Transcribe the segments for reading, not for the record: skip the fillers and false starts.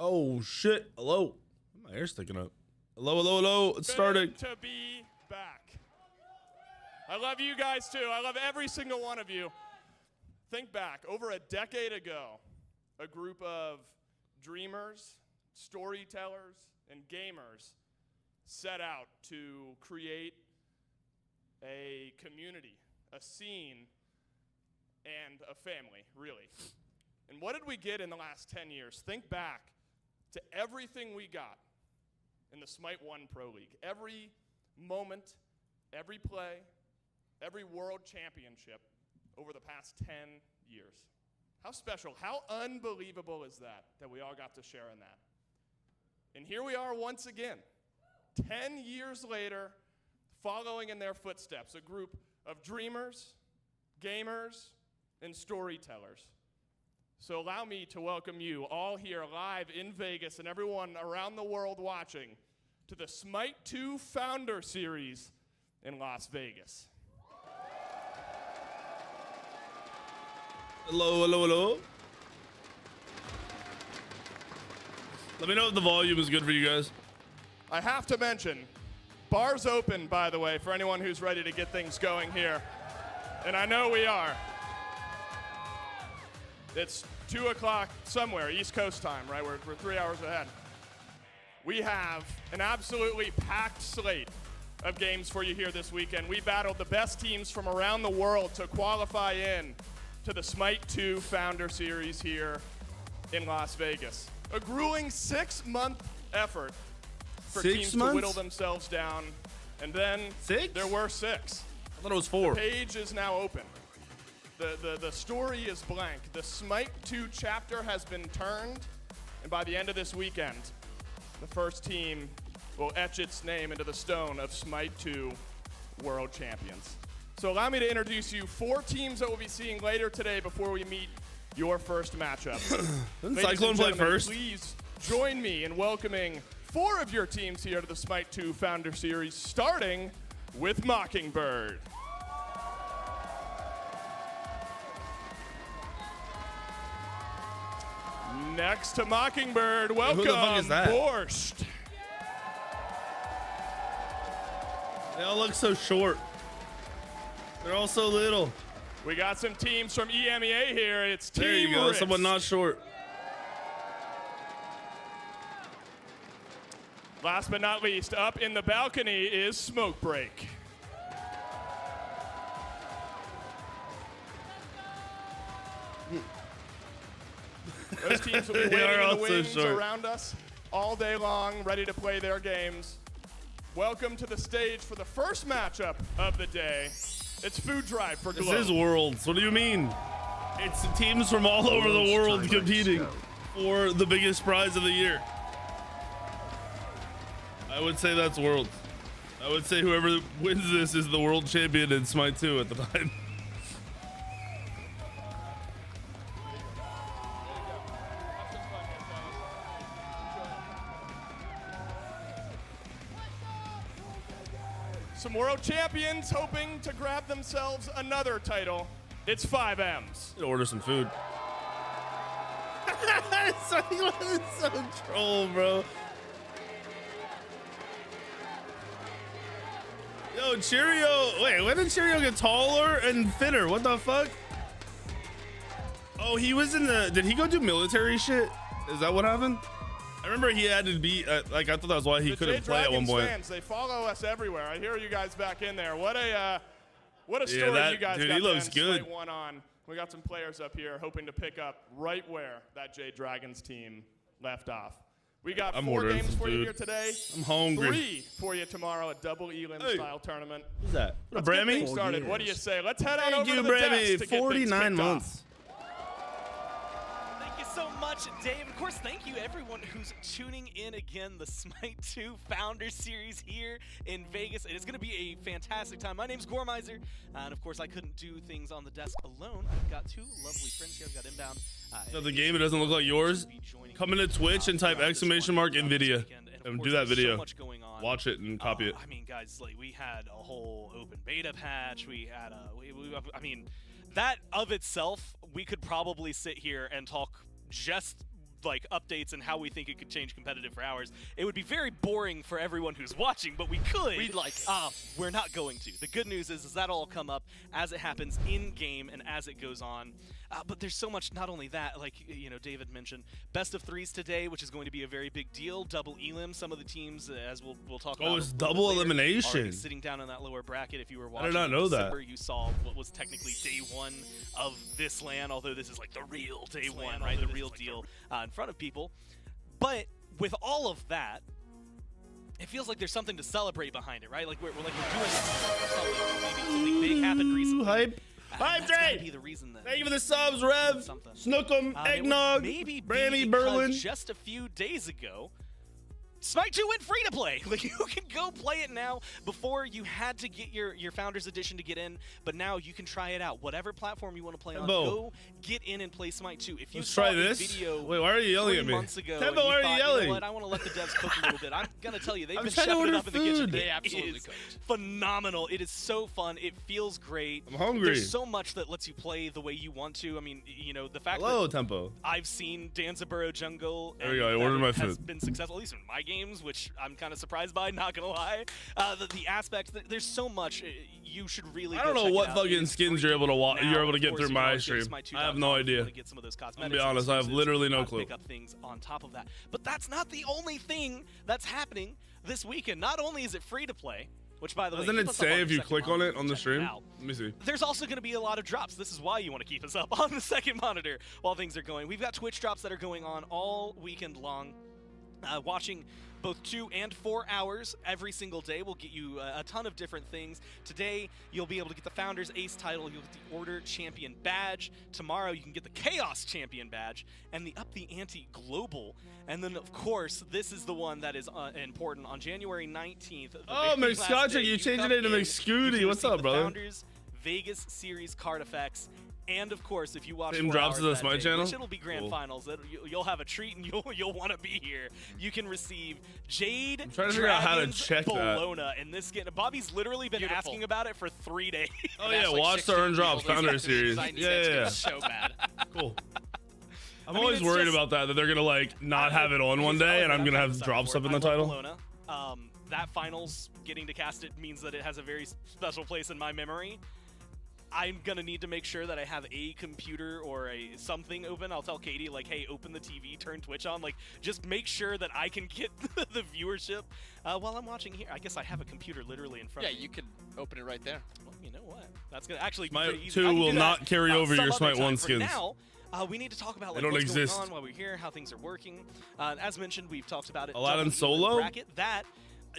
Oh shit. Hello. My hair's sticking up. Hello, hello, hello. It's starting. To be back. I love you guys too. I love every single one of you. Think back, over a decade ago, a group of dreamers, storytellers, and gamers set out to create a community, a scene, and a family, really. And what did we get in the last 10 years? Think back to everything we got in the Smite 1 Pro League. Every moment, every play, every world championship over the past 10 years. How special, how unbelievable is that we all got to share in that? And here we are once again, 10 years later, following in their footsteps, a group of dreamers, gamers, and storytellers. So allow me to welcome you all here live in Vegas and everyone around the world watching to the Smite 2 Founder Series in Las Vegas. Hello, hello, hello. Let me know if the volume is good for you guys. I have to mention, bar's open, by the way, for anyone who's ready to get things going here. And I know we are. It's 2 o'clock somewhere, East Coast time, right? We're 3 hours ahead. We have an absolutely packed slate of games for you here this weekend. We battled the best teams from around the world to qualify in to the Smite 2 Founder Series here in Las Vegas. A grueling 6-month effort for teams to whittle themselves down, and then there were 6. I thought it was 4. The page is now open. The story is blank. The Smite 2 chapter has been turned, and by the end of this weekend, the first team will etch its name into the stone of Smite 2 World Champions. So allow me to introduce you 4 teams that we'll be seeing later today before we meet your first matchup. Didn't Cyclone play first? Please join me in welcoming 4 of your teams here to the Smite 2 Founder Series, starting with Mockingbird. Next to Mockingbird, welcome Who the fuck is that? Borscht. They all look so short. They're all so little. We got some teams from EMEA here. It's Team There you go, Ritz. someone not short. Last but not least, up in the balcony is Smoke Break. Those teams will be waiting in the wings around us all day long, ready to play their games. Welcome to the stage for the first matchup of the day. It's Food Drive for Glow. This is Worlds. What do you mean? It's teams from all over the world competing for the biggest prize of the year. I would say that's Worlds. I would say whoever wins this is the world champion in Smite 2 at the time. Some world champions hoping to grab themselves another title. It's FiveM's. Order some food. It's so troll, bro. Yo, Cheerio. Wait, when did Cheerio get taller and thinner? What the fuck? Oh, he was in the... Did he go do military shit? Is that what happened? I remember he had to be like I thought that was why he couldn't play at one point. Fans, they follow us everywhere. I hear you guys back in there. What a story that, you guys dude, got. He looks good. One on. We got some players up here hoping to pick up right where that Jade Dragons team left off. We got 4 games for you here today. I'm hungry. 3 for you tomorrow, a double elim style tournament. Who's that? Let's get things started. What do you say? Let's head on over to the Brammy. desk to 49 months. Thank you so much, Dave. Of course, thank you everyone who's tuning in again. The Smite 2 Founders Series here in Vegas. It is going to be a fantastic time. My name's Gormizer, and of course, I couldn't do things on the desk alone. I've got 2 lovely friends here. I've got Inbound. The game, it doesn't look like yours. Come into Twitch and type ! NVIDIA and do that video. So much going on. Watch it and copy it. I mean, guys, like we had a whole open beta patch. We had I mean, that of itself, we could probably sit here and talk just like updates and how we think it could change competitive for hours. It would be very boring for everyone who's watching, but we could. We'd like it. We're not going to. The good news is that'll all come up as it happens in game and as it goes on. But there's so much, not only that, like, you know, David mentioned, best of 3s today, which is going to be a very big deal. Double elim. Some of the teams, as we'll talk about. Oh, it's double elimination. Sitting down in that lower bracket. If you were watching, I did not know December, that. You saw what was technically day 1 of this LAN, although this is like the real day 1, right? The real deal in front of people. But with all of that, it feels like there's something to celebrate behind it, right? Like we're doing something. Maybe something big happened recently. Hype. Hype be the reason that thank you for the subs, Rev. Snookum, Eggnog, maybe Brammy, Berlin. Just a few days ago, Smite 2 went free to play. Like, you can go play it now. Before, you had to get your Founders Edition to get in, but now you can try it out. Whatever platform you want to play on, go get in and play Smite 2. If you Let's saw try a this. video Wait, why are you yelling at me? months ago, Tempo, why are you yelling? You know what, I want to let the devs cook a little bit. I'm going to tell you, they've been trying to shoving it order up in the kitchen. food. It They absolutely is cooked. phenomenal. It is so fun. It feels great. I'm hungry. There's so much that lets you play the way you want to. I mean, you know, the fact Hello, that Tempo. I've seen Danzaburo Jungle. There we go. I and ordered that my has food. been successful, at least in my games, which I'm kind of surprised by, not gonna lie. The aspects, there's so much you should really. I don't know what fucking skins you're able to you're able to get through my stream. I have no idea. Get some of those I'll be honest, I have literally no clue. Pick up things on top of that, but that's not the only thing that's happening this weekend. Not only is it free to play, which by the way, doesn't it say if you click on it on the stream? Let me see. There's also going to be a lot of drops. This is why you want to keep us up on the second monitor while things are going. We've got Twitch drops that are going on all weekend long. Watching both 2 and 4 hours every single day will get you a ton of different things. Today, you'll be able to get the Founders Ace title, you'll get the Order Champion badge. Tomorrow, you can get the Chaos Champion badge and the Up the Ante Global. And then, of course, this is the one that is important. On January 19th, oh, McScotchick, you changed it into McScooty. What's up, brother? Founders Vegas Series card effects. And of course, if you watch same 4 drops hours as the that Smite day, channel, which it'll be grand finals, you'll have a treat and you'll want to be here. You can receive Jade trying to figure out how to Dragons check that. Bologna in this game. Bobby's literally been asking about it for 3 days. Oh yeah, watch the Earn Drops Founder Series. Yeah. So bad. Cool. I'm always worried about that they're gonna like not have it on one day, and I'm gonna have drops up in the title. Bologna. That finals getting to cast it means that it has a very special place in my memory. I'm gonna need to make sure that I have a computer or something open. I'll tell Katie, like, hey, open the TV, turn Twitch on, like, just make sure that I can get the viewership while I'm watching here. I guess I have a computer literally in front of me. Yeah, you can open it right there. Well, you know what? That's gonna actually be Smite pretty easy. 2 will not carry over your Smite 1 For skins. now, we need to talk about like, don't what's exist. going on while we're here, how things are working. As mentioned, we've talked about it. Aladdin double solo? bracket, that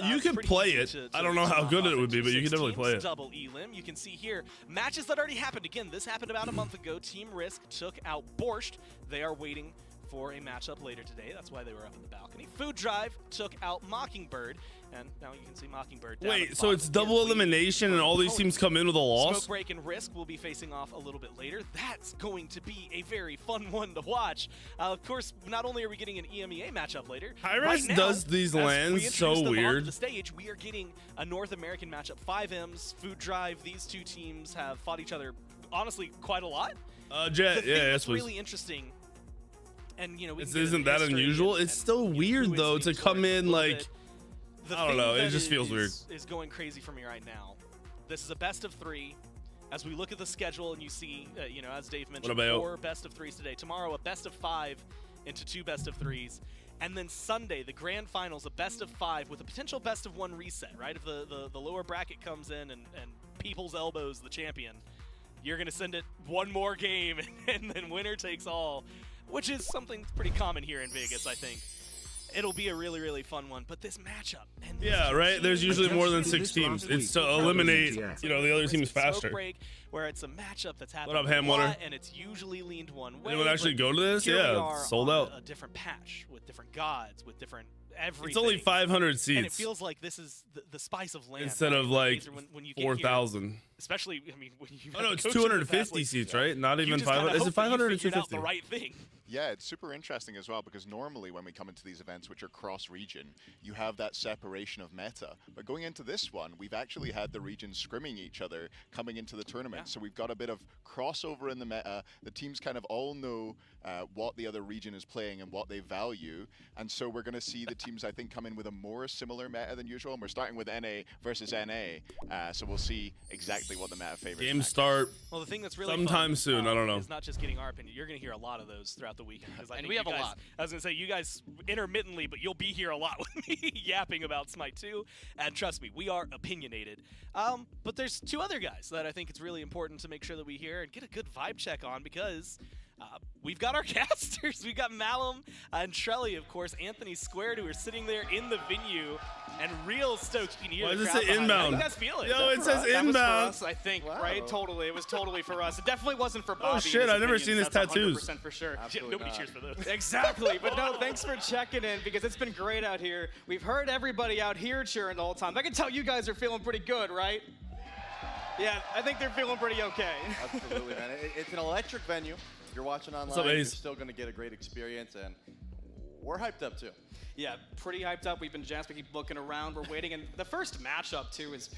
You can pretty play easy it. to I don't know how good it would be, but you can 6 definitely play teams, it. Double elim. You can see here matches that already happened. Again, this happened about a month ago. Team Risk took out Borscht. They are waiting for a matchup later today. That's why they were up in the balcony. Food Drive took out Mockingbird, and now you can see Mockingbird down at Wait, the so bottom. it's double Again, elimination, and all these teams come in with a loss? Smoke Break and Risk will be facing off a little bit later. That's going to be a very fun one to watch. Of course, not only are we getting an EMEA matchup later, Hi-Res now, does these as we lands introduce so them onto weird. the stage, we are getting a North American matchup. FiveM's, Food Drive, these two teams have fought each other, honestly, quite a lot. Jet, The yeah, thing yes, that's please. really interesting, and you know, we can Isn't get into that history unusual? and- It's and, so you know, weird, who is though, to being come sorted a in, little like, bit. The I don't thing know, it that just feels weird. is going crazy for me right now. This is a best of 3. As we look at the schedule and you see, you know, as Dave mentioned, about- 4 best of 3s today. Tomorrow, a best of 5 into 2 best of 3s. And then Sunday, the grand finals, a best of 5 with a potential best of 1 reset, right? If the lower bracket comes in and People's Elbows the champion, you're going to send it one more game, and then winner takes all, which is something pretty common here in Vegas, I think. It'll be a really, really fun one. But this matchup. And this right? There's usually more than 6 teams. It's to eliminate, the other teams faster. Break, where it's a matchup that's happening What up, Hamwater? and it's usually leaned one way. Anyone actually go to this? Here we Yeah, are it's sold on out. A different patch with different gods, with different everything. It's only 500 seats. And it feels like this is the spice of land. Instead right? of like when you get here, 4,000. especially, I mean, when you Oh no, it's 250 seats, right? Not even 500. Is it 500 or 250? The right thing. Yeah, it's super interesting as well because normally when we come into these events, which are cross-region, you have that separation of meta. But going into this one, we've actually had the regions scrimming each other coming into the tournament. So we've got a bit of crossover in the meta. The teams kind of all know what the other region is playing and what they value. And so we're going to see the teams, I think, come in with a more similar meta than usual. And we're starting with NA versus NA. So we'll see exactly what the meta favors. Games start Well, the thing that's really sometime fun, soon. I don't know. It's not just getting our opinion. You're going to hear a lot of those throughout the weekend. I And think we have you a guys, lot. I was going to say, you guys intermittently, but you'll be here a lot with me yapping about Smite 2. And trust me, we are opinionated. But there's 2 other guys that I think it's really important to make sure that we hear and get a good vibe check on because we've got our casters. We've got Malum and Trelly, of course, Anthony Squared, who are sitting there in the venue and real stoked. You can hear Why the does it crowd say behind you. How do inbound? you guys feel it? Yo, it says That was for inbound. us, I think, Wow. right? Totally. It was totally for us. It definitely wasn't for Bobby. Oh and shit, his I've never opinions. seen his That's tattoos. 100% for sure. Absolutely Nobody not. cheers for those. Exactly. But no, thanks for checking in because it's been great out here. We've heard everybody out here cheering the whole time. I can tell you guys are feeling pretty good, right? Yeah, I think they're feeling pretty okay. Absolutely, man. It's an electric venue. If you're watching online, up, you're Ace? still going to get a great experience, and we're hyped up, too. Yeah, pretty hyped up. We've been jazzed. We keep looking around. We're waiting. And the first matchup, too, is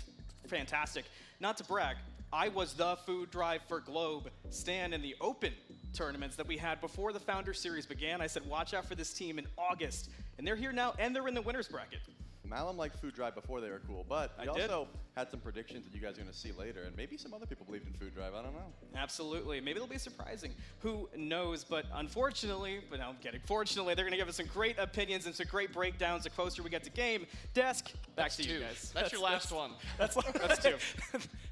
fantastic. Not to brag, I was the food drive for Globe stand in the open tournaments that we had before the Founder Series began. I said, watch out for this team in August. And they're here now, and they're in the winner's bracket. Malum liked Food Drive before they were cool, but we I did. also had some predictions that you guys are going to see later, and maybe some other people believed in Food Drive. I don't know. Absolutely. Maybe it'll be surprising. Who knows? But unfortunately, but no, I'm kidding. Fortunately, they're going to give us some great opinions and some great breakdowns the closer we get to game. Desk, back to you guys. That's your last one. That's 2.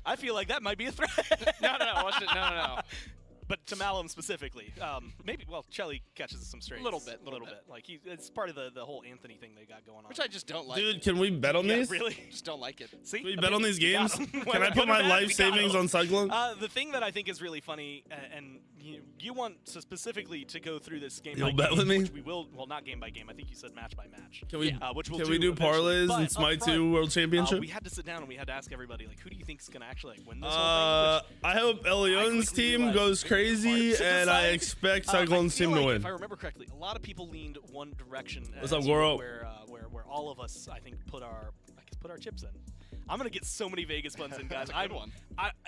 I feel like that might be a threat. No. No. But to Malum specifically, maybe, well, Chelly catches some strays. Little bit. Like, it's part of the whole Anthony thing they got going on. Which I just don't like. Dude, can we bet on yeah, these? really? Just don't like it. See? Can we I bet mean, on these we got games? 'em. Can I put my life savings on Cyclone? The thing that I think is really funny, and you want to specifically to go through this game You'll by bet game, with me? which we will, well, not game by game. I think you said match by match. Can we, which we'll can we do eventually. parlays But and up Smite front, 2 World Championship? we had to sit down and we had to ask everybody, like, who do you think is going to actually win this whole thing? I hope Elion's quickly team realized goes it's very crazy, hard to and I decide. expect I Cyclone's feel team to like, win. If I remember correctly, a lot of people leaned one direction. What's as up, to Goro? Where where all of us, I think, put our chips in. I'm gonna get so many Vegas buns in, guys. That's a good one.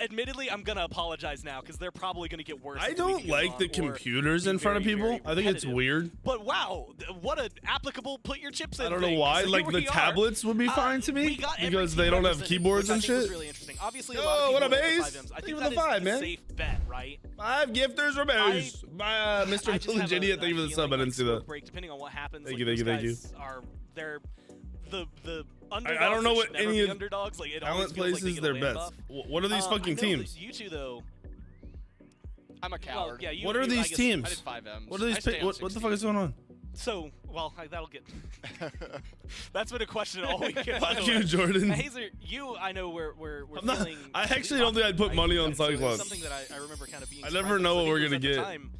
Admittedly, I'm gonna apologize now because they're probably gonna get worse. I as the week don't goes like on, the or computers be in front of very, people. very I think it's repetitive. weird. But wow, what an applicable put your chips in. I don't know thing. why. So like here the we are. tablets would be fine to me We got every because team they don't have represented, keyboards which I and think was shit. really interesting. Obviously, a Yo, lot of what people up, went with Ace? 5Ms. I Thank think you for that the is 5, a man. safe bet, right? 5 gifters or bears. I Mr. just have Village a Idiot, thank you for the feeling sub. I like didn't see smoke that. break, depending on what happens. Thank like, you, those thank you. guys Are they're the underdogs. I don't know that what should never any be of underdogs. Like, it always Talent feels like they places, get a their land bets. buff. What are these I fucking know teams? that You two though. I'm a coward. Well, yeah, you, What are you- I these guess- teams? I did 5Ms. What are I these? stay on What the 16. fuck is going on? So, well, that'll get. That's been a question all weekend. by Fuck the you, way. Jordan. Hazer, you, I know we're I'm not- feeling. I actually don't think I'd put right? money on And so it's Cyclones. Something that I remember kind of being. I never surprised know by what we're because gonna at the get. time,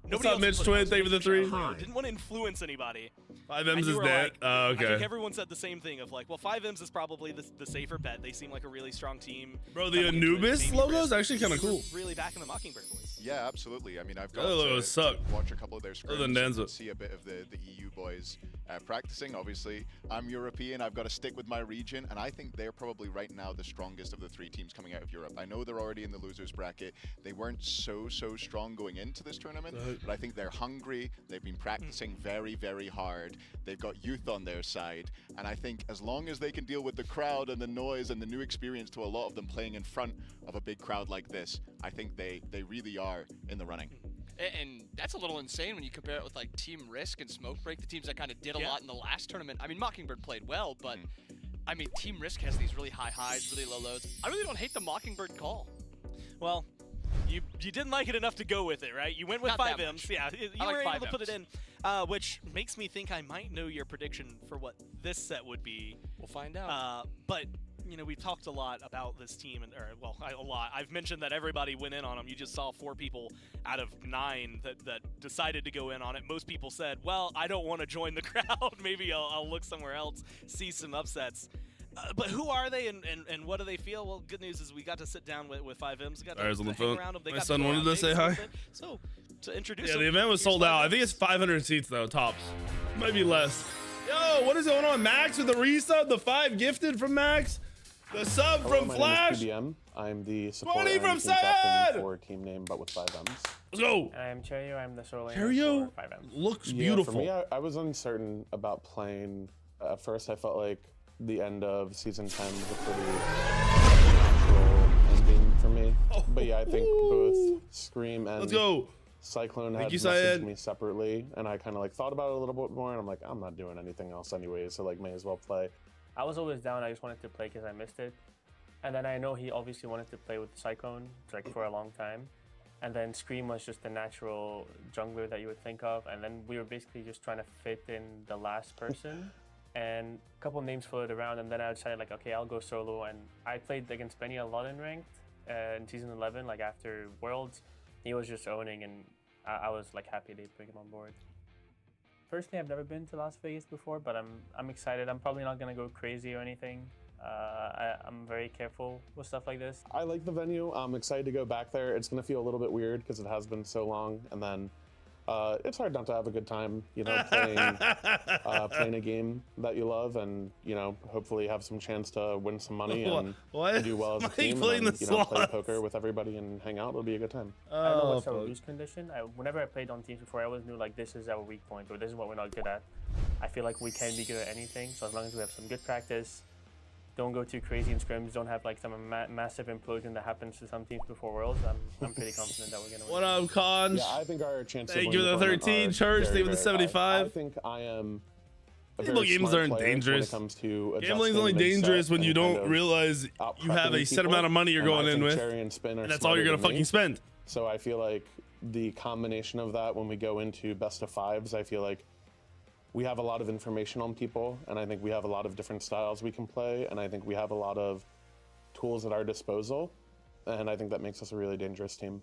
What's nobody up, else Mitch put Twin? those Thank you for the things 3. out. Didn't want to influence anybody. 5M's And is you were dead. like, Oh, I think okay. everyone said the same thing of like, well, 5M's is probably the safer bet. They seem like a really strong team. Bro, the Coming into it, Anubis maybe logo is risk. actually kind of You were cool. Really backing the Mockingbird boys. Yeah, absolutely. I mean, I've got Other logos suck. to watch a couple of their Other than scrims Danza. and see a bit of the EU boys practicing. Obviously, I'm European. I've got to stick with my region, and I think they're probably right now the strongest of the 3 teams coming out of Europe. I know they're already in the losers bracket. They weren't so strong going into this tournament, but I think they're hungry. They've been practicing very, very hard. They've got youth on their side, and I think as long as they can deal with the crowd and the noise and the new experience to a lot of them playing in front of a big crowd like this, I think they really are in the running. And that's a little insane when you compare it with like Team Risk and Smoke Break, the teams that kind of did a lot in the last tournament. I mean, Mockingbird played well, but I mean, Team Risk has these really high highs, really low lows. I really don't hate the Mockingbird call. Well, you didn't like it enough to go with it, right? You went with Not that FiveMs. much. Yeah, you I like were able to put 5Ms. it in, which makes me think I might know your prediction for what this set would be. We'll find out. But you know, we've talked a lot about this team, a lot. I've mentioned that everybody went in on them. You just saw 4 people out of 9 that decided to go in on it. Most people said, well, I don't want to join the crowd. Maybe I'll look somewhere else, see some upsets. But who are they and what do they feel? Well, good news is we got to sit down with FiveMs. We got to hang around them. My son wanted to say hi. So, to introduce Yeah, them, the event was here's sold out. I 5Ms. think it's 500 seats though, tops. Might be less. Yo, what is going on? Max with the resub, the 5 gifted from Max, the sub from my Flash. name is PBM. I'm the support 20 and from team captain Sad! for team name, but with 5Ms. Let's go. I'm Cherio. I'm the solo laner Cherio for 5M. looks Yeah, beautiful. for me, I was uncertain about playing. At first, I felt like the end of season 10 was a pretty natural ending for me. But yeah, I think both Scream and Let's go. Cyclone had you, messaged Syed. me separately, and I kind of like thought about it a little bit more, and I'm like, I'm not doing anything else anyway, so like may as well play. I was always down. I just wanted to play because I missed it. And then I know he obviously wanted to play with Cyclone like for a long time. And then Scream was just the natural jungler that you would think of. And then we were basically just trying to fit in the last person. And a couple names floated around, and then I decided like, okay, I'll go solo. And I played against Benny a lot in ranked in season 11, like after Worlds. He was just owning, and I was like happy they bring him on board. Personally, I've never been to Las Vegas before, but I'm excited. I'm probably not gonna go crazy or anything. I'm very careful with stuff like this. I like the venue. I'm excited to go back there. It's gonna feel a little bit weird because it has been so long, and then it's hard not to have a good time, you know, playing a game that you love, and you know, hopefully have some chance to win some money and do well as a team, and then, you know, play poker with everybody and hang out. It'll be a good time. I know what's our lose condition. Whenever I played on teams before, I always knew like this is our weak point, or this is what we're not good at. I feel like we can be good at anything, so as long as we have some good practice, don't go too crazy in scrims, don't have like some massive implosion that happens to some teams before Worlds, I'm pretty confident that we're going to win. What up, Conch? Yeah, I think our chances. Thank you for the 13, Church. Thank you for the 75. I think I am. People games aren't dangerous. When it comes to Gambling's only dangerous when you don't realize you have a set amount of money you're going in with, and that's all you're going to fucking spend. So I feel like the combination of that when we go into best of 5s, I feel like we have a lot of information on people, and I think we have a lot of different styles we can play, and I think we have a lot of tools at our disposal, and I think that makes us a really dangerous team.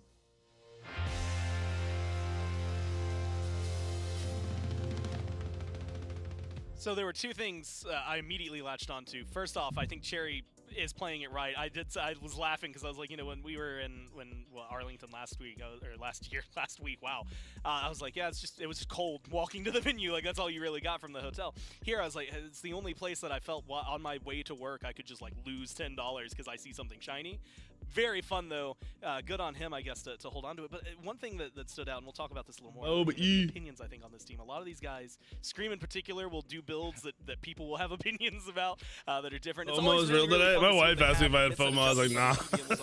So there were 2 things I immediately latched onto. First off, I think Cherry is playing it right. I was laughing because I was like, you know, when we were in Arlington last week or last week, wow. I was like, yeah, it was just cold walking to the venue. Like that's all you really got from the hotel. Here I was like, it's the only place that I felt on my way to work I could just like lose $10 because I see something shiny. Very fun though. Good on him, I guess, to hold on to it. But one thing that stood out, and we'll talk about this a little more. Opinions, I think, on this team. A lot of these guys, Scream in particular, will do builds that people will have opinions about that are different. It's FOMO is real today. My wife asked me if I had FOMO. I was like, nah,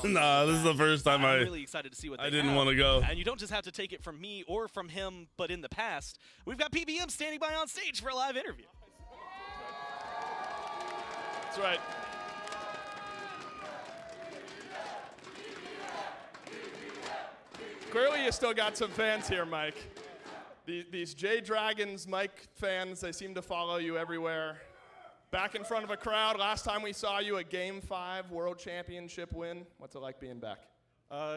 nah. This is the first time I'm really excited to see what I didn't want to go. And you don't just have to take it from me or from him, but in the past, we've got PBM standing by on stage for a live interview. That's right. Clearly, you still got some fans here, Mike. These J Dragons Mike fans, they seem to follow you everywhere. Back in front of a crowd. Last time we saw you, a Game 5 World Championship win. What's it like being back?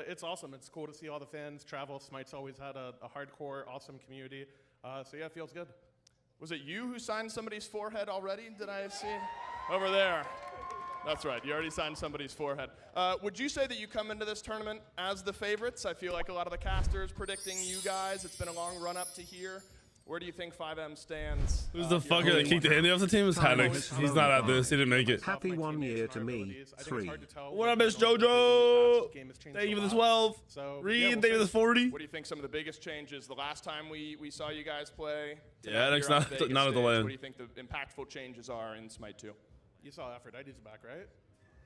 It's awesome. It's cool to see all the fans travel. Smite's always had a hardcore, awesome community. So yeah, it feels good. Was it you who signed somebody's forehead already? Did I see? Over there. That's right. You already signed somebody's forehead. Would you say that you come into this tournament as the favorites? I feel like a lot of the casters predicting you guys. It's been a long run up to here. Where do you think FiveM stands? Who's the fucker that kicked Andy off the team? Is Haddix. He's not at this. He didn't make it. Happy 1 year to me. 3. What up, Miss JoJo? Thank you for the 12. Reed, thank you for the 40. What do you think some of the biggest changes? The last time we saw you guys play. Yeah, Haddix not at the What land. do you think the impactful changes are in Smite 2? You saw Aphrodite's back, right?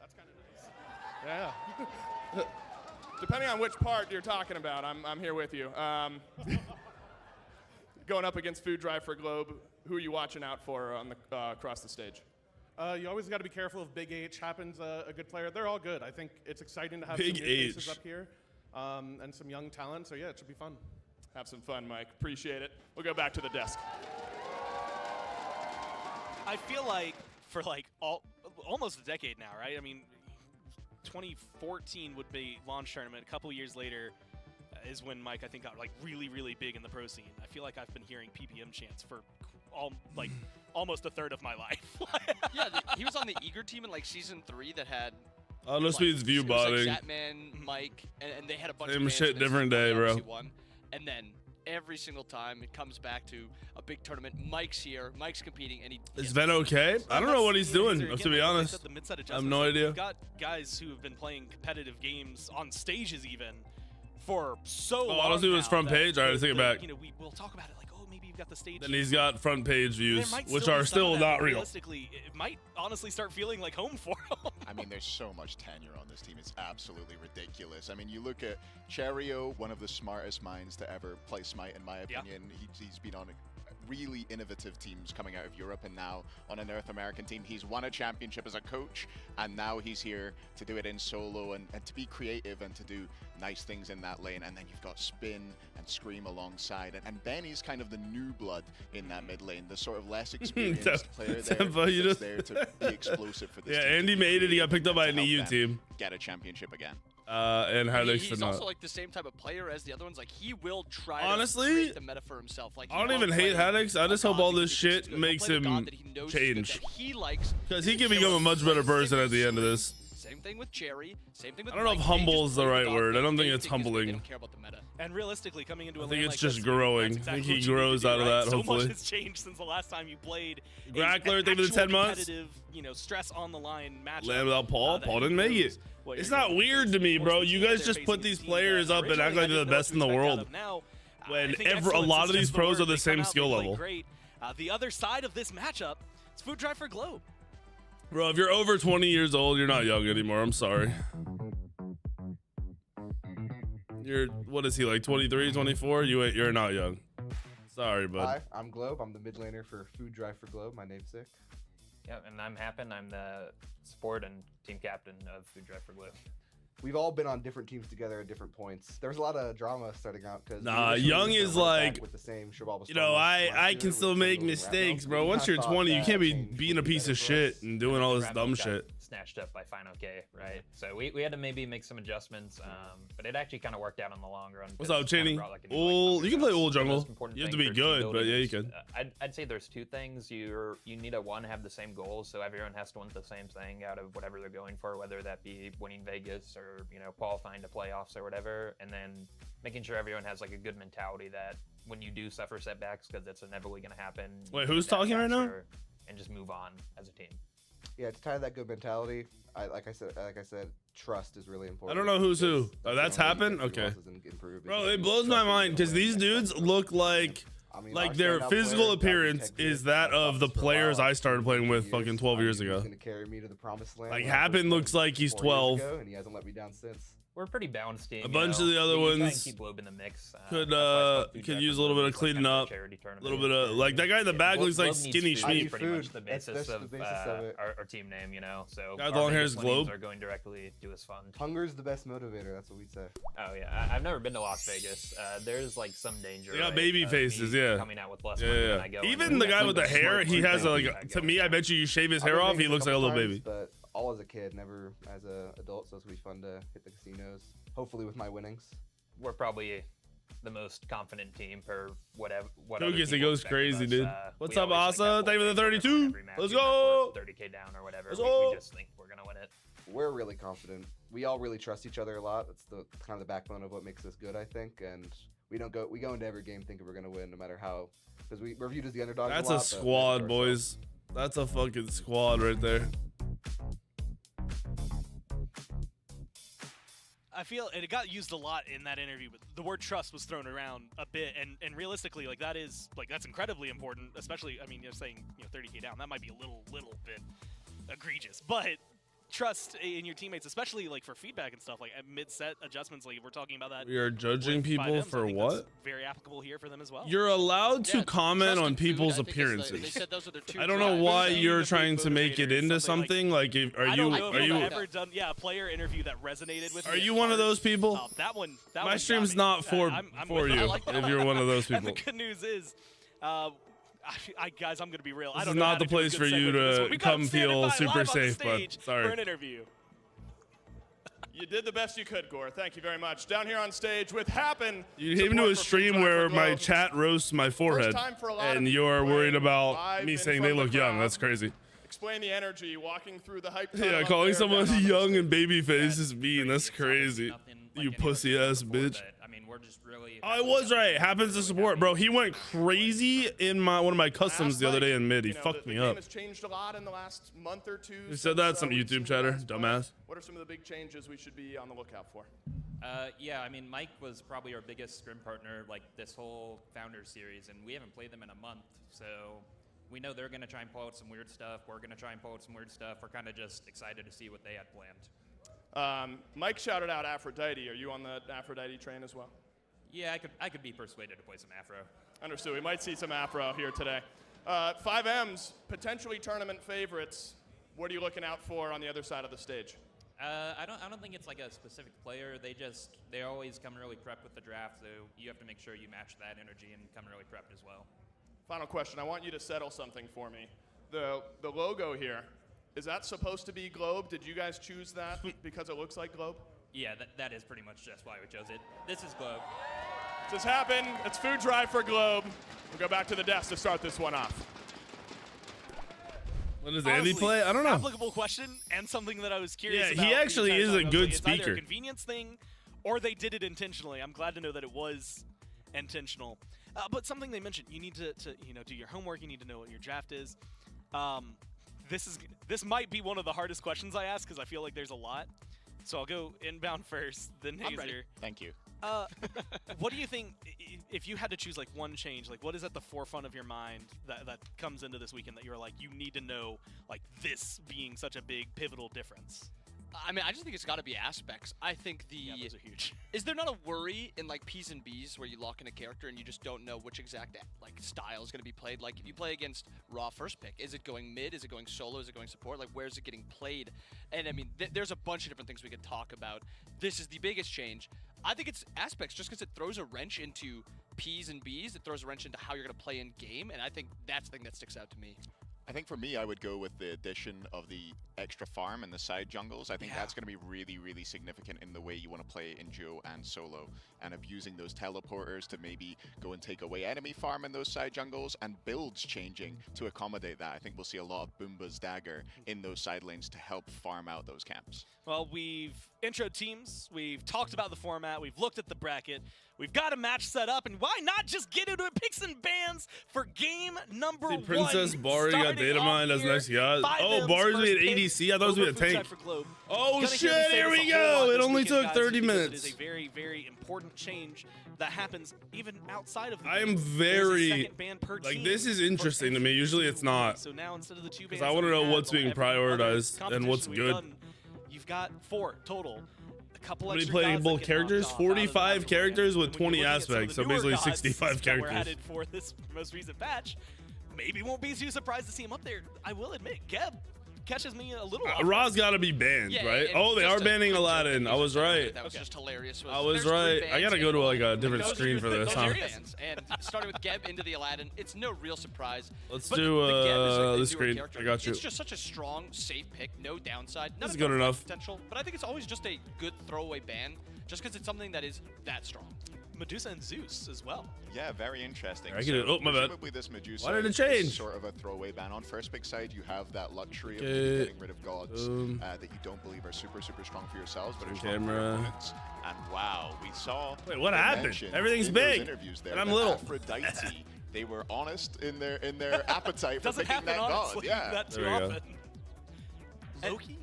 That's kind of nice. Yeah. Depending on which part you're talking about, I'm here with you. Going up against Food Drive for Globe, who are you watching out for on the across the stage? You always got to be careful if Big H happens, a good player. They're all good. I think it's exciting to have Big some new H. faces up here and some young talent. So yeah, it should be fun. Have some fun, Mike. Appreciate it. We'll go back to the desk. I feel like for like almost a decade now, right? I mean, 2014 would be launch tournament. A couple years later is when Mike, I think, got like really, really big in the pro scene. I feel like I've been hearing PPM chants for almost a third of my life. Yeah, he was on the Eager team in like season 3 that had. Oh, no speed's view it was botting. like Zatman, Mike, and they had a bunch Same of fans, shit, and then different Mike day, bro. obviously won. And then every single time it comes back to a big tournament, Mike's here, Mike's competing, and he. Is Ven okay? I don't know what he's doing, Again, to be like I honest. said, the mid-set I have no adjustments, idea. We've got guys who have been playing competitive games on stages even for so long. Honestly, it was now front that page. All right, let's take it back. You know, we'll talk about it like, oh, maybe you've got the stage. Then he's got front page views, There might which still be are some still of that, not but real. Realistically, it might honestly start feeling like home for him. I mean, there's so much tenure on this team. It's absolutely ridiculous. I mean, you look at Cherio, one of the smartest minds to ever play Smite, in my opinion. He's been on really innovative teams coming out of Europe, and now on a North American team. He's won a championship as a coach, and now he's here to do it in solo and to be creative and to do nice things in that lane. And then you've got Spin and Scream alongside. And Benny's kind of the new blood in that mid lane, the sort of less experienced player that's there to be explosive for this team. Yeah, Andy made it. He got picked up by an EU team. Get a championship again. And Haddix He's did not. also like the same type of player as the other ones. Like he will try Honestly, to create the meta for himself. Like I don't even hate Haddix. I just hope all this shit makes him change. He likes Because he can become a much better person at the end of this. Same thing with Cherry. Same thing with. I don't know if humble is the right word. I don't think it's humbling. They don't care about the meta. And realistically, coming into a I think lane it's like just this, growing. that's I think exactly he what you need grows to do, out of right? that, So hopefully. much has changed since the last time you played. Grackler, think of the actual 10 months. competitive, you know, stress on the line matchup. Land without Paul. that Paul you didn't make lose. it. What It's you're not doing weird is to me, force bro. the You team guys they're just facing put is these a team players that up and act originally like I they're the didn't know best in what the to expect world. out of. Now, When I think a excellence lot is of these just the pros word. are the They same come out, skill they play level. Great. The other side of this matchup is Food Drive for Globe. Bro, if you're over 20 years old, you're not young anymore. I'm sorry. You're, what is he, like 23, 24? You're not young. Sorry, bud. Hi, I'm Globe. I'm the mid laner for Food Drive for Globe. My name's Sick. Yeah, and I'm Happen. I'm the support and team captain of Food Drive for Globe. We've all been on different teams together at different points. There was a lot of drama starting out because Young is like, with the same Shababa you know, I can still make mistakes, bro. Once you're 20, you can't be being a piece of shit and doing all this dumb shit. Snatched up by Final K, right? So we had to maybe make some adjustments, but it actually kind of worked out in the long run. What's up, Cheney? Like You can play Ul jungle. You have to be good, but yeah, you can. I'd say there's two things. You need to have the same goals, so everyone has to want the same thing out of whatever they're going for, whether that be winning Vegas or qualifying to playoffs or whatever, and then making sure everyone has like a good mentality that when you do suffer setbacks, because that's inevitably going to happen. Wait, who's talking right now? And just move on as a team. Yeah, to tie that good mentality, like I said, trust is really important. I don't know who's who. Oh, that's happened? Okay. Bro, it blows my mind because these dudes look like their physical appearance is that of the players I started playing with fucking 12 years ago. Like Happen looks like he's 12. And he hasn't let me down since. We're a pretty balanced team. A bunch of the other ones keep Globe in the mix. could use a little bit of cleaning up. A little bit of like that guy in the back looks like Skinny Schmeep. Pretty much the basis of our team name, So guy with long hair is Globe. Are going directly to his fund. Hunger's the best motivator. That's what we say. Oh yeah, I've never been to Las Vegas. There's like some danger. They got baby faces, yeah. Coming out with less money than I go. Even the guy with the hair, he has to me, I bet you shave his hair off, he looks like a little baby. But all as a kid, never as an adult. So it's gonna be fun to hit the casinos. Hopefully with my winnings. We're probably the most confident team for whatever. Lucas, it goes crazy, dude. What's up, Asa? Thank you for the 32. Let's go. 30K down or whatever. We just think we're gonna win it. We're really confident. We all really trust each other a lot. That's the kind of the backbone of what makes us good, I think. And we go into every game thinking we're gonna win, no matter how, because we're viewed as the underdog. That's a squad, boys. That's a fucking squad right there. I feel it got used a lot in that interview, but the word trust was thrown around a bit, and realistically, like that's incredibly important. Especially, I mean, you're saying 30K down, that might be a little bit egregious, but trust in your teammates, especially like for feedback and stuff, like at mid-set adjustments. Like we're talking about that. We are judging people FiveM, for I think what? that's very applicable here for them as well. You're allowed to comment on trusting food, people's I think, is the- appearances. they said those are their two I don't know drivers. why Being you're the big trying to make it motivator, into something like- something. Like, are I don't you? know Are if you? I've ever done a player interview that resonated with me. Are at you one of heart. those people? That one. That My one stream's got me. not for I'm for with you. it. I like that. If you're one of those And people. the good news is, guys, I'm gonna be real. I This don't is know not how the to do a place good for segue you for this to one. We got come him standing feel by super live on the safe, bud. stage Sorry. for an interview. You did the best you could, Gore. Thank you very much. Down here on stage with Happen. You came to a stream where my chat roasts my forehead, time for a lot of and people you're worried playing about live me in saying front they of the look young. crowd. That's crazy. Explain the energy, walking through the hype. Yeah, calling someone young and baby face is mean. That's crazy. You pussy ass bitch. I mean, we're just really. I was right. Happens to support, bro. He went crazy in one of my customs the other day in mid. He fucked me The up. game has changed a lot in the last month or two. You said that? Some we've YouTube seen chatter, you guys play. dumbass. What are some of the big changes we should be on the lookout for? Yeah, I mean, Mike was probably our biggest scrim partner like this whole Founders series, and we haven't played them in a month, so we know they're going to try and pull out some weird stuff. We're going to try and pull out some weird stuff. We're kind of just excited to see what they had planned. Mike shouted out Aphrodite. Are you on the Aphrodite train as well? Yeah, I could be persuaded to play some Afro. Understood. We might see some Afro here today. FiveM's potentially tournament favorites. What are you looking out for on the other side of the stage? I don't think it's like a specific player. They always come really prepped with the draft, so you have to make sure you match that energy and come really prepped as well. Final question. I want you to settle something for me. The logo here, is that supposed to be Globe? Did you guys choose that because it looks like Globe? Yeah, that is pretty much just why we chose it. This is Globe. This happened. It's food drive for Globe. We'll go back to the desk to start this one off. What does Andy play? I don't know. Applicable question and something that I was curious about. Yeah, he actually is a good It's either speaker. a convenience thing, or they did it intentionally. I'm glad to know that it was intentional. But something they mentioned, you need to do your homework. You need to know what your draft is. This might be one of the hardest questions I ask because I feel like there's a lot. So I'll go inbound first, then I'm ready. Hazer. Thank you. What do you think, if you had to choose like one change, like what is at the forefront of your mind that comes into this weekend that you're like, you need to know, like this being such a big pivotal difference? I mean, I just think it's got to be aspects. I think those are huge. Is there not a worry in like P's and B's where you lock in a character and you just don't know which exact like style is going to be played? Like if you play against Raw first pick, is it going mid? Is it going solo? Is it going support? Like where's it getting played? And I mean, there's a bunch of different things we could talk about. This is the biggest change. I think it's aspects just because it throws a wrench into P's and B's. It throws a wrench into how you're going to play in game, and I think that's the thing that sticks out to me. I think for me, I would go with the addition of the extra farm and the side jungles. I think that's going to be really, really significant in the way you want to play in duo and solo, and of using those teleporters to maybe go and take away enemy farm in those side jungles, and builds changing to accommodate that. I think we'll see a lot of Boomba's Dagger in those side lanes to help farm out those camps. Well, we've introed teams, we've talked about the format, we've looked at the bracket, we've got a match set up, and why not just get into it, picks and bans for game number one. Princess Bari got data mined as next guy. Oh, Bari's made ADC. I thought it was going to tank. Oh shit, here we go. It only took 30 minutes. It is a very, very important change that happens even outside of the I am game. very, There's a second ban per like, team this is interesting to me. Usually it's not. So now instead of the 2 bans, Because I want to know what's being prioritized and what's we've good. done, you've got 4 total. A couple How many extra gods playable that get characters? knocked off out of the 45 battle characters land. with And when 20 you're looking at some of aspects, the so newer basically gods 65 that were characters. added for this most recent patch. Maybe won't be too surprised to see him up there. I will admit, Geb catches me a little off. Ra's got to be banned, Yeah, right? and Oh, they just are a banning quick joke Aladdin. that I he's was a fan right. of, that was just hilarious. I was There's 3 right. I bans gotta go to like a different Those screen for this, huh? bans, and starting with Geb into the Aladdin, it's no real surprise. Let's But do the Geb is like the the newer screen. character. I got you. It's just such a strong, safe pick, no downside. None This is of good the enough. potential, but I think it's always just a good throwaway ban, just because it's something that is that strong. Medusa and Zeus as well. Yeah, very interesting. I get it. Oh, my bad. Presumably this Medusa Why did it is change? sort of a throwaway ban. On first pick side, you have that luxury of Okay. maybe getting rid of gods that you don't believe are super, super strong for yourselves, but are strong for your Camera. opponents. And wow, we saw. Wait, what they happened? mentioned Everything's in those big, interviews there and I'm that little. Aphrodite, they were honest in their appetite for Doesn't picking happen that god. honestly Yeah. that too There we go. often. Loki?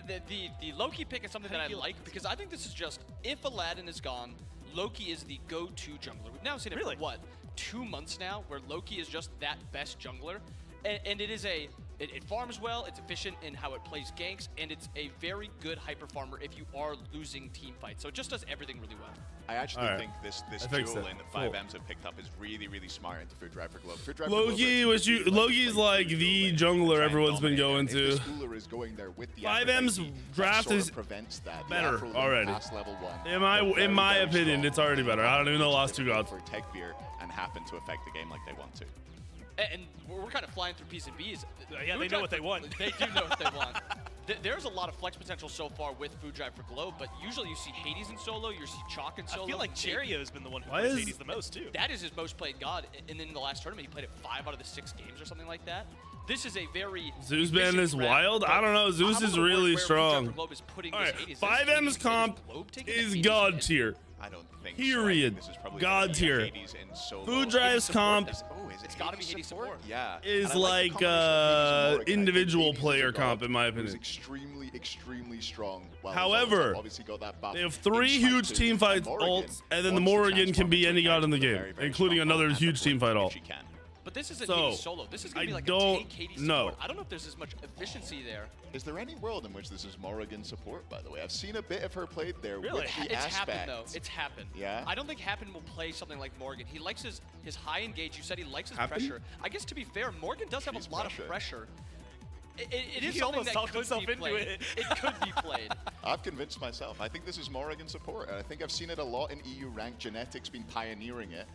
The Loki pick is something that I like because I think this is just, if Aladdin is gone, Loki is the go-to jungler. We've now seen it for, what, 2 months now, where Loki is just that best jungler? And it is a It farms well, it's efficient in how it plays ganks, and it's a very good hyper farmer if you are losing team fights. So it just does everything really well. I actually think this dual so. lane that FiveM's have picked up is really, really smart into Food Drive for Globe. Loki's like the jungler everyone's been going to. FiveM's draft is better already. In my opinion, it's already better. I don't even know the last two gods. For Tech Veer and happen to affect the game like they want to. And we're kind of flying through P's and B's. Yeah, they know what they want. They do know what they want. There's a lot of flex potential so far with Food Drive for Globe, but usually you see Hades in solo, you see Chalk in solo. I feel like Cherio's been the one who plays Hades the most, too. That is his most played god, and in the last tournament, he played it 5 out of the 6 games or something like that. This is a very... Zeus ban is wild? I don't know. Zeus is really strong. Alright, FiveM's comp is god tier. I don't think period. God tier. Food Drive's comp it's gotta be Hades support. Yeah. Is like individual player comp in my opinion. Extremely strong. However, they have 3 huge team fight ults, and then the Morrigan can be any god in the game, including another huge team fight ult. But this isn't Hades solo. This is going to be like a tank Hades support. I don't know if there's as much efficiency there. Is there any world in which this is Morrigan support, by the way? I've seen a bit of her played there with the It's aspect. happened, though. It's happened. Yeah? I don't think Happen will play something like Morgan. He likes his high engage. You said he likes his pressure. I guess, to be fair, Morgan does have a lot of pressure. It is something that could be played. It could be played. I've convinced myself. I think this is Morrigan support. I think I've seen it a lot in EU ranked. Genetics been pioneering it.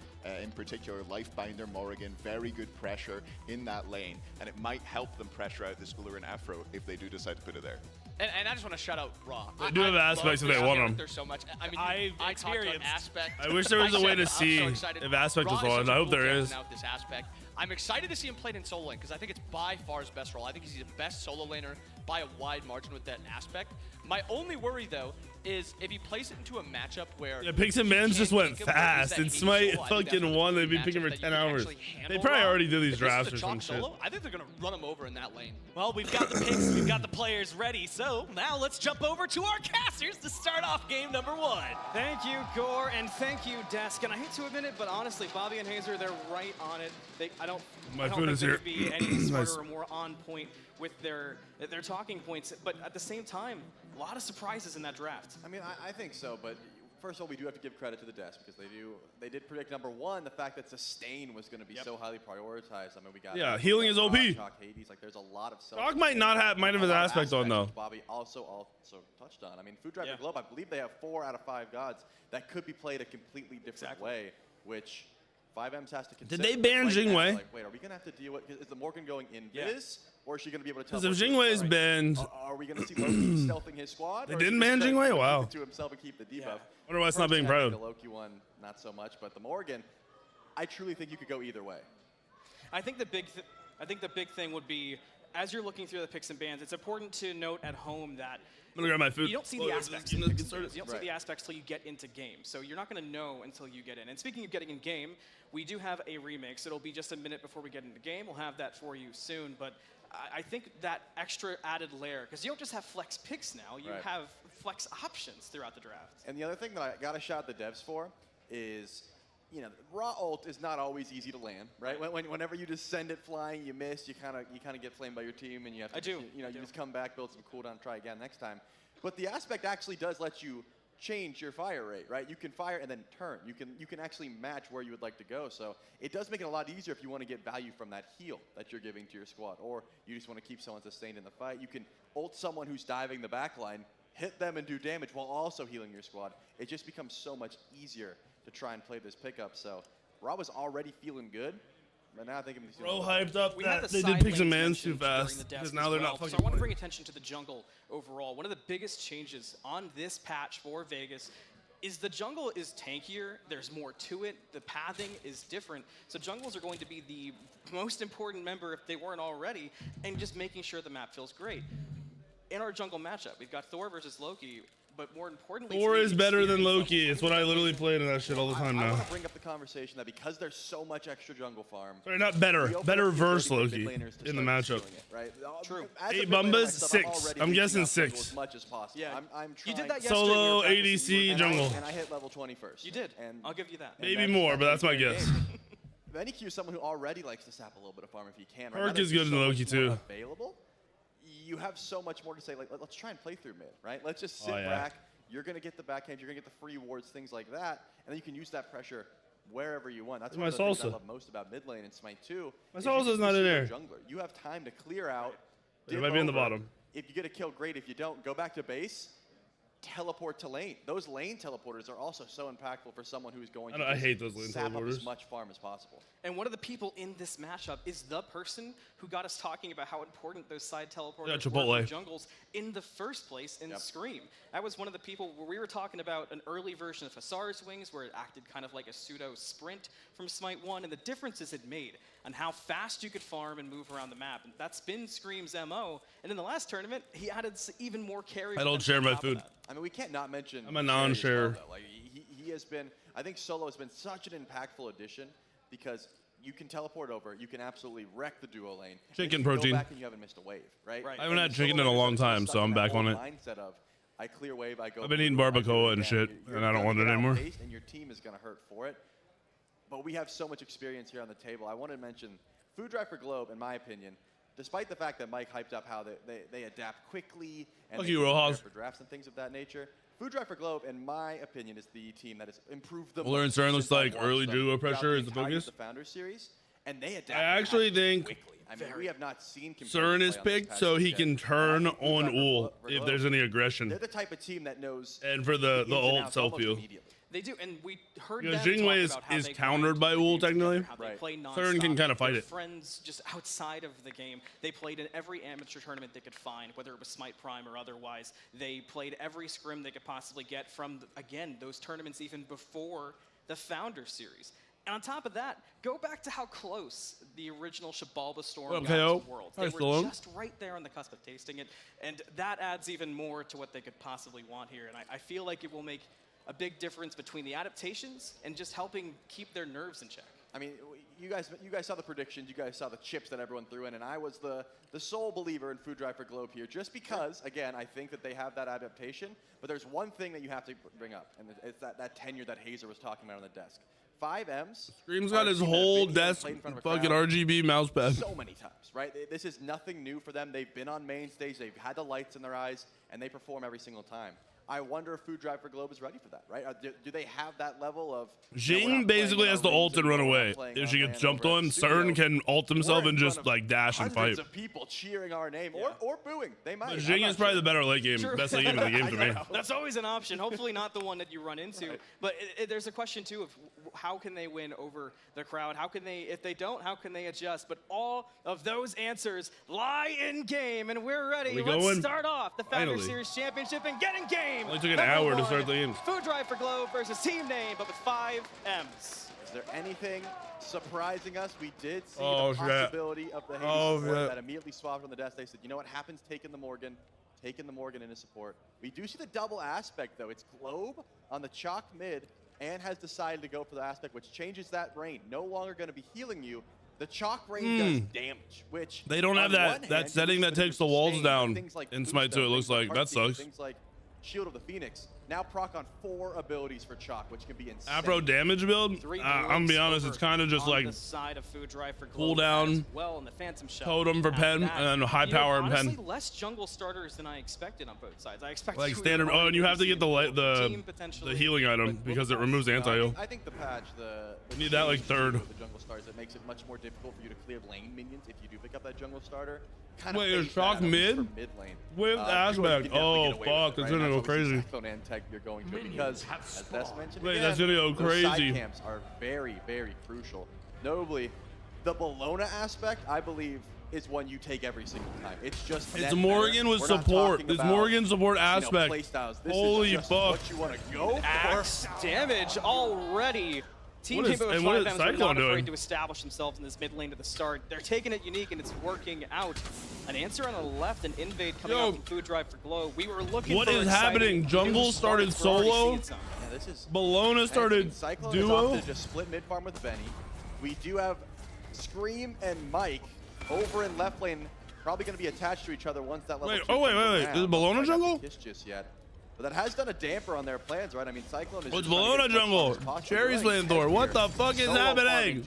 In particular, Lifebinder, Morrigan, very good pressure in that lane. And it might help them pressure out this Ullr and Afro if they do decide to put it there. And I just want to shout out Raw. They do have aspects if they want them. There's so much. I mean, I experienced Aspect. I wish there was a way to see if Aspect was on. I hope there is. Now with this Aspect. I'm excited to see him played in solo lane because I think it's by far his best role. I think he's the best solo laner by a wide margin with that Aspect. My only worry, though, is if he plays it into a matchup where... Yeah, Picks and Bans just went fast, and Smite fucking won. They've been picking for 10 hours. They probably already did these drafts or some shit. I think they're going to run him over in that lane. Well, we've got the picks, we've got the players ready, so now let's jump over to our casters to start off game number 1. Thank you, Gore, and thank you, Desk. And I hate to admit it, but honestly, Bobby and Hazer, they're right on it. I don't think there could be any smarter or more on point with their talking points, but at the same time, a lot of surprises in that draft. I mean, I think so, but first of all, we do have to give credit to the desk because they did predict number 1, the fact that sustain was going to be so highly prioritized. I mean, we got healing is OP. Chalk, Hades, like there's a lot of Chalk might have his aspect on though. Bobby also touched on. I mean, Food Drive for Globe, I believe they have 4 out of 5 gods that could be played a completely different way, which FiveM has to consider. Did they ban Jingwei? Like, wait, are we going to have to deal with? Is the Morgan going invis? Or is she going to be able to tell? Because if Jingwei's banned, are we going to see Loki stealthing his squad? They didn't ban Jingwei? Wow. To himself and keep the debuff. I wonder why it's not being proud. The Loki one, not so much, but the Morgan, I truly think you could go either way. I think the big thing would be, as you're looking through the picks and bans, it's important to note at home that I'm gonna grab my food. You don't see the aspects. You don't see the aspects till you get into game. So you're not going to know until you get in. And speaking of getting in game, we do have a remix. It'll be just a minute before we get into game. We'll have that for you soon. But I think that extra added layer, because you don't just have flex picks now. You have flex options throughout the draft. And the other thing that I got to shout the devs for is, raw ult is not always easy to land, right? Whenever you just send it flying, you miss, you kind of get flamed by your team, and you have to, you just come back, build some cooldown, try again next time. But the aspect actually does let you change your fire rate, right? You can fire and then turn. You can actually match where you would like to go. So it does make it a lot easier if you want to get value from that heal that you're giving to your squad, or you just want to keep someone sustained in the fight. You can ult someone who's diving the backline, hit them and do damage while also healing your squad. It just becomes so much easier to try and play this pickup. So Rob was already feeling good, but now I think he's Bro hyped up that they did Picks and Bans too fast, because now they're not fucking So I want to bring attention to the jungle overall. One of the biggest changes on this patch for Vegas is the jungle is tankier, there's more to it, the pathing is different. So jungles are going to be the most important member if they weren't already, and just making sure the map feels great. In our jungle matchup, we've got Thor versus Loki, but more importantly, Thor is better than Loki. It's what I literally play in that shit all the time now. I want to bring up the conversation that because there's so much extra jungle farm. Sorry, not better. Better versus Loki in the matchup. Right? True. 8 Bumbas, 6. I'm guessing 6. As much as possible. Yeah. I'm you did that solo, yesterday. ADC, jungle. And I hit level 20 first. You did. And I'll give you that. Maybe more, but that's my guess. VennyQ is someone who already likes to sap a little bit of farm if he can. Park is good in Loki too. Available, you have so much more to say. Like, let's try and play through mid, right? Let's just sit back. You're gonna get the backhand. You're gonna get the free wards, things like that, and then you can use that pressure wherever you want. That's one of the things I love most about mid lane in Smite 2. My salsa's not in there. Jungler. You have time to clear out. It might be in the bottom. If you get a kill, great. If you don't, go back to base. Teleport to lane. Those lane teleporters are also so impactful for someone who's going to I hate those lane sap teleporters. up as much farm as possible. And one of the people in this matchup is the person who got us talking about how important those side teleporters were for jungles in the first place in Scream. That was one of the people where we were talking about an early version of Hasar's Wings where it acted kind of like a pseudo sprint from Smite 1 and the differences it made on how fast you could farm and move around the map. And that's been Scream's MO. And in the last tournament, he added even more carry. I don't share my food. I mean, we can't not mention. I'm a non-share. Like, he has been. I think Solo has been such an impactful addition because you can teleport over. You can absolutely wreck the duo lane. Chicken you protein. Go back and you haven't missed a wave, right? I haven't had chicken in a long time, so I'm back on it. Mindset of, I clear wave. I go. I've been eating barbacoa and shit, and I don't want it anymore. And your team is gonna hurt for it. But we have so much experience here on the table. I want to mention Food Drive for Globe, in my opinion. Despite the fact that Mike hyped up how they adapt quickly and they prepare for drafts and things of that nature, Food Drive for Globe, in my opinion, is the team that has improved the most. Well, CERN looks like early duo pressure is the focus. The Founders Series, and they adapt. I actually think quickly. I mean, we have not seen CERN is picked so he can turn on Ul if there's any aggression. They're the type of team that knows. And for the ult self-heal. They do, and we heard because them Jingwei talk about how is they countered by Ul technically. CERN can kind of fight it. Friends just outside of the game. They played in every amateur tournament they could find, whether it was Smite Prime or otherwise. They played every scrim they could possibly get from, again, those tournaments even before the Founder Series. And on top of that, go back to how close the original Shabalba Storm got to Worlds. They were just right there on the cusp of tasting it, and that adds even more to what they could possibly want here. And I feel like it will make a big difference between the adaptations and just helping keep their nerves in check. I mean, you guys saw the predictions, you guys saw the chips that everyone threw in, and I was the sole believer in Food Drive for Globe here, just because, again, I think that they have that adaptation, but there's one thing that you have to bring up, and it's that tenure that Hazer was talking about on the desk. FiveM's Scream's got his whole desk fucking RGB mousepad. So many times, right? This is nothing new for them. They've been on main stage, they've had the lights in their eyes, and they perform every single time. I wonder if Food Drive for Globe is ready for that, right? Do they have that level of... Jing basically has to ult and run away. If she gets jumped on, CERN can ult himself and just like dash and fight. Hundreds of people cheering our name or booing. They might. But Jing is probably the better late game, best late game in the game to me. That's always an option. Hopefully not the one that you run into. Right. But there's a question too of how can they win over the crowd? How can they, if they don't, how can they adjust? But all of those answers lie in game, and we're ready. Let's start off the Founder Series Championship and get in game. Only took an hour to start the game. Food Drive for Globe versus Team Name, but with 5 M's. Is there anything surprising us? We did see the possibility of the Hades support that immediately swapped on the desk. They said, you know what happens? Taking the Morgan into support. We do see the double aspect, though. It's Globe on the chalk mid and has decided to go for the aspect, which changes that rain. No longer going to be healing you. The chalk rain does damage, which they don't have that setting that takes the walls down in Smite 2. It looks like that sucks. Things like Shield of the Phoenix now proc on 4 abilities for chalk, which can be insane. Afro damage build. I'm gonna be honest, it's kind of just like cooldown, well, the Phantom Shell, totem for pen, and then high power and pen. Honestly, less jungle starters than I expected on both sides. I expected like standard. Oh, and you have to get the healing item because it removes anti-heal. I think the patch, you need that like third. The jungle starters, it makes it much more difficult for you to clear lane minions if you do pick up that jungle starter. Wait, there's chalk mid with aspect. Oh fuck, that's gonna go crazy. You're going to because, as Des mentioned, wait, that's gonna go crazy. Side camps are very, very crucial. Notably, the Bologna aspect, I believe, is one you take every single time. It's just it's Morgan with support. It's Morgan support aspect. Holy fuck! What you want to go Axe damage already. Team Name with 5M's are not afraid to establish themselves in this mid lane to the start. They're taking it unique and it's working out. An answer on the left, an invade coming out from Food Drive for Glow. We were looking what is happening? Jungle started solo. Bologna started duo. Just split mid farm with Benny. We do have Scream and Mike over in left lane, probably going to be attached to each other once that level. Wait, wait. Is it Bologna jungle? Just yet. But that has done a damper on their plans, right? I mean, Cyclone is. What's Bologna jungle? Cherry's playing Thor. What the fuck is happening?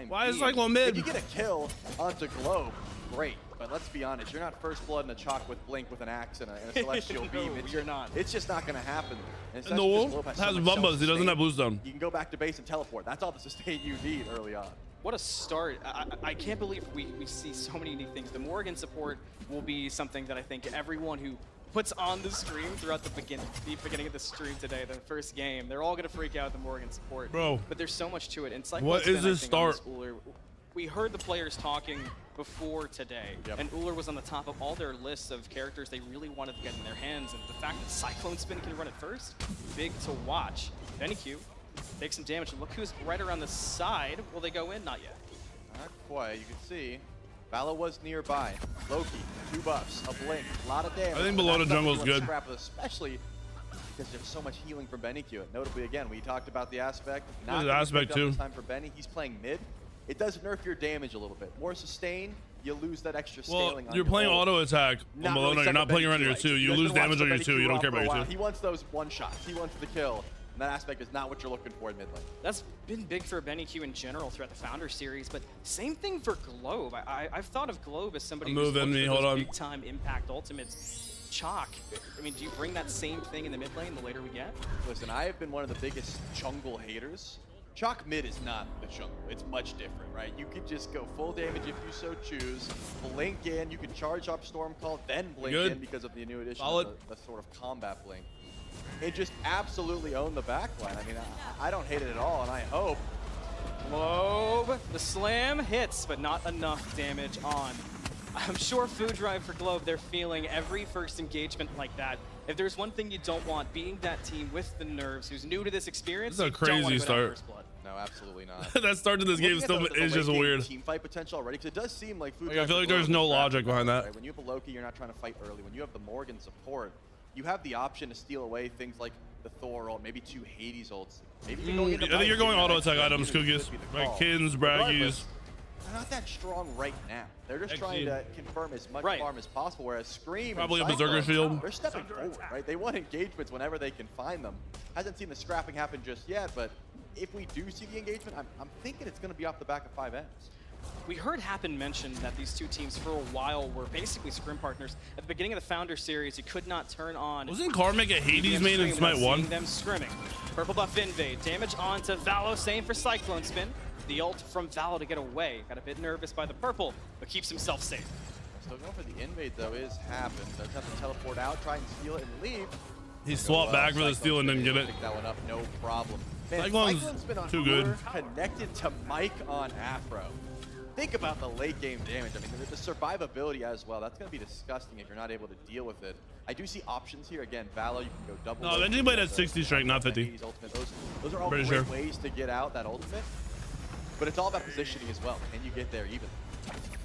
Why is Cyclone mid? If you get a kill onto Globe, great. But let's be honest, you're not first blood in a chalk with Blink with an axe and a celestial beam. You're not. It's just not going to happen. And the wolf has Bumbas. He doesn't have boost down. You can go back to base and teleport. That's all the sustain you need early on. What a start. I can't believe we see so many unique things. The Morgan support will be something that I think everyone who puts on the stream throughout the beginning of the stream today, the first game, they're all going to freak out at the Morgan support. Bro. But there's so much to it. And What is this start? We heard the players talking before today, and Uller was on the top of all their lists of characters they really wanted to get in their hands, and the fact that Cyclone Spin can run it first, big to watch. BennyQ takes some damage, and look who's right around the side. Will they go in? Not yet. Not quite. You can see Valo was nearby. Loki, 2 buffs, a blink, a lot of damage. I think below the jungle is good. Especially because there's so much healing from BennyQ. Notably, again, we talked about the aspect. There's an aspect too. Time for Benny. He's playing mid. It does nerf your damage a little bit. More sustain, you lose that extra scaling. Well, you're playing auto attack on Bologna. You're not playing around your 2. You lose damage on your 2. You don't care about your 2. He wants those one shots. He wants the kill. And that aspect is not what you're looking for in mid lane. That's been big for BennyQ in general throughout the Founder Series, but same thing for Globe. I've thought of Globe as somebody who's looking for those big-time impact ultimates. Chalk, I mean, do you bring that same thing in the mid lane the later we get? Listen, I have been one of the biggest jungle haters. Chalk mid is not the jungle. It's much different, right? You could just go full damage if you so choose. Blink in. You can charge up Stormcall, then blink in because of the new addition of the sort of combat blink. It just absolutely owned the backline. I mean, I don't hate it at all, and I hope. Globe, the slam hits, but not enough damage on. I'm sure Food Drive for Globe, they're feeling every first engagement like that. If there's one thing you don't want, being that team with the nerves, who's new to this experience, this is a crazy start. No, absolutely not. That start to this game still is just weird. Team fight potential already, because it does seem like Food Drive. I feel like there's no logic behind that. Right? When you have a Loki, you're not trying to fight early. When you have the Morgan support, you have the option to steal away things like the Thor ult, maybe 2 Hades ults. Maybe you I think you're going auto attack items, Cookies. Like Kins, Braggies. They're not that strong right now. They're just trying to confirm as much farm as possible, whereas Scream probably a Berserker shield. They're stepping forward, right? They want engagements whenever they can find them. Hasn't seen the scrapping happen just yet, but if we do see the engagement, I'm thinking it's going to be off the back of FiveMs. We heard Happen mention that these two teams for a while were basically scrim partners. At the beginning of the Founder Series, you could not turn on. Wasn't Karmic a Hades main in Smite 1? Them scrimming. Purple buff invade. Damage onto Valo, same for Cyclone Spin. The ult from Valo to get away. Got a bit nervous by the purple, but keeps himself safe. Still going for the invade though is Happen. Does have to teleport out, try and steal it and leave. He swapped back for the steal and didn't get it. Pick that one up, no problem. Man, Cyclone's been on too good. Connected to Mike on Afro. Think about the late game damage. I mean, the survivability as well. That's going to be disgusting if you're not able to deal with it. I do see options here. Again, Valo, you can go double. No, anybody that's 60 strength, not 50. Those are all great ways to get out that ultimate. But it's all about positioning as well. Can you get there even?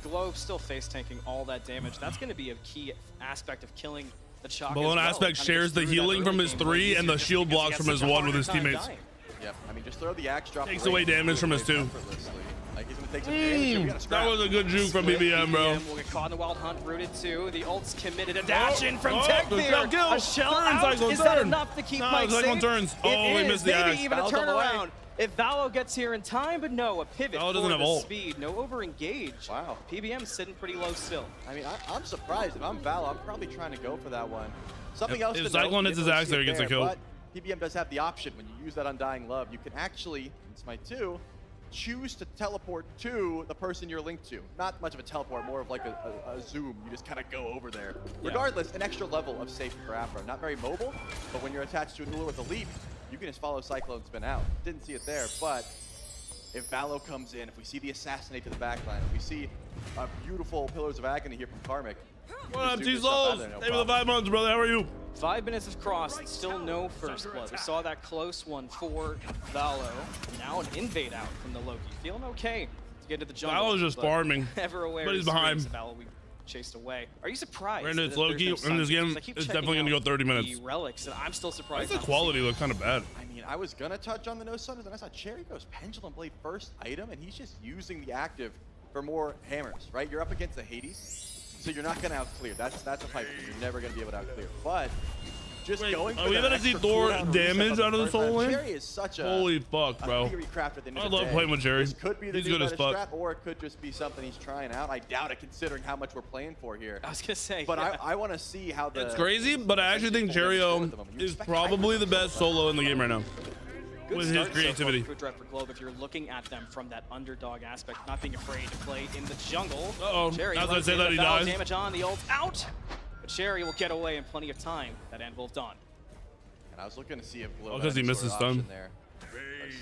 Globe still face tanking all that damage. That's going to be a key aspect of killing the Chalk. Balloon aspect shares the healing from his 3 and the shield blocks from his 1 with his teammates. Yep, I mean, just throw the axe drop. Takes away damage from his 2. Like, he's gonna take some damage. That was a good juke from BBM, bro. Will get caught in the wild hunt, rooted too. The ult's committed. A dash in from Techbeer. A shell out. Is that enough to keep Mike safe? Turns. Oh, he missed the axe. Maybe even a turnaround. If Valo gets here in time, but no, a pivot for the ult. speed. No over-engage. Wow. PBM's sitting pretty low still. I mean, I'm surprised. If I'm Valo, I'm probably trying to go for that one. Something else if Cyclone hits his axe there, he gets a kill. But PBM does have the option. When you use that Undying Love, you can actually, in Smite 2, choose to teleport to the person you're linked to. Not much of a teleport, more of like a zoom. You just kind of go over there. Yeah. Regardless, an extra level of safety for Afro. Not very mobile, but when you're attached to a Uller with a leap, you can just follow Cyclone Spin out. Didn't see it there, but if Valo comes in, if we see the Assassinate to the backline, if we see a beautiful Pillars of Agony here from Karmic. What up, T-Souls? Thank you for the 5 months, brother. How are you? 5 minutes have crossed, still no first blood. We saw that close one for Valo. Now an invade out from the Loki. Feeling okay to get to the jungle. Valo's just farming, ever aware but he's behind. Valo, we chased away. Are you surprised? Brandon, it's Loki in this game. It's definitely going to go 30 minutes. The relics, and I'm still surprised. The quality look kind of bad. I mean, I was going to touch on the no sun, and then I saw Cherry goes Pendulum Blade first item, and he's just using the active for more hammers, right? You're up against the Hades. So you're not going to outclear. That's a fight. You're never going to be able to outclear. But just going. Are we gonna see Thor damage out of the Soul Lane? Jerry is such a holy fuck, bro. I love playing with Jerry. This could be the He's new good as meta fuck. strat, or it could just be something he's trying out. I doubt it, considering how much we're playing for here. I was gonna say, but yeah. I want to see how the. It's crazy, but I actually think Jerry-O is probably the best solo in the game right now. Good with his creativity. So Drive for Globe, if you're looking at them from that underdog aspect, not being afraid to play in the jungle. Uh-oh. Cherry As I say that, he dies. Damage on, the ult out. But Cherry will get away in plenty of time. That Anvil done. And I was looking to see if Globe. Oh, because he missed his stun. There.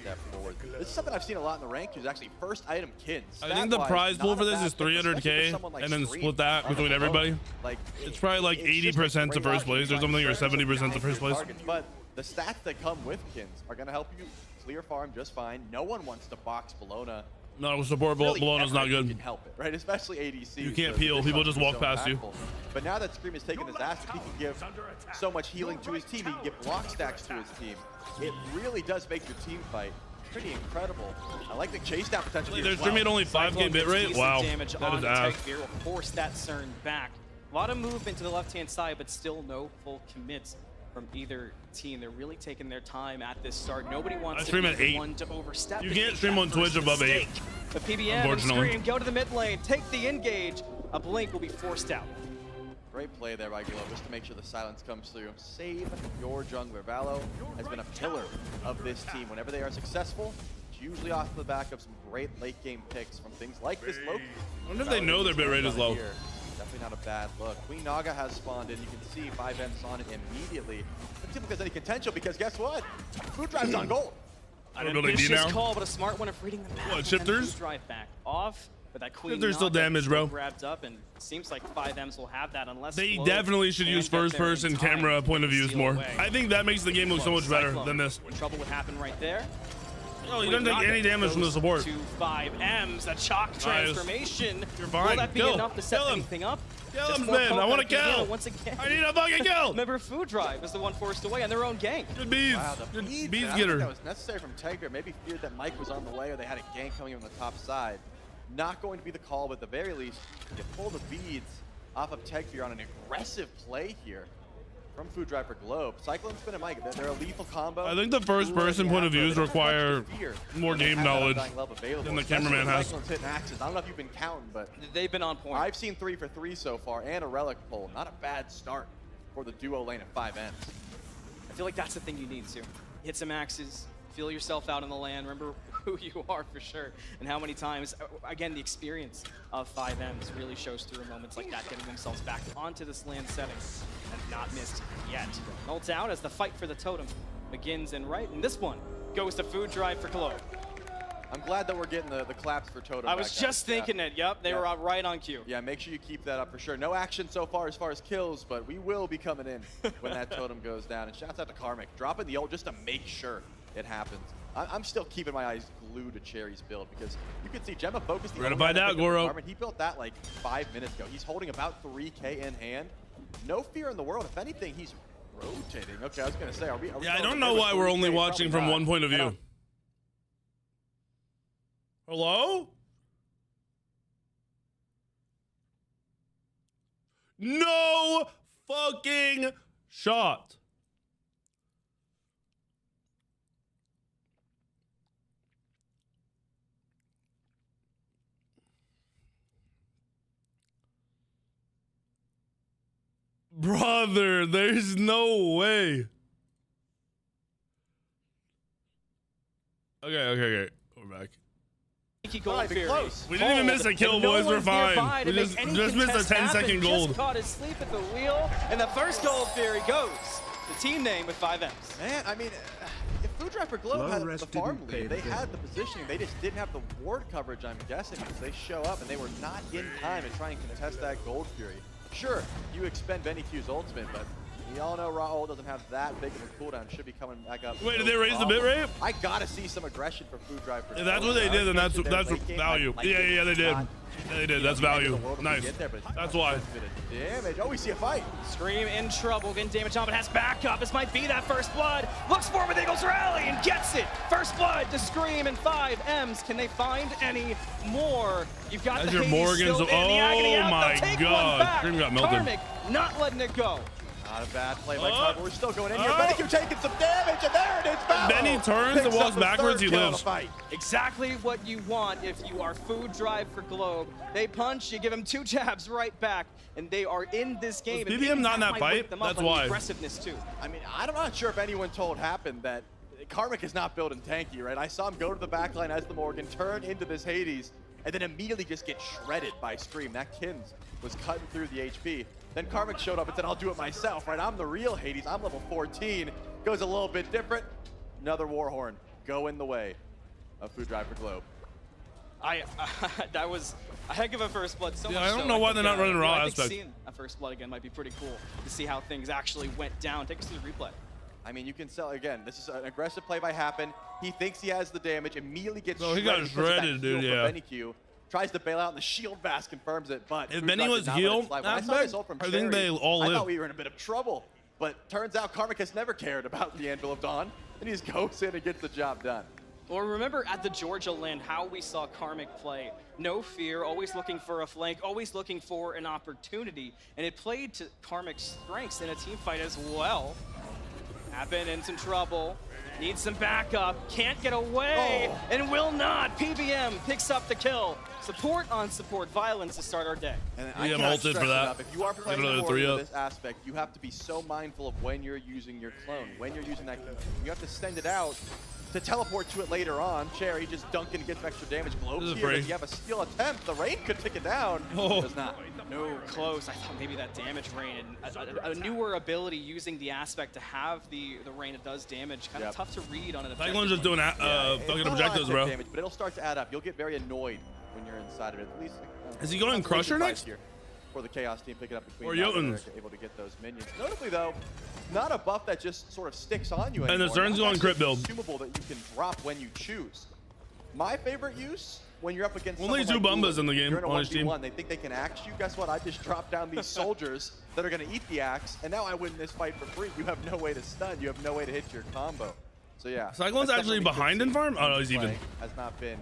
Step forward. This is something I've seen a lot in the ranked is actually first item kins. I think the prize pool for this is 300K, and then split that between everybody. Like it's probably like 80% to first place or something, or 70% to first place. But the stats that come with kins are going to help you clear farm just fine. No one wants to box Bologna. No, support Bologna's not good. You can help it, right? Especially ADC. You can't peel. People just walk past you. But now that Scream has taken his ass, he can give so much healing to his team. He can give block stacks to his team. It really does make your team fight pretty incredible. I like the chase down potential. They're streaming at only 5K bit rate. Wow, that is ass. Will force that Cern back. A lot of movement to the left-hand side, but still no full commits from either team. They're really taking their time at this start. Nobody wants to be the one to overstep. You can't stream on Twitch above 8. The PBM and Scream go to the mid lane, take the engage. A blink will be forced out. Great play there by Globe, just to make sure the silence comes through. Save your jungler. Valo has been a pillar of this team. Whenever they are successful, it's usually off the back of some great late game picks from things like this Loki. I wonder if they know their bit rate is low. Definitely not a bad look. Queen Naga has spawned in. You can see FiveM's on it immediately. Let's see if there's any potential, because guess what? Food Drive's on gold. An ambitious call, but a smart one of reading the map. What, shifters? Food Drive back off, but that Queen Shifters still damaged, bro. Grabbed up, and seems like FiveMs will have that unless they definitely should use first-person camera point of views more. I think that makes the game look so much better than this. Trouble would happen right there. No, you don't take any damage from the support. 2 FiveMs, a chalk transformation. You're fine. Will that be enough to set anything up? Kill him, man. I want to kill. Once again. I need a fucking kill. Remember, Food Drive is the one forced away on their own gank. Good bees. Wow, Good bees I getter. that was necessary from Tegra. Maybe feared that Mike was on the way, or they had a gank coming in on the top side. Not going to be the call, but at the very least, you pull the beads off of Tegra on an aggressive play here from Food Drive for Globe. Cyclone's been a Mike. They're a lethal combo. I think the first-person point of views require more game knowledge than the cameraman has. Cyclone's hitting axes. I don't know if you've been counting, but they've been on point. I've seen 3 for 3 so far, and a relic pull. Not a bad start for the duo lane at 5 ends. I feel like that's the thing you need to hit some axes, feel yourself out in the land, remember who you are for sure, and how many times, again, the experience of FiveMs really shows through in moments like that, getting themselves back onto this land setting and not missed yet. Ult out as the fight for the totem begins, and this one goes to Food Drive for Globe. I'm glad that we're getting the claps for totem. I was just thinking it, yep, they were right on cue. Yeah, make sure you keep that up for sure. No action so far as kills, but we will be coming in when that totem goes down. And shouts out to Karmic, dropping the ult just to make sure it happens. I'm still keeping my eyes glued to Cherry's build, because you can see Gemma focused. We're gonna find out, Goro. He built that like 5 minutes ago. He's holding about 3K in hand. No fear in the world. If anything, he's rotating. Okay, I was gonna say, are we yeah, I don't know why we're only watching from one point of view. Hello? No fucking shot. Brother, there's no way. Okay. We're back. We didn't even miss a kill, boys. We're fine. We just missed a 10-second gold. Just caught asleep at the wheel, and the first gold fairy goes. The team name with 5Ms. Man, I mean, if Food Drive for Globe had the farm lead, they had the positioning, they just didn't have the ward coverage, I'm guessing, because they show up and they were not in time to try and contest that gold fury. Sure, you expend Benny Q's ultimate, but we all know Raul doesn't have that big of a cooldown. Should be coming back up. Wait, did they raise the bit rate? I gotta see some aggression for Food Drive. If that's what they did, then that's value. Yeah, they did. Yeah, they did. That's value. Nice. That's why. Damage. Oh, we see a fight. Scream in trouble, getting damage on, but has backup. This might be that first blood. Looks for with Eagles Rally and gets it. First blood to Scream and 5Ms. Can they find any more? You've got the Morgan's. Oh my God. Scream got melted. Karmic not letting it go. Not a bad play by Carver. We're still going in here. Benny taking some damage, and there it is. Battle. Benny turns and walks backwards. He lives. Exactly what you want if you are Food Drive for Globe. They punch, you give them 2 jabs right back, and they are in this game. Was BBM not in that fight? That's why. Aggressiveness too. I mean, I'm not sure if anyone told Happen that Karmic is not building tanky, right? I saw him go to the backline as the Morgan, turn into this Hades, and then immediately just get shredded by Scream. That Kins was cutting through the HP. Then Karmic showed up and said, I'll do it myself, right? I'm the real Hades. I'm level 14. Goes a little bit different. Another Warhorn go in the way of Food Drive for Globe. That was a heck of a first blood. So yeah, much I don't know why they're not running raw I aspect. think seeing a first blood again might be pretty cool to see how things actually went down. Take us to the replay. I mean, you can sell again. This is an aggressive play by Happen. He thinks he has the damage, immediately gets he got shredded, dude. Yeah. Benny Q tries to bail out, and the shield bash confirms it. But if Benny was healed, I think they all live. I thought we were in a bit of trouble, but turns out Karmic has never cared about the Anvil of Dawn, and he just goes in and gets the job done. Well, remember at the Georgia land how we saw Karmic play. No fear, always looking for a flank, always looking for an opportunity. And it played to Karmic's strengths in a team fight as well. Happen in some trouble, needs some backup, can't get away, and will not. PBM picks up the kill. Support on support violence to start our day. And I cannot stress enough, if you are playing in this aspect, you have to be so mindful of when you're using your clone, when you're using that, you have to send it out to teleport to it later on. Cherry just dunking and gets extra damage. Globes here, you have a steal attempt. The rain could take it down. Does not. No, close. I thought maybe that damage rain and a newer ability using the aspect to have the rain that does damage. Kind of tough to read on an effect. Cyclone's just doing fucking objectives, bro. Damage, but it'll start to add up. You'll get very annoyed when you're inside of it. At least. Is he going Crusher next? Here for the Chaos team picking up between. Or Jotuns. Able to get those minions. Notably though, not a buff that just sort of sticks on you anymore. And the Zern's going crit build. Consumable that you can drop when you choose. My favorite use when you're up against only 2 Bumbas in the game on his team. They think they can axe you. Guess what? I just dropped down these soldiers that are going to eat the axe, and now I win this fight for free. You have no way to stun. You have no way to hit your combo. So yeah. Cyclone's actually behind in farm? Oh no, he's even. Has not been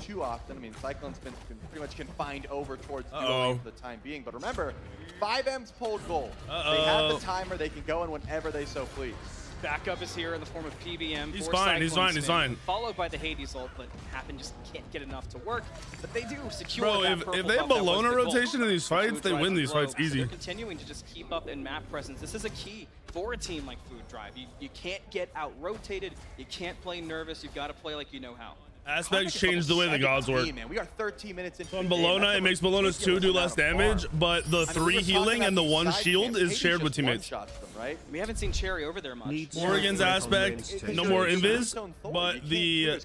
too often. I mean, Cyclone's been pretty much confined over towards duo for the time being. But remember, FiveM's pulled gold. They have the timer. They can go in whenever they so please. Backup is here in the form of PBM. He's fine, he's fine, he's fine. Followed by the Hades ult, but Happen just can't get enough to work. But they do secure Bro, if they have Bologna rotation in these fights, they win these fights easy. They're continuing to just keep up in map presence. This is a key for a team like Food Drive. You can't get out-rotated. You can't play nervous. You've got to play like you know how. Aspects change the way the gods work. Man. We are 13 minutes into on Bologna, it makes Bologna's 2 do less damage, but the 3 healing and the 1 shield is shared with teammates. Right? We haven't seen Cherry over there much. Morgan's aspect, no more invis, but the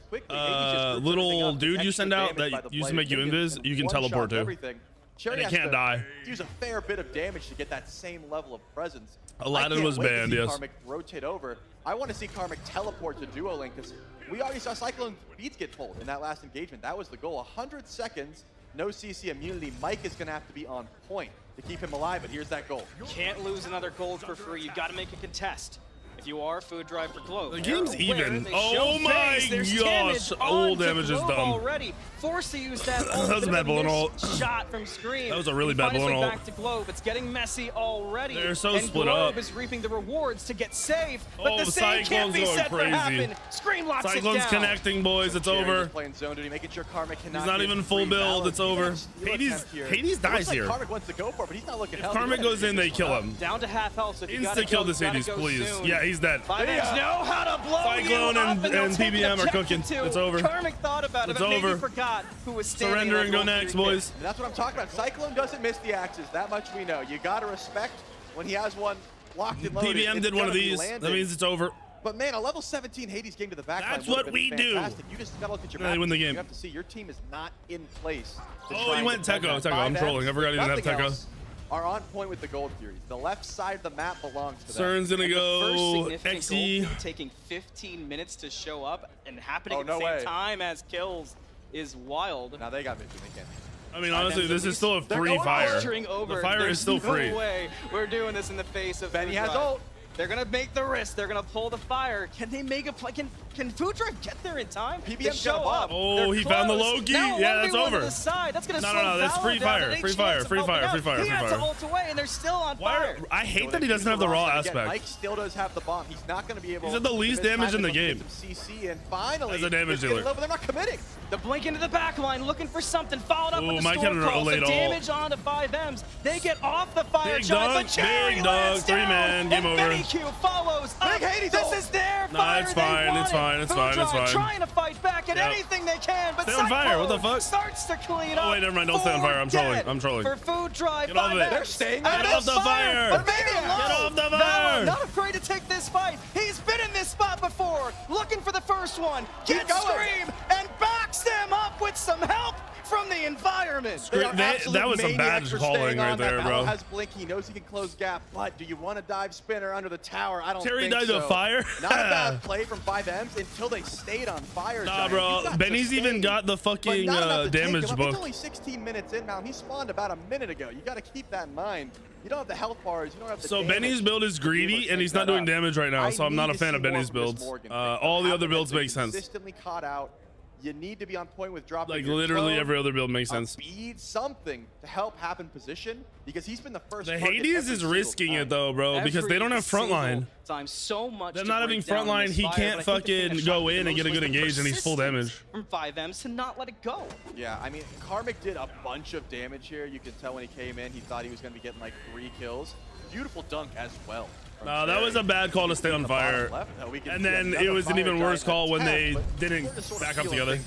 little dude you send out that used to make you invis, you can teleport to. And it can't die. Use a fair bit of damage to get that same level of presence. Aladdin was banned, yes. Karmic rotate over. I want to see Karmic teleport to Duo Link because we already saw Cyclone beats get pulled in that last engagement. That was the goal. 100 seconds, no CC immunity. Mike is going to have to be on point to keep him alive, but here's that goal. Can't lose another gold for free. You've got to make a contest. If you are Food Drive for Globe. The game's even. Oh my gosh. Old damage is dumb. Already. Forced to use that that was a bad balloon ult. Shot from Scream. That was a really bad balloon ult. Back to Globe. It's getting messy already. They're so and split Globe up. is reaping the rewards to get saved. But the save Cyclone's can't be going set crazy. for Happen. Scream locks Cyclone's it down. connecting, boys. It's over. Playing zone duty, making sure Karmic cannot. He's not even full build. It's over. Hades dies here. Karmic wants to go for it, but he's not looking healthy. If Karmic goes in, they kill him. Down to half health. So Insta kill this Hades, please. Yeah, he's dead. FiveMs know how to blow Cyclone and PBM are cooking. It's over. Karmic thought about it, but maybe forgot who was standing. Surrender and go next, boys. And that's what I'm talking about. Cyclone doesn't miss the axes. That much we know. You got to respect when he has one locked and loaded. PBM did one of these. That means it's over. But man, a level 17 Hades game to the back. That's what we do. You just gotta look at your map. They win the game. You have to see your team is not in place. Oh, he went Techo. I'm trolling. I forgot he didn't have Techo. Are on point with the gold furies. The left side of the map belongs to them. CERN's gonna go XE. Taking 15 minutes to show up and happening at the same time as kills is wild. Now they got vision. They can't. I mean, honestly, this is still a free fire. The fire is still free. No way we're doing this in the face of Benny has ult. They're gonna make the risk. They're gonna pull the fire. Can they make a play? Can Food Drive get there in time? PBM show up. Oh, he found the Loki. Now, yeah, that's over. To the side. That's gonna No, that's free fire. Free fire. Free fire. Free fire. He had to ult away, and they're still on fire. I hate that he doesn't have the raw aspect. Mike still does have the bomb. He's not going to be able. He's at the least damage in the game. CC and finally, as a damage dealer. But they're not committing. The blink into the back line, looking for something. Followed up with the Mike storm call. The damage all. on the FiveMs. They get off the fire Big giant. dog, big dog. 3-man. Game over. Q follows. Big Hades. This is their fire. It's fine. It's fine. It's fine. It's fine. Trying to fight back at anything they can, but stay on fire. What the fuck? Starts to clean up. Oh wait, never mind. Don't stay on fire. I'm trolling. I'm trolling. For Food Drive. Get off it. They're staying. Get off the fire. Get off the fire. Not afraid to take this fight. He's been in this spot before. Looking for the first one. Gets Scream and backs them up with some help from the environment. That was some bad calling right there, bro. Has blink. He knows he can close gap, but do you want to dive spinner under the tower? I don't Terry think died so. to fire. Not a bad play from FiveMs until they stayed on fire. Nah, bro. Benny's even got the fucking damage book. It's only 16 minutes in now. He spawned about a minute ago. You got to keep that in mind. You don't have the health bars. You don't have the damage. Benny's build is greedy, and he's not doing damage right now, so I'm not a fan of Benny's builds. All the other builds make sense. Consistently caught out. You need to be on point with dropping. Like literally every other build makes sense. Speed, something to help happen position, because he's been the first. The Hades is risking it though, bro, because they don't have frontline. So much. They're not having frontline. He can't fucking go in and get a good engage, and he's full damage. From FiveMs to not let it go. Yeah, I mean, Karmic did a bunch of damage here. You could tell when he came in, he thought he was going to be getting like 3 kills. Beautiful dunk as well. No, that was a bad call to stay on fire. And then it was an even worse call when they didn't back up together.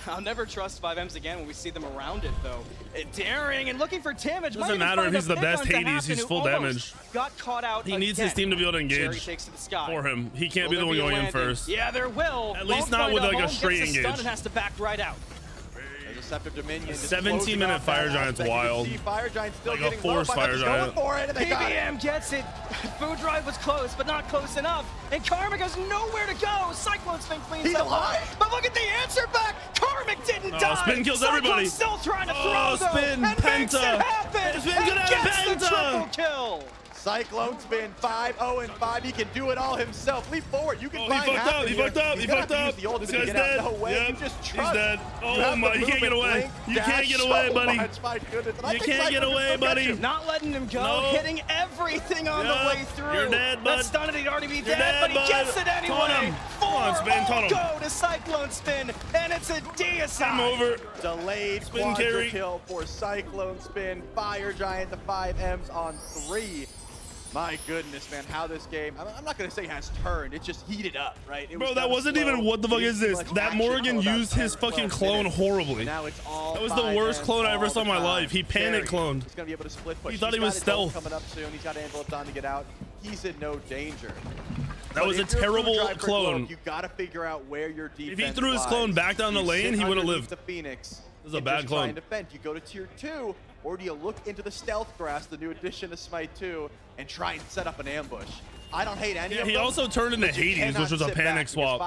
I'll never trust FiveMs again when we see them around it, though. Daring and looking for damage. Doesn't matter if he's the best Hades, he's full damage. Got caught out. He needs his team to be able to engage for him. He can't be the one going in first. Yeah, there will. At least not with like a straight engage. And has to back right out. Dominion. 17-minute Fire Giant's wild. Fire Giant still like a forced Fire Giant. PBM gets it. Food Drive was close, but not close enough. And Karmic has nowhere to go. Cyclone Spin cleans up. But look at the answer back. Karmic didn't die. Spin kills everybody. Still trying to throw Spin, and Penta. makes it happen. Spin could have Penta. The triple kill. Cyclone Spin 5-0-5. He can do it all himself. Leap forward. You can find he fucked up. He fucked up. He fucked up. This guy's dead. No way. Yep. You just He's trust. dead. Oh my! You can't get away. You can't get away, buddy. You can't get away, buddy. Not letting him go. Hitting everything on the way through. You're dead, bud. That stun he'd already be dead, but he gets it anyway. Come on, Spin. Go to Cyclone Spin, and it's a deicide. I'm over. Delayed Spin carry kill for Cyclone Spin. Fire Giant to FiveMs on 3. My goodness, man, how this game, I'm not going to say has turned, it's just heated up, right? Bro, that wasn't even, what the fuck is this? That Morgan used his fucking clone horribly. Now it's all that was the worst clone I ever saw in my life. He panic cloned. He's going to be able to split push. He thought he was stealth. Coming up soon. He's got Angel on to get out. He's in no danger. That was a terrible clone. You got to figure out where your defense If he threw his clone back down the lane, he would have lived. The Phoenix. This is a bad clone. Defend. You go to tier 2, or do you look into the stealth grass, the new addition to Smite 2, and try and set up an ambush? I don't hate any of them. He also turned into Hades, which was a panic swap.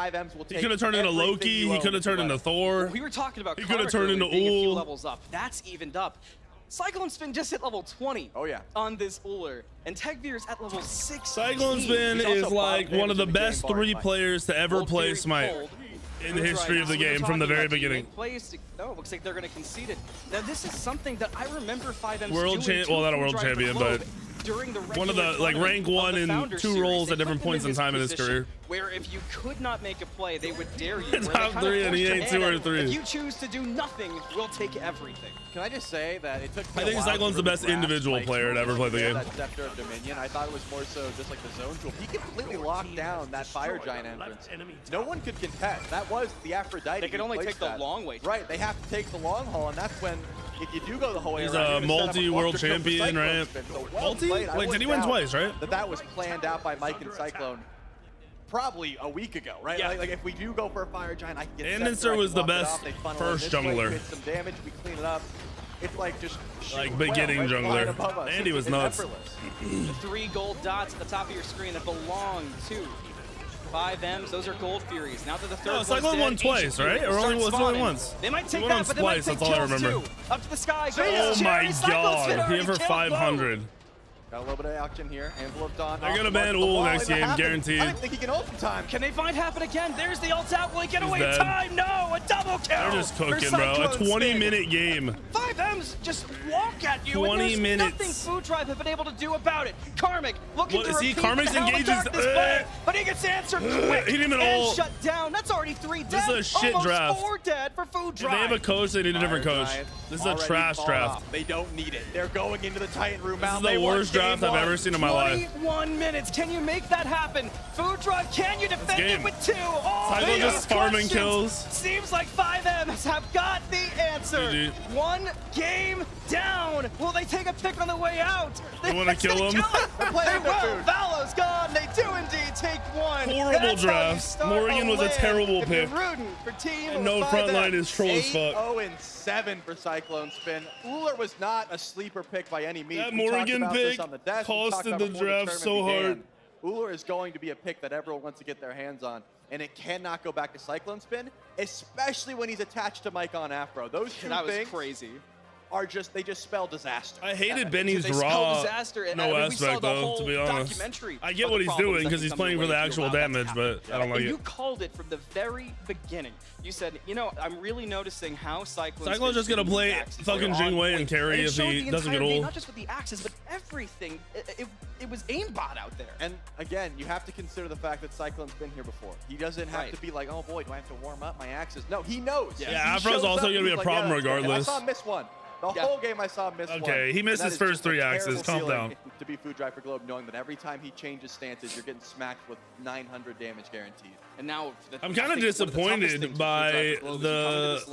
He could have turned into Loki. He could have turned into Thor. We were talking about he could have turned into being a few Ul. levels up. That's evened up. Cyclone Spin just hit level 20 on this Uller, and Techveer's at level 16. Cyclone Spin is like one of the best 3 players to ever play Smite in the history of the game from the very beginning. Oh, looks like they're going to concede it. Now, this is something that I remember FiveM's world champ, well, not a world champion, but one of the like rank 1 and 2 roles at different points in time in his career. Where if you could not make a play, they would dare you. Top 3 and he ain't 2 or 3. If you choose to do nothing, we'll take everything. Can I just say that it took me I think Cyclone's the best individual player to ever play the game. That Scepter of Dominion, I thought it was more so just like the zone tool. He completely locked down that Fire Giant entrance. No one could contest. That was the Aphrodite. They could only take the long way. Right, they have to take the long haul, and that's when, if you do go the whole way around. He's a multi-world champion, right? Multi? Like, did he win twice, right? That was planned out by Mike and Cyclone probably a week ago, right? Yeah. Like if we do go for a Fire Giant, I can get Anderson was the best first jungler. Get some damage, we clean it up. It's like just like beginning jungler. Andy was nuts. The 3 gold dots at the top of your screen that belong to FiveMs. Those are Gold Furies. Now that the third Cyclone won twice, right? Or only once? They might take that, but they might take that's all I remember. Up to the sky. Oh my god, he had for 500. Got a little bit of action here. Envelope on. They're gonna ban Ul next game, guaranteed. I don't think he can ult in time. Can they find happen again? There's the ult out. Will he get away in dead. time? No, a double kill. They're just cooking, bro. A 20-minute game. FiveM's just walk at you. 20 and there's minutes. nothing Food Drive have been able to do about it. Karmic looking to repeat Karmic's the Hell of engages. Darkness play, but he gets answered quick He didn't even and ult. shut down. That's already 3 dead. This is a shit Almost draft. 4 dead for Food If Drive. they have a coach, they need a different coach. Giant This is a already trash fallen draft. off. They don't need it. They're going into the Titan room This now. is the worst draft I've ever seen in my life. 21 minutes. Can you make that happen? Food Drive, can you defend it with 2? Oh, Cycle these just farming questions. kills. Seems like FiveMs have got the answer. GG. 1 game down. Will they take a pick on the way out? They want to kill him. They will. Valo's gone. They do indeed take 1. Horrible That's how you draft. start Morgan was a win. terrible If you're pick. rooting for team And no front line is troll as fuck. 8-0-7 for Cyclone Spin. Uller was not a sleeper pick by any means. That We talked Morgan about this pick on the desk. We talked costed about the before draft tournament so began. hard. Uller is going to be a pick that everyone wants to get their hands on, and it cannot go back to Cyclone Spin, especially when he's attached to Mike on Afro. Those two That was things crazy. are just, they just spell disaster. I hated Benny's They spell raw. disaster, and No we saw aspect the though, whole to be honest. documentary I get of what the he's problems doing that because can he's come playing your for the way if you actual allow that to damage, happen. but I don't like And it. you called it from the very beginning. You said, you know, I'm really noticing how Cyclone's just gonna play fucking Jingwei and carry if he doesn't get old. Not just with the axes, but everything. It was aimbot out there. And again, you have to consider the fact that Cyclone's been here before. He doesn't have to be like, oh boy, do I have to warm up my axes? No, he knows. Yeah, He Afro's shows also up, gonna be he's a like, problem yeah, that's great. And regardless. I saw him miss one. The whole game I saw him miss one. Okay, he missed And his that is first just a 3 axes. terrible Calm ceiling down. To be Food Drive for Globe, knowing that every time he changes stances, you're getting smacked with 900 damage guaranteed. And now I'm kind of disappointed by the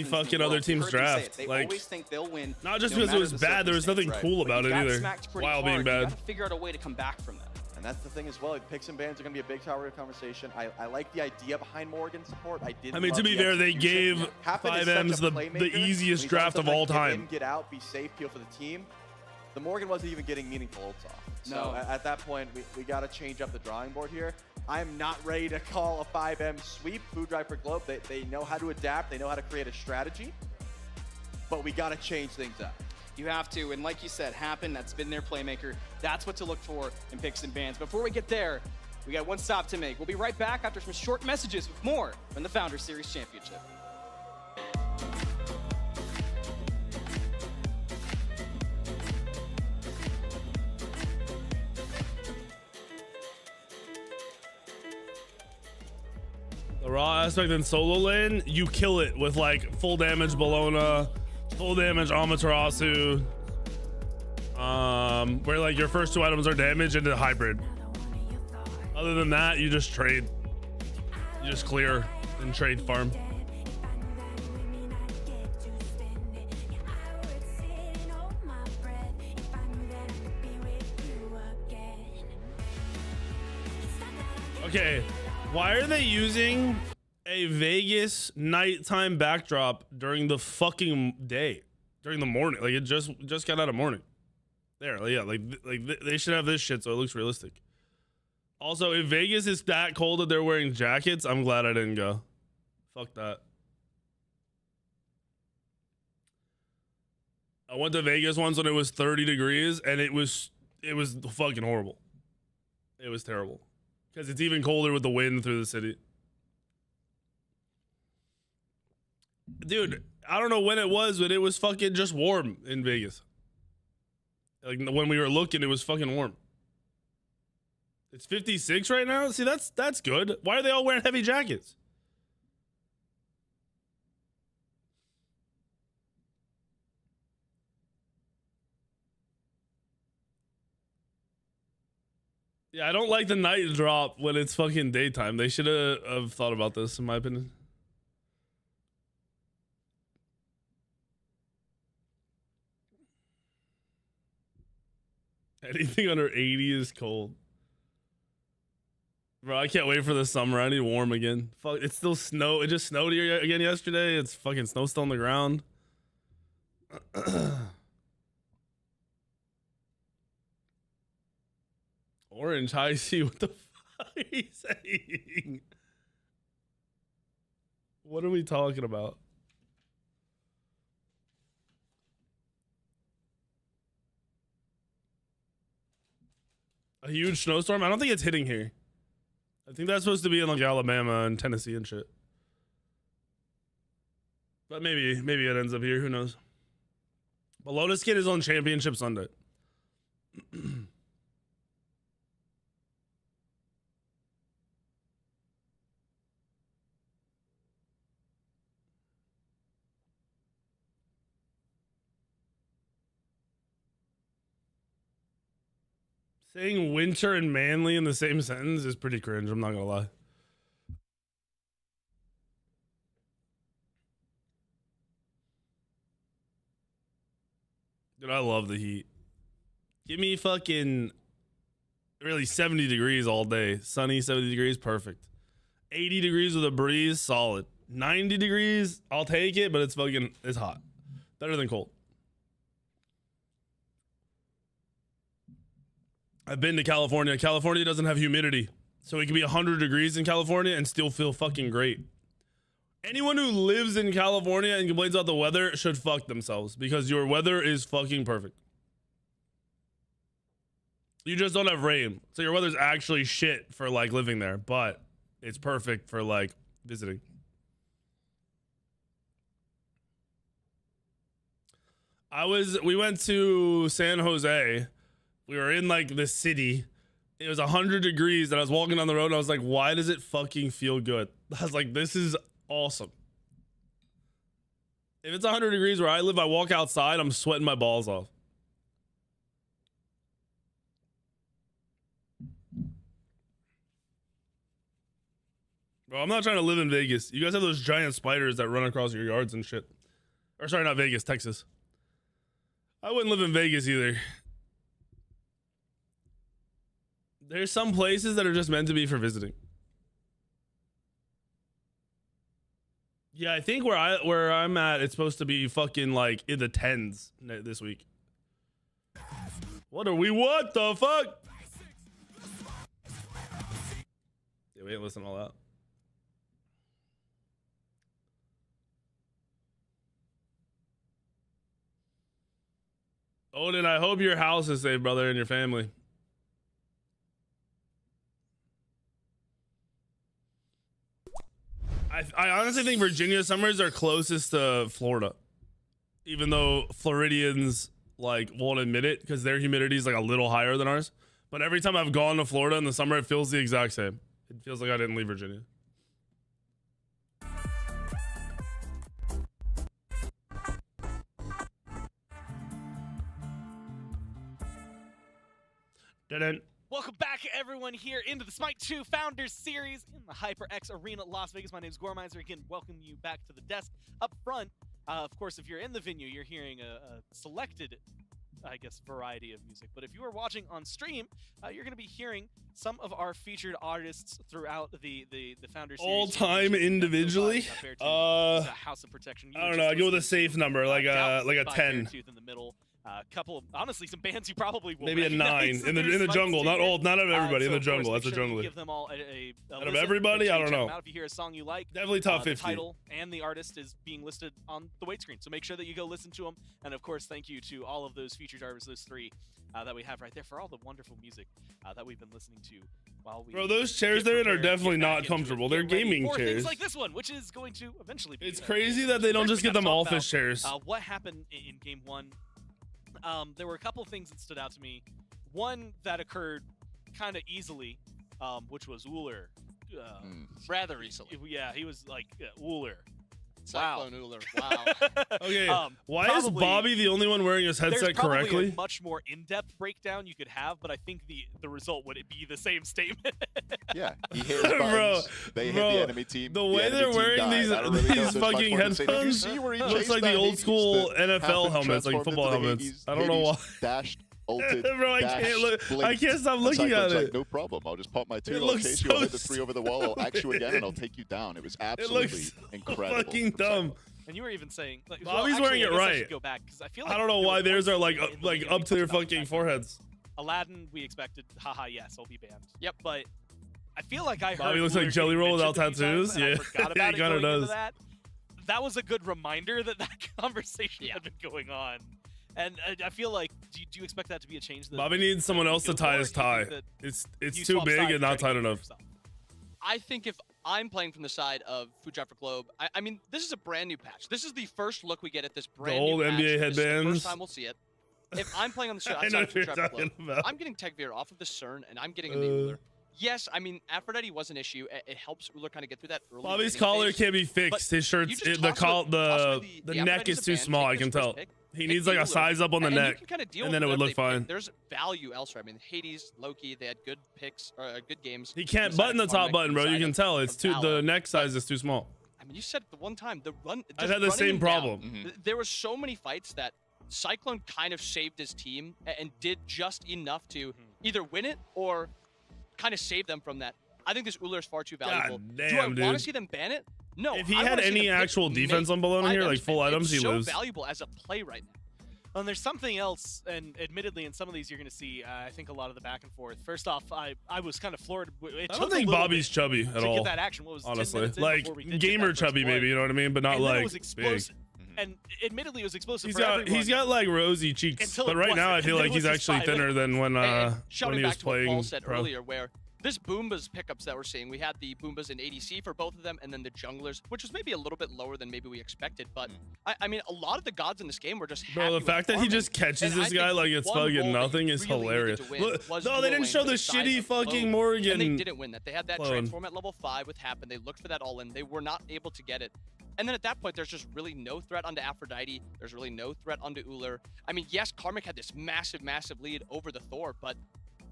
fucking other team's draft. They Like, always think they'll win. not just no because it matter was the bad, there was nothing circumstance. cool But about you it got either, smacked pretty while hard. being You bad. gotta figure out a way to come back from that. And that's the thing as well. Picks and bans are going to be a big topic of conversation. I like the idea behind Morgan's support. I mean, to be fair, they gave FiveM's the easiest draft of all time. Get out, be safe, peel for the team. The Morgan wasn't even getting meaningful ults off. So No. at that point, we got to change up the drawing board here. I'm not ready to call a FiveM sweep. Food Drive for Globe, they know how to adapt. They know how to create a strategy. But we got to change things up. You have to, and like you said, Happen, that's been their playmaker. That's what to look for in picks and bans. Before we get there, we got one stop to make. We'll be right back after some short messages with more from the Founders Series Championship. The raw aspect in solo lane, you kill it with like full damage Bologna, full damage Amaterasu, where like your first 2 items are damage into hybrid. Other than that, you just trade. You just clear and trade farm. Okay, why are they using a Vegas nighttime backdrop during the fucking day? During the morning, like it just got out of morning. There, yeah, like they should have this shit so it looks realistic. Also, if Vegas is that cold that they're wearing jackets, I'm glad I didn't go. Fuck that. I went to Vegas once when it was 30 degrees and it was fucking horrible. It was terrible. Because it's even colder with the wind through the city. Dude, I don't know when it was, but it was fucking just warm in Vegas. Like when we were looking, it was fucking warm. It's 56 right now. See, that's good. Why are they all wearing heavy jackets? Yeah, I don't like the night drop when it's fucking daytime. They should have thought about this, in my opinion. Anything under 80 is cold. Bro, I can't wait for the summer. I need warm again. Fuck, it's still snow. It just snowed here again yesterday. It's fucking snow still on the ground. Orange high C. What the fuck are you saying? What are we talking about? A huge snowstorm? I don't think it's hitting here. I think that's supposed to be in like Alabama and Tennessee and shit. But maybe it ends up here. Who knows? But Lotus Kid is on Championship Sunday. Saying winter and manly in the same sentence is pretty cringe. I'm not gonna lie. Dude, I love the heat. Give me fucking really 70 degrees all day. Sunny, 70 degrees, perfect. 80 degrees with a breeze, solid. 90 degrees, I'll take it, but it's hot. Better than cold. I've been to California. California doesn't have humidity. So it can be 100 degrees in California and still feel fucking great. Anyone who lives in California and complains about the weather should fuck themselves because your weather is fucking perfect. You just don't have rain. So your weather's actually shit for like living there, but it's perfect for like visiting. We went to San Jose. We were in like the city. It was 100 degrees and I was walking down the road and I was like, why does it fucking feel good? I was like, this is awesome. If it's 100 degrees where I live, I walk outside, I'm sweating my balls off. Bro, I'm not trying to live in Vegas. You guys have those giant spiders that run across your yards and shit. Or sorry, not Vegas, Texas. I wouldn't live in Vegas either. There's some places that are just meant to be for visiting. Yeah, I think where I'm at, it's supposed to be fucking like in the 10s this week. What the fuck? Yeah, we ain't listening to all that. Odin, I hope your house is safe, brother, and your family. I honestly think Virginia summers are closest to Florida, even though Floridians like won't admit it because their humidity is like a little higher than ours. But every time I've gone to Florida in the summer, it feels the exact same. It feels like I didn't leave Virginia. Didn't. Welcome back, everyone, here into the Smite 2 Founders Series in the HyperX Arena, Las Vegas. My name is Gormizer. Again, welcome you back to the desk up front. Of course, if you're in the venue, you're hearing a selected, I guess, variety of music. But if you are watching on stream, you're going to be hearing some of our featured artists throughout the Founders Series. All time individually? House of Protection. I don't know. I go with a safe number, like a 10. Tooth in the middle. Couple of, honestly, some bands you probably will maybe a 9 in the jungle. Not out of everybody in the jungle. That's a jungle. Give them all a out of everybody. I don't know. If you hear a song you like, definitely top 50. The title and the artist is being listed on the wait screen, so make sure that you go listen to them. And of course, thank you to all of those featured artists, those 3 that we have right there, for all the wonderful music that we've been listening to while we. Bro, those chairs they're in are definitely not comfortable. They're gaming chairs. Things like this one, which is going to eventually be. It's crazy that they don't just get them office chairs. What happened in game 1? There were a couple of things that stood out to me. One that occurred kind of easily, which was Uller. Rather easily. Yeah, he was like Uller. Cyclone Uller. Wow. Okay. Why is Bobby the only one wearing his headset correctly? There's a much more in-depth breakdown you could have, but I think the result would be the same statement. Yeah, he hit his buttons. They hit the enemy team. The way they're wearing these fucking headphones looks like the old school NFL helmets, like football helmets. I don't know why. Dashed, ulted, bro, I can't stop looking at it. Like, no problem. I'll just pop my 2. I'll chase you. I'll hit the 3 over the wall. I'll axe you again, and I'll take you down. It was absolutely incredible. Fucking dumb. And you were even saying, like, Bobby's wearing it right. Go back, I feel like I don't know why theirs are like up to their fucking foreheads. Aladdin, we expected, haha, yes, I'll be banned. Yep, but I feel like I heard Bobby looks like Jelly Roll without tattoos. Yeah, he kind of does. That was a good reminder that conversation had been going on. And I feel like, do you expect that to be a change? Bobby needs someone else to tie his tie. It's too big and not tight enough. I think if I'm playing from the side of Food Drive for Globe, I mean, this is a brand new patch. This is the first look we get at this brand new patch. The old NBA headbands. This is the first time we'll see it. If I'm playing on the side of Food Drive for Globe, I'm getting Tech Veer off of the CERN, and I'm getting in the Uller. Yes, I mean, Aphrodite was an issue. It helps Uller kind of get through that early. Bobby's collar can't be fixed. His shirt's the neck is too small. I can tell. He needs like a size up on the neck, and then it would look fine. There's value elsewhere. I mean, Hades, Loki, they had good picks or good games. He can't button the top button, bro. You can tell it's too. The neck size is too small. I mean, you said it the one time. I've had the same problem. There were so many fights that Cyclone kind of saved his team and did just enough to either win it or kind of save them from that. I think this Uller is far too valuable. Do I want to see them ban it? No. If he had any actual defense on Bologna here, like full items, he lives. It's so valuable as a play right now. And there's something else, and admittedly, in some of these, you're going to see, I think, a lot of the back and forth. First off, I was kind of floored. I don't think Bobby's chubby at all. To get that action. What was honestly, like gamer chubby, maybe. You know what I mean? But not like big. And admittedly, it was explosive. He's got like rosy cheeks, but right now I feel like he's actually thinner than when he was playing Paul said pro. Earlier, where this Boomba's pickups that we're seeing, we had the Boombas in ADC for both of them, and then the junglers, which was maybe a little bit lower than maybe we expected. But I mean, a lot of the gods in this game were just happy. Bro, the fact that he just catches this guy like it's fucking nothing is hilarious. No, they didn't show the shitty fucking Morgan. And they didn't win that. They had that transform at level 5 with Happen. They looked for that all in. They were not able to get it. And then at that point, there's just really no threat onto Aphrodite. There's really no threat onto Uller. I mean, yes, Karmic had this massive, massive lead over the Thor, but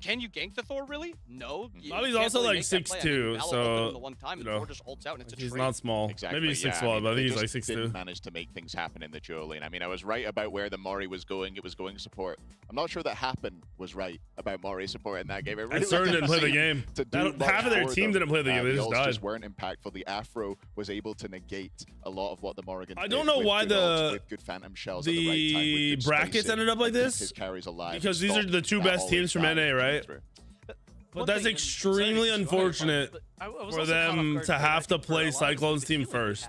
can you gank the Thor really? No. Bobby's also really like 6'2", so the one time, and Thor just ults out and it's a he's trade. not small. Exactly, maybe he's 6'1", but I think he's like 6'2". Didn't manage to make things happen in the duo lane. I mean, I was right about where the Mori was going. It was going support. I'm not sure that Happen was right about Mori support in that game. It really didn't play the game. Half of their team didn't play the game. They just died. Just weren't impactful. The Afro was able to negate a lot of what the Morrigan. I don't know why with good Phantom shells at the right time, brackets ended up like this. His carries alive because these are the two best teams from NA, right? But that's extremely unfortunate for them to have to play Cyclone's team first.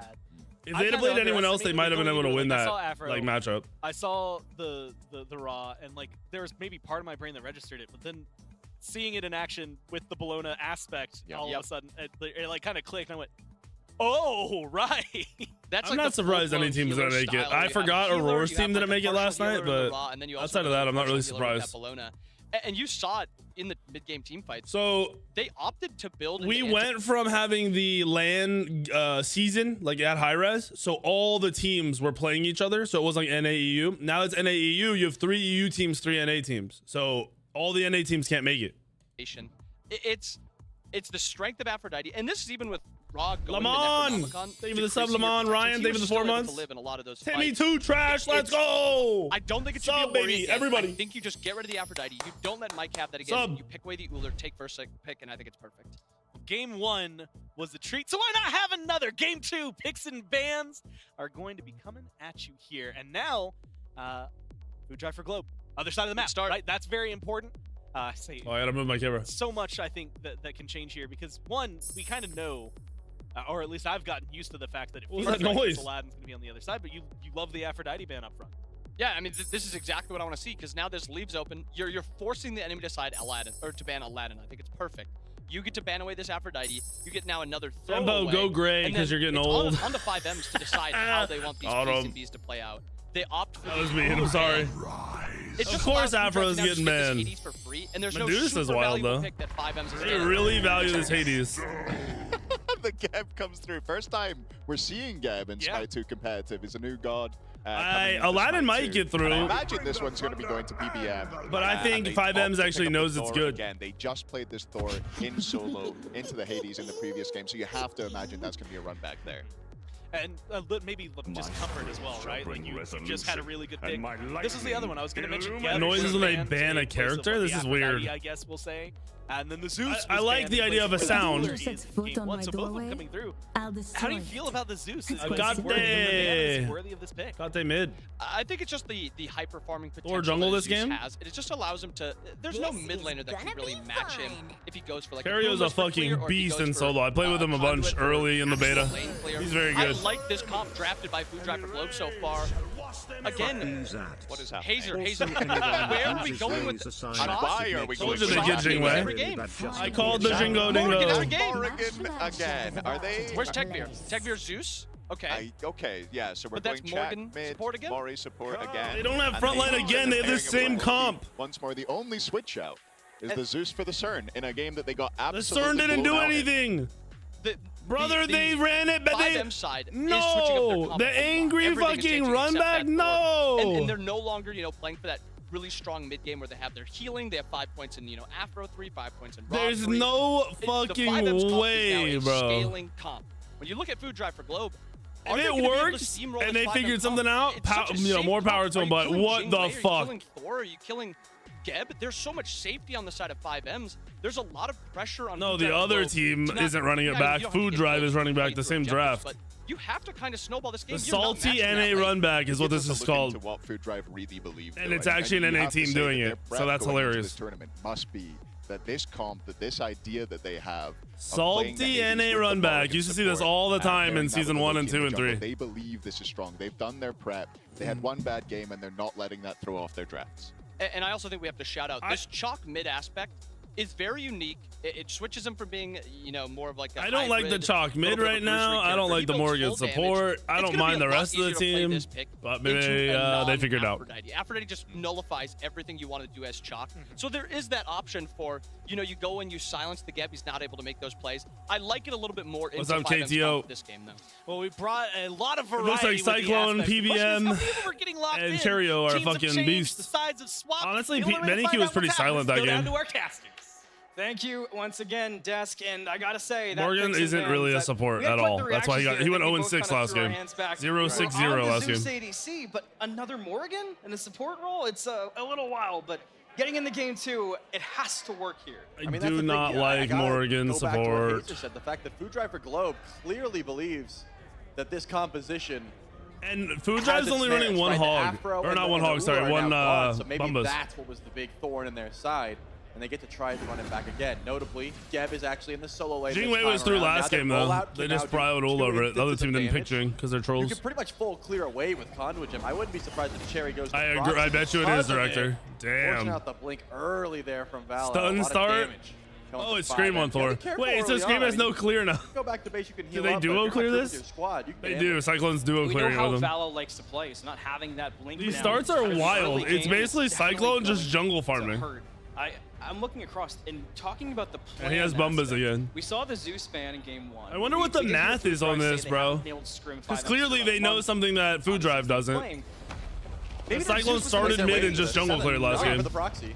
If they'd have played anyone else, they might have been able to win that like matchup. I saw the Raw, and like there was maybe part of my brain that registered it, but then seeing it in action with the Bologna aspect, all of a sudden it like kind of clicked, and I went, "Oh, right." I'm not surprised any team's gonna make it. I forgot Aurora's team didn't make it last night, but outside of that, I'm not really surprised. And you saw it in the mid-game team fight. So they opted to build. We went from having the LAN season like at high res, so all the teams were playing each other. So it was like NA-EU. Now it's NA-EU. You have 3 EU teams, 3 NA teams. So all the NA teams can't make it. It's the strength of Aphrodite, and this is even with Raw going Laon! Thank you for the sub, Laon. Ryan, thank you for the 4 months. Timmy 2 trash, let's go! I don't think it should sub, be a worry baby, again. everybody. I think you just get rid of the Aphrodite. You don't let Mike have that again. Sub. You pick away the Uller, take first pick, and I think it's perfect. Game 1 was a treat, so why not have another? Game 2, picks and bans are going to be coming at you here. And now, Food Drive for Globe. Other side of the map, right? That's very important. I gotta move my camera. So much, I think, that can change here because, one, we kind of know, or at least I've gotten used to the fact that it feels like Aladdin's going to be on the other side, but you love the Aphrodite ban up front. Yeah, I mean, this is exactly what I want to see because now there's leaves open. You're forcing the enemy to side Aladdin, or to ban Aladdin. I think it's perfect. You get to ban away this Aphrodite. You get now another throwaway. Go gray because you're getting old. On the FiveMs to decide how they want these Bs and Bs to play out. They opt for that was me. I'm sorry. Of course, Afro's getting banned. Medusa's wild though. They really value this Hades. The Geb comes through. First time we're seeing Geb in Smite 2 competitive. He's a new god. Aladdin might get through. I imagine this one's going to be going to PBM. But I think FiveMs actually knows it's good. Again, they just played this Thor in solo into the Hades in the previous game, so you have to imagine that's going to be a run back there. And maybe just comfort as well, right? Like you just had a really good pick. This is the other one I was going to mention. Noises when they ban a character? This is weird. I guess we'll say. And then the Zeus. I like the idea of a sound. So both of them coming through. How do you feel about the Zeus? Is he worthy of this pick? Got they mid. I think it's just the high performing potential or jungle this game. It just allows him to. There's no mid laner that can really match him if he goes for like. Carrio's a fucking beast in solo. I played with him a bunch early in the beta. He's very good. I like this comp drafted by Food Drive for Globe so far. Again, What is happening? Hazer. Where are we going with this? Why are we going Told you they get Jingwei. I called the Jingo Dingo. Morrigan again. Are they? Where's Techbeer? Techbeer Zeus? Okay. Okay, yeah, so we're But that's going chat Morgan mid, support again? Mori support again. They don't have and frontline again. They have the same comp. Once more, the only switch out is the Zeus for the CERN in a game that they got The absolutely CERN didn't do blown out in. anything. Brother, they ran it, but they... FiveM side No, is switching up their comp the a lot. angry Everything is fucking changing run except back, that no. forward. And they're no longer, playing for that really strong mid game where they have their healing. They have 5 points in, Afro 3, 5 points in Raw There's 3. no The FiveM's fucking comp is now way, a bro. Scaling comp. When you look at Food Drive for Globe, If it works and they figured something out, more power to them. But what the fuck? Are you killing Thor? Are you killing Geb? There's so much safety on the side of FiveM's. There's a lot of pressure on. No, Food the Drive other Globe team to not- isn't running it Yeah, back. you don't have to Food get Drive close is to running back playing the for same objectives, draft. but you have to kind of snowball this game. The You're not salty matching that NA lane. run back is what this is Look into called. what Food Drive really believe, And though, it's actually an you NA have to team say doing that it, their so prep that's going into hilarious. This tournament must be that this comp, that this idea that they have. of playing the Salty Hades NA with the run back. Morgan Used to see this support all the and time pairing in that season with 1 the and team 2 and jungle. 3. They believe this is strong. They've done their prep. They had one bad game and they're not letting that throw off their drafts. And I also think we have to shout out this chalk mid aspect is very unique. It switches them from being, more of like a I don't like the chalk mid right now. I don't like the Morgan support. I don't mind the rest of the team. But maybe they figured out. Aphrodite just nullifies everything you want to do as chalk. So there is that option for, you go and you silence the Geb. He's not able to make those plays. I like it a little bit more What's into up, FiveM's KTO? comp this game, though. Well, we brought a lot of It variety. looks like with the Cyclone, aspects. The question is, PBM, how many people are getting locked and in? Cheerio are Teams have fucking changed, beasts. The sides have swapped. Honestly, The only way to Meniki find was out pretty what's happening silent is that go down game. to our casters. Thank you once again, Desk, and I gotta say that Morgan Pixel isn't fans, really a that support we had at quite all. the That's why he reactions went there. I 0 think we 6 both last kinda threw our game. hands back. 0-6-0 last Zeus game. ADC, but another Morgan in a support role. It's a little wild, but getting in the game too, it has to work here. I do not like Morgan support. The fact that Food Drive for Globe clearly believes that this composition. And Food Drive's only running one hog. Or not one hog, sorry, one so maybe Bumbas. that's what was the big thorn in their side. And they get to try to run it back again. Notably, Geb is actually in the solo lane. Jingwei was through last game, though. They just private all over it. The other team didn't pick Jing because they're You trolls. can pretty much full clear away with Conduit Gem. I wouldn't be surprised if Cherry goes to I agree. I bet you it is, Director. Forcing Damn. out the blink early there from Val. Stun start. Oh, it's Scream on Thor. Wait, so Scream has no clear now. Go back to base, you can Do heal they up, but duo if clear you're not this? with your squad, you can They get do. Cyclone's duo We know clearing how with them. Valo likes to play, so not having that blink These down starts are early wild. game It's basically is definitely Cyclone just going jungle to farming. hurt. I'm looking across and talking about the plan And he has Bumbas aspect. again. We saw the Zeus ban in game 1. I wonder what the We did hear math Food is on Drive say this, they bro. haven't nailed Scrim Because 5 clearly for they know months. something that Food Drive doesn't. Maybe The their Cyclone Zeus was started like mid that and just way. jungle cleared last for game. the proxy.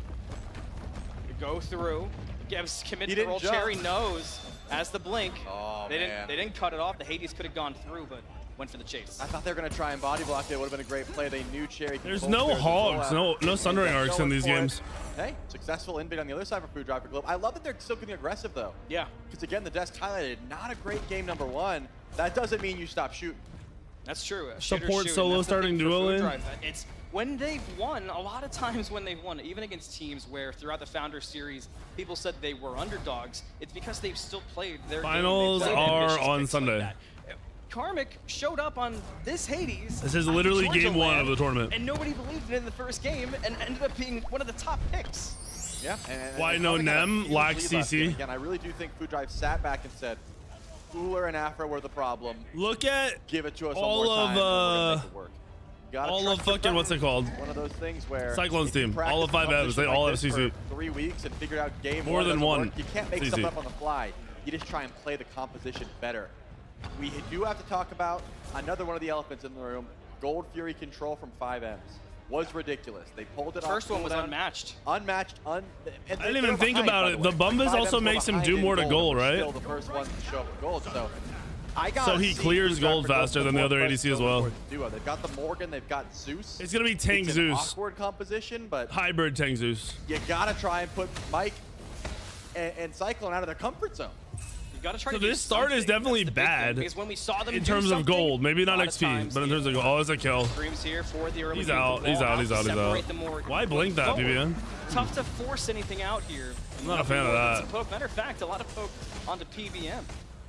Go through. Gives commit He to didn't roll. jump. Cherry knows as the blink. Oh, they man. didn't cut it off. The Hades could have gone through, but went for the chase. I thought they were going to try and body block it. It would have been a great play. They knew Cherry could There's full no clear the hogs, rollout. no Sundering They're arcs in going these for it. games. Hey, successful invade on the other side for Food Drive for Globe. I love that they're still getting aggressive, though. Yeah. Because, again, the desk highlighted, not a great game number 1. That doesn't mean you stop shooting. That's true. Support solo starting duo lane. It's when they've won, a lot of times when they've won, even against teams where throughout the Founder Series, people said they were underdogs, it's because they've still played their Finals game. They've played are ambitious on picks Sunday. Like that. Karmic showed up on this Hades. This is at literally Georgia game 1 land, of the tournament. And nobody believed in it in the first game and ended up being one of the top picks. Yeah. And Why and no Karmic had a Nem, huge lacks lead last game. CC. Again, I really do think Food Drive sat back and said, Cooler and Afro were the problem. Look at Give it to us all one more time. and we're gonna of make it work. Gotta all trust of your fucking what's it called? One of those things where Cyclone's if you team. practice All of 5 Evs. They composition all like have this CC. for 3 weeks and figured out game More than doesn't one work, you can't make CC. something up on the fly. You just try and play the composition better. We do have to talk about another one of the elephants in the room. Gold Fury control from 5Ms was ridiculous. They pulled it off. First one was cooldown. unmatched. Unmatched. I didn't even think about it. The Bumbas also makes him do more to goal, right? Still the first one to show up with gold. So I got. So he clears gold faster than the other ADC as well. Duo. They've got the Morgan. They've got Zeus. It's gonna be Tank It's an Zeus. awkward composition, but Hybrid Tank Zeus. you gotta try and put Mike and Cyclone out of their comfort zone. You gotta try So to do this start is something. definitely That's the big thing, bad because when we saw them in do terms of something, gold. Maybe a not lot of XP, times, but in terms of gold. Oh, it's a kill. Screams here for the early He's game out. of the He's wall, out. He's out. He's separate out. the Morgan. Why blink that, Forward. BBN? Tough to force anything out here. I'm not a fan of that. Poke. Matter of fact, a lot of poke onto PBM.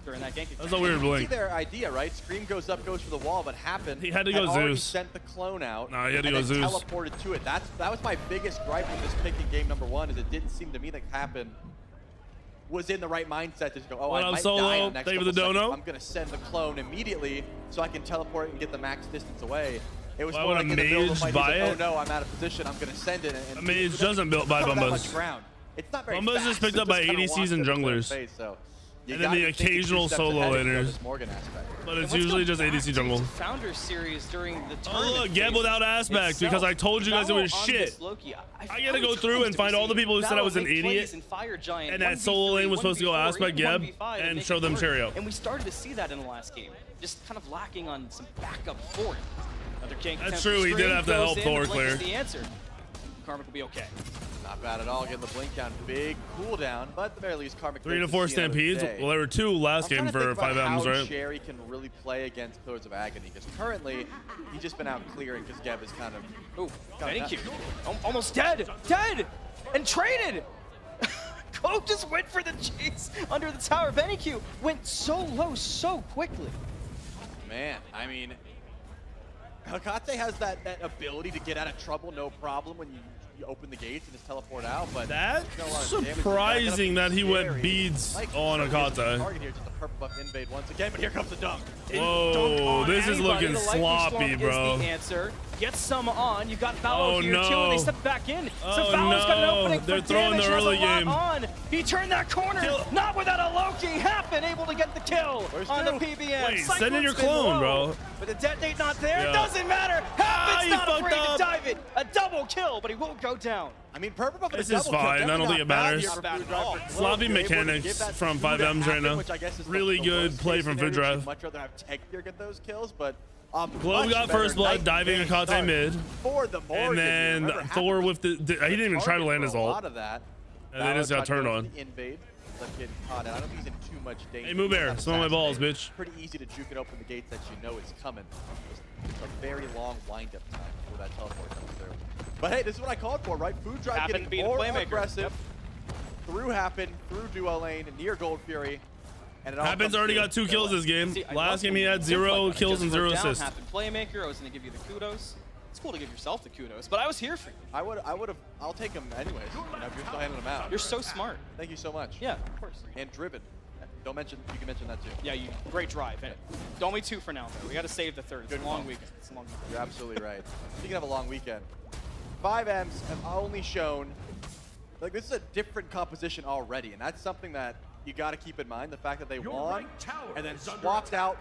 during that gank. That's a weird blink. See their idea, right? Scream goes up, goes for the wall, but Happen He had to go already Zeus. sent the clone out. Nah, he had to and go then Zeus. teleported to it. That was my biggest gripe with this pick in game number 1, is it didn't seem to me like Happen was in the right mindset to go, oh, What I up, might Solo? die in the next Thank you for couple the dono. seconds. I'm going to send the clone immediately so I can teleport and get the max distance away. It was Why more would like a in the middle of mage the fight, buy he's like, it? oh no, I'm out of position, I'm going to send it. And A mage doesn't buy cover that Bumbas. much ground. It's not very Bumbas fast. is picked It up by just kinda ADCs walks and into their junglers. face, so you And then the gotta think occasional 2 steps solo ahead if you go laners. this Morgan aspect. But it's Let's usually go just back ADC to jungle. Founder series during the Oh tournament look, Geb phase without aspect, itself. because I told you guys it was Laon on shit. this Loki, I gotta go through and find all the people who said I was an idiot, and and that solo lane was supposed to go aspect Geb, and show them Cheerio. And we started to see that in the last game, just kind of lacking on some backup for it. Another gank That's attempt true, from he did Scream have to goes help in, Thor the blink is clear. the answer. Karmic will be okay. Not bad at all, getting the blink down. Big cooldown, but at the very least, Karmic 3 to gets 4 see another stampedes. day. Well, there were 2 last I'm game trying to for think about 5Ms, how right? Sherry can really play against Pillars of Agony, because currently he's just been out clearing because Geb is kind of. Ooh, thank you. Almost dead, and traded. Cloak just went for the chase under the tower. BennyQ went so low so quickly. Man, I mean, Hecate has that ability to get out of trouble no problem when you open the gates and just teleport out, but That's there's not a lot of damage. surprising that he went Scary. beads Like, on Target Hecate. here, just a purple buff invade once again, but here comes the dunk. Whoa, this is looking The Lightning sloppy, Storm bro. Is the answer. Get some on. You got Fallow Oh, here too, and no. they step back in. So Oh, Fallow's got an no. opening They're for throwing damage. the Has a early lot game. on. He turned that corner. Not without a Loki. Happen able to get the kill on the Stu? PBM. Wait, send in your Cyclone's been clone, low, bro. But the detonate not there. Yeah. Doesn't matter. Happen's you not fucked afraid up. to dive it. A double kill, but he won't go down. I mean, purple buff and a This is double kill, fine. I definitely don't think not it bad matters. here for Not bad Food at Drive all. for Globe. Sloppy You're able to give mechanics that from two to 5Ms right Happen, now. which I guess is Really the good worst play case from scenario. Food Drive. You'd much rather have Techgear get those kills, but Globe much got better first blood, night diving game Hecate start mid. for the Morgan. And then Remember, Thor Happen with the he didn't even try to land his for a lot ult. of that. And they just got turned Valor on. tried to go for the invade, left getting caught out. I don't think he's in too much danger. Hey, Moo Bear, He's smell my not balls, assassinated. bitch. Pretty easy to juke it open the gates that you know is coming. Just a very long wind-up time before that teleport comes through. But hey, this is what I called for, right? Food Drive Happen getting to be the more playmaker. aggressive. Yep. Through Happen, through duo lane, near Gold Fury. And it all Happens comes already through. got 2 kills this game. See, I Last love game he when had you 0 like that. kills Just and wrote 0 down assists. Happen playmaker. I was going to give you the kudos. It's cool to give yourself the kudos, but I was here for you. I'll take him anyways. You know, if you're still handing them out. You're so smart. Thank you so much. Yeah, of course. And driven. You can mention that too. Yeah, great drive. And only 2 for now, though. We got to save the third. It's a long weekend. It's a long weekend. You're absolutely right. Speaking of a long weekend, 5Ms have only shown, like, this is a different composition already, and that's something that you got to keep in mind. The fact that they won and then swapped out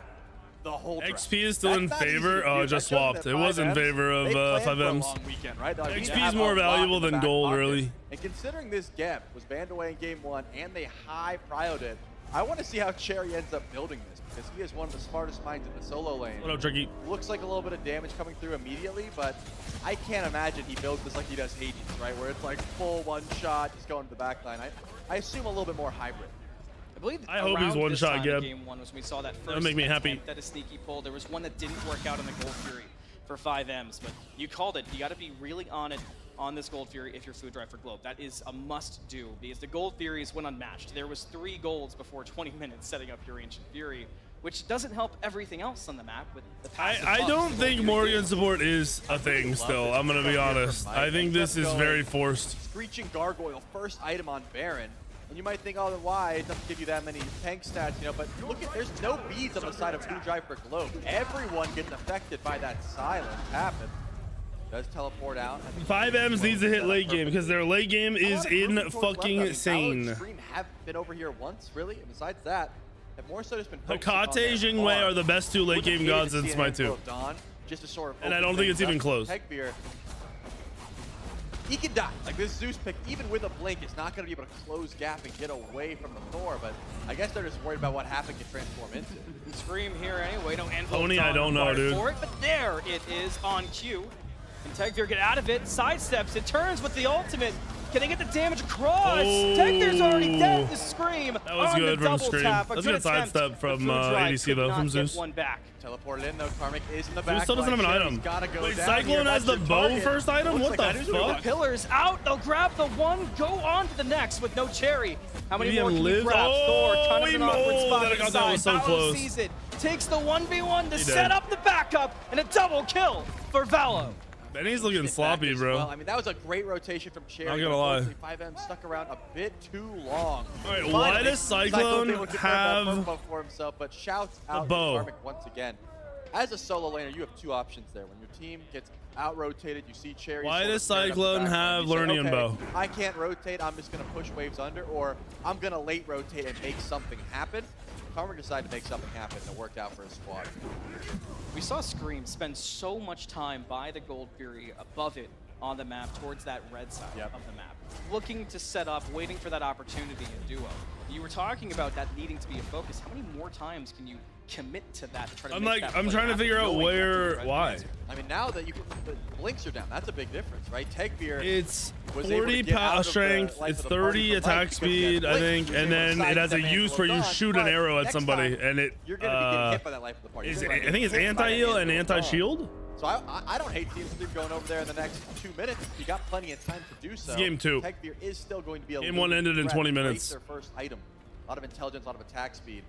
the whole drive. XP is still in That's not easy favor. to do. Oh, That just shows swapped. that It was in 5Ms, favor of they planned for a 5Ms. long weekend, right? Like, we XP have is more a lot valuable in the than back gold, pocket. really. And considering this gap was banned away in game 1 and they high prioed it, I want to see how Cherry ends up building this, because he is one of the smartest minds in the solo lane. What up, Tricky? Looks like a little bit of damage coming through immediately, but I can't imagine he builds this like he does Hades, right? Where it's like full one shot, just going to the back line. I assume a little bit more hybrid. I believe I hope he's around one this shot, time Geb. in Game 1 was when we saw that That'll first make me happy. attempt at a sneaky pull. There was one that didn't work out in the Gold Fury for 5Ms, but you called it. You got to be really on it on this Gold Fury if you're Food Drive for Globe. That is a must-do, because the Gold Fury is when unmatched. There was 3 golds before 20 minutes setting up your Ancient Fury, which doesn't help everything else on the map with the passive I buffs don't the think Gold Morgan Fury support is a thing still. I'm going to be honest. I think this is very forced. Screeching Gargoyle, first item on Baron. And you might think, oh, then why? It doesn't give you that many tank stats, you know, but look at, there's no beads on the side of Food Drive for Globe. Everyone gets affected by that silence happen. Does teleport out. 5Ms needs to hit late game because their late game is insane. Scream have been over here once, really, and besides that, have more so just been Hecate, Jingwei are the best 2 late game gods in Smite 2. Just to sort of And I don't think it's even close. Techbeer, he can die. Like this Zeus pick, even with a blink, is not going to be able to close gap and get away from the Thor, but I guess they're just worried about what Happen can transform into. Scream here anyway, no Anvil Pony, I don't know, dude. for it, but there it is on cue. And Techbeer get out of it, sidesteps, it turns with the ultimate. Can they get the damage across? Oh. Tekvir's already dead. The Scream That was on good the from double Scream. tap. That's a good sidestep from ADC though, from Zeus. One back. Teleported in though. Karmic is in the back. Zeus still doesn't have an item. Go Wait, down Cyclone here. has the That's bow your first item? Looks What like the that is fuck? The pillars out. They'll grab the one, go on to the next with no cherry. How many more can you grab? Thor, ton of an awkward spot that got inside. so close. Sees it. Takes the 1v1 to He set did. up the backup and a double kill for Valo. Benny's looking sloppy, bro. Well, I mean, that was a great rotation from Cherry. Not gonna lie. FiveM stuck around a bit too long. All right, why does Cyclone able to have confirm that for himself? But shouts out to bow? Karmic once again. As a solo laner, you have two options there. When your team gets out-rotated, you see Cherry. Why sort of does staring up the Cyclone backline. have You say, Lernian okay, bow? I can't rotate. I'm just going to push waves under, or I'm going to late rotate and make something happen. Karmic decided to make something happen, and it worked out for his squad. We saw Scream spend so much time by the Gold Fury above it on the map towards that red side of the map, looking to set up, waiting for that opportunity in duo. You were talking about that needing to be a focus. How many more times can you commit to that? To try to I'm make like, that I'm play trying to happen, figure out knowing you have to where, be ready why. to answer? I mean, now that the blinks are down, that's a big difference, right? Tekvir It's was able to 40 get out power of the strength, life it's of the party 30 from attack Mike because he had speed, I blinks. think, He was and able to then it has a sidestep use where you Handful of shoot Dawn, an arrow at next somebody, time, and it, you're going to be getting hit by that life of the party. is, You're I gonna think it's get hit by anti-heal and Handful of Dawn. anti-shield. So I don't hate Team Stream going over there in the next 2 minutes. You got plenty of time to do so. Game 2. Tekvir is still going to be a Game 1 ended in threat. 20 Race minutes. Their first item. A lot of intelligence, a lot of attack speed.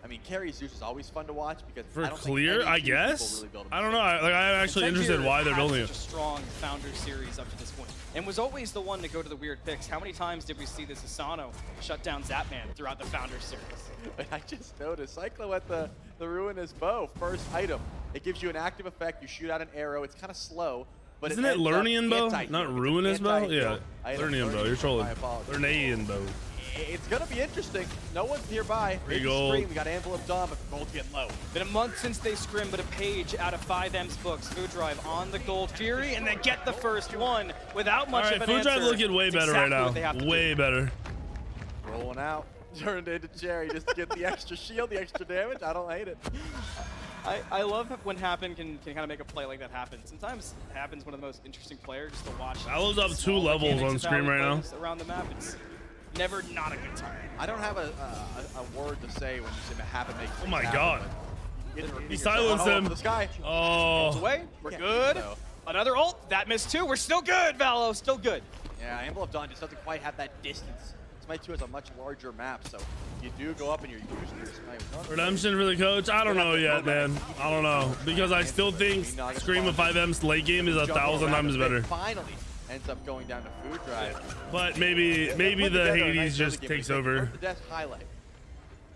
I mean, carry Zeus is always fun to watch because For I don't clear, think any I team people guess? really build him I don't know. I'm actually interested in why they're building such it. a strong Founder series up to this point, and was always the one to go to the weird picks. How many times did we see this Asano shut down Zapman throughout the Founder series? But I just noticed Cyclo at the Ruinous Bow, first item. It gives you an active effect. You shoot out an arrow. It's kind of slow, but Isn't it Lernian bow? Not Ruinous bow? anti-heal Yeah, item. Lernian bow. You're trolling. My apologies. Lernian bow. It's gonna be interesting. No one's nearby. Free Maybe gold. Scream. We got Anvil of Dawn, but gold's getting low. Been a month since they scrimmed, but a page out of FiveM's books. Food Drive on the Gold Fury, and they get the first one without much All right, of an Food answer. Drive looking way It's better exactly right what they have now. to Way do. better. Rolling out. Turned into Cherry just to get the extra shield, the extra damage. I don't hate it. I love when Happen can kind of make a play like that happen. Sometimes Happen's one of the most interesting players just to watch. Valo's up 2 small levels mechanics on of how screen he right now. plays around the map. It's never not a good time. I don't have a word to say when you say Happen makes Oh my things god. happen, but you get to repeat He yourself. silenced Oh, him. This guy. Oh. Away. We're Can't good. beat, though. Another ult. That missed too. We're still good, Valo. Still good. Yeah, Anvil of Dawn just doesn't quite have that distance. Smite 2 has a much larger map, so you do go up and you're used to your Smite. Redemption for the coach? I don't know yet, man. I don't know. Because I still think Scream of FiveM's late game is 1,000 times better. Finally ends up going down to Food Drive. But maybe the Hades just takes over. The death highlight.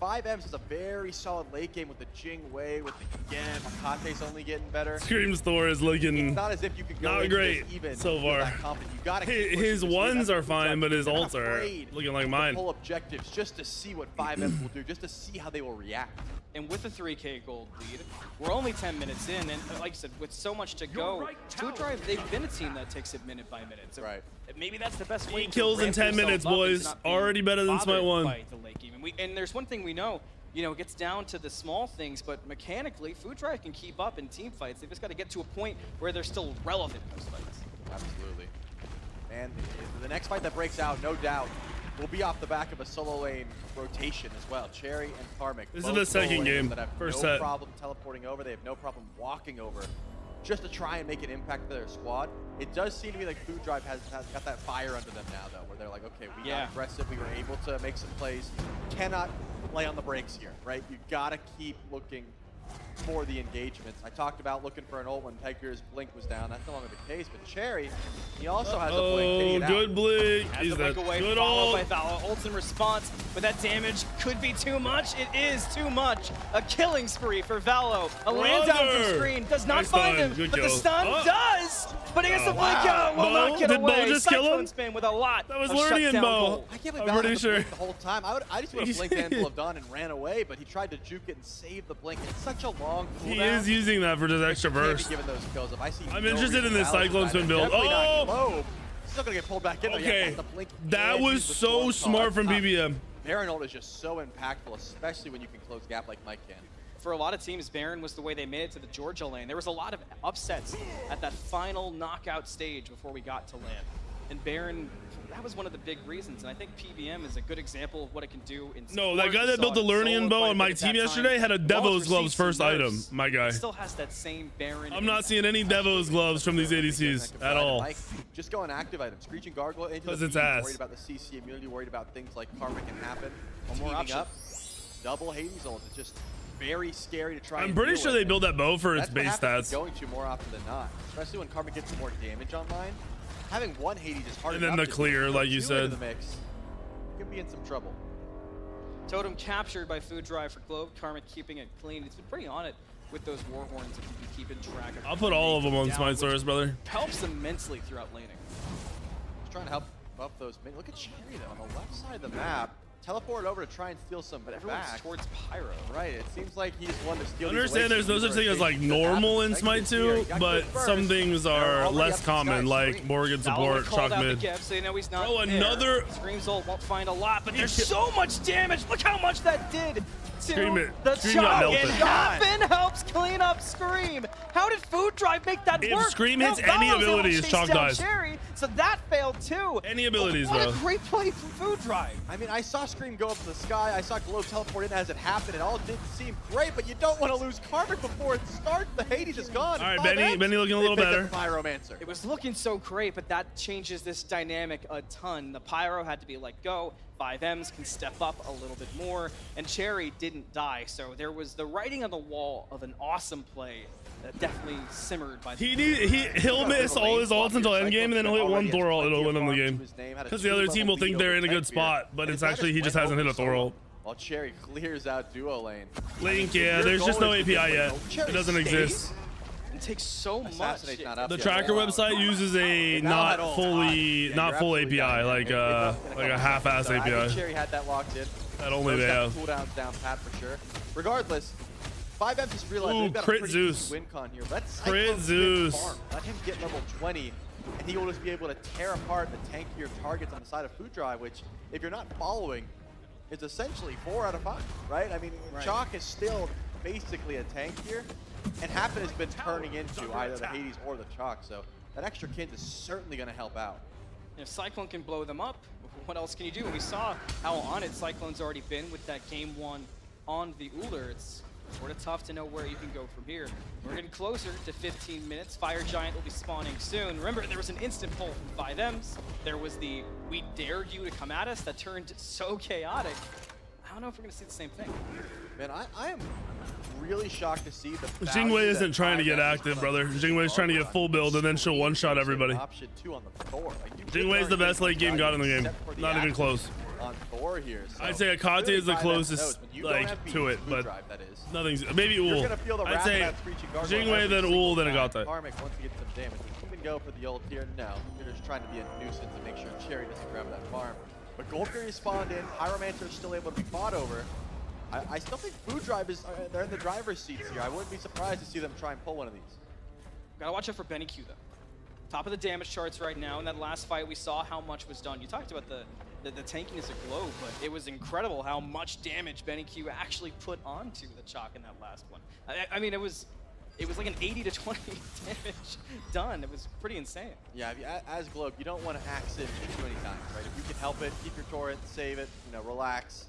FiveM has a very solid late game with the Jing Wei, with the Gen. Makate's only getting better. Scream's Thor is looking It's not as if you could go not into great this even so with far. that confidence. You gotta keep pushing His this lead. ones That's are what fine, but his You're ults are afraid looking like to mine. pull objectives just to see what FiveM will do, just to see how they will react. And with a 3K gold lead, we're only 10 minutes in, and like you said, with so much to go, Food Drive, they've been a team that takes it minute by minute. So right. Maybe that's the best way 8 to kills in ramp 10 yourself minutes, up into boys. not being Already better than Smite bothered 1. by the late game. And there's one thing we know, it gets down to the small things, but mechanically, Food Drive can keep up in team fights. They've just got to get to a point where they're still relevant in those fights. Absolutely. And the next fight that breaks out, no doubt, will be off the back of a solo lane rotation as well. Cherry and Karmic. This is both the second solo lanes game. That have First no set. problem teleporting over. They have no problem walking over just to try and make an impact to their squad. It does seem to me like Food Drive has got that fire under them now, though, where they're like, okay, we got aggressive. We were able to make some plays. Cannot lay on the brakes here, right? You got to keep looking for the engagements. I talked about looking for an ult when Tekvir's blink was down. That's no longer the case, but Cherry, he also has a blink. Can he get good out? blink. Has He's the that break away, good followed by ult. Valo. Ults in response, but that damage could be too much. It is too much. A killing spree for Valo. A land down from screen. Does not Nice find stun. him, Good but the kill. stun does. But he gets the blink out. Will Bo? not get Did Bo away. just kill him? Cyclone spin with a lot That was of Lernian shutdown Bo. gold. I can't believe I'm Valo pretty had the blink sure. the whole time. I just would have blinked Anvil of Dawn and ran away, but he tried to juke it and save the blink. It's such a long cooldown. He is using that for just extra Can't be burst. giving those kills. If I see I'm no interested in reason this Valo's Cyclone side, spin build. definitely not Oh! Globe. Still gonna get pulled back in. though. Yeah, Okay, that's the blink that and was use the so storm smart call. from BBM. Baron ult is just so impactful, especially when you can close gap like Mike can. For a lot of teams, Baron was the way they made it to the Georgia lane. There was a lot of upsets at that final knockout stage before we got to land. And Baron, that was one of the big reasons, and I think PVM is a good example of what it can do in No, that guy that built the Learning Bow on my team yesterday had a Devo's Gloves first item, my guy. Still has that same Baron. I'm not seeing any Devo's Gloves from these ADCs at all. Just going active items. Screeching Gargoyle into because the it's feed, ass. worried about the CC immunity, worried about things like Karma can happen. One more option. Up. Double Hades ult. It's just very scary to try. I'm pretty sure they built that bow for its base That's stats. going to more often than not, especially when Karma gets more damage online. Having one Hades is hard And then enough the to clear, do. like you Two said. into the mix, you can be in some trouble. Totem captured by Food Drive for Globe. Karma keeping it clean. It's been pretty on it with those Warhorns if you can keep in track of. I'll put all of them on Smite Source, brother. Helps immensely throughout laning. Just trying to help buff those. Look at Cherry though on the left side of the map. Teleport over to try and steal some back. Towards Pyro. Right, it seems like he's one to steal. I understand there's no such thing as like normal in Smite 2, but some things are less common, like Morgan support, shock mid. So you know he's not Oh, another. Scream's ult won't find a lot, but there's so much damage. Look how much that did to the Scream got Chop. melted. And Happen helps clean up Scream. How did Food Drive make that If work? Scream hits Now any Valor's able to abilities, chase Chalk down dies. Cherry, so that failed too. Any abilities, what bro. a great play from Food Drive. I mean, I saw Scream go up in the sky. I saw Glow teleport in as it happened. It all did seem great, but you don't want to lose Karmic before it starts. The Hades is gone. All right, Benny looking a little better. Pyromancer. It was looking so great, but that changes this dynamic a ton. The Pyro had to be let go. FiveMs can step up a little bit more, and Cherry didn't die. So there was the writing on the wall of an awesome play that definitely simmered by the He'll miss all his ults until endgame, and then he'll hit one Thor ult, it'll win him the game. Because the other team will think they're in a good spot, but it's actually he just hasn't hit a Thor ult. While Cherry clears out duo lane. Link, yeah, there's just no API yet. It doesn't exist. It takes so much. The tracker website uses a not full API, like a half-ass I API. think Cherry had that locked in. That only they have. Cooldowns down pat for sure. Regardless, FiveM just realized they've got a crit pretty Zeus. easy win con here. Let's Crit Zeus. Let him get level 20, and he will just be able to tear apart the tankier targets on the side of Food Drive, which, if you're not following, is essentially 4 out of 5, right? I mean, Chalk is still basically a tank here, and Happen has been turning into either the Hades or the Chalk, so that extra Kins is certainly going to help out. If Cyclone can blow them up, what else can you do? And we saw how on it Cyclone's already been with that game 1 on the Uller. It's sort of tough to know where you can go from here. We're getting closer to 15 minutes. Fire Giant will be spawning soon. Remember, there was an instant pull from FiveMs. There was the "we dared you to come at us" that turned so chaotic. I don't know if we're going to see the same thing. Man, I am really shocked to see the Jingwei isn't trying to get active, brother. Jingwei's trying to get full build, and then she'll one-shot everybody. Option 2 on the Thor. Jingwei's the best late game god in the game. Not even close. On Thor here. So I'd say Akate is the closest, like, to it, but nothing's. Maybe Ul. I'd say Jingwei, then Ul, then Akate. Karmic wants to get some damage. You can go for the ult here. No, you're just trying to be a nuisance and make sure Cherry doesn't grab that farm. But Gold Fury spawned in. Pyromancer is still able to be fought over. I still think Food Drive is. They're in the driver's seats here. I wouldn't be surprised to see them try and pull one of these. Gotta watch out for Benny Q though. Top of the damage charts right now. In that last fight, we saw how much was done. You talked about the tankiness of Globe, but it was incredible how much damage Benny Q actually put onto the Chalk in that last one. I mean, it was like an 80 to 20 damage done. It was pretty insane. Yeah, as Globe, you don't want to axe in too many times, right? If you can help it, keep your torrent, save it, relax.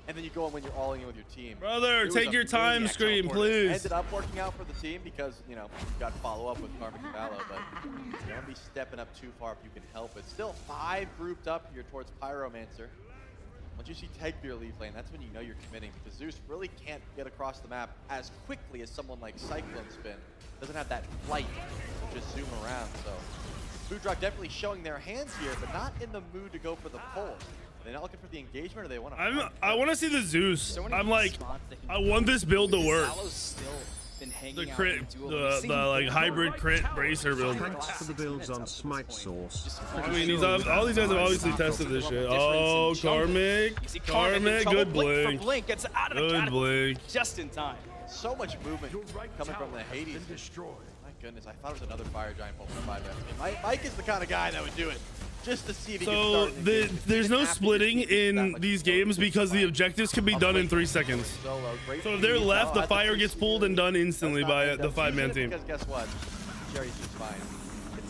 And then you go in when you're all in with your team. Brother, take your time, Scream, please. Ended up working out for the team because, you got to follow up with Karmic and Valor, but you don't want to be stepping up too far if you can help it. Still 5 grouped up here towards Pyromancer. Once you see Tegbeer leave lane, that's when you know you're committing, because Zeus really can't get across the map as quickly as someone like Cyclone Spin. Doesn't have that flight to just zoom around, so Food Drive definitely showing their hands here, but not in the mood to go for the pull. They're not looking for the engagement, or they want to. I want to see the Zeus. I'm like, I want this build to work. The crit, the like hybrid crit bracer build. Thanks for the builds on Smite Source. I mean, all these guys have obviously tested this shit. Oh, Karmic, good blink. Good blink. Just in time. So much movement coming from the Hades. My goodness, I thought it was another Fire Giant pull from 5M. Mike is the kind of guy that would do it. Just to see if he so there's no splitting in these games because the objectives can be done in 3 seconds. So if they're left, the fire gets pulled and done instantly by the 5-man team. Because guess what? Cherry's just fine. It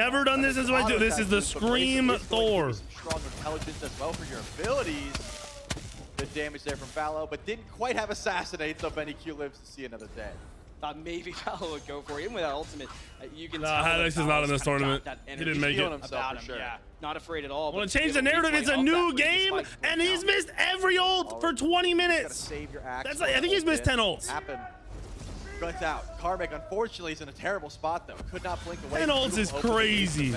never done this as I do. This is the Scream Thor. Strong intelligence as well for your abilities. Good damage there from Fallow, but didn't quite have Assassinate, so Benny Q lives to see another day. Thought maybe Valo would go for it. Even with that ultimate, you can tell Hadex is not in this tournament. He didn't make it. About him, yeah. Not afraid at all. Want to change the narrative? It's a new game, and he's missed every ult for 20 minutes. Save your axe. That's like, I think he's missed 10 ults. Guns out. Karmic, unfortunately, is in a terrible spot, though. Could not blink away. 10 ults is crazy.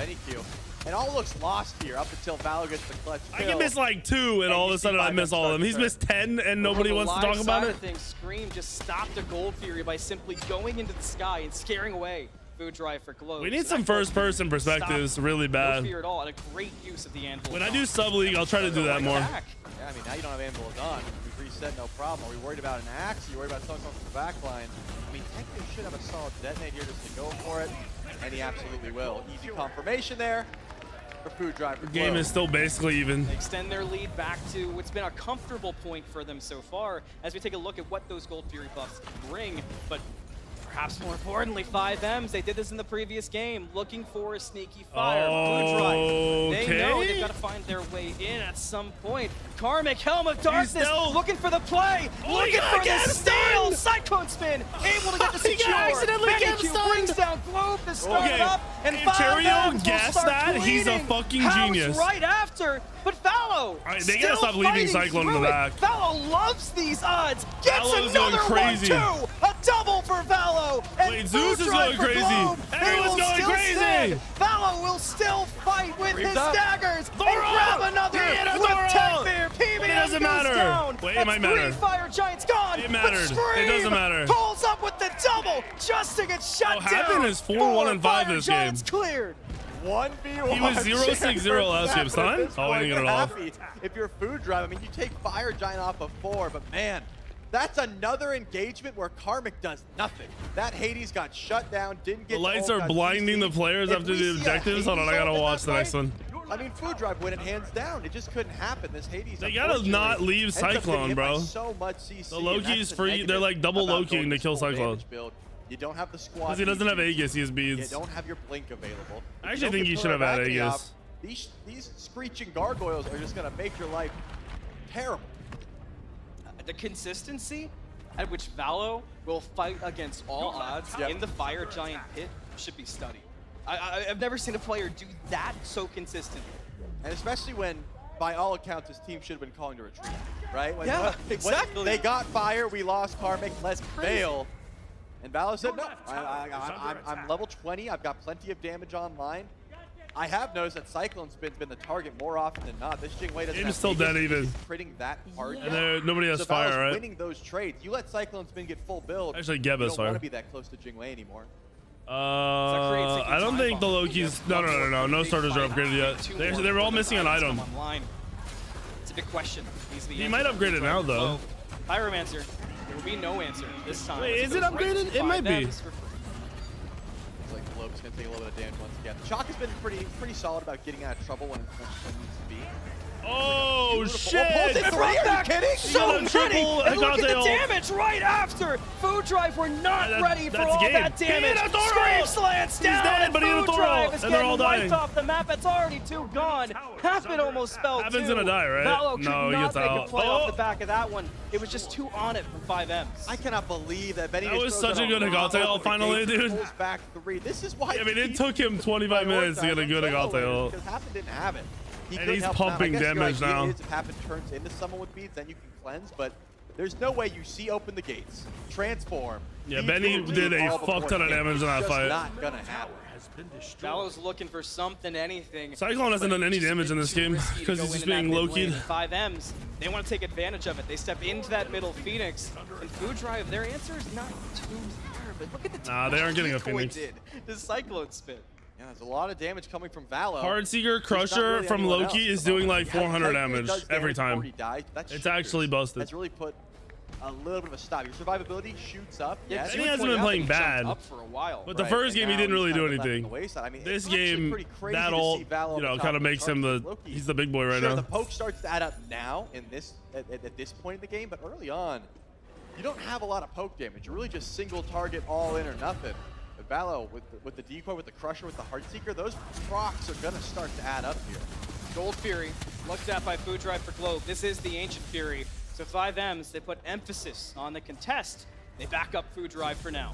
And all looks lost here up until Valo gets the clutch kill. I can miss like 2, and all of a sudden I miss all of them. He's missed 10, and nobody wants to talk about it. Scream just stopped a Gold Fury by simply going into the sky and scaring away Food Drive for Globe. We need some first-person perspectives really bad. No fear at all, and a great use of the Anvil. When I do sub-league, I'll try to do that more. Yeah, I mean, now you don't have Anvil on. We've reset, no problem. Are we worried about an axe? Are you worried about something from the back line? I mean, technically should have a solid detonate here just to go for it, and he absolutely will. Easy confirmation there. Food Drive. The game is still basically even. They extend their lead back to what's been a comfortable point for them so far as we take a look at what those Gold Fury buffs bring. But perhaps more importantly, FiveMs, they did this in the previous game, looking for a sneaky fire. Food Drive. They know they've got to find their way in at some point. Karmic, Helm of Darkness, looking for the play, looking for the steal. Cyclone Spin, able to get the secure. Brings down Globe to start it up, and Cheerio guessed that, he's a fucking genius. Right after, but Valo. They gotta stop leaving Cyclone in the back. Valo loves these odds. Gets Valo's another going crazy. 1-2. A double for Valo. And wait, Zeus is going crazy. Everyone's going crazy. Valo will still fight with his daggers and Thorough. grab another with Techbeer. PBM it doesn't matter. Down. Wait, it might matter. 3 Fire Giants gone. It mattered. It doesn't matter. Pulls up with the double just to get shut down. Happen is 4-1-5 this game. Cleared. 1v1. He was 0-6-0 last game, son. Oh, I didn't get it off. If you're Food Drive, I mean, you take Fire Giant off of 4, but man, that's another engagement where Karmic does nothing. That Hades got shut down, didn't get the lights are blinding the players after the objectives. Hold on, I gotta watch the next one. I mean, Food Drive win it hands down. It just couldn't happen. This Hades. They gotta not leave Cyclone, bro. So much CC, the Loki's free. They're like double Lokiing to kill Cyclone. You don't have the squad. Because he doesn't have Aegis, he has beads. You don't have your blink available. I actually think he should have had Aegis. These screeching gargoyles are just gonna make your life terrible. The consistency at which Valo will fight against all odds in the Fire Giant pit should be studied. I've never seen a player do that so consistently. And especially when, by all accounts, his team should have been calling to retreat, right? When, exactly. When they got Fire, we lost Karmic, let's fail. And Valo said, no, I'm level 20, I've got plenty of damage online. I have noticed that Cyclone Spin's been the target more often than not. This Jingwei doesn't have still dead even. Critting that hard. And nobody has so fire, Valo's right? winning those trades. You let Cyclone Spin get full build. Actually, Geb you has don't fire. want to be that close to Jingwei anymore. I don't think the Loki's. No starters are upgraded yet. They were all missing an item. It's a big question. He might upgrade it now, though. Pyromancer. There will be no answer this time. Wait, is it upgraded? It might be. It's like Globe's gonna take a little bit of damage once again. Chalk has been pretty solid about getting out of trouble when it needs to be. Oh shit! Are you kidding? So many! And look at the ult. damage right after! Food Drive were not ready for all that damage. Scream slants down, dead, and but Food Drive is and they're all getting dying. wiped off the map. It's already 2 gone. Happen almost fell too. Happen's gonna die, right? Valo could No, he not gets make out. a play off the back of that one. It was just too on it from FiveMs. I cannot believe that Benny. That was such a good Agate ult finally, dude. Pulls back 3. This is why. I mean, it took him 25 minutes to get a good Agate ult. Because Happen didn't have it. And he's pumping damage now. If Happen turns into someone with beads, then you can cleanse, but there's no way you see open the gates, transform. Yeah, Benny did a fuck ton of damage in that fight. Not gonna happen. Valo's looking for something, anything. Cyclone hasn't done any damage in this game because he's just being low-keyed. FiveMs, they want to take advantage of it. They step into that middle Phoenix. And Food Drive, their answer is not too fair, but look at the Nah, they aren't getting a Phoenix. The Cyclone Spin. Yeah, there's a lot of damage coming from Valo. Hardseeker Crusher really from Loki else. is doing like 400 Yeah, damage every time. It's actually busted. That's really put a little bit of a stop. Your survivability shoots up. Yeah, and he hasn't been playing bad. Up for a while. But the first game he didn't really do anything. I mean, this game, that ult, kind of makes him he's the big boy right now. The poke starts to add up now in this at this point in the game, but early on, you don't have a lot of poke damage. You're really just single target all in or nothing. But Valo with the decoy, with the Crusher, with the Heartseeker, those procs are gonna start to add up here. Gold Fury, looked at by Food Drive for Globe. This is the Ancient Fury. So FiveMs, they put emphasis on the contest They back up Food Drive for now.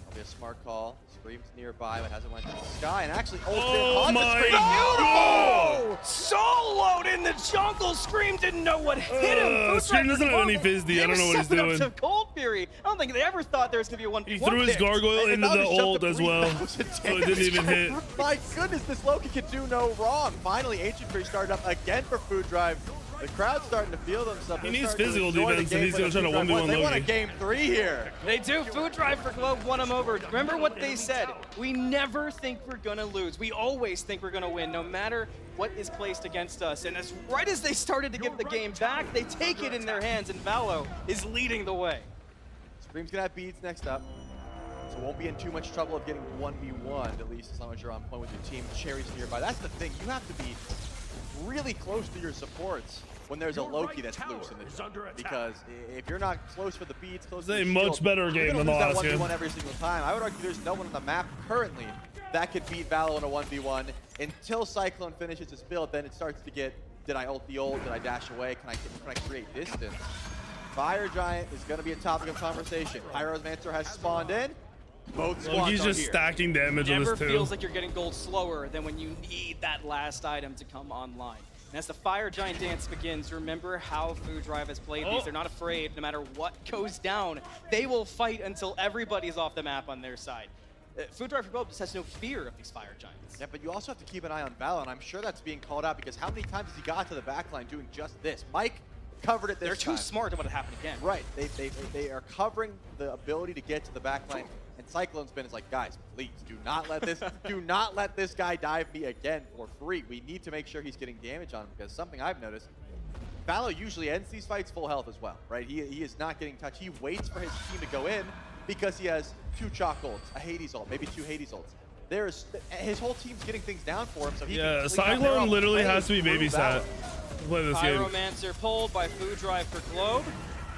That'll be a smart call. Scream's nearby, but hasn't went to the sky, and actually Oh my God! Soloed in the jungle. Scream didn't know what hit him. Scream doesn't have any Fizz-D. I don't know what he's doing. To Cold Fury. I don't think they ever thought there was going to be a 1v1 He threw his gargoyle into the ult as well, so it didn't even hit. My goodness, this Loki can do no wrong. Finally, Ancient Fury started up again for Food Drive. The crowd's starting to feel themselves. He needs physical defense, and he's going to try to 1v1 Loki. They want a game 3 here. They do. Food Drive for Globe won him over. Remember what they said. We never think we're going to lose. We always think we're going to win, no matter what is placed against us. And right as they started to give the game back, they take it in their hands, and Valo is leading the way. Scream's going to have beads next up. So won't be in too much trouble of getting 1v1, at least as long as you're on point with your team. Cherry's nearby. That's the thing. You have to be really close to your supports when there's a Loki that's loose in the jungle. Because if you're not close for the beats, close to the it's a much better game than the last game. 1v1 every single time. I would argue there's no one on the map currently that could beat Valo in a 1v1 until Cyclone finishes his build. Then it starts to get, did I ult the ult? Did I dash away? Can I create distance? Fire Giant is going to be a topic of conversation. Pyromancer has spawned in. Both squads he's just stacking damage on Never this too. feels like you're getting gold slower than when you need that last item to come online. And as the Fire Giant dance begins, remember how Food Drive has played these. They're not afraid. No matter what goes down, they will fight until everybody's off the map on their side. Food Drive for Globe just has no fear of these Fire Giants. Yeah, but you also have to keep an eye on Valo, and I'm sure that's being called out because how many times has he got to the backline doing just this? Mike covered it this time. They're too smart to let it happen again. Right. They are covering the ability to get to the backline. And Cyclone Spin is like, guys, please do not let this guy dive me again for free. We need to make sure he's getting damage on him because something I've noticed, Valo usually ends these fights full health as well, right? He is not getting touched. He waits for his team to go in because he has 2 Chalk ults, a Hades ult, maybe 2 Hades ults. His whole team's getting things down for him, so he can Cyclone literally has to be babysat. Play this game. Pyromancer pulled by Food Drive for Globe.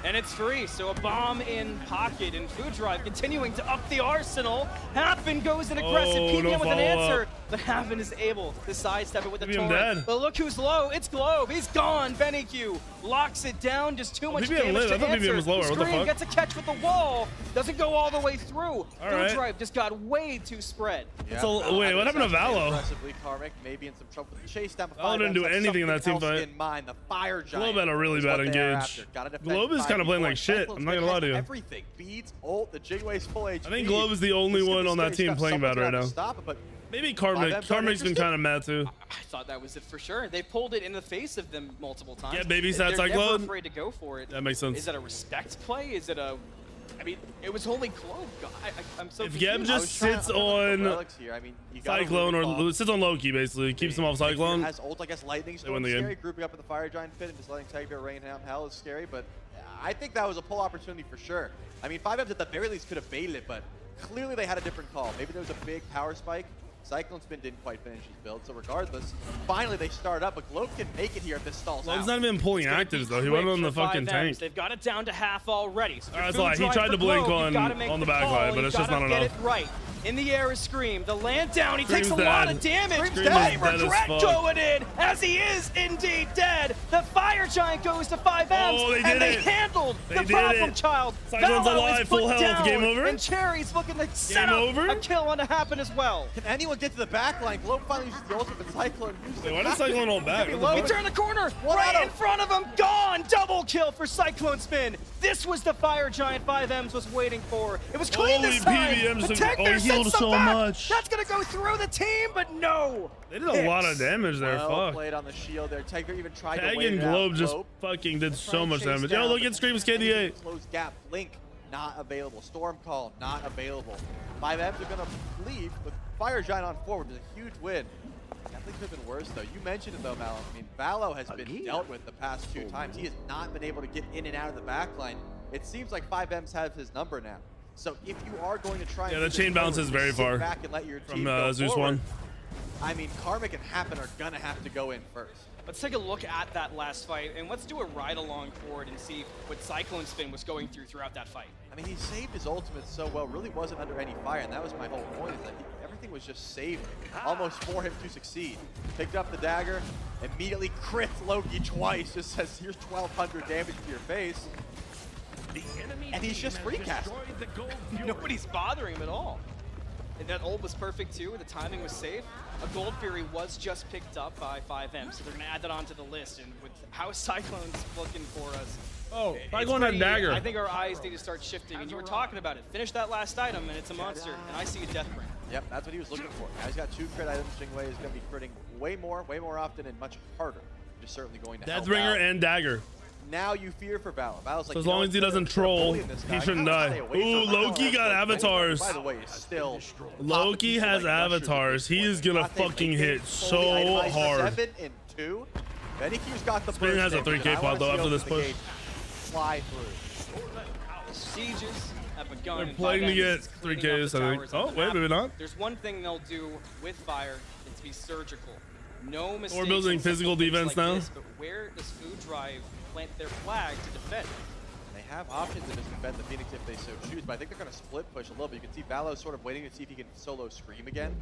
And it's free, so a bomb in pocket, and Food Drive continuing to up the arsenal. Happen goes in aggressive, PBM with an answer, but Happen is able to sidestep it with the torrent. But look who's low, it's Globe, he's gone. Benny Q locks it down, just too much damage to answer. Was lower. Scream gets a catch with the wall, doesn't go all the way through. Food Drive just got way too spread. Yeah. Wait, what happened to Valo? Aggressively, Karmic maybe in some trouble with the chase down. Valo didn't do anything in that team fight. In mind, the Fire Giant. Globe had a really bad engage. Globe is kind of playing like shit. I'm not gonna lie to you. Everything beats ult. The Jigway's full HP. I think Globe is the only one on that team playing bad right now. Maybe Karmic. Karmic's been kind of mad too. I thought that was it for sure. They pulled it in the face of them multiple times. Yeah, babysat Cyclone. They're never afraid to go for it. That makes sense. Is it a respect play? Is it a? I mean, it was only Globe. I'm so if confused. Geb just sits on Cyclone or sits on Loki, basically keeps him off Cyclone. Has ult, I guess Lightning Storm is scary. Grouping up in the Fire Giant pit and just letting Tiger rain down hell is scary, but I think that was a pull opportunity for sure. I mean, FiveM at the very least could have baited it, but clearly they had a different call. Maybe there was a big power spike. Cyclone Spin didn't quite finish his build, so regardless, finally they start up, but Globe can make it here if this stalls out. Globe's not even pulling actives, though. He went on the fucking tank. They've got it down to half already. So he tried to blink on the backline, but it's just not enough. Get it right. In the air is Scream. The land down. He takes a lot of damage. Scream is regret going in, as he is indeed dead. The Fire Giant goes to FiveM, and they handled the problem child. Cyclone's alive, full health. Game over. And Cherry's looking to set up a kill on to happen as well. Can anyone get to the backline? Globe finally uses the ultimate, but Cyclone uses it. Why did Cyclone hold back? He turned the corner, right in front of him. Gone. Double kill for Cyclone Spin. This was the Fire Giant FiveM was waiting for. It was clean this time. He healed so much. That's gonna go through the team, but no. They did a lot of damage there. Fuck. Played on the shield there. Tiger even tried to Tag wait and it out. Globe just fucking did so much damage. Yo, look at Scream's KDA. Close gap. Blink not available. Storm Call not available. FiveMs are gonna leave with Fire Giant on forward. It's a huge win. Definitely could have been worse though. You mentioned it though, Malin. I mean, Valo has been dealt with the past 2 times. He has not been able to get in and out of the backline. It seems like FiveMs have his number now. So if you are going to try, the chain bounce is very far back and let your team from Zeus forward, 1. I mean, Karmic and Happen are gonna have to go in first. Let's take a look at that last fight, and let's do a ride along forward and see what Cyclone Spin was going throughout that fight. I mean, he saved his ultimate so well, really wasn't under any fire, and that was my whole point, is that everything was just saved almost for him to succeed. Picked up the dagger, immediately crits Loki twice, just says, here's 1,200 damage to your face. And he's just free casting. Nobody's bothering him at all. And that ult was perfect too. The timing was safe. A Gold Fury was just picked up by FiveM, so they're going to add that onto the list. And with how Cyclone's looking for us, oh, Cyclone had dagger. I think our eyes need to start shifting. And you were talking about it. Finish that last item, and it's a monster. And I see a Deathbringer. Yep, that's what he was looking for. Now he's got 2 crit items. Jingwei is going to be critting way more often, and much harder. Which is certainly going to help Deathbringer out. and dagger. Now you fear for Valor. Valor's like, So as long as he doesn't troll, he shouldn't die. Ooh, Loki got avatars. By the way, still Loki has avatars. He is gonna fucking hit so hard. 7 and 2. Bennyq's got the Spin has a 3K pot though after this push. Fly through. The sieges have begun. They're playing to get 3Ks, I think. Oh, wait, maybe not. There's one thing they'll do with fire, it's to be surgical. No mistakes. We're building physical defense now. But where does Food Drive plant their flag to defend? They have options to defend the Phoenix if they so choose, but I think they're going to split push a little bit. You can see Valo sort of waiting to see if he can solo Scream again.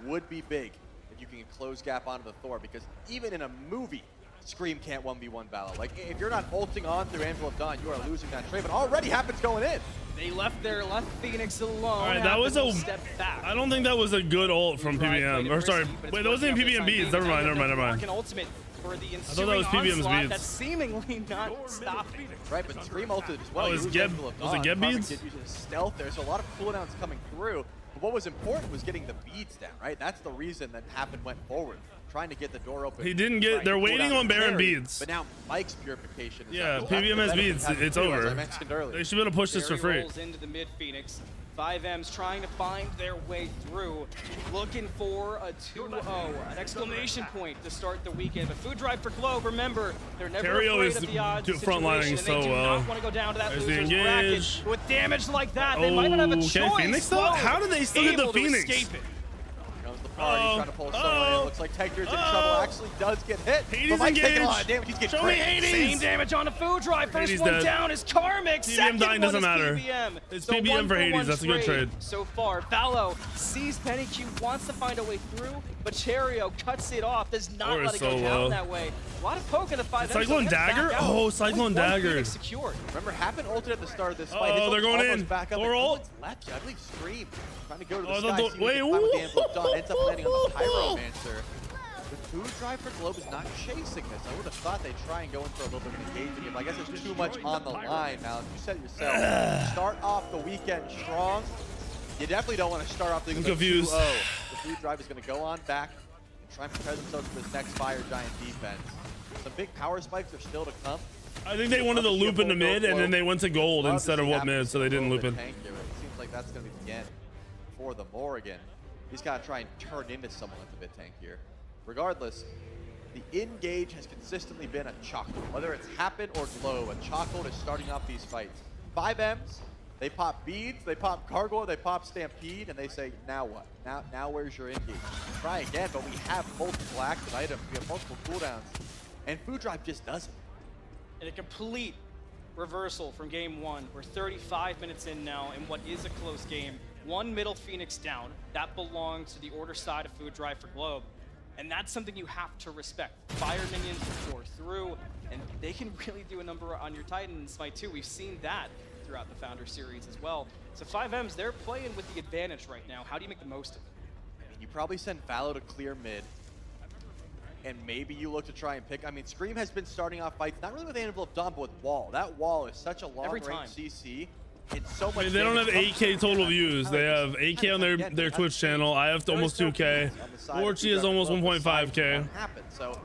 Would be big if you can close gap onto the Thor, because even in a movie, Scream can't 1v1 Valo. Like, if you're not ulting on through Angel of Dawn, you are losing that trade, but already happens going in. They left their left Phoenix alone. All right, that was a step back. I don't think that was a good ult from PBM. Or sorry, wait, that wasn't even PBM beads. Never mind. Ultimate for the I thought that was PBM's beads. That's seemingly not stopping. Right, but Scream ulted as well. Oh, was it Geb beads? Using stealth there, so a lot of cooldowns coming through. But what was important was getting the beads down, right? That's the reason that Happen went forward, trying to get the door open. He didn't get. They're waiting on Baron beads. But now Mike's purification. Is yeah, PBM has beads. It's over. As I mentioned earlier. They should be able to push this for free. Rolls into the mid Phoenix. FiveM's trying to find their way through, looking for a 2-0, an exclamation point to start the weekend. But Food Drive for Globe, remember, they're never afraid of the odds frontlining so and they do well. not want to go down to that There's loser's the engage. bracket. With damage like that, they might not have a choice. Phoenix though? How did they still get the Phoenix? Escape it. He's trying to pull away. Looks like Tektor's in trouble. Actually does get hit. Hades Mike's taking a engaged. lot of damage. He's getting Show me Hades. Same damage on the Food Drive. First Hades one dead. down is Karmic. PBM dying doesn't matter. PBM. It's So PBM for Hades. That's a good trade. So far, Valo sees Bennyq, wants to find a way through, but Cherio cuts it off. Does not let it go down that way. A lot of poke in the 5. Cyclone Dagger? Oh, Cyclone Dagger. Secured. Remember, Happen ulted at the start of this fight. Oh, they're going in. Back up. Thor ult. Left. I believe Scream. Trying to go to the Oh, sky. See if he wait, can find what the Anvil of Dawn. Ends up landing on the Pyromancer. The Food Drive for Globe is not chasing this. I would have thought they'd try and go in for a little bit of an engagement game. I guess there's too much on the line now. You said it yourself. Start off the weekend strong. You definitely don't want to start off the weekend 2-0. The Food Drive is going to go on back and try and prepare themselves for this next Fire Giant defense. Some big power spikes are still to come. I think they wanted to loop into mid, and then they went to gold instead of what mid, so they didn't loop in. It seems like that's going to be the end for the Morrigan. He's got to try and turn into someone that's a bit tankier. Regardless, the engage has consistently been a chocolate. Whether it's Happen or Glow, a chocolate is starting off these fights. FiveMs, they pop beads, they pop Gargoyle, they pop Stampede, and they say, now what? Now where's your engage? Try again, but we have multiple active items, we have multiple cooldowns, and Food Drive just doesn't. And a complete reversal from game 1. We're 35 minutes in now in what is a close game. One middle Phoenix down. That belongs to the order side of Food Drive for Globe. And that's something you have to respect. Fire minions pour through, and they can really do a number on your Titan in Smite 2. We've seen that throughout the Founder series as well. So FiveMs, they're playing with the advantage right now. How do you make the most of it? I mean, you probably send Valo to clear mid, and maybe you look to try and pick. I mean, Scream has been starting off fights, not really with Anvil of Dawn, but with Wall. That Wall is such a long-range CC. It's so much. They don't have 8K total views. They have 8K on their Twitch channel. I have almost 2K. Orchi is almost 1.5K.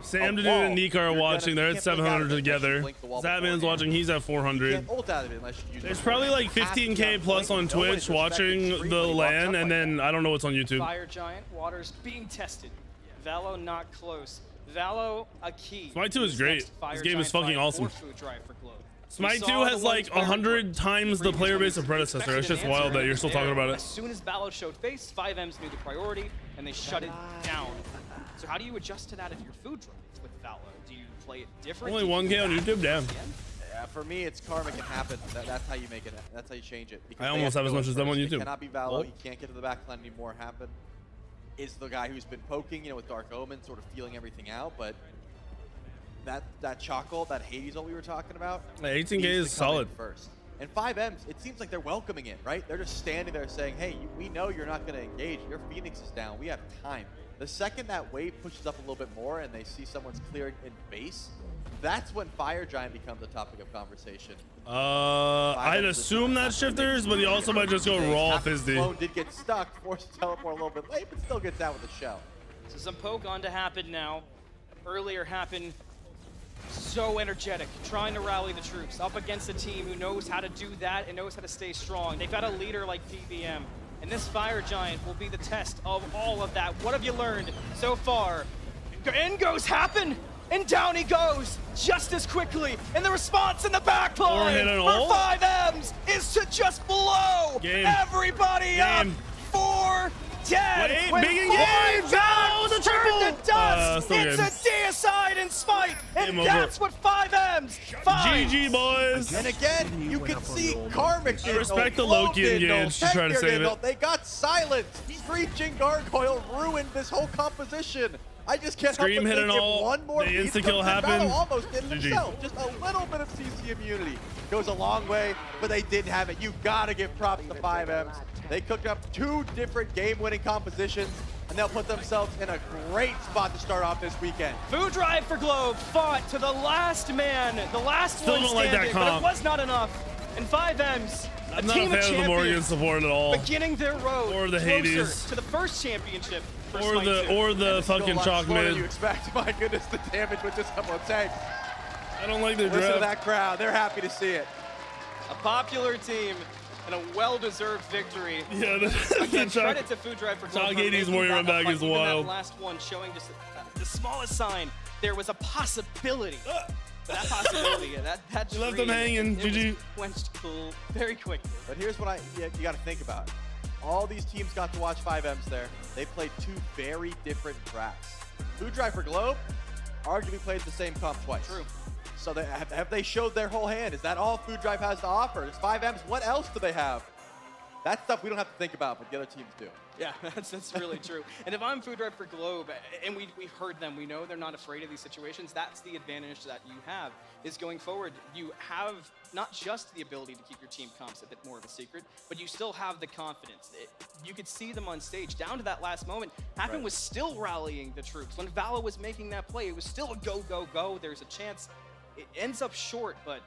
Sam Dude and Nika are watching. They're at 700 together. Zatman's watching. He's at 400. There's probably like 15K plus on Twitch watching the LAN, and then I don't know what's on YouTube. Fire Giant, Waters being tested. Valo not close. Valo a key. Smite 2 is great. This game is fucking awesome. Smite 2 has like 100 times the player base of predecessor. It's just wild that you're still talking about it. As soon as Valo showed face, FiveMs knew the priority, and they shut it down. So how do you adjust to that if you're Food Drive with Valo? Do you play it different? Only 1K on YouTube, damn. Yeah, for me, it's Karmic and Happen. That's how you make it. That's how you change it. I almost have as much as them on YouTube. It cannot be Valo. He can't get to the backline anymore. Happen is the guy who's been poking, you know, with Dark Omen, sort of feeling everything out, but that Chockle, that Hades ult we were talking about. 18K is solid. First. And FiveM's, it seems like they're welcoming it, right? They're just standing there saying, hey, we know you're not going to engage. Your Phoenix is down. We have time. The second that wave pushes up a little bit more and they see someone's clearing in base, that's when Fire Giant becomes a topic of conversation. I'd assume that's shifters, but he also might just go raw Fizdie. Laon did get stuck, forced to teleport a little bit late, but still gets out with a shell. So some poke on to happen now. Earlier happened so energetic, trying to rally the troops up against a team who knows how to do that and knows how to stay strong. They've got a leader like FiveM, and this Fire Giant will be the test of all of that. What have you learned so far? In goes Happen, and down he goes just as quickly. And the response in the backline for FiveM's is to just blow everybody up. 4 dead. Wait, big engage! Oh, the triple! Turn to dust. It's a deicide in Smite, and that's what FiveM's finds. GG, boys. And again, you can see Karmic. I respect the Loki engage to try to save it. They got silenced. Screeching Gargoyle ruined this whole composition. I just can't help but think if one more piece insta kill happened. Almost did it himself. Just a little bit of CC immunity goes a long way, but they didn't have it. You gotta give props to FiveM's. They cooked up 2 different game-winning compositions, and they'll put themselves in a great spot to start off this weekend. Food Drive for Globe fought to the last man, the last Still one don't like standing, that comp. but it was not enough. And FiveM's, a I'm not team a of fan of the Morgan support at all. beginning their road Or the closer Hades. to the first championship for Or Smite 2. the fucking chalk mid. You expect? My goodness, the damage with this couple of tanks. I don't like their Listen to draft. that crowd. They're happy to see it. A popular team and a well-deserved victory. Yeah, Again, credit to Food Drive for Chalk Globe. 80's warrior run back is wild. That last one showing just the smallest sign there was a possibility. That possibility, that You left them hanging, GG. Quenched cool very quickly. But here's what you got to think about. All these teams got to watch FiveM's there. They played 2 very different tracks. Food Drive for Globe arguably played the same comp twice. True. So have they showed their whole hand? Is that all Food Drive has to offer? Is FiveM's, what else do they have? That's stuff we don't have to think about, but the other teams do. Yeah, that's really true. And if I'm Food Drive for Globe, and we heard them, we know they're not afraid of these situations, that's the advantage that you have, is going forward, you have not just the ability to keep your team comps a bit more of a secret, but you still have the confidence. You could see them on stage, down to that last moment. Happen was still rallying the troops. When Vala was making that play, it was still a go, go, go. There's a chance it ends up short, but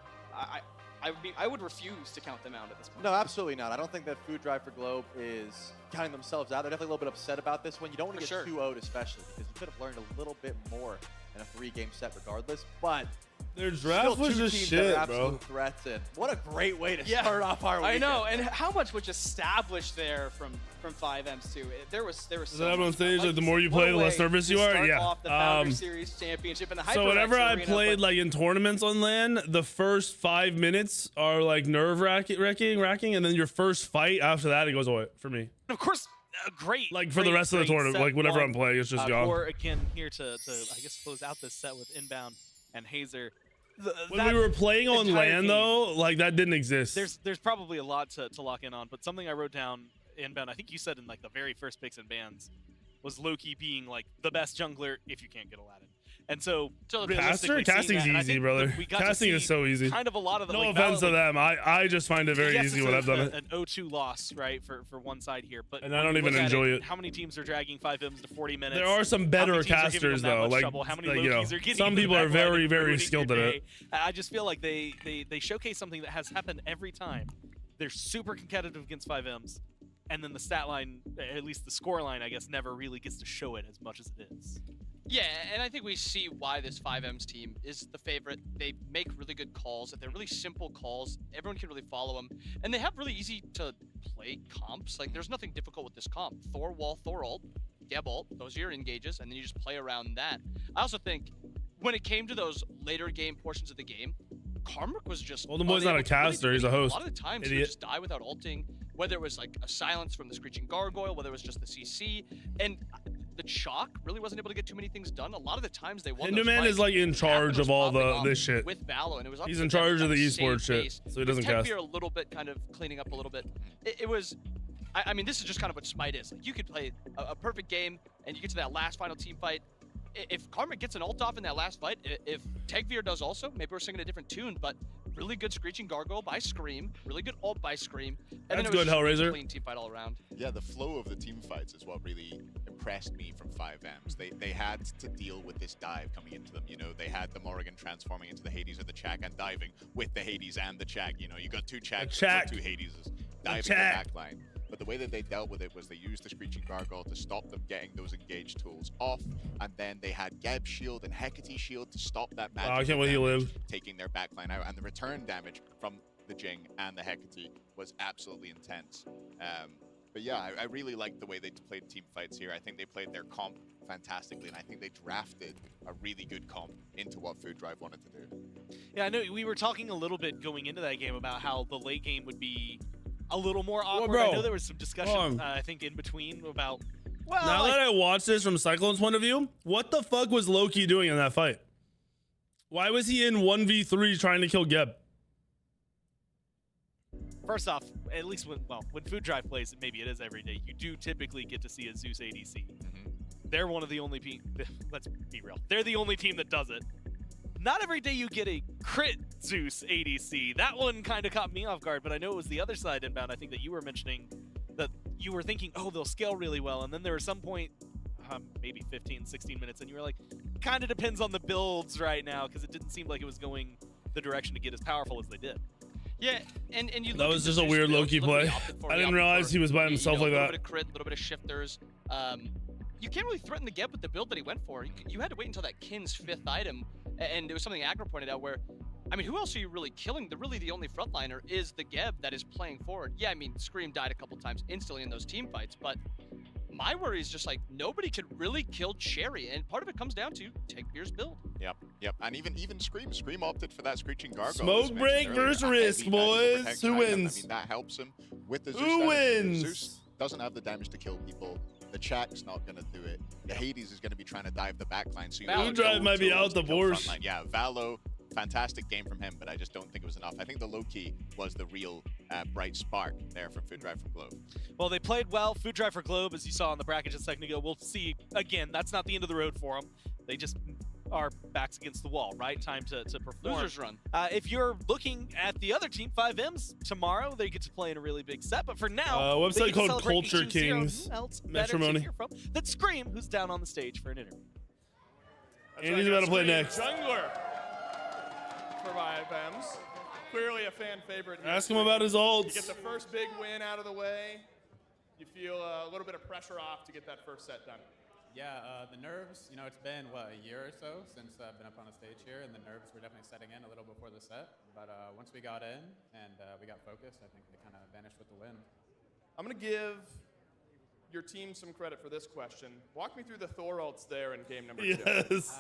I would refuse to count them out at this point. No, absolutely not. I don't think that Food Drive for Globe is counting themselves out. They're definitely a little bit upset about this one. You don't want to get 2-0'd especially, because you could have learned a little bit more in a 3-game set regardless, but their draft was just shit, bro. Threats in. What a great way to start off our weekend. I know, and how much was established there from FiveM's too. There was Does so that happen on much stage? fun. Like the more you play, the less nervous you are. Yeah. Off the Founder Series Championship and the so whenever HyperX I Arena, played like in tournaments on LAN, the first 5 minutes are like nerve-wracking, and then your first fight after that, it goes away for me. Of course, great. Like for the rest of the tournament, like whenever I'm playing, it's just gone. Or again here to I guess close out this set with Inbound and Hazer. When we were playing on LAN though, like that didn't exist. There's probably a lot to lock in on, but something I wrote down Inbound, I think you said in like the very first picks and bans, was Loki being like the best jungler if you casting is easy, brother. Casting is so easy. Kind of a lot of the no offense to them, I just find it very easy when I've done it. An 0-2 loss, right, for one side here, but and I don't even enjoy it. How many teams are dragging FiveM's to 40 minutes? There are some better casters though, like how many you know, are getting some people are very skilled at it. I just feel like they showcase something that has happened every time. They're super competitive against FiveM's. And then the stat line, at least the score line, I guess, never really gets to show it as much as it is. Yeah, and I think we see why this FiveM's team is the favorite. They make really good calls. They're really simple calls. Everyone can really follow them. And they have really easy to play comps. Like, there's nothing difficult with this comp. Thor wall, Thor ult, Geb ult, those are your engages, and then you just play around that. I also think when it came to those later game portions of the game, Karmic was just... Golden Boy's not a caster, he's a host. A lot of the times he would just die without ulting, whether it was like a silence from the Screeching Gargoyle, whether it was just the CC, and the Chalk really wasn't able to get too many things done. A lot of the times they won. Enderman is like in charge of all this shit. With Valo, and it was he's in charge of the esports shit, so he doesn't cast. Techbeer a little bit, kind of cleaning up a little bit. It was... I mean, this is just kind of what Smite is. Like, you could play a perfect game, and you get to that last final team fight. If Karmic gets an ult off in that last fight, if Techbeer does also, maybe we're singing a different tune, but Really good Screeching Gargoyle by Scream. Really good ult by Scream. And That's then it good, was just a Hellraiser. clean team fight all around. Yeah, the flow of the team fights is what really impressed me from FiveMs. They had to deal with this dive coming into them. You know, they had the Morrigan transforming into the Hades or the Chak and diving with the Hades and the Chak. You know, you got two Chaks, two Hadeses diving the back line. But the way that they dealt with it was they used the Screeching Gargoyle to stop them getting those engage tools off, and then they had Geb Shield and Hecate Shield to stop that magic. I can't wait you live. Taking their backline out, and the return damage from the Jing and the Hecate was absolutely intense. But yeah, I really liked the way they played team fights here. I think they played their comp fantastically, and I think they drafted a really good comp into what Food Drive wanted to do. Yeah, I know we were talking a little bit going into that game about how the late game would be a little more awkward. bro. I know there was some discussion, I think, in between about, well, Now like, that I watched this from Cyclone's point of view, what the fuck was Loki doing in that fight? Why was he in 1v3 trying to kill Geb? first off, at least when Food Drive plays, maybe it is every day, you do typically get to see a Zeus ADC. They're one of the only let's be real. They're the only team that does it. Not every day you get a crit Zeus ADC. That one kind of caught me off guard, but I know it was the other side inbound. I think that you were mentioning that you were thinking, oh, they'll scale really well. And then there was some point, maybe 15, 16 minutes, and you were like, kind of depends on the builds right now, because it didn't seem like it was going the direction to get as powerful as they did. Yeah, and you. That was just a weird Loki play. I didn't realize he was by himself like that. A little bit of crit, a little bit of shifters. You can't really threaten the Geb with the build that he went for. You had to wait until that Kin's 5th item, and it was something Agro pointed out where, I mean, who else are you really killing? Really the only frontliner is the Geb that is playing forward. Yeah, I mean, Scream died a couple times instantly in those team fights, but my worry is just like nobody could really kill Cherry, and part of it comes down to Tegbeer's build. Yep, and even Scream opted for that Screeching Gargoyle. Smoke break versus risk, boys. Who wins? I mean, that helps him with the Zeus. Who wins? Zeus doesn't have the damage to kill people. The Chak's not gonna do it. The Hades is gonna be trying to dive the backline. So Food Drive might be out the boards. Yeah, Valo, fantastic game from him, but I just don't think it was enough. I think the low-key was the real bright spark there from Food Drive for Globe. Well, they played well. Food Drive for Globe, as you saw in the bracket just a second ago. We'll see, again, that's not the end of the road for them. They just are backs against the wall, right? Time to perform. Losers run. If you're looking at the other team, FiveM's, tomorrow they get to play in a really big set. But for now, website called Culture Kings. Who else better to hear from than Scream, who's down on the stage for an interview. And he's about to play next. Jungler for FiveMs. Clearly a fan favorite. Ask him about his ults. You get the first big win out of the way. You feel a little bit of pressure off to get that first set done. Yeah, the nerves, you know, it's been, what, a year or so since I've been up on the stage here, and the nerves were definitely setting in a little before the set. But once we got in and we got focused, I think they kind of vanished with the win. I'm going to give your team some credit for this question. Walk me through the Thor ults there in game number 2. Yes.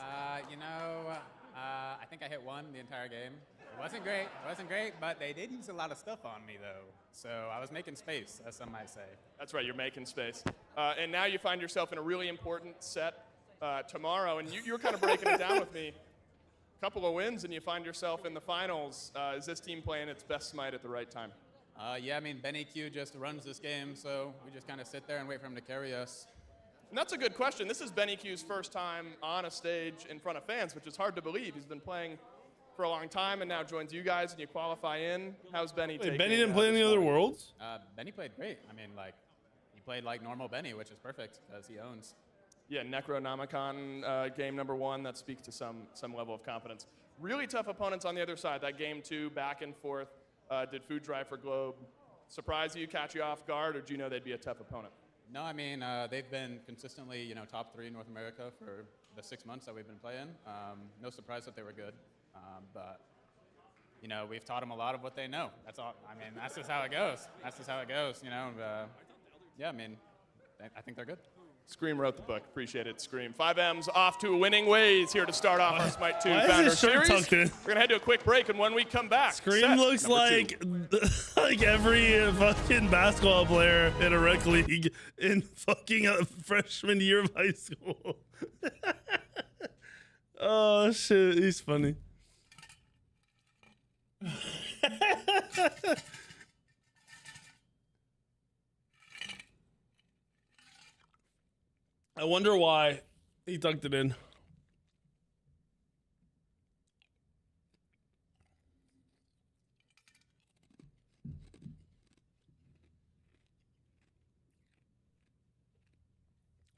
You know, I think I hit one the entire game. It wasn't great, but they did use a lot of stuff on me, though. So I was making space, as some might say. That's right, you're making space. And now you find yourself in a really important set tomorrow, and you were kind of breaking it down with me. A couple of wins, and you find yourself in the finals. Is this team playing its best Smite at the right time? Yeah, I mean, Benny Q just runs this game, so we just kind of sit there and wait for him to carry us. And that's a good question. This is Benny Q's first time on a stage in front of fans, which is hard to believe. He's been playing for a long time and now joins you guys and you qualify in. How's Benny taking? Benny didn't play any other worlds? Benny played great. I mean, like, he played like normal Benny, which is perfect, as he owns. Yeah, Necronomicon game number 1, that speaks to some level of confidence. Really tough opponents on the other side. That game 2, back and forth. Did Food Drive for Globe surprise you, catch you off guard, or do you know they'd be a tough opponent? No, I mean, they've been consistently, you know, top 3 in North America for the 6 months that we've been playing. No surprise that they were good. But, you know, we've taught them a lot of what they know. That's all. I mean, that's just how it goes. That's just how it goes, you know. Yeah, I mean, I think they're good. Scream wrote the book. Appreciate it, Scream. FiveM's off to winning ways here to start off our Smite 2 Founder Series. We're going to head to a quick break, and when we come back, Scream looks like every fucking basketball player in a rec league in fucking a freshman year of high school. Oh, shit. He's funny. I wonder why he tucked it in.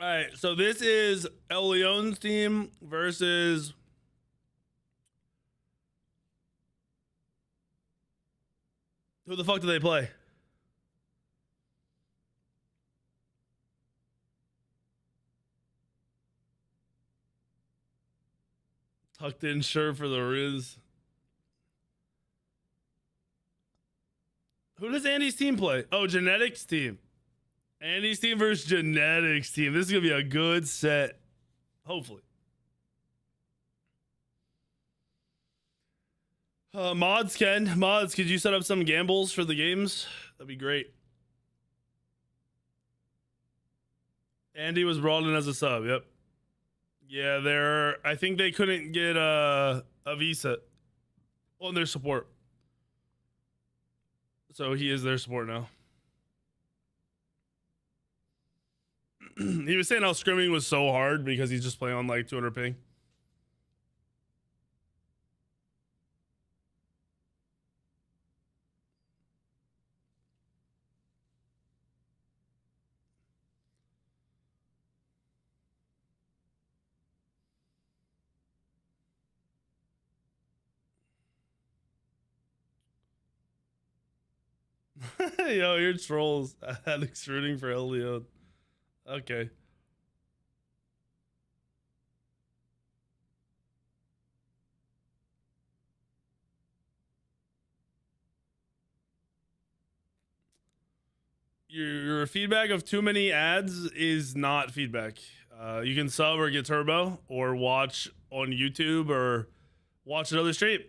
All right, so this is El Leon's team versus who the fuck do they play? Tucked in shirt for the Riz. Who does Andy's team play? Oh, Genetics team. Andy's team versus Genetics team. This is going to be a good set. Hopefully. Mods, Ken. Mods, could you set up some gambles for the games? That'd be great. Andy was brought in as a sub. Yep. Yeah, I think they couldn't get a visa on their support. So he is their support now. He was saying how scrimming was so hard because he's just playing on like 200 ping. Yo, you're trolls. Alex rooting for El Leon. Okay. Your feedback of too many ads is not feedback. You can sub or get turbo or watch on YouTube or watch another stream.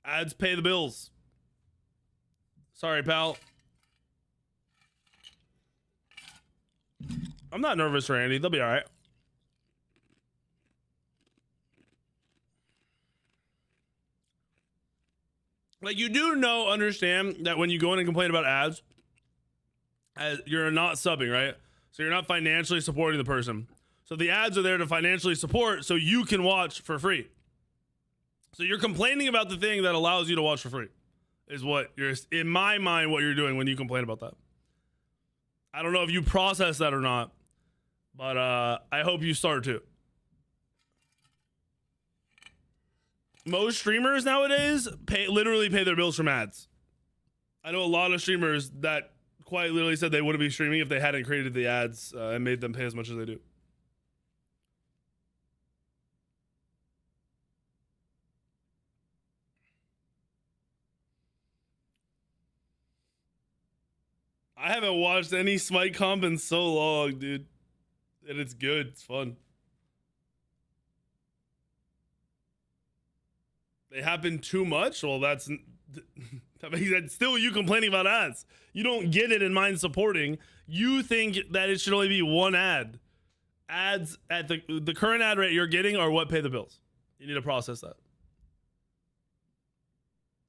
Ads pay the bills. Sorry, pal. I'm not nervous for Andy. They'll be all right. Like, you do understand that when you go in and complain about ads, you're not subbing, right? So you're not financially supporting the person. So the ads are there to financially support so you can watch for free. So you're complaining about the thing that allows you to watch for free. Is what you're, in my mind, what you're doing when you complain about that. I don't know if you process that or not, but I hope you start to. Most streamers nowadays literally pay their bills from ads. I know a lot of streamers that quite literally said they wouldn't be streaming if they hadn't created the ads and made them pay as much as they do. I haven't watched any Smite comp in so long, dude. And it's good. It's fun. They happen too much? Well, that means that still you complaining about ads. You don't get it in mind supporting. You think that it should only be one ad. Ads at the current ad rate you're getting are what pay the bills. You need to process that.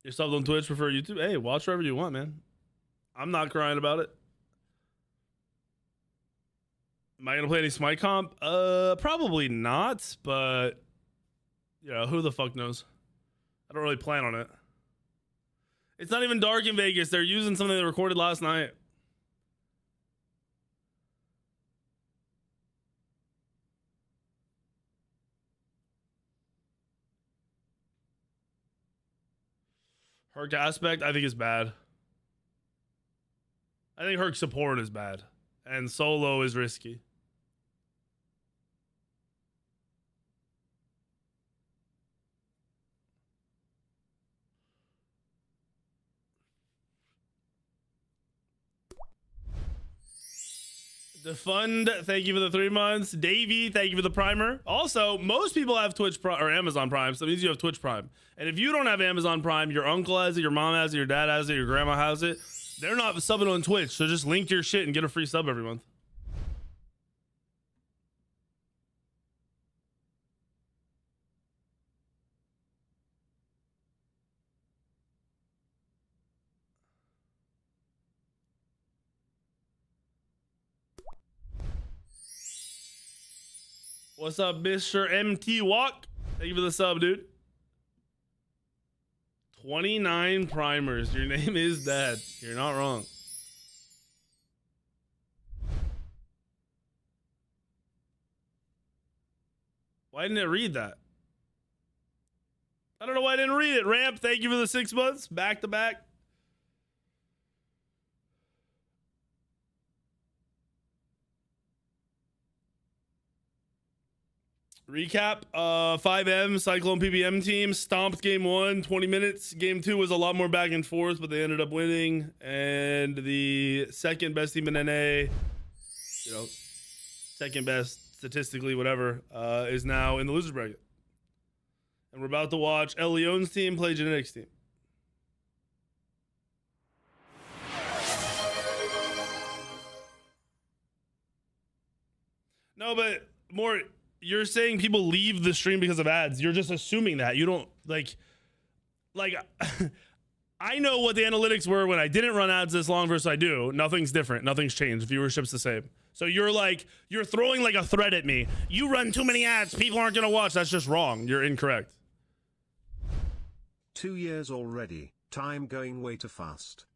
You're subbed on Twitch, prefer YouTube. Hey, watch wherever you want, man. I'm not crying about it. Am I gonna play any Smite comp? Probably not, but you know, who the fuck knows? I don't really plan on it. It's not even dark in Vegas. They're using something they recorded last night. Herc aspect, I think, is bad. I think Herc support is bad. And solo is risky. Defund, thank you for the 3 months. Davey, thank you for the primer. Also, most people have Twitch Prime or Amazon Prime, so that means you have Twitch Prime. And if you don't have Amazon Prime, your uncle has it, your mom has it, your dad has it, your grandma has it. They're not subbing on Twitch, so just link your shit and get a free sub every month. What's up, Mr. MT Walk? Thank you for the sub, dude. 29 primers. Your name is Dad. You're not wrong. Why didn't it read that? I don't know why I didn't read it. Ramp, thank you for the 6 months. Back to back. Recap, FiveM, Cyclone PBM team, stomped game 1, 20 minutes. Game 2 was a lot more back and forth, but they ended up winning. And the second best team in NA, you know, second best statistically, whatever, is now in the losers bracket. And we're about to watch Laon's team play Genetics team. No, but more... You're saying people leave the stream because of ads. You're just assuming that. You don't, like I know what the analytics were when I didn't run ads this long versus I do. Nothing's different. Nothing's changed. Viewership's the same. So you're throwing like a threat at me. You run too many ads. People aren't going to watch. That's just wrong. You're incorrect. 2 years already. Time going way too fast.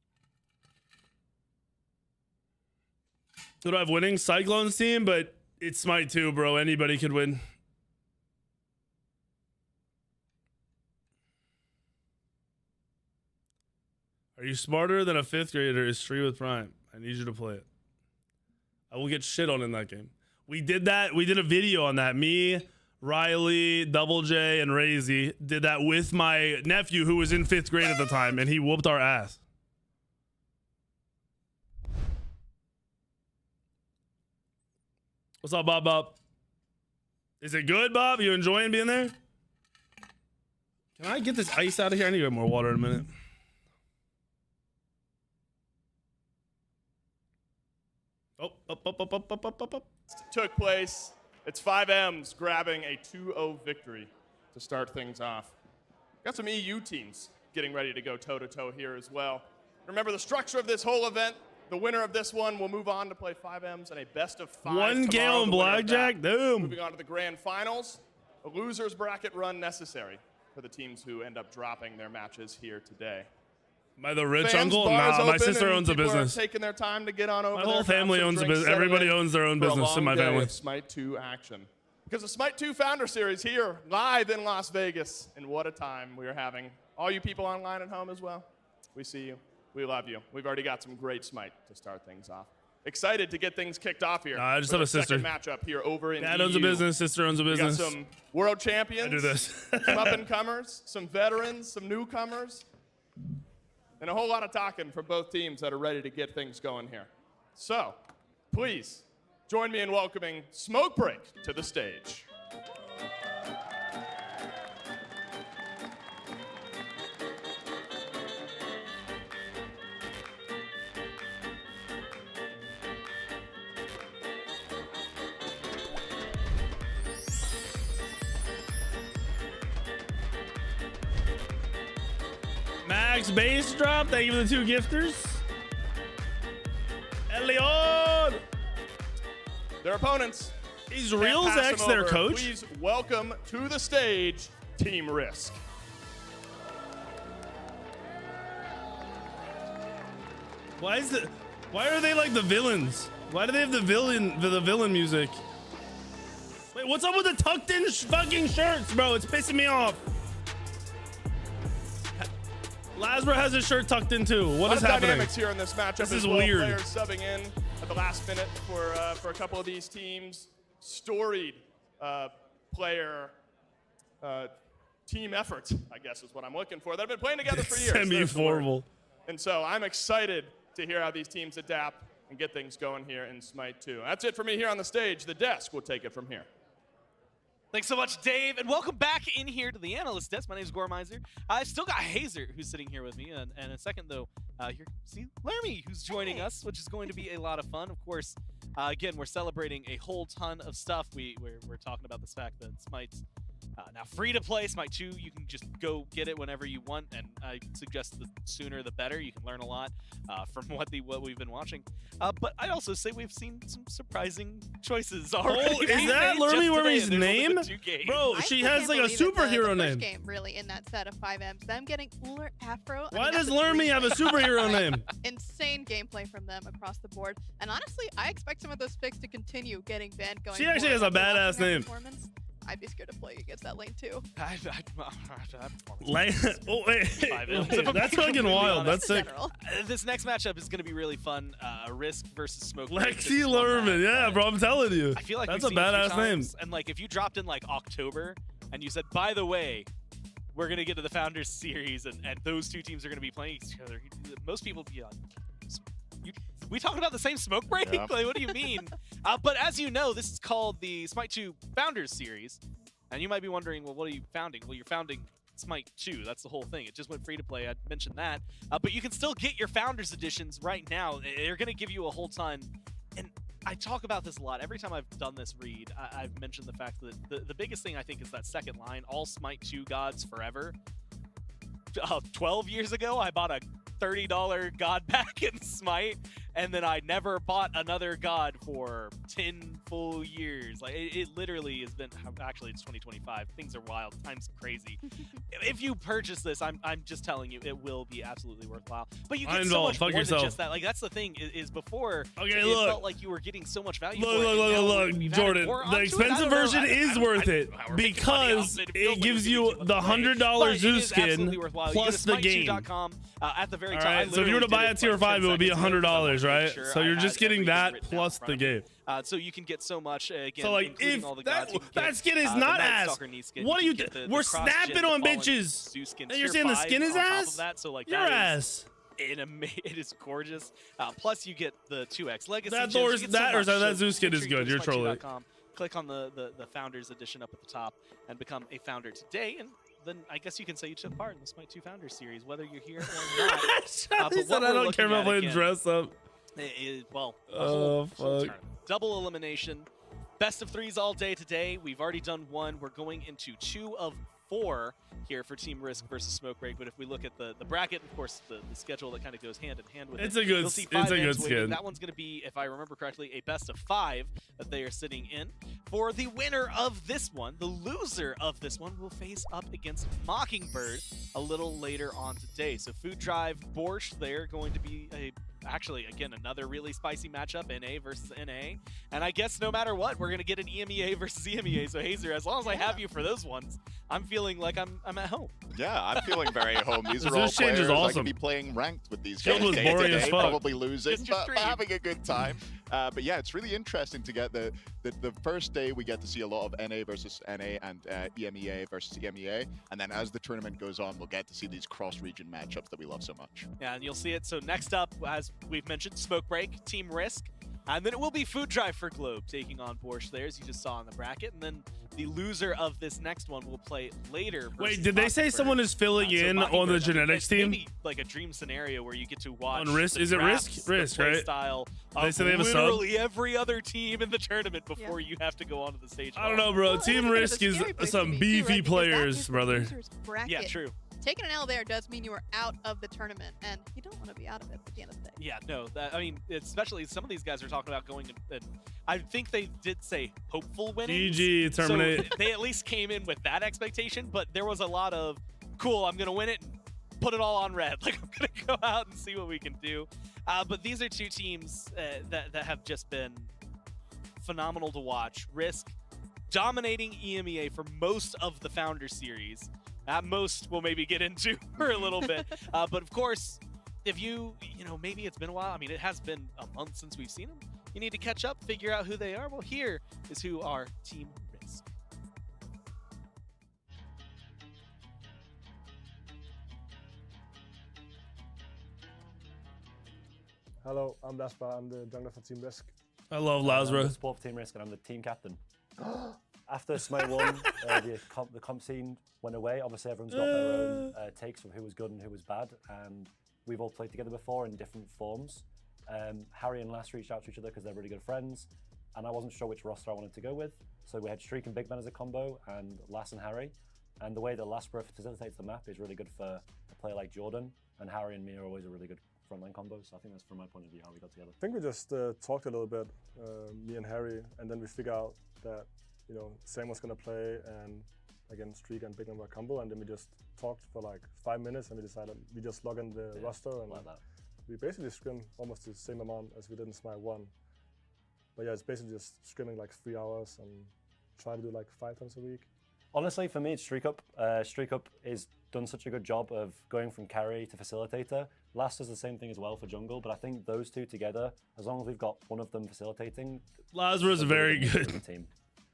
Who do I have winning? Cyclone's team, but it's Smite 2, bro. Anybody could win. Are you smarter than a 5th grader is free with Prime? I need you to play it. I will get shit on in that game. We did that. We did a video on that. Me, Riley, Double J, and Razy did that with my nephew who was in 5th grade at the time, and he whooped our ass. What's up, Bob? Is it good, Bob? You enjoying being there? Can I get this ice out of here? I need to get more water in a minute. Up. Took place. It's FiveM's grabbing a 2-0 victory to start things off. Got some EU teams getting ready to go toe-to-toe here as well. Remember the structure of this whole event. The winner of this one will move on to play FiveM's and a best of 5 1 gallon blackjack, boom. Moving on to the grand finals. A loser's bracket run necessary for the teams who end up dropping their matches here today. By the rich Fans, uncle? Nah, my sister owns a people business. Are taking their time to get on over. My whole family owns a business. Everybody owns their own business in my family. Smite 2 action. Because the Smite 2 Founder Series here, live in Las Vegas. And what a time we are having. All you people online at home as well, we see you. We love you. We've already got some great Smite to start things off. Excited to get things kicked off here. I just have a sister. Second matchup here over in Dad EU. owns a business. Sister owns a business. We got some world champions. I do this. Some up-and-comers, some veterans, some newcomers, and a whole lot of talking from both teams that are ready to get things going here. So, please join me in welcoming Smoke Break to the stage. Max base drop. Thank you for the 2 gifters. Laon. Their opponents. Is Reels X their coach? Please welcome to the stage Team Risk. Why are they like the villains? Why do they have the villain music? Wait, what's up with the tucked in fucking shirts, bro? It's pissing me off. Lazarus has his shirt tucked in too. What is happening? Dynamics here in this matchup. This is well. weird. Players subbing in at the last minute for a couple of these teams. Storied player team efforts, I guess is what I'm looking for. They've been playing together for years. Semi-formal. And so I'm excited to hear how these teams adapt and get things going here in Smite 2. That's it for me here on the stage. The desk will take it from here. Thanks so much, Dave, and welcome back in here to the analyst desk. My name is Gormizer. I've still got Hazer, who's sitting here with me, and in a second, though, here, see Lermy, who's joining us, which is going to be a lot of fun. Of course, again, we're celebrating a whole ton of stuff. We're talking about this fact that Smite's now free to play. Smite 2, you can just go get it whenever you want, and I suggest the sooner the better. You can learn a lot from what we've been watching. But I'd also say we've seen some surprising choices already. Oh, is that Lermy Wormy's name? Bro, she has like a superhero name. Game really in that set of FiveM's. Them getting cooler afro. Why does Lermy have a superhero name? Insane gameplay from them across the board. And honestly, I expect some of those picks to continue getting banned going She actually has a badass name. I'd be scared of playing against that lane too. Lane. Oh wait, that's fucking wild. That's sick. This next matchup is going to be really fun. Risk versus Smoke. Lexi Lerman, yeah, bro, I'm telling you. I feel like that's a badass name. And like, if you dropped in like October and you said, by the way, we're gonna get to the Founders Series and those two teams are gonna be playing each other, most people would be like, we talking about the same smoke break? Yeah. Like, what do you mean? But as you know, this is called the Smite 2 Founders Series. And you might be wondering, well, what are you founding? Well, you're founding Smite 2. That's the whole thing. It just went free to play. I mentioned that. But you can still get your Founders Editions right now. They're going to give you a whole ton. And I talk about this a lot. Every time I've done this read, I've mentioned the fact that the biggest thing I think is that second line, all Smite 2 gods forever. 12 years ago, I bought a $30 god pack in Smite, and then I never bought another god for 10 full years. Like, it literally has been, actually it's 2025. Things are wild. Time's crazy. If you purchase this, I'm just telling you, it will be absolutely worthwhile. But you get so much more than just that. Like, that's the thing, is before, it felt like you were getting so much value for it. Look, Jordan, the expensive version is worth it because it gives you the $100 Zeus skin plus the game. At the very top. Alright, so if you were to buy a tier 5, it would be $100, right? So you're just getting that plus the game. So you can get so much, again, so like, if all the that skin is not ass, what are you we're snapping on bitches, and you're saying the skin is ass? So like, your ass. It is gorgeous. Plus you get the 2x legacy. That Zeus skin is good. You're trolling. Click on the Founders Edition up at the top and become a founder today, and then I guess you can say you took part in the Smite 2 Founders Series, whether you're here or not. He said I don't care about playing dress up. Fuck. Double elimination. Best of 3s all day today. We've already done 1. We're going into 2 of 4 here for Team Risk versus Smoke Break. But if we look at the bracket, of course, the schedule that kind of goes hand in hand with it's it. A good, it's a good skin. That one's going to be, if I remember correctly, a best of 5 that they are sitting in. For the winner of this one, the loser of this one will face up against Mockingbird a little later on today. So Food Drive, Borscht, they're going to be actually, again, another really spicy matchup, NA versus NA. And I guess no matter what, we're going to get an EMEA versus EMEA. So Hazer, as long as I have you for those ones, I'm feeling like I'm at home. Yeah, I'm feeling very at home. These are all players I can be playing ranked with these guys day to day, probably losing, but having a good time. But yeah, it's really interesting to get the first day we get to see a lot of NA versus NA and EMEA versus EMEA. And then as the tournament goes on, we'll get to see these cross-region matchups that we love so much. Yeah, and you'll see it. So next up, as we've mentioned, Smoke Break, Team Risk. And then it will be Food Drive for Globe taking on Borscht there, as you just saw in the bracket. And then the loser of this next one will play later. Wait, did they say someone is filling in on the genetics team? Maybe like a dream scenario where you get to watch on Risk. Is it Risk? Risk, right? Style they say they have a sub. Literally every other team in the tournament before you have to go onto the stage. I don't know, bro. Team Risk is some beefy players, brother. Yeah, true. Taking an L there does mean you are out of the tournament, and you don't want to be out of it at the end of the day. Yeah, no, I mean, especially some of these guys are talking about going, and I think they did say hopeful winning. GG, terminate. So they at least came in with that expectation, but there was a lot of, cool, I'm going to win it and put it all on red. Like, I'm going to go out and see what we can do. But these are 2 teams that have just been phenomenal to watch. Risk dominating EMEA for most of the Founder Series. At most, we'll maybe get into for a little bit. But of course, if you know, maybe it's been a while. I mean, it has been a month since we've seen them. You need to catch up, figure out who they are. Well, here is who are Team Risk. Hello, I'm Laspa. I'm the jungler for Team Risk. I love Lazarus. I'm the support for Team Risk, and I'm the team captain. After Smite 1, the comp scene went away. Obviously, everyone's got their own takes of who was good and who was bad, and we've all played together before in different forms. Harry and Lass reached out to each other because they're really good friends, and I wasn't sure which roster I wanted to go with, so we had Streak and Big Man as a combo, and Lass and Harry. And the way that Lass facilitates the map is really good for a player like Jordan, and Harry and me are always a really good frontline combo, so I think that's from my point of view how we got together. I think we just talked a little bit, me and Harry, and then we figured out that Sam was gonna play, and again, Streak and Big Man were combo, and then we just talked for like 5 minutes, and we decided we just log in the roster, and like that. We basically scrim almost the same amount as we did in Smite 1. But yeah, it's basically just scrimming like 3 hours, and try to do like 5 times a week. Honestly, for me, it's Streak Up. Streak Up is done such a good job of going from carry to facilitator. Last does the same thing as well for jungle, but I think those two together, as long as we've got one of them facilitating, Lazarus very good. Team.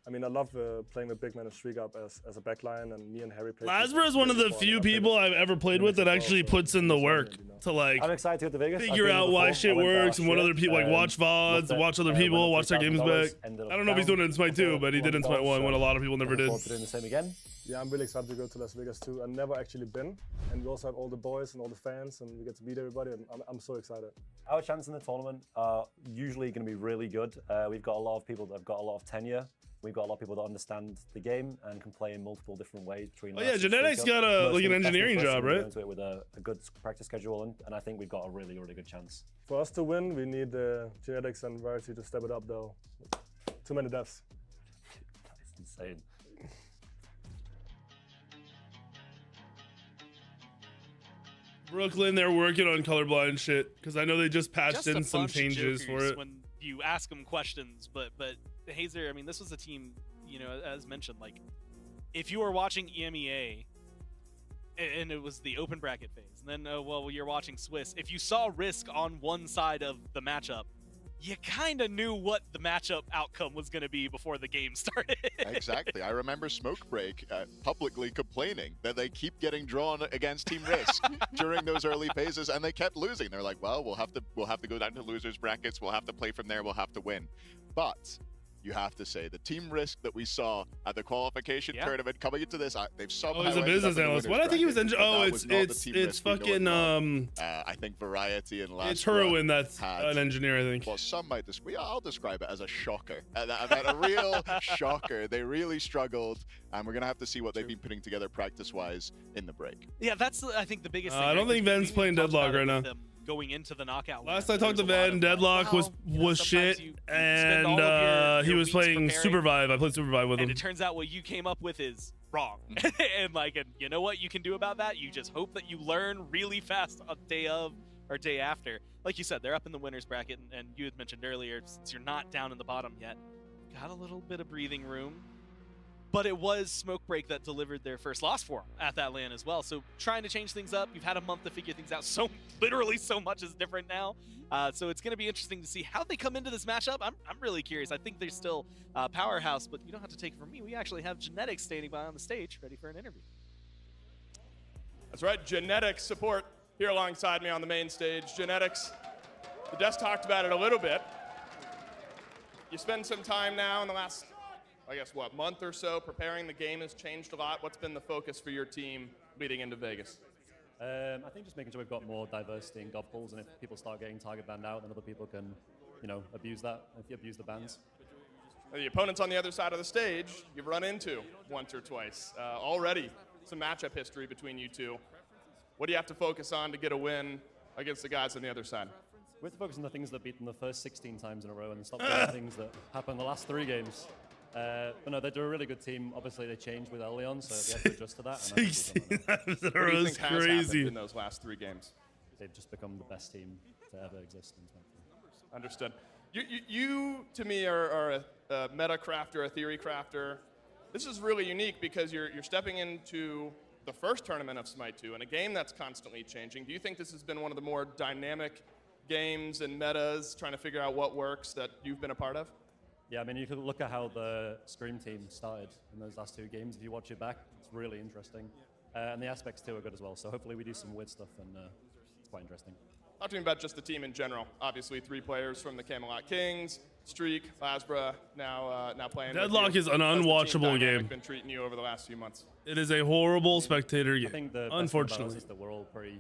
I mean, I love playing with Big Man and Streak Up as a backline, and me and Harry play. Lazarus is one of the few people I've ever played with that actually puts in the work to like I'm excited to go to Vegas. figure out why shit works and what other people like watch VODs, watch other people, watch their games back. I don't know if he's doing it in Smite 2, but he did in Smite 1 when a lot of people never did. Doing the same again. Yeah, I'm really excited to go to Las Vegas too. I've never actually been, and we also have all the boys and all the fans, and we get to meet everybody, and I'm so excited. Our chances in the tournament are usually going to be really good. We've got a lot of people that have got a lot of tenure. We've got a lot of people that understand the game and can play in multiple different ways between. Oh yeah, Genetics got an engineering job, right? Into it with a good practice schedule, and I think we've got a really good chance. For us to win, we need Genetics and Variety to step it up, though. Too many deaths. That's insane. Brooklyn, they're working on colorblind shit because I know they just patched in some changes for it. When you ask them questions, but Hazer, I mean, this was a team, you know, as mentioned, like if you were watching EMEA and it was the open bracket phase, and then well, you're watching Swiss, if you saw Risk on one side of the matchup, you kind of knew what the matchup outcome was going to be before the game started. Exactly. I remember Smokebreak publicly complaining that they keep getting drawn against Team Risk during those early phases, and they kept losing. They're like, well, we'll have to go down to losers brackets. We'll have to play from there. We'll have to win. But you have to say the Team Risk that we saw at the qualification tournament coming into this, they've somehow. Oh, he's a business analyst. What I think he was. It's fucking. I think Variety and last. It's Herwin that's an engineer, I think. Well, some might I'll describe it as a shocker. A real shocker. They really struggled, and we're gonna have to see what they've been putting together practice-wise in the break. Yeah, that's I think the biggest thing. I don't think Ven's playing Deadlock right now. Going into the knockout. Last I talked to Ven, Deadlock was shit, and he was playing Supervive. I played Supervive with him. And it turns out what you came up with is wrong. and you know what you can do about that? You just hope that you learn really fast a day of or day after. Like you said, they're up in the winners bracket, and you had mentioned earlier, since you're not down in the bottom yet, got a little bit of breathing room. But it was Smokebreak that delivered their first loss for them at that LAN as well. So trying to change things up. You've had a month to figure things out. So literally so much is different now. So it's going to be interesting to see how they come into this matchup. I'm really curious. I think they're still powerhouse, but you don't have to take it from me. We actually have Genetics standing by on the stage, ready for an interview. That's right, Genetics support here alongside me on the main stage. Genetics, the Des talked about it a little bit. You spend some time now in the last, I guess, what, month or so preparing. The game has changed a lot. What's been the focus for your team leading into Vegas? I think just making sure we've got more diversity in God pools, and if people start getting target banned out, then other people can, you know, abuse that, abuse the bans. The opponents on the other side of the stage, you've run into once or twice. Already some matchup history between you two. What do you have to focus on to get a win against the guys on the other side? We have to focus on the things that beat them the first 16 times in a row and stop doing things that happened the last 3 games. But no, they're a really good team. Obviously, they changed with Laon, so they have to adjust to that. 16 times in a row is has happened crazy. in those last 3 games? They've just become the best team to ever exist in Smite. Understood. You to me, are a meta crafter, a theory crafter. This is really unique because you're stepping into the first tournament of Smite 2 in a game that's constantly changing. Do you think this has been one of the more dynamic games and metas, trying to figure out what works, that you've been a part of? Yeah, I mean, you can look at how the Scream team started in those last 2 games. If you watch it back, it's really interesting. And the aspects too are good as well. So hopefully we do some weird stuff, and it's quite interesting. Talk to me about just the team in general. Obviously, 3 players from the Camelot Kings, Streak, Lasbra, now playing. Deadlock is an unwatchable game. Been treating you over the last few months. It is a horrible spectator game. I think the unfortunately, is that we're all pretty,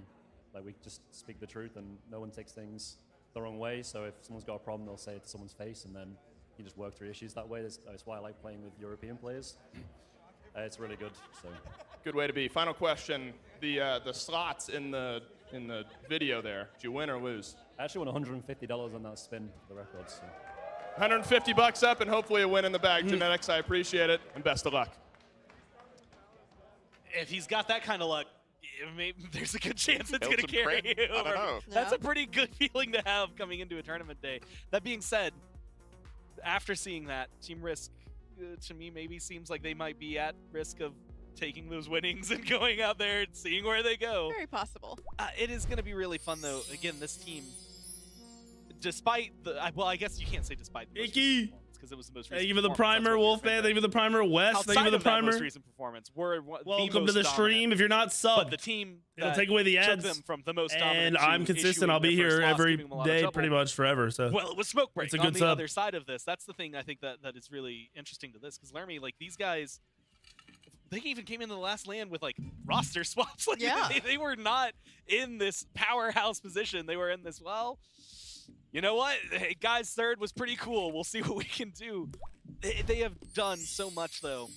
like, we just speak the truth and no one takes things the wrong way. So if someone's got a problem, they'll say it to someone's face, and then you just work through issues that way. That's why I like playing with European players. It's really good. So good way to be. Final question: the slots in the video there. Did you win or lose? I actually won $150 on that spin for the record. So. $150 up and hopefully a win in the bag. Genetics, I appreciate it, and best of luck. If he's got that kind of luck, maybe there's a good chance it's going to carry you over. I don't know. That's a pretty good feeling to have coming into a tournament day. That being said, after seeing that, Team Risk to me maybe seems like they might be at risk of taking those winnings and going out there and seeing where they go. Very possible. It is going to be really fun, though. Again, this team, despite the... well, I guess you can't say despite the Icky! Because it was the most recent Thank you for the performance. primer, Wolfman. Thank you for the primer, Wes. Thank you Outside for the of that primer. most recent performance, Welcome to the stream. If you're not subbed, but the team it'll take away the took ads. them from the most And dominant to I'm consistent. issuing I'll be their here first loss, every giving them a lot of day, trouble. pretty much forever. So Well, it was Smoke Break it's a on good the sub. other side of this. That's the thing I think that is really interesting to this, because Lermy, like, these guys, they even came into the last land with like roster swaps. Like, Yeah. they were not in this powerhouse position. They were in this, well, you know what? Hey, guys, third was pretty cool. We'll see what we can do. They have done so much, though,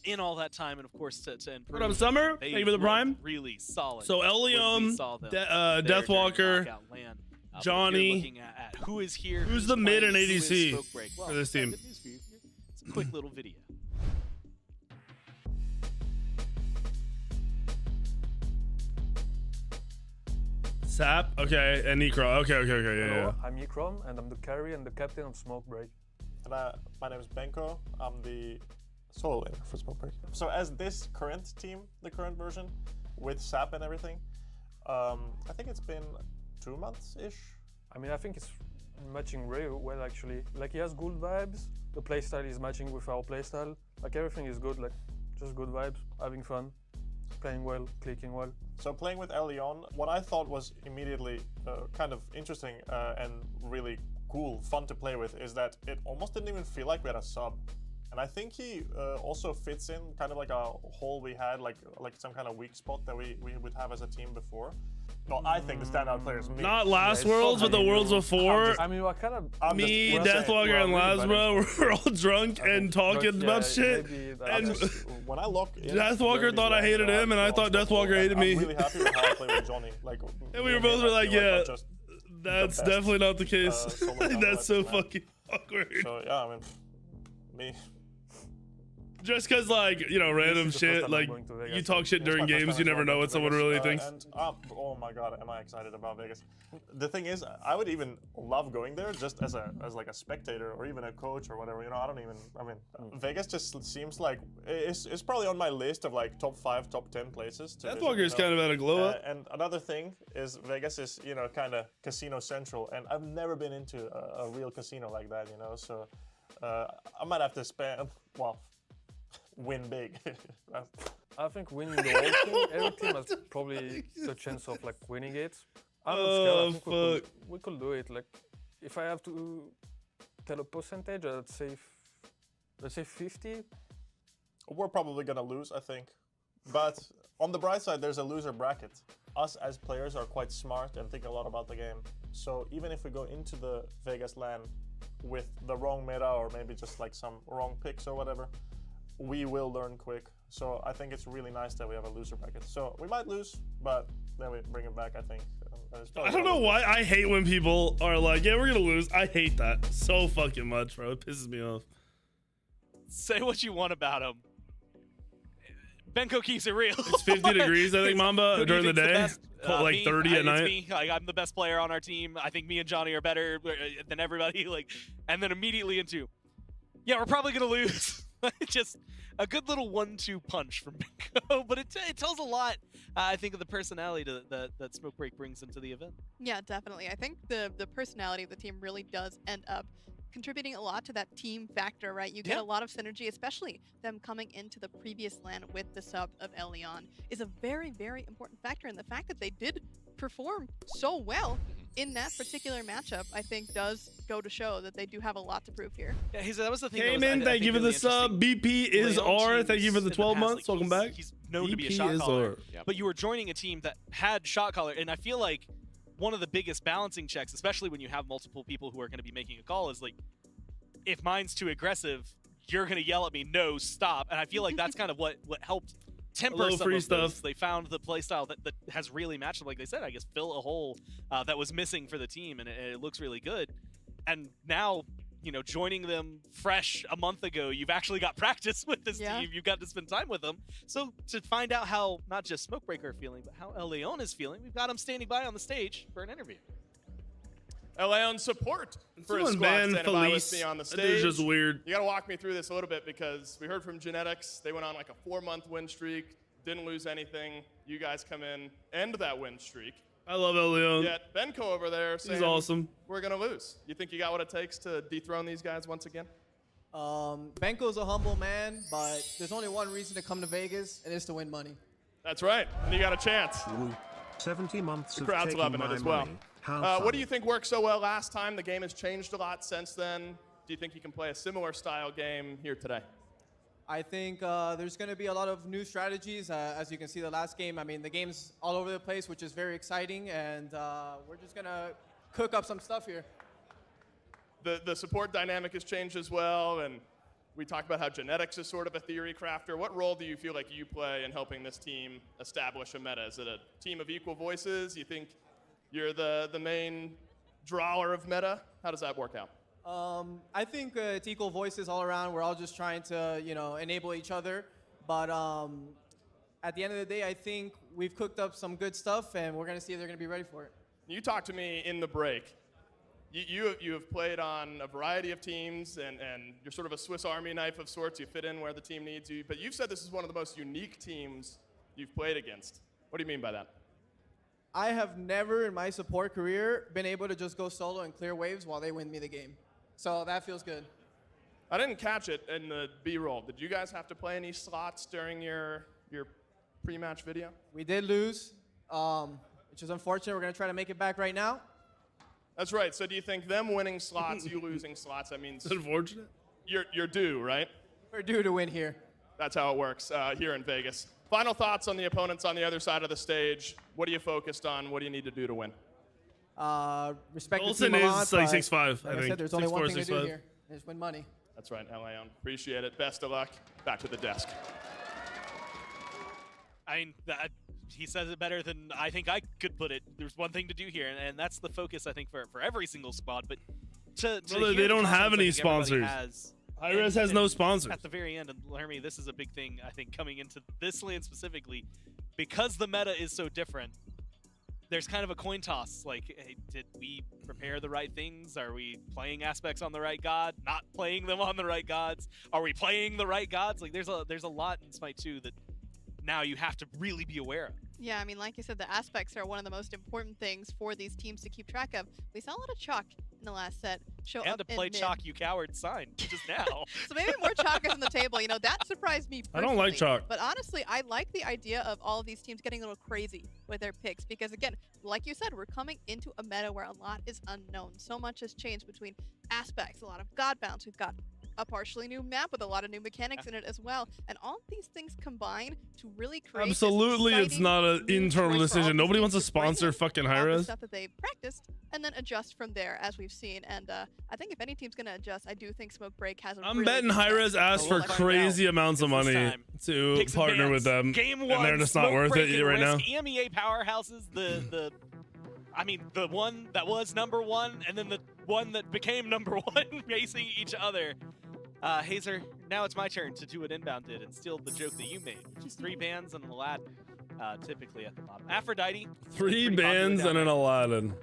in all that time, and of course to improve. What up, Summer? They Thank you for the look prime. Really solid. So when we Elium, saw them Deathwalker, there during knockout land. But if you're Johnny. looking at who is here, Who's the mid and playing, who is ADC Smoke Break? Well, for this I got team? good news for you. It's a quick little video. Sap, okay, and Necro. Okay, yeah. I'm Yikrom, and I'm the carry and the captain of Smoke Break. And my name is Benko. I'm the solo laner for Smoke Break. So as this current team, the current version, with Sap and everything, I think it's been 2 months-ish. I mean, I think it's matching really well, actually. Like, he has good vibes. The playstyle is matching with our playstyle. Like, everything is good, like, just good vibes, having fun, playing well, clicking well. So playing with Laon, what I thought was immediately kind of interesting and really cool, fun to play with, is that it almost didn't even feel like we had a sub. And I think he also fits in kind of like a hole we had, like some kind of weak spot that we would have as a team before. No, I think the standout player is me. Not last Worlds, but the Worlds before. I mean, what kind of... Me, Deathwalker, and Lasma were all drunk and talking about shit. And when I look in, Deathwalker thought I hated him, and I thought Deathwalker hated me. I'm really happy with how I play with Johnny. Like, and we were both like, yeah, that's definitely not the case. That's so fucking awkward. So yeah, I mean, me. Just because, like, you know, random shit, like, you talk shit during games, you never know what someone really thinks. And, oh my god, am I excited about Vegas. The thing is, I would even love going there just as like a spectator or even a coach or whatever, you know, I mean, Vegas just seems like, it's probably on my list of like top 5, top 10 places. Deathwalker is kind of at a glow up. And another thing is Vegas is, you know, kind of casino central, and I've never been into a real casino like that, you know, so I might have to spend, well, win big. I think winning the whole team, every team has probably the chance of like winning it. I'm not scared. I think we could do it. Like, if I have to tell a percentage, let's say 50. We're probably gonna lose, I think. But on the bright side, there's a loser bracket. Us as players are quite smart and think a lot about the game. So even if we go into the Vegas LAN with the wrong meta or maybe just like some wrong picks or whatever, we will learn quick. So I think it's really nice that we have a loser bracket. So we might lose, but then we bring it back, I think. I don't know why. I hate when people are like, yeah, we're going to lose. I hate that so fucking much, bro. It pisses me off. Say what you want about him. Benko keeps it real. It's 50 degrees, I think, Mamba, during the day. Like me, 30 at night. It's me. Like, I'm the best player on our team. I think me and Johnny are better than everybody. Like, and then immediately into, yeah, we're probably going to lose. Just a good little 1-2 punch from Benko, but it tells a lot, I think, of the personality that Smoke Break brings into the event. Yeah, definitely. I think the personality of the team really does end up contributing a lot to that team factor, right? You get a lot of synergy, especially them coming into the previous LAN with the sub of Laon is a very, very important factor. And the fact that they did perform so well in that particular matchup, I think, does go to show that they do have a lot to prove here. Yeah, that was the thing. Came in, thank you for the sub. BP is R. Thank you for the 12 months. Welcome back. He's known to be a shot caller, but you were joining a team that had shot caller, and I feel like one of the biggest balancing checks, especially when you have multiple people who are going to be making a call, is like, if mine's too aggressive, you're going to yell at me, no, stop. And I feel like that's kind of what helped temper some of those. They found the playstyle that has really matched them, like they said, I guess, fill a hole that was missing for the team, and it looks really good. And now, you know, joining them fresh a month ago, you've actually got practice with this team. You've got to spend time with them. So to find out how not just Smokebreaker are feeling, but how Laon is feeling, we've got him standing by on the stage for an interview. Laon support for his Someone squad ban standing by with Felice. me on the That stage. dude's just weird. You got to walk me through this a little bit because we heard from Genetics. They went on like a 4-month win streak, didn't lose anything. You guys come in, end that win streak. I love Leon. Yet Benko over there saying, He's awesome. We're going to lose. You think you got what it takes to dethrone these guys once again? Benko's a humble man, but there's only one reason to come to Vegas, and it's to win money. That's right, and you got a chance. 70 months The of crowd's taking loving it my as well. money. How What fun. do you think worked so well last time? The game has changed a lot since then. Do you think you can play a similar style game here today? I think there's going to be a lot of new strategies. As you can see, the last game, I mean, the game's all over the place, which is very exciting, and we're just going to cook up some stuff here. The support dynamic has changed as well, and we talked about how Genetics is sort of a theory crafter. What role do you feel like you play in helping this team establish a meta? Is it a team of equal voices? You think you're the main drawer of meta? How does that work out? I think it's equal voices all around. We're all just trying to, enable each other. But at the end of the day, I think we've cooked up some good stuff, and we're going to see if they're going to be ready for it. You talked to me in the break. You have played on a variety of teams, and you're sort of a Swiss Army knife of sorts. You fit in where the team needs you. But you've said this is one of the most unique teams you've played against. What do you mean by that? I have never in my support career been able to just go solo and clear waves while they win me the game. So that feels good. I didn't catch it in the B-roll. Did you guys have to play any slots during your pre-match video? We did lose, which is unfortunate. We're going to try to make it back right now. That's right. So do you think them winning slots, you losing slots, that means... It's unfortunate. You're due, right? We're due to win here. That's how it works here in Vegas. Final thoughts on the opponents on the other side of the stage. What are you focused on? What do you need to do to win? Respect Olsen the team a lot, is like but 6'5", I like think. said, there's only 6'4", one thing to do 6'5". here. Just win money. That's right, Laon. Appreciate it. Best of luck. Back to the desk. I mean, he says it better than I think I could put it. There's one thing to do here, and that's the focus, I think, for every single squad. But Brother, they don't have any sponsors. Hi-Rez has no sponsors. At the very end, and Hermie, this is a big thing, I think, coming into this lane specifically. Because the meta is so different, there's kind of a coin toss. Like, hey, did we prepare the right things? Are we playing aspects on the right god? Not playing them on the right gods? Are we playing the right gods? Like, there's a lot in Smite 2 that now you have to really be aware of. Yeah, I mean, like you said, the aspects are one of the most important things for these teams to keep track of. We saw a lot of chalk in the last set show And up to play in mid. chalk, you coward sign just now. So maybe more chalkers on the table. That surprised me personally. I don't like chalk. But honestly, I like the idea of all of these teams getting a little crazy with their picks because, again, like you said, we're coming into a meta where a lot is unknown. So much has changed between aspects, a lot of god bounds. We've got a partially new map with a lot of new mechanics in it as well. And all of these things combine to really create this Absolutely, it's exciting not an new internal choice for all decision. these Nobody teams wants to to bring sponsor in fucking all the Hi-Rez. stuff that they've practiced and then adjust from there, as we've seen. And I think if any team's going to adjust, I do think Smoke Break has a I'm really betting good Hi-Rez chance. asked for crazy amounts of money to Picks and partner bans. with them, Game and one, they're just not Smoke worth Break it and right now. Risk, EMEA powerhouses, the one that was number one, and then the one that became number one, facing each other. Hazer, now it's my turn to do what Inbound did and steal the joke that you made, which is 3 bans and an Aladdin, typically at the bottom. Aphrodite. 3 bans and an Aladdin.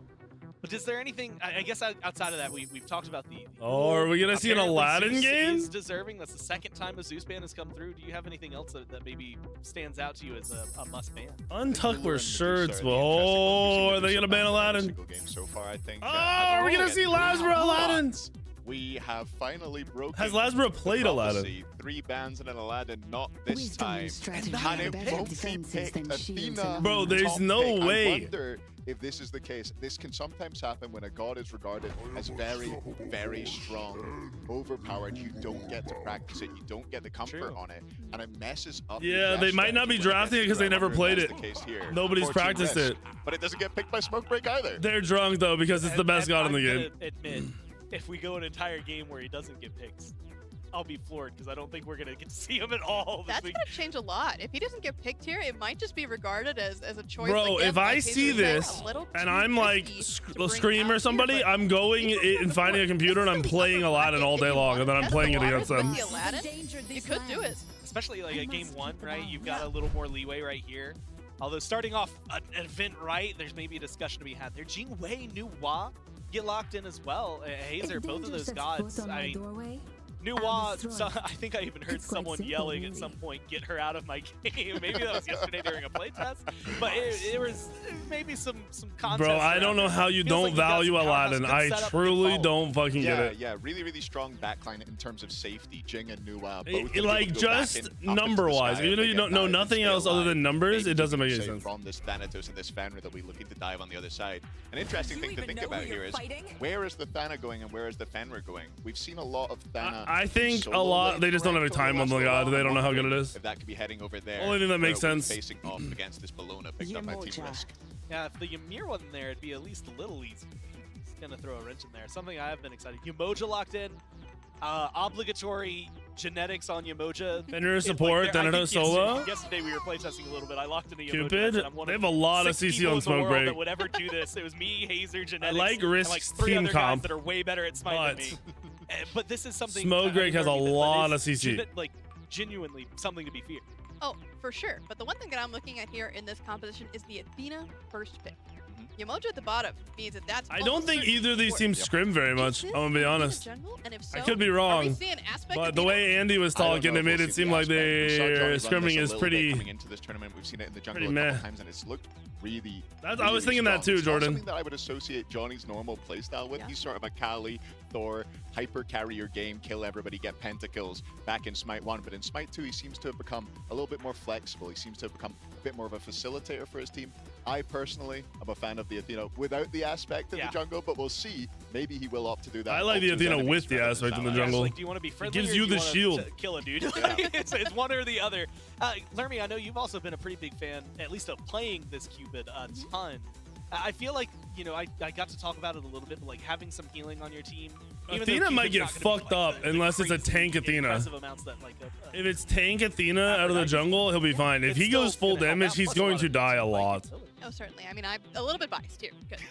But is there anything, I guess outside of that, we've talked about the Oh, are we going to see an apparently Aladdin Zeus game? is deserving. That's the second time a Zeus ban has come through. Do you have anything else that maybe stands out to you as a must ban? Untuck their shirts, but oh, are they going to ban Aladdin? Game so far, I think. Oh, are we going to see Lazarus Aladdin? We have finally broken. Has Lazarus played the Aladdin? prophecy. 3 bans and an Aladdin, not this time. And it won't be picked Athena. Bro, there's top no pick. way. I wonder if this is the case. This can sometimes happen when a god is regarded as very, very strong, overpowered. You don't get to practice it. You don't get the comfort on it, and it messes up. Yeah, they might not be drafting it because they never played it. Nobody's practiced it. But it doesn't get picked by Smoke Break either. They're drunk though because it's the best god in the game. I'm gonna admit, if we go an entire game where he doesn't get picked, I'll be floored because I don't think we're gonna get to see him at all. That's going to change a lot. If he doesn't get picked here, it might just be regarded as a choice. Bro, again, if like I Hazer see said, this a little and too I'm like risky to bring Scream out or somebody, here, I'm going and finding a computer and I'm playing Aladdin all day long and then I'm playing it against them. the Aladdin, you could do it. Especially like at game 1, right? You've got a little more leeway right here. Although starting off an event right, there's maybe a discussion to be had there. Jingwei Nuwa get locked in as well. Hazer, both of those gods. I mean, Nuwa, I think I even heard someone yelling at some point, "Get her out of my game." Maybe that was yesterday during a playtest, but it was maybe some context. Bro, I don't know how you don't value Aladdin. I truly don't fucking get it. Yeah, really strong backline in terms of safety. Jing and Nuwa both like just number-wise, even though you don't know nothing else other than numbers, it doesn't make any sense. From this Thanatos and this Fenrir that we're looking to dive on the other side. An interesting thing to think about here is where is the Thana going and where is the Fenrir going? We've seen a lot of Thana. I think a lot. They just don't have a time on the god. They don't know how good it is. If that could be heading over there. Only thing that makes sense. Facing off against this Bellona picked up by Team Risk. Yeah, if the Ymir wasn't there, it'd be at least a little easier. Just gonna throw a wrench in there. Something I have been excited. Umoja locked in. Obligatory genetics on Umoja. Fenrir support, Thanatos solo. Yesterday we were playtesting a little bit. I locked in a Umoja. Cupid. They have a lot of CC on Smoke Break. That would ever do this. It was me, Hazer, genetics. I like Risk's and like 3 team other comp, guys that are way better at Smite than me. But this is something. Smoke Break has a lot of CC. Like genuinely something to be feared. Oh, for sure. But the one thing that I'm looking at here in this composition is the Athena first pick. Umoja at the bottom means that that's. I don't think either of these teams scrim very much. I'm gonna be honest. I could be wrong, but the way Andy was talking, it made it seem like their scrimming is pretty. Coming into this tournament, we've seen it in the jungle pretty a couple meh. times, and it's looked really. I was thinking that too, It's not Jordan. something that I would associate Johnny's normal playstyle with. He's sort of a Kali, Thor, hyper carrier game, kill everybody, get pentakills back in Smite 1. But in Smite 2, he seems to have become a little bit more flexible. He seems to have become a bit more of a facilitator for his team. I personally am a fan of the Athena without the aspect in the jungle, but we'll see. Maybe he will opt to do that. I like the Athena with the aspect in the jungle. Like, do you want to be friendly? It gives or you do the wanna shield. Kill a dude. It's one or the other. Lermy, I know you've also been a pretty big fan, at least of playing this Cupid a ton. I feel like, you know, I got to talk about it a little bit, but like having some healing on your team. Athena might get fucked up unless it's a tank Athena. If it's tank Athena out of the jungle, he'll be fine. If he goes full damage, he's going to die a lot. Oh, certainly. I mean, I'm a little bit biased here because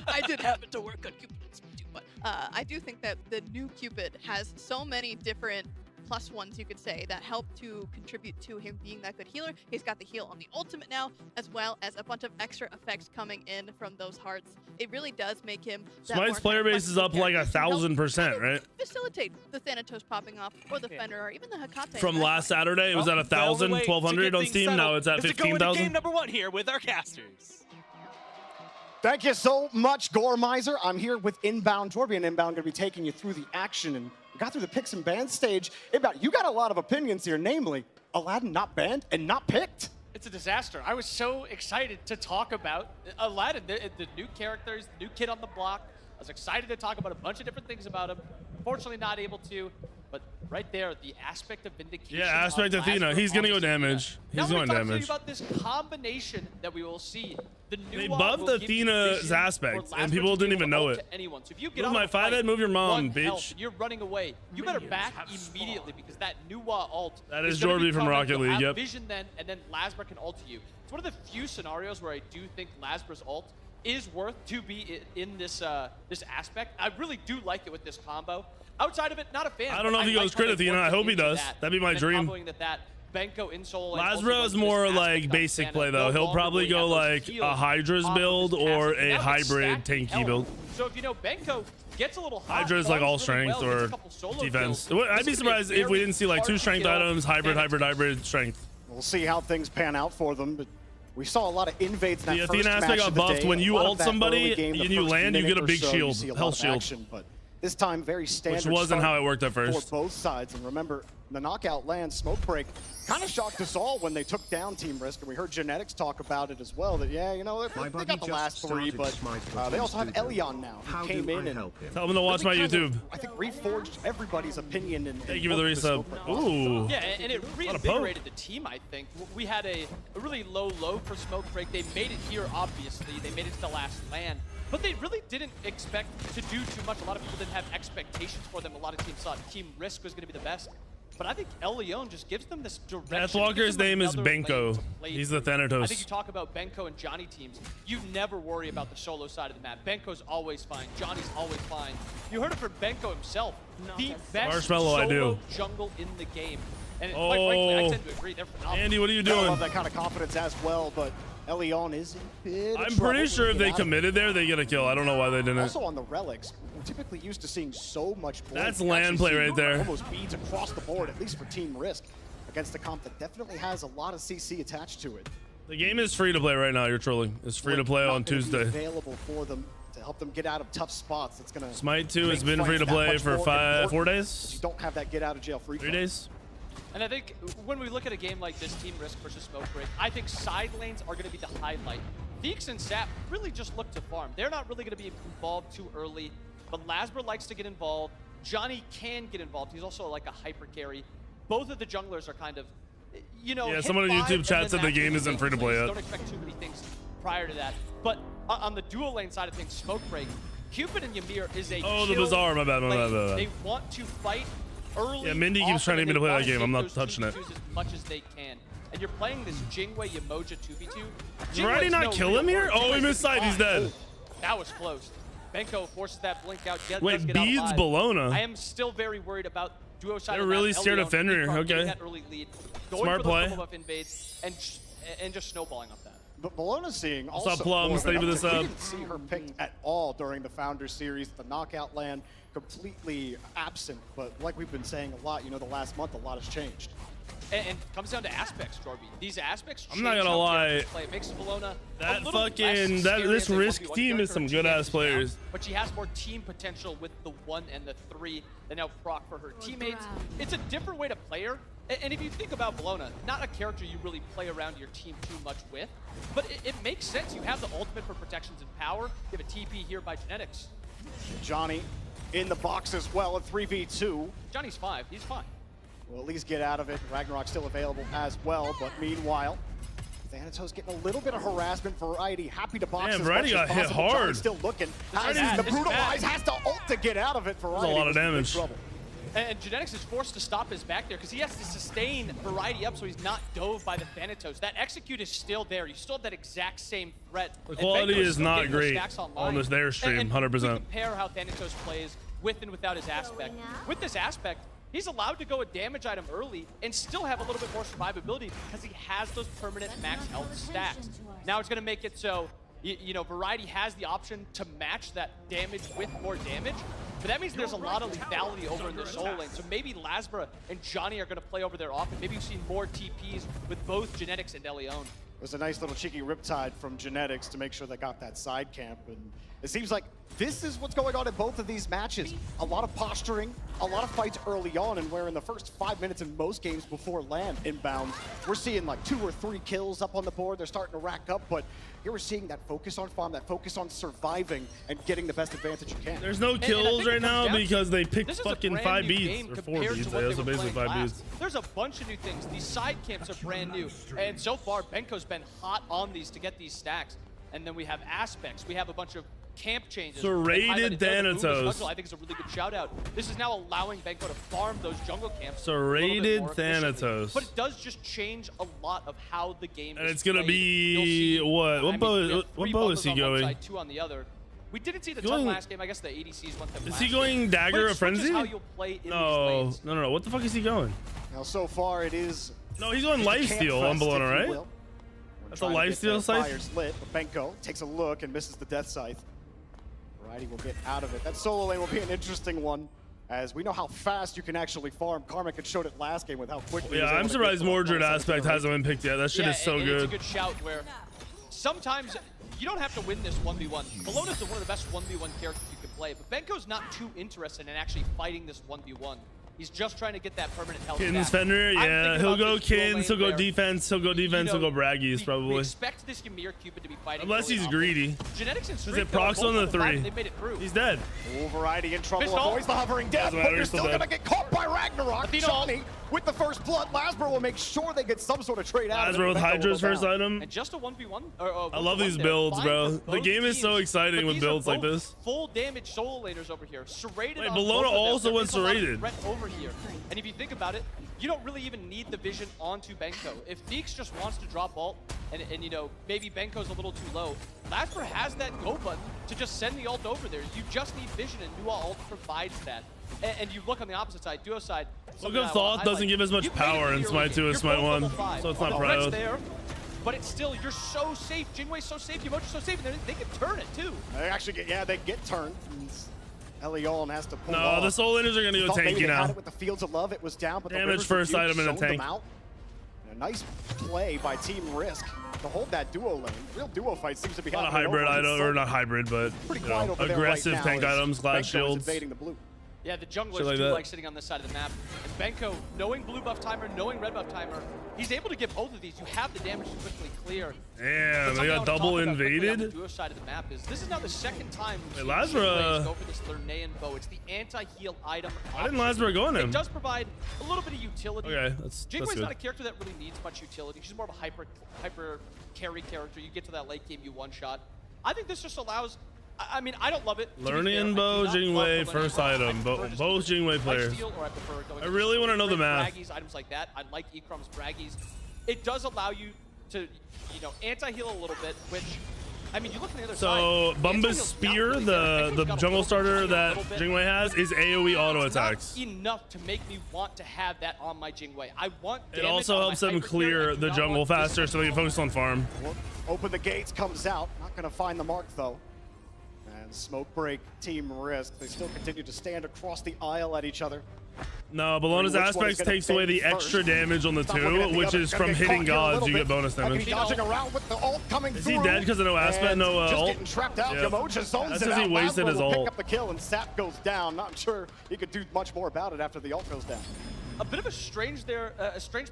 I did happen to work on Cupid too, but I do think that the new Cupid has so many different +1s, you could say, that help to contribute to him being that good healer. He's got the heal on the ultimate now, as well as a bunch of extra effects coming in from those hearts. It really does make him. Smite's player base is up like 1,000%, right? Facilitate the Thanatos popping off, or the Fenrir, or even the Hecate. From last Saturday, it was at 1,000, 1,200 on Steam. Now it's at 15,000. Game number 1 here with our casters. Thank you so much, Gore Miser. I'm here with Inbound Torby, and Inbound going to be taking you through the action. And we got through the picks and bans stage. Inbound, you got a lot of opinions here, namely Aladdin not banned and not picked. It's a disaster. I was so excited to talk about Aladdin, the new characters, the new kid on the block. I was excited to talk about a bunch of different things about him. Unfortunately, not able to. But right there, the aspect of vindication. Yeah, aspect Athena. He's going to go damage. He's going damage. About this combination that we will see. They buffed Athena's aspect, and people didn't even know it. Anyone. So if you get move my 5-head, move your mom, bitch. Health, you're running away. You better back immediately because that Nuwa ult. That is Jorby from Rocket League. Yep. Vision then, and then Lasber can ult you. It's one of the few scenarios where I do think Lasber's ult is worth to be in this this aspect. I really do like it with this combo. Outside of it, not a fan. I don't know if he goes crit Athena. I hope he does. That'd be my dream. Lasbro is more like basic play though. He'll probably go like a Hydra's build or a hybrid tanky build. So if you know Benko gets a little hot, Hydra's like all strength or defense. I'd be surprised if we didn't see like 2 strength items, hybrid strength. We'll see how things pan out for them, but we saw a lot of invades in that the Athena aspect got buffed. When you ult somebody and you land, you get a big shield, health shield. But this time, very standard. Which wasn't how it worked at first. For both sides, and remember, the knockout land Smoke Break kind of shocked us all when they took down Team Risk, and we heard Genetics talk about it as well. That yeah, you know, they got the last 3, but they also have Elion now, who came in and tell them to watch my YouTube. I think reforged everybody's opinion. Thank you for the resub. Ooh. Yeah, and it reinvigorated the team. I think we had a really low for Smoke Break. They made it here. Obviously, they made it to the last land. But they really didn't expect to do too much. A lot of people didn't have expectations for them. A lot of teams thought Team Risk was going to be the best. But I think Elion just gives them this direction. Deathwalker's name is Benko. He's the Thanatos. I think you talk about Benko and Johnny teams, you never worry about the solo side of the map. Benko's always fine. Johnny's always fine. You heard it from Benko himself. The best solo jungle in the game. And quite frankly, I tend to agree. They're phenomenal. Andy, what are you doing? I love that kind of confidence as well, but Leon is in bit of I'm trouble pretty sure if to they get out of committed there, they get a kill. I don't know why they didn't. Also on the relics, we're typically used to seeing so much blade. That's You land actually play see right there. Almost beads across the board, at least for Team Risk, against a comp that definitely has a lot of CC attached to it. The game is free to play right now. You're trolling. It's free to play Not on gonna be Tuesday. available for them to help them get out of tough spots. It's gonna Smite 2 has make been free fights to that play much for more 4 important, days. but you don't have that get out of jail free 3 card. days. And I think when we look at a game like this, Team Risk versus Smoke Break, I think side lanes are going to be the highlight. Feeks and Sap really just look to farm. They're not really going to be involved too early, but Lasber likes to get involved. Johnny can get involved. He's also like a hyper carry. Both of the junglers are kind of, you know, Yeah, someone on YouTube chat said the game isn't free to play yet. Don't expect too many things prior to that. But on the dual lane side of things, Smoke Break, Cupid and Ymir is a Oh, the chill Bazaar, my bad, my lane. bad, my bad. They want to fight early. Yeah, Mindy keeps trying to get me to play that game. I'm not touching it. As much as they can. And you're playing this Jingwei Yamoja 2v2. Did Variety not kill him here? Oh, he missed side. He's dead. That was close. Benko forces that blink out. Wait, Beads Bologna? I am still very worried about duo side. They're really scared of Fenrir. Okay. That early lead. Smart play. Going for the invades and just snowballing off that. But Bologna's seeing also What's up, Plums? Thank you for this we up. didn't see her picked at all during the Founders Series. The knockout land completely absent. But like we've been saying a lot, you know, the last month, a lot has changed. And it comes down to aspects, Jorby. These aspects I'm not change gonna how lie. characters play. It makes Bologna That a little fucking less scary this as a Risk 1v1 team is character. some She good ass manages players. down, but she has more team potential with the 1 and the 3 than now proc for her teammates. It's a different way to play her. And if you think about Bologna, not a character you really play around your team too much with, but it makes sense. You have the ultimate for protections and power. You have a TP here by Genetics. Johnny in the box as well at 3v2. Johnny's 5. He's fine. Will at least get out of it. Ragnarok still available as well, but meanwhile, Thanatos getting a little bit of harassment. Variety happy to box Damn, as Variety much as got hit possible. Johnny hard. still looking. It's Has the bad. brutalize, has to ult to get out of it. Variety a lot of was in big damage. trouble. And Genetics is forced to stop his back there because he has to sustain Variety up so he's not dove by the Thanatos. That execute is still there. You still have that exact same threat. The And quality Benko's is still not getting those great stacks on online. this their stream, And 100%. we compare how Thanatos plays with and without his aspect. With this aspect, he's allowed to go a damage item early and still have a little bit more survivability because he has those permanent max health stacks. Now it's going to make it so, you know, Variety has the option to match that damage with more damage, but that means there's a lot of lethality over in the Soul lane. So maybe Lasbra and Johnny are going to play over there often. Maybe you've seen more TPs with both Genetics and Leon. It was a nice little cheeky riptide from Genetics to make sure they got that side camp. And it seems like this is what's going on in both of these matches. A lot of posturing, a lot of fights early on, and where in the first 5 minutes in most games before land inbound, we're seeing like 2 or 3 kills up on the board. They're starting to rack up, but here we're seeing that focus on farm, that focus on surviving and getting the best advantage you can. There's no kills right now because they picked fucking 5 beats game or 4 compared beats. to what Yeah, they so were basically playing 5 last. beats. There's a bunch of new things. These side camps are brand new, and so far Benko's been hot on these to get these stacks. And then we have aspects. We have a bunch of camp changes. Serrated Thanatos. I think it's a really good shout out. This is now allowing Benko to farm those jungle camps. Serrated Thanatos. But it does just change a lot of how the game And is it's gonna played. be You'll see, what? What I mean, bow? we have What 3 bow is he bundles on one going? side, 2 on the other. We didn't see the Going- ton last game. I guess the ADCs went them Is last he going game. Dagger But or it switches Frenzy? how you'll play in these No, lanes. no. What the fuck is he going? Now, so far it is. No, he's going just a lifesteal camp on Bologna, fest, if you right? will. That's a Trying to get lifesteal the scythe? fires lit, but Benko takes a look and misses the death scythe. Variety will get out of it. That solo lane will be an interesting one, as we know how fast you can actually farm. Karmic had showed it last game with how quickly. he Yeah, was able I'm to surprised get the Mordred full aspect side. hasn't been picked yet. That shit Yeah, is so and good. It's a good shout where sometimes you don't have to win this 1v1. Bologna's one of the best 1v1 characters you can play, but Benko's not too interested in actually fighting this 1v1. He's just trying to get that permanent health Kins back. Fenrir, I'm yeah. thinking He'll about go this dual Kins, lane he'll go where, defense, he'll go defense, he'll go Braggies, we probably. expect this Ymir Cupid to be fighting Unless early he's on. greedy. Genetics and Because Streak, it procs though, on the both of them, 3. They made it through. He's dead. Oh, Variety in trouble. Pistol. Avoids the hovering death, Doesn't but matter, you're he's still still going to dead. get caught by Ragnarok. Athena. Johnny with the first blood. Lasbro will make sure they get some sort of trade out. Lasbro with Hydra's first item. item. And just a 1v1. I love these builds, bro. The game is so exciting with builds like this. Full damage solo laners over here. Serrated Wait, on Bologna both of them. also There went is a lot of serrated. threat over here. And if you think about it, you don't really even need the vision onto Benko. If Feeks just wants to drop ult, and you know, maybe Benko's a little too low, Lasper has that go button to just send the ult over there. You just need vision, and Nua ult provides that. And you look on the opposite side, duo side. Look at Thoth doesn't give as much power in Smite 2 as Smite 1, so it's not proud. but it's still, you're so safe. Jingwei's so safe, Yamochi's so safe, and they can turn it too. They actually get, yeah, they get turned. Laon has to pull No, off. the Soul Enders are going to go tanky now. Had it with the Fields of Love, it was down, but damage the first item in a tank. A nice play by Team Risk to hold that duo lane. Real duo fight seems to be A lot of happening. hybrid item, or not hybrid, but you know, aggressive right tank items, glass shields. Invading the blue. Yeah, the junglers like do that. like sitting on this side of the map. And Benko, knowing blue buff timer, knowing red buff timer, he's able to get both of these. You have the damage to quickly clear. Damn, they got double invaded. On the duo side of the map is this is now the second time we've Wait, seen Lazra. Jingwei go for this Lernaean bow. It's the anti-heal item. Why didn't Lazra go on him? It does provide a little bit of utility. Okay, that's Jingwei's good. not a character that really needs much utility. She's more of a hyper carry character. You get to that late game, you one shot. I think this just allows. I mean, I don't love it. Lernaean bow, Jingwei, first item. Both Jingwei players. I really want to know the math. Braggies, items like that. I like Ekrum's Braggies. It does allow you to, you know, anti-heal a little bit, which, I mean, you look on the other side. So Bumba's Spear, the jungle starter that Jingwei has, is AoE auto attacks. Not enough to make me want to have that on my Jingwei. I want It also helps them clear the jungle faster so they can focus on farm. Open the gates, comes out. Not going to find the mark, though. And smoke break, Team Risk. They still continue to stand across the aisle at each other. No, Bellona's aspects takes away the extra damage on the two, which is from hitting gods, you get bonus damage. Dodging around with the ult coming Is he dead because of no aspect, no just ult? getting trapped out. Yeah. Yamocha zones That's it because out. he wasted Lazlo his will pick ult. up the kill and Sap goes down. Not sure he could do much more about it after the ult goes down. A bit of a strange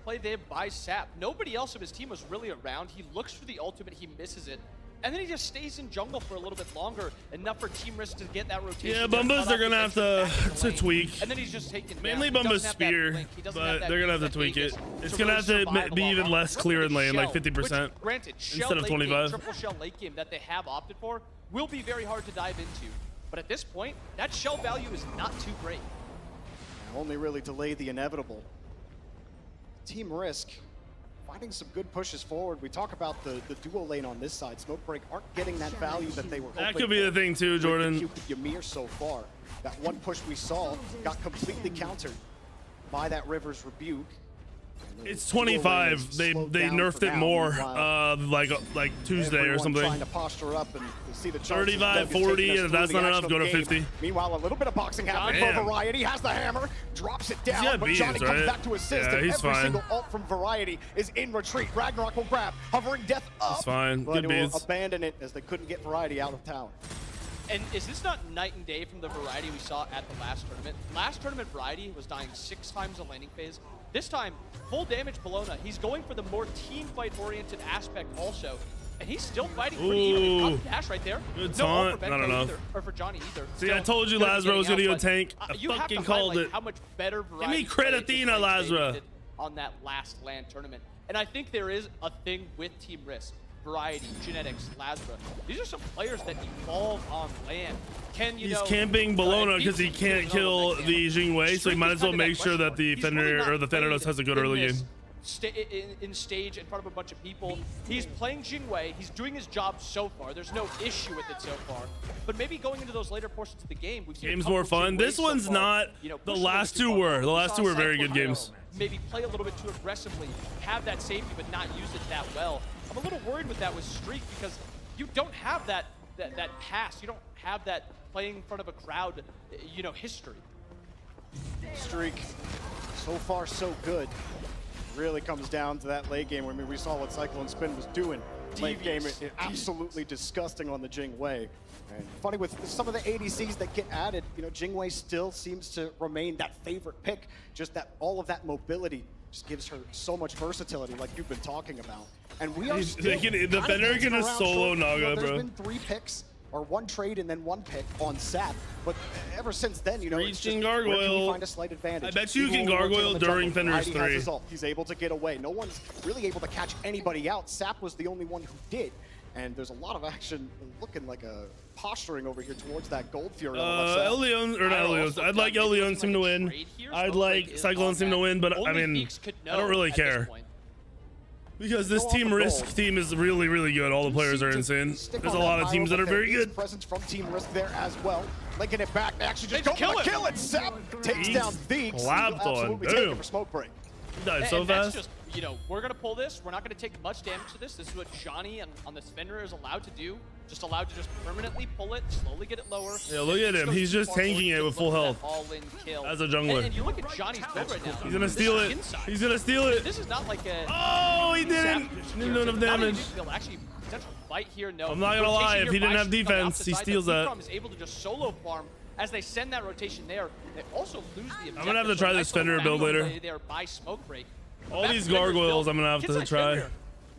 play there by Sap. Nobody else of his team was really around. He looks for the ultimate, he misses it. And then he just stays in jungle for a little bit longer, enough for Team Risk to get that rotation. Yeah, Bumba's they're gonna have to tweak. And then he's just taking Mainly Bumba's Spear, but they're gonna have to tweak it. It's gonna have to be even less clear in lane, like 50%, Granted, instead of 25. Triple shell late game that they have opted for will be very hard to dive into. But at this point, that shell value is not too great. Only really delayed the inevitable. Team Risk finding some good pushes forward. We talk about the duo lane on this side. Smoke Break aren't getting that value that they were hoping. That could be the thing too, Jordan. With Ymir so far. That one push we saw got completely countered by that River's Rebuke. It's 25. They nerfed it more, like Tuesday or something. Trying to posture up and see the 35, 40, and if that's not enough, go to 50. Meanwhile, a little bit of boxing happening for Variety. Has the hammer, drops it down, but Johnny comes back to assist. Yeah, and he's every fine. single ult from Variety is in retreat. Ragnarok will grab, hovering death up. He's fine. But Good it will beats. abandon it as they couldn't get Variety out of tower. And is this not night and day from the Variety we saw at the last tournament? Last tournament, Variety was dying 6 times a laning phase. This time, full damage Bellona. He's going for the more team fight-oriented aspect also. And he's still fighting pretty evenly. Up dash right there. Good no ult taunt. for Not Benko enough. either, or for Johnny either. See, I told you Lazaro was going to go tank. I You have fucking to called highlight it. how much better Give Variety me credit, played Athena, this late Lazara. did on that last LAN tournament. And I think there is a thing with Team Risk. Variety, Genetics, Lazara. These are some players that evolve on LAN. He's camping Bellona because he can't kill the Jingwei, so he might as well make sure that the Fender or the Thanatos has a good early game. In stage in front of a bunch of people. He's playing Jingwei. He's doing his job so far. There's no issue with it so far. But maybe going into those later portions of the game, we've seen Game's more fun. This one's not. The last two were. The last two were very good games. Maybe play a little bit too aggressively, have that safety, but not use it that well. I'm a little worried with that with Streak because you don't have that pass. You don't have that playing in front of a crowd, history. Streak, so far so good. Really comes down to that late game. I mean, we saw what Cyclone Spin was doing. Late game, absolutely disgusting on the Jingwei. And funny with some of the ADCs that get added, Jingwei still seems to remain that favorite pick. Just that all of that mobility just gives her so much versatility, like you've been talking about. And we are still the Fender can just solo Naga, bro. There's been 3 picks. Or 1 trade and then 1 pick on Sap. But ever since then, it's just, where can we find a slight advantage? I bet you can gargoyle during Fender's 3. He's able to get away. No one's really able to catch anybody out. Sap was the only one who did. And there's a lot of action looking like a posturing over here towards that Gold Fury. Elyon, or not Elyon. I'd like Elyon team to win. I'd like Cyclone team to win, but I mean, I don't really care. Because this Team Risk team is really, really good. All the players are insane. There's a lot of teams that are very good. Presence from Team Risk there as well. Linking it back. They actually just go for the kill it. Sap takes down Theeks. Clapped on. Absolutely taken for Smoke Break. He died so fast. Just you know, we're going to pull this. We're not going to take much damage to this. This is what Johnny on this Fenrir is allowed to do. Just allowed to just permanently pull it, slowly get it lower. Yeah, look at him. He's just tanking it with full health. As a jungler. And you look at Johnny's build right now. He's gonna steal it. He's gonna steal it. This is not like a... Oh, he didn't. Didn't do enough damage. Actually, potential fight here, no. I'm not gonna lie. If he didn't have defense, he steals that. FiveM is able to just solo farm. As they send that rotation there, they also lose the objective. I'm gonna have to try this Fenrir build later. There by smoke break. All these gargoyles I'm gonna have to try.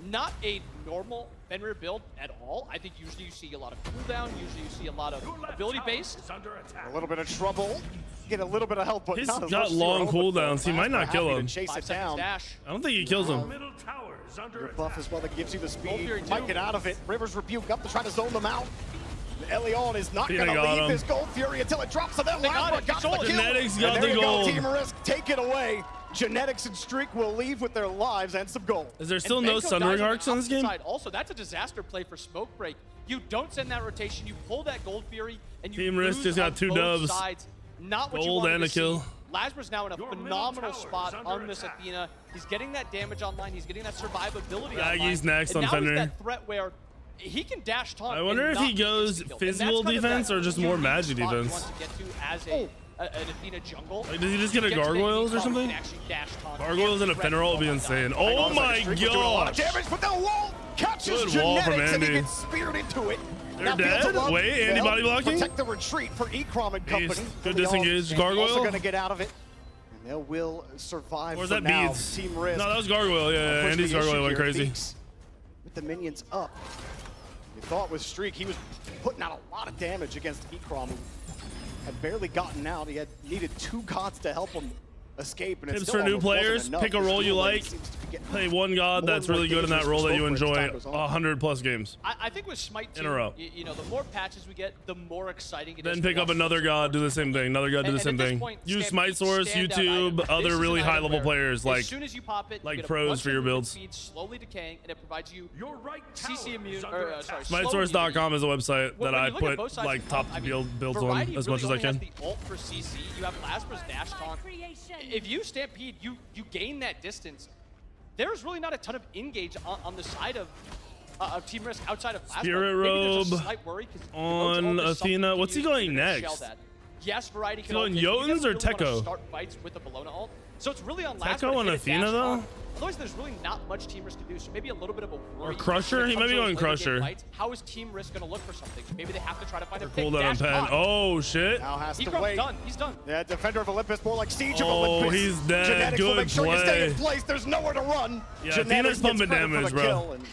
Not a normal Fenrir build at all. I think usually you see a lot of cooldown. Usually you see a lot of ability-based. A little bit of trouble. Get a little bit of help, but He's not as got much as you long were hoping cooldowns. for. He might not kill Happy to him. Chase it down. I don't think he kills him. Your buff as well that gives you the speed. Might get out of it. Rivers Rebuke up to try to zone them out. Laon is not going to leave his Gold Fury until it drops, and then Lasper got the kill. Genetics got the gold. gold. Team Risk, take it away. Genetics and Streak will leave with their lives and some gold. Is there still no Sundering Arcs on this game? Also, that's a disaster play for Smoke Break. You don't send that rotation, you pull that Gold Fury, and you Team Risk just got 2 dubs. Not what Gold and a kill. Lasper's now in a phenomenal spot on this Athena. He's getting that damage online. He's getting that survivability online. He's next and on now Fenrir. He's that threat where he can dash taunt. I wonder if he goes physical defense or just more magic defense. An Athena jungle. Like, does he just get a gargoyles or something? Gargoyles and a Fenrir would be insane. Oh my god! Damage, but the wall catches Good wall from Genetics and he Andy. gets speared into it. They're dead? Wait, Andy body blocking? Protect the retreat for Ekrom and company. Good disengage. Gargoyle? Also going to get out of it. And they will survive. Or is for that now. Beads? Team Risk. No, that was Gargoyle. Yeah, Andy's Gargoyle went crazy. With the minions up. You thought with Streak, he was putting out a lot of damage against Ekrom, who had barely gotten out. He had needed 2 gods to help him escape. And Tips for new players: pick a role you like. Play one god that's really good in that role that you enjoy 100+ games. I think with Smite in a row. You know, the more patches we get, the more exciting it is. Then pick up another god, do the same thing. Another god, do the same thing. Use Smite source, YouTube, other really high-level players like pros for your builds. Slowly decaying, and it provides you CC immune. SmiteSource.com is a website that I put like top builds on as much as I can. The ult for CC. You have Lasper's dash taunt. If you Stampede, you gain that distance. There's really not a ton of engage on the side of Team Risk outside of Lasper. Spirit Robe on Athena. What's he going next? Yes, Variety can going Jotuns or Tekko? Start fights with the Bologna ult. So it's really on Tekko on Athena though? Otherwise, there's really not much Team Risk to do. So maybe a little bit of a worry. Or Crusher? He might be going Crusher. How is Team Risk going to look for something? Maybe they have to try to find a Cool down on pen. Oh shit! Now has to Ekrom's wait. done. He's done. Yeah, Defender of Olympus, more like Siege of Oh, Olympus. he's dead. Genetics will Good make sure you stay in play. place. There's nowhere to run. Yeah, Genetics Athena's gets pumping credit for damage, the bro. kill, and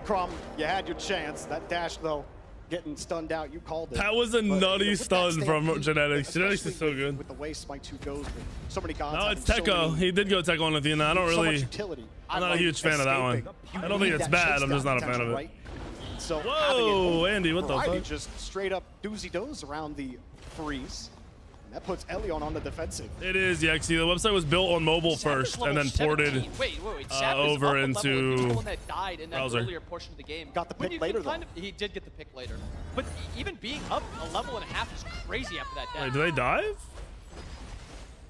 Ekrom, you had your chance. That dash though, getting stunned out, you called it. That was a nutty stun from Genetics. Genetics is so good. With the way Smite 2 goes, with so many gods. No, it's having so Tekko. many- He did go Tekko on Athena. I don't so much really. utility. I'm not a huge fan of that one. I don't think it's bad. I'm just not a fan of it. So Whoa, Andy, what the Variety fuck? just straight up doozy does around the freeze. And that puts Elion on the defensive. It is, yeah. See, the website was built on mobile first and then ported over into browser. Earlier portion of the game. Got the pick later though. He did get the pick later. But even being up a level and a half is crazy after that dash. Wait, do they dive?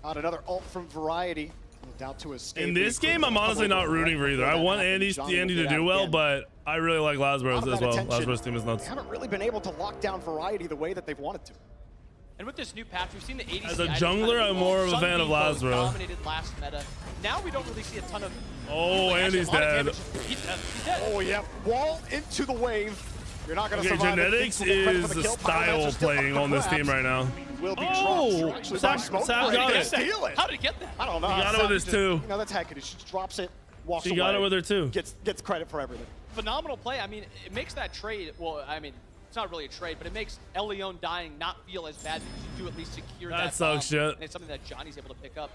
Got another ult from Variety. Down to escape. In this game, I'm honestly not rooting for either. I want Andy to do well, but I really like Lasbros as well. Lasbros team is nuts. They haven't really been able to lock down Variety the way that they've wanted to. And with this new patch, we've seen the 80s. As a jungler, I'm more of a fan of Lasbro. Dominated last meta. Now we don't really see a ton of. Oh, Andy's dead. He's dead. Oh yeah, wall into the wave. You're not going to Okay, survive. Genetics is a style playing on this team right now. Oh, Sabre got it. How did he get that? I don't know. He got it with his 2. You know, that's Hackett. He just drops it, walks away. She got it with her 2. Gets credit for everything. Phenomenal play. I mean, it makes that trade. Well, I mean, it's not really a trade, but it makes Elion dying not feel as bad because you do at least secure that. That sucks, bomb, shit. and it's something that Johnny's able to pick up.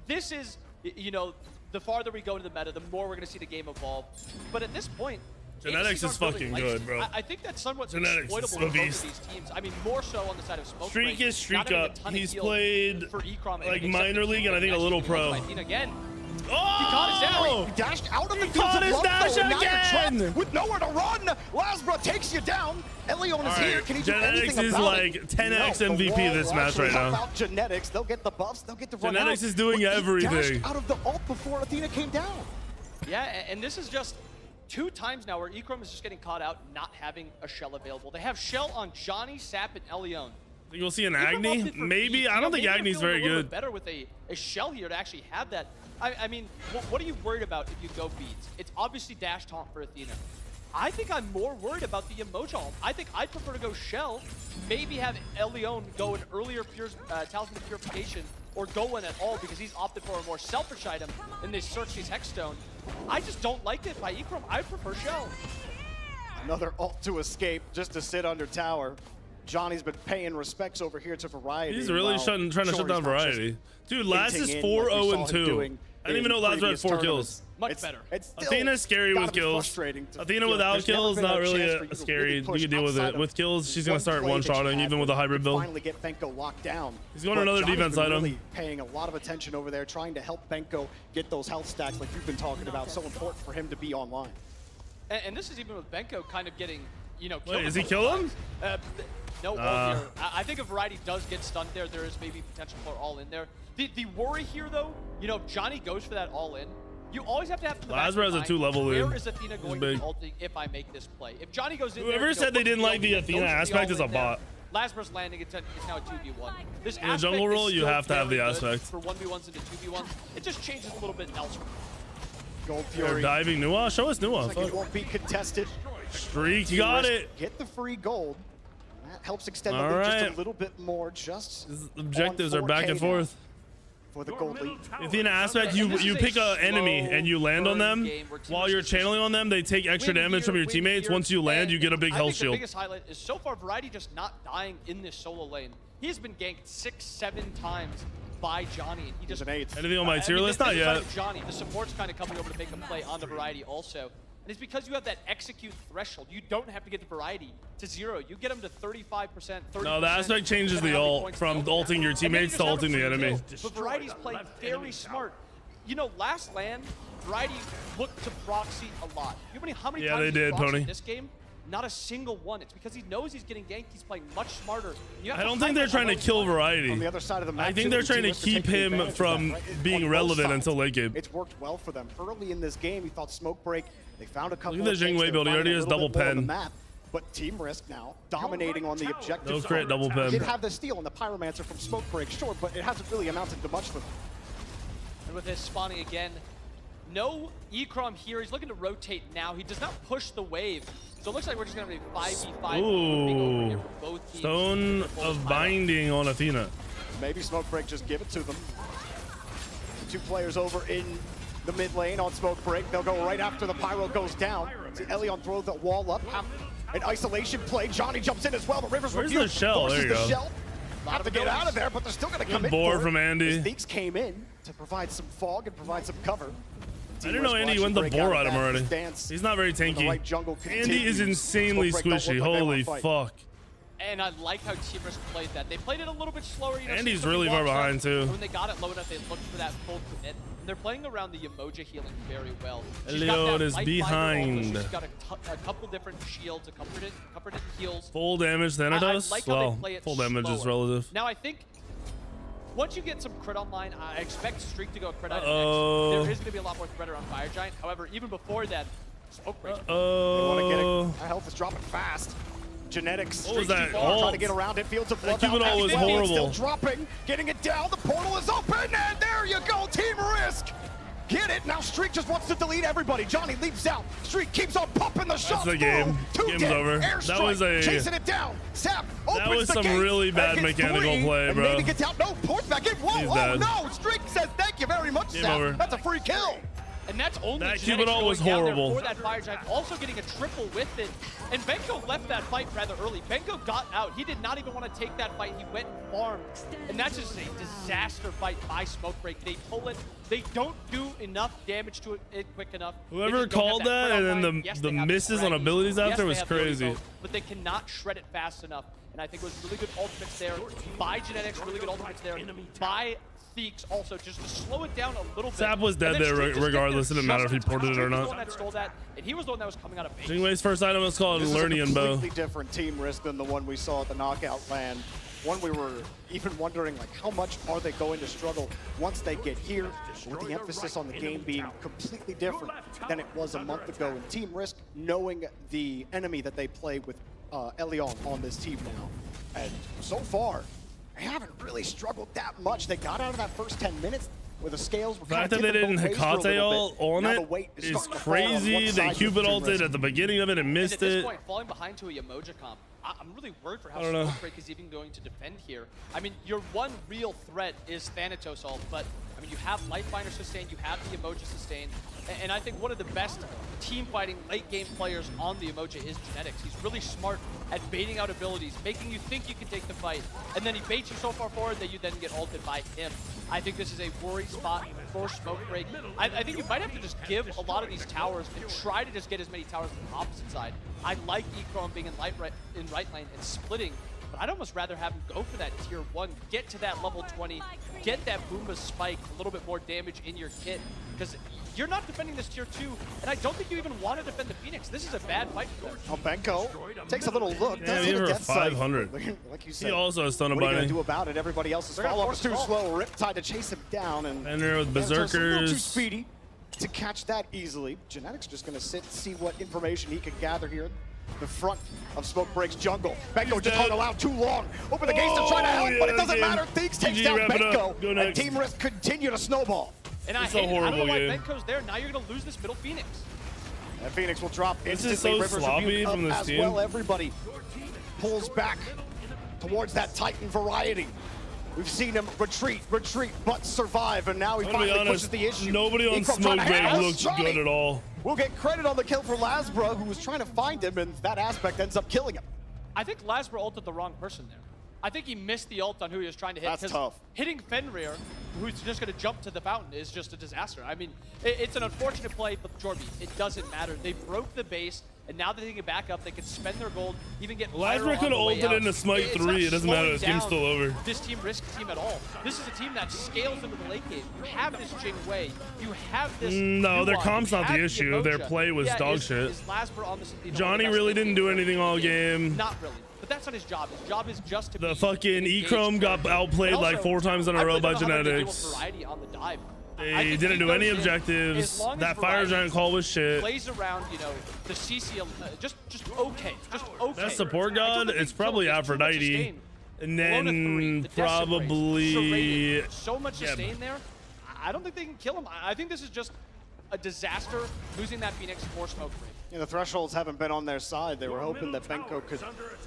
This is, you know, the farther we go into the meta, the more we're going to see the game evolve. But at this point, Genetics is fucking good, bro. I think that's somewhat Genetics is exploitable a for both beast. of these teams. I mean, more so on the side of Smoke. Streak is streak up. He's played like minor league and I think a little pro. Again, Oh! He caught his dash. He dashed out of the caught his dash again! With nowhere to run. Lasbra takes you down. Elion is here. Can he do anything Genetics is about like it? 10x No, the MVP wall this will match actually right help now. out Genetics. They'll get the buffs. They'll get the run Genetics out. is doing But he everything. dashed out of the ult before Athena came down. Yeah, and this is just 2 times now where Ikram is just getting caught out not having a shell available. They have shell on Johnny, Sap, and Elion. Think we'll see an Agni? Maybe. I don't think Agni's very good. Better with a shell here to actually have that. I mean, what are you worried about if you go beads? It's obviously dash taunt for Athena. I think I'm more worried about the emoji ult. I think I'd prefer to go shell, maybe have Elion go an earlier Talisman of Purification, or go in at all because he's opted for a more selfish item and they search his Hexstone. I just don't like it by Ikram. I prefer shell. Another ult to escape just to sit under tower. Johnny's been paying respects over here to Variety. He's really trying to shut down Variety. Dude, Last is 4-0-2. I didn't even know Last had 4 kills. Much better. Athena's scary with kills. Athena without kills, not really scary. You can deal with it. With kills, she's going to start one-shotting, even with a hybrid build. Finally get Benko locked down. He's going to another defense item. Really paying a lot of attention over there, trying to help Benko get those health stacks like you've been talking about. So important for him to be online. And this is even with Benko kind of getting, you know, Wait, is he killing? No, all here. I think if Variety does get stunned there, there is maybe potential for all in there. The worry here, though, you know, Johnny goes for that all in. You always have to have Lazarus has a 2-level lead. Where is Athena going to be ulting if I make this play? If Johnny goes in Whoever said they didn't like the Athena aspect is a bot. Lazarus landing, it's now a 2v1. This In a jungle role, you have to have the aspect. For 1v1s into 2v1s, it just changes a little bit elsewhere. Gold They're Fury. diving Nua? Show us Nua. Like it won't be contested. Streak, got it. Get the free gold. That helps extend the All lead right. just a little bit more. Just Objectives are back and forth. For the gold lead. Athena aspect, you pick an enemy and you land on them. While you're channeling on them, they take extra damage from your teammates. Once you land, you get a big health shield. The biggest highlight is so far Variety just not dying in this solo lane. He's been ganked 6-7 times by Johnny, and he just Anything on my tier list? Not yet. Johnny, the support's kind of coming over to make a play on the Variety also. And it's because you have that execute threshold. You don't have to get the Variety to 0. You get them to 35%, 30%. No, the aspect changes the ult from ulting your teammates to ulting the enemy. But Variety's playing very smart. You know, last land, Variety looked to proxy a lot. You know how many Yeah, times they he's did, proxied Pony. in this game? Not a single one. It's because he knows he's getting ganked. He's playing much smarter. I don't think they're trying to kill Variety. On the other side of the map, I think they're trying to keep him from being relevant until late game. It's worked well for them. Early in this game, you thought Smoke Break. They found a couple Look at the Jingwei build. He already has double pen. But Team Risk now dominating on the objective. No crit, double pen. Did have the steal on the Pyromancer from Smoke Break, sure, but it hasn't really amounted to much for them. And with his spawning again, no Ikram here. He's looking to rotate now. He does not push the wave. So it looks like we're just going to be 5v5. Ooh. Stone of Binding on Athena. Maybe Smoke Break just give it to them. 2 players over in the mid lane on Smoke Break. They'll go right after the Pyro goes down. See Elion throw the wall up. Have an isolation play. Johnny jumps in as well. The Rivers Where's the shell? There you go. Shell. Have to get out of there, but they're still going to come in. Board from Andy. Theeks came in to provide some fog and provide some cover. I didn't know Andy went the boar item already. He's not very tanky. Andy is insanely squishy. Holy fuck. And I like how Team Risk played that. They played it a little bit slower. You know, Andy's really far behind too. When they got it low enough, they looked for that full commit. And they're playing around the emoji healing very well. Leon is behind. She's got a couple different shields, a comforted heals. Full damage Thanatos? Like well, full damage is relative. Now I think once you get some crit online, I expect Streak to go crit on next. There is going to be a lot more threader on Fire Giant. However, even before that, Smoke Break. They want to get it. Our health is dropping fast. Genetics. What was that? Trying to get around it. Fields of Blood. That Cupid ult was horrible. Still dropping. Getting it down. The portal is open. And there you go. Team Risk. Get it. Now Streak just wants to delete everybody. Johnny leaps out. Streak keeps on pumping the shots. That's the game. Game's over. That was a... Chasing it down. Sap opens that was the some gate. really bad mechanical play, bro. Maybe gets out. No, points back in. Whoa, whoa, no. Streak says thank you very much, Game Sap. over. That's a free kill. And that's only that Cupid ult was going down there horrible. for that Fire Giant, also getting a triple with it. And Benko left that fight rather early. Benko got out. He did not even want to take that fight. He went and farmed. And that's just a disaster fight by Smoke Break. They pull it. They don't do enough damage to it quick enough. Whoever called that and then the misses on abilities after was crazy. But they cannot shred it fast enough. And I think it was really good ultimates there by Genetics, really good ultimates there by Theeks also just to slow it down a little bit. Sap was dead there regardless. It didn't matter if he ported it or He was the not. one that stole that, and he was the one that was coming out of base. Jingwei's first item is called Lernian Bow. This is a completely different team risk than the one we saw at the knockout land. One we were even wondering, like, how much are they going to struggle once they get here, with the emphasis on the game being completely different than it was a month ago. And Team Risk, knowing the enemy that they play with Laon on this team now. And so far, they haven't really struggled that much. They got out of that first 10 minutes where the scales were The fact that they didn't Hecate ult on it is crazy. They Cupid ulted at the beginning of it and missed and at this it. point, falling behind to a Yemoja comp, I'm really worried for how I don't know. Snowbreak is even going to defend here. I mean, your one real threat is Thanatos ult, but I mean, you have Lightbinder sustain, you have the Yemoja sustain, and I think one of the best team fighting late game players on the Yemoja is Genetics. He's really smart at baiting out abilities, making you think you can take the fight, and then he baits you so far forward that you then get ulted by him. I think this is a worry spot for Smokebreak. I think you might have to just give a lot of these towers and try to just get as many towers on the opposite side. I like Echrome being in right lane and splitting, but I'd almost rather have him go for that tier 1, get to that level 20, get that Boomba spike, a little bit more damage in your kit, because you're not defending this tier 2, and I don't think you even want to defend the Phoenix. This is a bad fight for them. Oh, Benko takes a little look. Yeah, Does he hit a over death sight. 500. Like you said, He also has stun what are you binding. going to do about it? Everybody else's follow-up is too slow. Riptide to chase him down. And Fenrir with Thanatos a little too Berserkers. speedy to catch that easily. Genetics just going to sit, see what information he can gather here. The front of Smokebreak's jungle. Benko just hung around too long. Open the gates to try to help, but it doesn't matter. Theeks takes GG, down wrap it up. Go Benko. And next. Team Risk continue to snowball. And I It's a hate it. I don't know horrible why game. Benko's there. Now you're going to lose this middle Phoenix. And Phoenix will drop This instantly. is so Rivers sloppy Rebuke up from this as team. well. Everybody pulls back towards that Titan variety. We've seen him retreat, but survive, and now he I'm gonna be finally honest, pushes the issue. nobody on Echrome trying to Smokebreak handle looks Johnny. good at all. We'll get credit on the kill for Lasbro, who was trying to find him, and that aspect ends up killing him. I think Lasbro ulted the wrong person there. I think he missed the ult on who he was trying to hit. That's 'cause tough. Hitting Fenrir, who's just going to jump to the fountain, is just a disaster. I mean, it's an unfortunate play, but Jorby, it doesn't matter. They broke the base, and now that they can back up, they can spend their gold, even get Lasbro Pyro could have on the way ulted out. into Smite It's 3. It doesn't matter. slowing This game's down still over. This Team Risk team at all. This is a team that scales into the late game. You have this Jingwei. You have this. No, their Nuance, comp's you not the have issue. Their Yemoja. play was Yeah, dog is shit. Lasbro on this, Johnny really didn't do anything all game. Not really. But that's not his job. His job is just to The be fucking an engaged Echrome got player. outplayed And like also, 4 times in a I row really by don't know how to deal with Genetics. variety on the dive. I They think didn't he do any goes in, objectives. as long as That Fire variety Giant call was shit. Plays around, you know, the CC, just okay, just okay. That support god, it's probably Aphrodite. And Lona 3, then the Desecrates, probably... Serrated. So much Yeah, sustain there. I don't think they can kill him. I think this is just a disaster losing that Phoenix for Smokebreak. Yeah, the thresholds haven't been on their side. They were hoping that Benko could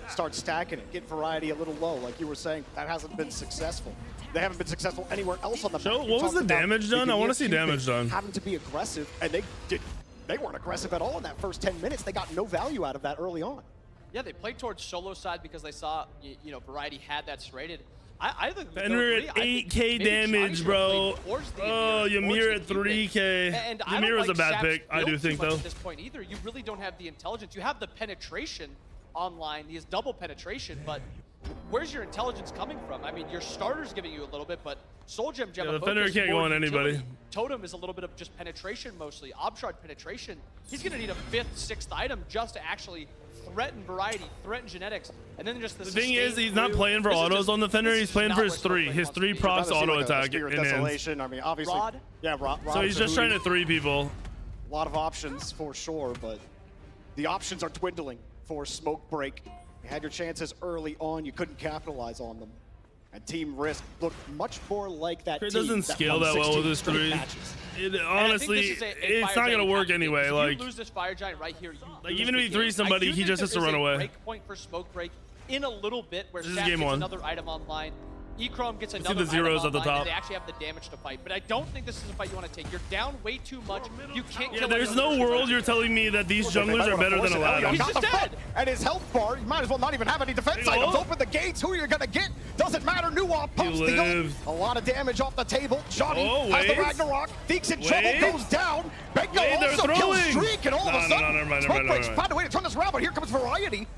start stacking it, get variety a little low, like you were saying. That hasn't been successful. They haven't been successful anywhere else on the So, map. what was the damage done? I want to see damage done. Having to be aggressive, and they weren't aggressive at all in that first 10 minutes. They got no value out of that early on. Yeah, they played towards solo side because they saw, you know, variety had that serrated. I think Fenrir at 8k damage, bro. Oh, Ymir at 3k. And I Ymir don't was a like bad Sap's pick, I build do too think, much though. At this point either, you really don't have the intelligence. You have the penetration online. He has double penetration, but where's your intelligence coming from? I mean, your starter's giving you a little bit, but Soul Gem, Yeah, the Fenrir can't go on anybody. Totem is a little bit of just penetration mostly. Obshard penetration. He's going to need a 5th, 6th item just to actually threaten variety, threaten genetics, and then just the thing is, sustain he's not through. playing for This is autos just- on the Fenrir. this He's is playing not for where his 3. Smokebreak His wants to 3 be. procs auto like a attack Spirit and ends. Desolation. I mean, obviously. Rod? Yeah, Rod. So he's just trying to 3 people. A lot of options for sure, but the options are dwindling for Smokebreak. You had your chances early on, you couldn't capitalize on them. And Team Risk looked much more like that It team doesn't scale won that well 16 with this straight 3. matches. Honestly, it's not gonna work anyway. Like, you lose this Fire Giant right here, you lose even if the he 3 game. somebody, I do he think just has to there is run a away. break point for Smokebreak in a little bit where This is Sap game gets 1. another item online. Echrome gets see another the zeros item at the online, top. and they actually have the damage to fight. But I don't think this is a fight you want to take. You're down way too much. You can't Yeah, kill there's anyone no with world you're telling me that these junglers are better than Aladdin. He's Got just the front dead. and his health bar, you might as well not even have any defense items. Open the gates, who you're gonna get, doesn't matter. Nuwa pumps the ult. A lot of damage off the table. Johnny has the Ragnarok. Theeks in trouble, goes down. Benko also kills Streak, and all of a sudden, Smokebreak's found a way to turn this around, but here comes Variety.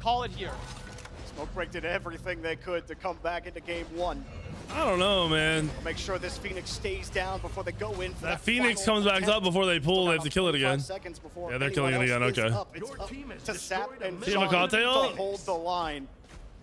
Call it here. Smoke Break did everything they could to come back into game one. I don't know, man. We'll make sure this Phoenix stays down before they go in for That Phoenix comes back up before they pull. They have to kill it again. Yeah, they're killing it again. Okay. To Sap and Team Akate ult? Hold the line.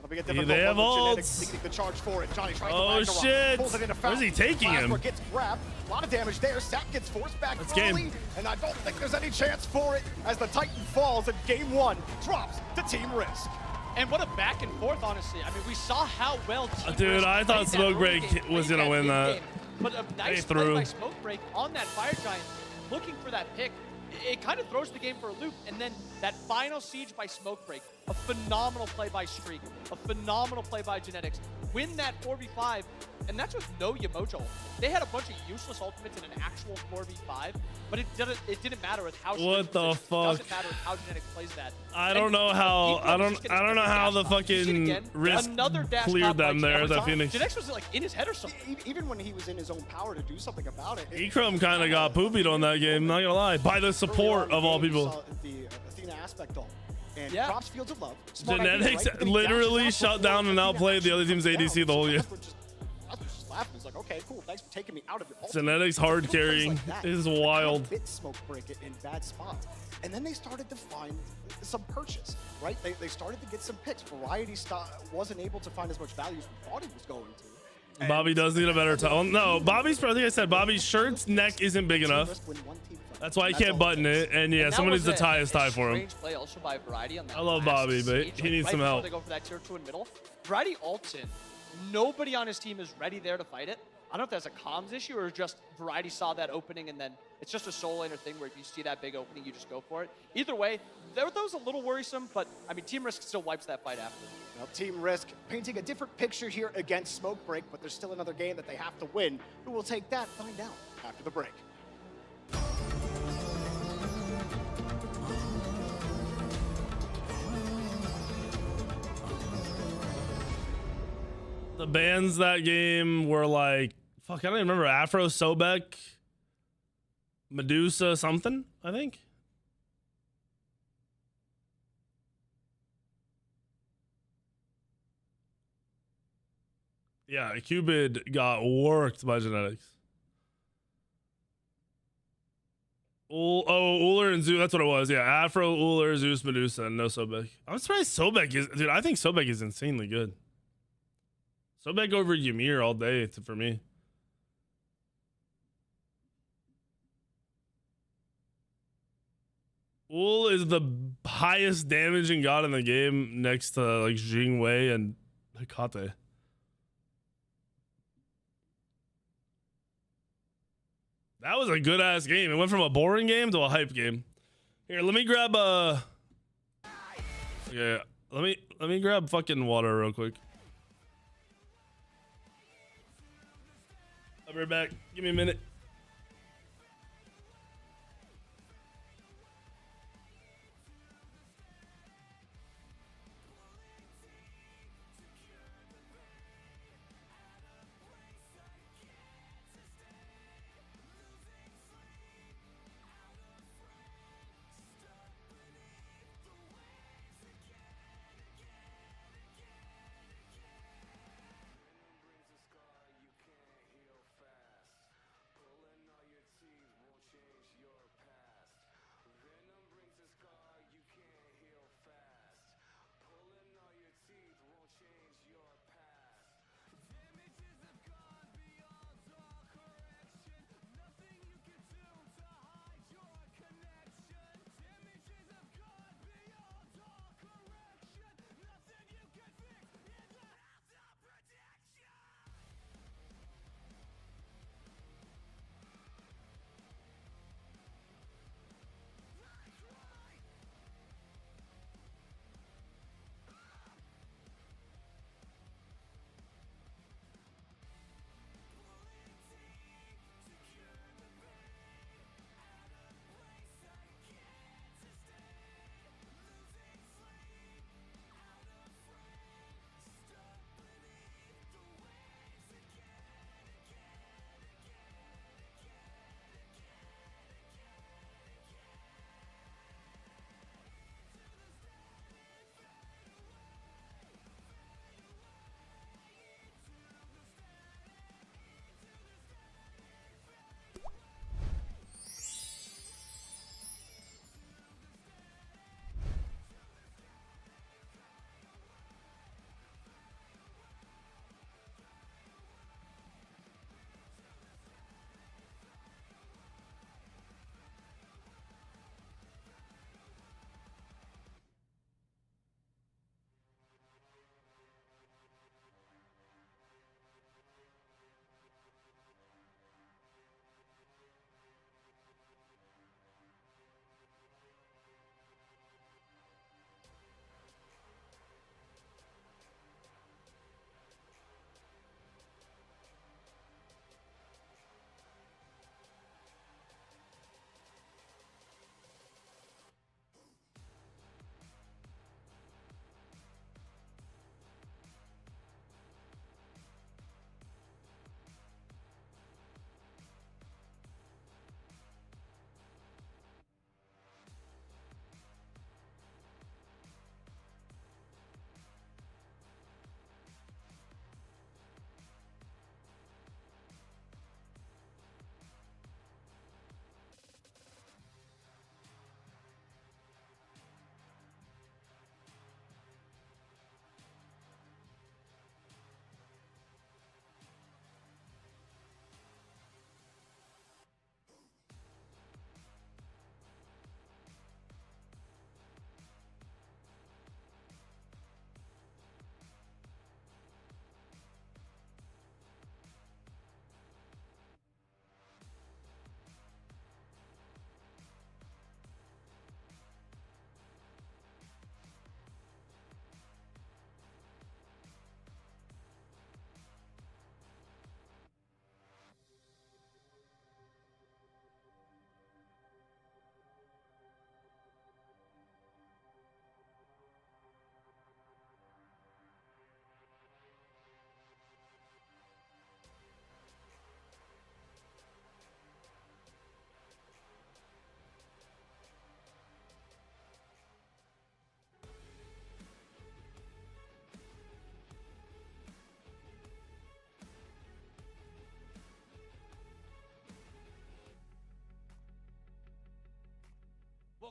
They have ults. The charge for it. Johnny tries Oh to shit! Where's he taking him? Gets grabbed. A lot of damage there. Sap gets forced back That's early, game. and I don't think there's any chance for it as the Titan falls and game 1 drops to Team Risk. And what a back and forth, honestly. I mean, we saw how well Team Dude, Risk I thought played that Smoke early Break game, was played gonna win that. mid-game. But a nice They play threw. by Smoke Break on that Fire Giant, looking for that pick. It kind of throws the game for a loop, and then that final siege by Smoke Break, a phenomenal play by Streak, a phenomenal play by Genetics. Win that 4v5, and that's with no Yamojo. They had a bunch of useless ultimates in an actual 4v5, but it didn't matter with how. What the fuck? It doesn't matter with how Genetics plays that. I don't know how. I don't know how the fucking Risk cleared them there. That Phoenix. Genetics was like in his head or something. Even when he was in his own power to do something about it. Ekrum kind of got poopied on that game. Not gonna lie, by the support of all people. The Athena aspect ult. And yeah. props Fields of Love. Smart Genetics idea, right? literally shut down and outplayed the other team's ADC the whole game. I was just laughing. It's like, okay, cool. Thanks for taking me out of your ult. Genetics hard carrying is wild. Bit Smoke Break it in bad spots. And then they started to find some purchase, right? They started to get some picks. Variety wasn't able to find as much value as we thought he was going to. And Bobby does need a better time. No, Bobby's, I think I said Bobby's shirt's neck isn't big enough. That's why he can't button it. And yeah, someone needs to tie his tie for him. Play also by Variety on that I love Bobby, but he needs some help. They go for that tier 2 in middle. Variety ults in. Nobody on his team is ready there to fight it. I don't know if that's a comms issue or just Variety saw that opening and then it's just a solo laner thing where if you see that big opening, you just go for it. Either way, that was a little worrisome, but I mean, Team Risk still wipes that fight after. Well, Team Risk painting a different picture here against Smoke Break, but there's still another game that they have to win. Who will take that? Find out after the break. The bans that game were like, fuck, I don't even remember. Afro, Sobek, Medusa, something, I think. Yeah, Cupid got worked by Genetics. Uller and Zeus, that's what it was. Yeah, Afro, Uller, Zeus, Medusa, and no Sobek. I'm surprised Sobek is, dude, I think Sobek is insanely good. Sobek over Ymir all day for me. Ul is the highest damaging god in the game next to like Jing Wei and Hekate. That was a good ass game. It went from a boring game to a hype game. Here, let me grab yeah, let me grab fucking water real quick. I'll be right back. Give me a minute.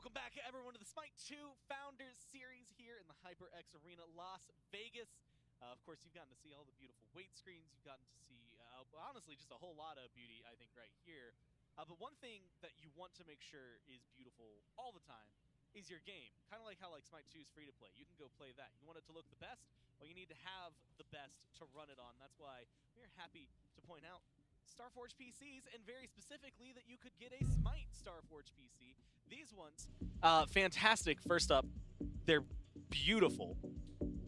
Welcome back, everyone, to the Smite 2 Founders Series here in the HyperX Arena, Las Vegas. Of course, you've gotten to see all the beautiful weight screens. You've gotten to see, honestly, just a whole lot of beauty, I think, right here. But one thing that you want to make sure is beautiful all the time is your game. Kind of like how Smite 2 is free to play. You can go play that. You want it to look the best? Well, you need to have the best to run it on. That's why we're happy to point out Starforge PCs, and very specifically that you could get a Smite Starforge PC. These ones, fantastic. First up, they're beautiful.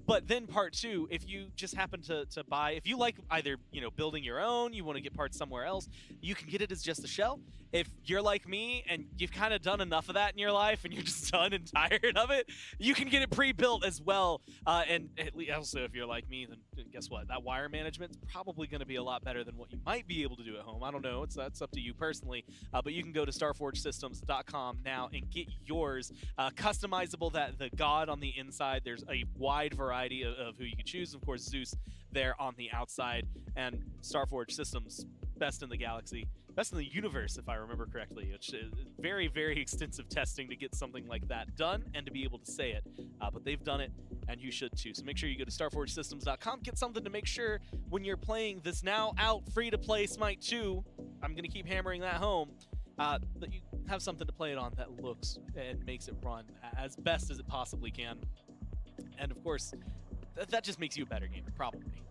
But then part two, if you just happen to buy, if you like either, building your own, you want to get parts somewhere else, you can get it as just a shell. If you're like me and you've kind of done enough of that in your life and you're just done and tired of it, you can get it pre-built as well. And also, if you're like me, then guess what? That wire management's probably going to be a lot better than what you might be able to do at home. I don't know. That's up to you personally. But you can go to starforgesystems.com now and get yours. Customizable, the god on the inside. There's a wide variety of who you can choose. Of course, Zeus there on the outside. And Starforge Systems, best in the galaxy. Best in the universe, if I remember correctly. It's very, very extensive testing to get something like that done and to be able to say it. But they've done it, and you should too. So make sure you go to starforgesystems.com, get something to make sure when you're playing this now out free-to-play Smite 2, I'm going to keep hammering that home, that you have something to play it on that looks and makes it run as best as it possibly can. And of course, that just makes you a better gamer, probably.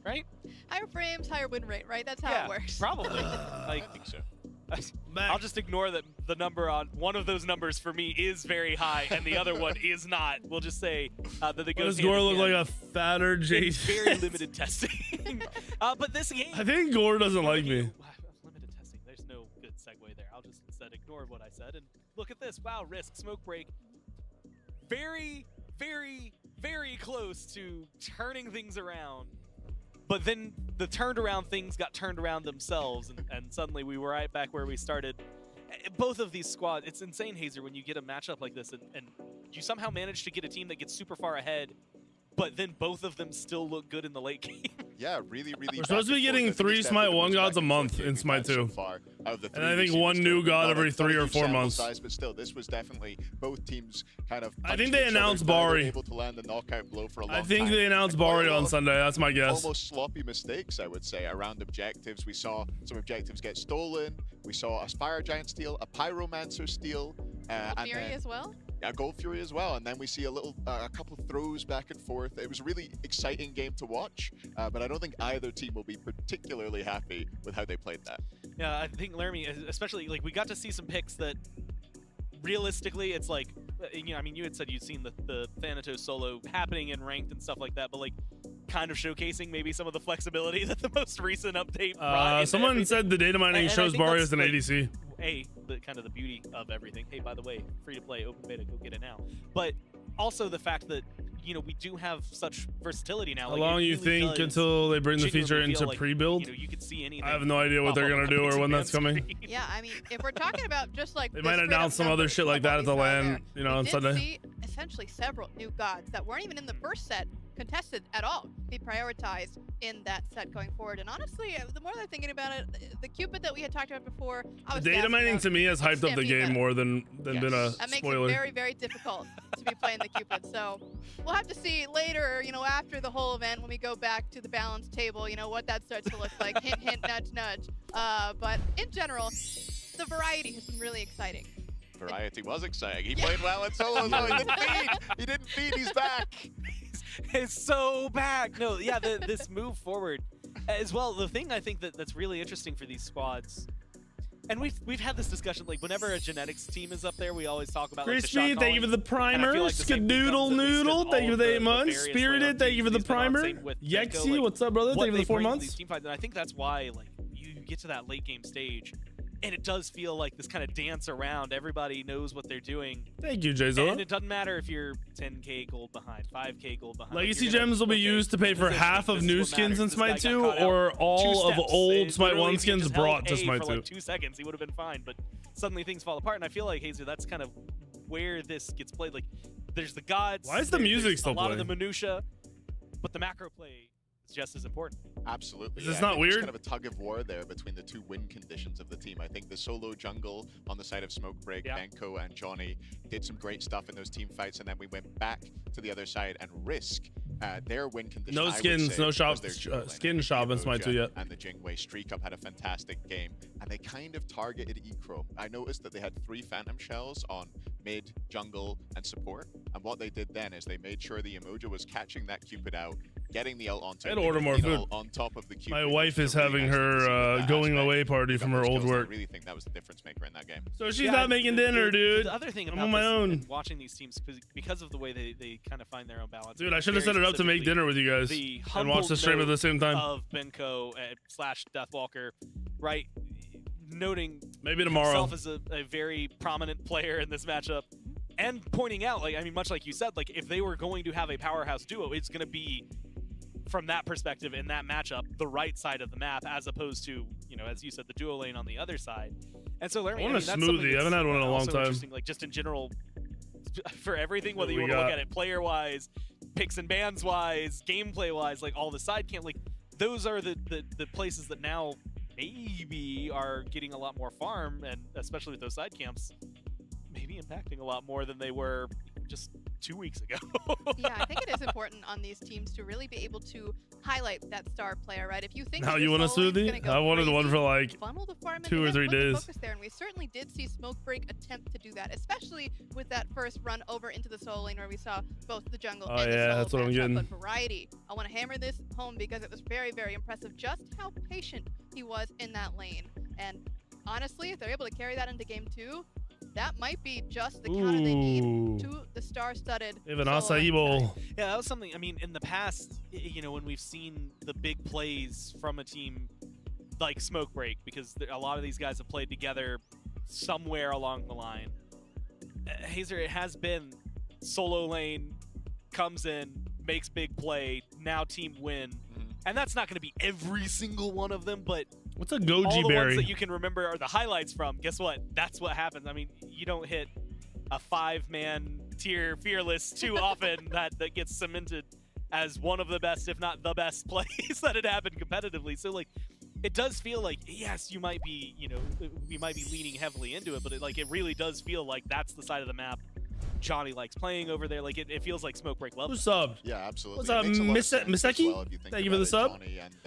Right? Higher frames, higher win rate, right? That's how it works. Probably. I think so. I'll just ignore that the number on one of those numbers for me is very high and the other one is not. We'll just say that they go. Does Gore look like a fatter Jason? Very limited testing. But this game, I think Gore doesn't like me. Limited testing. There's no good segue there. I'll just instead ignore what I said and look at this. Wow, Risk, Smoke Break. Very, very, very close to turning things around. But then the turned around things got turned around themselves, and suddenly we were right back where we started. Both of these squads, it's insane, Hazer, when you get a matchup like this and you somehow manage to get a team that gets super far ahead, but then both of them still look good in the late game. Yeah, really. We're supposed to be getting 3 Smite 1 gods a month in Smite 2. And I think 1 new god every 3 or 4 months. But still, this was definitely both teams kind of. I think they announced Bari. Able to land the knockout blow for a long I think time. they announced Bari on Sunday. That's my guess. Almost sloppy mistakes, I would say, around objectives. We saw some objectives get stolen. We saw a Fire Giant steal, a Pyromancer steal. Fury as well? Yeah, Gold Fury as well, and then we see a couple throws back and forth. It was a really exciting game to watch, but I don't think either team will be particularly happy with how they played that. Yeah, I think Laramie, especially, we got to see some picks that realistically, it's like, I mean, you had said you'd seen the Thanatos solo happening in ranked and stuff like that, but kind of showcasing maybe some of the flexibility that the most recent update brought. Someone said the data mining shows Bari as an ADC. Kind of the beauty of everything. Hey, by the way, free to play, open beta, go get it now. But also the fact that we do have such versatility now. How long you think until they bring the feature into pre-build? You could see anything. I have no idea what they're gonna do or when that's coming. Yeah, I mean, if we're talking about just they might announce some other shit like that at the LAN, on Sunday. We did see essentially several new gods that weren't even in the first set contested at all be prioritized in that set going forward. And honestly, the more that I'm thinking about it, the Cupid that we had talked about before, I was data mining to me has hyped up the game more than been a that makes spoiler. it very, very difficult to be playing the Cupid. So we'll have to see later, after the whole event, when we go back to the balance table, what that starts to look like. Hint, hint, nudge, nudge. But in general, the variety has been really exciting. Variety was exciting. He played well at solo. No, he didn't feed. He didn't feed. He's back. It's so back. No, yeah, this move forward as well. The thing I think that's really interesting for these squads, and we've had this discussion, whenever a genetics team is up there, we always talk about Chris Speed, thank you for the primer. Skadoodle Noodle, thank you for the 8 months. Spirited, thank you for the primer. Yexi, what's up, brother? Thank you for the 4 months. And I think that's why you get to that late game stage, and it does feel like this kind of dance around. Everybody knows what they're doing. Thank you, Jayzo. And it doesn't matter if you're 10k gold behind, 5k gold behind. Legacy gems will be used to pay for half of new skins in Smite 2, or all of old Smite 1 skins brought to Smite 2. For 2 seconds, he would have been fine, but suddenly things fall apart. And I feel like, Hazer, that's kind of where this gets played. There's the gods. Why is the music still playing? A lot playing? of the minutia, but the macro play just as important. Absolutely. Is this I not think there's weird? kind of a tug of war there between the two win conditions of the team. I think the solo jungle on the side of Smokebreak, Benko and Johnny did some great stuff in those team fights, and then we went back to the other side and Risk their win condition. No skins, no shop, skin shop in Smite 2 yet. And the Jingwei Streak Up had a fantastic game, and they kind of targeted Ikro. I noticed that they had 3 Phantom Shells on mid, jungle, and support, and what they did then is they made sure the Emoja was catching that Cupid out, getting the ult onto I'd order more food. on top of the Cupid. My wife is having her going away party from her old work. I really think that was the difference maker in that game. So she's not making dinner, dude. The other thing I'm about on my this own. and watching these teams, because of the way they kind of find their own balance. Dude, I should have set it up to make dinner with you guys and watch the stream at the same time. Of Benko / Deathwalker, right? Noting maybe tomorrow himself as a very prominent player in this matchup, and pointing out, like, I mean, much like you said, like, if they were going to have a powerhouse duo, it's going to be, from that perspective in that matchup, the right side of the map, as opposed to, you know, as you said, the duo lane on the other side. And so, I want a smoothie. I haven't had one in a long time. Like, just in general, for everything, whether you want to look at it player-wise, picks and bans-wise, gameplay-wise, like all the side camp, like those are the places that now maybe are getting a lot more farm, and especially with those side camps, maybe impacting a lot more than they were just 2 weeks ago. Yeah, I think it is important on these teams to really be able to highlight that star player, right? If you think now you want a smoothie? I wanted one for like 2 or 3 days. Focus there, and we certainly did see Smokebreak attempt to do that, especially with that first run over into the solo lane where we saw both the jungle and the solo that's what I'm matchup. getting. But Variety, I want to hammer this home because it was very, very impressive just how patient he was in that lane. And honestly, if they're able to carry that into game 2, that might be just the counter they need to the star-studded. Even acai bowl. Yeah, that was something. I mean, in the past, you know, when we've seen the big plays from a team like Smokebreak, because a lot of these guys have played together somewhere along the line. Hazer, it has been solo lane, comes in, makes big play, now team win. And that's not going to be every single one of them, but what's a goji all the berry? ones that you can remember are the highlights from. Guess what? That's what happens. I mean, you don't hit a 5-man tier fearless too often that gets cemented as one of the best, if not the best plays that had happened competitively. So, like, it does feel like, yes, you might be, you know, we might be leaning heavily into it, but it really does feel like that's the side of the map Johnny likes playing over there. Like, it feels like Smokebreak loves. Who's subbed? Yeah, absolutely. What's up, Miseki? Thank you for the sub.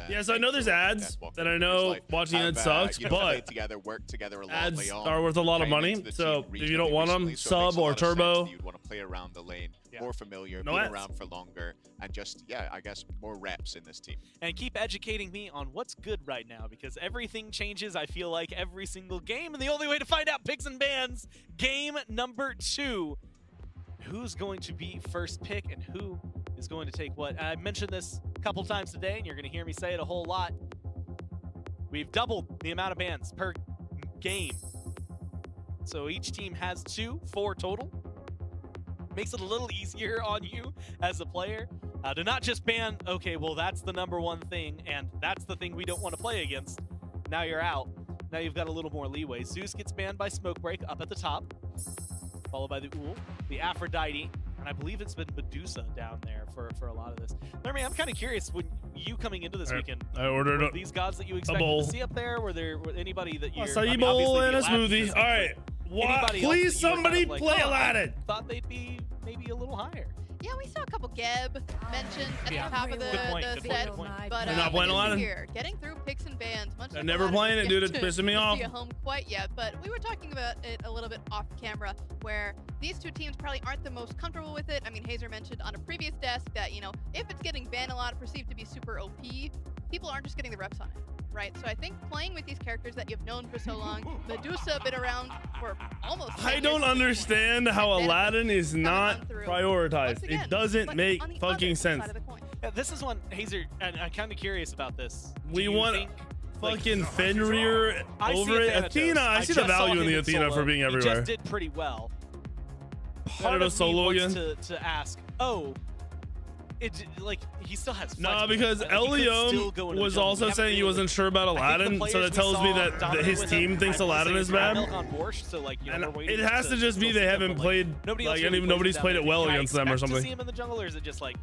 Yes, I know there's ads, and I know watching it sucks, but work together a lot. ads are worth a lot of money. So if you don't want them, sub or turbo. You'd want to play around the lane, more familiar, No been ads. around for longer, and just, I guess more reps in this team. And keep educating me on what's good right now, because everything changes, I feel like, every single game, and the only way to find out picks and bans, game number 2. Who's going to be first pick and who is going to take what? I mentioned this a couple times today, and you're going to hear me say it a whole lot. We've doubled the amount of bans per game. So each team has 2, 4 total. Makes it a little easier on you as a player to not just ban, okay, well, that's the #1 thing, and that's the thing we don't want to play against. Now you're out. Now you've got a little more leeway. Zeus gets banned by Smokebreak up at the top, followed by the Ull, the Aphrodite, and I believe it's been Medusa down there for a lot of this. Larry, I'm kind of curious, when you coming into this weekend, I ordered were these gods that you expected bowl. to see up there? Were there anybody that you Acai bowl and a smoothie. All right. Please, somebody play Aladdin. Thought they'd be maybe a little higher. Yeah, we saw a couple Geb mentioned at the top of the set, but They're not playing Aladdin? here, getting through picks and bans. Much They're like never Aladdin playing it, dude. didn't It's pissing me get to off. see a home quite yet, but we were talking about it a little bit off camera, where these two teams probably aren't the most comfortable with it. I mean, Hazer mentioned on a previous desk that, you know, if it's getting banned a lot, perceived to be super OP, people aren't just getting the reps on it. Right, so I think playing with these characters that you've known for so long, Medusa been around for almost 10 I don't years. understand how Aladdin is not prioritized. It doesn't make fucking sense. Yeah, this is one, Hazer, and I'm kind of curious about this. We want fucking Fenrir over it. Athena, I see the just saw value in him the Athena solo. for being He everywhere. just did pretty well. Part Better to of me solo wants again? to ask, like, he still has No, fight. because He could still Eliom go into was the jungle. also We saying he haven't wasn't sure about Aladdin, so that tells me that his team thinks Aladdin is bad. So, like, you know, And we're waiting it has to just be they haven't played, like, nobody's played it well against them or to see something. him in the jungle, or is it just like,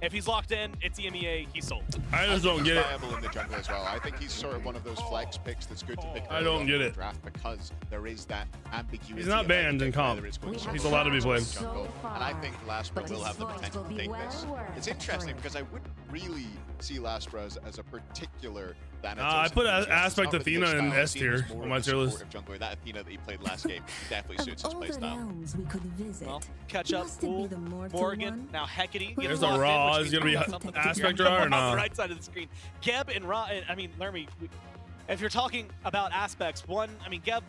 If he's locked in, it's EMEA, he's sold. I just don't get it. Viable in the jungle as well. I think he's sort of one of those flex picks that's good to pick. I don't get it. Draft because there is that ambiguity. He's not banned in comp. He's allowed to be played. And I think Laspra will have the potential to take this. It's interesting because I wouldn't really see Laspra as a particular Thanatos. I put Aspect Athena in S tier on my tier list. Jungler. That Athena that he played last game definitely suits his playstyle. Well, catch up, Pool, Morgan, now Hecate. There's a Raw. Is going to be Aspect or on not? the right side of the screen. Geb and Ra, I mean, Lermy, if you're talking about aspects, one, I mean, Geb,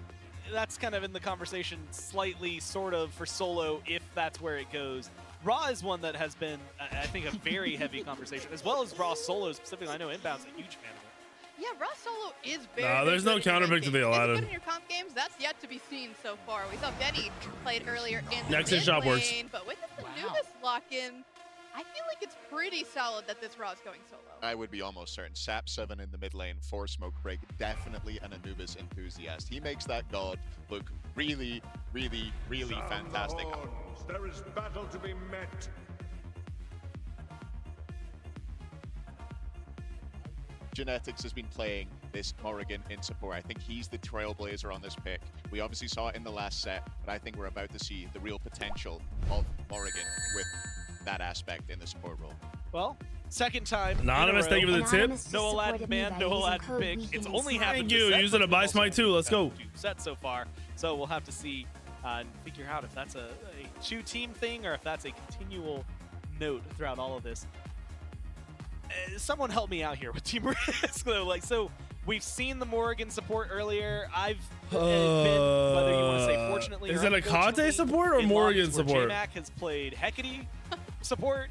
that's kind of in the conversation slightly, sort of, for solo, if that's where it goes. Ra is one that has been, I think, a very heavy conversation, as well as Ra solo specifically. I know Inbound's a huge fan of it. Yeah, Raw solo is very Nah, there's no counterpick to the Aladdin. Is it good in your comp games? That's yet to be seen so far. We saw Benny played earlier in the Next in shop works. but with the Anubis lock-in, I feel like it's pretty solid that this Raw is going solo. I would be almost certain. Sap 7 in the mid lane for Smoke Break, definitely an Anubis enthusiast. He makes that god look really, really, really fantastic. There is battle to be met. Genetics has been playing this Morrigan in support. I think he's the trailblazer on this pick. We obviously saw it in the last set, but I think we're about to see the real potential of Morrigan with that aspect in the support role. Well, second time. Anonymous, thank you for the tip. No Aladdin ban, no Aladdin pick. It's only happened. Thank you. Use it to buy Smite too. Let's go. 2 sets so far, so we'll have to see and figure out if that's a two-team thing or if that's a continual note throughout all of this. Someone help me out here with Team Risk though. Like, so we've seen the Morrigan support earlier. I've been, whether you want to say fortunately is or it a Kante support or Morrigan support? J-Mac has played Hecate support.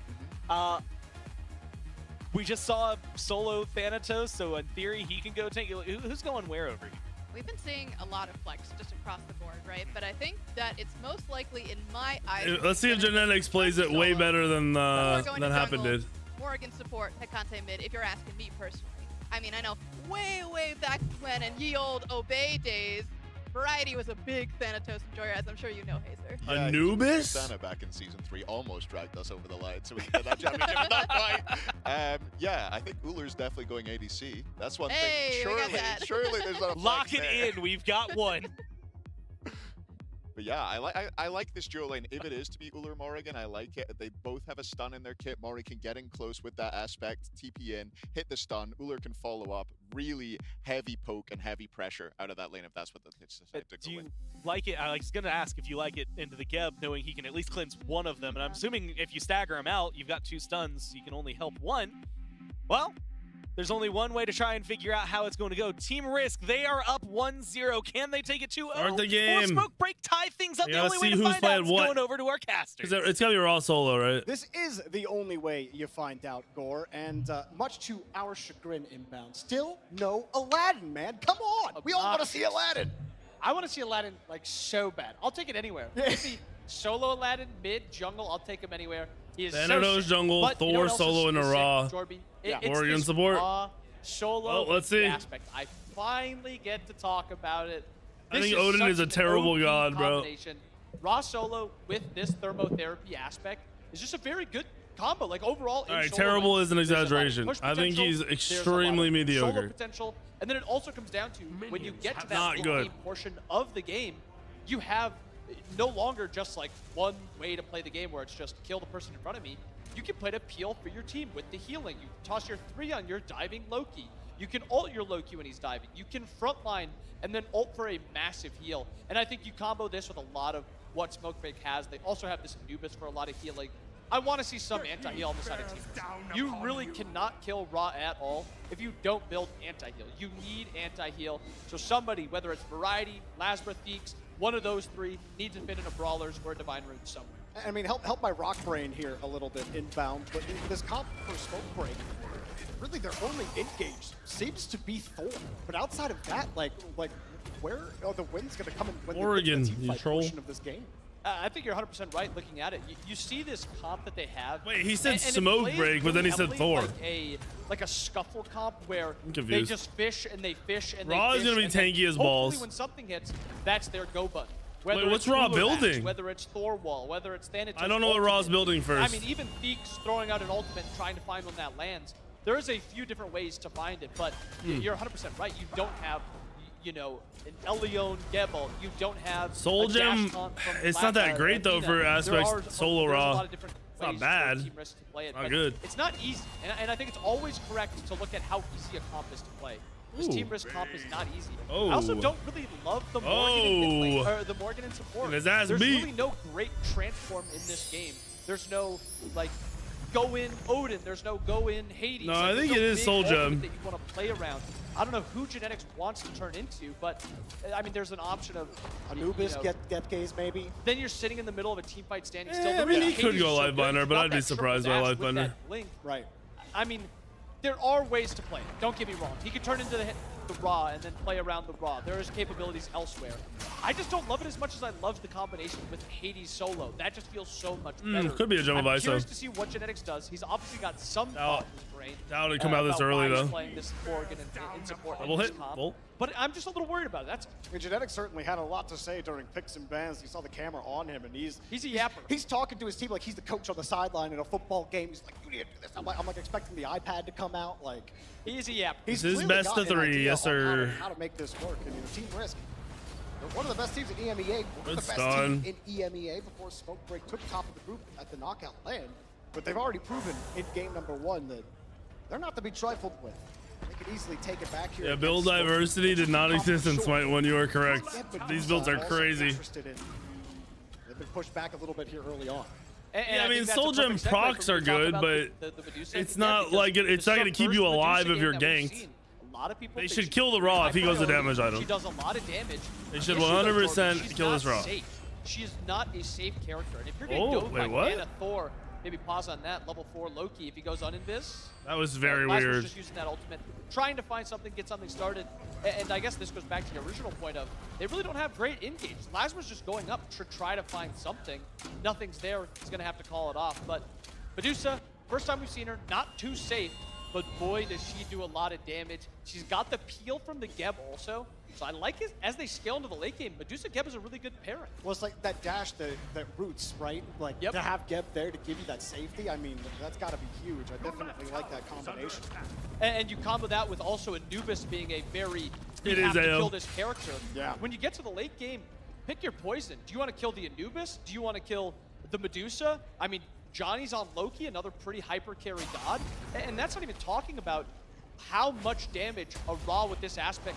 We just saw solo Thanatos, so in theory he can go take. Who's going where over here? We've been seeing a lot of flex just across the board, right? But I think that it's most likely, in my eyes, Let's see if Genetics plays it way better than Happen did. Morrigan support, Hecate mid, if you're asking me personally. I mean, I know way back when in ye old Obey days, Variety was a big Thanatos enjoyer, as I'm sure you know, Hazer. Yeah, Anubis? Santa back in Season 3 almost dragged us over the line, so we can get that championship, but not quite. Yeah, I think Ullr's definitely going ADC. That's one thing. Surely there's not a Lock flex it there. in. We've got one. But yeah, I like this duo lane. If it is to be Ullr Morrigan, I like it. They both have a stun in their kit. Morrigan getting close with that aspect. TP in, hit the stun. Ullr can follow up. Really heavy poke and heavy pressure out of that lane if that's what the pitch decided to Do go you with. like it? I was going to ask if you like it into the Geb, knowing he can at least cleanse one of them. And I'm assuming if you stagger him out, you've got 2 stuns, so you can only help one. Well, there's only one way to try and figure out how it's going to go. Team Risk, they are up 1-0. Can they take it 2-0? Start the game. Or Smoke Break tie things up? We The gotta only way see to who's find out is playing what. going over to our casters. It's gotta be Raw solo, right? This is the only way you find out, Gore, and much to our chagrin, Inbound, still no Aladdin, man. Come on, we all want to see Aladdin. I want to see Aladdin like so bad. I'll take it anywhere. Maybe solo Aladdin, mid, jungle, I'll take him anywhere. He is Thanatos so jungle, but you know Thor what else solo in a is sick, Raw. Jorby? Morrigan it's support. Raw solo Let's see. aspect. I finally get to talk about it. I This think Odin such is a an terrible OP god, bro. combination. Raw solo with this thermotherapy aspect is just a very good combo. Like overall, All right, solo terrible lane, is an there's a lot of exaggeration. push I think potential, he's there's a lot extremely of mediocre. Solo potential, and then it also comes down to when you get to that Not late good. game portion of the game, you have no longer just like one way to play the game where it's just kill the person in front of me. You can play to peel for your team with the healing. You toss your 3 on your diving Loki. You can ult your Loki when he's diving. You can frontline and then ult for a massive heal. And I think you combo this with a lot of what Smoke Break has. They also have this Anubis for a lot of healing. I want to see some anti-heal on the side of team. You really cannot kill Raw at all if you don't build anti-heal. You need anti-heal. So somebody, whether it's Variety, Lasbra, Theeks, one of those 3 needs to fit in a Brawlers or a Divine Rune somewhere. I mean, help my rock brain here a little bit, Inbound, but this comp for Smoke Break, really their only engage seems to be Thor. But outside of that, like where are the wins going to come in when Oregon, the team you fight troll. portion of this game? I think you're 100% right looking at it. You see this comp that they have. Wait, he said and it Smoke plays Break, but then he said heavily Thor. Like a scuffle comp where I'm they confused. just fish and they fish and Raw they is fish. gonna be and then tanky as hopefully balls. when something hits, that's their go button. Whether Wait, what's it's Raw Ubermatch, building? Whether it's Thorwall, whether it's Thanatos. I don't know what Raw's building first. I mean, even Theek's throwing out an ultimate and trying to find one that lands. There's a few different ways to find it, but you're 100% right. You don't have, you know, an Elion Gebel. You don't have Soul a Gem. dash taunt from It's not that great though Nina. for There aspects are- solo there's a Raw. lot of different It's not ways for bad. Team Risk to play it, Not but good. It's not easy, and I think it's always correct to look at how easy a comp is to play. Because Team Risk comp is not easy. Oh. I also don't really love the Morgan in mid lane, or the Morgan in support. And his ass There's beat. really no great transform in this game. There's no like go in Odin. There's no go in Hades. No, Like, I there's think no it is big Soul ultimate Gem. that you want to play around. I don't know who Genetics wants to turn into, but I mean, there's an option of Anubis, you know, get gaze maybe. Then you're sitting in the middle of a team fight standing Yeah, still. I mean, he Hades could is go so live good. binder, He's but got I'd be that triple surprised by dash live with binder. that blink. Right. I mean, there are ways to play it. Don't get me wrong. He could turn into the Raw and then play around the Raw. There is capabilities elsewhere. I just don't love it as much as I love the combination with Hades solo. That just feels so much better. Could be a gem of I'm ISO. curious to see what Genetics does. He's obviously got some thought in his brain. Doubt it'd come out this about early, why he's though. playing this Morgan in support. Double in this hit, comp. bolt. But I'm just a little worried about it. That's I mean, Genetics certainly had a lot to say during picks and bans. You saw the camera on him, and he's a yapper. He's talking to his team like he's the coach on the sideline in a football game. He's like, "You need to do this." I'm like expecting the iPad to come out. Like, he's a yapper. He's This is clearly best got of an 3, idea yes, on sir. How to make this work. And you know, Team Risk, they're one of the best teams in EMEA. One of It's the best done. team in EMEA before Smoke Break took top of the group at the knockout land. But they've already proven in game number 1 that they're not to be trifled with. They could easily take it back here. Yeah, against build Smoke. diversity did not exist in Smite 1. You are correct. Yeah, but These builds are also crazy. interested in- They've been pushed back a little bit here early on. Yeah, I mean, Soul Gem procs are good, but it's not like it's not going to keep you alive if you're ganked. A lot of people They think should kill the Raw if he goes to damage item. She does a lot of damage. They should The issue, though, 100% she's kill this not Raw. safe. She is not a safe character. And if you're getting Oh, dove wait, by what? Nana Thor, maybe pause on that. Level 4 Loki, if he goes uninvis. That was very Lasmer's weird. just using that ultimate, trying to find something, get something started. And I guess this goes back to your original point of they really don't have great engage. Lasmer's just going up to try to find something. Nothing's there. He's going to have to call it off. But Medusa, first time we've seen her, not too safe. But boy, does she do a lot of damage. She's got the peel from the Geb also. So I like it as they scale into the late game. Medusa Geb is a really good pairing. Well, it's like that dash that roots, right? Like to have Geb there to give you that safety. I mean, that's got to be huge. I definitely like that combination. And you combo that with also Anubis being a very It you have is to AO. kill this character. Yeah. When you get to the late game, pick your poison. Do you want to kill the Anubis? Do you want to kill the Medusa? I mean, Johnny's on Loki, another pretty hyper carry god. And that's not even talking about how much damage a Raw with this aspect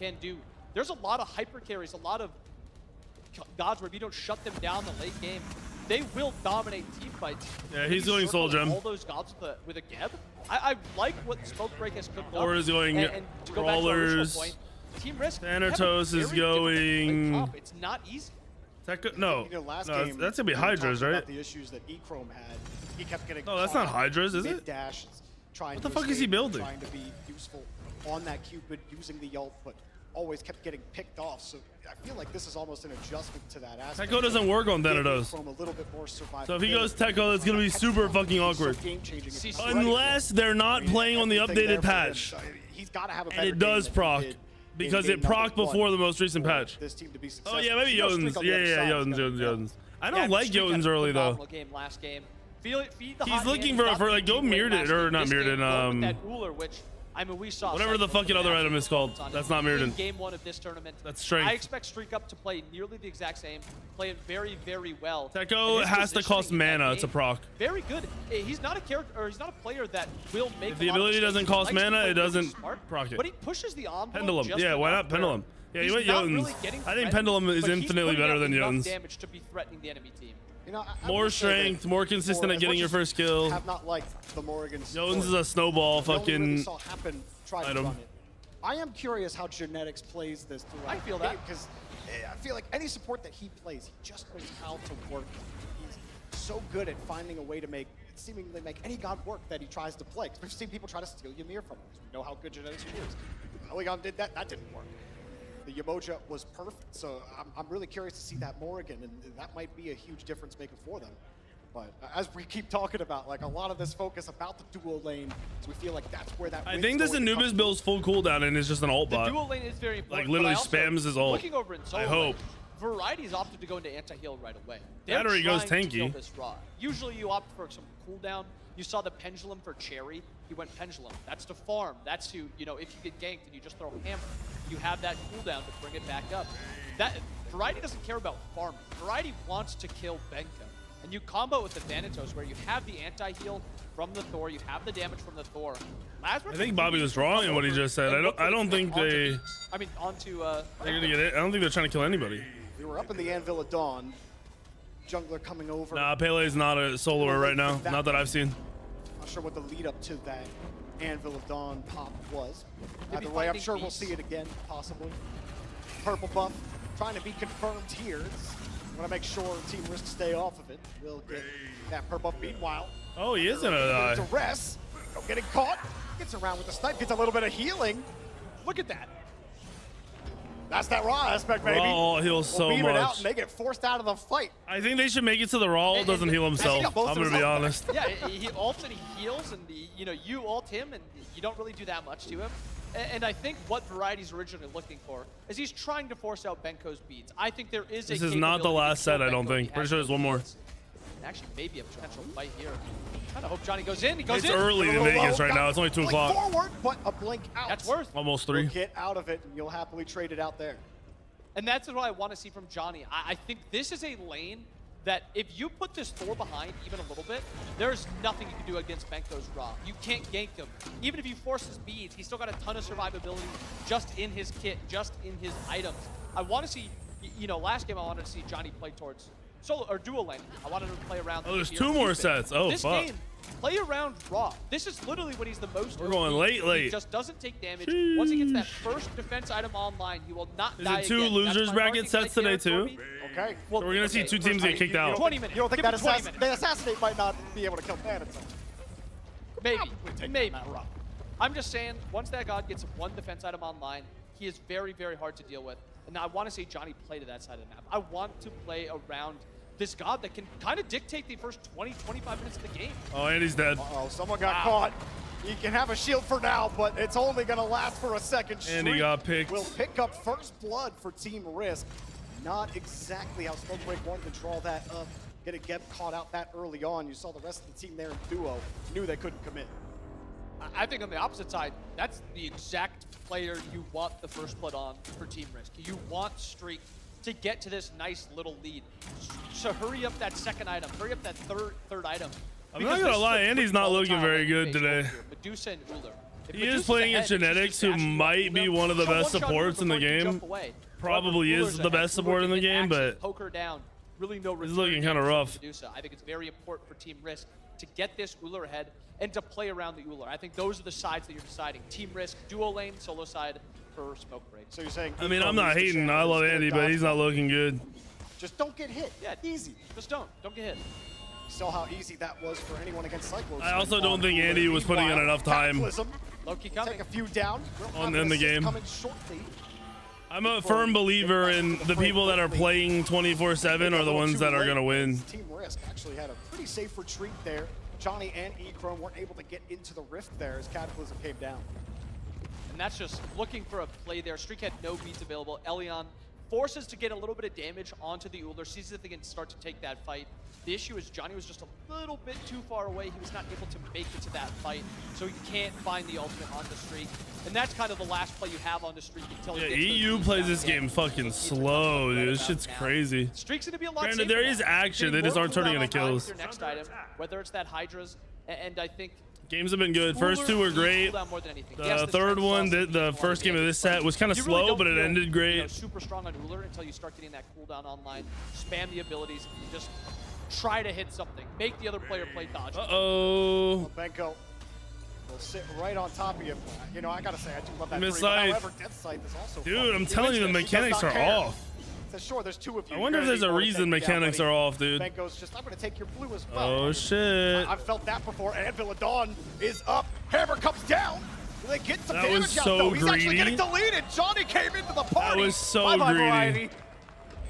can do. There's a lot of hyper carries, a lot of gods where if you don't shut them down the late game, they will dominate team fights. Yeah, he's You going Soul circle Gem. all those gods with a Geb. I like what Smoke Break has cooked up. Or is going and to go back to our original Brawlers. point, Team Risk, Thanatos they have is a very difficult going. comp. It's not easy. No, You know, last no, game, that's gonna be we were talking Hydras, right? about the issues that Echrome had. He kept getting No, that's caught not Hydras, is it? mid-dash, trying What the to fuck is he escape, building? Trying to be useful on that Cupid, using the ult, but always kept getting picked off. So I feel like this is almost an adjustment to that aspect. Techo doesn't work on Thanatos. From a little bit more survivability. So if he goes Techo, it's gonna be super fucking awkward. Unless they're not playing on the updated patch. He's got to have a And better it does game than he proc. did Because in it game number procced before 1 the most recent for patch. This team to be Oh successful. yeah, maybe No streak Jotuns. on the other Yeah, side. Jotuns. I don't Yeah, like Streak had Jotuns a early though. phenomenal game last game. Feed the He's hot looking hand, for got like the go G-Wing Mirrodin last or game. not This game, Mirrodin. going with that Uller, which I mean we saw. Whatever the fucking other item is called. That's not In Mirrodin. game 1 of this tournament, That's strength. I expect Streak Up to play nearly the exact same, play it very, very well. Techo And his has to cost positioning in that mana to game, proc. Very good. He's not a character, or he's not a player that will make. If the a lot of ability mistakes. doesn't He cost likes to mana, play it really doesn't smart, proc it. But he pushes the envelope. Pendulum. just Yeah, why enough not where Pendulum? Yeah, you he's went not Jotuns. really getting I think threatened, Pendulum is but he's infinitely putting better out than enough Jotuns. damage to be threatening the enemy team. You know, I More will say that strength, more consistent for at as getting much your as first kill. Have not liked the Morgan Jotuns is support, a snowball we only really fucking saw Happen try to item. run it. I am curious how Genetics plays this throughout. I feel that. Because I feel like any support that he plays, he just knows how to work. He's so good at finding a way to seemingly make any god work that he tries to play. 'Cause we've seen people try to steal Ymir from him. We know how good Genetics is. Elion did that. That didn't work. The Yamoja was perfect, so I'm really curious to see that more again, and that might be a huge difference maker for them. But as we keep talking about, like a lot of this focus about the duo lane, so we feel like that's where that. I think this Anubis builds full cooldown and is just an ult bot. The dual lane is very important. Like literally but I also, spams his ult. Looking over in solo I hope. Variety's opted to go into anti-heal right away. They're Battery goes trying to kill tanky. this Raw. Usually you opt for some cooldown. You saw the pendulum for Cherry. He went pendulum. That's to farm. That's to, you know, if you get ganked and you just throw a hammer, you have that cooldown to bring it back up. That Variety doesn't care about farming. Variety wants to kill Benko. And you combo with the Thanatos where you have the anti-heal from the Thor, you have the damage from the Thor. I think Bobby was wrong in what he just said. I don't think they. I mean, onto. They're gonna get it. I don't think they're trying to kill anybody. We were up in the Anvil of Dawn. Jungler coming over. Nah, Pele's not a soloer right now. Not that I've seen. Not sure what the lead up to that Anvil of Dawn pop was. Maybe Either way, I'm finding sure we'll beasts. see it again, possibly. Purple buff trying to be confirmed here. I want to make sure Team Risk stay off of it. We'll get that purple buff. Meanwhile, oh, he is gonna die. Duress, getting caught. Gets around with the snipe. Gets a little bit of healing. Look at that. That's that Raw aspect, baby. Raw heals so beam it out much. and they get forced out of the fight. I think they should make it to the Raw. Doesn't heal himself. I'm gonna be honest. Yeah, he ults and he heals, and you know, you ult him, and you don't really do that much to him. And I think what Variety's originally looking for is he's trying to force out Benko's beads. I think there is a This is not the last set. I don't think. Pretty sure there's one more. Actually, maybe a potential fight here. Kind of hope Johnny goes in. He goes It's in. early in Vegas right now. It's only 2 o'clock. Forward, but a blink out. That's worth. Almost 3. You'll get out of it, and you'll happily trade it out there. And that's what I want to see from Johnny. I think this is a lane that if you put this Thor behind even a little bit, there's nothing you can do against Benko's Raw. You can't gank him. Even if you force his beads, he's still got a ton of survivability just in his kit, just in his items. I want to see, you know, last game I wanted to see Johnny play towards solo or dual lane. I wanted him to play around. Oh, there's 2 more sets. Oh, this fuck. game, play around Raw. This is literally when he's the most. We're going late. He just doesn't take damage. Once he gets that first defense item online, he will not die Is it 2 again. losers bracket sets today too? Okay. Well, So we're gonna see 2 teams get kicked out. 20 minutes. You don't think Give that it 20 minutes. the assassinate might not be able to kill Thanatos? Maybe. I'm just saying, once that god gets 1 defense item online, he is very, very hard to deal with. And I want to see Johnny play to that side of the map. I want to play around this god that can kind of dictate the first 20, 25 minutes of the game. Oh, and he's dead. Uh-oh, someone got caught. He can have a shield for now, but it's only going to last for a second. And he got picked. Will pick up first blood for Team Risk. Not exactly how Smokebreak wanted to draw that up. Get caught out that early on. You saw the rest of the team there in duo. Knew they couldn't commit. I think on the opposite side, that's the exact player you want the first blood on for Team Risk. You want Streak to get to this nice little lead. So hurry up that second item. Hurry up that third item. I'm not gonna lie, Andy's not looking very good today. Medusa and Uller. If He is Medusa's playing ahead, against Genetics, who might be one of the best one-shot supports in the before you game. jump away. Probably However, is Uller's the ahead. best support in the Uller can game, actually but poke her down. Really no he's return looking kind of damage from rough. Medusa. I think it's very important for Team Risk to get this Uller ahead and to play around the Uller. I think those are the sides that you're deciding. Team Risk, duo lane, solo side for Smoke Break. So you're saying? I mean, I'm not hating. I love Andy, but he's not looking good. Just don't get hit. Yeah, easy. Just don't get hit. You saw how easy that was for anyone against Cyclones. I also don't think Andy was putting in enough time Low-key coming. Take a few down. in the game. Coming shortly. I'm a firm believer in the people that are playing 24/7 are the ones that are gonna win. Team Risk actually had a pretty safe retreat there. Johnny and E-Chrome weren't able to get into the rift there as Cataclysm came down. And that's just looking for a play there. Streak had no beats available. Elion forces to get a little bit of damage onto the Uller, sees if they can start to take that fight. The issue is Johnny was just a little bit too far away. He was not able to make it to that fight, so he can't find the ultimate on the Streak. And that's kind of the last play you have on the Streak until Yeah, he gets EU those plays beats this down. game fucking slow, dude. This shit's crazy. Streak's gonna be a lot Granted, safer there now. is action. They Getting just more aren't turning cooldown into online with kills. your next item, whether it's that Hydra's, and I think Games have been good. First 2 were great. The third one, the first game of this set was kind of You really slow, don't but it feel, ended you know, great. super strong on Uller until you start getting that cooldown online. Spam the abilities and just try to hit something. Make the other player play dodge. Uh-oh. Well, Benko will sit right on top of you. You know, I gotta say, I do love that. Miss free, but Sight. however, Death Sight is also Dude, fun. I'm telling you, the He does mechanics not are care. off. So sure, there's 2 of you. I wonder if You're there's a gonna need reason more to take mechanics down, are buddy. off, dude. Benko's just, I'm gonna take your blue as well. Oh, shit. I've felt that before. Anvil of Dawn is up. Hammer comes down. They get some That damage was out, so though. He's actually greedy. getting deleted. Johnny came into the party. That was so Bye-bye, greedy. Variety.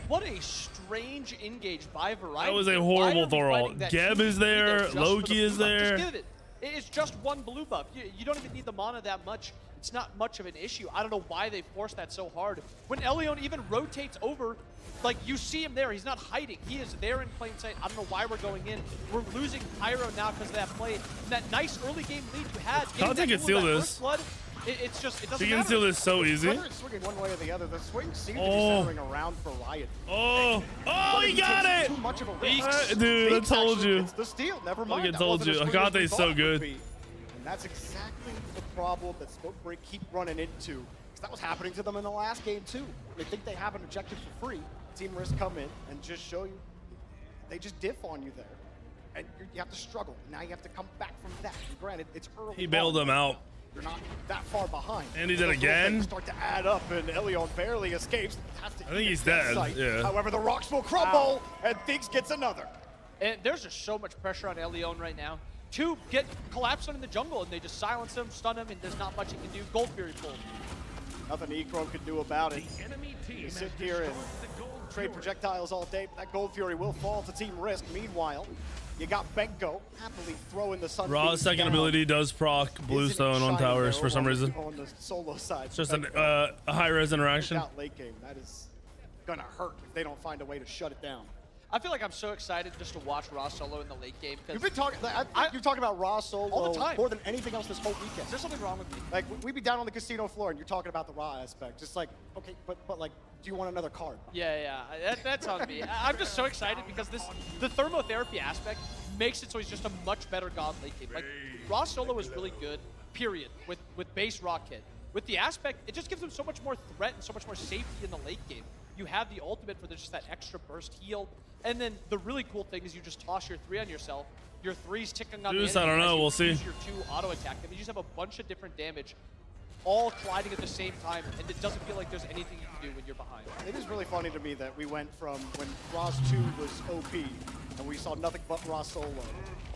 What a strange engage by Variety. That was a Why horrible are we throw. fighting that Geb team is there. just for Loki the is blue buff? there. Just give it. It's just one blue buff. You don't even need the mana that much. It's not much of an issue. I don't know why they forced that so hard. When Elion even rotates over, like, you see him there. He's not hiding. He is there in plain sight. I don't know why we're going in. We're losing Pyro now because of that play. And that nice early game lead you had. Conte can steal this. Blood, it's just, it doesn't He can matter. steal this so easy. Whether it's swinging one way or the other, the swing seems to be Oh. centering around for Riot. Oh, But he if got takes it! Too much of a risk. Dude, I Beaks told actually you. gets the steal. Never Like mind. I That told wasn't you. as swing as we Agate's thought so it would good. be. And that's exactly the problem that Smoke Break keep running into. Because that was happening to them in the last game too. They think they have an objective for free. Team Risk come in and just show you. They just diff on you there. And you have to struggle. Now you have to come back from that. And granted, it's early. He bailed him out. You're not that far behind. And he did Those little again? things start to add up, and Elion barely escapes. Has to I think eat he's that dead, sight. yeah. However, the rocks will crumble, and Thinks gets another. And there's just so much pressure on Elion right now. Two get collapsed on in the jungle, and they just silence him, stun him, and there's not much he can do. Gold Fury pulled. Nothing Ecro can do about it. You sit here and trade projectiles all day, but that Gold Fury will fall to Team Risk. Meanwhile, you got Benko happily throwing the sun. Raw's second ability does proc Bluestone on towers for some reason. On the solo side, It's just a high-res interaction. Out late game, that is gonna hurt if they don't find a way to shut it down. I feel like I'm so excited just to watch Raw solo in the late game. You've been talking. You're talking about Raw solo all the time, more than anything else this whole weekend. Is there something wrong with me? Like we'd be down on the casino floor and you're talking about the Raw aspect. Just like, okay, but like, do you want another card? Yeah, that's on me. I'm just so excited because the thermotherapy aspect makes it so he's just a much better god late game. Like Raw solo is really good, period, with base Raw kit. With the aspect, it just gives him so much more threat and so much more safety in the late game. You have the ultimate for just that extra burst heal. And then the really cool thing is you just toss your 3 on yourself. Your 3's ticking on Deuce, the enemy. I don't know, as you we'll see. use your 2 auto attack them. You just have a bunch of different damage all colliding at the same time, and it doesn't feel like there's anything you can do when you're behind. It is really funny to me that we went from when Ross 2 was OP and we saw nothing but Ross solo,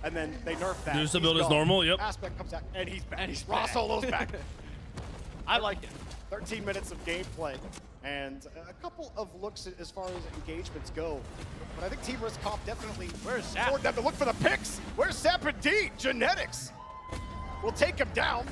and then they nerfed that. Deuce the He's build is gone. normal, yep. Aspect comes out, and he's back. And he's Ross back. solo's back. I like it. 13 minutes of gameplay, and a couple of looks as far as engagements go. But I think Team Risk Comp definitely Where's Sap? forced them to look for the picks. Where's Sap indeed? Genetics will take him down.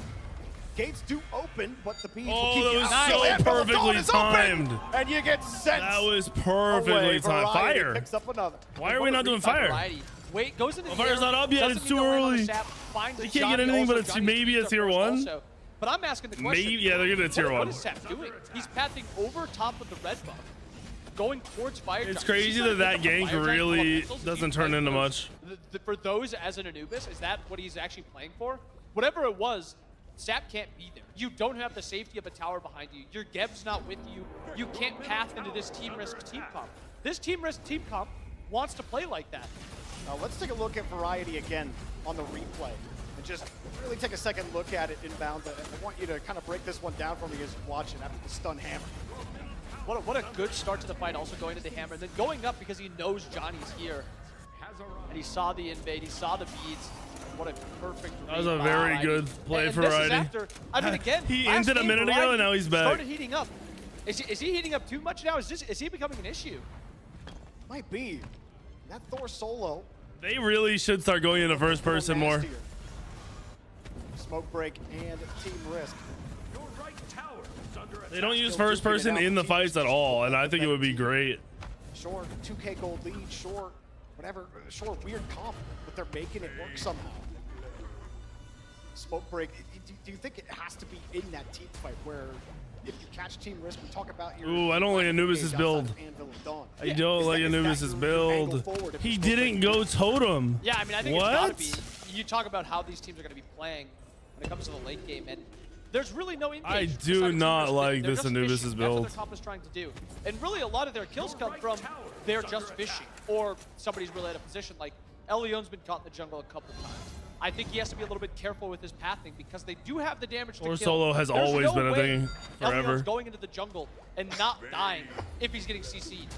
Gates do open, but the bees will keep that you was out. so Handful of perfectly gold is open, timed. and you get sent. That was perfectly away. timed. Variety Fire. picks up another. Why are we not doing fire? Variety. Wait, goes into Well, the fire's air, not up yet. doesn't It's need too to land on the early. Sap, finds They Johnny can't get anything, also. but it's Johnny's maybe a speeds tier are one. also. But I'm asking the question. Maybe, yeah, they're getting a tier what one. is Sap doing? He's pathing over top of the red buff, going towards fire. It's Giant. crazy He's not that gonna gank pick up Fire Giant really elementals. doesn't He's turn playing into for much. for those as an Anubis, is that what he's actually playing for? Whatever it was, Sap can't be there. You don't have the safety of a tower behind you. Your Geb's not with you. You can't path into this Team Risk team comp. This Team Risk team comp wants to play like that. Now let's take a look at Variety again on the replay and just really take a second look at it inbound. I want you to kind of break this one down for me as you watch it after the stun hammer. What a good start to the fight, also going to the hammer, and then going up because he knows Johnny's here. And he saw the invade, he saw the beads. What a perfect That was a read by very Variety. good play And for this is Variety. after, I mean, again, He last ended a game, minute ago, Variety and now he's back. Started heating up. Is he heating up too much now? Is he becoming an issue? Might be. That Thor solo. They really should start going into first person more. nastier. Smoke break and Team Risk. They don't use first person in the fights at all, and I think it would be great. Sure, 2K gold lead, sure, whatever, sure, weird comp, but they're making it work somehow. Smoke break, do you think it has to be in that team fight where if you catch Team Risk, we talk about your... Ooh, I don't like Anubis' build. I don't like Anubis' build. He didn't go totem. Yeah, I mean, I think What? it's gotta be. You talk about how these teams are gonna be playing when it comes to the late game, and there's really no engage. I besides do Team not Risk. like They're this just Anubis' fishing. build. That's what their comp is trying to do. And really, a lot of their kills come from they're just fishing, or somebody's really out of position. Like, Elion's been caught in the jungle a couple times. I think he has to be a little bit careful with his pathing because they do have the damage to Or kill. solo has There's always no been a way thing forever. Elion's going into the jungle and not dying if he's getting CC'd.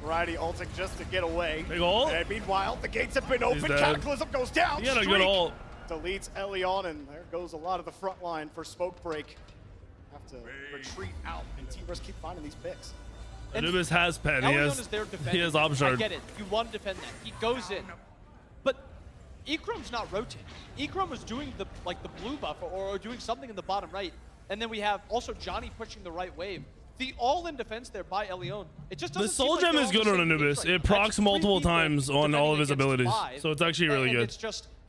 Variety ulting just to get away. Big ult. And meanwhile, the gates have been He's open. dead. Cataclysm goes down. He had a good Streak ult. deletes Elion, and there goes a lot of the front line for Smoke Break. Have to retreat out, and Team Risk keep finding these picks. Anubis has pen. Leon is there defending. He has Ob Shard. I get it. You want to defend that. He goes in. But Ekrom's not rotating. Ekrom is doing the blue buff or doing something in the bottom right. And then we have also Johnny pushing the right wave. The all-in defense there by Leon. It just doesn't The Soul Gem is good on Anubis. It procs multiple times on all of his abilities. So it's actually really good.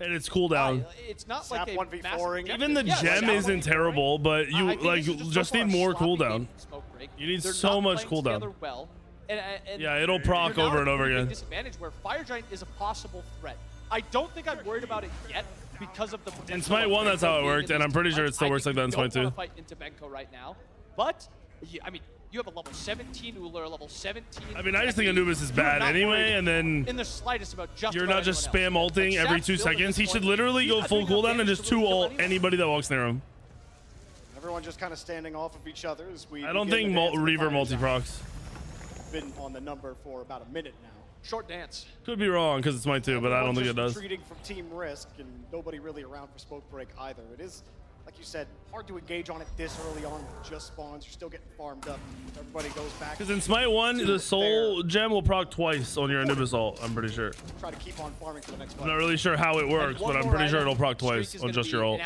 And it's cooldown. It's not like a 1v4ing. Even the gem isn't terrible, but you just need more cooldown. You need so much cooldown. Yeah, it'll proc over and over again. Disadvantage where Fire Giant is a possible threat. I don't think I'm worried about it yet because of the potential. In Smite 1, that's how it worked, and I'm pretty sure it still works like that in Smite 2. Fight into Benko right now, but I mean, you have a level 17 Uller, level 17. I mean, I just think Anubis is bad anyway, and then in the slightest about just you're not just spam ulting every 2 seconds. He should literally go full cooldown and just 2-ult anybody that walks near him. Everyone just kind of standing off of each other as we. I don't think Reaver multi-procs. Been on the number for about a minute now. Short dance. Could be wrong because it's Smite 2, but I don't think it does. Retreating from Team Risk and nobody really around for Smoke Break either. It is, like you said, hard to engage on it this early on. Just spawns. You're still getting farmed up. Everybody goes back. Because in Smite 1, the Soul Gem will proc twice on your Anubis ult, I'm pretty sure. Try to keep on farming for the next I'm not really sure how it works, but I'm pretty sure it'll proc twice on just your ult.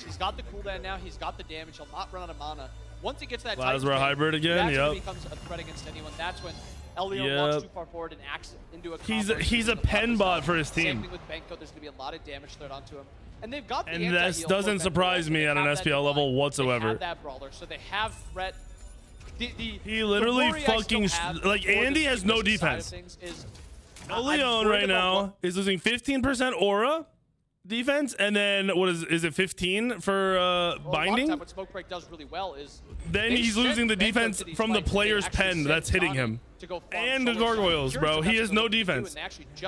He's got the cooldown now. He's got the damage. He'll not run out of mana. Once he gets that Plasma hybrid again, yep. Becomes a threat against anyone. That's when Leon walks too far forward and acts into a combo. He's a pen bot for his team. Same thing with Benko. There's going to be a lot of damage thrown onto him. And they've got the and this doesn't surprise me at an SPL level whatsoever. They have that brawler, so they have threat. He literally fucking like Andy has no defense. Leon right now is losing 15% aura defense, and then what is it 15 for binding? What Smoke Break does really well is then he's losing the defense from the player's pen that's hitting him. And the gargoyles, bro. He has no defense.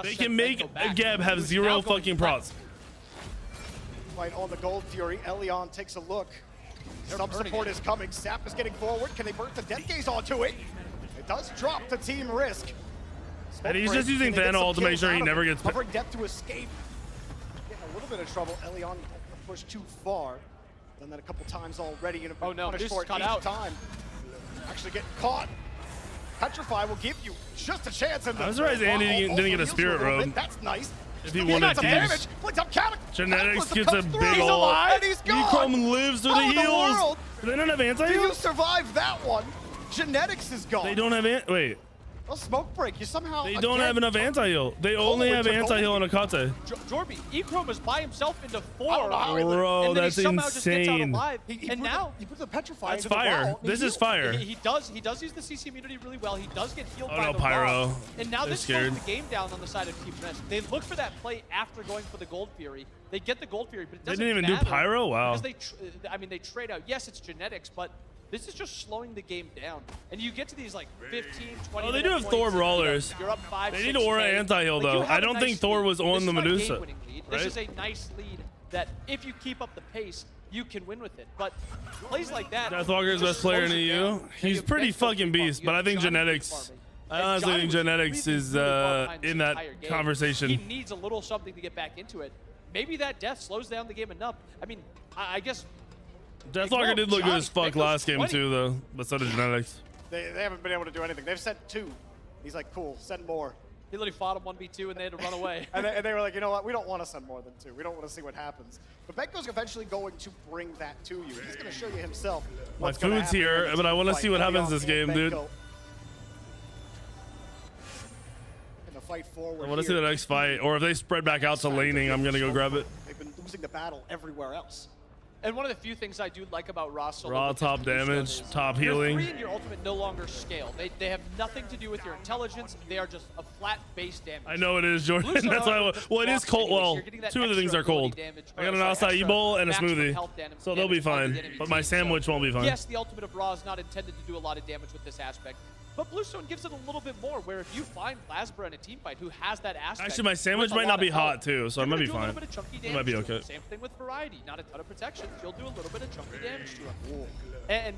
They can make a Geb have 0 fucking procs. Right on the Gold Fury, Leon takes a look. Some support is coming. Sap is getting forward. Can they burn the Death Gaze onto it? It does drop to Team Risk. And he's just using Thana ult to make sure he never gets. Covering Death to escape. Getting a little bit of trouble. Leon pushed too far. Done that a couple times already. And punished for it each time. Actually getting caught. Petrify will give you just a chance. I'm surprised Andy didn't get a Spirit Robe. That's nice. If he wanted Thieves. Genetics gets a big ult. Ekrom lives through the heals. Do they not have anti-heal? Do you survive that one? Genetics is gone. They don't have wait. Well, Smoke Break, you somehow. They don't have enough anti-heal. They only have anti-heal on Akate. Jorby, Ekrom is by himself into 4. Bro, that's insane. And now he puts the Petrify. That's fire. This is fire. He does use the CC immunity really well. He does get healed by no, the Pyro. Law. And now this slows the game down on the side of Team Risk. They look for that play after going for the Gold Fury. They get the Gold Fury, but it doesn't They didn't even do Pyro? Wow. Because they trade out. Yes, it's genetics, but this is just slowing the game down. And you get to these like 15, 20 Oh, they do have Thor brawlers. You're up 5, They need aura anti-heal though. I don't think Thor was on the Medusa. Right? This is a nice lead that if you keep up the pace, you can win with it. But plays like that. Deathwalker's best player in EU. He's pretty fucking beast, but I think Genetics. I honestly think Genetics is in that conversation. He needs a little something to get back into it. Maybe that death slows down the game enough. I mean, I guess. Deathwalker did look good as fuck last game too, though. But so did Genetics. They haven't been able to do anything. They've sent 2. He's like, cool, send more. He literally fought him 1v2 and they had to run away. and they were like, you know what? We don't want to send more than 2. We don't want to see what happens. But Benko's eventually going to bring that to you. He's going to show you himself. My food's here, but I want to see what happens this game, dude. In the fight forward. I want to see the next fight, or if they spread back out to laning, I'm going to go grab it. They've been losing the battle everywhere else. And one of the few things I do like about Raw Solo raw top damage, top healing. Your 3 and your ultimate no longer scale. They have nothing to do with your intelligence. They are just a flat base damage. I know it is, Jordan. That's why. Well, it is cold. Well, 2 of the things are cold. I got an acai bowl and a smoothie, so they'll be fine. But my sandwich won't be fine. Yes, the ultimate of Raw is not intended to do a lot of damage with this aspect. But Bluestone gives it a little bit more, where if you find Plasma in a team fight who has that aspect. Actually, my sandwich might not be hot too, so it might be fine. It might be okay. Same thing with Variety. Not a ton of protection. You'll do a little bit of chunky damage to him. And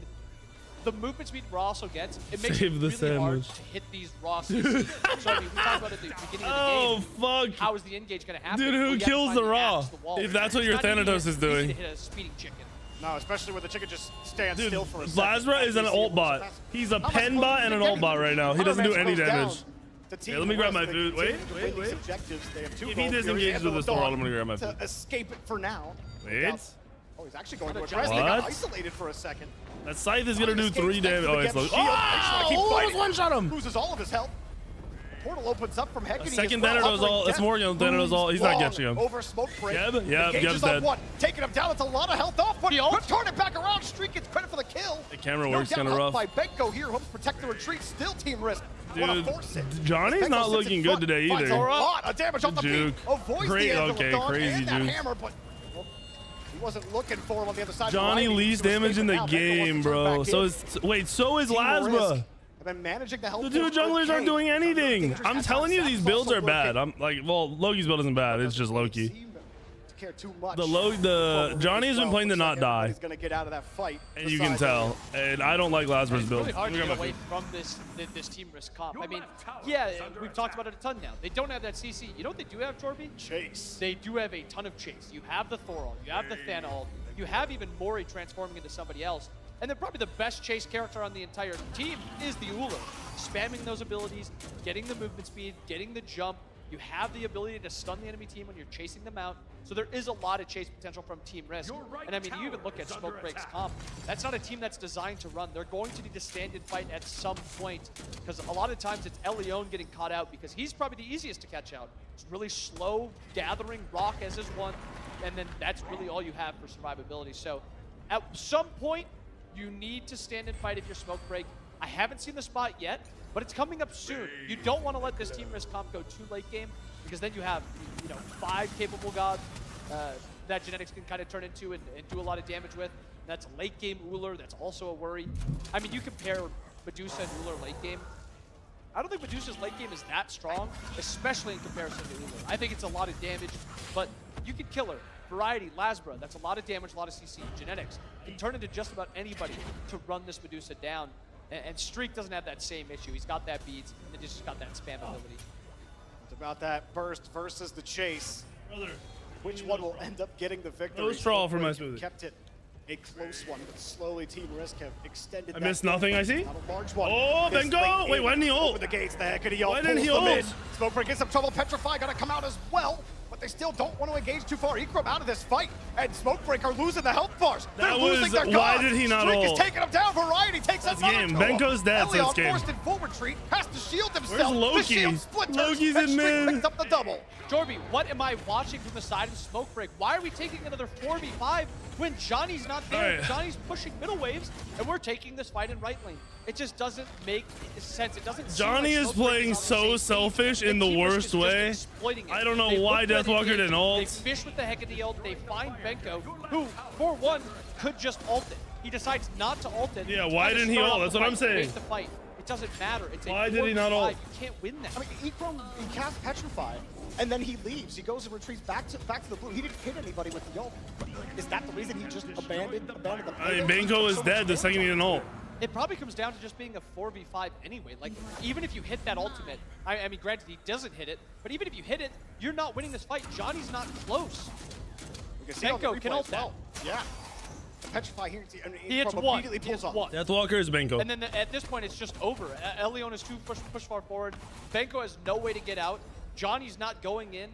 the movement speed Raw also gets, it makes it really hard to hit these Raw CCs. So I mean, we talked about it at the beginning of the game. Oh, fuck. How is the engage going to happen? Dude, who kills the Raw? If that's what your Thanatos is doing. Hit a speeding chicken. No, especially where the chicken just stands Dude, still for a second. Lasbra is an ult bot. He's a pen bot and an ult bot right now. He doesn't do any damage. Hey, let me grab my food. Wait. If he disengages with this Thor, I'm gonna grab my food. To escape it for now. Wait. Oh, he's actually going to address. They got isolated for a second. That scythe is gonna do 3 damage. Oh, it's low. Oh, almost one-shot him. Loses all of his health. The portal opens up from Hecate. Second Thanatos all. It's Morgan Thanatos all. He's not catching him. Over smoke break. Geb? Yeah, Geb's dead. Taking him down. It's a lot of health off, but turn it back around. Streak gets credit for the kill. The camera works kind of rough. By Benko here, hopes protect the retreat. Still team risk. Dude, Johnny's not looking good today either. A lot of damage off the Juke. Okay, crazy Juke. Hammer, but he wasn't looking for him on the other side. Johnny least damage in the game, bro. So is so is Lasbra. The two junglers aren't doing anything. I'm telling you, these builds are bad. I'm like, well, Loki's build isn't bad. It's just Loki. The Johnny's been playing to not die. He's gonna get out of that fight. And you can tell. And I don't like Lasbra's build. It's really hard to get away from this team risk comp. I mean, yeah, we've talked about it a ton now. They don't have that CC. You know what they do have, Jorby? Chase. They do have a ton of chase. You have the Thor, you have the Thana, you have even Mori transforming into somebody else. And then probably the best chase character on the entire team is the Uller. Spamming those abilities, getting the movement speed, getting the jump. You have the ability to stun the enemy team when you're chasing them out. So there is a lot of chase potential from Team Risk. And I mean, you even look at Smoke Break's comp. That's not a team that's designed to run. They're going to need to stand and fight at some point. Because a lot of times it's Laon getting caught out because he's probably the easiest to catch out. It's really slow, gathering rock as his one. And then that's really all you have for survivability. So at some point, you need to stand and fight if you're Smoke Break. I haven't seen the spot yet, but it's coming up soon. You don't want to let this Team Risk comp go too late game, because then you have, 5 capable gods that Genetics can kind of turn into and do a lot of damage with. That's late game Uller. That's also a worry. I mean, you compare Medusa and Uller late game. I don't think Medusa's late game is that strong, especially in comparison to Uller. I think it's a lot of damage, but you can kill her. Variety, Lasbra, that's a lot of damage, a lot of CC. Genetics can turn into just about anybody to run this Medusa down. And Streak doesn't have that same issue. He's got that beads, and he's just got that spam ability. It's about that burst versus the chase. Which one will end up getting the victory? No straw for my smoothie. Kept it a close one, but slowly Team Risk have extended. I missed nothing, I see. Not a large one. Oh, Benko! Wait, why didn't he ult? Over the gates, the heck of the ult. Why didn't he ult? Smoke Break gets some trouble. Petrify gonna come out as well. But they still don't want to engage too far. Ikram out of this fight, and Smokebreak are losing the health bars. They're losing their gods. Why did he not ult? Streak is taking him down. Variety takes up another game. Benko's dead, so it's game. forced in full retreat, has to shield himself. Where's Loki? The shield splinters, Loki's and in Streak mid. picks up the double. Jorby, what am I watching from the side of Smokebreak? Why are we taking another 4v5 when Johnny's not there? Right. Johnny's pushing middle waves, and we're taking this fight in right lane. It just doesn't make sense. It doesn't. Johnny is playing so selfish in the worst way. I don't know why Deathwalker didn't ult. They fish with the heck of the ult. They find Benko, who, for one, could just ult it. He decides not to ult it. Yeah, why didn't he ult? That's what I'm saying. The fight. It doesn't matter. It's why did he not ult? You can't win that. I mean, Ikram, he casts Petrify, and then he leaves. He goes and retreats back to the blue. He didn't hit anybody with the ult. Is that the reason he just abandoned the play? I mean, Benko is dead the second he didn't ult. It probably comes down to just being a 4v5 anyway. Like, even if you hit that ultimate, I mean, granted, he doesn't hit it, but even if you hit it, you're not winning this fight. Johnny's not close. Benko can ult that. Yeah. Petrify here, he hits one. He hits one. Deathwalker is Benko. And then at this point, it's just over. Leon is too push far forward. Benko has no way to get out. Johnny's not going in.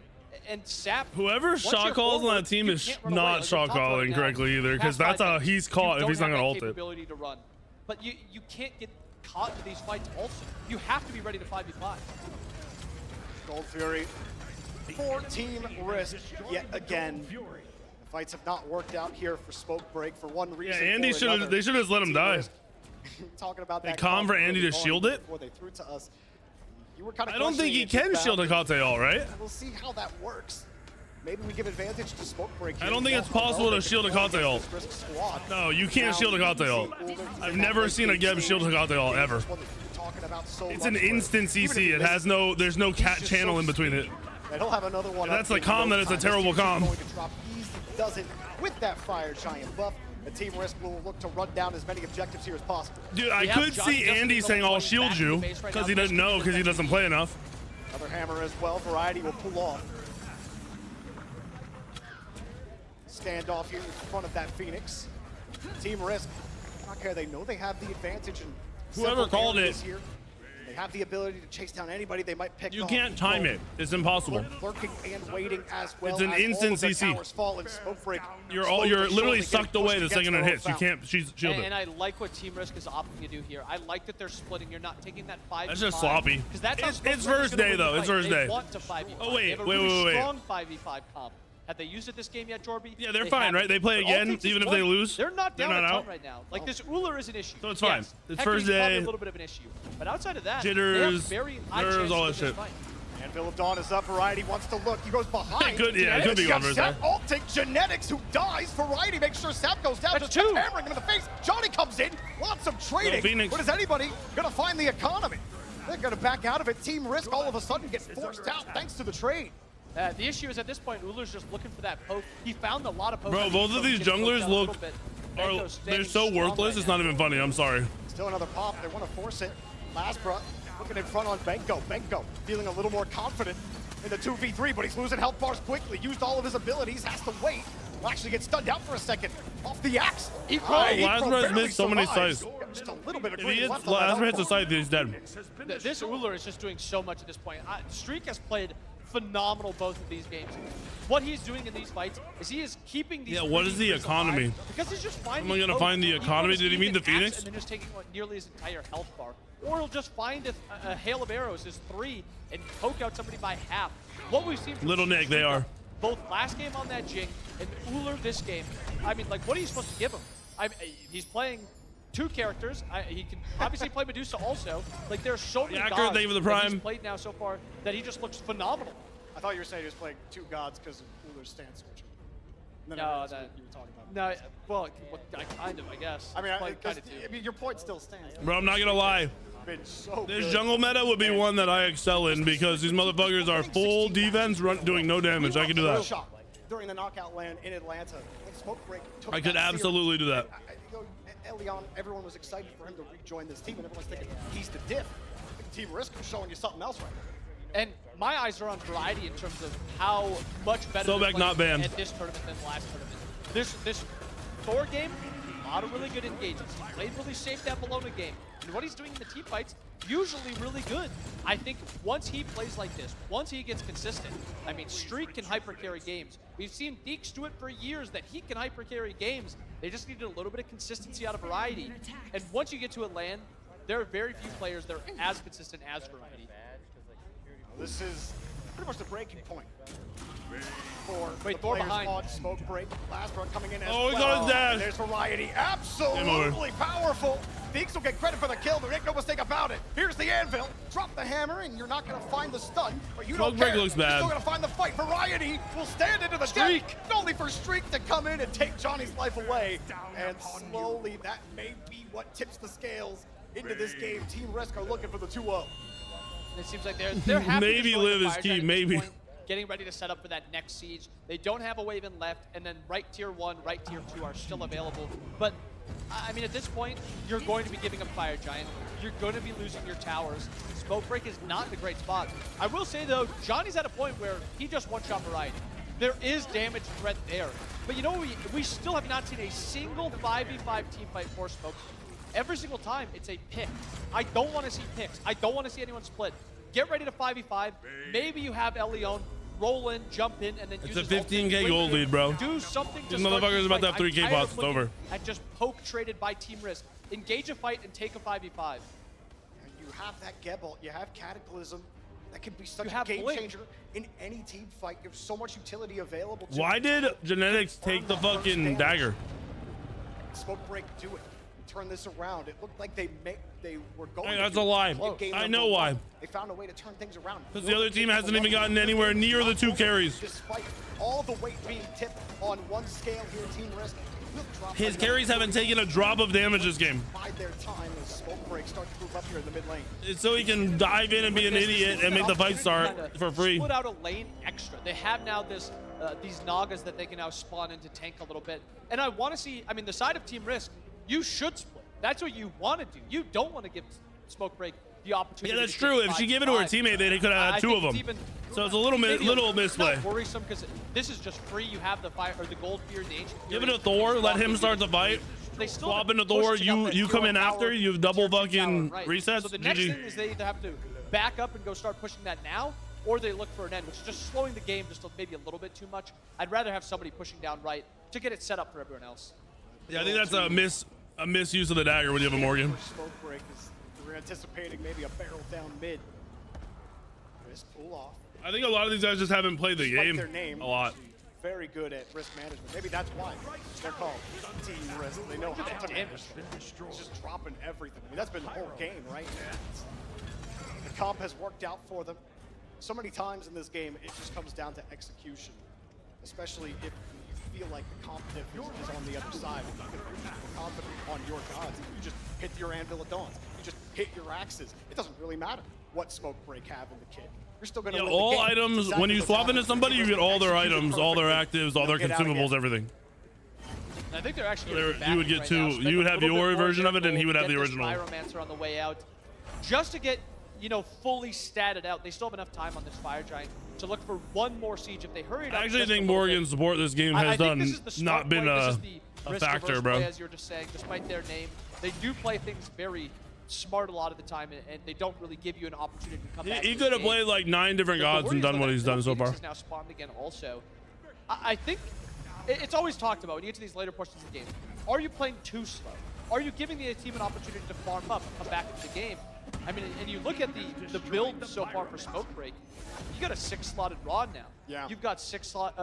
And Sap, whoever shot calls on that team is not shot calling correctly either, because that's how he's caught if he's not going to ult it. To run. But you can't get caught in these fights also. You have to be ready to 5v5. Gold Fury for Team Risk yet again. The fights have not worked out here for Smoke Break for one reason. Yeah, Andy should have. They should have just let him die. Talking about that. Calm for Andy to shield it. Before they threw to us. You were kind of I don't think he can shield a Kate all, right? We'll see how that works. Maybe we give advantage to Smoke Break. I don't think it's possible to shield a Kate ult. No, you can't shield a Kate ult. I've never seen a Geb shield a Kate ult ever. It's an instant CC. It has no. There's no cat channel in between it. And he'll have another one. That's the calm. That it's a terrible calm. Doesn't with that Fire Giant buff. The Team Risk will look to run down as many objectives here as possible. Dude, I could see Andy saying, "I'll shield you," because he doesn't know, because he doesn't play enough. Another hammer as well. Variety will pull off. Standoff here in front of that Phoenix. Team Risk, I don't care, they know they have the advantage in Whoever called it. this year. They have the ability to chase down anybody they might pick. You can't time it. It's impossible. Lurking and waiting as well. It's an as instant all of their CC. towers fall in Smoke Break. You're literally sucked away the second it hits. You can't shield it. And I like what Team Risk is opting to do here. I like that they're splitting. You're not taking that 5v5. That's just sloppy. That's It's first day though. It's first day. They want to 5v5. Oh wait, They have a really strong 5v5 comp. Have they used it this game yet, Jorby? Yeah, they're fine, right? They play again, even if they lose. They're not down a ton out right now. Like this Uller is an issue. So it's fine. Yes, It's Hector's first day. probably a little bit of an issue. But outside of that, Jitters, they have very high nerves, chances all to that win this shit. fight. Anvil of Dawn is up. Variety wants to look. He goes behind. It could be going first. Ulting Genetics, who dies. Variety makes sure Sap goes down. Just kept hammering him in the face. Johnny comes in. Lots of trading. Phoenix. But is anybody going to find the economy? They're going to back out of it. Team Risk all of a sudden gets forced out thanks to the trade. The issue is at this point, Uller's just looking for that poke. He found a lot of poke. Bro, both of these junglers look, they're so worthless, it's not even funny, I'm sorry. Still another pop, they want to force it. Lasbra looking in front on Benko. Benko feeling a little more confident in the 2v3, but he's losing health bars quickly. Used all of his abilities, has to wait. Will actually get stunned out for a second. Off the axe. Lasbra has missed so many sides. Just a little bit of If he hits, left on that Lasbra hits a outpost. side, he's dead. This Uller is just doing so much at this point. Streak has played phenomenal both of these games. What he's doing in these fights is he is keeping these. Yeah, what is the economy? alive because he's just finding. Am I gonna find the economy? Did he mean the Phoenix? And then just taking nearly his entire health bar, or he'll just find a hail of arrows, his 3, and poke out somebody by half. What we've seen. From Little Nick, they are. Both last game on that Jing and Uller this game. I mean, like, what are you supposed to give him? He's playing 2 characters. He can obviously play Medusa also. Like, there's so many Yeah, gods thank you for the that he's prime. played now so far that he just looks phenomenal. I thought you were saying he was playing 2 gods because of Uller's stance switching. No, you were talking about. No, well, kind of, I guess. I mean, kind of your point still stands. Bro, I'm not gonna lie. Been so This good. jungle meta would be one that I excel in because these motherfuckers are full defense, doing no damage. I can do that. Shot during the knockout land in Atlanta. When Smoke Break took I could that absolutely do that. Elion, everyone was excited for him to rejoin this team, and everyone's thinking he's the diff. I think Team Risk is showing you something else right now. And my eyes are on Variety in terms of how much better Sobek they're playing not banned. at this tournament than the last tournament. This Thor game, a lot of really good engagements. He played really safe that Bologna game. And what he's doing in the team fights, usually really good. I think once he plays like this, once he gets consistent, I mean, Streak can hyper carry games. We've seen Deeks do it for years that he can hyper carry games. They just needed a little bit of consistency out of Variety. And once you get to Atlanta, there are very few players that are as consistent as Variety. This is pretty much the breaking point for Wait, the Thor players behind. on Smoke Break. Lasbra coming in as Oh, he well. got his dash. And there's Variety. Absolutely powerful. Deeks will get credit for the kill. There ain't no mistake about it. Here's the anvil. Drop the hammer, and you're not going to find the stun, but you Smoke don't Break care. looks You're bad. still going to find the fight. Variety will stand into the Streak. deck, only for Streak to come in and take Johnny's life away. And slowly, that may be what tips the scales into this game. Team Risk are looking for the 2-0. It seems like they're happy Maybe to join live the is fire key, giant at this maybe. point, getting ready to set up for that next siege. They don't have a wave in left, and then right tier 1, right tier 2 are still available. But I mean, at this point, you're going to be giving up Fire Giant. You're going to be losing your towers. Smoke Break is not in a great spot. I will say, though, Johnny's at a point where he just one-shot Variety. There is damage threat there. But you know, we still have not seen a single 5v5 team fight for Smoke Break. Every single time, it's a pick. I don't want to see picks. I don't want to see anyone split. Get ready to 5v5. Maybe you have Elion roll in, jump in, and then It's use a his ultimate 15K gold lead, bro. Do something to These start motherfuckers this about to fight. have 3K I'm tired bots. of It's over. looking at just poke traded by Team Risk. Engage a fight and take a 5v5. You have that Gebalt, you have Cataclysm. That can be such You a have game Blink. changer in any team fight. You have so much utility available to Why you. did Genetics take the fucking dagger? Smoke Break do it. Turn this around. It looked like they were going Hey, to that's do a it lie. in game I number know why. 1. They found a way to turn things around. Because the other team hasn't even gotten anywhere near the 2 carries. Despite all the weight being tipped on one scale here, Team Risk will drop His another carries haven't taken a drop of damage this game. Bide their time as Smoke Break starts to move up here in the mid lane. It's so he can dive in and be an idiot and make the fight start for free. Split out a lane extra. They have now this these Nagas that they can now spawn into tank a little bit. And I want to see, I mean, the side of Team Risk, you should split. That's what you want to do. You don't want to give Smoke Break the opportunity. Yeah, that's to true. get If she gave it to her 5v5. teamate, they could have I had 2 think of them. it's even So it's a little maybe misplay. not worrisome because this is just free. You have the fire or the gold fear, the ancient. Give it Fury. to Thor. Let him start the fight. they still Swap into Thor, you come in after, you have double fucking resets. So the next GG. thing is they either have to back up and go start pushing that now, or they look for an end, which is just slowing the game just maybe a little bit too much. I'd rather have somebody pushing down right to get it set up for everyone else. Yeah, I think that's a misuse of the dagger when you have a Morgan. Smoke break is we're anticipating maybe a barrel down mid. Risk pull off. I think a lot of these guys just haven't played the Despite game their name, a lot. Very good at risk management. Maybe that's why they're called Team Risk. They know how to manage. It's just dropping everything. I mean, that's been the whole game, right? The comp has worked out for them. So many times in this game, it just comes down to execution, especially if you feel like the comp difference is on the other side. You can be confident on your gods. You just hit your Anvil at Dawns. You just hit your axes. It doesn't really matter what Smoke Break have in the kit. You're still going to win all the game. items, Exactly when you swap into somebody, you get all their items, all their actives, all their consumables, everything. I think they're actually You would get two. You would have your version of it, and he would have the original. Pyromancer on the way out, just to get fully statted out. They still have enough time on this Fire Giant to look for one more siege if they hurry it up. I actually think Morgan's support this game has done not been a factor, bro. As you're just saying, despite their name, they do play things very smart a lot of the time, and they don't really give you an opportunity to come back. He could have played like 9 different gods and done what he's done so far. Now spawned again also. I think it's always talked about when you get to these later portions of the game. Are you playing too slow? Are you giving the team an opportunity to farm up and come back into the game? I mean, and you look at the build so far for Smoke Break, you got a 6-slotted rod now. Yeah. You've got 5.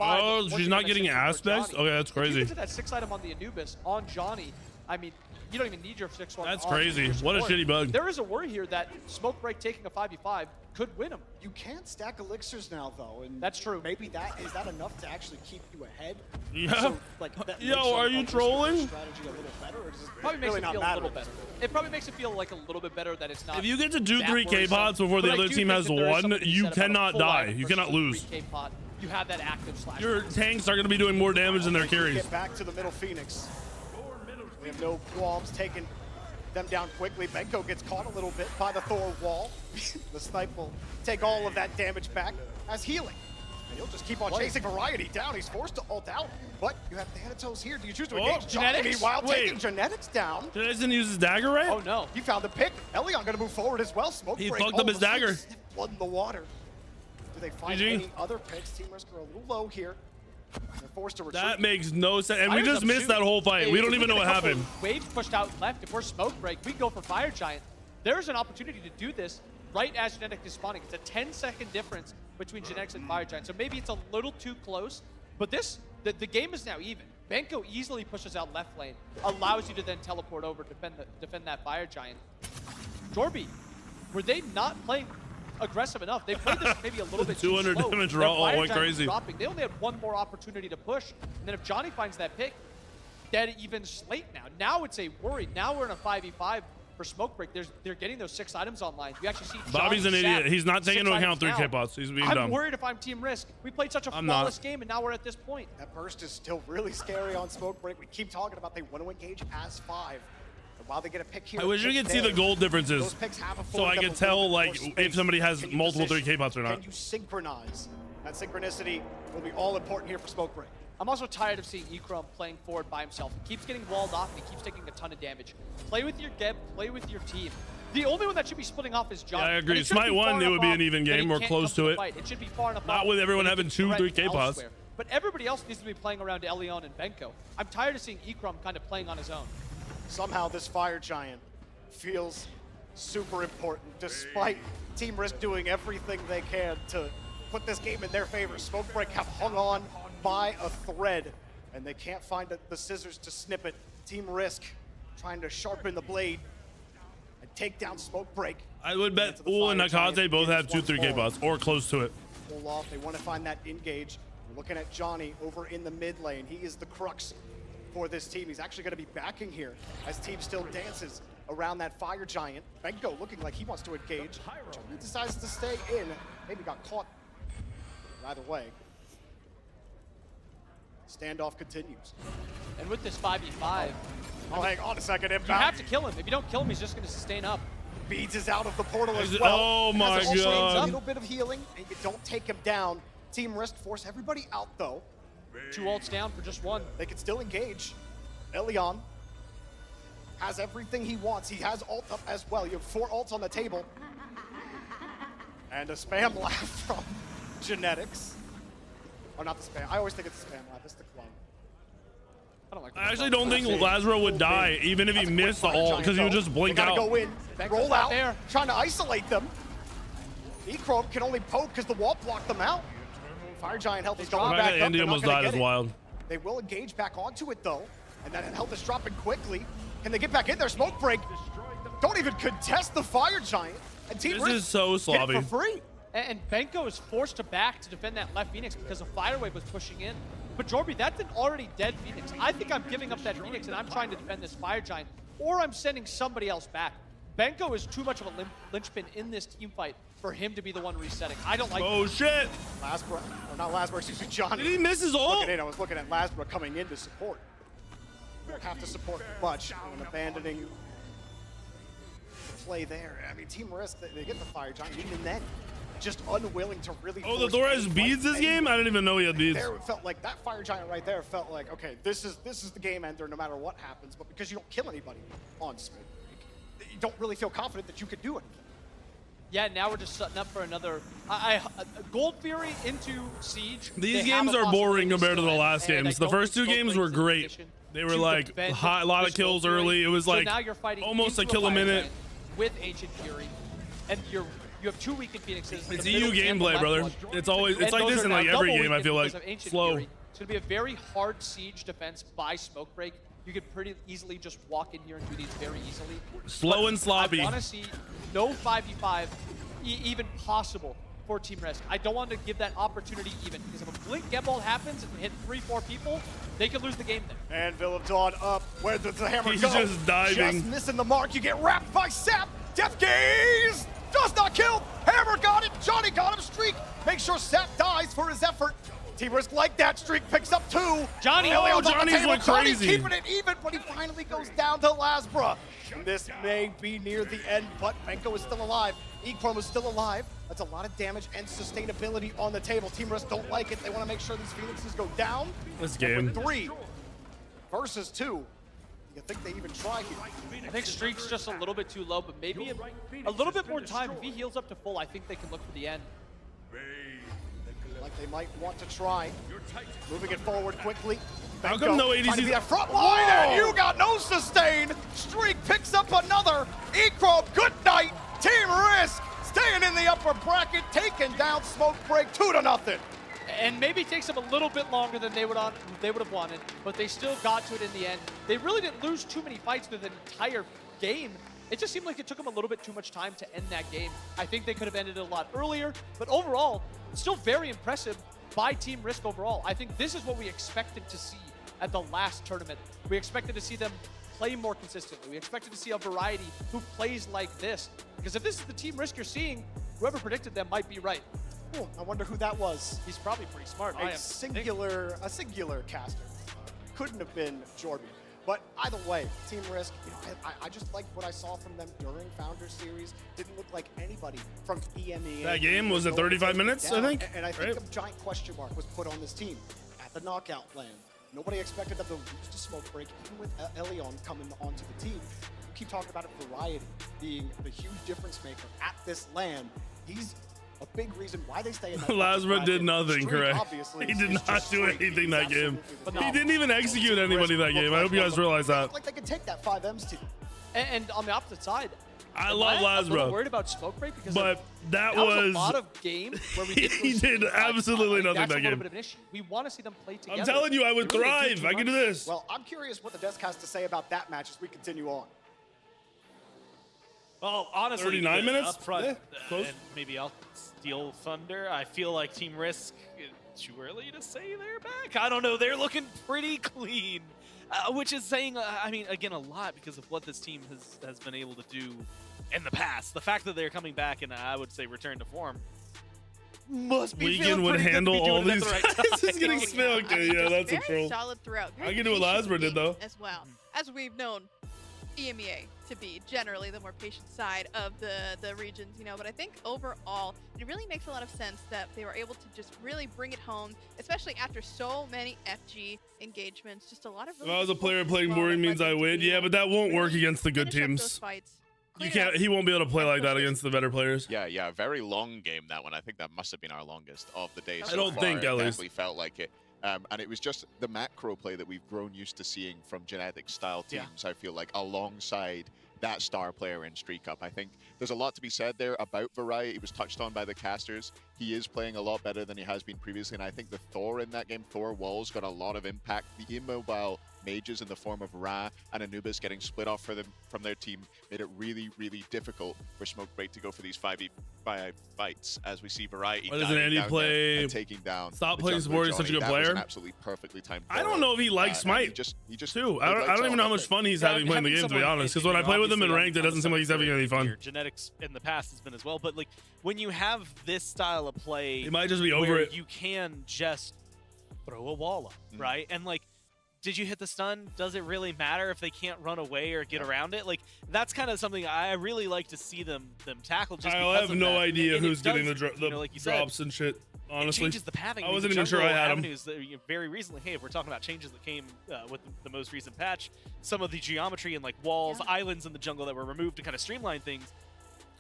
Oh, she's not getting aspects? Okay, that's crazy. If you get to that 6 item on the Anubis, on Johnny, I mean, you don't even need your 6-1. That's crazy. What a shitty bug. There is a worry here that Smoke Break taking a 5v5 could win him. You can't stack elixirs now, though, and that's true. Maybe is that enough to actually keep you ahead? Yeah. So, like, that Yo, are you trolling? Strategy a little better, or does it probably really makes it not feel matter? a little better. It probably makes it feel like a little bit better that it's not. If you get to do that 3 K-pots before the other team has 1, you cannot die. You cannot lose. 3 K-pot, you have that active slash. Your tanks are going to be doing more damage than their carries. Get back to the middle Phoenix. We have no qualms taking them down quickly. Benko gets caught a little bit by the Thor wall. The snipe will take all of that damage back as healing. And he'll just keep on chasing Variety down. He's forced to ult out, but you have Thanatos here. Do you choose to engage Johnny? Meanwhile, taking Genetics down. Genetics didn't use his dagger, right? Oh, no. He found the pick. Elion going to move forward as well. Smoke He break. fucked up his dagger. Blood in the water. Do they find GG. any other picks? Team Risk are a little low here. They're forced to retreat. That makes no sense. And we just missed that whole fight. We don't even know what happened. Waves pushed out left. If we're Smoke Break, we go for Fire Giant. There's an opportunity to do this right as Genetics is spawning. It's a 10-second difference between Genetics and Fire Giant. So maybe it's a little too close. But the game is now even. Benko easily pushes out left lane, allows you to then teleport over, defend that Fire Giant. Jorby, were they not playing aggressive enough? They played this maybe a little bit too 200 slow. damage Their raw Fire went Giant was crazy. dropping. They only had one more opportunity to push. And then if Johnny finds that pick, dead even slate now. Now it's a worry. Now we're in a 5v5 for Smoke Break. They're getting those 6 items online. You actually see Bobby's Johnny an idiot. Sap, He's not taking 6 into account items 3 down. K-pots. He's being I'm dumb. worried if I'm Team Risk. We played such a I'm flawless game, and now we're at this point. That burst is still really scary on Smoke Break. We keep talking about they want to engage as 5. And while they get a pick here, I wish we could see the gold differences those picks have so afforded I them could a tell little like bit more if space. somebody has Can you multiple 3 position? K-pots or not. Can you synchronize? That synchronicity will be all important here for Smoke Break. I'm also tired of seeing Ekrom playing forward by himself. He keeps getting walled off, and he keeps taking a ton of damage. Play with your Geb, play with your team. The only one that should be splitting off is Johnny. Yeah, I agree. Smite 1, it would be an even game. We're close to it. It should be far enough Not off with everyone that having he 2 can 3 threaten K-pots. elsewhere. But everybody else needs to be playing around Elion and Benko. I'm tired of seeing Ekrom kind of playing on his own. Somehow this Fire Giant feels super important, despite Team Risk doing everything they can to put this game in their favor. Smoke Break have hung on by a thread, and they can't find the scissors to snip it. Team Risk trying to sharpen the blade and take down Smoke Break. I would bet Ul and Nakate both have 2 3 K-pots or close to it. Pull off. They want to find that engage. We're looking at Johnny over in the mid lane. He is the crux for this team. He's actually going to be backing here as team still dances around that Fire Giant. Benko looking like he wants to engage. Johnny decides to stay in. Maybe got caught. Either way, standoff continues. And with this 5v5, oh, hang on a second. You have to kill him. If you don't kill him, he's just going to sustain up. Beads is out of the portal as well. Oh my god. A little bit of healing, and you don't take him down. Team Risk force everybody out though. 2 ults down for just 1. They can still engage. Elion has everything he wants. He has ult up as well. You have 4 ults on the table. And a spam laugh from Genetics. Or not the spam. I always think it's the spam laugh. It's the clone. I actually don't think Lazaro would die, even if he missed the ult, because he would just blink out. Go in, roll out, trying to isolate them. Echrome can only poke because the wall blocked them out. Fire Giant health is going back up. Andy almost died as wild. They will engage back onto it though, and that health is dropping quickly. Can they get back in there? Smoke break. Don't even contest the Fire Giant. And Team This is so sloppy. Get it for free. And Benko is forced to back to defend that left Phoenix because a Fire Wave was pushing in. But Jorby, that's an already dead Phoenix. I think I'm giving up that Phoenix and I'm trying to defend this Fire Giant, or I'm sending somebody else back. Benko is too much of a linchpin in this team fight for him to be the one resetting. I don't like shit. Lasbra, or not Lasbra, excuse me, Johnny. Did he miss his ult? I was looking at Lasbra coming in to support. Don't have to support much when abandoning the play there. I mean, Team Risk, they get the Fire Giant, even then, just unwilling to really. Oh, the Thor has beads this game? I didn't even know he had beads. There, it felt like that Fire Giant right there felt like, okay, this is the game ender no matter what happens, but because you don't kill anybody on Smoke Break, you don't really feel confident that you could do anything. Yeah, now we're just setting up for another Gold Fury into Siege. These games are boring compared to the last games. The first 2 games were great. They were like a lot of kills early. It was like now you're fighting almost a kill a minute. With Ancient Fury, and you have 2 weakened Phoenixes. It's EU gameplay, brother. It's always like this in like every game. I feel like slow. Fury. It's gonna be a very hard siege defense by Smoke Break. You could pretty easily just walk in here and do these very easily. Slow and sloppy. I want to see no 5v5 even possible for Team Risk. I don't want to give that opportunity even, because if a blink get ball happens and hit 3-4 people, they could lose the game there. And Veil of Dawn up. Where does the hammer He's go? just diving. Just missing the mark. You get wrapped by Sap. Death Gaze does not kill. Hammer got it. Johnny got him. Streak. Make sure Sap dies for his effort. Team Risk like that. Streak picks up 2. Johnny, Johnny's like crazy. Keeping it even, but he finally goes down to Lasbra. And this may be near the end, but Benko is still alive. Echrome is still alive. That's a lot of damage and sustainability on the table. Team Risk don't like it. They want to make sure these Phoenixes go down. This game. With 3 versus 2. You think they even try here? I think Streak's just a little bit too low, but maybe a little bit more time. If he heals up to full, I think they can look for the end. Like they might want to try. Moving it forward quickly. How come no ADCs? That front line, and you got no sustain. Streak picks up another. Echrome, good night. Team Risk staying in the upper bracket, taking down Smoke Break 2-0. And maybe it takes them a little bit longer than they would have wanted, but they still got to it in the end. They really didn't lose too many fights through the entire game. It just seemed like it took them a little bit too much time to end that game. I think they could have ended it a lot earlier, but overall, still very impressive by Team Risk overall. I think this is what we expected to see at the last tournament. We expected to see them play more consistently. We expected to see a variety who plays like this. Because if this is the Team Risk you're seeing, whoever predicted them might be right. Ooh, I wonder who that was. He's probably pretty smart. A singular caster. Couldn't have been Jorby. But either way, Team Risk, you know, I just liked what I saw from them during Founders Series. Didn't look like anybody from EMEA. That game was at 35 minutes, I think. And I think a giant question mark was put on this team at the knockout land. Nobody expected them to lose to Smoke Break, even with Elion coming onto the team. You keep talking about it, variety being the huge difference maker at this LAN. He's a big reason why they stay in that. Lasbra did nothing, Streak, correct? He did not do anything that game. He didn't even execute anybody that game. I hope you guys realize that. Like they could take that FiveM's team. And on the opposite side, I love Lasbra. I'm worried about Smoke Break because that was a lot of game where we he did absolutely nothing that That's a little game. bit of an issue. We want to see them play together. I'm telling you, I would thrive. I can do this. Well, I'm curious what the desk has to say about that match as we continue on. Well, honestly, 39 minutes? Up front, Yeah, close. and maybe I'll steal thunder. I feel like Team Risk, too early to say they're back. I don't know. They're looking pretty clean, which is saying, I mean, again, a lot because of what this team has been able to do in the past. The fact that they're coming back and I would say return to form must be Weekend would handle all these guys. This is getting smoked. Okay, yeah, that's a Very troll. solid throughout. I can do what Lasbra did, though. As well. As we've known EMEA to be generally the more patient side of the regions, you know, but I think overall it really makes a lot of sense that they were able to just really bring it home, especially after so many FG engagements. Just a lot of really If I was a player playing boring means I win, yeah, but that won't work against the good teams. You can't. He won't be able to play like that against the better players. Yeah, very long game, that one. I think that must have been our longest of the day. I don't think, at least. It felt like it. And it was just the macro play that we've grown used to seeing from Genetic style teams, I feel like, alongside that star player in Street Cup. I think there's a lot to be said there about Variety. It was touched on by the casters. He is playing a lot better than he has been previously, and I think the Thor in that game, Thor Walls, got a lot of impact. The immobile mages in the form of Ra and Anubis getting split off from their team made it really, really difficult for Smoke Break to go for these 5v5 fights, as we see Variety doesn't Andy play and taking down. Stop playing support. He's such a good player. Absolutely perfectly timed. I don't know if he likes Smite. He just too. I don't even know how much fun he's having playing the game, to be honest. Because when I play with him in ranked, it doesn't seem like he's having any fun. Genetics in the past has been as well, but like when you have this style of play, he might just be over it. You can just throw a wall up, right? And like, did you hit the stun? Does it really matter if they can't run away or get around it? Like, that's kind of something I really like to see them tackle. Just I have no idea who's getting the drops and shit. Honestly, it changes the pathing. I wasn't even sure I had them. Very recently, hey, if we're talking about changes that came with the most recent patch, some of the geometry and like walls, islands in the jungle that were removed to kind of streamline things.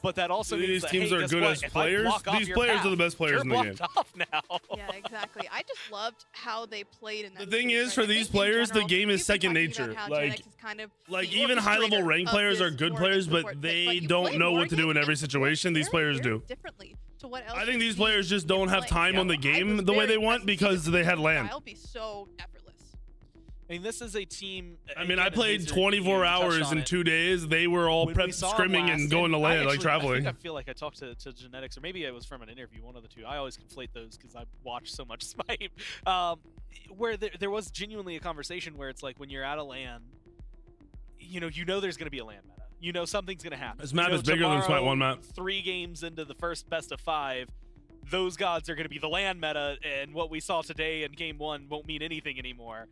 But that also means these that, teams hey, are good as players. These players are the best players in the game. Off now. Yeah, exactly. I just loved how they played in that. The thing is, for these players, the game is second nature. Like even high-level ranked players are good players, but they don't know what to do in every situation. These players do. To what else I think these players just don't have time on the game the way they want because they had LAN. I'll be so effortless. I mean, this is a team. I mean, I played 24 hours in 2 days. They were all prep scrimming and going to LAN, like traveling. I feel like I talked to Genetics, or maybe it was from an interview, one of the two. I always conflate those because I watch so much Smite. Where there was genuinely a conversation where it's like when you're at a LAN, you know there's going to be a LAN meta. You know something's going to happen. This map is bigger than Smite 1 map. 3 games into the first best of 5, those gods are going to be the LAN meta, and what we saw today in game 1 won't mean anything anymore.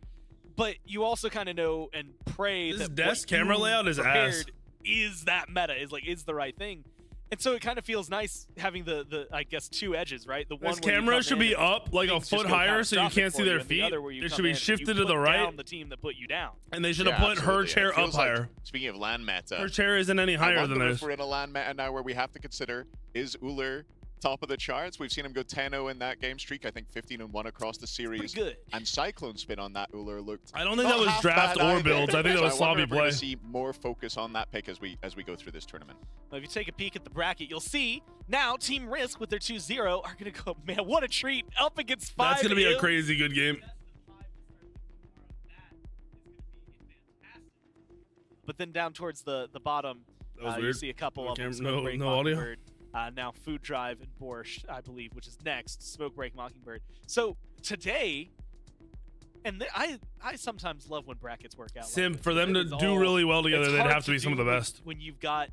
But you also kind of know and pray this that desk camera layout is ass. Is that meta? Is the right thing? And so it kind of feels nice having the I guess 2 edges, right? The one this camera should be up like a foot higher so you can't see their feet. It should be shifted to the right. The team that put you down. And they should have put her chair up higher. Speaking of LAN meta, her chair isn't any higher than theirs. We're in a LAN meta now where we have to consider, is Uller top of the charts? We've seen him go 10-0 in that game streak. I think 15-1 across the series. Pretty good. And Cyclone spin on that Uller looked. I don't think that was draft or builds. I think that was sloppy play. We're going to see more focus on that pick as we go through this tournament. Well, if you take a peek at the bracket, you'll see now Team Risk with their 2-0 are going to go. Man, what a treat! Up against 5. That's going to be a crazy good game. But then down towards the bottom, you see a couple of them. No audio. Now Food Drive and Borscht, I believe, which is next. Smoke Break, Mockingbird. So today, and I sometimes love when brackets work out. Sim, for them to do really well together, they'd have to be some of the best. When you've got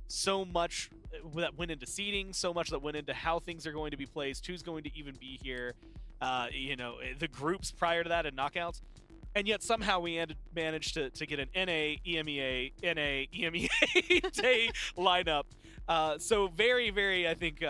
so much that went into seeding, so much that went into how things are going to be placed, who's going to even be here, the groups prior to that and knockouts. And yet somehow we managed to get an NA, EMEA, NA, EMEA day lineup. So very, very, I think,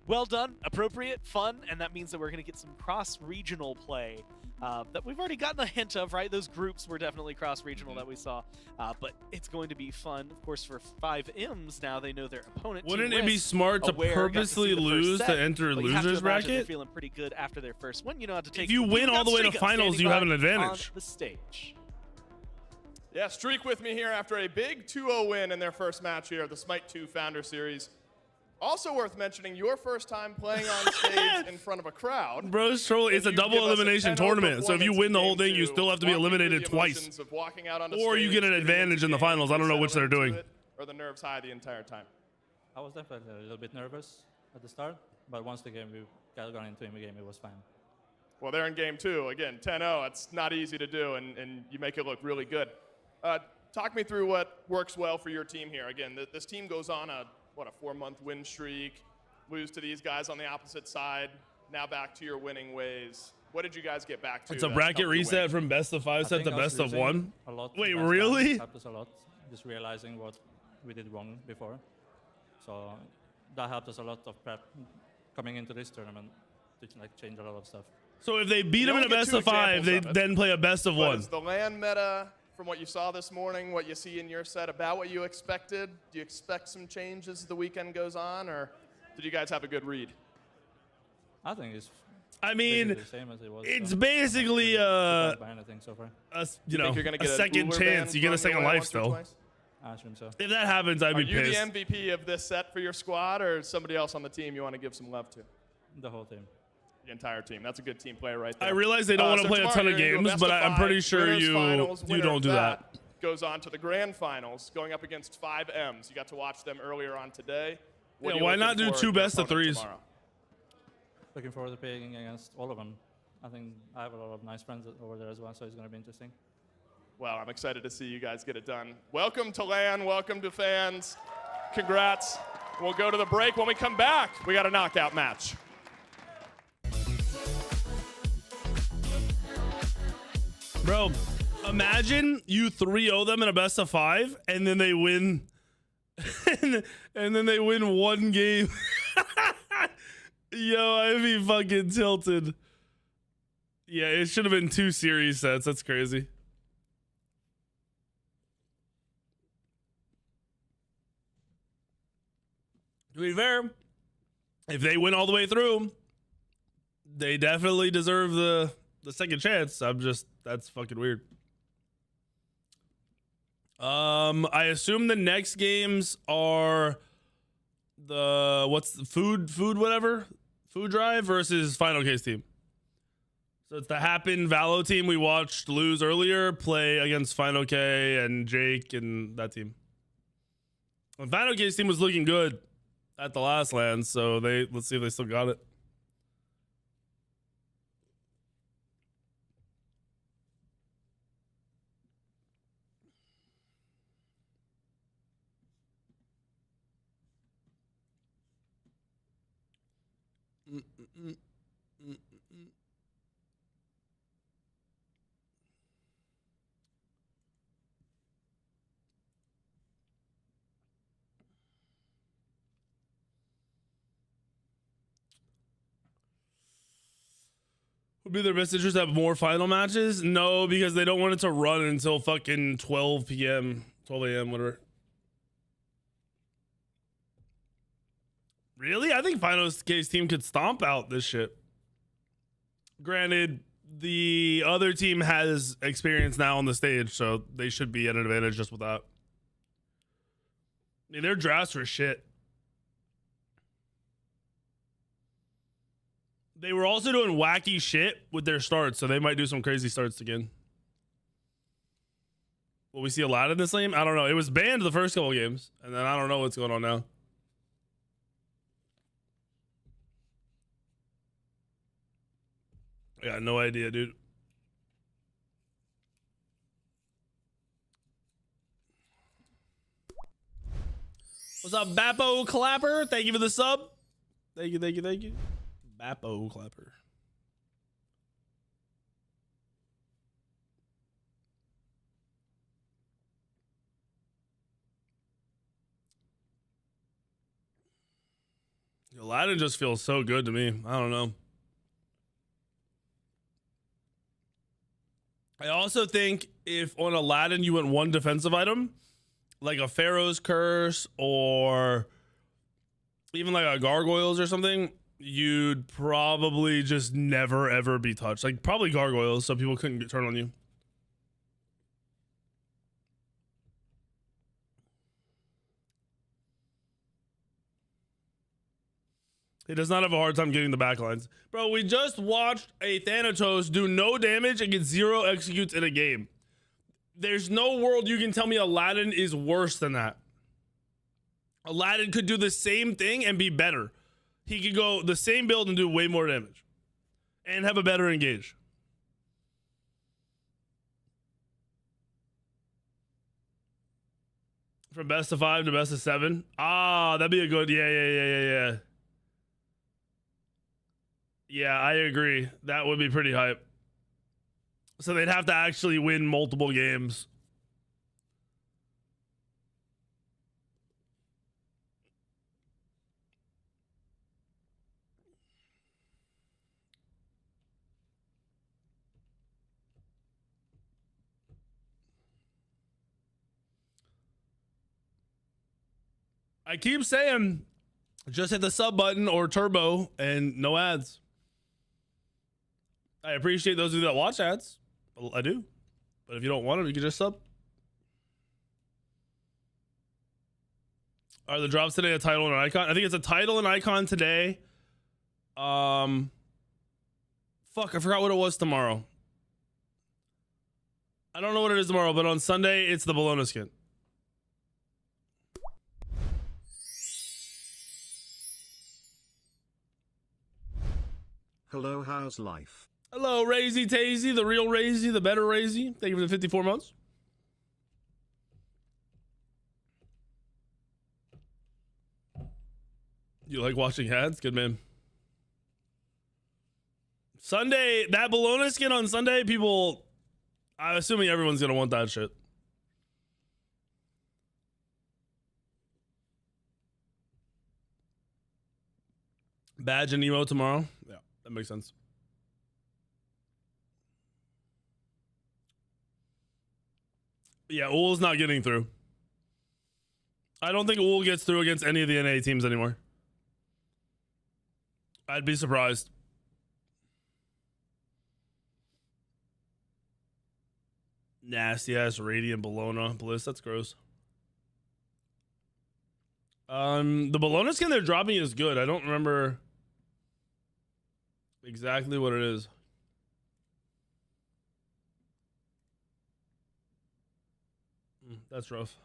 well done, appropriate, fun, and that means that we're going to get some cross-regional play that we've already gotten a hint of, right? Those groups were definitely cross-regional that we saw, but it's going to be fun. Of course, for FiveMs now, they know their opponent. Wouldn't it be smart to purposely lose to enter losers bracket? They're feeling pretty good after their first win. You know how to take. If you win all the way to finals, you have an advantage. On the stage. Yeah, Streak with me here after a big 2-0 win in their first match here at the Smite 2 Founder Series. Also worth mentioning, your first time playing on stage in front of a crowd. Bro, it's a double elimination tournament, so if you win the whole thing, you still have to be eliminated twice. Or you get an advantage in the finals. I don't know which they're doing. Or the nerves high the entire time? I was definitely a little bit nervous at the start, but once the game we got into the game, it was fine. Well, they're in game 2. Again, 10-0. It's not easy to do, and you make it look really good. Talk me through what works well for your team here. Again, this team goes on a 4-month win streak, lose to these guys on the opposite side, now back to your winning ways. What did you guys get back to? It's a bracket reset from best of 5 set to best of 1. Wait, really? Helped us a lot. just realizing what we did wrong before. So that helped us a lot of prep coming into this tournament to like change a lot of stuff. So if they beat them in a best of 5, they then play a best of 1. Is the LAN meta, from what you saw this morning, what you see in your set, about what you expected? Do you expect some changes as the weekend goes on, or did you guys have a good read? I think it's. I mean, the same as it was, it's so basically anything so far. you know, you're gonna a get second Uber chance. ban You get a thrown your second way life once or still. twice? I assume so. If that happens, I'd be Are you pissed. the MVP of this set for your squad, or is somebody else on the team you want to give some love to? The whole team. The entire team. That's a good team player right there. I realize they don't want to play a ton of games, but I'm pretty sure you don't do that. Goes on to the grand finals, going up against FiveMs. You got to watch them earlier on today. Yeah, why not do 2 best of 3s? Tomorrow? Looking forward to playing against all of them. I think I have a lot of nice friends over there as well, so it's going to be interesting. Well, I'm excited to see you guys get it done. Welcome to LAN. Welcome to fans. Congrats. We'll go to the break. When we come back, we got a knockout match. Bro, imagine you 3-0 them in a best of 5, and then they win, and then they win 1 game. Yo, I'd be fucking tilted. Yeah, it should have been 2 series sets. That's crazy. To be fair, if they win all the way through, they definitely deserve the second chance. That's fucking weird. I assume the next games are food drive versus Final Case team. So it's the Happen Valo team we watched lose earlier play against Final K and Jake and that team. The Final Case team was looking good at the last LAN, so let's see if they still got it. Would be their best interest to have more final matches? No, because they don't want it to run until fucking 12 p.m., 12 a.m., whatever. Really? I think Final Case team could stomp out this shit. Granted, the other team has experience now on the stage, so they should be at an advantage just with that. I mean, their drafts were shit. They were also doing wacky shit with their starts, so they might do some crazy starts again. Will we see a lot in this lane? I don't know. It was banned the first couple games, and then I don't know what's going on now. I got no idea, dude. What's up, Bappo Clapper? Thank you for the sub. Thank you, thank you, thank you. Bappo Clapper. Aladdin just feels so good to me. I don't know. I also think if on Aladdin you went 1 defensive item, like a Pharaoh's Curse or even like a Gargoyles or something, you'd probably just never ever be touched. Like probably Gargoyles, so people couldn't turn on you. He does not have a hard time getting the backlines. Bro, we just watched a Thanatos do no damage and get 0 executes in a game. There's no world you can tell me Aladdin is worse than that. Aladdin could do the same thing and be better. He could go the same build and do way more damage. And have a better engage. From best of 5 to best of 7. Ah, that'd be a good, yeah. Yeah, I agree. That would be pretty hype. So they'd have to actually win multiple games. I keep saying, just hit the sub button or turbo and no ads. I appreciate those of you that watch ads. I do. But if you don't want them, you can just sub. Are the drops today a title and an icon? I think it's a title and icon today. Fuck, I forgot what it was tomorrow. I don't know what it is tomorrow, but on Sunday, it's the Bologna skin. Hello, how's life? Hello, Razy Tazy, the real Razy, the better Razy. Thank you for the 54 months. You like watching ads? Good man. Sunday, that Bologna skin on Sunday, people, I'm assuming everyone's going to want that shit. Badge and emo tomorrow. Yeah, that makes sense. Yeah, Ul's not getting through. I don't think Ul gets through against any of the NA teams anymore. I'd be surprised. Nasty ass Radiant Bologna Bliss. That's gross. The Bologna skin they're dropping is good. I don't remember exactly what it is. That's rough.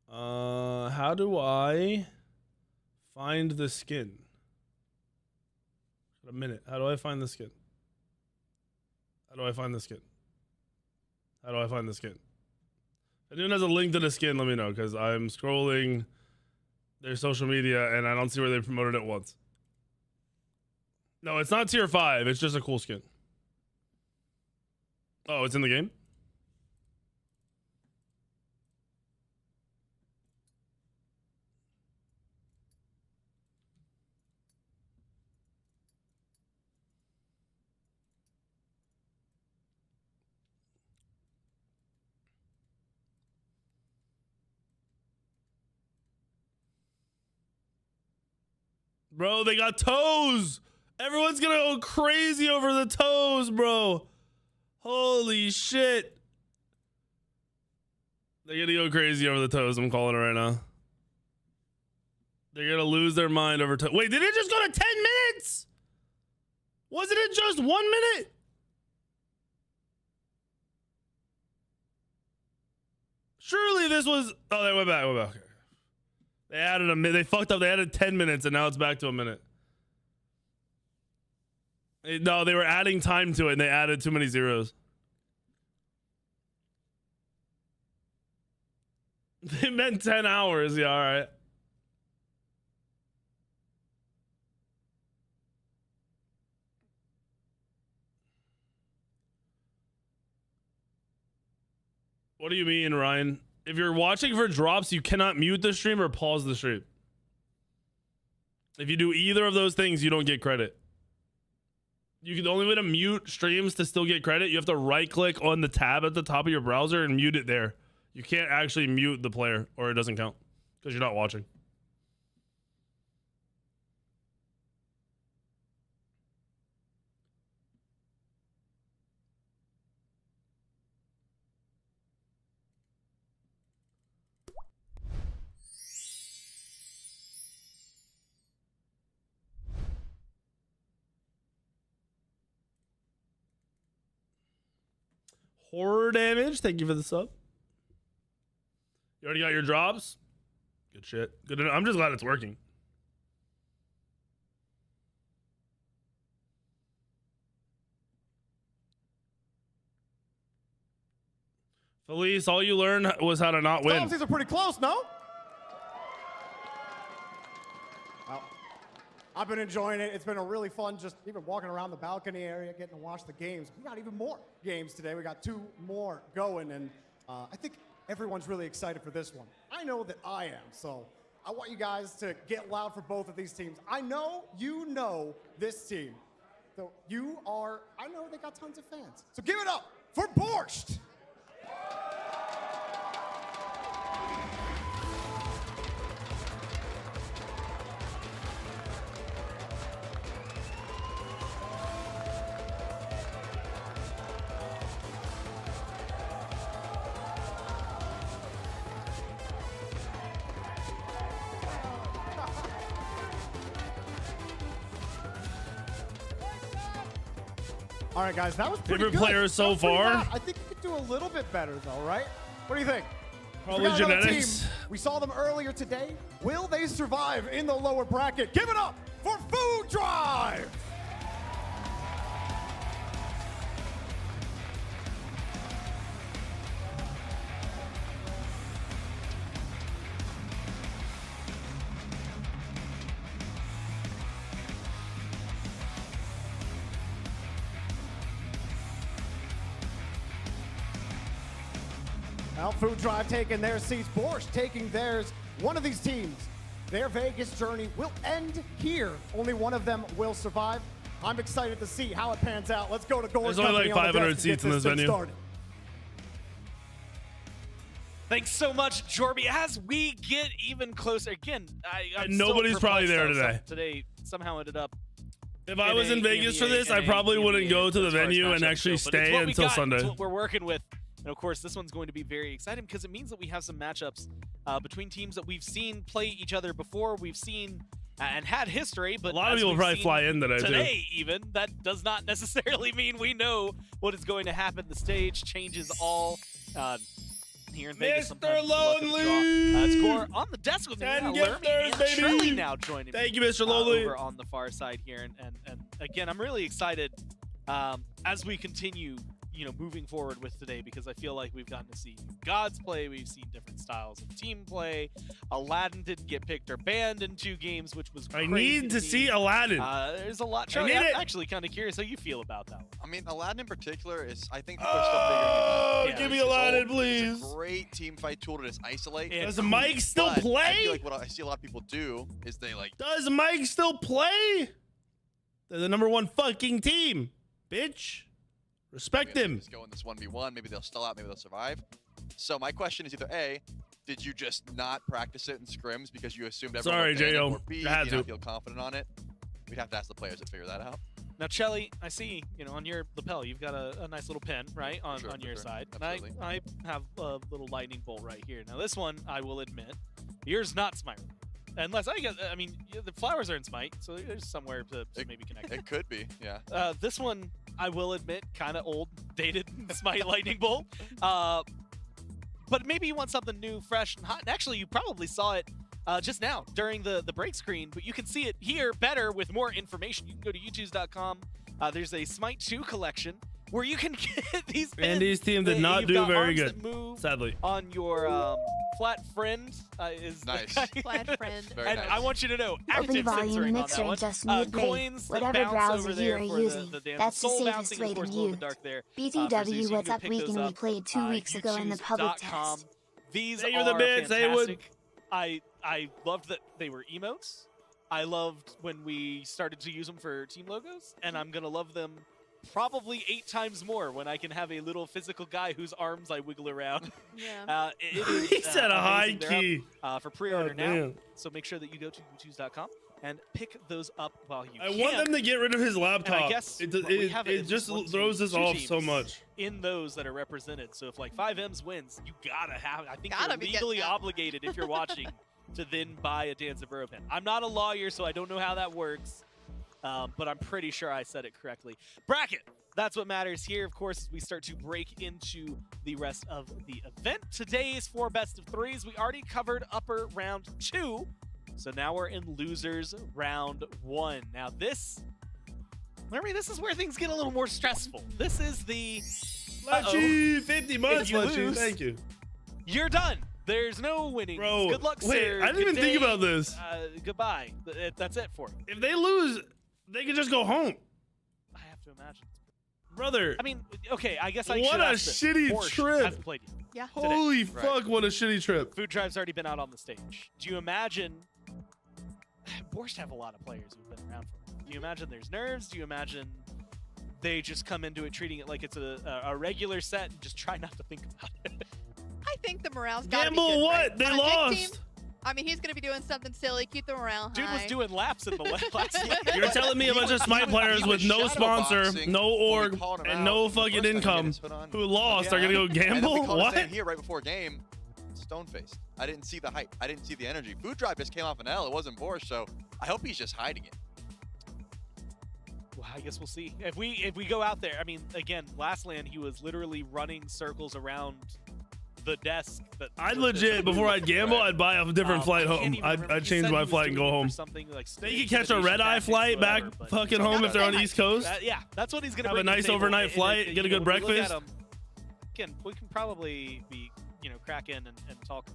How do I find the skin? A minute. How do I find the skin? How do I find the skin? How do I find the skin? If anyone has a link to the skin, let me know, because I'm scrolling their social media and I don't see where they promoted it once. No, it's not tier 5. It's just a cool skin. Oh, it's in the game? Bro, they got toes. Everyone's gonna go crazy over the toes, bro. Holy shit. They're gonna go crazy over the toes. I'm calling it right now. They're gonna lose their mind over toes. Wait, did it just go to 10 minutes? Wasn't it just 1 minute? Surely this was. Oh, they went back. Okay. They added a minute. They fucked up. They added 10 minutes and now it's back to a minute. No, they were adding time to it and they added too many zeros. They meant 10 hours. Yeah, all right. What do you mean, Ryan? If you're watching for drops, you cannot mute the stream or pause the stream. If you do either of those things, you don't get credit. The only way to mute streams to still get credit, you have to right click on the tab at the top of your browser and mute it there. You can't actually mute the player or it doesn't count because you're not watching. Horror damage. Thank you for the sub. You already got your drops? Good shit. Good enough. I'm just glad it's working. Felice, all you learned was how to not win. These are pretty close, no? Well, I've been enjoying it. It's been a really fun just even walking around the balcony area, getting to watch the games. We got even more games today. We got 2 more going, and I think everyone's really excited for this one. I know that I am, so I want you guys to get loud for both of these teams. I know you know this team. So I know they got tons of fans. So give it up for Borscht. All right, guys, that was pretty Favorite good. player so far? I think you could do a little bit better, though, right? What do you think? Probably We got another genetics. team. We saw them earlier today. Will they survive in the lower bracket? Give it up for Food Drive! Now Food Drive taking their seats. Borscht taking theirs. One of these teams, their Vegas journey will end here. Only one of them will survive. I'm excited to see how it pans out. Let's go to Gore's There's only Company like on the 500 desk to get seats in this thing venue. started. Thanks so much, Jorby. As we get even closer, again, I'm And nobody's still probably there perplexed today. how Today somehow ended up. If I was in Vegas for this, I probably wouldn't go to the venue and actually stay until Sunday. It's what we're working with. And of course, this one's going to be very exciting because it means that we have some matchups between teams that we've seen play each other before. We've seen and had history, but A lot of people probably fly in today, Today, even that does not necessarily mean we know what is going to happen. The stage changes all. Here in Vegas, Mr. Lonely! Score on the desk with me. 10 Lermy gifters, and baby! Trilly now joining me. Thank you, Mr. Lonely. Over on the far side here, and again, I'm really excited as we continue, moving forward with today, because I feel like we've gotten to see Gods play. We've seen different styles of team play. Aladdin didn't get picked or banned in 2 games, which was I crazy need to see Aladdin. There's a lot. I Charlie, need I'm it. actually kind of curious how you feel about that one. I mean, Aladdin in particular is, I think people are still figuring it out. Oh, give me Aladdin, It's please. a great team fight tool to just isolate. Does Mike still But play? I feel like what I see a lot of people do is they Does Mike still play? They're the #1 fucking team, bitch. Respect him. Just go in this 1v1. Maybe they'll stall out. Maybe they'll survive. So my question is either A, did you just not practice it in scrims because you assumed everyone Sorry, would ban it, J.O. or B, I had do you to. not feel confident on it? We'd have to ask the players to figure that out. Now, Chelly, I see, on your lapel, you've got a nice little pin, right, on your side. Absolutely. And I have a little lightning bolt right here. Now, this one, I will admit, yours not Smite. Unless, the flowers are in Smite, so there's somewhere to maybe connect. It could be, yeah. This one, I will admit, kind of old, dated Smite lightning bolt. But maybe you want something new, fresh, and hot. And actually, you probably saw it just now during the break screen, but you can see it here better with more information. You can go to youtube.com. There's a Smite 2 collection where you can get these pins. Andy's team did not You've do got very arms good, that move sadly. on your flat friend is nice. Flat friend. Very and nice. I want you to know, Open active volume censoring on mixer that one. just mute me. Coins that Whatever bounce browser over you there are for using, the dance. that's the Soul safest bouncing, way of to course, glow in the mute. dark there. BTW, what's up weekend? We played 2 weeks ago in the public youtube.com. test. These Say are you're the man, say it would. fantastic. I loved that they were emotes. I loved when we started to use them for team logos, and I'm gonna love them probably 8 times more when I can have a little physical guy whose arms I wiggle around. Yeah. It is, He said a high amazing. They're key. up, for pre-order God now. damn. So make sure that you go to youtube.com and pick those up while you I can. want them to get rid of his And laptop. I guess it what we have it is just 1, 2, throws us 2 off so teams much. in those that are represented. So if like FiveM's wins, you gotta have. I think Gotta you're be legally getting that. obligated if you're watching to then buy a Dance of Burrow pin. I'm not a lawyer, so I don't know how that works, but I'm pretty sure I said it correctly. Bracket. That's what matters here, of course, as we start to break into the rest of the event. Today's 4 best of 3s. We already covered upper round 2, so now we're in losers round 1. Now this is where things get a little more stressful. This is the Fletchy, 50 months, If you Fletchy. lose, Thank you. You're done. There's no winning. Bro, Good luck, wait, sir. I didn't even Good think day. about this. Goodbye. That's it for you. If they lose, they could just go home. I have to imagine. Brother. I mean, okay, I guess I What should a ask this. shitty Borscht trip. hasn't played yet. Yeah. Holy Today. fuck, what a shitty trip. Food Drive's already been out on the stage. Do you imagine Borscht have a lot of players who've been around for a while. Do you imagine there's nerves? Do you imagine they just come into it treating it like it's a regular set and just try not to think about it? I think the morale's got to be Gamble good, what? right? They On a big team, lost. I mean, he's going to be doing something silly, keep the morale high. Dude was doing laps in the last game. You're telling me a bunch of Smite players with no sponsor, no org, and no fucking income who lost are gonna go gamble? What? Here right before game, stone-faced. I didn't see the hype. I didn't see the energy. Food Drive just came off an L. It wasn't Borscht, so I hope he's just hiding it. Well, I guess we'll see. If we go out there, I mean, again, last land he was literally running circles around the desk. I'd legit, before I'd gamble, I'd buy a different flight home. I'd change my flight and go home. Like they could catch a red-eye flight back fucking home if they're on the East Coast. Yeah, that's what he's going to have a nice overnight flight, get a good breakfast. We can probably be, crack in and talk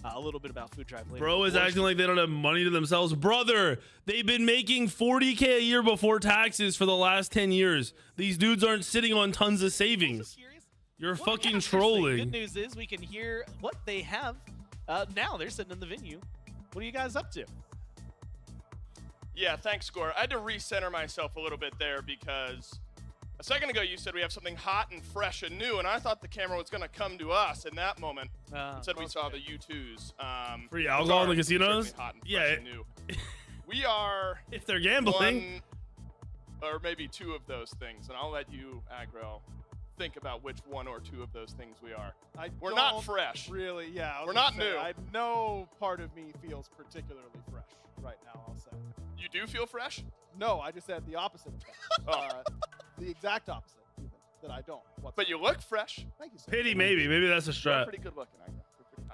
a little bit about Food Drive later. Bro is acting like they don't have money to themselves. Brother, they've been making $40K a year before taxes for the last 10 years. These dudes aren't sitting on tons of savings. You're fucking trolling. Good news is we can hear what they have. Now they're sitting in the venue. What are you guys up to? Yeah, thanks, Score. I had to recenter myself a little bit there because a second ago you said we have something hot and fresh and new, and I thought the camera was going to come to us in that moment. Instead, we saw the U2s. Free alcohol in the casinos? Hot and Yeah. fresh and new. We are... If they're gambling. One, or maybe two of those things, and I'll let you, Aggro, think about which one or two of those things we are. We're not fresh. Really, yeah. We're not new. No part of me feels particularly fresh right now, I'll say. You do feel fresh? No, I just said the opposite of that. The exact opposite, even, that I don't. But you look fresh. Thank you, sir. Pity, maybe. Maybe that's a You're strat. pretty good looking, Aggro. You're pretty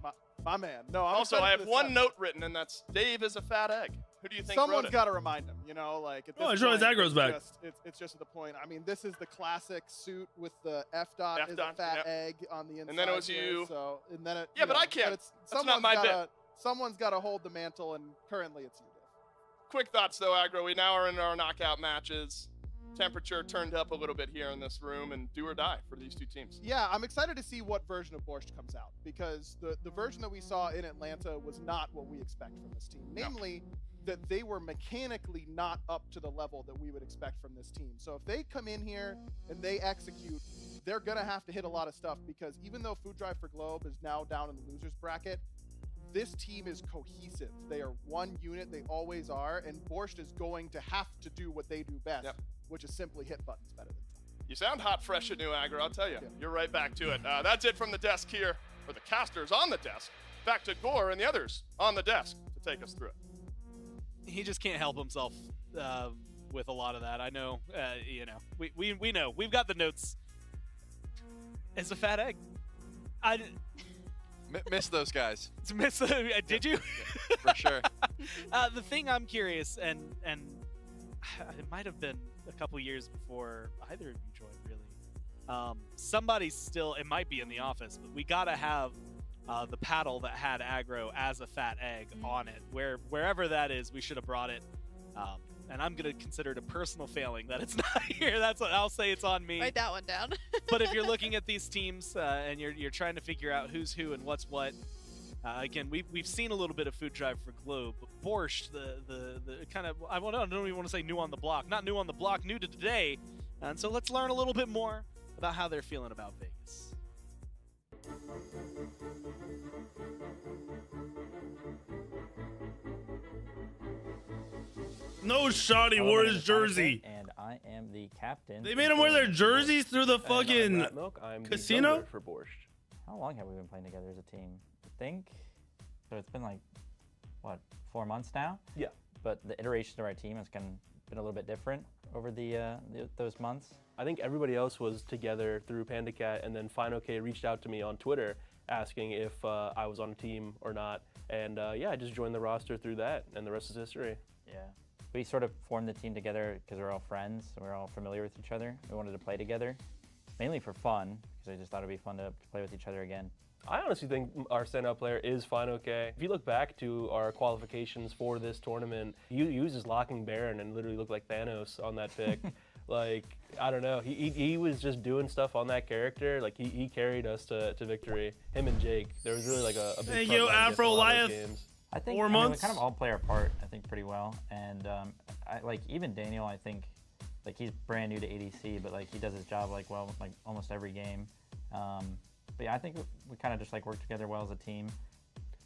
hot. My man. No, I'm also, I have one note written, and that's Dave is a fat egg. Who do you think Someone's wrote it? got to remind him, like at this it's always point, Aggro's back. It's just to the point. I mean, this is the classic suit with the F dot is a fat egg on the inside. And then it was here, you. So, and then it, Yeah, but I can't. That's not my bit. Someone's got to hold the mantle, and currently it's you, Dave. Quick thoughts, though, Aggro. We now are in our knockout matches. Temperature turned up a little bit here in this room, and do or die for these two teams. Yeah, I'm excited to see what version of Borscht comes out, because the version that we saw in Atlanta was not what we expect from this team. Namely, that they were mechanically not up to the level that we would expect from this team. So if they come in here and they execute, they're going to have to hit a lot of stuff, because even though Food Drive for Globe is now down in the losers bracket, this team is cohesive. They are one unit. They always are. And Borscht is going to have to do what they do best, which is simply hit buttons better than You sound hot, fresh, and new, Aggro. I'll tell you. Yeah. You're right back to it. That's it from the desk here, or the casters on the desk. Back to Gore and the others on the desk to take us through it. He just can't help himself with a lot of that. I know, we know. We've got the notes. It's a fat egg. I miss those guys. Did you? Yeah, for sure. The thing I'm curious, and it might have been a couple years before either of you joined, really. Somebody still, it might be in the office, but we gotta have the paddle that had Aggro as a fat egg on it. Wherever that is, we should have brought it. And I'm gonna consider it a personal failing that it's not here. That's what I'll say. It's on me. Write that one down. But if you're looking at these teams and you're trying to figure out who's who and what's what, again, we've seen a little bit of Food Drive for Globe, but Borscht, the kind of, I don't even want to say new on the block, not new on the block, new to today. And so let's learn a little bit more about how they're feeling about Vegas. No shot, he wore his jersey. And I am the captain. They made him wear their jerseys through the fucking casino? For Borscht. How long have we been playing together as a team? I think. So it's been like, what, 4 months now? Yeah. But the iteration of our team has been a little bit different over those months. I think everybody else was together through PandaCat, and then FiveM reached out to me on Twitter asking if I was on a team or not. And yeah, I just joined the roster through that, and the rest is history. Yeah. We sort of formed the team together because we're all friends, we're all familiar with each other. We wanted to play together, mainly for fun, because I just thought it'd be fun to play with each other again. I honestly think our standout player is FiveM. If you look back to our qualifications for this tournament, he uses Locking Baron and literally looked like Thanos on that pick. Like, I don't know, he was just doing stuff on that character. Like, he carried us to victory. Him and Jake, there was really like a big Thank you, Afro Life. I think 4 months. We kind of all play our part. I think think, pretty well. And like even Daniel, I think, like he's brand new to ADC, but like he does his job like well, like almost every game. But yeah, I think we kind of just like work together well as a team.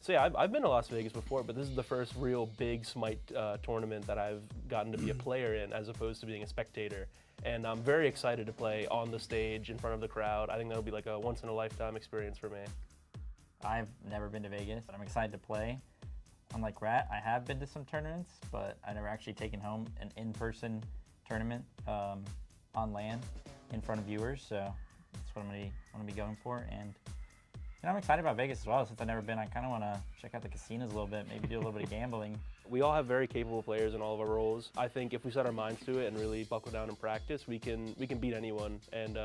So yeah, I've been to Las Vegas before, but this is the first real big Smite tournament that I've gotten to be a player in as opposed to being a spectator. And I'm very excited to play on the stage in front of the crowd. I think that'll be like a once-in-a-lifetime experience for me. I've never been to Vegas, but I'm excited to play. Unlike Rat, I have been to some tournaments, but I've never actually taken home an in-person tournament on LAN in front of viewers, so that's what I'm gonna be going for. And you know, I'm excited about Vegas as well. Since I've never been, I kind of want to check out the casinos a little bit, maybe do a little bit of gambling. We all have very capable players in all of our roles. I think if we set our minds to it and really buckle down and practice, we can beat anyone and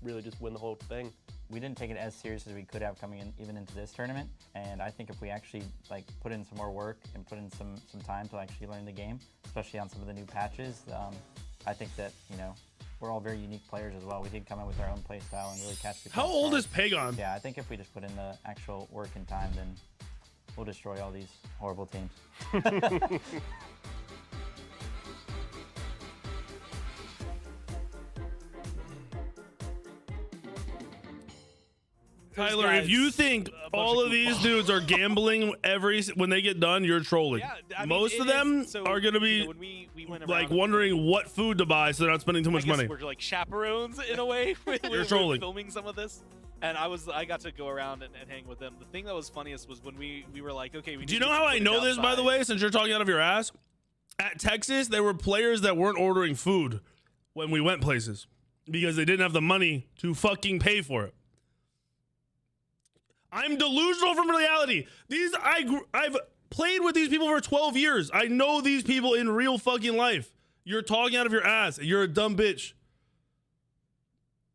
really just win the whole thing. We didn't take it as serious as we could have coming in even into this tournament, and I think if we actually like put in some more work and put in some time to actually learn the game, especially on some of the new patches, I think that, you know, we're all very unique players as well. We did come in with our own play style and really catch people. How old is Pagon? Yeah, I think if we just put in the actual work and time, then we'll destroy all these horrible teams. Tyler, if you think all of these dudes are gambling when they get done, you're trolling. Yeah, I mean, most of them are going to be like wondering what food to buy so they're not spending too much money. We're like chaperones in a way. You're trolling. Filming some of this. And I got to go around and hang with them. The thing that was funniest was when we were like, okay, we need Do you know how I know this, by the way, since you're talking out of your ass? At Texas, there were players that weren't ordering food when we went places because they didn't have the money to fucking pay for it. I'm delusional from reality. I've played with these people for 12 years. I know these people in real fucking life. You're talking out of your ass. You're a dumb bitch.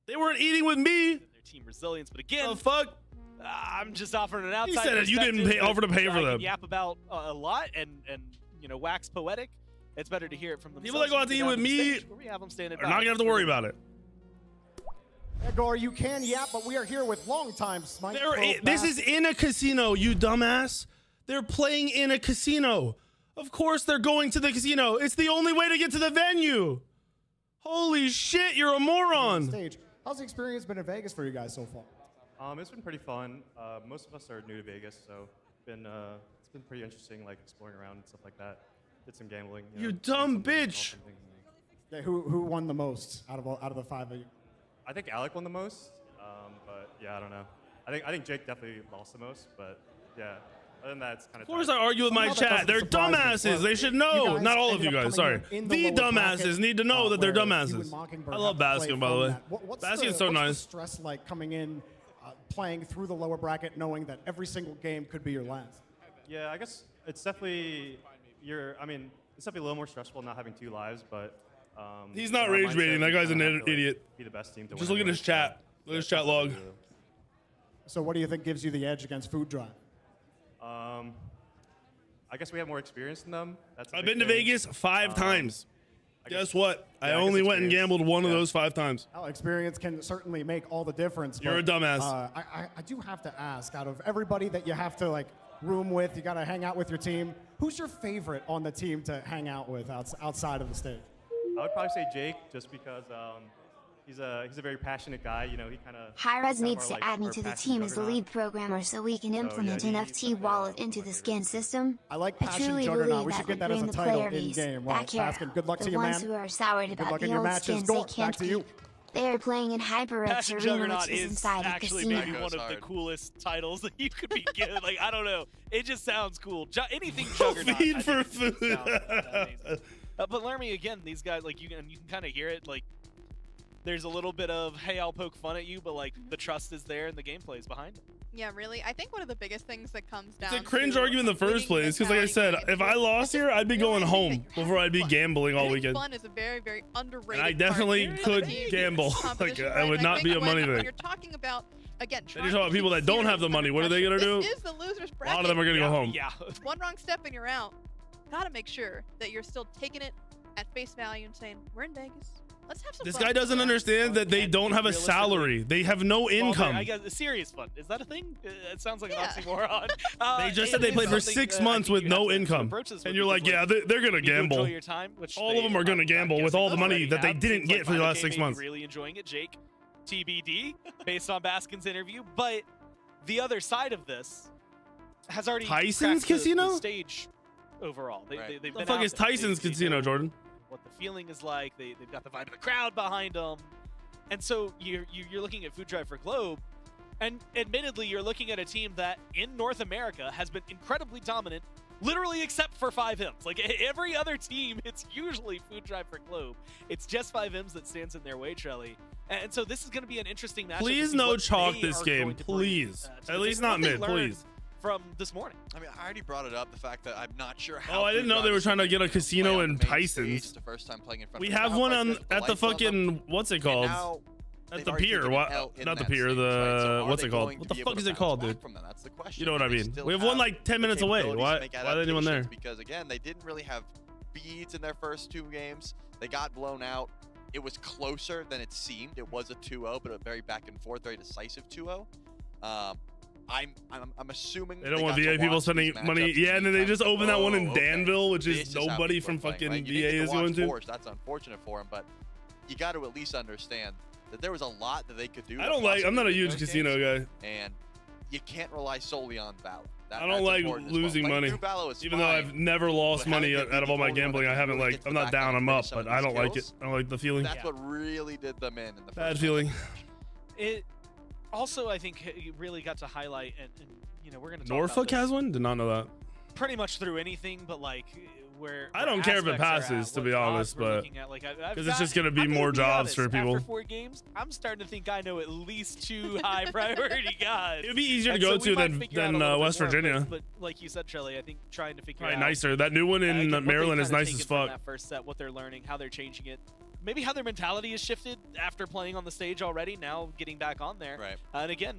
They weren't eating with me. Their team resilience, but again, the fuck? I'm just offering an outside. You said it. You didn't offer to pay for them. Yap about a lot and you know, wax poetic. It's better to hear it from themselves. People that go out to eat with me we have them standing are not gonna have to worry about it. Edgar, you can yap, but we are here with longtime Smite. This is in a casino, you dumbass. They're playing in a casino. Of course they're going to the casino. It's the only way to get to the venue. Holy shit, you're a moron. Stage. How's the experience been in Vegas for you guys so far? It's been pretty fun. Most of us are new to Vegas, so it's been pretty interesting, like exploring around and stuff like that. Did some gambling. You dumb bitch. Yeah, who won the most out of the five of you? I think Alec won the most, but yeah, I don't know. I think Jake definitely lost the most, but yeah. Other than that, it's kind of. Of course, I argue with my chat. They're dumbasses. They should know. Not all of you guys. Sorry. The dumbasses need to know that they're dumbasses. I love Bastion, by the way. Bastion's so nice. What's the stress like coming in, playing through the lower bracket, knowing that every single game could be your last? Yeah, I guess it's definitely it's definitely a little more stressful not having two lives, but. He's not rage baiting. That guy's an idiot. Be the best team to Just look at his chat. Look at his chat log. So what do you think gives you the edge against Food Drive? I guess we have more experience than them. I've been to Vegas 5 times. Guess what? I only went and gambled one of those 5 times. Well, experience can certainly make all the difference. You're a dumbass. I do have to ask, out of everybody that you have to like room with, you got to hang out with your team, who's your favorite on the team to hang out with outside of the stage? I would probably say Jake, just because he's a very passionate guy. You know, he kind of. Hi-Rez needs to add me to the team as the lead programmer so we can implement an FT wallet into the skin system. I like I Passion truly Juggernaut. believe We that should would get that as bring a the title player in base game. Well, back here. Baskin, good luck to The you, man. ones who are soured Good about luck in the your old matches. skins Go they can't back to you. keep. They are playing in HyperX Passion Arena, Juggernaut which is is inside a actually casino. maybe one of the coolest titles that you could be given. Like, I don't know. It just sounds cool. Anything Juggernaut. Feed for food. But Laramie, again, these guys, like, you can kind of hear it. Like, there's a little bit of, hey, I'll poke fun at you, but, like, the trust is there and the gameplay is behind it. Yeah, really. I think one of the biggest things that comes down It's a cringe argument in the first place, because like I said, if I lost here, I'd be going home before I'd be gambling all weekend. Fun is a very, very underrated. And I definitely could gamble. Like, it would not be a money thing. You're talking about, again, Then you're talking about people that don't have the money. What are they gonna do? This is the loser's A bracket. lot of them are gonna go home. Yeah. One wrong step and you're out. Gotta make sure that you're still taking it at face value and saying, we're in Vegas. Let's have some This fun. guy doesn't understand that they don't have a salary. They have no income. I guess a serious fund. Is that a thing? It sounds like an oxymoron. They just said they played for 6 months with no income. And you're like, yeah, they're going to gamble. Enjoy your time, which All of them are going to gamble with all the money that they didn't get for the last 6 months. Really enjoying it, Jake. TBD, based on Baskin's interview. But the other side of this has already Tyson's cracked Casino? the stage overall. They've The been fuck out is there. Tyson's They Casino, know Jordan? what the feeling is like. They've got the vibe of the crowd behind them. And so you're looking at Food Drive for Globe, and admittedly, you're looking at a team that in North America has been incredibly dominant, literally except for FiveMs. Like every other team, it's usually Food Drive for Globe. It's just FiveMs that stands in their way, Trelly. And so this is going to be an interesting matchup. Please no chalk this game, please. At least not mid, please. From this morning. I mean, I already brought it up, the fact that I'm not sure how. Oh, I didn't know they were trying to get a casino in Tyson's. The first time playing in front We of have one on at the fucking what's it called? At the pier. What? Not the pier. The what's it called? What the fuck is it called, dude? That's the question. You know what I mean? We have one like 10 minutes away. Why? Why anyone there? Because again, they didn't really have beads in their first 2 games. They got blown out. It was closer than it seemed. It was a 2-0, but a very back and forth, very decisive 2-0. I'm assuming they don't want VA people spending money. Yeah, and then they just open that one in Danville, which is nobody from fucking VA is going to. That's unfortunate for him, but you got to at least understand that there was a lot that they could do. I'm not a huge casino guy. And you can't rely solely on Valor. I don't like losing money. Even though I've never lost money out of all my gambling, I haven't I'm not down, I'm up, but I don't like it. I don't like the feeling. That's what really did them in the bad feeling. It also, I think, it really got to highlight, and you know, we're going to talk Norfolk about this has one? Did not know that. pretty much through anything, but like where I don't care if it passes, to be honest, but because it's just gonna be more jobs for people. After 4 games, I'm starting to think I know at least 2 high priority guys. It'd be easier to go to than West Virginia. But like you said, Trelly, I think trying to figure out nicer. That new one in Maryland is nice as fuck. That first set, what they're learning, how they're changing it. Maybe how their mentality has shifted after playing on the stage already, now getting back on there. Right. And again,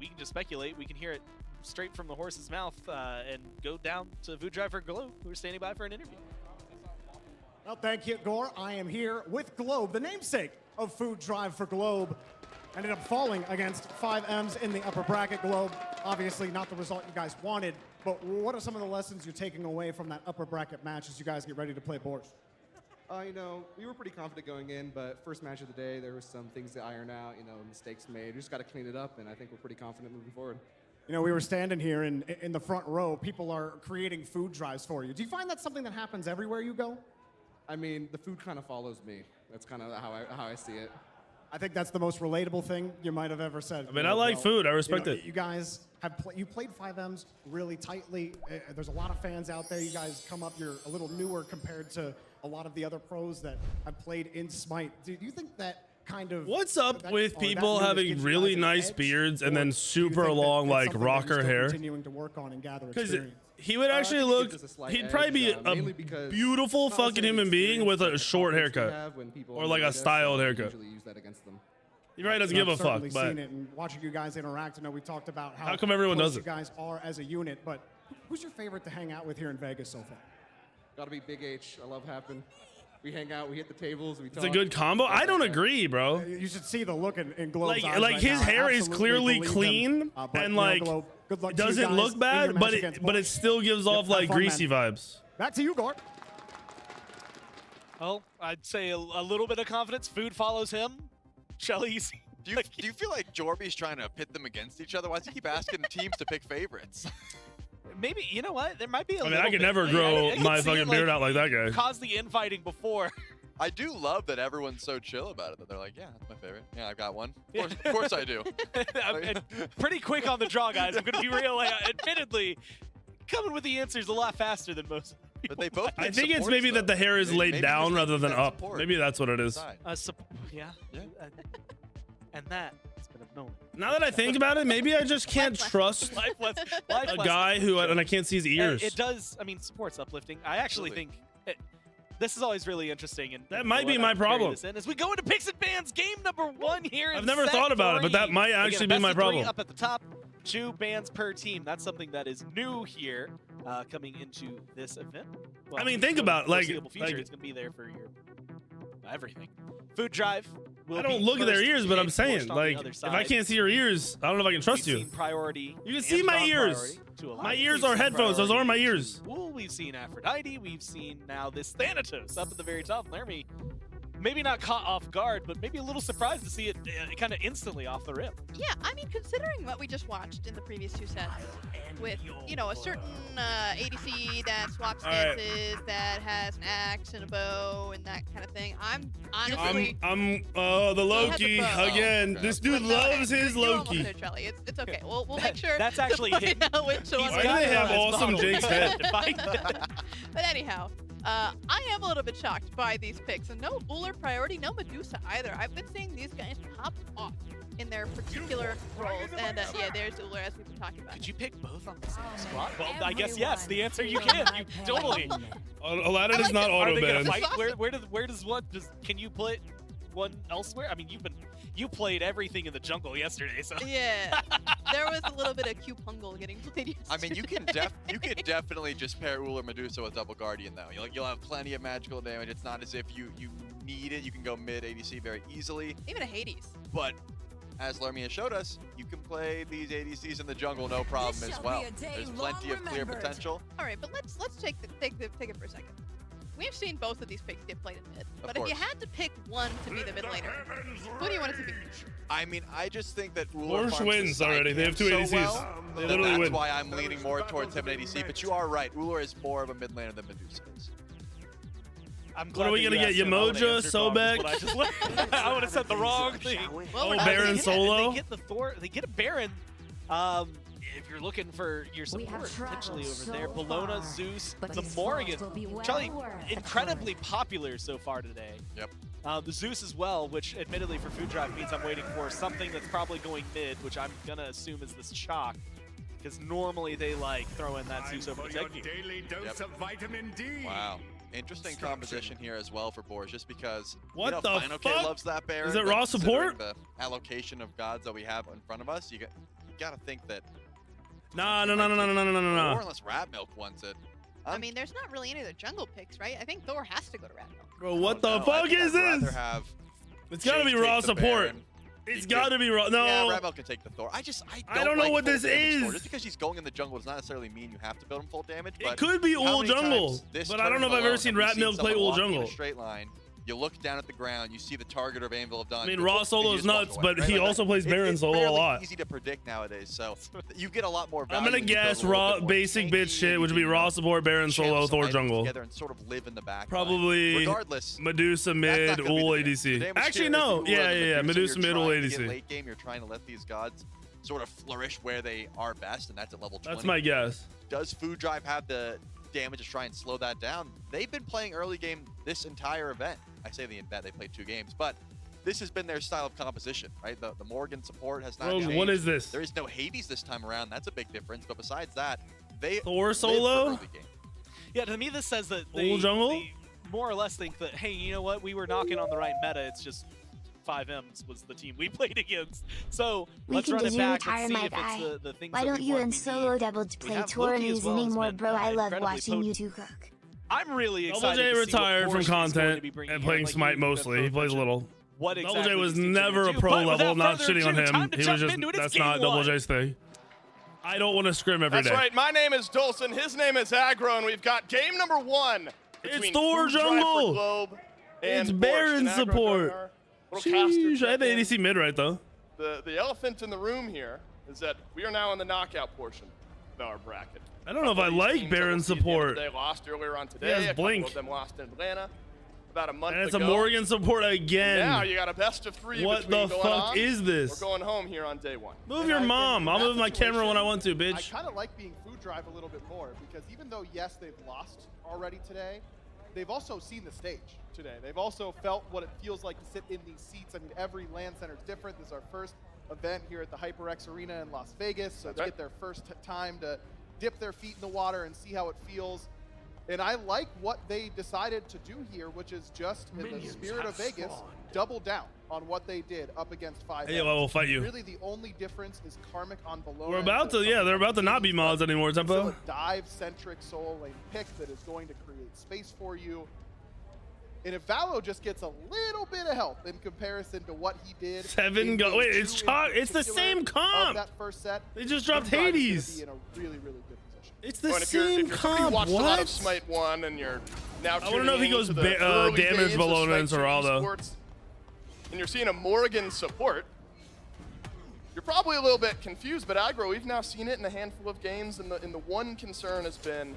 we can just speculate. We can hear it straight from the horse's mouth and go down to Food Drive for Globe, who are standing by for an interview. Well, thank you, Gore. I am here with Globe, the namesake of Food Drive for Globe. Ended up falling against FiveMs in the upper bracket. Globe, obviously not the result you guys wanted, but what are some of the lessons you're taking away from that upper bracket match as you guys get ready to play Boars? You know, we were pretty confident going in, but first match of the day, there was some things to iron out, you know, mistakes made. We just got to clean it up, and I think we're pretty confident moving forward. You know, we were standing here in the front row. People are creating food drives for you. Do you find that's something that happens everywhere you go? I mean, the food kind of follows me. That's kind of how I see it. I think that's the most relatable thing you might have ever said. I mean, I like food. I respect it. You guys have you played FiveMs really tightly. There's a lot of fans out there. You guys come up. You're a little newer compared to a lot of the other pros that have played in Smite. Do you think that kind of... What's up with people having really nice beards and then super long, like, rocker hair? Continuing to work on and gather experience. He would actually look... He'd probably be a beautiful fucking human being with a short haircut. Or like a styled haircut. He probably doesn't give a fuck, but... Seen it and watching you guys interact, I know we talked about how come everyone does you it? guys are as a unit, but who's your favorite to hang out with here in Vegas so far? Gotta be Big H. I love Happen. We hang out, we hit the tables, we talk. It's a good combo. I don't agree, bro. You should see the look in Globe's eyes like right his now. hair is clearly clean and like Globe, good luck to doesn't you guys look in bad, your match but it still gives off like fun, greasy man. vibes. Back to you, Gore. Well, I'd say a little bit of confidence. Food follows him. Shelly's. Do you feel like Jorby's trying to pit them against each other? Why does he keep asking teams to pick favorites? Maybe, you know what? There might be a little I could bit. never grow my fucking beard out like that guy. Caused the infighting before. I do love that everyone's so chill about it. That they're like, yeah, that's my favorite. Yeah, I've got one. Of course I do. I'm pretty quick on the draw, guys. I'm going to be real. Admittedly, coming with the answers a lot faster than most. But they both. I think it's maybe that the hair is laid down rather than up. Maybe that's what it is. Yeah. And that has been a moment. Now that I think about it, maybe I just can't trust a guy who, and I can't see his ears. It does, I mean, sports uplifting. I actually think this is always really interesting. And that might be my problem. As we go into Picks and Bans, game number 1 here. I've never thought about it, but that might actually be my problem. Up at the top, 2 bans per team. That's something that is new here coming into this event. Well, I mean, think about it. Like, it's going to be there for your everything. Food Drive. I don't look at their ears, but I'm saying, like, if I can't see your ears, I don't know if I can trust you. Priority. You can see my ears. My ears are headphones. Those aren't my ears. Well, we've seen Aphrodite. We've seen now this Thanatos up at the very top. Laramie, maybe not caught off guard, but maybe a little surprised to see it kind of instantly off the rip. Yeah, I mean, considering what we just watched in the previous 2 sets, with, you know, a certain ADC that swaps stances, that has an axe and a bow and that kind of thing, I'm honestly... the Loki again. This dude loves his Loki. It's okay. We'll make sure. That's actually him. Why do they have awesome Jake's head? But anyhow, I am a little bit shocked by these picks. And no Uller priority, no Medusa either. I've been seeing these guys pop off in their particular roles. And yeah, there's Uller, as we've been talking about. Could you pick both on the same squad? Well, I guess yes. The answer you can. You totally. Aladdin is not auto banned. Where does one? Can you put one elsewhere? I mean, you played everything in the jungle yesterday, so yeah, there was a little bit of Q-Pungle getting played yesterday. I mean, you can definitely just pair Uller Medusa with Double Guardian though. You'll have plenty of magical damage. It's not as if you need it. You can go mid ADC very easily. Even a Hades. But as Lermia showed us, you can play these ADCs in the jungle no problem as well. There's plenty of clear potential. All right, but let's take it for a second. We've seen both of these picks get played in mid, but if you had to pick one to be the mid laner, who do you want it to be? I mean, I just think that Uller Porsche wins already. They have 2 ADCs. They literally that's win. why I'm leaning more towards him and ADC, but you are right. Uller is more of a mid laner than Medusa is. What are we gonna get? Yamoja, Sobek? I would have said the wrong thing. Oh, Baron solo. They get the Thor. They get a Baron. If you're looking for your support potentially over there, Bologna, Zeus, the Morgan, Charlie, incredibly popular so far today. Yep. The Zeus as well, which admittedly for Food Drive means I'm waiting for something that's probably going mid, which I'm gonna assume is this Chalk, because normally they like throw in that Zeus over the technique. Wow. Interesting composition here as well for Boris, just because what the Final fuck? K loves that Baron. Is it raw support? The allocation of gods that we have in front of us, you gotta think that. No. Or unless Rat Milk wants it. I mean, there's not really any other jungle picks, right? I think Thor has to go to Rat Milk. Bro, what the fuck is this? It's gotta be raw support. It's gotta be raw. No. Yeah, Rat Milk can take the Thor. I don't know what this is. Just because he's going in the jungle does not necessarily mean you have to build him full damage. But it could be Ul jungle, but I don't know if I've ever seen Rat Milk play Ul jungle. Straight line. You look down at the ground, you see the target of Anvil of Dawn. I mean, raw solo is nuts, but he also plays Baron solo a lot. It's easy to predict nowadays, so you get a lot more I'm value. gonna guess raw basic bitch shit, which would be raw support, Baron solo, Thor jungle. Together and sort of live in the back. Probably regardless, Medusa mid, Ul ADC. Actually, no. Yeah. Medusa mid, Ul ADC. Late game, you're trying to let these gods sort of flourish where they are best, and that's at level 20. That's my guess. Does Food Drive have the damage to try and slow that down? They've been playing early game this entire event. I say the event, they played 2 games, but this has been their style of composition, right? The Morgan support has not changed. What is this? There is no Hades this time around. That's a big difference, but besides that, they Thor solo? Yeah, to me this says that they more or less think that, hey, you know what? We were knocking on the right meta. It's just FiveM's was the team we played against. So let's run it back and see if it's the things. Why don't you and Solo double play tourneys anymore, bro? I love watching you two cook. I'm really excited. Double J retired from content and playing Smite mostly. He plays a little. Double J was never a pro level. Not shitting on him. He was just. That's not Double J's thing. I don't want to scrim every day. That's right. My name is Dolson. His name is Aggro, and we've got game number 1. It's Thor jungle. It's Baron support. Sheesh, I had the ADC mid right though. The elephant in the room here is that we are now in the knockout portion of our bracket. I don't know if I like Baron support. They lost earlier on today. He has Blink. A couple of them lost in Atlanta about a month ago. And it's a Morgan support again. Now you got a best of 3. What the fuck is this? We're going home here on day 1. Move your mom. I'll move my camera when I want to, bitch. I kind of like being Food Drive a little bit more because even though, yes, they've lost already today, they've also seen the stage today. They've also felt what it feels like to sit in these seats. I mean, every LAN center is different. This is our first event here at the HyperX Arena in Las Vegas, so they get their first time to dip their feet in the water and see how it feels. And I like what they decided to do here, which is just in the spirit of Vegas, double down on what they did up against FiveM. Yeah, well, we'll fight you. Really, the only difference is Karmic on Bologna. We're about to, they're about to not be mods anymore, Tempo. Still a dive-centric solo lane pick that is going to create space for you. And if Valo just gets a little bit of help in comparison to what he did, 7 go. Wait, it's the same comp. That first set, they just dropped Hades. Be in a really, really good position. It's the if same you're comp. Watched What? a lot of Smite 1 and you're now I want to know if he goes damage Bologna and Serraldo. And you're seeing a Morrigan support. You're probably a little bit confused, but aggro, we've now seen it in a handful of games, and the one concern has been,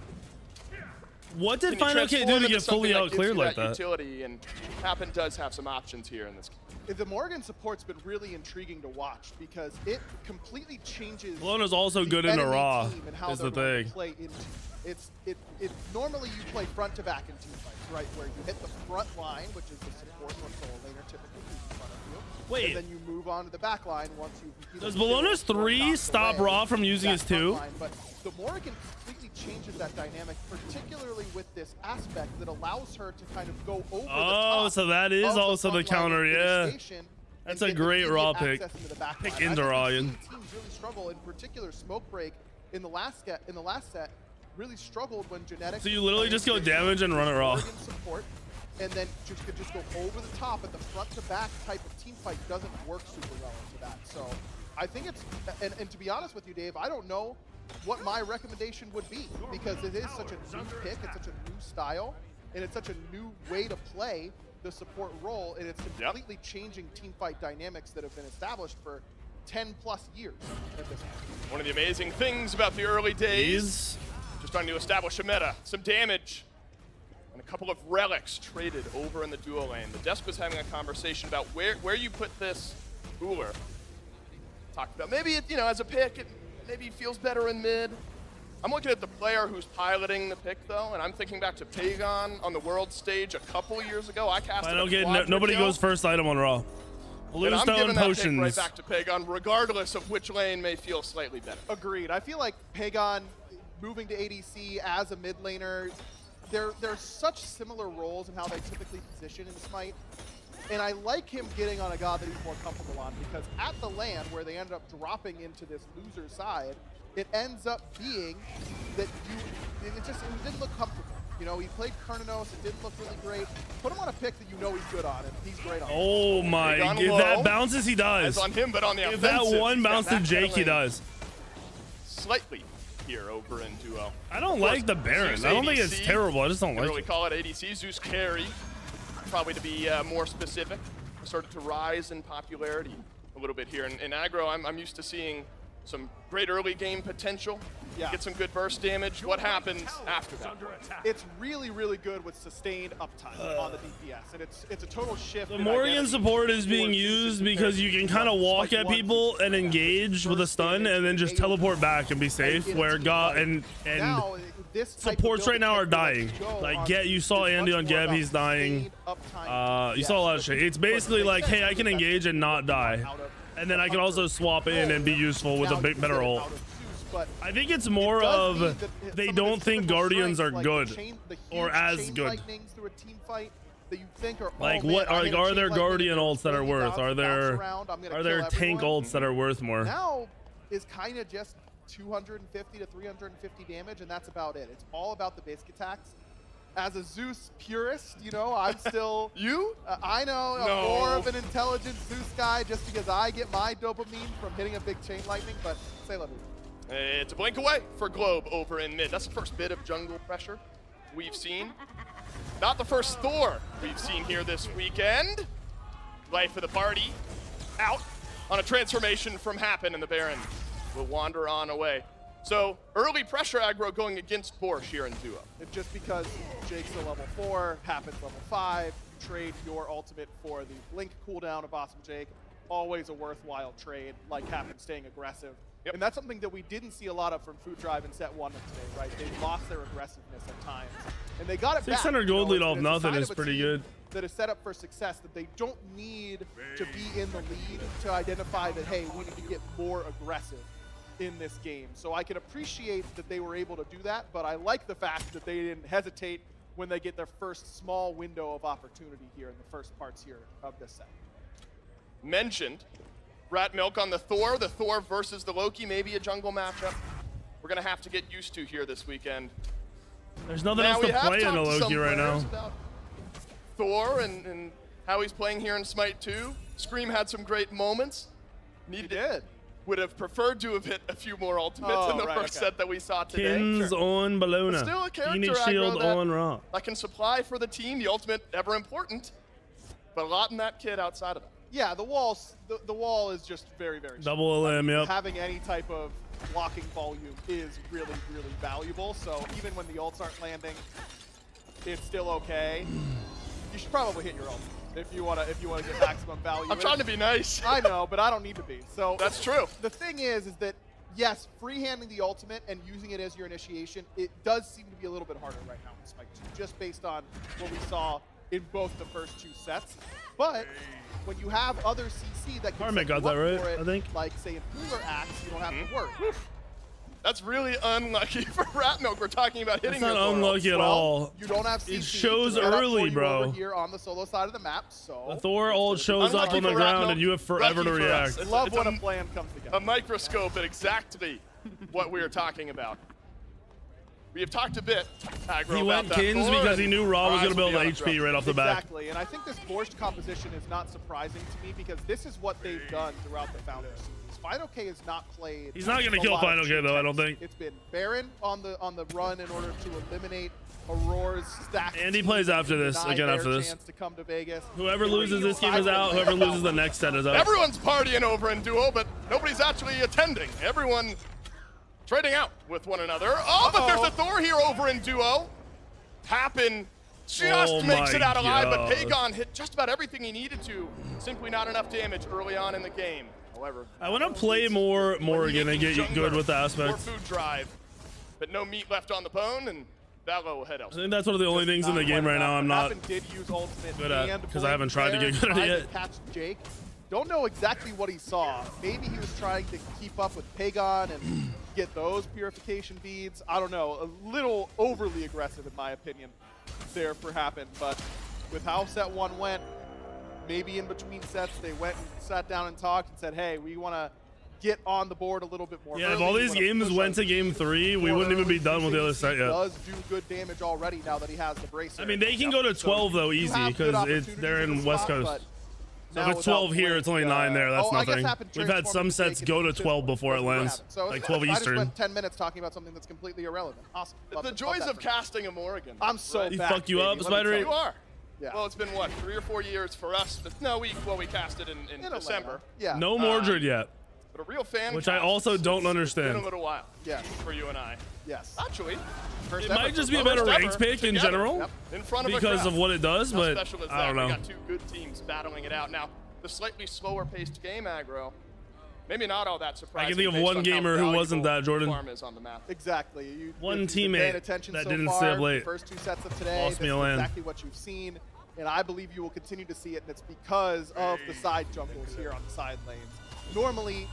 what did Final K do to get fully out cleared like that? Utility, and Happen does have some options here in this game. The Morrigan support's been really intriguing to watch because it completely changes. Bologna's also good in a raw, is the thing. Normally you play front to back in team fights, right? Where you hit the front line, which is the support or solo laner typically in front of you. Wait. And then you move on to the back line once you. Does Bologna's 3 stop Raw from using his 2? But the Morrigan completely changes that dynamic, particularly with this aspect that allows her to kind of go over the top. Oh, so that is also the counter, yeah. That's a great Raw pick. Pick into Raw. Teams really struggle, in particular Smoke Break in the last set really struggled when Genetics. So you literally just go damage and run it Raw. Support, and then could just go over the top, but the front to back type of team fight doesn't work super well into that. So I think it's, and to be honest with you, Dave, I don't know what my recommendation would be, because it is such a new pick, it's such a new style, and it's such a new way to play the support role, and it's completely changing team fight dynamics that have been established for 10+ years at this point. One of the amazing things about the early days, just trying to establish a meta, some damage, and a couple of relics traded over in the duo lane. The desk was having a conversation about where you put this Uller. Talked about maybe it, as a pick, it maybe feels better in mid. I'm looking at the player who's piloting the pick though, and I'm thinking back to Pagon on the world stage a couple years ago. I cast nobody goes first item on Raw. Bluestone potions. Right back to Pagon, regardless of which lane may feel slightly better. Agreed. I feel like Pagon moving to ADC as a mid laner, they're such similar roles in how they typically position in Smite. And I like him getting on a god that he's more comfortable on, because at the LAN, where they ended up dropping into this loser side, it ends up being that it didn't look comfortable. He played Kernanos, it didn't look really great. Put him on a pick that he's good on, and he's great on. Oh my, if that bounces, he does. As on him, but on the if that one bounce to Jake, he does. Slightly here over in duo. I don't like the Baron. I don't think it's terrible. I just don't like it. We call it ADC. Zeus carry, probably to be more specific, started to rise in popularity a little bit here. In aggro, I'm used to seeing some great early game potential. Get some good burst damage. What happens after that? It's really, really good with sustained uptime on the DPS, and it's a total shift. The Morrigan support is being used because you can kind of walk at people and engage with a stun, and then just teleport back and be safe. Where God and supports right now are dying. Like you saw Andy on Geb, he's dying. You saw a lot of shit. It's basically like, hey, I can engage and not die. And then I can also swap in and be useful with a better ult. I think it's more of they don't think Guardians are good or as good. Like what are there Guardian ults that are worth? Are there tank ults that are worth more? Now is kind of just 250 to 350 damage, and that's about it. It's all about the basic attacks. As a Zeus purist, I'm still... You? I know, I'm more of an intelligent Zeus guy just because I get my dopamine from hitting a big chain lightning, but say love you. It's a blink away for Globe over in mid. That's the first bit of jungle pressure we've seen. Not the first Thor we've seen here this weekend. Life of the party out on a transformation from Happen, and the Baron will wander on away. So early pressure aggro going against Borscht here in duo. Just because Jake's a level 4, Happens level 5, you trade your ultimate for the blink cooldown of Awesome Jake. Always a worthwhile trade, like Happen staying aggressive. And that's something that we didn't see a lot of from Food Drive in set 1 of today, right? They lost their aggressiveness at times. And they got it 600 back. gold lead off nothing is pretty good. That is set up for success, that they don't need to be in the lead to identify that, hey, we need to get more aggressive in this game. So I can appreciate that they were able to do that, but I like the fact that they didn't hesitate when they get their first small window of opportunity here in the first parts here of this set. Mentioned Rat Milk on the Thor versus the Loki, maybe a jungle matchup we're gonna have to get used to here this weekend. There's nothing else to play in a Loki right now. Thor and how he's playing here in Smite 2. Scream had some great moments. Would have preferred to have hit a few more ultimates in the first set that we saw today. Kins on Bologna. But still a character Phoenix Shield aggro on Raw. that can supply for the team, the ultimate ever important, but a lot in that kid outside of that. Yeah, the wall is just very, very Double LM, yep. Having any type of blocking volume is really, really valuable. So even when the ults aren't landing, it's still okay. You should probably hit your ult if you wanna get maximum value. I'm trying to be nice. I know, but I don't need to be. So that's true. The thing is that yes, freehanding the ultimate and using it as your initiation, it does seem to be a little bit harder right now in Smite 2, just based on what we saw in both the first 2 sets. But when you have other CC that can Karmic got that right, for it, I think. like say in Cooler Axe, you don't have to worry. That's really unlucky for Rat Milk. We're talking about hitting. It's not unlucky at all. You don't have CC. It shows early, bro. Over here on the solo side of the map, so The Thor ult shows up on the ground, and you have forever to react. Love when a plan comes together. A microscope at exactly what we are talking about. We have talked a bit, Aggro, He went Kins because he knew Raw was going to build HP right off the bat. Exactly, and I think this Borscht composition is not surprising to me because this is what they've done throughout the Founders series. Final K is not played. He's not going to kill Final K, though, I don't think. It's been Baron on the run in order to eliminate Aurora's stack. And he plays after this, again after this. To come to Vegas. Whoever loses this game is out. Whoever loses the next set is out. Everyone's partying over in duo, but nobody's actually attending. Everyone trading out with one another. Oh, but there's a Thor here over in duo. Happen just makes it out alive, but Pagon hit just about everything he needed to. Simply not enough damage early on in the game. However, I want to play more Morgan and get good with the more aspects. food drive, but no meat left on the bone, and Valo will head I elsewhere. think that's one of the only things in the game right now I'm not did use ultimate good at because I haven't tried to get good at it yet. Catch Jake. Don't know exactly what he saw. Maybe he was trying to keep up with Pagon and get those purification beads. I don't know. A little overly aggressive, in my opinion, there for Happen. But with how set 1 went, maybe in between sets they went and sat down and talked and said, hey, we want to get on the board a little bit more. Yeah, if all these games went to game 3, we wouldn't even be done with the other set yet. He does do good damage already now that he has the bracer. I mean, they can go to 12 though, easy, because they're in West Coast. So if it's 12 here, it's only 9 there. That's nothing. We've had some sets go to 12 before it lands, like 12 Eastern. I just spent 10 minutes talking about something that's completely irrelevant. Awesome. The joys of casting a Morrigan. I'm so He back, fucked you up, baby. Spider? You are. Yeah. Well, it's been what, 3 or 4 years for us? No, we cast it in December. Yeah. No Mordred yet. But a real fan. Which I also don't It's understand. been a little while. Yeah. For you and I. Yes. Actually, It might just be a better ranked pick in general in front of because of what it does, How but special is I don't that? know. We got 2 good teams battling it out. Now, the slightly slower paced game aggro, maybe not all that surprising. I can think of based one on how gamer who wasn't valuable that, Jordan. Farm is on the map. Exactly. One you've been teammate paying attention that so didn't far, stay up late. The first 2 sets of today, Lost this me is a land. exactly what you've seen, and I believe you will continue to see it, and it's because of the side jungles here on the side lanes. Normally,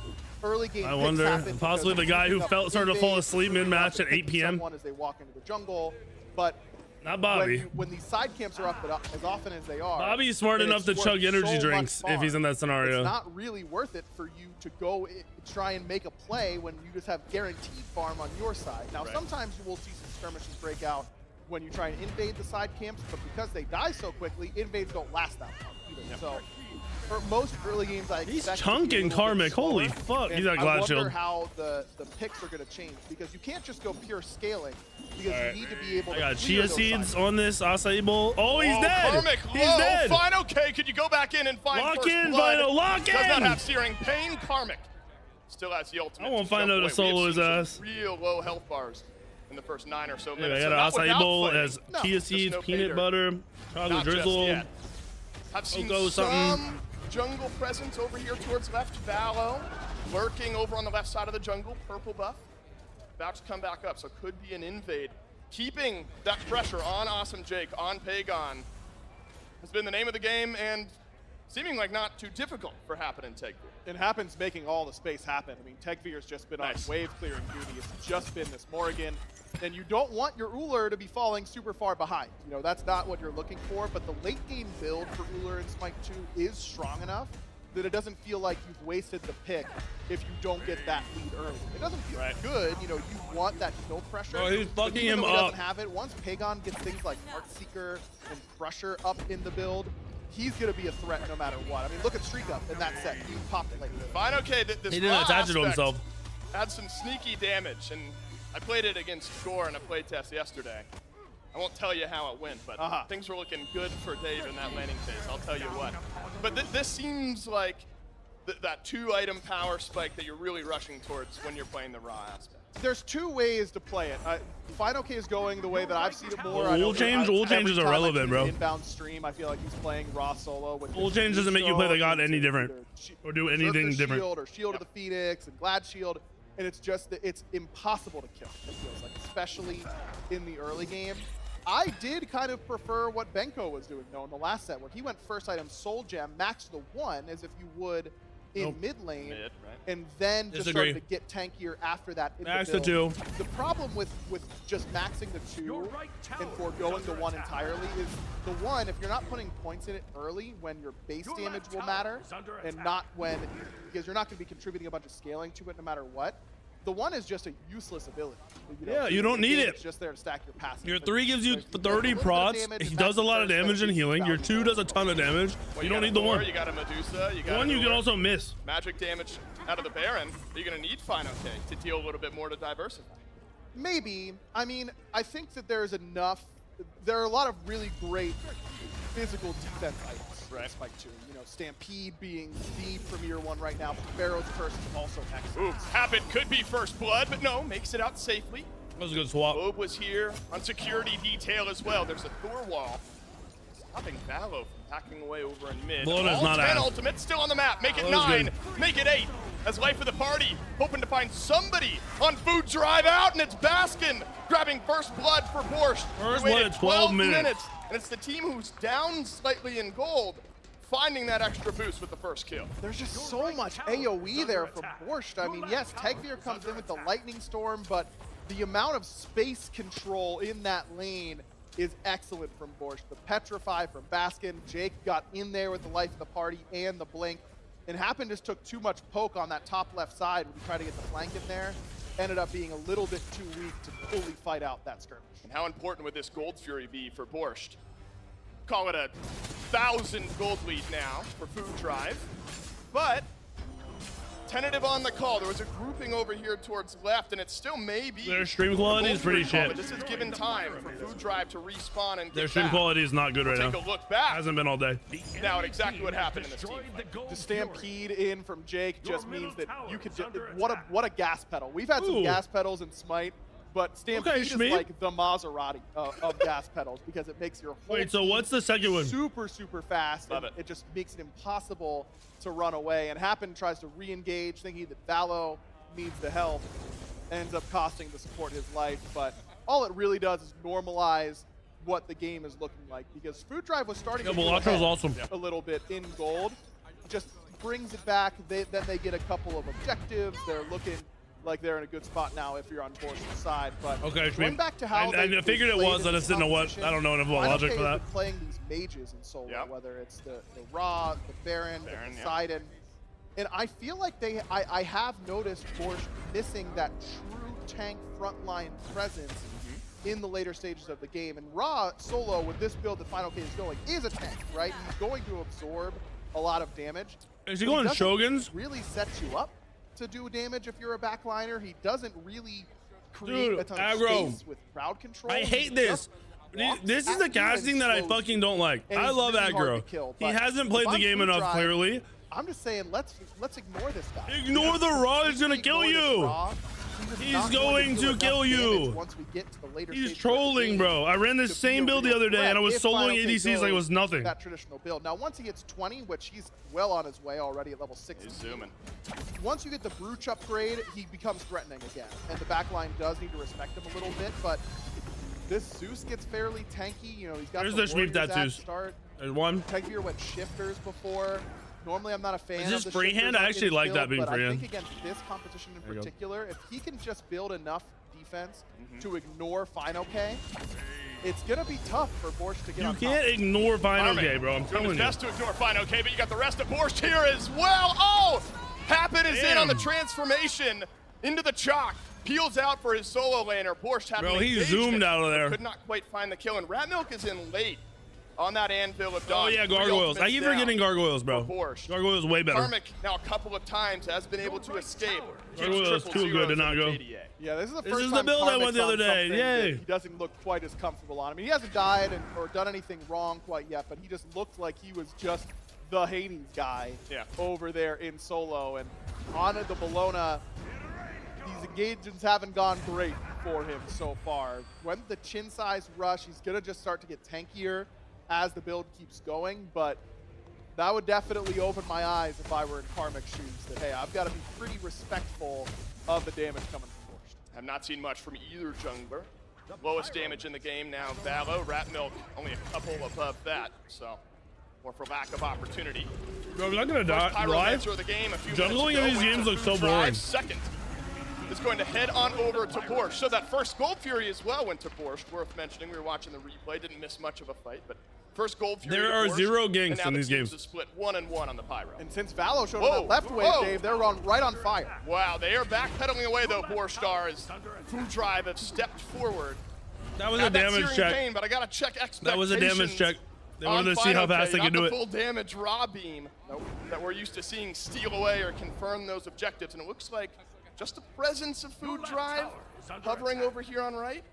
early game I picks wonder, happen possibly because the guy who picking up started to fall invades, asleep you're mid-match not at 8 p.m. someone as they walk into the jungle, but Not Bobby. when these side camps are up, but as often as they are, Bobby's smart then enough to it's chug worth energy so much drinks if he's in that scenario. It's not really worth it for you to go try and make a play when you just have guaranteed farm on your side. Now, sometimes you will see some skirmishes break out when you try and invade the side camps, but because they die so quickly, invades don't last that long either. So for most early games, I He's expect chunking Karmic. Holy fuck. He's got Glad I Shield. wonder how the picks are going to change because you can't just go pure scaling because you need to be able to I got clear Chia those Seeds sides. on this acai bowl. Oh, he's dead. Karmic, He's low, dead. fine, okay. Could you go back in and find Lock first in, blood? Vino, lock Does not in. have Searing Pain. Karmic still has the ultimate. I won't to find jump out away. to solo We have his seen some ass. Real low health bars in the first 9 or so Yeah, I minutes. got So an not acai without bowl fighting. as No, chia just seeds, no peanut Vader. butter, chocolate Not just drizzle. yet. I've seen Cocoa something. some jungle presence over here towards left. Valo lurking over on the left side of the jungle. Purple buff. About to come back up, so could be an invade. Keeping that pressure on Awesome Jake, on Pagon, has been the name of the game and seeming like not too difficult for Happen and Tegveer. It happens making all the space happen. I mean, Tegveer's just been on wave clearing duty. It's just been this Morrigan. And you don't want your Ullr to be falling super far behind. You know, that's not what you're looking for, but the late game build for Ullr in Smite 2 is strong enough that it doesn't feel like you've wasted the pick if you don't get that lead early. It doesn't feel good. You know, you want that kill pressure. Oh, he's but fucking even him though he up. doesn't have it. Once Pagon gets things like Heartseeker and Crusher up in the build, he's going to be a threat no matter what. I mean, look at Streak Up in that set. He popped it like this. Fine, okay, this He didn't attach it to himself. Had some sneaky damage, and I played it against Gore in a playtest yesterday. I won't tell you how it went, but things were looking good for Dave in that landing phase, I'll tell you what. But this seems like that 2-item power spike that you're really rushing towards when you're playing the raw aspect. There's two ways to play it. Final K is going the way that I've seen it more. Rule change is irrelevant, bro. Inbound stream, I feel like he's playing raw solo. Rule change doesn't make you play the god any different or do anything different. Shield or Shield of the Phoenix and Glad Shield, and it's just that it's impossible to kill. It feels like, especially in the early game. I did kind of prefer what Benko was doing though in the last set, where he went first item Soul Gem, max the 1 as if you would in mid lane, and then just started to get tankier after that. Max the 2. The problem with just maxing the 2 and foregoing the 1 entirely is the 1, if you're not putting points in it early when your base damage will matter, and not when, because you're not going to be contributing a bunch of scaling to it no matter what. The 1 is just a useless ability. You don't need it. It's just there to stack your passive. Your 3 gives you 30 prots. He does a lot of damage and healing. Your 2 does a ton of damage. Well, you don't need the 1. You got a Medusa. You got 1 you can also miss. Magic damage out of the Baron. You're going to need Final K to deal a little bit more to diversify. Maybe. I mean, I think that there's enough. There are a lot of really great physical defense items. Right. Spike 2. You know, Stampede being the premier one right now. Pharaoh's Curse is also excellent. Ooh, Habit could be first blood, but no, makes it out safely. That was a good swap. Globe was here on security detail as well. There's a Thor wall. Stopping Valo from hacking away over in mid. Blona's not 10 out. ultimate still on the map. Make it 9. Make it 8. As life of the party, hoping to find somebody on food drive out, and it's Baskin grabbing first blood for Borscht. First blood at 12 minutes. And it's the team who's down slightly in gold, finding that extra boost with the first kill. There's just so much AoE there from Borscht. I mean, yes, Tegvir comes in with the Lightning Storm, but the amount of space control in that lane is excellent from Borscht. The Petrify from Baskin. Jake got in there with the life of the party and the blink. And Happen just took too much poke on that top left side when we tried to get the flank in there. Ended up being a little bit too weak to fully fight out that skirmish. And how important would this Gold Fury be for Borscht? Call it a 1,000 gold lead now for Food Drive. But tentative on the call. There was a grouping over here towards left, and it still may be. Their stream quality is pretty shit. But this is given time for Food Drive to respawn and Their get stream back. quality is not good right now. Take a look back. Hasn't been all day. Now at exactly what happened in this team fight. The Stampede in from Jake just means that you could just, what a gas pedal. We've had some gas pedals in Smite, but Stampede is like the Maserati of gas pedals because it makes your whole so what's the second one? super fast. Love it just makes it impossible to run away. And Happen tries to re-engage, thinking that Valo needs the help, ends up costing the support his life. But all it really does is normalize what the game is looking like, because Food Drive was starting to Belatro's awesome. a little bit in gold. Just brings it back. Then they get a couple of objectives. They're looking like they're in a good spot now if you're on Borsch's side. But going back to how I figured it was, I just didn't know what. I don't know enough about logic for that. Playing these mages in solo, whether it's the Ra, the Baron, the Poseidon, and I feel like I have noticed Borscht missing that true tank frontline presence in the later stages of the game. And Ra solo with this build that Final K is going is a tank, right? He's going to absorb a lot of damage. Is he going Shoguns? Really set you up to do damage if you're a backliner. He doesn't really create a ton of space with crowd control. I hate this. This is the casting that I fucking don't like. I love aggro. He hasn't played the game enough, clearly. I'm just saying, let's ignore this guy. Ignore the Ra. He's gonna kill you. He's going to kill you. Once we get to the later He's trolling, bro. I ran this same build the other day, and I was soloing ADCs like it was nothing. That traditional build. Now, once he gets 20, which he's well on his way already at level 60. He's zooming. Once you get the Brooch upgrade, he becomes threatening again, and the backline does need to respect him a little bit. But this Zeus gets fairly tanky. You know, he's got There's the sweep tattoos. There's one. Tegvir went shifters before. Normally, I'm not a fan of the this freehand? I actually like that being freehand. I think against this competition in particular, if he can just build enough defense to ignore Final K, it's going to be tough for Borscht to get on top. You can't ignore FiveM, bro. I'm telling doing his you. best to ignore FiveM, but you got the rest of Borscht here as well. Oh! Happen is in on the transformation into the chalk. Peels out for his solo laner. Borscht had Bro, he zoomed out of there. Could not quite find the kill, and Ratmilk is in late on that anvil of dawn. Oh yeah, gargoyles. I keep forgetting gargoyles, bro. Gargoyles way better. Karmic now a couple of times has been able to escape. Gargoyles too good to not go. Yeah, this is the This first is time the build I went the other day. Yay! He doesn't look quite as comfortable on. I mean, he hasn't died or done anything wrong quite yet, but he just looked like he was just the Hades guy over there in solo. And on the Bologna, these engagements haven't gone great for him so far. When the chin size rush, he's going to just start to get tankier as the build keeps going, but that would definitely open my eyes if I were in Karmic's shoes, that, hey, I've got to be pretty respectful of the damage coming from Borscht. Have not seen much from either jungler. Lowest damage in the game now, Valo. Ratmilk only a couple above that, so more for lack of opportunity. Bro, I'm not going to die live. Jungling in these games looks so boring. Second is going to head on over to Borscht. So that first Gold Fury as well went to Borscht. Worth mentioning, we were watching the replay, didn't miss much of a fight, but first Gold Fury There are 0 ganks in these games. And now the teams split 1-1 on the Pyro. And since Valo showed on that left wave, Dave, they're right on fire. Wow, they are backpedaling away though, Borscht as Food Drive have stepped forward. That was a damage check. Pain, but I gotta check expectations. That was a damage check. They wanted to see how fast they could do it. Full damage raw beam that we're used to seeing steal away or confirm those objectives, and it looks like just the presence of Food Drive hovering over here on right.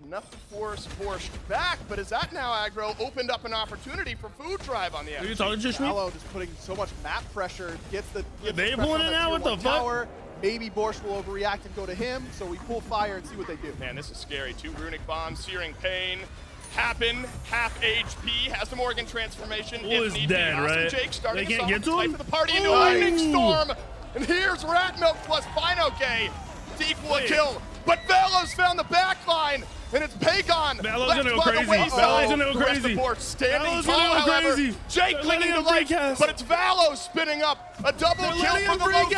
Enough to force Borscht back, but is that now aggro opened up an opportunity for Food Drive on the edge? Are you talking to me? Valo just putting so much map pressure, gets the they pulling it out, what the fuck? Maybe Borscht will overreact and go to him, so we pull fire and see what they do. Man, this is scary. 2 runic bombs, searing pain. Happen, half HP, has the Morgan transformation. Is dead, right? Jake starting they can't get to him? For the party into Lightning Storm. And here's Ratmilk plus FiveM to equal a kill. But Valo's found the back line, and it's Pagon. Valo's left gonna go by crazy. the wayside. Valo's gonna go The rest of crazy. Borscht standing Valo's tall, gonna go however. crazy. Jake clinging to life, but it's Valo spinning up a double kill for the Loki.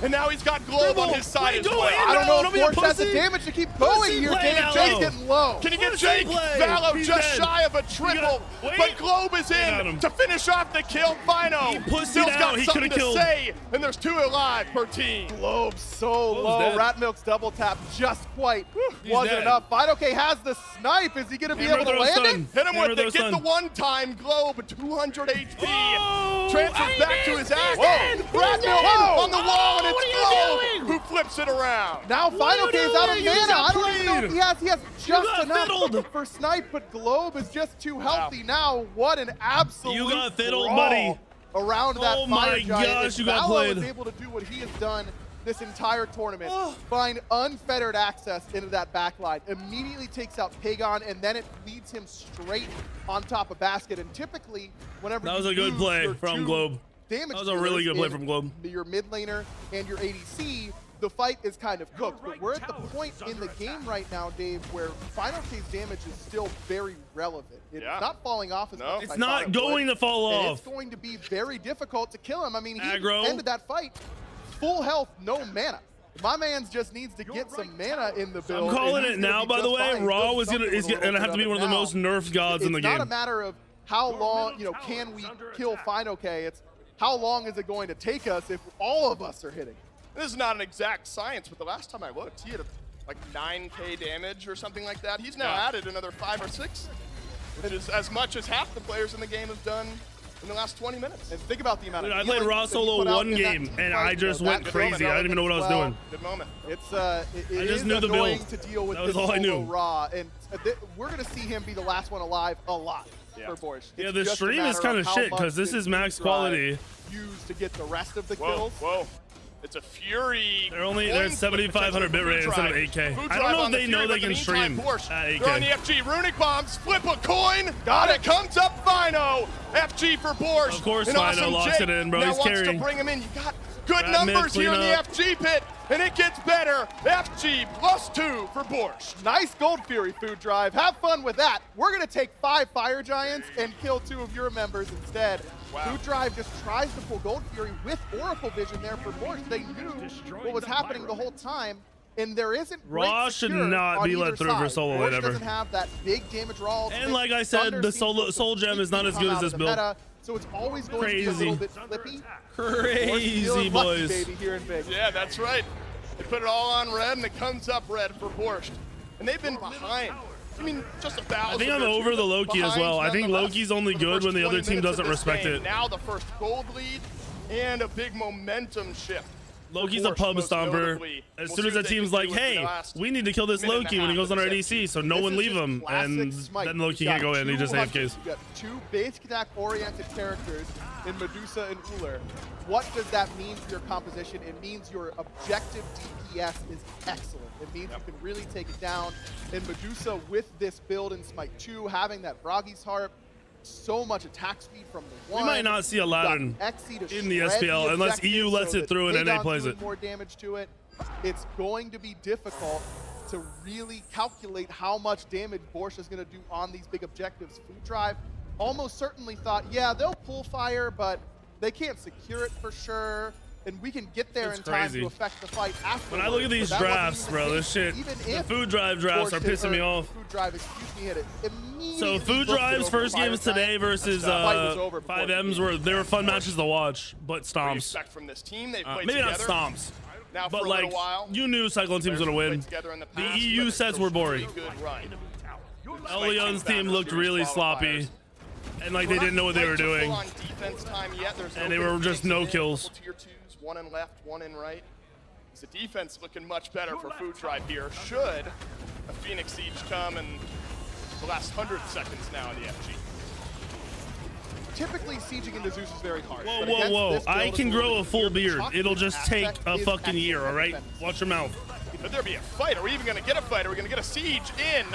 And now he's got Globe on his side as well. I don't know if Borscht has the damage to keep going here. Jake's getting low. Can he get Jake? Valo just shy of a triple, but Globe is in to finish off the kill. FiveM still got something to say, and there's 2 alive per team. Globe so low. Ratmilk's double tap just quite wasn't enough. FiveM has the snipe. Is he going to be able to land it? Hit him with it. Get the one-time Globe. 200 HP. Transfers back to his axe. Ratmilk on the wall, and it's Globe who flips it around. Now FiveM is out of mana. I don't even know if he has just enough for snipe, but Globe is just too healthy now. What an absolute You got fiddled, brawl buddy. around that Oh fire my giant. gosh, you got Valo played. was able to do what he has done this entire tournament, find unfettered access into that backline, immediately takes out Pagon, and then it leads him straight on top of basket. And typically, whenever That was you a good lose play your from 2 Globe. damage That was a really good play in from Globe. Your mid laner and your ADC, the fight is kind of cooked. But we're at the point in the game right now, Dave, where FiveM's damage is still very relevant. It's not falling off as much as It's I not thought it going would, to fall and off. it's going to be very difficult to kill him. I mean, he Aggro. ended that fight full health, no mana. My man's just needs to get some mana in the build. I'm calling it now, by the way. Raw is gonna have to be one of the most nerfed gods in the game. It's not a matter of how long, can we kill FiveM? It's how long is it going to take us if all of us are hitting? This is not an exact science, but the last time I looked, he had like 9k damage or something like that. He's now added another 5 or 6, which is as much as half the players in the game have done in the last 20 minutes. And think about the amount of I played Raw solo 1 game, and I just went crazy. I didn't even know what I was doing. Good moment. It's I just knew the build. To deal with that was this all I knew. Raw, and we're going to see him be the last one alive a lot for Borscht. Yeah, the stream is kind of shit because this is max quality. Used to get the rest of the kills. Whoa. It's a Fury. They're 7,500 bit rate instead of 8K. I don't know if they know they can stream at 8K. They're on the FG. Runic bombs. Flip a coin. Got it. Comes up FiveM. FG for Borscht. Of course, An FiveM awesome locks Jake it in, bro. Now He's wants carrying. to bring him in. You got good Grab mid, numbers here in the clean FG pit, and it gets better. FG +2 for Borscht. Nice Gold Fury Food Drive. Have fun with that. We're going to take 5 Fire Giants and kill 2 of your members instead. Food Drive just tries to pull Gold Fury with Oracle Vision there for Borscht. They knew what was happening the whole time. And there isn't Raw should not be let through for solo lane ever. Doesn't have that big damage raw. And like I said, the soul gem is not as good as this build. So it's always going to be a little bit flippy. Crazy, boys. Baby, here in Vegas. Yeah, that's right. They put it all on red, and it comes up red for Borscht. And they've been behind. I mean, just a thousand. I think I'm over the Loki as well. I think Loki's only good when the other team doesn't respect it. Now the first gold lead and a big momentum shift. Loki's a pub stomper. As soon as the team's like, hey, we need to kill this Loki when he goes on our DC, so no one leave him. And then Loki can't go in, he just AFKs. You got two basic attack-oriented characters in Medusa and Uller. What does that mean for your composition? It means your objective DPS is excellent. It means you can really take it down. And Medusa, with this build in Smite 2, having that Bragi's Harp, so much attack speed from the one. We might not see Aladdin in the SPL unless EU lets it through and NA plays it. More damage to it. It's going to be difficult to really calculate how much damage Borscht is going to do on these big objectives. Food Drive almost certainly thought, yeah, they'll pull fire, but they can't secure it for sure. And we can get there in time to affect the fight afterwards. When I look at these drafts, bro, this shit, the Food Drive drafts are pissing me off. Food Drive, excuse me, hit it. So Food Drive's first games today versus FiveM's were fun matches to watch, but stomps. From this team, they played maybe together. not stomps, now but like you knew Cyclone team's gonna win. The EU sets were boring. Elion's team looked really sloppy, and like they didn't know what they were doing, and they were just no kills. One in left, one in right. The defense looking much better for Food Drive here. Should a Phoenix Siege come in the last 100 seconds now in the FG? Typically, sieging into Zeus is very hard. Whoa. I can grow a full beard. It'll just take a fucking year, all right? Watch your mouth. Could there be a fight? Are we even going to get a fight? Are we going to get a siege in?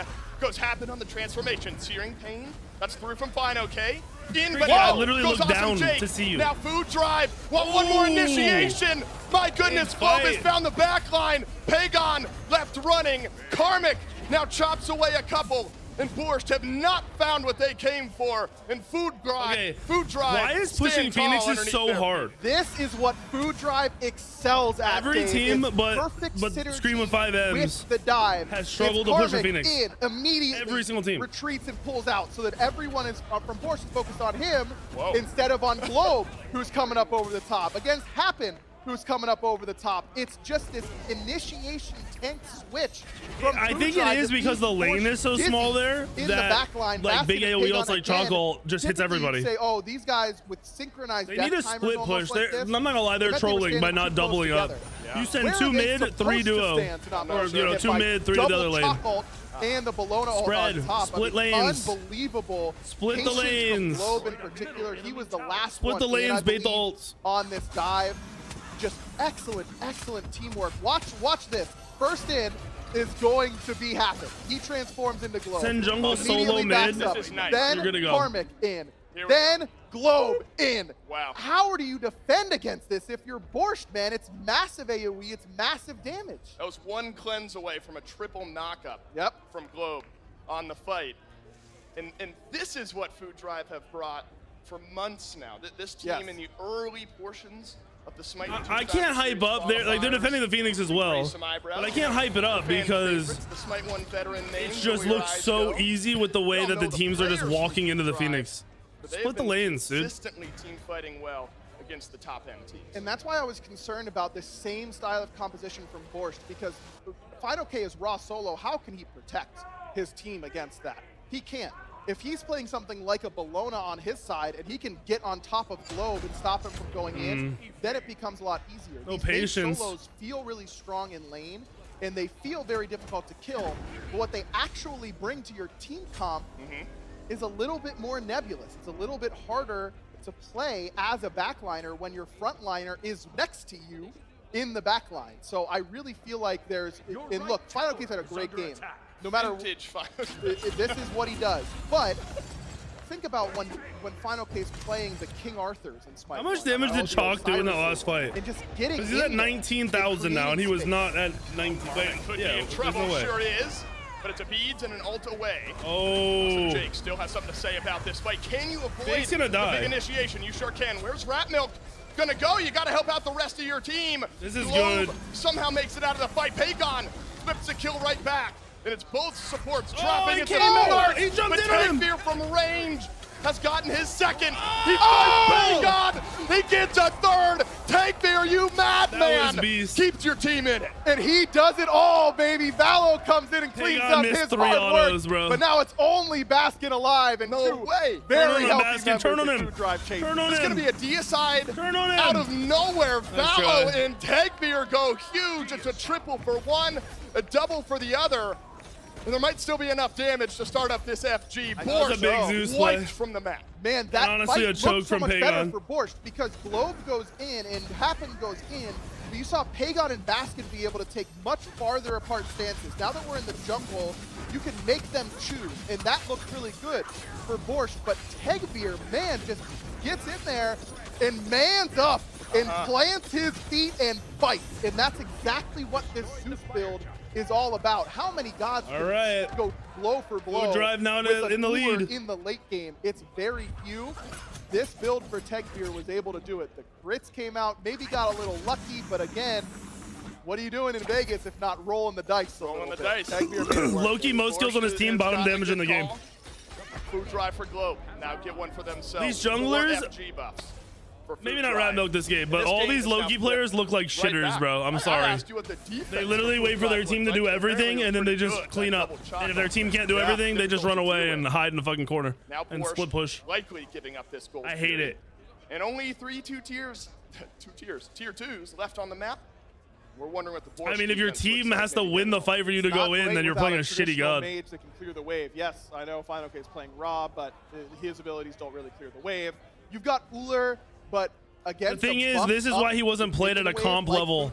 Goes Happen on the transformation. Searing Pain. That's through from Fine, okay? In, but I literally looked down to see you. Now Food Drive. One more initiation. My goodness, Globe has found the back line. Pagon left running. Karmic now chops away a couple. And Borscht have not found what they came for. And Food Drive. Why is pushing Phoenix so hard? This is what Food Drive excels at. Every team, but Scream with FiveM's with the dive has struggled to push a Phoenix. Immediately every single team retreats and pulls out, so that everyone is from Borscht is focused on him instead of on Globe, who's coming up over the top against Happen, who's coming up over the top. It's just this initiation tank switch. I think it is because the lane is so small there that like big AoE ults like Chockle just hits everybody. Say, oh, these guys with synchronized they need a split push. I'm not gonna lie, they're trolling by not doubling up. You send 2 mid, 3 duo, or 2 mid, 3 to the other lane. And the Bologna on top. Split lanes. Unbelievable. Split the lanes. Globe in particular, he was the last Split one the lanes, bait the ults. On this dive. Just excellent teamwork. Watch this. First in is going to be Happen. He transforms into Globe. Send jungle solo mid. Then you're gonna go. Karmic in. Then Globe in. Wow. How do you defend against this if you're Borscht, man? It's massive AoE. It's massive damage. That was one cleanse away from a triple knockup from Globe on the fight. And this is what Food Drive have brought for months now. This team in the early portions of the Smite. I can't hype up. They're defending the Phoenix as well, but I can't hype it up because it just looks so easy with the way that the teams are just walking into the Phoenix. Split the lanes, dude. Consistently team fighting well against the top end teams. And that's why I was concerned about this same style of composition from Borscht, because Final K is raw solo. How can he protect his team against that? He can't. If he's playing something like a Bologna on his side and he can get on top of Globe and stop him from going in, then it becomes a lot easier. No These patience. solos feel really strong in lane, and they feel very difficult to kill, but what they actually bring to your team comp is a little bit more nebulous. It's a little bit harder to play as a backliner when your frontliner is next to you in the backline. So I really feel like there's, and look, Final K's had a great game. No matter, this is what he does. But think about when Final K's playing the King Arthurs in Smite. How much damage did Chalk do in that last fight? And just getting he's at 19,000 now, and he was not at 19. Could be in trouble, no way. sure is. But it's a beads and an ult away. Oh. So Jake still has something to say about this fight. Can you avoid Jake's gonna die. the big initiation? You sure can. Where's Rat Milk? gonna go. You gotta help out the rest of your team. This is Globe good. somehow makes it out of the fight. Pagon flips a kill right back. And it's both supports Oh, dropping he into came the over. middle. He jumped But in on him. Takefear from range has gotten his second. He finds Pagon. He gets a third. Takefear, you madman, keeps your team in it. And he does it all, baby. Valo comes in and cleans Pagon up missed his 3 hard autos, work. bro. But now it's only Baskin alive and No way. very Turn on him, healthy Baskin. members Turn on of him. Food Drive chase. Turn on It's him. going to be a deicide Turn on him. out of nowhere. Nice Valo try. and Takefear go huge. It's a triple for one, a double for the other. And there might still be enough damage to start up this FG. That was a big Borscht Zeus play. wiped from the map. Man, that honestly, fight a choke looks so from much Pagon. better for Borscht because Globe goes in and Happen goes in. But you saw Pagon and Baskin be able to take much farther apart stances. Now that we're in the jungle, you can make them choose, and that looked really good for Borscht. But Takefear, man, just gets in there and mans up and plants his feet and fights. And that's exactly what this Zeus build is all about. How many gods can go blow for blow? Food Drive now with in the a cooler lead. in the late game? It's very few. This build for Takefear was able to do it. The crits came out, maybe got a little lucky, but again, what are you doing in Vegas if not rolling the dice? Rolling the dice. Low-key, most kills on his team, bottom damage in the game. Food Drive for Globe. Now get one for themselves. These junglers, More FG buffs for Food maybe not Drive. rat milk this game, but This all game these is now low-key flipped players look like right shitters, back. bro. I'm I sorry. asked you what the defense They literally for wait Food for their Drive team to looked do like. everything, Apparently and then they it was just pretty clean good. up. That double And if shot. their team can't do Yeah, everything, they just difficult run to away do and it. hide in the fucking corner Now and Borscht split push. likely giving up this goal. I hate it. And only tier 2s left on the map. We're wondering what the Borscht I mean, if your defense team looks like has to maybe win the fight for you to Not go in, great then you're without playing a a shitty traditional god. mage that can clear the wave. Yes, I know Final K is playing Rob, but his abilities don't really clear the wave. You've got Uller, but again, The thing is, this is why he wasn't played at a comp level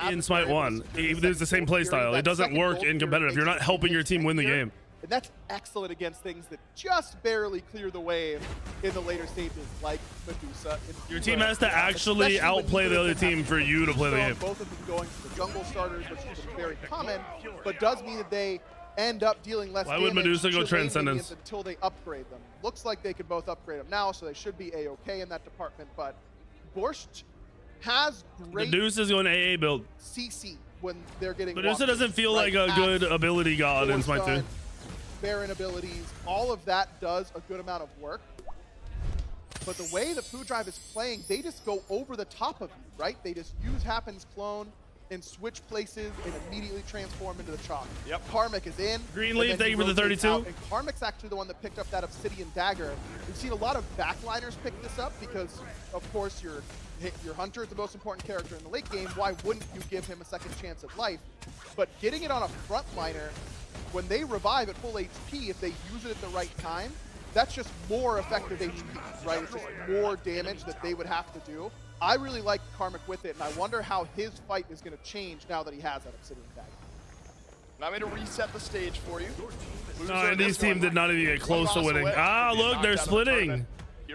in Smite 1. There's the same play style. It doesn't work in competitive. You're not helping your team win the game. And that's excellent against things that just barely clear the wave in the later stages, like Medusa. Your team has to actually outplay the other team for you to play the game. Both of them going to the jungle starters, which is very common, but does mean that they end up dealing less Why damage would Medusa go to lane Transcendence? minions until they upgrade them. Looks like they could both upgrade them now, so they should be A-okay in that department, but Borscht has great Medusa's going AA build. CC when they're getting Medusa walked doesn't in, feel right? like a good ability god in Force Smite 2. gun, Baron abilities, all of that does a good amount of work. But the way that Food Drive is playing, they just go over the top of you, right? They just use Happen's clone and switch places and immediately transform into the chalk. Yep. Karmic is in. Green and leaf, then thank he you for the rotates 32. out, and Karmic's actually the one that picked up that Obsidian Dagger. We've seen a lot of backliners pick this up because, of course, your Hunter is the most important character in the late game. Why wouldn't you give him a second chance at life? But getting it on a frontliner, when they revive at full HP, if they use it at the right time, that's just more effective HP, right? It's just more damage that they would have to do. I really like Karmic with it, and I wonder how his fight is going to change now that he has that Obsidian Dagger. Now I'm going to reset the stage for you. No, and these teams did not even get close to winning. Ah, look, they're splitting.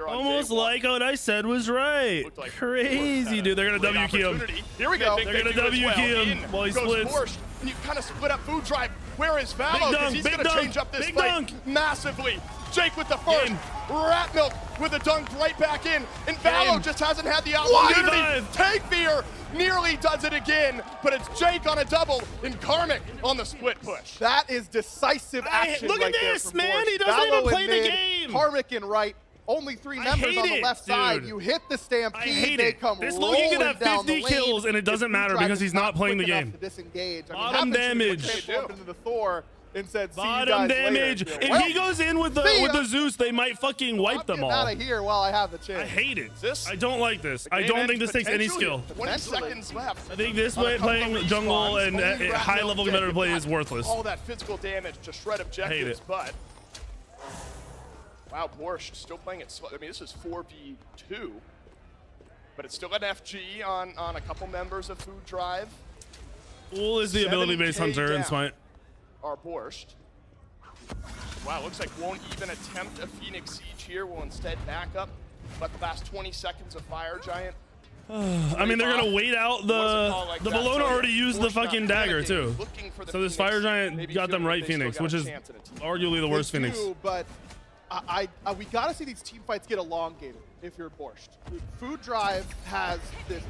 Almost like what I said was right. Crazy, dude. They're going to W key him. Here we go. They're going to W key him while he splits. Borscht, and you kind of split up Food Drive. Where is Valo? Big Because dunk, he's big going to dunk, change up this big fight dunk. massively. Jake with the first. Rat Milk with a dunk right back in. And Valo just hasn't had the opportunity. Takefear nearly does it again, but it's Jake on a double and Karmic on the split push. That is decisive action. look at right there this, from man. Borscht. He doesn't even Valo in play the mid, game. Karmic in right. Only 3 members hate on the it, left side. dude. You hit the Stampede. I hate they it. come This Loki rolling could have down 50 the kills, lane. and it doesn't If matter Food Drive because is he's not playing the quick enough game. to disengage. I mean, Bottom Happens to be damage. transformed into the Thor and said, "See you Bottom guys damage. later." If Well, he goes in with the Zeus, they might fucking wipe them all. out of here while I have the chance. I hate it. I don't like this. I don't think this takes any skill. 20 seconds left. I think this way playing jungle and high-level competitive play is worthless. All that physical damage to shred objectives, it. but wow, Borscht still playing it. I mean, this is 4v2, but it's still an FG on a couple members of Food Drive. Fool is the ability-based 7K hunter in down Smite. Are Borscht. Wow, looks like won't even attempt a Phoenix Siege here. Will instead back up. But the last 20 seconds of Fire Giant. I mean, they're gonna wait out the Bologna already used the fucking dagger too. So this Fire Giant got them right Phoenix, which is arguably the worst Phoenix. But we got to see these team fights get elongated if you're Borscht. Food Drive has these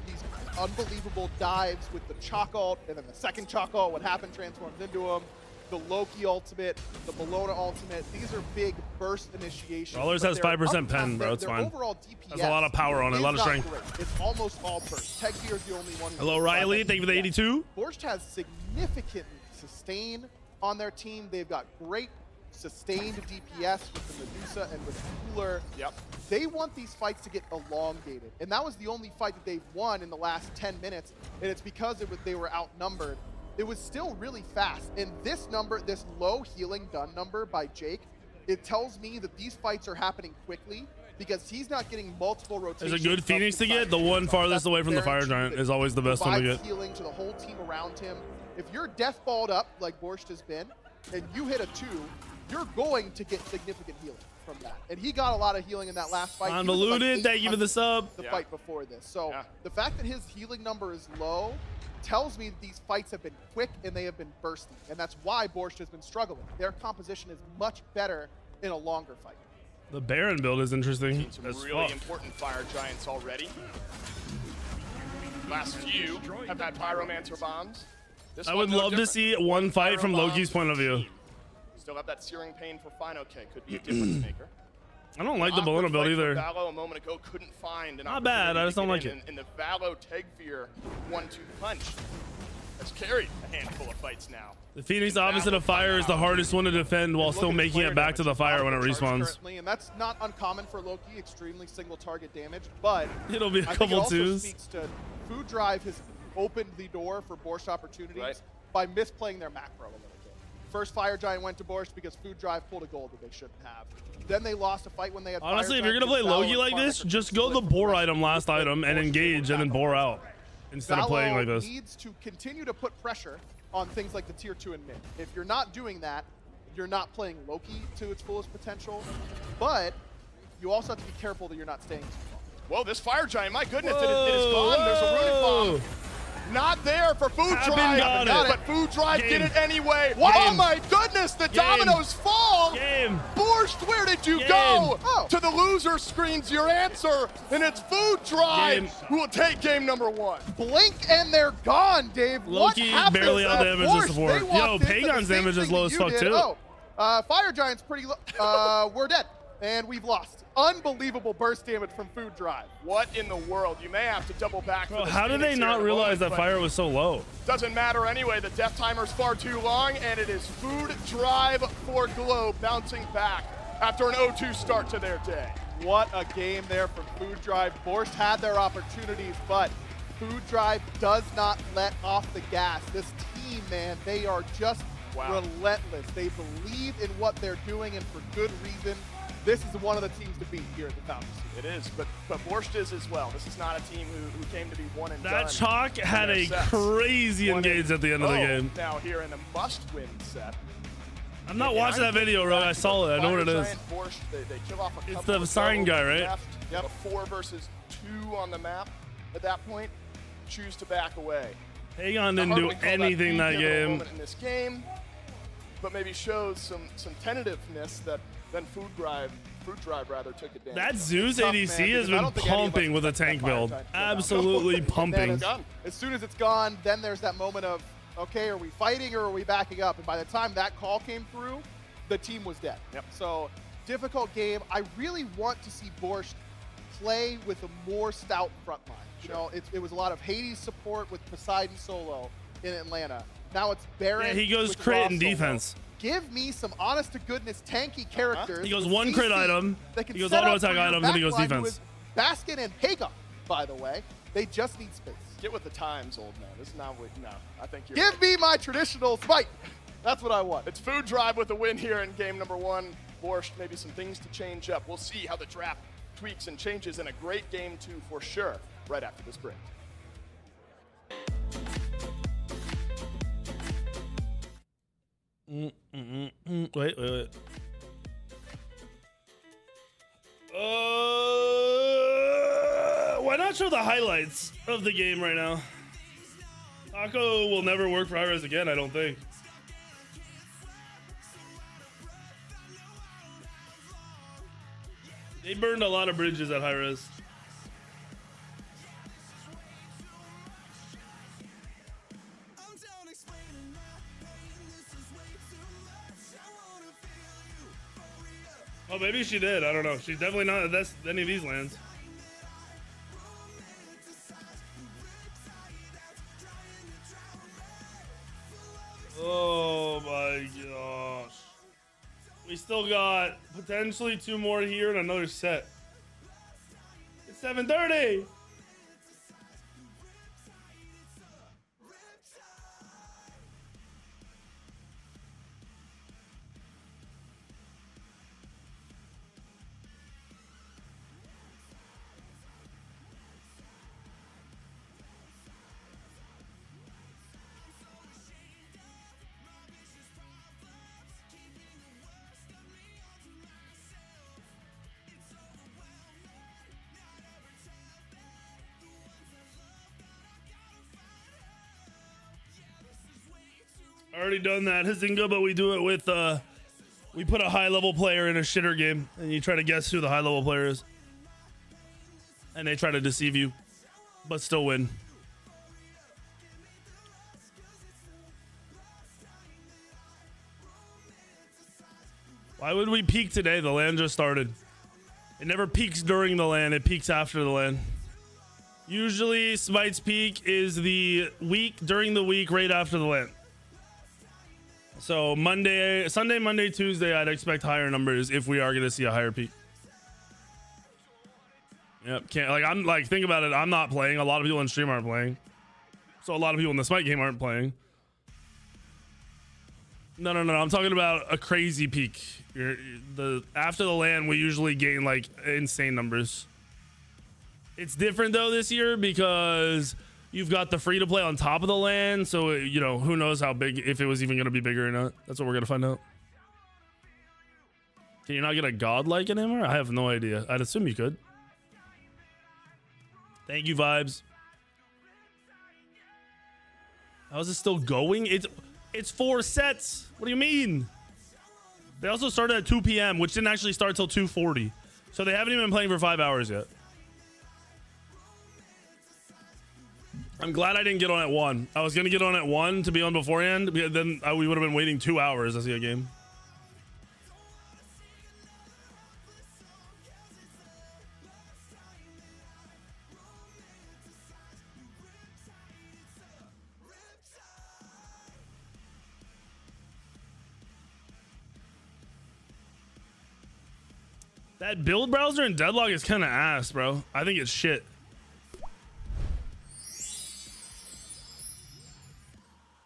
unbelievable dives with the Chalk ult, and then the second Chalk ult, what happened transforms into him. The Loki ultimate, the Bologna ultimate, these are big burst initiations. Rollers has 5% pen, bro. It's fine. Overall DPS has a lot of power on it, a lot of strength. Great. It's almost all burst. Tegfear is the only one. Hello, Riley. Thank you for the 82. Borscht has significant sustain on their team. They've got great sustained DPS with the Medusa and with the Cooler. Yep. They want these fights to get elongated. And that was the only fight that they've won in the last 10 minutes. And it's because they were outnumbered. It was still really fast. And this number, this low healing done number by Jake, it tells me that these fights are happening quickly because he's not getting multiple rotations. There's a good Phoenix to get. The one farthest away from the Fire Giant is always the best one to get. Healing to the whole team around him. If you're death balled up like Borscht has been, and you hit a 2, you're going to get significant healing from that. And he got a lot of healing in that last fight. Convoluted, thank you for the sub. The fight before this. So the fact that his healing number is low tells me that these fights have been quick and they have been bursty. And that's why Borscht has been struggling. Their composition is much better in a longer fight. The Baron build is interesting. Some really important Fire Giants already. Last few have had Pyromancer bombs. I would love to see one fight from Loki's point of view. Still have that Searing Pain for Fine. Okay, could be a difference maker. I don't like the Bologna build either. Valo a moment ago couldn't find an Not bad, I just don't like it. And the Valo Tegfear 1-2 punch has carried a handful of fights now. The Phoenix opposite of Fire is the hardest one to defend while still making it back to the Fire when it respawns. And that's not uncommon for Loki, extremely single target damage, but it'll be a couple I think it also twos. Speaks to Food Drive has opened the door for Borscht opportunities by misplaying their macro a little bit. First Fire Giant went to Borscht because Food Drive pulled a gold that they shouldn't have. Then they lost a fight when they had Honestly, if you're gonna play Loki like this, just go the Boar item last item and engage and then Boar out instead of playing like this. Needs to continue to put pressure on things like the tier 2 and mid. If you're not doing that, you're not playing Loki to its fullest potential, but you also have to be careful that you're not staying too long. Whoa, this Fire Giant, my goodness, it is gone. There's a runic bomb. Not there for Food Drive, but Food Drive did it anyway. Oh my goodness, the dominoes fall. Borscht, where did you go? To the loser screens your answer, and it's Food Drive who will take game number 1. Blink and they're gone, Dave. Loki barely out damage to support. Yo, Pagon's damage is low as fuck too. Fire Giant's pretty low. We're dead, and we've lost. Unbelievable burst damage from Food Drive. What in the world? You may have to double back. Bro, how did they not realize that Fire was so low? Doesn't matter anyway. The death timer's far too long, and it is Food Drive for Globe bouncing back after an 0-2 start to their day. What a game there from Food Drive. Borscht had their opportunities, but Food Drive does not let off the gas. This team, man, they are just relentless. They believe in what they're doing, and for good reason. This is one of the teams to beat here at the Founders. It is, but Borscht is as well. This is not a team who came to be one and done. That Chalk had a crazy engage at the end of the game. Now here in a must-win set. I'm not watching that video, bro. I saw it. I know what it is. Borscht, they kill off a couple it's the sign guy, right? Yep. A 4 versus 2 on the map. At that point, choose to back away. Pagon didn't do anything that game. In this game, but maybe shows some tentativeness that then Food Drive rather took advantage. That Zeus ADC has been pumping with a tank build. Absolutely pumping. As soon as it's gone, then there's that moment of, okay, are we fighting or are we backing up? And by the time that call came through, the team was dead. So difficult game. I really want to see Borscht play with a more stout front line. You know, it was a lot of Hades support with Poseidon solo in Atlanta. Now it's Baron. Yeah, he goes crit in defense. Give me some honest-to-goodness tanky characters. He goes one crit item, he goes auto attack items, and he goes defense. Basket and Pagon, by the way. They just need space. Get with the times, old man. This is not what, no, I think you're Give me my traditional Smite. That's what I want. It's Food Drive with a win here in game number 1. Borscht, maybe some things to change up. We'll see how the draft tweaks and changes in a great game 2 for sure, right after this break. Wait. Why not show the highlights of the game right now? Taco will never work for Hi-Rez again, I don't think. They burned a lot of bridges at high res. Oh, maybe she did. I don't know. She's definitely not at any of these lands. Oh my gosh. We still got potentially 2 more here and another set. It's 7:30. Already done that, Hizinga, but we do it with, we put a high-level player in a shitter game, and you try to guess who the high-level player is. And they try to deceive you, but still win. Why would we peak today? The LAN just started. It never peaks during the LAN, it peaks after the LAN. Usually, Smite's peak is the week, during the week, right after the LAN. So Sunday, Monday, Tuesday, I'd expect higher numbers if we are going to see a higher peak. Yep, think about it. I'm not playing. A lot of people in stream aren't playing. So a lot of people in the Smite game aren't playing. No. I'm talking about a crazy peak. After the LAN, we usually gain like insane numbers. It's different though this year because you've got the free to play on top of the LAN, so you know who knows how big, if it was even going to be bigger or not. That's what we're gonna find out. Can you not get a godlike anymore? I have no idea. I'd assume you could. Thank you, Vibes. How is it still going? It's 4 sets. What do you mean? They also started at 2 p.m., which didn't actually start till 2:40. So they haven't even been playing for 5 hours yet. I'm glad I didn't get on at 1. I was going to get on at 1 to be on beforehand. Then we would have been waiting 2 hours to see a game. That build browser in Deadlock is kind of ass, bro. I think it's shit.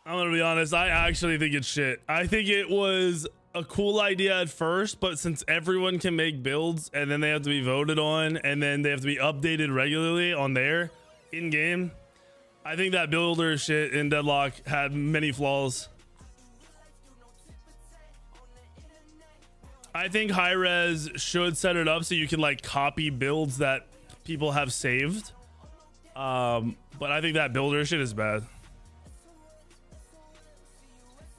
I'm gonna be honest, I actually think it's shit. I think it was a cool idea at first, but since everyone can make builds and then they have to be voted on and then they have to be updated regularly on their in-game, I think that builder shit in Deadlock had many flaws. I think high-res should set it up so you can like copy builds that people have saved. But I think that builder shit is bad.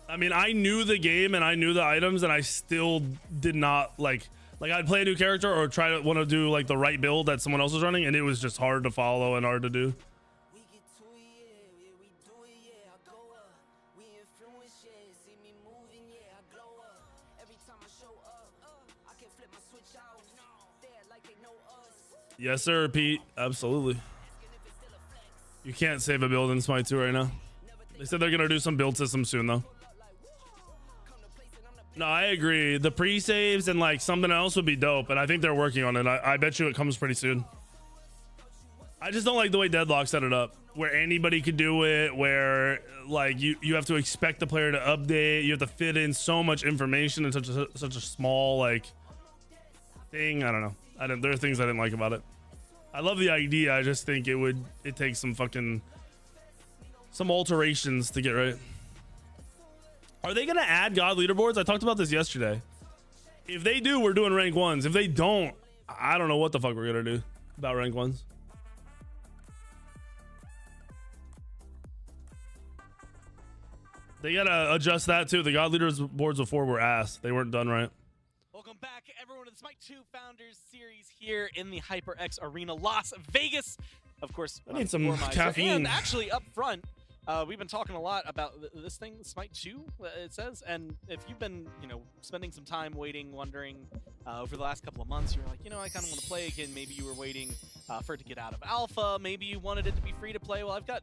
I mean, I knew the game and I knew the items and I still did not like I'd play a new character or try to want to do like the right build that someone else was running, and it was just hard to follow and hard to do. Yes, sir, Pete. Absolutely. You can't save a build in Smite 2 right now. They said they're going to do some build system soon, though. No, I agree. The pre-saves and like something else would be dope, and I think they're working on it. I bet you it comes pretty soon. I just don't like the way Deadlock set it up, where anybody could do it, where like you have to expect the player to update. You have to fit in so much information in such a small like thing. I don't know. There are things I didn't like about it. I love the idea. I just think it takes some alterations to get right. Are they gonna add God leaderboards? I talked about this yesterday. If they do, we're doing rank 1s. If they don't, I don't know what the fuck we're gonna do about rank 1s. They gotta adjust that too. The God leaders boards before were ass. They weren't done right. Welcome back, everyone, to the Smite 2 Founders Series here in the HyperX Arena, Las Vegas. Of course, I need some Gormizer. caffeine. And actually, up front, we've been talking a lot about this thing, Smite 2, it says. And if you've been, spending some time waiting, wondering over the last couple of months, you're like, I kind of want to play again. Maybe you were waiting for it to get out of alpha. Maybe you wanted it to be free to play. Well, I've got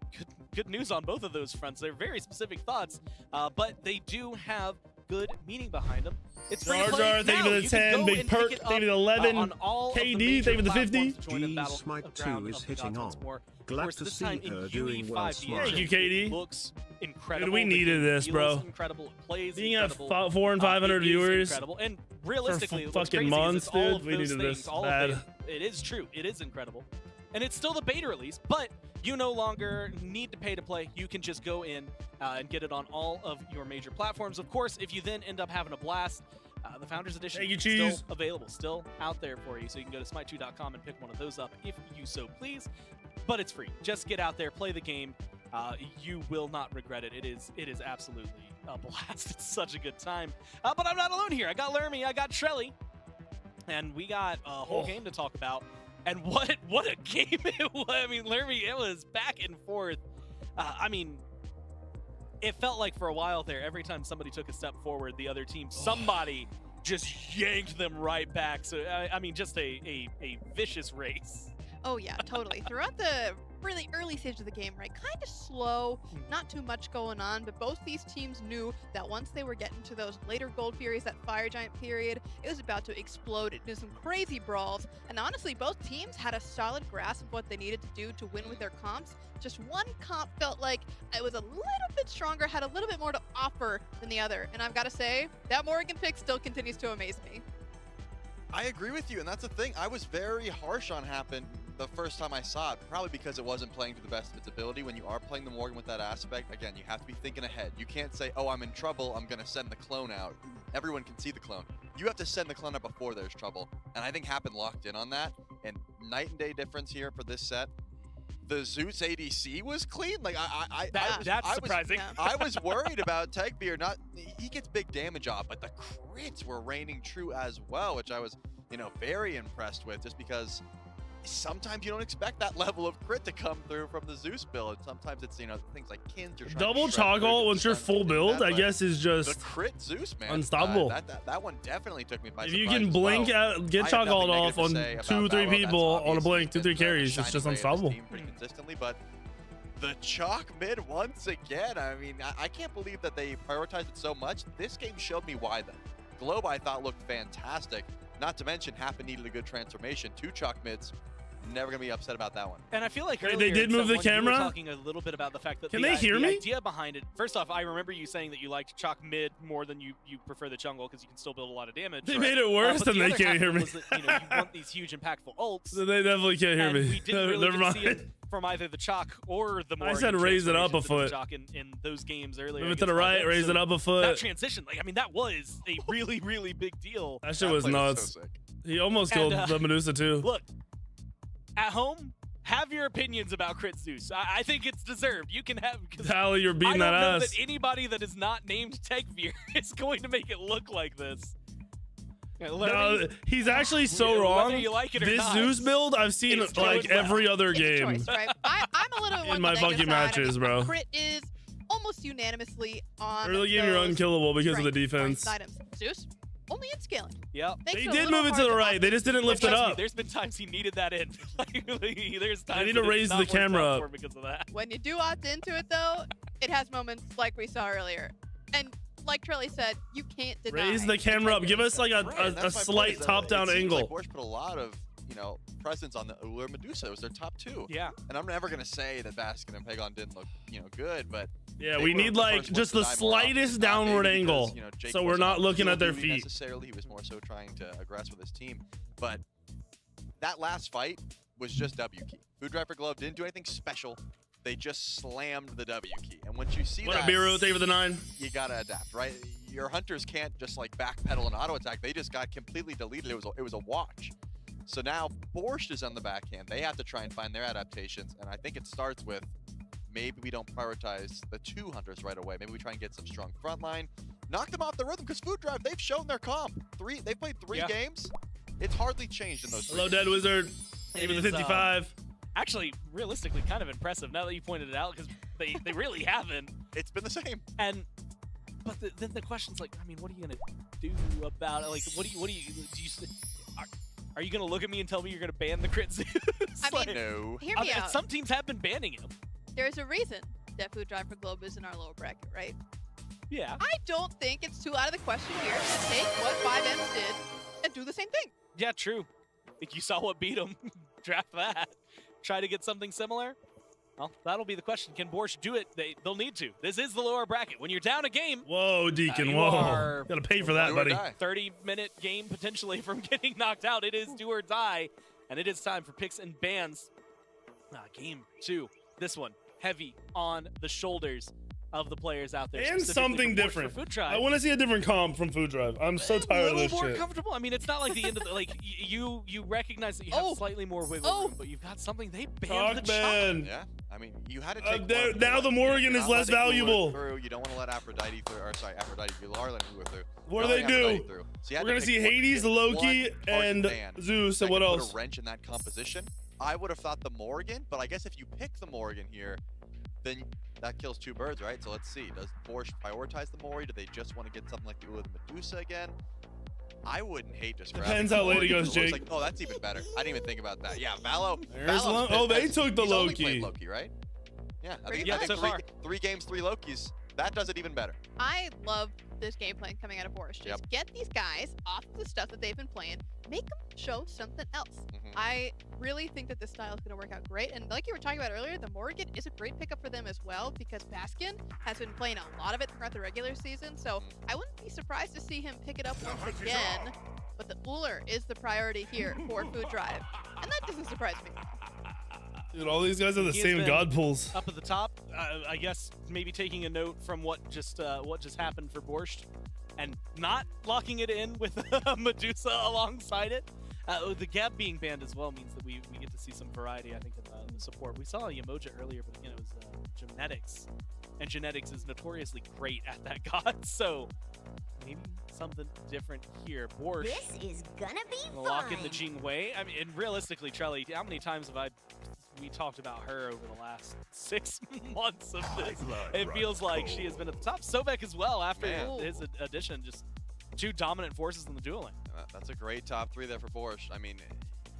good news on both of those fronts. They're very specific thoughts, but they do have good meaning behind them. It's free to play. Jar Jar, thank you for the 10. Big Perk, thank you for the 11. KD, thank you for the 50. Smite 2 is hitting on. Glad to see her doing well, Smite. Thank you, KD. Looks incredible. Dude, we needed this, bro. Incredible. It plays being at incredible. 400 and 500 viewers incredible. And realistically, for what's fucking crazy months, is all dude. of We those needed things, this all bad. of it is true. It is incredible. And it's still the beta release, but you no longer need to pay to play. You can just go in and get it on all of your major platforms. Of course, if you then end up having a blast, the Founders Edition is still available, still out there for you. So you can go to smite2.com and pick one of those up if you so please. But it's free. Just get out there, play the game. You will not regret it. It is absolutely a blast. It's such a good time. But I'm not alone here. I got Lermy, I got Trelly, and we got a whole game to talk about. And what a game it was. I mean, Lermy, it was back and forth. It felt like for a while there, every time somebody took a step forward, the other team, somebody just yanked them right back. So, just a vicious race. Oh, yeah, totally. Throughout the really early stage of the game, right, kind of slow, not too much going on, but both these teams knew that once they were getting to those later Gold Furies, that Fire Giant period, it was about to explode into some crazy brawls. And honestly, both teams had a solid grasp of what they needed to do to win with their comps. Just one comp felt like it was a little bit stronger, had a little bit more to offer than the other. And I've got to say, that Morgan pick still continues to amaze me. I agree with you, and that's the thing. I was very harsh on Happen the first time I saw it, probably because it wasn't playing to the best of its ability. When you are playing the Morgan with that aspect, again, you have to be thinking ahead. You can't say, oh, I'm in trouble, I'm going to send the clone out. Everyone can see the clone. You have to send the clone out before there's trouble, and I think Happen locked in on that, and night and day difference here for this set. The Zeus ADC was clean. Like that's surprising. I was worried about Techbeer. He gets big damage off, but the crits were reigning true as well, which I was, very impressed with. Just because sometimes you don't expect that level of crit to come through from the Zeus build. Sometimes it's things like Kins. Double Chockle once you're full build, I guess, is just the crit Zeus, man. Unstoppable. That one definitely took me by if surprise. You can blink out, get Chockle off on 2-3 people on a blink, 2-3 carries, it's just unstoppable. Pretty consistently, but the chalk mid once again. I mean, I can't believe that they prioritized it so much. This game showed me why then. Globe, I thought, looked fantastic. Not to mention, Happen needed a good transformation. 2 chalk mids. Never gonna be upset about that one. And I feel like they did move the camera. You were talking a little bit about the fact that the idea behind it. First off, I remember you saying that you liked chalk mid more than you prefer the jungle because you can still build a lot of damage. They made it worse than they can't hear me. Was that, you want these huge impactful ults. So they definitely can't hear me. We didn't really Never see it from either the chalk or the Morgan. I said raise it up a foot. In those games earlier. Move it to the right, raise it up a foot. That transition, that was a really, really big deal. That shit was nuts. So he almost killed the Medusa too. Look, at home, have your opinions about Crit Zeus. I think it's deserved. You can have. Tally, you're beating that ass. I don't know that anybody that is not named Techbeer is going to make it look like this. No, he's actually so wrong. You like it or this not, Zeus build, I've seen like every other game. Choice, right? I'm a little in my funky matches, bro. Crit is almost unanimously on early game. You're unkillable because of the defense. Items. Zeus, only in scaling. Yep. They did move it to the right. They just didn't lift it up. There's been times he needed that in. There's times I need to raise the camera up because of that. When you do opt into it, though, it has moments like we saw earlier. And like Trelly said, you can't deny. Raise the camera up. Give us like a slight top-down angle. Like Borscht put a lot of presence on the Ullr Medusa. It was their top 2. Yeah. And I'm never gonna say that Baskin and Pagon didn't look good, but yeah, we need like just the slightest downward angle, so we're not looking at their feet. Necessarily, he was more so trying to aggress with his team. But that last fight was just W key. Food Driver Glove didn't do anything special. They just slammed the W key. And once you see what that, a Biro, thank you for the 9. You gotta adapt, right? Your hunters can't just like backpedal and auto attack. They just got completely deleted. It was a watch. So now Borscht is on the backhand. They have to try and find their adaptations. And I think it starts with maybe we don't prioritize the 2 hunters right away. Maybe we try and get some strong front line. Knock them off the rhythm because Food Drive, they've shown their comp. They've played three games. It's hardly changed in those 3 Hello, games. Dead Wizard. Even the 55. Actually, realistically, kind of impressive now that you pointed it out because they really haven't. It's been the same. But then the question's like, I mean, what are you gonna do about it? Like, are you gonna look at me and tell me you're gonna ban the crit Zeus? I mean, no. hear me out. Some teams have been banning him. There's a reason that Food Drive for Globe is in our lower bracket, right? Yeah. I don't think it's too out of the question here to take what FiveM did and do the same thing. Yeah, true. Think you saw what beat him. Draft that. Try to get something similar. Well, that'll be the question. Can Borscht do it? They'll need to. This is the lower bracket. When you're down a game, whoa, Deacon, whoa. Gotta pay for that, buddy. 30-minute game potentially from getting knocked out. It is do or die, and it is time for picks and bans. Game 2. This one, heavy on the shoulders of the players out there. And something different. Food Drive. I want to see a different comp from Food Drive. I'm so tired of this A little more shit. comfortable. I mean, it's not like the end of the, like, you recognize that you have slightly more wiggle room, but you've got something. They banned the chop. Yeah, I mean, you had to take now the Morgan is less valuable. You don't want to let Aphrodite through, or sorry, Aphrodite, Gular let Ular through. What do they do? So we're going to see Hades, Loki, and Zeus, and what else? Put a wrench in that composition. I would have thought the Morgan, but I guess if you pick the Morgan here, then that kills 2 birds, right? So let's see. Does Borscht prioritize the Mori? Do they just want to get something like the Ula the Medusa again? I wouldn't hate just Depends how late it goes, Jake. Like, oh, that's even better. I didn't even think about that. Yeah, Valo. They took the He's only Loki. played Loki, right? Yeah, I think so far. 3 games, 3 Lokis. That does it even better. I love this game plan coming out of Borscht. Just get these guys off of the stuff that they've been playing, make them show something else. I really think that this style is going to work out great. And like you were talking about earlier, the Morgan is a great pickup for them as well because Baskin has been playing a lot of it throughout the regular season. So I wouldn't be surprised to see him pick it up once again. But the Uller is the priority here for Food Drive. And that doesn't surprise me. Dude, all these guys are the same god pools. Up at the top, I guess maybe taking a note from what just happened for Borscht and not locking it in with Medusa alongside it. The Gab being banned as well means that we get to see some variety, I think, in the support. We saw Yamoja earlier, but again, it was Genetics. And Genetics is notoriously great at that god, so maybe something different here. Borscht. This is gonna be fun. Lock in the Jing Wei. I mean, and realistically, Trelly, how many times have we talked about her over the last 6 months of this? It feels like she has been at the top. Sobek as well after his addition. Just 2 dominant forces in the dueling. That's a great top 3 there for Borscht. I mean,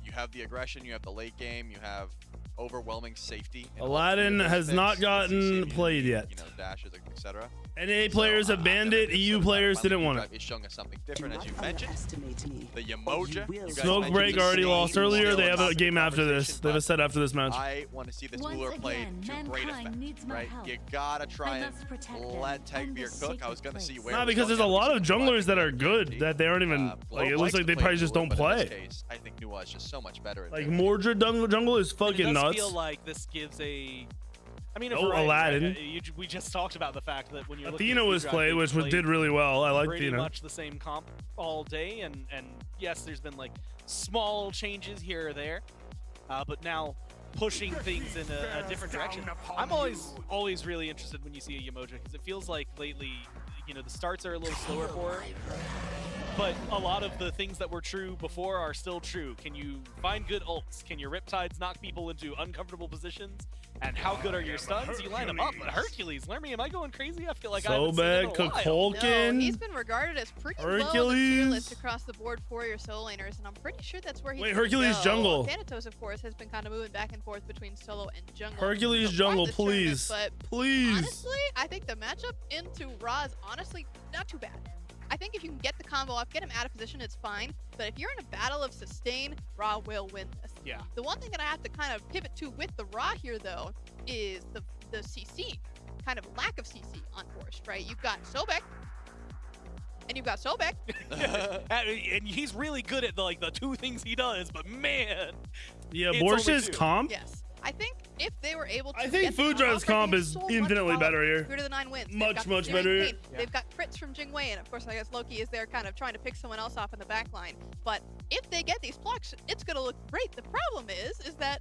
you have the aggression, you have the late game, you have overwhelming safety. Aladdin has not gotten played yet. You know, dashes, etc. NA players have banned it. EU players didn't want it. Is showing us something different, as you mentioned. The Yamoja. Smoke Break already lost earlier. They have a game after this. They have a set after this match. I want to see this Uller played to great effect, right? You gotta try and let Tagbeer cook. I was gonna see where. Not because there's a lot of junglers that are good that they aren't even like. It looks like they probably just don't play. I think Nuwa is just so much better. Like Mordred jungle is fucking nuts. I feel like this gives a. I mean, Aladdin. Right? We just talked about the fact that when you're Athena was played, which did really well. I like pretty Athena. Much the same comp all day, and yes, there's been like small changes here or there, but now pushing things in a different direction. I'm always really interested when you see a Yamoja because it feels like lately, you know, the starts are a little slower for her. But a lot of the things that were true before are still true. Can you find good ults? Can your Riptides knock people into uncomfortable positions? And how good are your stuns? You line them up. But Hercules, Lermy, am I going crazy? I feel like I haven't seen it in a while. No, he's been regarded as pretty low on the tier list across the board for your solo laners, and I'm pretty sure that's where he's Hercules go. jungle. Thanatos, of course, has been kind of moving back and forth between solo and jungle. Hercules jungle, please. But please. Honestly, I think the matchup into Ra is honestly not too bad. I think if you can get the combo off, get him out of position, it's fine. But if you're in a battle of sustain, Ra will win this. Yeah. The one thing that I have to kind of pivot to with the Ra here, though, is the CC. Kind of lack of CC on Borscht, right? You've got Sobek, and you've got Sobek. And he's really good at the 2 things he does, but man. Yeah, Borsch's comp? Yes. I think if they were able to. I think Food Drive's comp is infinitely better here. 3 to the 9 wins. Much better. Yeah. They've got crits from Jing Wei, and of course, I guess Loki is there kind of trying to pick someone else off in the back line. But if they get these blocks, it's going to look great. The problem is that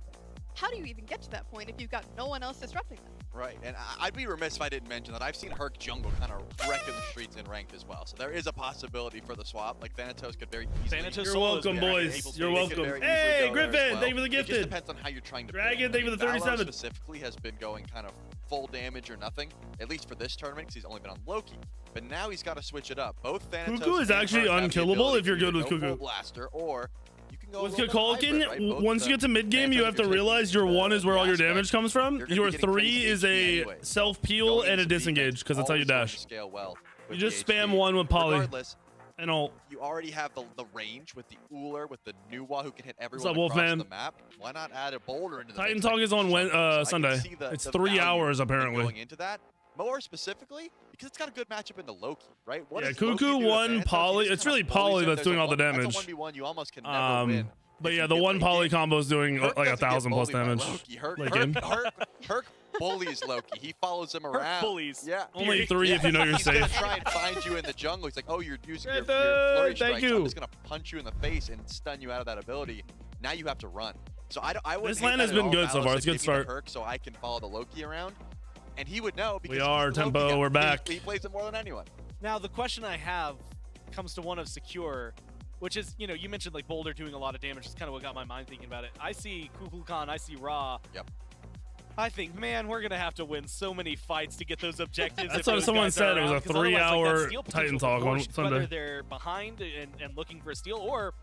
how do you even get to that point if you've got no one else disrupting them? Right, and I'd be remiss if I didn't mention that I've seen Herc jungle kind of wrecking the streets in ranked as well. So there is a possibility for the swap. Like Thanatos could very easily. You're welcome, boys. You're welcome. Hey, Griffin, thank you for the gifted. It just depends on how you're trying to. Dragon, thank you for the 37. Laon specifically has been going kind of full damage or nothing, at least for this tournament, because he's only been on Loki. But now he's got to switch it up. Both Thanatos Cuckoo is actually unkillable if you're good with Cuckoo. Blaster, or you can go with Kukulkan, right? Once you get to mid game, you have to realize your 1 is where all your damage comes from. Your 3 is a self peel and a disengage, because that's how you dash. You just spam 1 with poly. And all. You already have the range with the Uller, with the Nuwa who can hit everyone What's up, across Wolfman? the map. Why not add a boulder into the Titan Talk is on Sunday. It's 3 hours apparently. Going into that, more specifically, because it's got a good matchup into Loki, right? What yeah, does Cuckoo Loki do 1 poly. It's really poly that's doing all the damage. That's a 1v1 you almost can never win. But yeah, the 1 poly combo is doing like 1,000 plus damage. Herc bullies Loki. He follows him around. Herc bullies. Yeah. Only 3 if you know you're He's gonna safe. try and find you in the jungle. He's like, oh, you're using your flurry strikes. Thank you. I'm just gonna punch you in the face and stun you out of that ability. Now you have to run. So I wouldn't This hate land that has at been all. good so Valor far. said, It's a good "Give me the start. Herc so I can follow the Loki around." And he would know because We are, he's the Loki Tempo, guy. we're back. He plays it more than anyone. Now, the question I have comes to one of Secure, which is, you mentioned like Boulder doing a lot of damage. It's kind of what got my mind thinking about it. I see Kukulkan, I see Ra. Yep. I think, man, we're going to have to win so many fights to get those objectives. That's what someone said. It was a 3-hour Titan Talk on Sunday. Whether they're behind and looking for a steal, or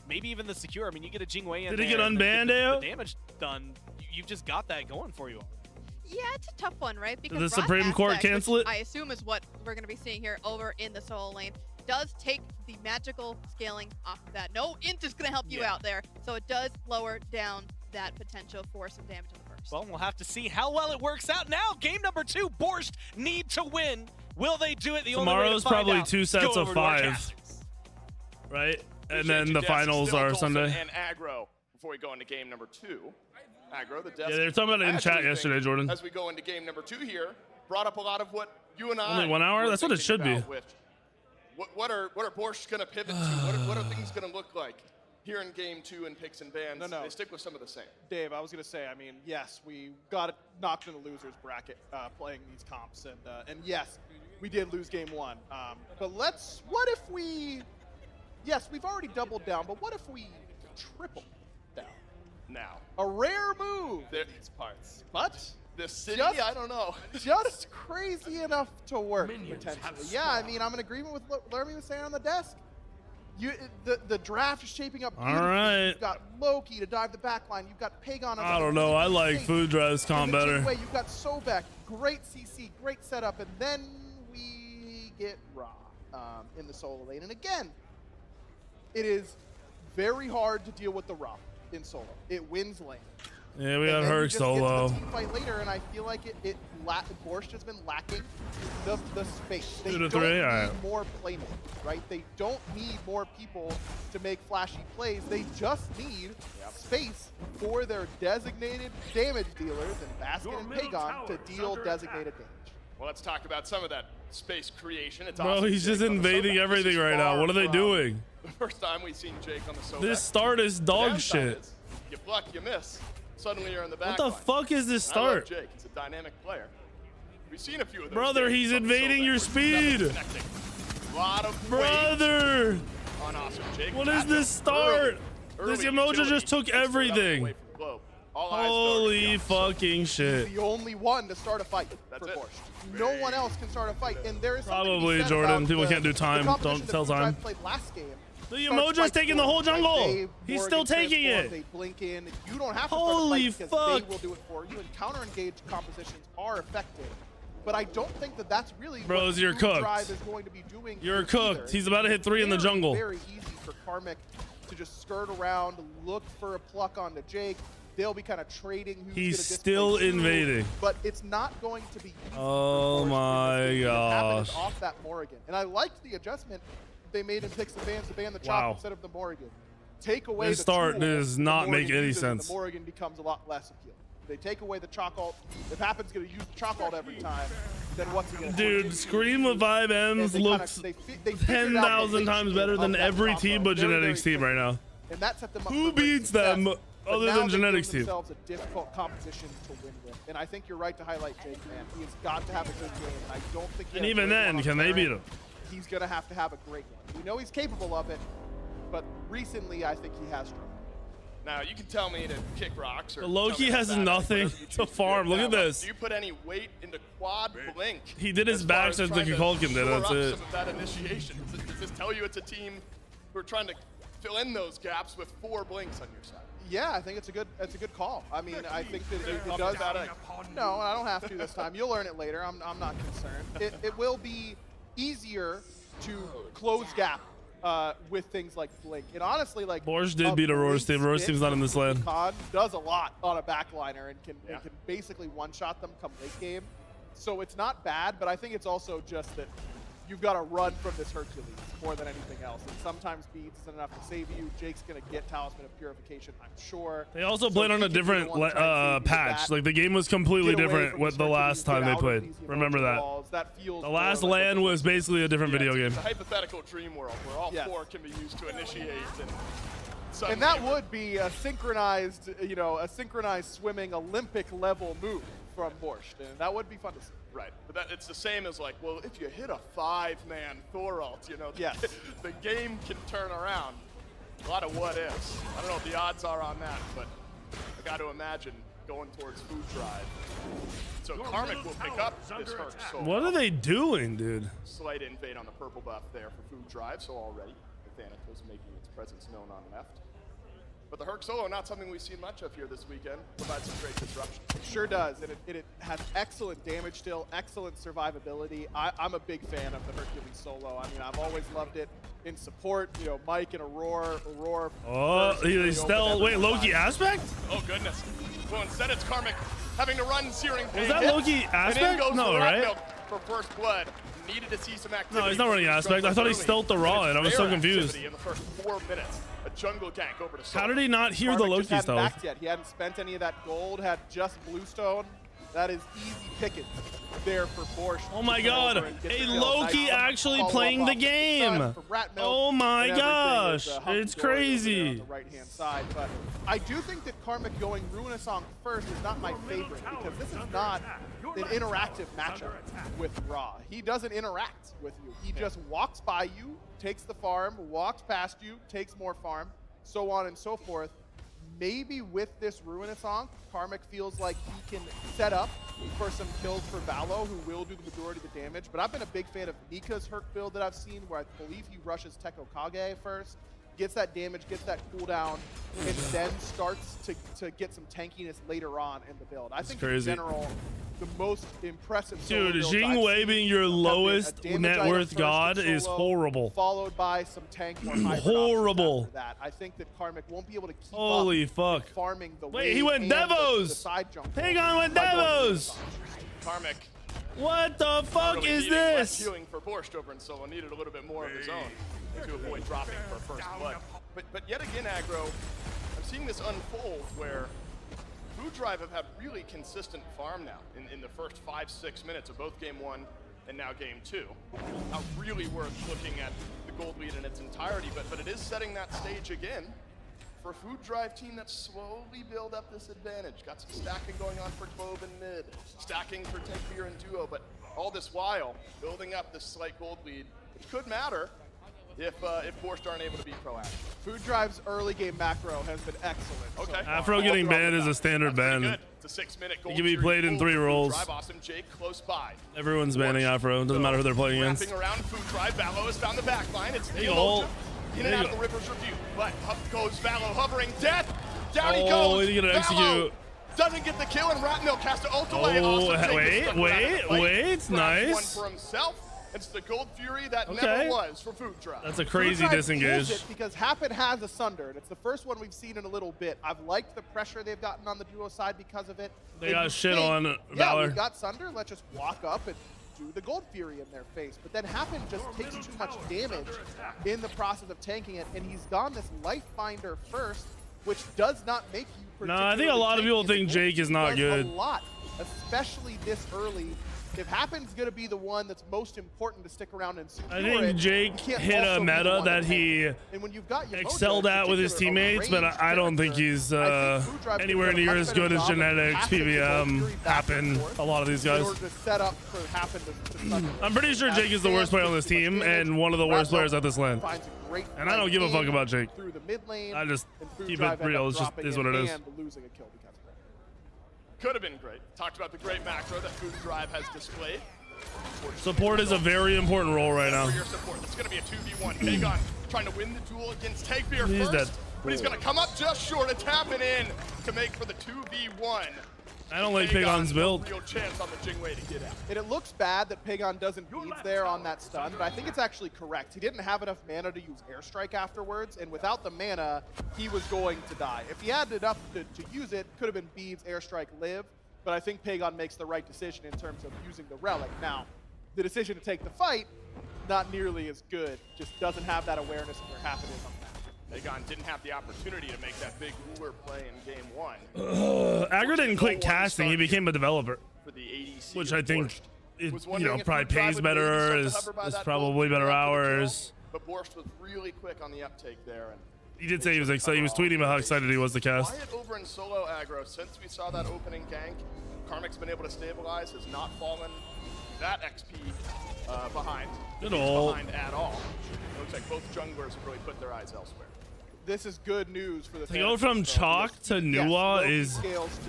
maybe even the Secure. I mean, you get a Jingwei in Did there he get and unbanned, the damage done. You've just got that going for you already. Yeah, it's a tough one, right? Because Did the Supreme Court cancel it? I assume is what we're going to be seeing here over in the solo lane. Does take the magical scaling off of that. No int is going to help you out there, so it does lower down that potential for some damage in the burst. Well, we'll have to see how well it works out. Now, game number 2, Borscht need to win. Will they do it? The Tomorrow's only way to probably out, 2 sets of 5, right? And then the finals are Sunday. And aggro before we go into game number 2. Aggro, the desk. Yeah, they were talking about it in chat yesterday, Jordan. As we go into game number 2 here, brought up a lot of what you and I. Only 1 hour? That's what it should be. What are Borscht going to pivot to? What are things going to look like here in game 2 in picks and bans? No. They stick with some of the same. Dave, I was going to say, I mean, yes, we got knocked in the losers bracket playing these comps, and yes, we did lose game 1. But what if we? Yes, we've already doubled down, but what if we triple down? Now, a rare move in these parts, but the city, I don't know. Just crazy enough to work, potentially. Yeah, I mean, I'm in agreement with what Lermy was saying on the desk. The draft is shaping up beautifully. All right. You've got Loki to dive the backline. You've got Pagon. I don't know. I like Food Drive's comp better. You've got Sobek. Great CC. Great setup. And then we get Ra in the solo lane. And again, it is very hard to deal with the Ra in solo. It wins lane. Yeah, we got Herc solo. Team fight later, and I feel like Borscht has been lacking the space. They don't need more playmakers, right? They don't need more people to make flashy plays. They just need space for their designated damage dealers and Basket and Pagon to deal designated damage. Well, let's talk about some of that space creation. It's Bro, awesome. he's just invading everything right now. What are they doing? The first time we've seen Jake on the Sobek. This start is dog shit. You block, you miss. Suddenly you're in the back. What the fuck is this start? Jake, he's a dynamic player. We've seen a few of those. Brother, he's invading your speed. A lot of Brother. On awesome Jake. What is this start? This Emoja just took everything. Holy fucking shit. He's the only one to start a fight for Borscht. No one else can start a fight, and there is probably Jordan. People can't do time. Don't tell time. Last game. The Emoja's taking the whole jungle. He's still taking it. They blink in. You don't have to Holy start a fight fuck. because they will do it for you, and counter-engage compositions are effective. But I don't think that that's really Bros, what you're cooked. Drive is going to be doing. You're cooked. Either. He's about to hit 3 in the jungle. Very easy for Karmic to just skirt around, look for a pluck onto Jake. They'll be kind of trading who's He's still invading. But it's not going to be easy. Oh my gosh. Off that Morrigan. And I liked the adjustment they made in picks and bans to ban the chop instead of the Morrigan. Take away this the start tool, does not make any sense. The Morrigan becomes a lot less appealing. They take away the chalk ult. If Happin's going to use the chalk ult every time, then what's he going to do? Dude, Scream with FiveM looks 10,000 times better than every team but Genetics team right now. And that set them up Who beats them? But Other now than they've Genetics given team. themselves a difficult competition to win with. And I think you're right to highlight Jake, man. He has got to have a good game, and I don't think he And has a even great then, one on can they Baron. beat him? He's going to have a great one. We know he's capable of it, but recently I think he has struggled. Now, you can tell me to kick rocks. Or The Loki tell me has to back, nothing whatever you to choose farm. do. Look Now, at this. Do you put any weight into quad blink? He did his as far back as since the trying to Kukulkan did. shore That's up it. Some of that initiation. Does this tell you it's a team who are trying to fill in those gaps with 4 blinks on your side? Yeah, I think it's a good call. I mean, I think that it does. No, I don't have to this time. You'll learn it later. I'm not concerned. It will be easier to close gap with things like blink. And honestly, like Borscht did beat Aurora's team. Aurora's team's not in this lane. Khan does a lot on a backliner and can basically one-shot them come late game. So it's not bad, but I think it's also just that you've got to run from this Hercules more than anything else. And sometimes beads isn't enough to save you. Jake's going to get Talisman of Purification, I'm sure. They also played on a different patch. Like the game was completely different with the last time they played. Remember that. The last LAN was basically a different video game. It's a hypothetical dream world where all 4 can be used to initiate. And that would be a synchronized, a synchronized swimming Olympic level move from Borscht, and that would be fun to see. Right, but it's the same as like, well, if you hit a 5-man Thor ult, the game can turn around. A lot of what ifs. I don't know what the odds are on that, but I got to imagine going towards Food Drive. So Karmic will pick up this Herc Solo. What are they doing, dude? Slight invade on the purple buff there for Food Drive, so already the Thanatos making its presence known on left. But the Herc Solo, not something we've seen much of here this weekend, provides some great disruption. Sure does, and it has excellent damage still, excellent survivability. I'm a big fan of the Hercules Solo. I mean, I've always loved it in support. Mike and Aurora. Oh, he still, wait, Loki aspect? Oh, goodness. Well, instead it's Karmic having to run Searing Pain. Was that Loki aspect? No, right? For first blood. Needed to see some activity. No, he's not running aspect. I thought he stealthed the Raw, and I was so confused. In the first 4 minutes, a jungle gank over to Solo. How did he not hear the Loki stealth? stealth? Yet. He hadn't spent any of that gold, had just Bluestone. That is easy pickings there for Borscht. Oh my god, a Loki actually playing the game. Oh my gosh, it's crazy. On the right-hand side, but I do think that Karmic going Ruinasong first is not my favorite because this is not an interactive matchup with Ra. He doesn't interact with you. He just walks by you, takes the farm, walks past you, takes more farm, so on and so forth. Maybe with this Ruinasong, Karmic feels like he can set up for some kills for Valo, who will do the majority of the damage. But I've been a big fan of Nika's Herc build that I've seen, where I believe he rushes Tekko Kage first, gets that damage, gets that cooldown, and then starts to get some tankiness later on in the build. I think in general, the most impressive dude, Jing Wei being your lowest net worth god is horrible. Followed by some tank or hybrid horrible. That I think that Karmic won't be able to keep Holy up fuck. farming the Wait, he went Devos. Pagon went Devos. Karmic. What the fuck really is less this? Healing for Borscht over in Solo, needed a little bit more of his own to avoid dropping for first blood. But yet again, aggro, I'm seeing this unfold where Food Drive have had really consistent farm now in the first 5-6 minutes of both game 1 and now game 2. Not really worth looking at the gold lead in its entirety, but it is setting that stage again for a Food Drive team that slowly build up this advantage. Got some stacking going on for Clove and mid, stacking for Tekfir and Duo, but all this while building up this slight gold lead, which could matter if Borscht aren't able to be proactive. Food Drive's early game macro has been excellent. Okay. Afro getting banned is a standard ban. It's a 6-minute gold. He can be played in 3 roles. Drive awesome, Jake close by. Everyone's banning Afro. Doesn't matter who they're playing against. Wrapping around Food Drive, Valo has found the back line. It's the Aloja. In and out of the River's Review, but up goes Valo hovering. Death! Down he goes! Oh, he's gonna execute. Doesn't get the kill, and Ratmilk has to ult away. Oh, wait, nice. One for himself. It's the Gold Fury that never was for Food Drive. That's a crazy disengage. It because Happen has a Sunder, and it's the first one we've seen in a little bit. I've liked the pressure they've gotten on the duo side because of it. They got shit on Yeah, Valor. we got Sunder. Let's just walk up and do the Gold Fury in their face. But then Happen just takes too much damage in the process of tanking it, and he's gone this Life Finder first, which does not make you No, I think a lot of people think Jake is not good. A lot, especially this early if Happen's going to be the one that's most important to stick around and secure I think Jake hit a meta that he excelled at with his teammates, but I don't think he's anywhere near as good as Genetics, FiveM, Happen, a lot of these guys. I'm pretty sure Jake is the worst player on this team and one of the worst players at this LAN. And I don't give a fuck about Jake. I just keep it real. It's just is what it is. Could have been great. Talked about the great macro that Food Drive has displayed. Support is a very important role right now. For your support, that's going to be a 2v1. Pagon trying to win the duel against Takebeer He's first, dead. but he's going to come up just short of tapping in to make for the 2v1. I don't like Pagon's build. Real chance on the Jingwei to get out. And it looks bad that Pagon doesn't beads there on that stun, but I think it's actually correct. He didn't have enough mana to use Airstrike afterwards, and without the mana, he was going to die. If he had enough to use it, could have been beads, Airstrike, live, but I think Pagon makes the right decision in terms of using the Relic. Now, the decision to take the fight, not nearly as good, just doesn't have that awareness of where Happen is on that. Pagon didn't have the opportunity to make that big ruler play in game 1. Aggro didn't quit casting, he became a developer, For the ADC which I think it, if probably Food Drive pays would better, maybe is start to hover by that probably gold better tier after the kill, hours. But Borscht was really quick on the uptake there. And He did say he was excited. He was tweeting about how excited he was to cast. Quiet over in solo aggro. Since we saw that opening gank, Karmic's been able to stabilize, has not fallen that XP behind. Good ult. Behind at all. It looks like both junglers have really put their eyes elsewhere. This is good news for the To go from Chalk to Nuwa is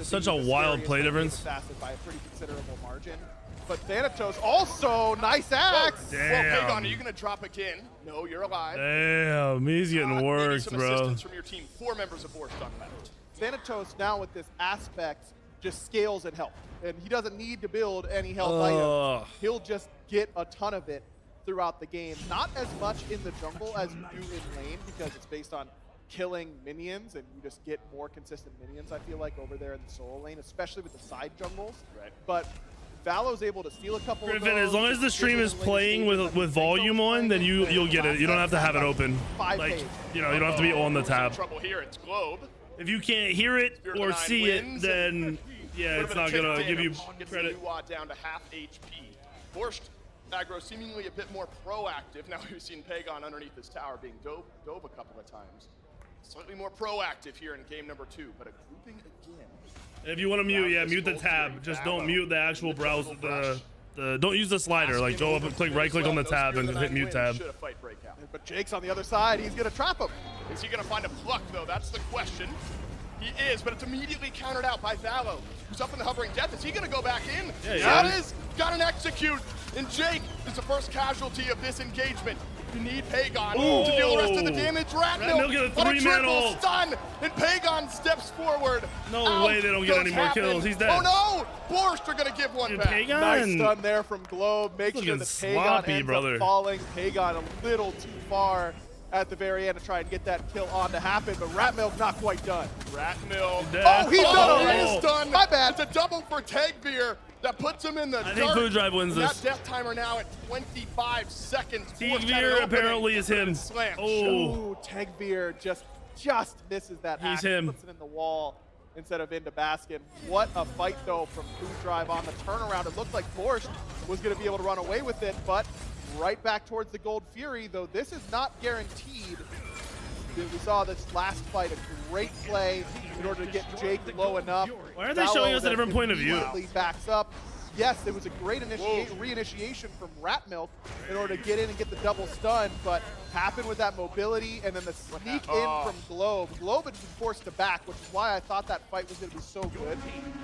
such a wild play difference. By a pretty considerable margin. But Thanatos also, nice axe! Damn. Well, Pagon, are you going to drop again? No, you're alive. Damn, he's getting worked, some bro. assistance from your team. 4 members of Borscht on that. Thanatos now with this aspect just scales and health. And he doesn't need to build any health items. He'll just get a ton of it throughout the game. Not as much in the jungle as you do in lane because it's based on killing minions and you just get more consistent minions, I feel like, over there in the solo lane, especially with the side jungles. Right. But Valo's able to steal a couple Griffin, of those. as long as the stream is playing with volume on, then you'll get it. You don't have to have it open. Like, you don't have to be on the tab. Trouble here, it's Globe. If you can't hear it or see it, then yeah, it's not gonna give you credit. Down to half HP. Borscht aggro seemingly a bit more proactive. Now we've seen Pagon underneath this tower being dove a couple of times. Slightly more proactive here in game number 2, but a grouping again. If you want to mute, mute the tab. Just don't mute the actual browser. Don't use the slider. Like go up and right click on the tab and hit mute tab. But Jake's on the other side. He's gonna trap him. Is he gonna find a pluck though? That's the question. He is, but it's immediately countered out by Valo, who's up in the hovering death. Is he gonna go back in? Yeah, That is, got an execute. And Jake is the first casualty of this engagement. You need Pagon to deal the rest of the damage. Ratmilk get a on a 3-man triple ult. stun, and Pagon steps forward. No way they don't get any more kills. He's dead. Oh no! Borscht are gonna give one back. Pagon. Nice stun there from Globe. Make sure that Pagon ends up falling. Pagon a little too far at the very end to try and get that kill on to happen, but Ratmilk not quite done. Ratmilk. Oh, he's done already. He's done. My bad. It's a double for Takebeer. That puts him in the I think Food Drive wins this. That death timer now at 25 seconds. Takebeer apparently is him. Oh, Takebeer just misses that He's axe, him. puts it in the wall instead of into basket. What a fight though from Food Drive on the turnaround. It looked like Borscht was going to be able to run away with it, but right back towards the Gold Fury, though this is not guaranteed. We saw this last fight, a great play in order to get Jake low enough. Why are they showing us a different point of view? Backs up. Yes, it was a great reinitiation from Ratmilk in order to get in and get the double stun, but happened with that mobility and then the sneak in from Globe. Globe had been forced to back, which is why I thought that fight was going to be so good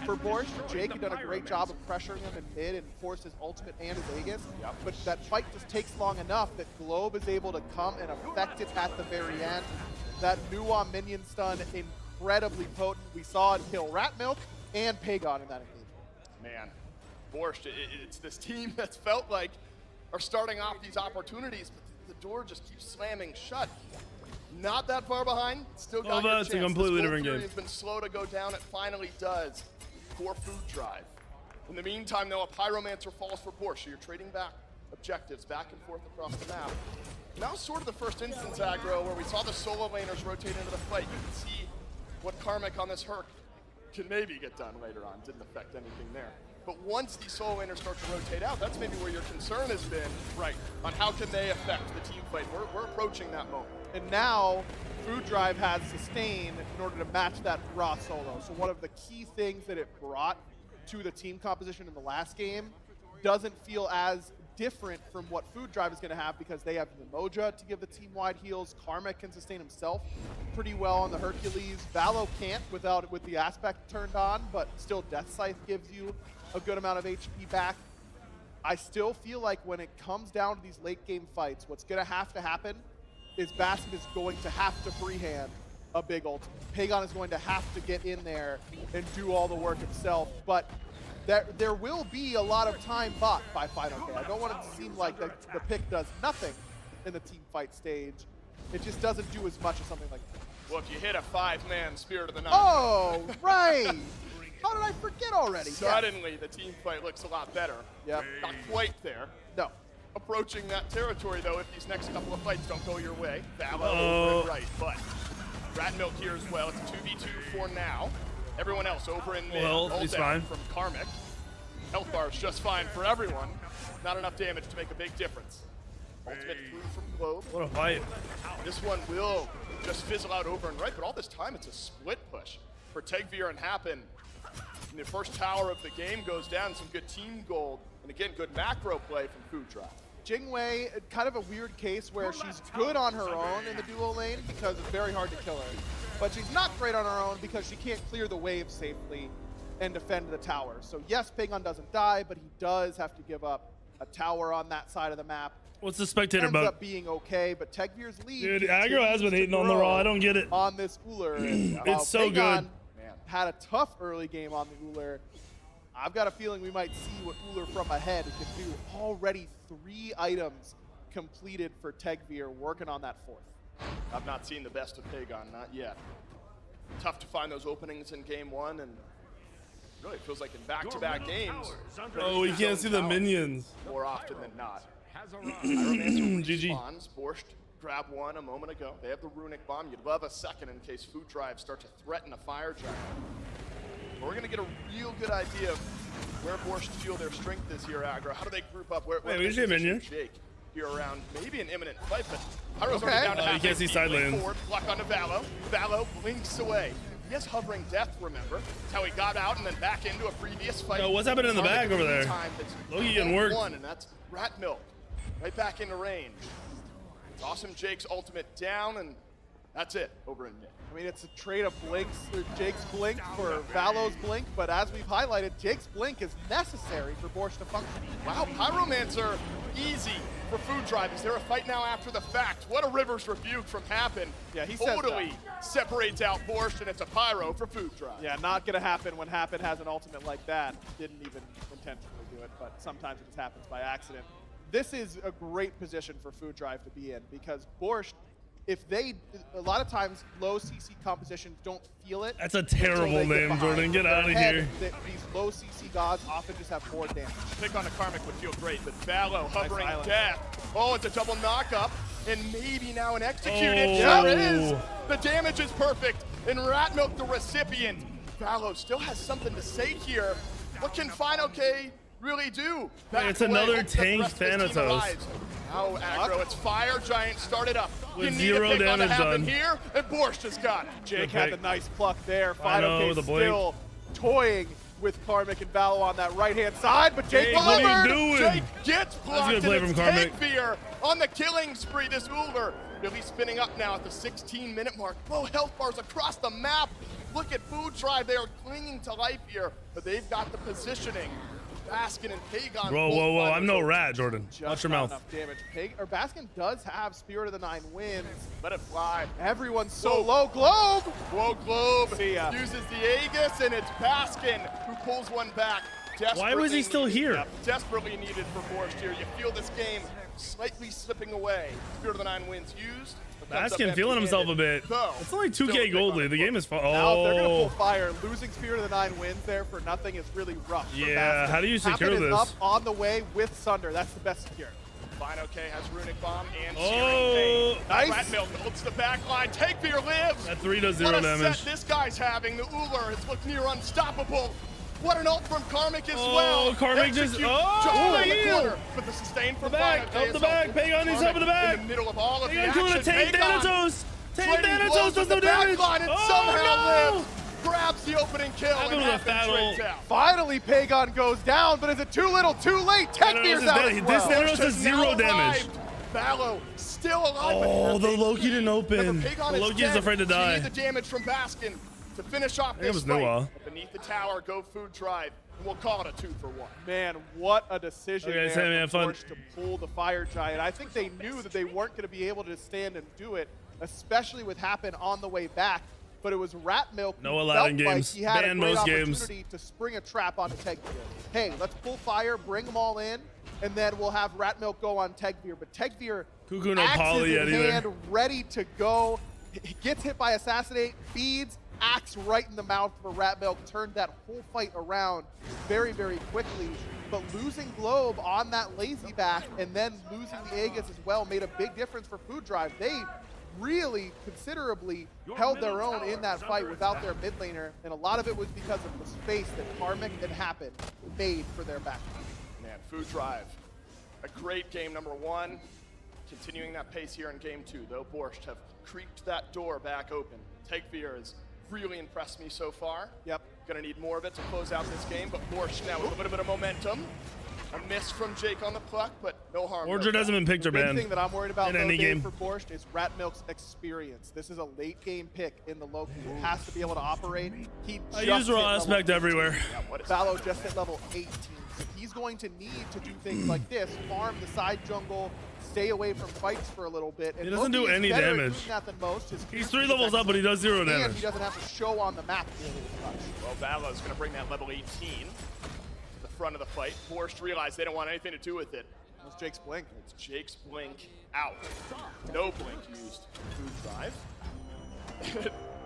for Borscht. Jake had done a great job of pressuring him in mid and forced his ultimate and his Aegis, but that fight just takes long enough that Globe is able to come and affect it at the very end. That Nuwa minion stun, incredibly potent. We saw it kill Ratmilk and Pagon in that engagement. Man, Borscht, it's this team that's felt like are starting off these opportunities, but the door just keeps slamming shut. Not that far behind, still got your chance. It's a completely different game. It's been slow to go down, it finally does for Food Drive. In the meantime, though, a Pyromancer falls for Borscht, so you're trading back objectives back and forth across the map. Now sort of the first instance aggro where we saw the solo laners rotate into the fight. You can see what Karmic on this Herc can maybe get done later on. Didn't affect anything there. But once these solo laners start to rotate out, that's maybe where your concern has been, right, on how can they affect the team fight. We're approaching that moment. And now, Food Drive has sustain in order to match that raw solo. So one of the key things that it brought to the team composition in the last game doesn't feel as different from what Food Drive is going to have because they have Moja to give the team-wide heals. Karmic can sustain himself pretty well on the Hercules. Valo can't with the aspect turned on, but still Death Scythe gives you a good amount of HP back. I still feel like when it comes down to these late game fights, what's going to happen is Basket is going to have to freehand a big ultimate. Pagon is going to have to get in there and do all the work himself, but there will be a lot of time bought by FiveM. I don't want it to seem like the pick does nothing in the team fight stage. It just doesn't do as much as something like that. Well, if you hit a 5-man Spirit of the Night. Oh, right! How did I forget already? Suddenly, the team fight looks a lot better. Yep. Not quite there. No. Approaching that territory, though, if these next couple of fights don't go your way. Valo over and right, but Rat Milk here as well. It's a 2v2 for now. Everyone else over in mid. Well, he's fine. From Karmic. Health bar is just fine for everyone. Not enough damage to make a big difference. Ultimate through from Globe. What a fight. This one will just fizzle out over and right, but all this time it's a split push for Tegvir and Happen. And the first tower of the game goes down, some good team gold, and again, good macro play from Food Drive. Jingwei, kind of a weird case where she's good on her own in the duo lane because it's very hard to kill her. But she's not great on her own because she can't clear the wave safely and defend the tower. So yes, Pagon doesn't die, but he does have to give up a tower on that side of the map. What's the spectator ends bug? up being okay, but Tegvir's lead. Dude, aggro has been hating on the Raw. I don't get it. On this Uller. It's so Pagon good. Had a tough early game on the Uller. I've got a feeling we might see what Uller from ahead can do. Already 3 items completed for Tegvir, working on that 4th. I've not seen the best of Pagon, not yet. Tough to find those openings in game 1, and really feels like in back-to-back games. Oh, we can't see the minions. More often than not. GG. GG. Borscht grabbed one a moment ago. They have the runic bomb. You'd love a second in case Food Drive start to threaten a fire giant. But we're going to get a real good idea of where Borscht feel their strength is here, aggro. How do they group up? Where we see a minion. Jake here around maybe an imminent fight, but Pyro's already down to half. You can't see side lane. Block onto Valo. Valo blinks away. He has hovering death, remember? That's how he got out and then back into a previous fight. Yo, what's happening in the back over there? Loki getting worked. And that's Rat Milk. Right back into range. It's awesome. Jake's ultimate down, and that's it over in mid. I mean, it's a trade of blinks, Jake's blink for Valo's blink, but as we've highlighted, Jake's blink is necessary for Borscht to function. Wow, Pyromancer, easy for Food Drive. Is there a fight now after the fact? What a Rivers rebuke from Happen. Yeah, he totally separates out Borscht, and it's a Pyro for Food Drive. Yeah, not gonna happen when Happen has an ultimate like that. Didn't even intentionally do it, but sometimes it just happens by accident. This is a great position for Food Drive to be in because Borscht, a lot of times low CC compositions don't feel it. That's a terrible name, Jordan. Get out of here. These low CC gods often just have more damage. Pick on a Karmic would feel great, but Valo hovering death. Oh, it's a double knock-up, and maybe now an execute. It sure is. The damage is perfect, and Rat Milk the recipient. Valo still has something to say here. What can FiveM really do? It's another tank Thanatos. Now aggro, it's Fire Giant started up. With 0 damage done. Here, and Borscht just got it. Jake had the nice pluck there. FiveM still toying with Karmic and Valo on that right-hand side, but Jake what are you doing? Jake gets blocked, That's a good play from Karmic. Tegvir on the killing spree, this Uller. Really spinning up now at the 16-minute mark. Low health bars across the map. Look at Food Drive, they are clinging to life here, but they've got the positioning. Baskin and Pagon. Whoa, I'm no rat, Jordan. Watch your mouth. Enough damage. Baskin does have Spirit of the 9 wins. Let it fly. Everyone's so low. Globe! Whoa, Globe See ya. uses the Aegis, and it's Baskin who pulls one back. Why was he still here? Desperately needed for Borscht here. You feel this game slightly slipping away. Spirit of the 9 wins used. Baskin feeling himself a bit. It's only 2K gold lead. The game is fun. Now if they're going to pull fire, losing Spirit of the 9 wins there for nothing is really rough. Yeah, how do you secure this? Up on the way with Sunder. That's the best secure. FiveM has Runic Bomb and Searing Pain. Nice. Rat Milk holds the back line. Tegvir lives. That 3 does 0 damage. What a set this guy's having. The Uller has looked near unstoppable. What an ult from Karmic as Oh, well. Karmic just Execute around the corner, but the sustain from the back, Final up the back. Pagon needs help in the back. in the middle of all of the Pagon action. to take Thanatos. Take Thanatos does no the damage. backline and Oh, somehow no. lives. Grabs the opening kill Happened and with a Happen fat trades ult. out. Finally, Pagon goes down, but is it too little, too late? Techfear's out as well. This Thanatos does zero damage. Fallow still alive. Oh, the Loki didn't open. Remember, Pagon The Loki is dead. afraid to You die. need the damage from Baskin to finish off think it this was fight. Noah. Beneath the tower, go food drive. And we'll call it a 2-for-1. Man, what a decision Okay, there Sammy, have from fun. Borscht to pull the Fire Giant. I think they knew that they weren't going to be able to stand and do it, especially with Happen on the way back. But it was Rat Milk who No Aladdin felt like games. he had Ban a great most games. opportunity to spring a trap onto Tegveer. Hey, let's pull fire, bring them all in, and then we'll have Rat Milk go on Tegveer. But Tegveer, Cuckoo no axe poly is yet in either. hand, ready to go. He gets hit by Assassinate, beads, axe right in the mouth for Rat Milk, turned that whole fight around very, very quickly. But losing Globe on that lazy back and then losing the Aegis as well made a big difference for Food Drive. They really considerably held their own in that fight without their mid laner, and a lot of it was because of the space that Karmic and Happen made for their back. Man, Food Drive, a great game number 1. Continuing that pace here in game 2, though Borscht have creaked that door back open. Tegveer has really impressed me so far. Yep. Gonna need more of it to close out this game, but Borscht now with a little bit of momentum. A miss from Jake on the pluck, but no harm. Ordred hasn't been picked or The big banned thing that I'm worried about in though, any Dave, game. for Borscht is Rat Milk's experience. This is a late game pick in the Loki. It has to be able to operate. He I just use raw hit level aspect 18. everywhere. Fallow just hit level 18. So he's going to need to do things like this, farm the side jungle, stay away from fights for a little bit. And He doesn't Loki do is any better at damage. doing that than most. His He's 3 character is levels up, but he does 0 and damage. he doesn't have to show on the map really much. Well, Valo's gonna bring that level 18 to the front of the fight. Borscht realized they don't want anything to do with it. It's Jake's Blink. It's Jake's Blink out. No Blink used. Food Drive.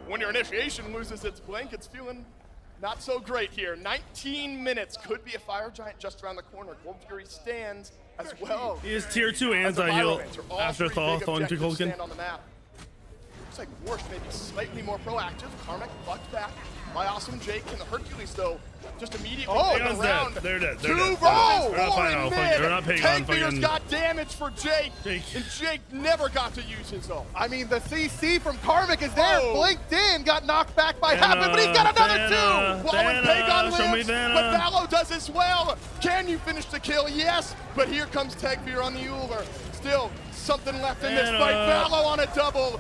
When your initiation loses its Blink, it's feeling not so great here. 19 minutes, could be a Fire Giant just around the corner. Gold Fury stands as well. He is tier 2 As the anti-heal Violence are all after three Thaw big Thorn to objectives Kulkin. stand on the map. Looks like Borscht may be slightly more proactive. Karmic bucked back by Awesome Jake, and the Hercules, though, just immediately Pagon's around. dead. They're dead. 2 They're dead. versus They're not 4 Final. in They're mid. not Pagon. Tegveer's Fucking got damage for Jake, and Jake never got to use his ult. I mean, the CC from Karmic is there. Oh. Blinked in, got knocked back by Happen, but he's got another 2. Well, and Pagon show me lives, Thana. but Fallow does as well. Can you finish the kill? Yes, but here comes Tegveer on the Uller. Still, something left in this Thana. fight. Fallow on a double.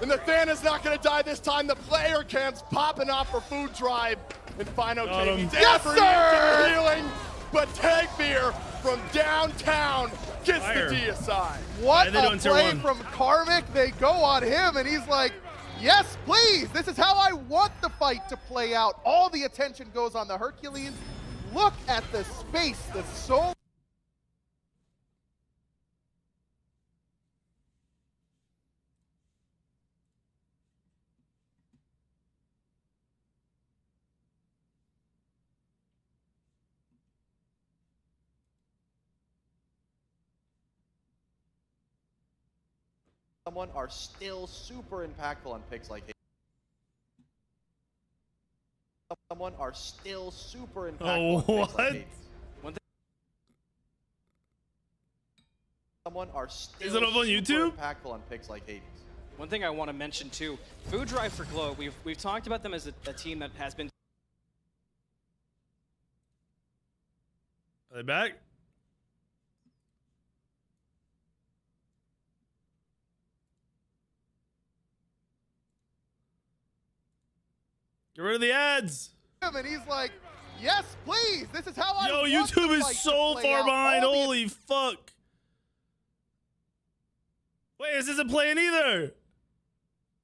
And the Thana's not going to die this time. The player cam's popping off for Food Drive. And Fino Got him. taking Yes, for sir! healing. But Tegveer from downtown gets Fire. the DSI. What Why they a doing tier play 1? from Karmic. They go on him, and he's like, yes, please. This is how I want the fight to play out. All the attention goes on the Hercules. Look at the space, the soul. Someone are still super impactful on picks like Hades. Someone are still super impactful on picks like what? Hades. Someone are still Is it up on super YouTube? impactful on picks like Hades. One thing I want to mention too, Food Drive for Glow, we've talked about them as a team that has been Are they back? Get rid of the ads. And he's like, yes, please. This is how I Yo, want YouTube the is fight to so play far out. behind. All the Holy fuck. Wait, this isn't playing either.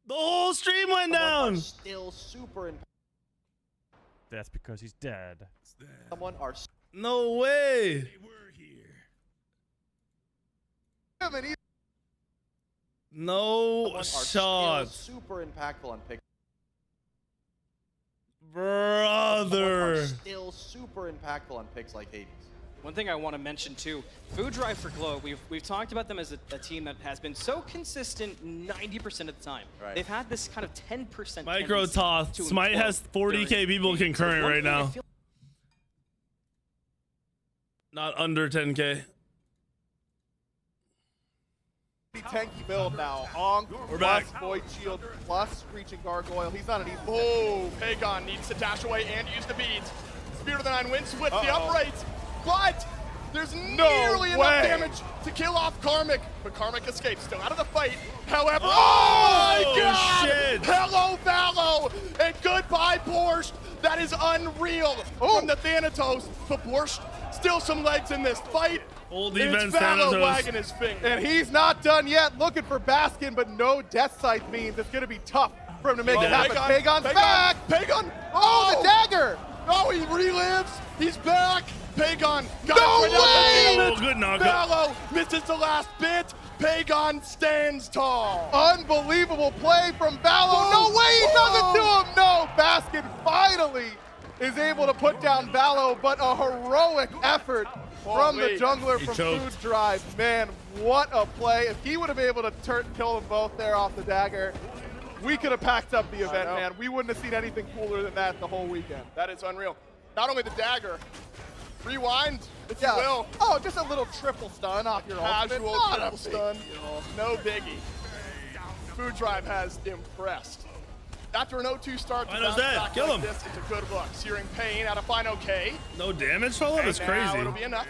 The whole stream went down. Still super impactful. That's because he's dead. Someone are No way. and he's No Someone are shot. still super impactful on picks. Brother. Still super impactful on picks like Hades. One thing I want to mention too, Food Drive for Glow, we've talked about them as a team that has been so consistent 90% of the time. Right. They've had this kind of 10% Micro tendency Toth. to Smite implode has 40K during people games. So concurrent one right thing I now. feel Not under 10K. Tanky build now. Onk We're plus back. Void Shield plus Screeching Gargoyle. He's not an easy. Oh, Pagon needs to dash away and use the beads. Spirit of the Nine Winds with the uprights, but there's nearly enough damage to kill off Karmic. But Karmic escapes, still out of the fight. However, oh my God! Shit. Hello, Valo, and goodbye, Borscht. That is unreal from the Thanatos. But Borscht, still some legs in this fight. Old It's defense Valo Thanatos. wagging his finger. And he's not done yet. Looking for Baskin, but no Death Scythe means it's going to be tough for him to make it happen. Pagon's back. Pagon. Oh, the dagger. Oh, he relives. He's back. Pagon. No way. Oh, good knockup. Valo misses the last bit. Pagon stands tall. Unbelievable play from Valo. No way he does it to him. No, Baskin finally is able to put down Valo, but a heroic effort from the jungler from Food Drive. Man, what a play. If he would have been able to kill them both there off the dagger, we could have packed up the event, man. We wouldn't have seen anything cooler than that the whole weekend. That is unreal. Not only the dagger, rewind, if you will. Oh, just a little triple stun off your ultimate. Casual Not triple a stun. No biggie. Food Drive has impressed. After an 0-2 start, to bounce back Kill like him. this, it's a good look. Searing Pain out of Final K. No damage, fella? That's And now crazy. it'll be enough.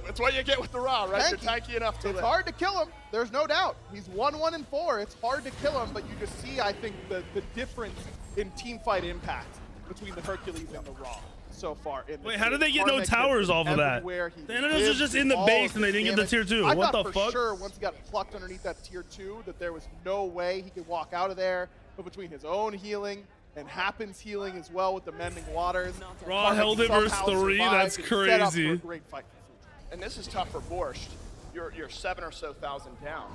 It's what you get with the Raw, right? You're tanky enough to It's live. hard to kill him. There's no doubt. He's 1-1-4. It's hard to kill him, but you just see, I think, the difference in team fight impact between the Hercules and the Raw so far. Wait, how did they get no towers off of that? Thanatos was just in the base and they didn't get the tier 2. I What the thought fuck? for sure once he got plucked underneath that tier 2 that there was no way he could walk out of there. But between his own healing and Happens healing as well with the Mending Waters, Raw held it versus 3. That's crazy. For a great fight. And this is tough for Borscht. You're 7 or so thousand down.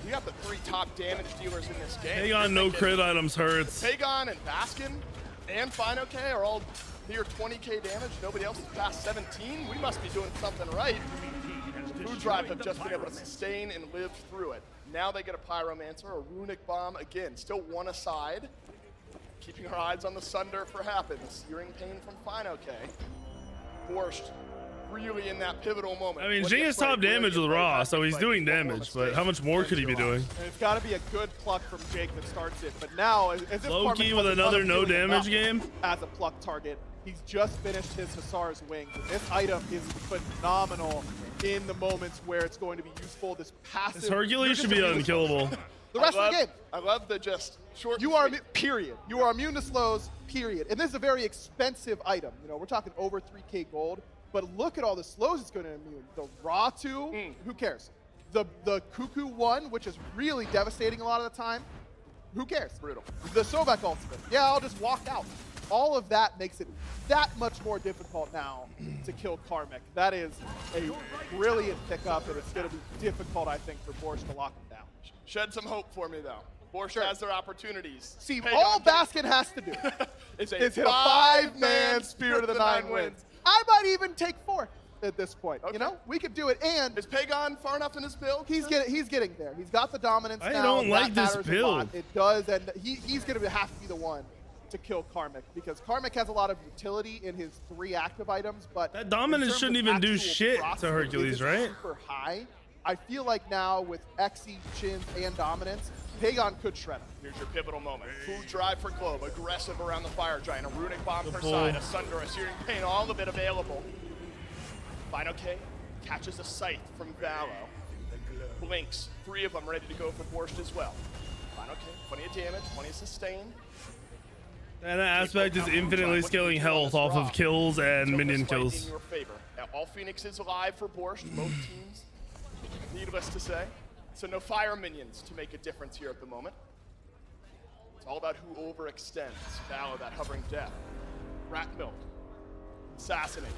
You got the 3 top damage dealers in this game. Pagon no crit items hurts. Pagon and Baskin and Fino K are all near 20k damage. Nobody else is past 17. We must be doing something right. Food Drive have just been able to sustain and live through it. Now they get a Pyromancer, a Runic Bomb, again, still one aside. Keeping our eyes on the Sunder for Happens. Searing Pain from Fino K. Borscht really in that pivotal moment. I mean, Jing is top damage with Raw, so he's doing damage, but how much more could he be doing? And it's got to be a good pluck from Jake that starts it. But now, as if Loki Karmic with has another a no feeling damage about game. As a pluck target, he's just finished his Hussar's Wings. And this item is phenomenal in the moments where it's going to be useful. This passive. This Hercules should be unkillable. The rest of the game. I love the just short. You are period. You are immune to slows. Period. And this is a very expensive item. You know, we're talking over 3K gold. But look at all the slows it's going to immune. The Raw 2, who cares? The Cuckoo 1, which is really devastating a lot of the time, who cares? Brutal. The Sobek ultimate, yeah, I'll just walk out. All of that makes it that much more difficult now to kill Karmic. That is a brilliant pickup, and it's going to be difficult, I think, for Borscht to lock him down. Shed some hope for me, though. Borscht has their opportunities. See, all Baskin has to do is hit a 5-man Spirit of the Nine Winds. I might even take 4 at this point. You know, we could do it. And is Pagon far enough in his build? He's getting there. He's got the dominance now. I don't like this build. It does, and he's going to have to be the one to kill Karmic because Karmic has a lot of utility in his 3 active items, but that dominance shouldn't even do shit to Hercules, right? Super high. I feel like now with Xe, Chins, and dominance, Pagon could shred him. Here's your pivotal moment. Food Drive for Globe, aggressive around the Fire Giant, a Runic Bomb per side, a Sunder, a Searing Pain, all of it available. Fino K catches a Scythe from Valo. Blinks, 3 of them ready to go for Borscht as well. Fino K, plenty of damage, plenty of sustain. And that aspect is infinitely scaling health off of kills and minion kills. In your favor. All Phoenixes alive for Borscht, both teams, needless to say. So no fire minions to make a difference here at the moment. It's all about who overextends. Valo, that hovering death. Rat Milk. Assassinate.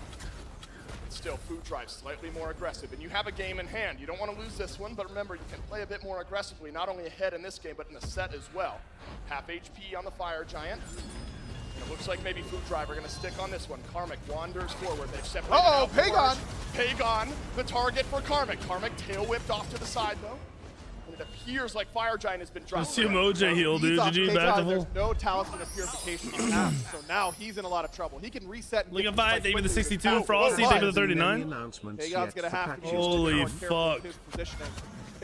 Still, Food Drive slightly more aggressive. And you have a game in hand. You don't want to lose this one, but remember, you can play a bit more aggressively, not only ahead in this game, but in the set as well. Half HP on the Fire Giant. And it looks like maybe Food Drive are going to stick on this one. Karmic wanders forward. They've separated out Pagon! Pagon, the target for Karmic. Karmic tail whipped off to the side, though. And it appears like Fire Giant has been dropped. Assume OJ heal, dude. GG back to full. There's no talisman of purification in that, so now he's in a lot of trouble. He can reset and League of Fight, David the 62, Frosty, David the 39. Pagon's gonna have to Holy fuck. His positioning.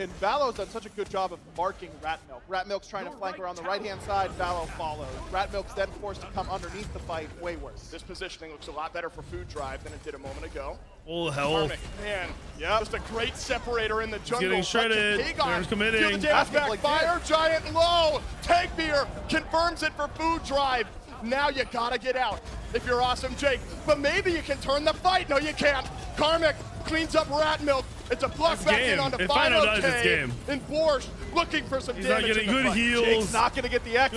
And Valo's done such a good job of marking Ratmilk. Ratmilk's trying to flank around the right-hand side, Valo follows. Ratmilk's then forced to come underneath the fight, way worse. This positioning looks a lot better for Food Drive than it did a moment ago. Full health. Man, yeah, just a great separator in the jungle. Getting shredded. There's committing. Feel the damage back. Fire Giant low. Tank Beer confirms it for Food Drive. Now you gotta get out if you're awesome, Jake. But maybe you can turn the fight. No, you can't. Karmic cleans up Ratmilk. It's a block back in onto FiveM. And Borscht looking for some damage. He's not getting good heals. Jake's not going to get the X.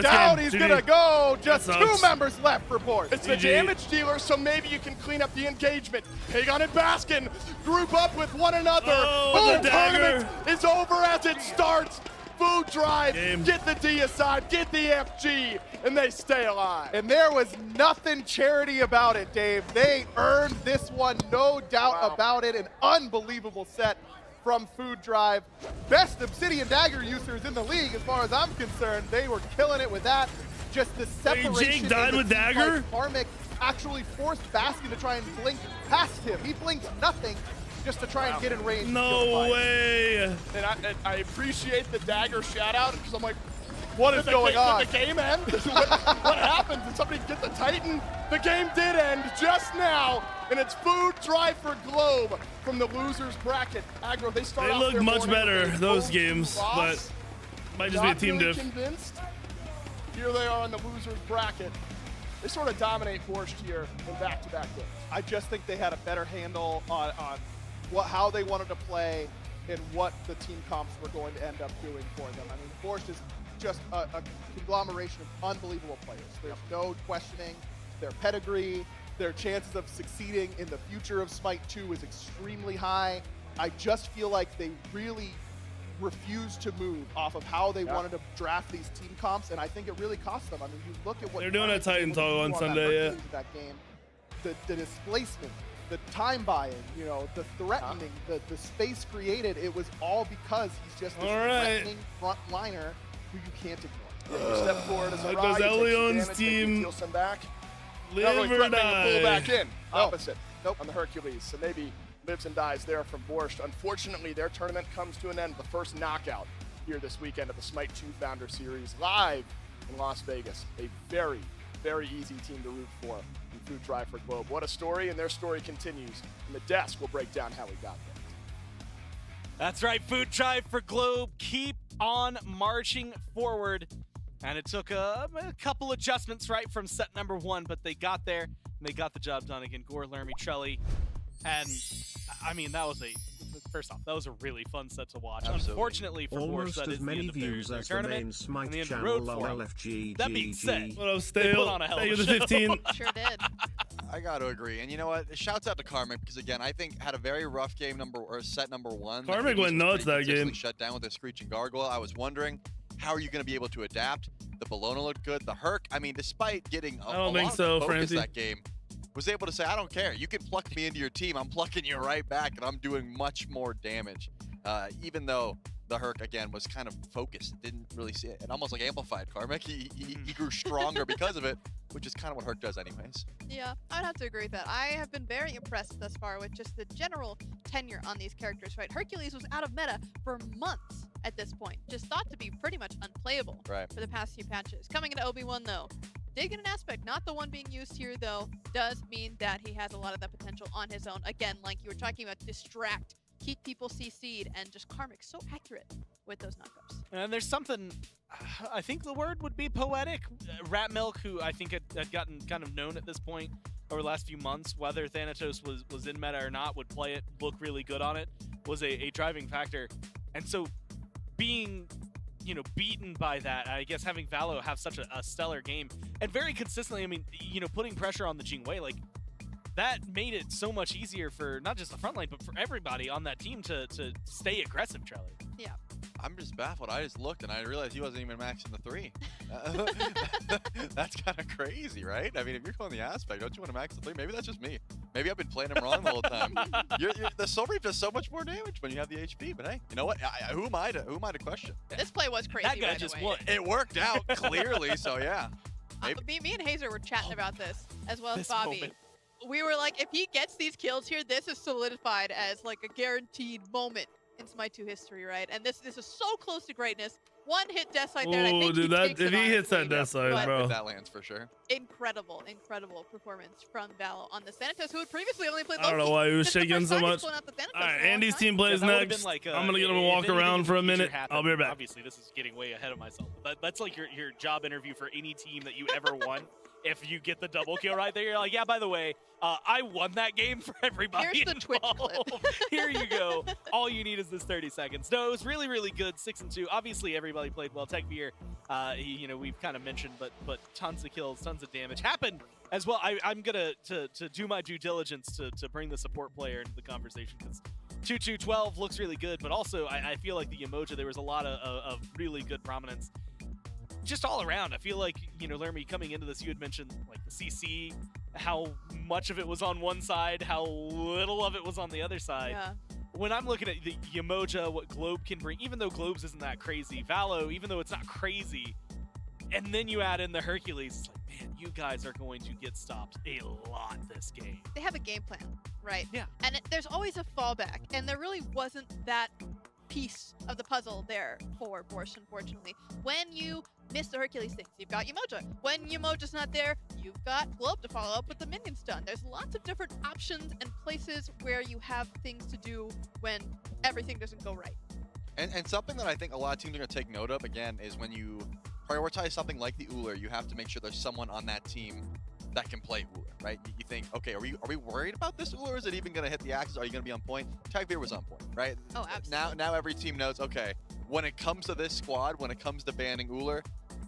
Down. He's going to go. Just 2 members left for Borscht. It's the damage dealer, so maybe you can clean up the engagement. Pagon and Baskin group up with one another. Boom! Tournament is over as it starts. Food Drive, get the D aside, get the FG, and they stay alive. And there was nothing charity about it, Dave. They earned this one, no doubt about it. An unbelievable set from Food Drive. Best Obsidian Dagger users in the league, as far as I'm concerned. They were killing it with that. Just the separation. Wait, Jake died with Dagger? Karmic actually forced Baskin to try and blink past him. He blinked nothing, just to try and get in range. No way. And I appreciate the Dagger shout out because I'm like, what is going on? Did the game end? what happened? Did somebody get the Titan? The game did end just now, and it's Food Drive for Globe from the losers bracket. Aggro, they start. They off look much better those games, but might just be a team really diff. Convinced. Here they are in the losers bracket. They sort of dominate Borscht here in back-to-back games. I just think they had a better handle on how they wanted to play and what the team comps were going to end up doing for them. I mean, Borscht is just a conglomeration of unbelievable players. There's no questioning their pedigree. Their chances of succeeding in the future of Smite 2 is extremely high. I just feel like they really refused to move off of how they wanted to draft these team comps, and I think it really cost them. I mean, you look at what they're doing a Titan toggle on Sunday, yeah. That game, the displacement, the time buying, you know, the threatening, the space created, it was all because he's just this threatening front liner who you can't ignore. Yeah, you step forward as a does Elion's team back. Live really or die? To pull back in. Opposite. Nope. On the Hercules. So maybe lives and dies there from Borscht. Unfortunately, their tournament comes to an end. The first knockout here this weekend at the Smite 2 Founder Series live in Las Vegas. A very, very easy team to root for in Food Drive for Globe. What a story, and their story continues. And the desk will break down how we got there. That's right, Food Drive for Globe. Keep on marching forward. And it took a couple adjustments right from set number 1, but they got there and they got the job done again. Gore, Lermy, Trelly, and I mean that was first off, that was a really fun set to watch. Absolutely. Unfortunately for almost Borscht, that as is the many end of views their as the tournament main Smite and the end of the channel road for 'em. LFG. That being said, what up, they put on a hell of a show. 15. Sure did. I got to agree, and you know what? Shouts out to Karmic because again, I think had a very rough game set number 1. Karmic went nuts that game. Shut down with a Screeching Gargoyle. I was wondering, how are you going to be able to adapt? The Bologna looked good. The Herc, I mean, despite getting a lot of focus that game, was able to say, I don't care. You can pluck me into your team. I'm plucking you right back, and I'm doing much more damage. Even though the Herc, again, was kind of focused. Didn't really see it. It almost like amplified Karmic. He grew stronger because of it, which is kind of what Herc does anyways. Yeah, I would have to agree with that. I have been very impressed thus far with just the general tenure on these characters, right? Hercules was out of meta for months at this point. Just thought to be pretty much unplayable for the past few patches. Coming into Obi-Wan, though, did get an aspect, not the one being used here, though, does mean that he has a lot of that potential on his own. Again, like you were talking about, distract, keep people CC'd, and just Karmic so accurate with those knockups. And there's something, I think the word would be poetic. Ratmilk, who I think had gotten kind of known at this point over the last few months, whether Thanatos was in meta or not, would play it, look really good on it, was a driving factor. And so being, you know, beaten by that, I guess having Valo have such a stellar game, and very consistently, I mean, you know, putting pressure on the Jingwei, like, that made it so much easier for not just the front line, but for everybody on that team to stay aggressive, Charlie. Yeah. That's kind of crazy, right? I mean, if you're going the aspect, don't you want to max the 3? Maybe that's just me. Maybe I've been playing him wrong the whole time. The Soul Reap does so much more damage when you have the HP, but hey, you know what? Who am I to question? This play was crazy. That guy just won. It worked out clearly, so yeah. Me and Hazer were chatting about this, as well as This Bobby. moment. We were like, if he gets these kills here, this is solidified as like a guaranteed moment in Smite 2 history, right? And this is so close to greatness. One hit death side there, and I think dude, he takes if it, he hits that honestly. death side, But bro. That lands for sure. incredible performance from Valo on the Thanatos, who had previously only played I don't know Loki. why he was This is the shaking first so time he's much. pulling out the Thanatos All in right, a long Andy's time. team plays that would've next. been like, I'm gonna get him if to walk anything around in for the a future minute. happened, I'll be right back. Obviously, this is getting way ahead of myself. That's like your job interview for any team that you ever won. If you get the double kill right there, you're like, yeah, by the way, I won that game for everybody. Here's the Twitch involved. Here you go. All you need is this 30 seconds. No, it was really, really good. 6-2. Obviously, everybody played well. Techveer, we've kind of mentioned, but tons of kills, tons of damage happened as well. I'm gonna to do my due diligence to bring the support player into the conversation because 2-2-12 looks really good, but also I feel like the Emoja, there was a lot of really good prominence. Just all around, I feel like, Lermy, coming into this, you had mentioned like the CC, how much of it was on one side, how little of it was on the other side. Yeah. When I'm looking at the Yemoja, what Globe can bring, even though Globes isn't that crazy, Valo, even though it's not crazy, and then you add in the Hercules, it's like, man, you guys are going to get stopped a lot this game. They have a game plan, right? Yeah. And there's always a fallback, and there really wasn't that piece of the puzzle there for Borscht, unfortunately. When you miss the Hercules things, you've got Yemoja. When Yemoja's not there, you've got Globe to follow up with the minion stun. There's lots of different options and places where you have things to do when everything doesn't go right. And something that I think a lot of teams are going to take note of, again, is when you prioritize something like the Uller, you have to make sure there's someone on that team that can play Uller, right? You think, okay, are we worried about this Uller? Is it even going to hit the axis? Are you going to be on point? Techveer was on point, right? Oh, absolutely. Now every team knows, okay, when it comes to this squad, when it comes to banning Uller,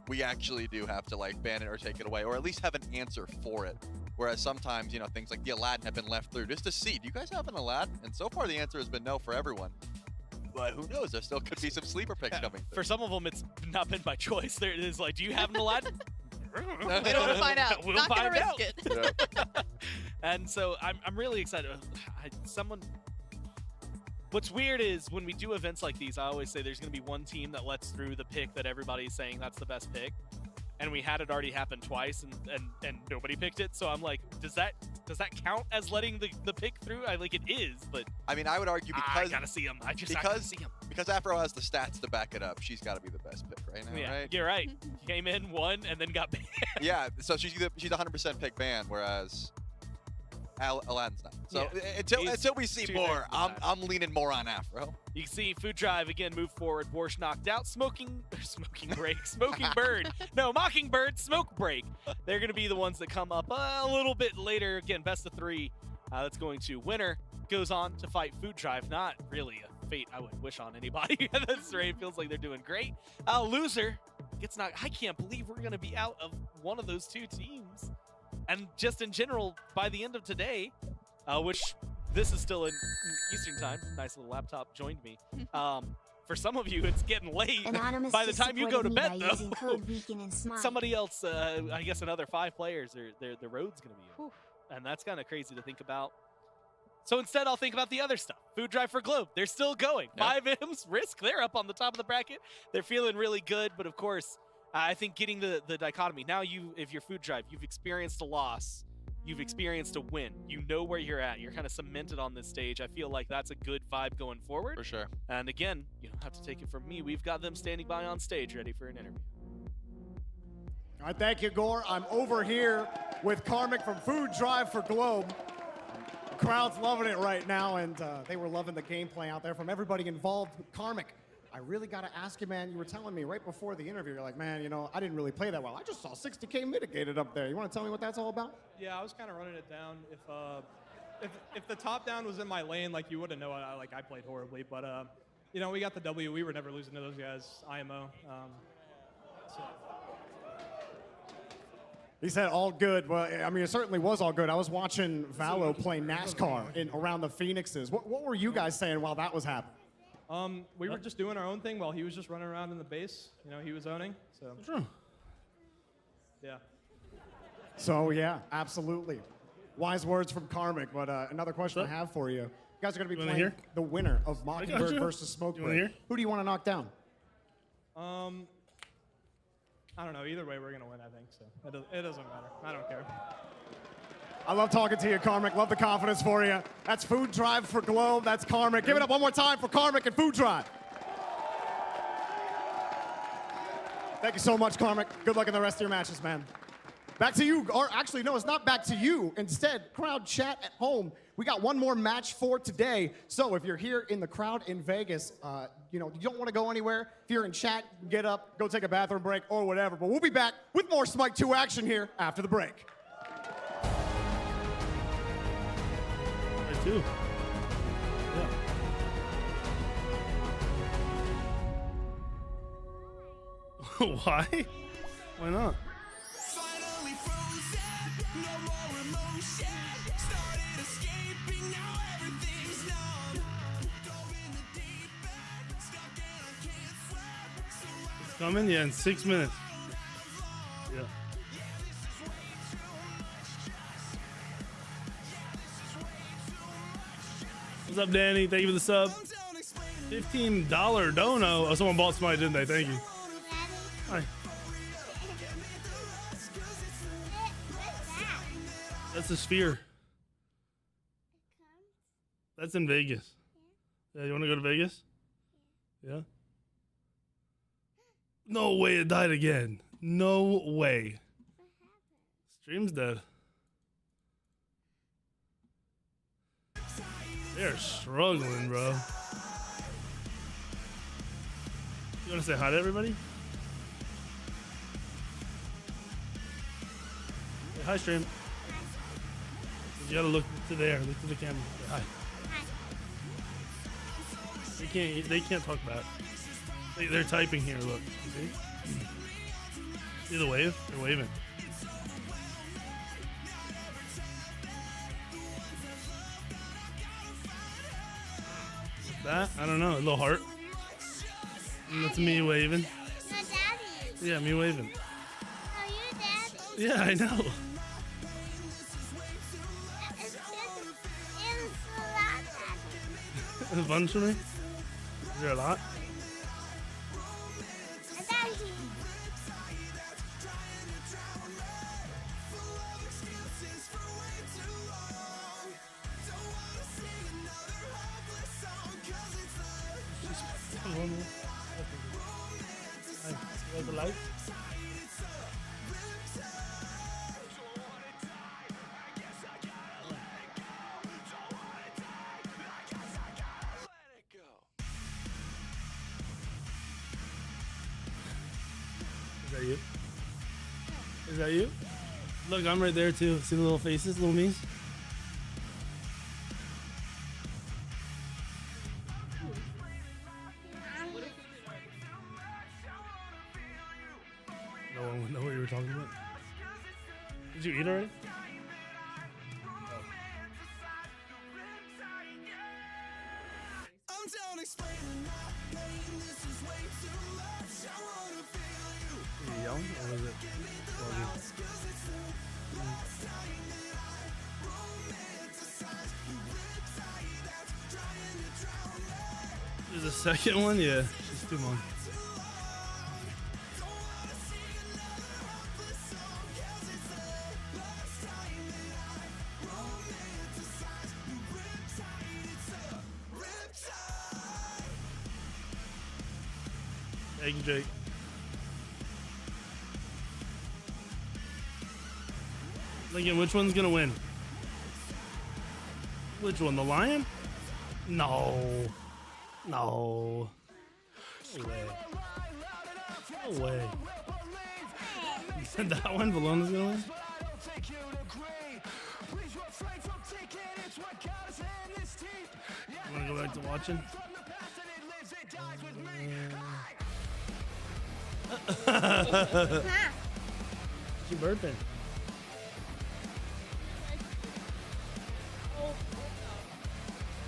we actually do have to like ban it or take it away, or at least have an answer for it. Whereas sometimes, things like the Aladdin have been left through just to see, do you guys have an Aladdin? And so far the answer has been no for everyone. But who knows? There still could be some sleeper picks coming through. For some of them, it's not been by choice. There it is like, do you have an Aladdin? We don't want to find out. We'll Not gonna find out. risk it. And so I'm really excited. What's weird is when we do events like these, I always say there's going to be one team that lets through the pick that everybody's saying that's the best pick. And we had it already happen twice, and nobody picked it. So I'm like, does that count as letting the pick through? It is, but I mean, I would argue because I gotta see him. I gotta see him. Because Afro has the stats to back it up. She's got to be the best pick right now, Yeah, right? you're right. Came in, won, and then got banned. Yeah, so she's 100% pick ban, whereas Aladdin's not. So until we see more, I'm leaning more on Afro. You can see Food Drive again move forward. Borscht knocked out. Smoking Bird. No, Mockingbird, Smoke Break. They're going to be the ones that come up a little bit later. Again, best of 3. That's going to winner. Goes on to fight Food Drive. Not really a fate I would wish on anybody at this rate. Feels like they're doing great. Loser gets knocked. I can't believe we're going to be out of one of those two teams. And just in general, by the end of today, which this is still in Eastern time. Nice little laptop joined me. For some of you, it's getting late. Anonymous by the time you go to bed, though, code Weekend in Smite. somebody else, I guess another 5 players, the road's going to be in. And that's kind of crazy to think about. So instead, I'll think about the other stuff. Food Drive for Globe. They're still going. Yep. FiveM's Risk. They're up on the top of the bracket. They're feeling really good. But of course, I think getting the dichotomy. Now, if you're Food Drive, you've experienced a loss. You've experienced a win. You know where you're at. You're kind of cemented on this stage. I feel like that's a good vibe going forward. For sure. And again, you don't have to take it from me. We've got them standing by on stage ready for an interview. All right, thank you, Gore. I'm over here with Karmic from Food Drive for Globe. The crowd's loving it right now, and they were loving the gameplay out there from everybody involved. Karmic, I really got to ask you, man, you were telling me right before the interview, you're like, man, I didn't really play that well. I just saw 60K mitigated up there. You want to tell me what that's all about? Yeah, I was kind of running it down. If the top down was in my lane, you wouldn't know I played horribly. But, we got the W. We were never losing to those guys, IMO. He said all good. Well, I mean, it certainly was all good. I was watching Valo play NASCAR around the Phoenixes. What were you guys saying while that was happening? We were just doing our own thing while he was just running around in the base. He was owning. So. True. Yeah. So yeah, absolutely. Wise words from Karmic, but another question I have for you. You guys are going to be playing hear? the winner of Mockingbird versus Smoke You wanna Break. hear? Who do you want to knock down? I don't know. Either way, we're gonna win. I think so. It doesn't matter. I don't care. I love talking to you, Karmic. Love the confidence for you. That's Food Drive for Globe. That's Karmic. Give it up one more time for Karmic and Food Drive. Thank you so much, Karmic. Good luck in the rest of your matches, man. Back to you, or actually, no, it's not back to you. Instead, crowd chat at home. We got one more match for today. So if you're here in the crowd in Vegas, you don't want to go anywhere. If you're in chat, get up, go take a bathroom break or whatever. But we'll be back with more Smite 2 action here after the break. I do. Yeah. Why? Why not? It's coming? Yeah, in 6 minutes. Yeah. What's up, Danny? Thank you for the sub. $15 dono. Oh, someone bought Smite, didn't they? Thank you. Hi. That's a sphere. That's in Vegas. Yeah, you want to go to Vegas? Yeah. No way it died again. No way. Stream's dead. They're struggling, bro. You want to say hi to everybody? Say hi, stream. You gotta look to there. Look to the camera. Say hi. They can't talk back. They're typing here. Look. You see? See the wave? They're waving. That? I don't know. A little heart. And that's me waving. My daddy. Yeah, me waving. Oh, you daddy. Yeah, I know. It's a lot, daddy. Is it fun for me? Is there a lot? Daddy. The light? Is that you? Is that you? Look, I'm right there too. See the little faces, little me's? No one would know what you were talking about. Did you eat already? Are you yelling or was it There's a second one? Yeah, she's too long. Thank you, Jake. Lincoln, which one's gonna win? Which one? The lion? No. No. No way. No way. You said that one? Vallona's gonna win? You wanna go back to watching? She burping.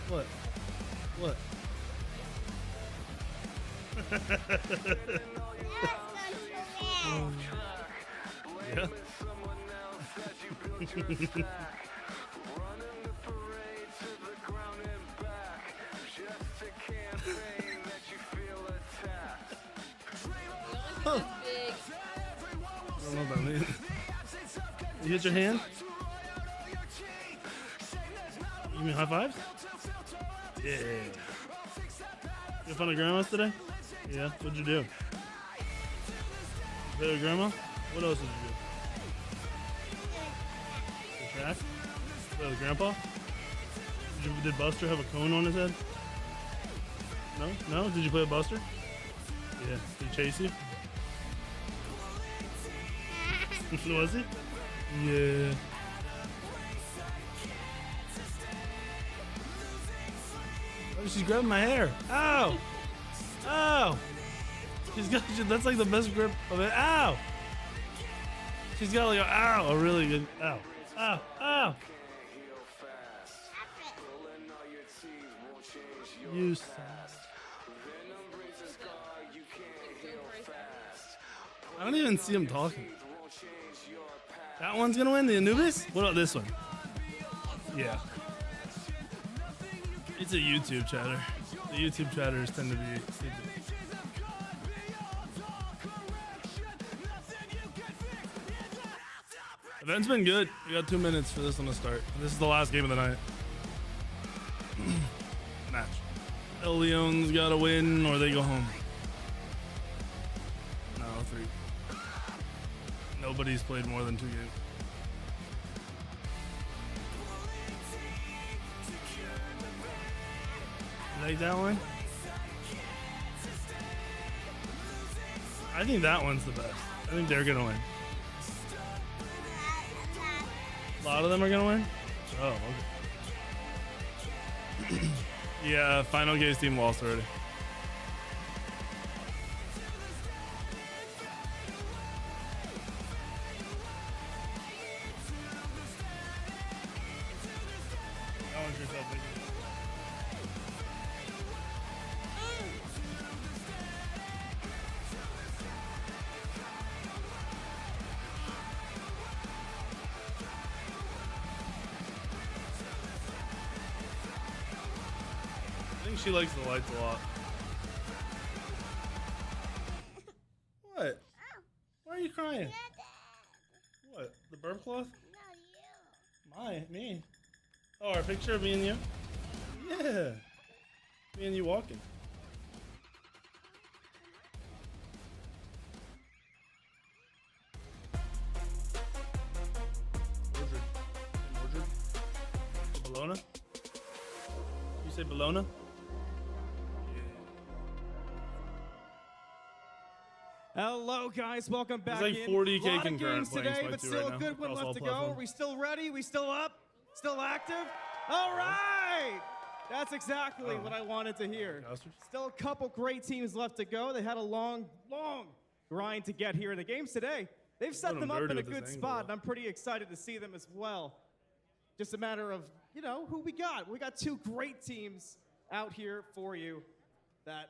What? What? Yeah. I don't know what that means. You hit your hand? You mean high fives? Yeah. You have fun at grandma's today? Yeah. What'd you do? Play with grandma? What else did you do? The track? Play with grandpa? Did Buster have a cone on his head? No? No? Did you play with Buster? Yeah. Did he chase you? Was he? Yeah. Oh, she's grabbing my hair. Ow! Ow! That's like the best grip of it. Ow! She's got like a really good ow. Ow! Ow! You suck. I don't even see him talking. That one's gonna win, the Anubis? What about this one? Yeah. It's a YouTube chatter. The YouTube chatters tend to be stupid. Event's been good. We got 2 minutes for this one to start. This is the last game of the night. Match. El Leon's gotta win or they go home. No, 3. Nobody's played more than 2 games. You like that one? I think that one's the best. I think they're gonna win. A lot of them are gonna win? Oh, okay. Yeah, final gaze team lost already. She likes the lights a lot. What? Why are you crying? What? The burp cloth? No, you. Me. Oh, our picture of me and you? Yeah. Me and you walking. Mordred? Bologna? You say Bologna? Hello, guys. Welcome back. There's like 40K concurrent playing today, Smite but 2 still right a now, good one across all left to go. Are platforms. we still ready? We still up? Still active? All right. That's exactly what I wanted to hear. Still a couple great teams left to go. They had a long grind to get here in the games today. They've set them up in a good spot, and I'm pretty excited to see them as well. Just a matter of, who we got. We got 2 great teams out here for you that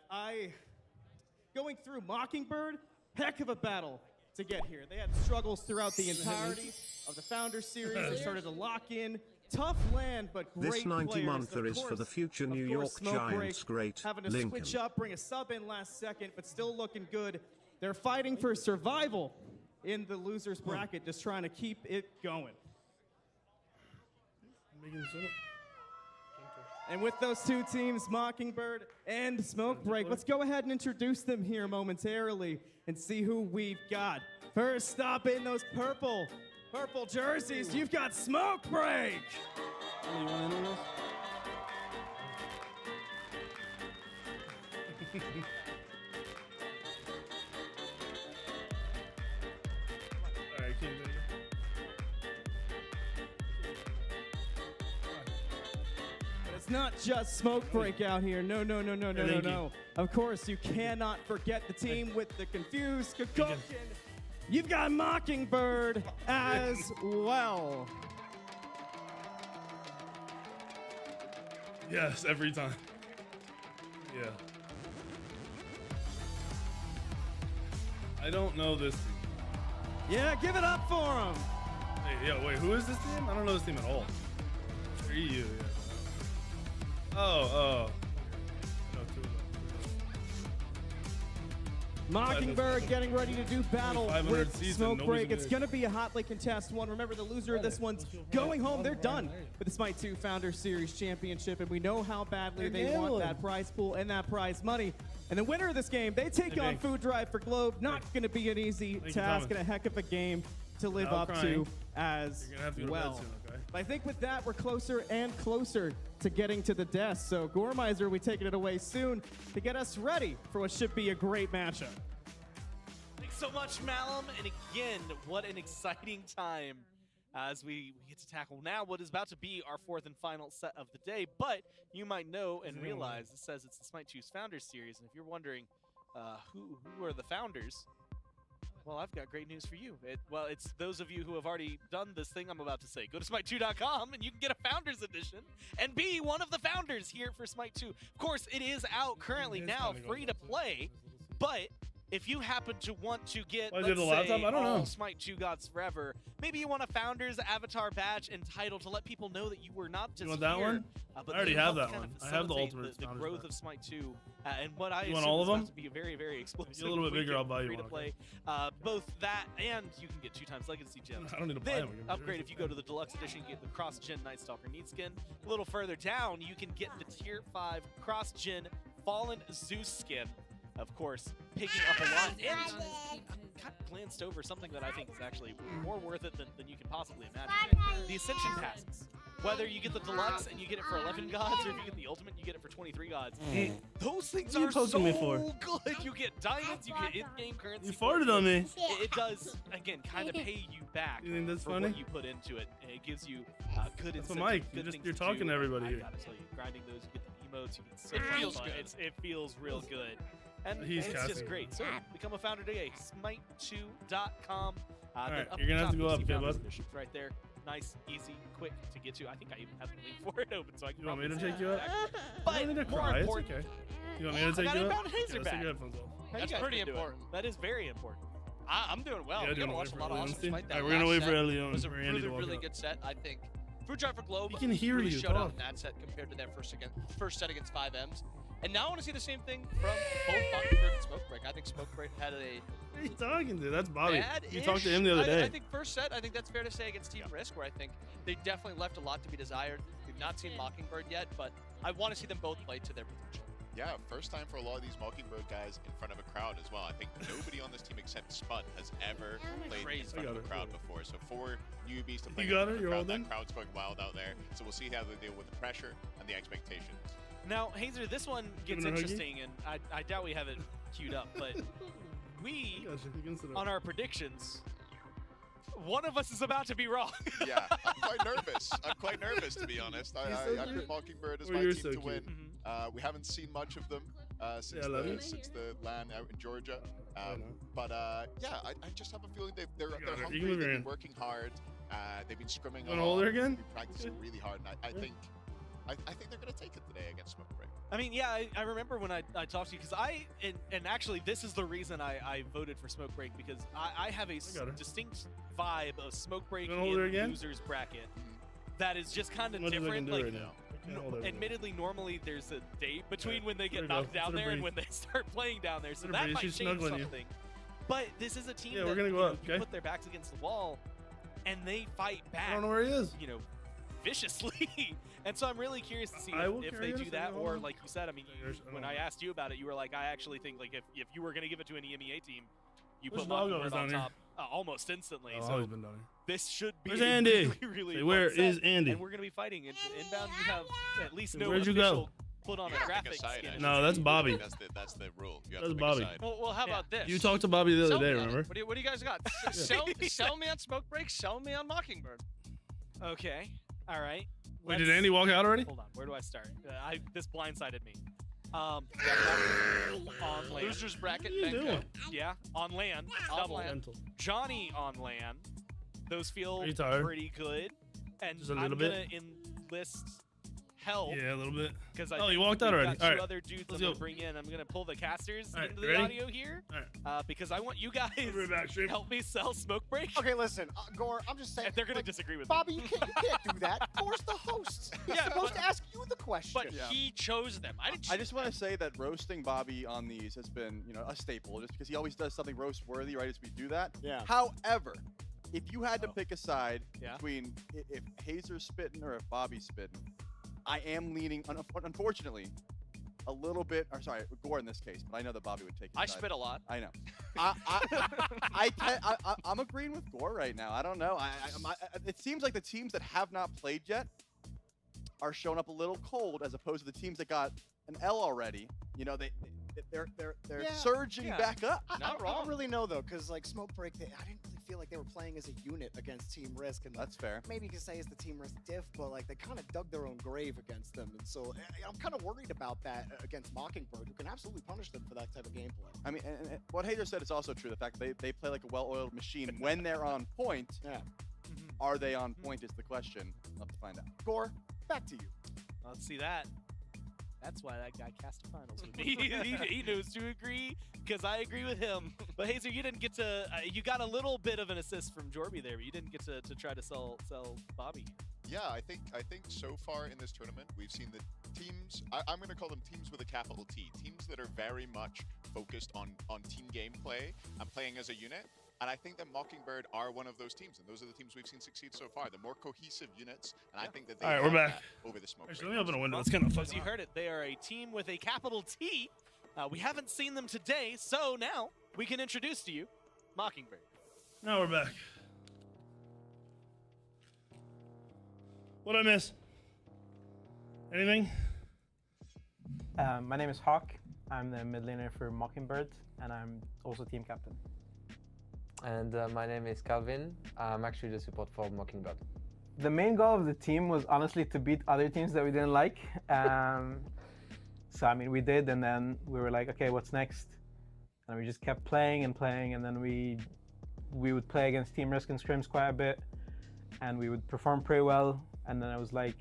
going through Mockingbird, heck of a battle to get here. They had struggles throughout the entirety of the Founder Series. They started to lock in. Tough land, but great This 90 players. monther is for the future New York Giants great having to Lincoln. switch up, bring a sub in last second, but still looking good. They're fighting for survival in the losers bracket, just trying to keep it going. And with those 2 teams, Mockingbird and Smokebreak, let's go ahead and introduce them here momentarily and see who we've got. First stop in those purple jerseys, you've got Smokebreak. Alright, can't do it. It's not just Smokebreak out here. No. Of course, you cannot forget the team with the confused concoction. You've got Mockingbird as well. Yes, every time. Yeah. I don't know this. Yeah, give it up for him. Hey, yo, wait, who is this team? I don't know this team at all. EU, yeah. Oh. Mockingbird getting ready to do battle with season, Smoke Break. It's going to be a hotly contest one. Remember, the loser of this one's going home. They're done with the Smite 2 Founders Series Championship, and we know how badly they want that prize pool and that prize money. And the winner of this game, they take on Food Drive for Globe. Not going to be an easy task and a heck of a game to live up to as well. But I think with that, we're closer and closer to getting to the desk. So Gormizer, we taking it away soon to get us ready for what should be a great matchup. Thanks so much, Malum. And again, what an exciting time as we get to tackle now what is about to be our fourth and final set of the day. But you might know and realize it says it's the Smite 2's Founders Series. And if you're wondering who are the founders, well, I've got great news for you. It's those of you who have already done this thing I'm about to say. Go to Smite2.com and you can get a Founders Edition and be one of the founders here for Smite 2. Of course, it is out currently now, free to play, but if you happen to want to get, let's say, all Smite 2 Gods Forever, maybe you want a Founders Avatar badge and title to let people know that you were not just You want that one? But I already have that one. I have the ultimate the growth of Smite 2, and what I want assume all is of about them? to be a very, very explosive A little bit bigger, I'll buy you free to one. play. Both that and you can get 2 times Legacy Gems. I don't need to buy then them. upgrade if you go to the Deluxe Edition, you get the Cross-Gen Night Stalker Need Skin. A little further down, you can get the Tier 5 Cross-Gen Fallen Zeus Skin. Of course, picking up a lot, and kind of glanced over something that I think is actually more worth it than you can possibly imagine. The Ascension Passes. Whether you get the Deluxe and you get it for 11 gods, or if you get the Ultimate, you get it for 23 gods. Those things What are you are so poking me for? good. You get diamonds, you get in-game currency. You farted on me. It does, again, kind of pay you back You think that's for funny? what you put into it. And it gives you good That's incentives, Mike. good You're things you're to talking do. to everybody I here. gotta tell you, grinding those, you get the emotes, you get so It much feels fun. good. It feels real good. And He's it's casting. just great. So become a founder today, smite2.com. Alright, you're gonna have to go up, okay, bud? Right there. Nice, easy, quick to get to. I think I even have the link for it open, so I can You want me to probably take you up? But You don't need to more cry. It's important, okay. You want me to take I got you inbound up? Hazer Let's take back. your headphones off. How you That's guys pretty been doing? important. That is very important. I'm doing well. Yeah, We're doing gonna watch a wait lot for of Leon awesome Steve. Smite. That Alright, we're gonna wait last for set Leon was a for Andy to walk really up. good set. I think Food Drive for Globe He can hear really you showed out talk. in that set compared to their first set against FiveMs. And now I want to see the same thing from both Mockingbird and Smoke Break. I think Smoke Break had a What are you talking to? That's Bobby. bad-ish. You talked to him the other day. I think first set, I think that's fair to say against Team Risk, where I think they definitely left a lot to be desired. We've not seen Mockingbird yet, but I want to see them both play to their potential. Yeah, first time for a lot of these Mockingbird guys in front of a crowd as well. I think nobody on this team except Spud has ever played in front of a crowd before. So 4 newbies to play in front of a crowd. That crowd's going wild out there. So we'll see how they deal with the pressure and the expectation. Now, Hazer, this one gets interesting, and I doubt we have it queued up, but we, on our predictions, one of us is about to be wrong. Yeah, I'm quite nervous, to be honest. I picked Mockingbird as my team to win. We haven't seen much of them since the LAN out in Georgia. But yeah, I just have a feeling they're hungry, they've been working hard, they've been scrimming a lot, they've been practicing really hard, and I think they're going to take it today against Smoke Break. I mean, yeah, I remember when I talked to you, because and actually this is the reason I voted for Smoke Break, because I have a distinct vibe of Smoke Break in the losers bracket that is just kind of different. Like, admittedly, normally there's a date between when they get knocked down there and when they start playing down there, so that might change something. But this is a team that you put their backs against the wall, and they fight back. I don't know where he is. You know, viciously. And so I'm really curious to see if they do that, or like you said, I mean, when I asked you about it, you were like, I actually think like if you were going to give it to an EMEA team, you put Mockingbird on top almost instantly. Oh, he's been done here. This should be Where's Andy? really Say, where fun set, is Andy? And we're going to be fighting. Inbound, you have at least no Where'd you official go? put on a graphic skin. No, that's Bobby. That's the rule. You have That's to pick a Bobby. side. Well, how about this? You talked to Bobby the other Sell day, me on it. remember? What do you guys got? Sell me on Smoke Break, sell me on Mockingbird. Okay. All right. Wait, did Andy walk out already? Hold on. Where do I start? This blindsided me. On land. Losers bracket. What are you doing? Yeah, on land. On Double. land. Johnny on land. Those feel Are you tired? pretty good. And Just a I'm little gonna bit? enlist help. Yeah, a little bit. Because Oh, you walked out already. Got All two right. other dudes Let's I'm go. gonna bring in. I'm gonna pull the casters All right, into you the ready? audio here, All because I want you guys to help me sell Smoke Break. Okay, listen, Gore, I'm just saying. And they're gonna like, disagree with Bobby, me. you can't do that. Gore's the host. He's supposed to ask you the question. But he chose them. I didn't. I just want to say that roasting Bobby on these has been, a staple, just because he always does something roast-worthy, right? As we do that. Yeah. However, if you had to pick a side between if Hazer's spitting or if Bobby's spitting, I am leaning, unfortunately, a little bit. Or sorry, Gore in this case, but I know that Bobby would take. I side. spit a lot. I know. I'm agreeing with Gore right now. I don't know. It seems like the teams that have not played yet are showing up a little cold, as opposed to the teams that got an L already. They're surging back up. I don't really know though, because like Smoke Break, I didn't really feel like they were playing as a unit against Team Risk, and that's fair. Maybe you could say it's the Team Risk diff, but like they kind of dug their own grave against them, and so I'm kind of worried about that against Mockingbird, who can absolutely punish them for that type of gameplay. I mean, and what Hazer said is also true. The fact that they play like a well-oiled machine when they're on point. Yeah. Are they on point is the question. We'll have to find out. Gore, back to you. Let's see that. That's why that guy cast a finals with me. he knows to agree, because I agree with him. But Hazer, you didn't get to. You got a little bit of an assist from Jorby there, but you didn't get to try to sell Bobby. Yeah, I think so far in this tournament we've seen the teams. I'm going to call them teams with a capital T. Teams that are very much focused on team gameplay and playing as a unit. And I think that Mockingbird are one of those teams, and those are the teams we've seen succeed so far. The more cohesive units, and I think that they All right, have we're back. that over the Smoke Actually, Break. let me open a window. It's kind of fuzzy. As you heard it, they are a team with a capital T. We haven't seen them today, so now we can introduce to you Mockingbird. Now we're back. What'd I miss? Anything? My name is Hawk. I'm the mid laner for Mockingbird, and I'm also team captain. And my name is Calvin. I'm actually the support for Mockingbird. The main goal of the team was honestly to beat other teams that we didn't like. So I mean, we did, and then we were like, okay, what's next? And we just kept playing, and then we would play against Team Risk and Scrims quite a bit, and we would perform pretty well. And then I was like,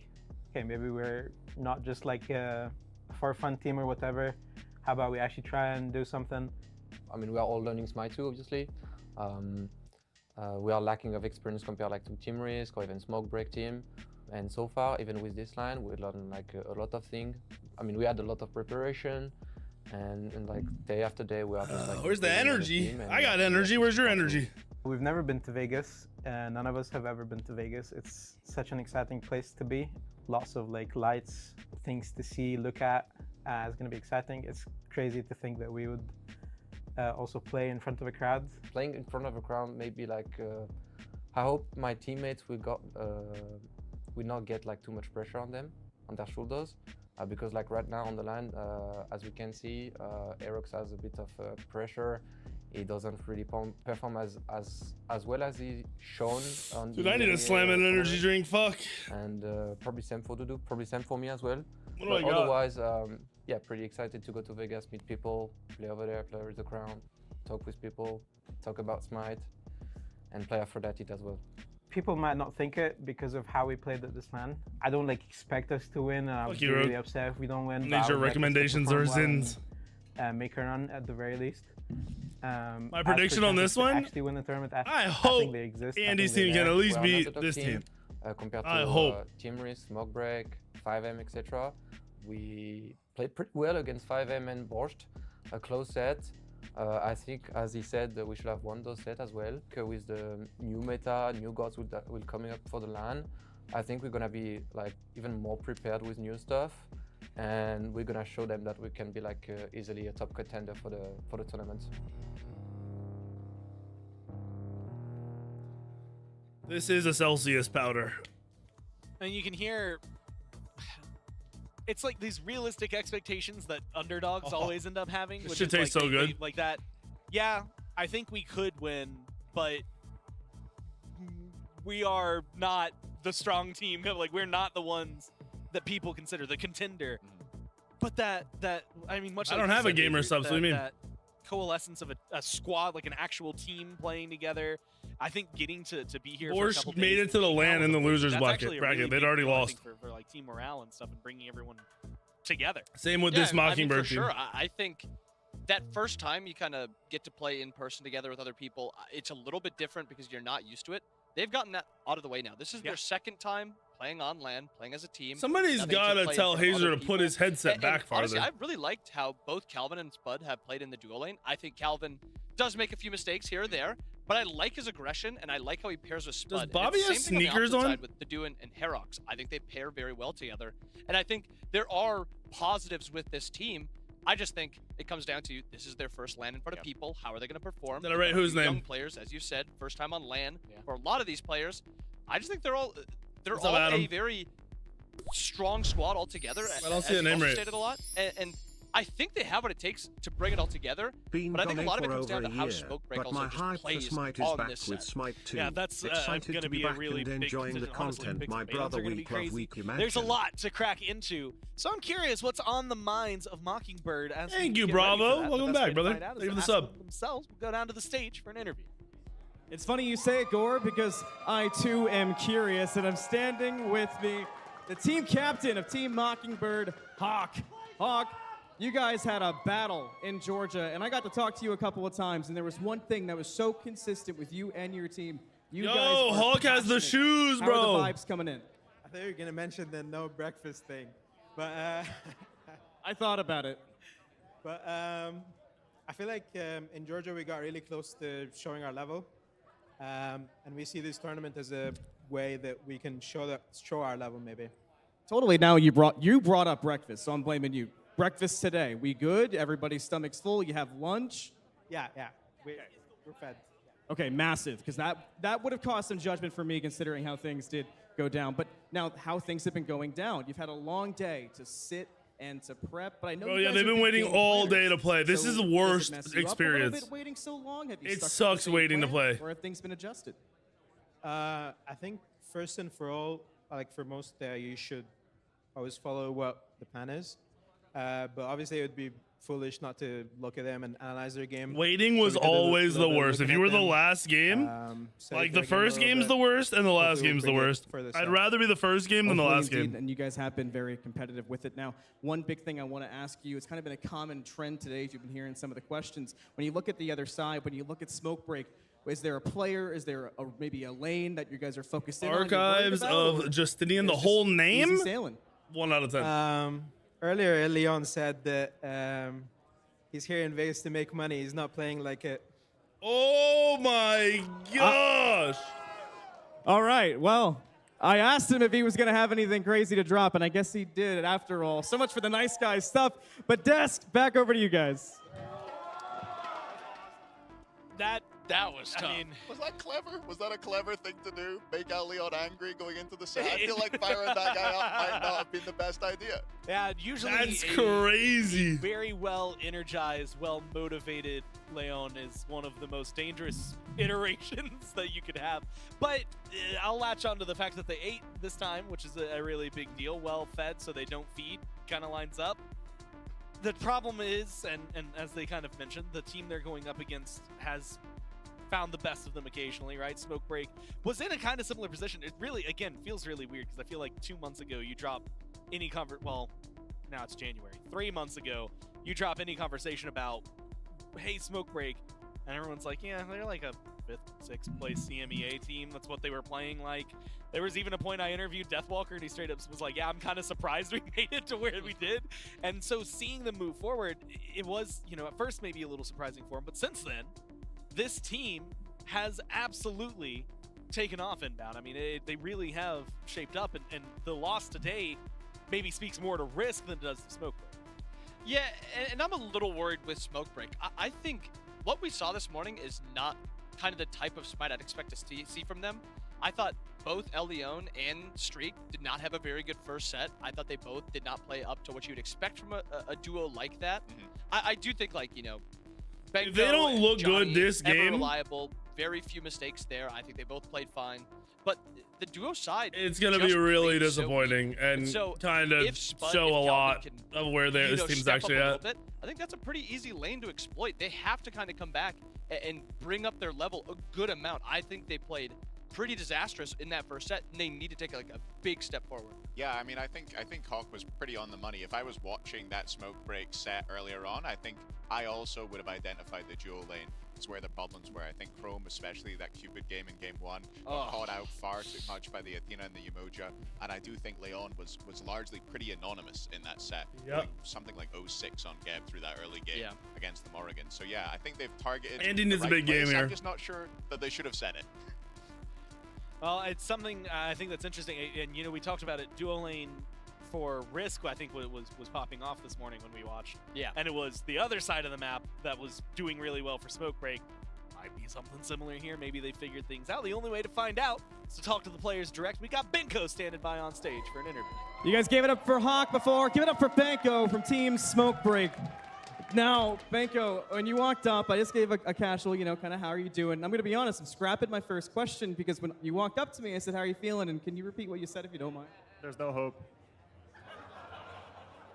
okay, maybe we're not just like a for fun team or whatever. How about we actually try and do something? I mean, we are all learning Smite too, obviously. We are lacking of experience compared like to Team Risk or even Smoke Break team. And so far, even with this line, we learned like a lot of things. I mean, we had a lot of preparation, and like day after day, we are just like. Where's the energy? I got energy. Where's your energy? We've never been to Vegas, and none of us have ever been to Vegas. It's such an exciting place to be. Lots of like lights, things to see, look at. It's gonna be exciting. It's crazy to think that we would also play in front of a crowd. Playing in front of a crowd, maybe like. I hope my teammates will not get like too much pressure on their shoulders, because like right now on the line, as we can see, Aerox has a bit of pressure. He doesn't really perform as well as he shown on. Dude, I need to slam an energy drink. Fuck. And probably same for Dudu, probably same for me as well. What but do I got? otherwise, yeah, pretty excited to go to Vegas, meet people, play over there, play with the crowd, talk with people, talk about Smite, and play Aphrodite as well. People might not think it because of how we played at this LAN. I don't like expect us to win, and I would be really upset if we don't win. These are recommendations or sins. Make a run at the very least. My prediction on this one? Actually win the tournament. I hope they exist. Andy's team can at least beat this team. Compared to I hope. Team Risk, Smoke Break, FiveM, etc. We played pretty well against FiveM and Borscht. A close set. I think, as he said, we should have won those sets as well. With the new meta, new gods will coming up for the LAN, I think we're gonna be like even more prepared with new stuff, and we're gonna show them that we can be like easily a top contender for the tournament. This is a Celsius powder. And you can hear. It's like these realistic expectations that underdogs always end up having. This which shit is tastes like so good. Like that. Yeah, I think we could win, but we are not the strong team. Like, we're not the ones that people consider the contender. But I mean, much. I like don't you have a said, gamer David, sub, so what do you mean? That coalescence of a squad, like an actual team playing together, I think getting to be here for a Borscht couple made days, it to the being LAN out in the with losers that's bracket. actually a really They'd big already deal, I lost. think, for like team morale and stuff and bringing everyone together. Same with Yeah, this Mockingbird for team. sure. I think that first time you kind of get to play in person together with other people, it's a little bit different because you're not used to it. They've gotten that out of the way now. This is their second time playing on LAN, playing as a team. Somebody's Now they get got to play in tell front of Hazer other to put people. his headset back Honestly, farther. I really liked how both Calvin and Spud have played in the duo lane. I think Calvin does make a few mistakes here or there, but I like his aggression and I like how he pairs with Spud. Does Bobby And have it's the same thing sneakers the opposite on? side with Dedu and Herox. I think they pair very well together, and I think there are positives with this team. I just think it comes down to this is their first LAN in front of people. How are they going to perform? Did I write whose name? Young players, as you said, first time on LAN. For a lot of these players, I just think they're all What's up, a Adam? very strong squad altogether. I don't see as a name also right. stated a lot, and I think they have what it takes to bring it all together. Been But I think a gone lot of it for comes down over to a how year, Smokebreak but also my just hype for plays Smite is on back this with set. Smite 2. Yeah, that's Excited going to to be be a back really and big enjoying the decision. Honestly, content picks my and bans brother are gonna be week love crazy. week There's a imagine. lot to crack into, so I'm curious what's on the minds of Mockingbird as we Thank you, get ready for Bravo. that. The Welcome best way back, to brother. find out is Thank you for to the ask sub. them themselves. We'll go down to the stage for an interview. It's funny you say it, Gore, because I too am curious, and I'm standing with the team captain of Team Mockingbird, Hawk. Hawk, you guys had a battle in Georgia, and I got to talk to you a couple of times, and there was one thing that was so consistent with you and your team. You Yo, guys are Hawk has the passionate. shoes, How bro. are the vibes coming in? I thought you were gonna mention the no breakfast thing, but I thought about it. But I feel like in Georgia we got really close to showing our level, and we see this tournament as a way that we can show our level maybe. Totally. Now you brought up breakfast, so I'm blaming you. Breakfast today. We good? Everybody's stomach's full. You have lunch? Yeah, we're fed. Okay, massive, because that would have caused some judgment for me considering how things did go down. But now how things have been going down. You've had a long day to sit and to prep, but I know. Oh you yeah, guys they've are been big waiting game all planners. day to play. This So is the does it worst mess you up a experience. little bit waiting so long? Have you It stuck to the sucks same waiting to plan, play. or have things been adjusted? I think first and for all, like for most, you should always follow what the plan is. But obviously, it would be foolish not to look at them and analyze their game. Waiting So was we did a always the little bit of worst. If looking you were at the them, last game, studied like their the game a first little game's bit. the worst and the last Hopefully game's we'll the bring it worst. further I'd south. rather be the first game than the Hopefully last indeed, game. And you guys have been very competitive with it. Now, one big thing I want to ask you, it's kind of been a common trend today, as you've been hearing some of the questions. When you look at the other side, when you look at Smokebreak, is there a player, is there maybe a lane that you guys are focused in on? Archives of Justinian, the whole name? 1 out of 10. Earlier, Laon said that he's here in Vegas to make money. He's not playing like it. Oh my gosh! All right, well, I asked him if he was going to have anything crazy to drop, and I guess he did after all. So much for the nice guy stuff. But Desk, back over to you guys. That was tough. I mean, Was that clever? Was that a clever thing to do? Make out Leon angry going into the set? I feel like firing that guy up might not have been the best idea. yeah, usually That's a crazy. very well energized, well motivated Laon is one of the most dangerous iterations that you could have. But I'll latch on to the fact that they ate this time, which is a really big deal. Well fed, so they don't feed. Kind of lines up. The problem is, and as they kind of mentioned, the team they're going up against has found the best of them occasionally, right? Smokebreak was in a kind of similar position. It really, again, feels really weird because I feel like 2 months ago you drop any well, now it's January. 3 months ago, you drop any conversation about, hey, Smokebreak, and everyone's like, yeah, they're like a 5th, 6th place CMEA team. That's what they were playing like. There was even a point I interviewed Deathwalker, and he straight up was like, yeah, I'm kind of surprised we made it to where we did. And so seeing them move forward, it was, at first maybe a little surprising for them, but since then, this team has absolutely taken off inbound. I mean, they really have shaped up, and the loss today maybe speaks more to Risk than it does to Smokebreak. Yeah, and I'm a little worried with Smokebreak. I think what we saw this morning is not kind of the type of Smite I'd expect to see from them. I thought both Leon and Streak did not have a very good first set. I thought they both did not play up to what you'd expect from a duo like that. I do think, like, If they don't look good this ever game, reliable, very few mistakes there. I think they both played fine. But the duo side, it's going to be just really plays so disappointing weak. and so kind of if Spud, show if a Calvin lot can, of where this team's step actually up a little at. bit, I think that's a pretty easy lane to exploit. They have to kind of come back and bring up their level a good amount. I think they played pretty disastrous in that first set, and they need to take like a big step forward. Yeah, I mean, I think Hawk was pretty on the money. If I was watching that smoke break set earlier on, I think I also would have identified the dual lane. It's where the problems were. I think Chrome, especially that Cupid game in game 1, got caught out far too much by the Athena and the Umoja. And I do think Laon was largely pretty anonymous in that set. Yep. Something like 0-6 on Geb through that early game against the Morrigan. So yeah, I think they've targeted. Andy needs the a right big game place. here. I'm just not sure that they should have said it. Well, it's something I think that's interesting, and you know, we talked about it. Duo lane for Risk, I think was popping off this morning when we watched. Yeah. And it was the other side of the map that was doing really well for Smoke Break. Might be something similar here. Maybe they figured things out. The only way to find out is to talk to the players direct. We got Benko standing by on stage for an interview. You guys gave it up for Hawk before. Give it up for Benko from Team Smoke Break. Now, Benko, when you walked up, I just gave a casual, you know, kind of how are you doing? I'm going to be honest, I'm scrapping my first question because when you walked up to me, I said, how are you feeling? And can you repeat what you said if you don't mind? There's no hope.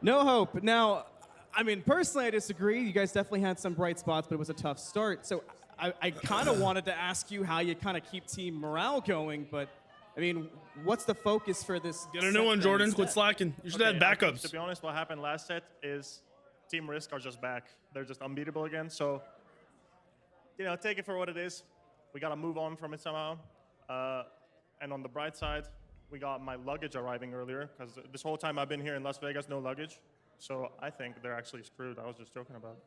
No hope. Now, I mean, personally, I disagree. You guys definitely had some bright spots, but it was a tough start. So I kind of wanted to ask you how you kind of keep team morale going, but I mean, what's the focus for this? Get a new one, Jordan. Quit slacking. You should have backups. To be honest, what happened last set is Team Risk are just back. They're just unbeatable again. So, you know, take it for what it is. We got to move on from it somehow. And on the bright side, we got my luggage arriving earlier because this whole time I've been here in Las Vegas, no luggage. So I think they're actually screwed. I was just joking about it.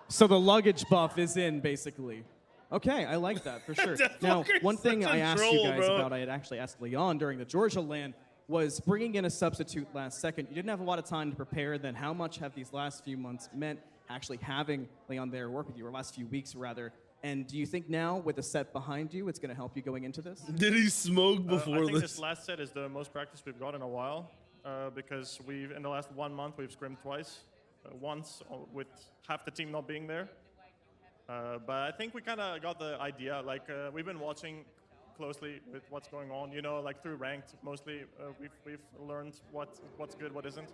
So the luggage buff is in, basically. Okay, I like that for sure. Now, one thing I asked you guys about, I had actually asked Laon during the Georgia LAN, was bringing in a substitute last second. You didn't have a lot of time to prepare. Then how much have these last few months meant actually having Laon there work with you, or last few weeks rather? And do you think now, with the set behind you, it's going to help you going into this? Did he smoke before I think this last set is the most practice we've got in a while because in the last 1 month, we've scrimmed twice. Once with half the team not being there. But I think we kind of got the idea. Like, we've been watching closely with what's going on, you know, like through ranked mostly. We've learned what's good, what isn't.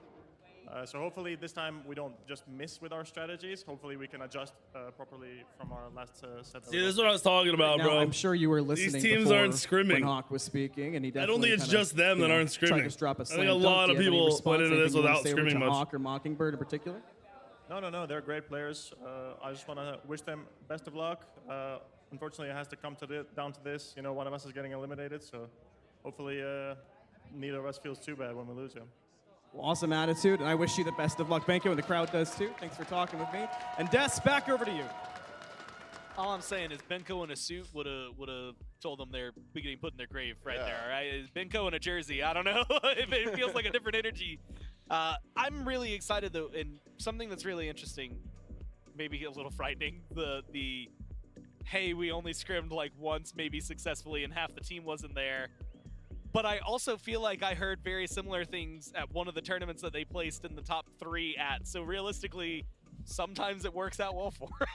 So hopefully this time we don't just miss with our strategies. Hopefully we can adjust properly from our last set. See, this is what I was talking about, now, bro. I'm sure you were listening. These teams before aren't scrimming. When Hawk was speaking, and he I don't think it's just them that aren't tried scrimming. to drop a I think a lot of people went into this without scrimming much. Hawk or Mockingbird in particular? No, they're great players. I just want to wish them best of luck. Unfortunately, it has to come down to this. You know, one of us is getting eliminated, so hopefully neither of us feels too bad when we lose him. Well, awesome attitude, and I wish you the best of luck, Benko, and the crowd does too. Thanks for talking with me. And Des, back over to you. All I'm saying is Benko in a suit would have told them they're getting put in their grave right there. All right, is Benko in a jersey? I don't know if it feels like a different energy. I'm really excited though, and something that's really interesting, maybe a little frightening. The hey, we only scrimmed like once, maybe successfully, and half the team wasn't there. But I also feel like I heard very similar things at one of the tournaments that they placed in the top 3 at. So realistically, sometimes it works out well for them.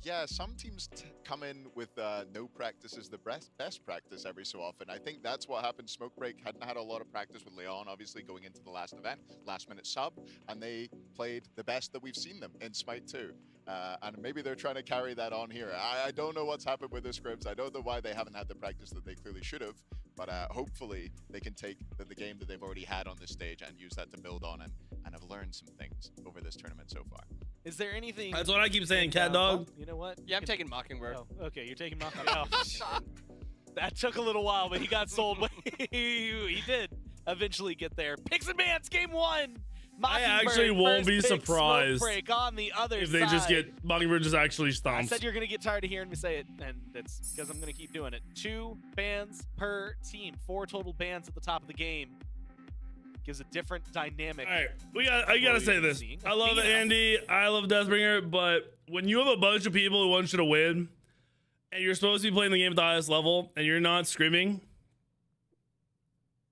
Yeah, some teams come in with no practice as the best practice every so often. I think that's what happened. Smoke Break hadn't had a lot of practice with Laon, obviously, going into the last event, last minute sub, and they played the best that we've seen them in Smite 2. And maybe they're trying to carry that on here. I don't know what's happened with the scrims. I don't know why they haven't had the practice that they clearly should have, but hopefully they can take the game that they've already had on this stage and use that to build on and have learned some things over this tournament so far. Is there anything? That's what I keep saying, Cat Dog. You know what? Yeah, I'm taking Mockingbird. Oh, okay, you're taking Mockingbird. Oh, that took a little while, but he got sold. he did eventually get there. Picks and Bans, game 1. I actually won't be surprised break on the other if they just get Mockingbird just actually stomps. I said you're gonna get tired of hearing me say it, and it's because I'm gonna keep doing it. 2 bans per team, 4 total bans at the top of the game. Gives a different dynamic. All right, I gotta say this. I love Andy. I love Deathbringer, but when you have a bunch of people who want you to win, and you're supposed to be playing the game at the highest level, and you're not screaming,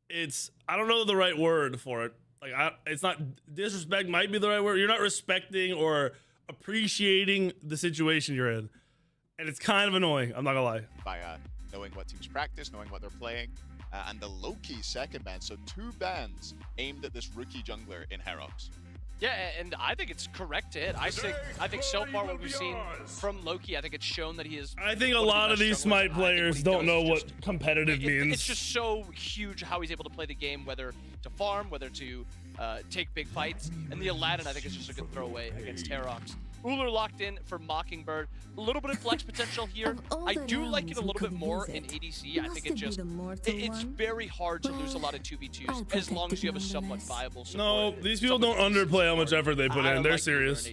I don't know the right word for it. Like, it's not disrespect. Might be the right word. You're not respecting or appreciating the situation you're in, and it's kind of annoying. I'm not gonna lie. By knowing what teams practice, knowing what they're playing. And the low-key second ban, so 2 bans aimed at this rookie jungler in Herox. Yeah, and I think it's correct to hit. I think so far what we've seen from Loki, I think it's shown that he is. I think a lot of these Smite players don't know what competitive means. It's just so huge how he's able to play the game, whether to farm, whether to take big fights. And the Aladdin, I think, is just a good throwaway against Terox. Ullr locked in for Mockingbird. A little bit of flex potential here. I do like it a little bit more in ADC. I think it's very hard to lose a lot of 2v2s as long as you have a somewhat viable support. No, these people don't underplay how much effort they put in. They're serious.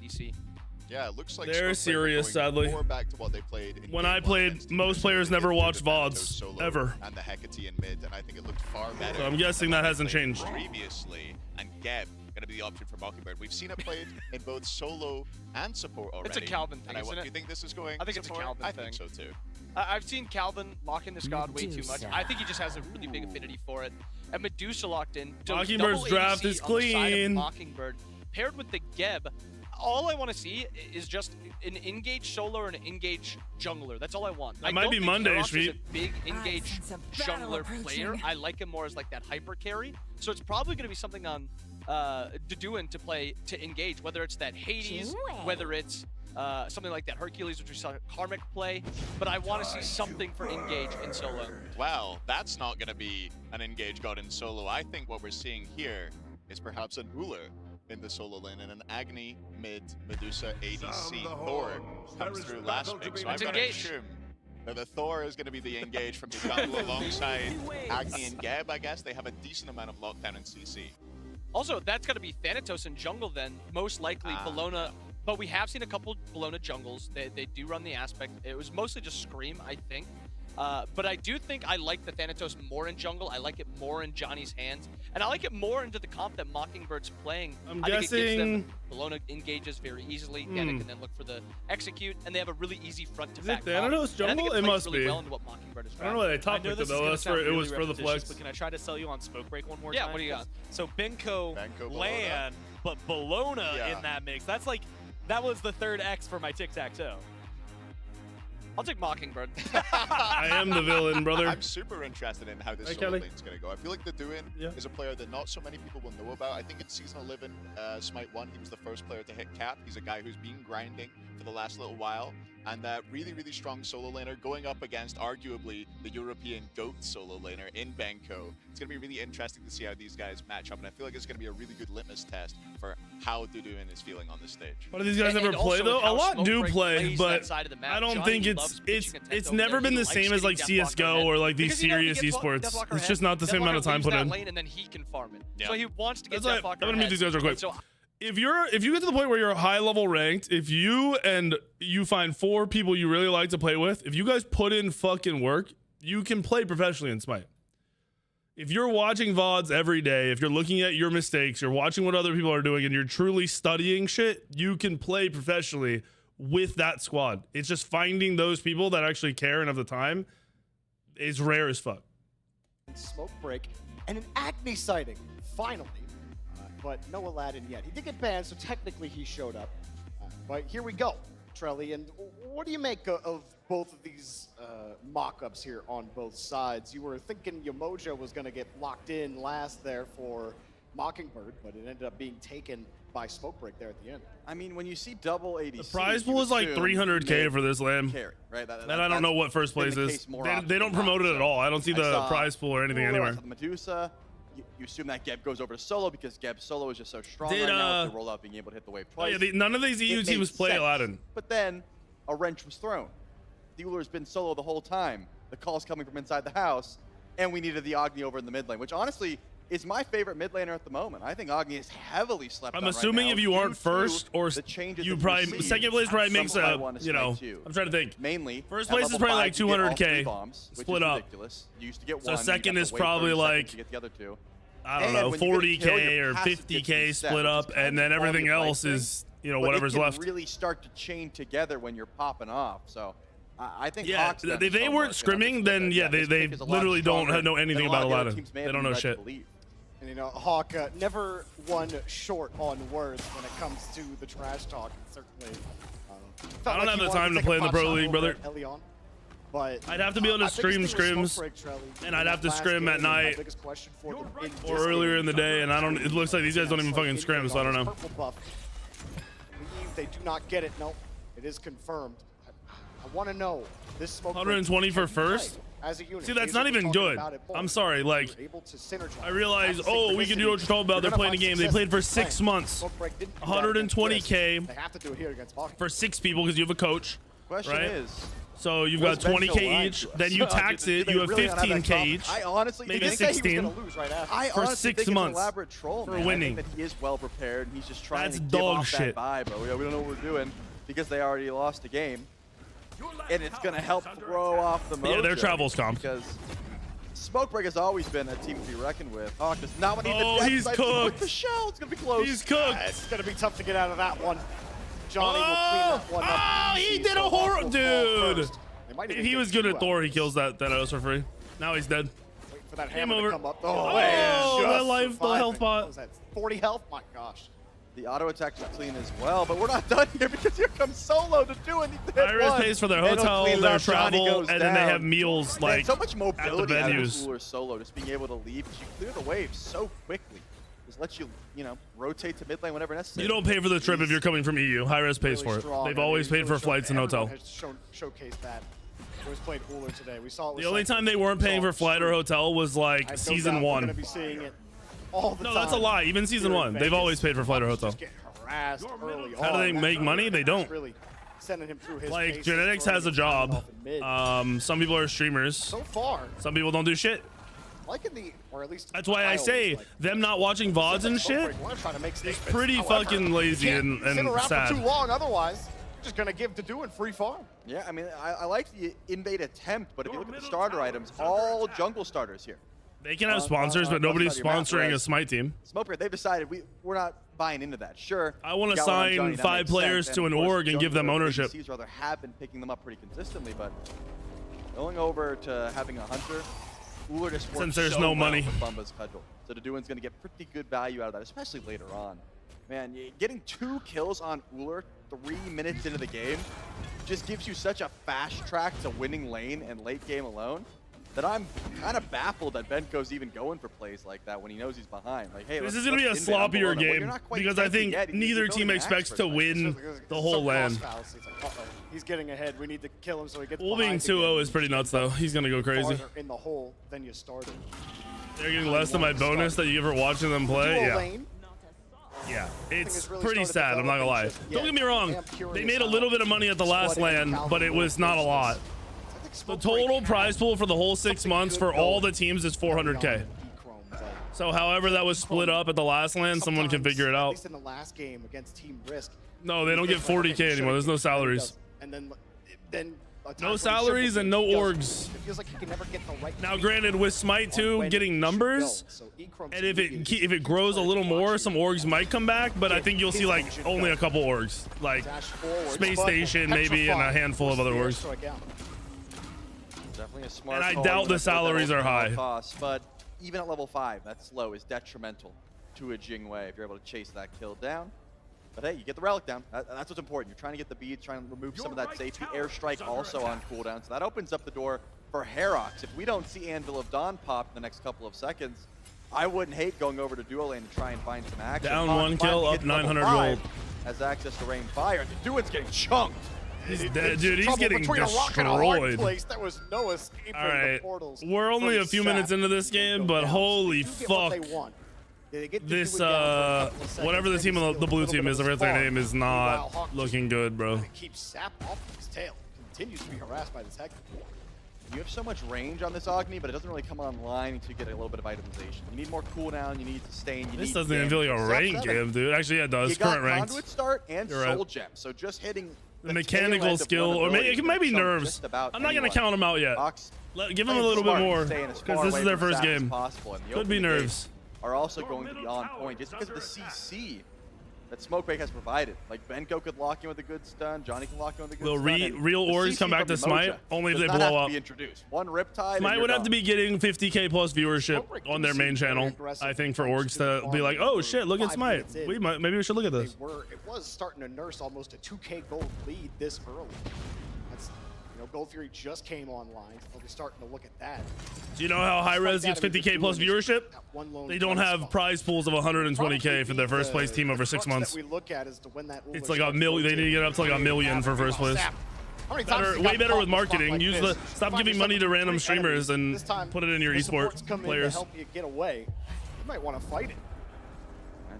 Yeah, it looks like they're serious, sadly. More back to what they played when I played, most players never watched VODs, ever. And the Hecate in mid, and I think it looked far better. So I'm guessing that hasn't changed. Previously, and Geb going to be the option for Mockingbird. We've seen it played in both solo and support already. It's a Calvin thing, isn't it? Do you think this is going? I think it's a Calvin thing. I think so too. I've seen Calvin lock in this god way too much. I think he just has a really big affinity for it. And Medusa locked in. Mockingbird's draft is clean. Mockingbird paired with the Geb. All I want to see is just an engage solo or an engage jungler. That's all I want. That might be Monday, He's a big engage jungler player. I like him more as like that hyper carry. So it's probably going to be something on Deduin to play to engage, whether it's that Hades, whether it's something like that Hercules, which we saw Karmic play. But I want to see something for engage in solo. Well, that's not going to be an engage god in solo. I think what we're seeing here is perhaps an Ullr in the solo lane and an Agni mid Medusa ADC. Thor comes through last pick, so I'm going to assume that the Thor is going to be the engage from the jungle alongside Agni and Geb. I guess they have a decent amount of lockdown in CC. Also, that's going to be Thanatos in jungle then, most likely Bellona. But we have seen a couple Bellona jungles. They do run the aspect. It was mostly just Scream, I think. But I do think I like the Thanatos more in jungle. I like it more in Johnny's hands. And I like it more into the comp that Mockingbird's playing. I'm I guessing... think it gives them, Bellona engages very easily. Gannon can then look for the execute. And they have a really easy front to back. Is it Thanatos jungle? It must really be. Well into what Mockingbird is I don't know why they top picked it though. That's for, it was for the flex. But can I try to sell you on Smoke Break one more time? Yeah, what do you got? So Benko Lan, but Bellona in that mix. That's like, that was the third X for my tic-tac-toe. I'll take Mockingbird. I am the villain, brother. I'm super interested in how this solo lane's going to go. I feel like the Deduin is a player that not so many people will know about. I think in Season 11, Smite 1, he was the first player to hit cap. He's a guy who's been grinding for the last little while. And that really, really strong solo laner going up against arguably the European GOAT solo laner in Benko. It's going to be really interesting to see how these guys match up. And I feel like it's going to be a really good litmus test for how Deduin is feeling on the stage. What do these guys ever play though? A lot do play, but I don't think it's never been the same as like CSGO or like these serious esports. It's just not the same amount of time put in. And then he can farm it. So he wants to get I'm gonna mute these guys real quick. If you get to the point where you're high level ranked, if you find 4 people you really like to play with, if you guys put in fucking work, you can play professionally in Smite. If you're watching VODs every day, if you're looking at your mistakes, you're watching what other people are doing, and you're truly studying shit, you can play professionally with that squad. It's just finding those people that actually care and have the time is rare as fuck. Smoke break and an Agni sighting, finally. But no Aladdin yet. He did get banned, so technically he showed up. But here we go, Trelly. And what do you make of both of these mock-ups here on both sides? You were thinking Yamoja was going to get locked in last there for Mockingbird, but it ended up being taken by Smokebreak there at the end. I mean, when you see double ADC, the prize pool is like 300K for this lamb. Carry, right? And I don't know what first place is. They don't promote it at all. I don't see the prize pool or anything anywhere. Medusa. You assume that Geb goes over to solo because Geb's solo is just so strong right now with the rollout being able to hit the wave twice. Oh, yeah, none of these EU teams play Aladdin. But then a wrench was thrown. The Ullr's been solo the whole time. The call's coming from inside the house, and we needed the Agni over in the mid lane, which honestly is my favorite mid laner at the moment. I think Agni is heavily slept on. I'm assuming right if you aren't first or you probably second place probably makes a I'm trying to think. Mainly first place is probably like 200K split up. You used to get so one, second is probably like get the other two. I don't know, 40K or 50K split up, and then everything else is, whatever's left. It can really start to chain together when you're popping off. So I think if they weren't scrimming, then they literally don't know anything about Aladdin. They don't know shit. And Hawk never one short on words when it comes to the trash talk. Certainly, I don't have the time to play in the Pro League, brother. Laon. But I'd have to be able to stream scrims, and I'd have to scrim at night or earlier in the day, and I don't. It looks like these guys don't even fucking scrim, so I don't know. They do not get it. No, it is confirmed. I want to know this smoke. 120 for first. As a unit. See, that's not even good. I'm sorry. Like, I realize, oh, we can do what you're talking about. They're playing a game. They played for 6 months. 120K They have to do it here against Valkyrie. for 6 people because you have a coach. Question right? is, so you've got 20K each. Then you tax it. You have 15K each. I honestly maybe 16 for 6 months elaborate troll, for man. winning. I think that he is well prepared. And he's just trying That's to give dog off shit. that vibe. But we don't know what we're doing because they already lost the game. And it's going to help throw off the mojo. Yeah, their travel's comp. Because Smokebreak has always been a team to be reckoned with. Hawk does not want to eat the he's cooked. the shell. It's going to be close. He's cooked. It's going to be tough to get out of that one. Johnny will clean that one up. Oh, he did a horror, dude. If he was good at Thor, he kills that O's for free. Now he's dead. Wait for that Game hammer over. to come up. Oh, that life, the health pot. What was that? 40 health? My gosh. The auto attack is clean as well, but we're not done here because here comes Solo to do it. Iris pays for their hotel, their travel, and then they have meals like so much mobility at the out of venues. Cooler Solo, just being able to leave. You clear the wave so quickly. Just lets you, rotate to mid lane whenever necessary. You don't pay for the trip if you're coming from EU. Hi-Res pays for it. They've always paid for flights and hotel. Showcased that. It was played cooler today. We saw it. The only time they weren't paying for flight or hotel was like season 1. We're gonna be seeing it all the No, time. that's a lie. Even season 1, they've always paid for flight or hotel. Harassed early How do they make money? They don't. Really sending him through his Like, paces, Genetics has a job. Some people are streamers. So far, some people don't do shit. liking the, or at least That's why I say them not watching VODs and shit is pretty fucking lazy and sit around sad. for too long. Otherwise, just gonna give to do in free farm. Yeah, I mean, I like the invade attempt, but if you look at the starter items, all jungle starters here. They can have sponsors, but nobody's sponsoring a Smite team. Smoker, they've decided we're not buying into that. Sure. I want to sign 5 players to an org and give them ownership. Rather have been picking them up pretty consistently, but going over to having a hunter, Uller just works Since there's so no well money. with Bumba's cudgel. So Deduin's going to get pretty good value out of that, especially later on. Man, getting 2 kills on Uller 3 minutes into the game just gives you such a fast track to winning lane and late game alone that I'm kind of baffled that Benko's even going for plays like that when he knows he's behind. Like, hey, This is going to be a sloppier game because I think neither team expects to win the whole land. He's getting ahead. We need to kill him so he gets Bull being 2-0 is pretty nuts though. He's going to go crazy. In the hole than you started. They're getting less than my bonus that you ever watching them play. Yeah. Yeah, it's pretty sad, I'm not gonna lie. Don't get me wrong, they made a little bit of money at the last LAN, but it was not a lot. The total prize pool for the whole 6 months for all the teams is 400K. So however that was split up at the last LAN, someone can figure it At out. least in the last game against Team Risk. No, they don't get 40K anymore, there's no salaries. And then No salaries and no orgs. It feels like he can never get the right. Now granted, with Smite 2 getting numbers, and if it grows a little more, some orgs might come back, but I think you'll see like only a couple orgs. Like Space Station maybe and a handful of other orgs. Definitely a smart And I call, doubt even the at salaries are high. costs, but even at level 5, that slow is detrimental to a Jingwei if you're able to chase that kill down. But hey, you get the relic down. That's what's important. You're trying to get the beads, trying to remove some of that safety. Airstrike also on cooldown, so that opens up the door for Herox. If we don't see Anvil of Dawn pop in the next couple of seconds, I wouldn't hate going over to duo lane to try and find some action. Down 1 kill, up 900 gold. Has access to rain fire. Deduin's getting chunked. He's dead, dude. He's getting destroyed. There was no escape All right, we're only a few minutes into this game, but holy fuck. This, whatever the team of the blue team is, I forget their name, is not looking good, bro. Keeps Sap off his tail. Continues to be harassed by this heck. You have so much range on this Agni, but it doesn't really come online until you get a little bit of itemization. You need more cooldown, you need sustain, This doesn't even feel like a rank game, dude. Actually, yeah, it does. Current ranked. Conduit start and You're Soul right. Gem, so just hitting the mechanical skill, or maybe it might be nerves. I'm not gonna count them out yet. Give them a little bit more, because this is their first game. Could be nerves. Are also going to be on point just because of the CC that Smokebreak has provided. Like Benko could lock in with a good stun, Johnny can lock in with a good Will stun. real orgs come back to Smite? Only if they blow up. One Riptide. Smite would have to be getting 50K plus viewership on their main channel, I think, for orgs to be like, oh shit, look at Smite. Maybe we should look at this. It was starting to nurse almost a 2K gold lead this early. That's You know, Gold Fury just came online, so they'll be starting to look at that. Do you know how High Res gets 50K plus viewership? They don't have prize pools of 120K for their first place team over 6 months. That we look at is to win that It's like $1 million. They need to get up to like $1 million for first place. Way better with marketing. Stop giving money to random streamers and put it in your esports players. Help you get away. You might want to fight it.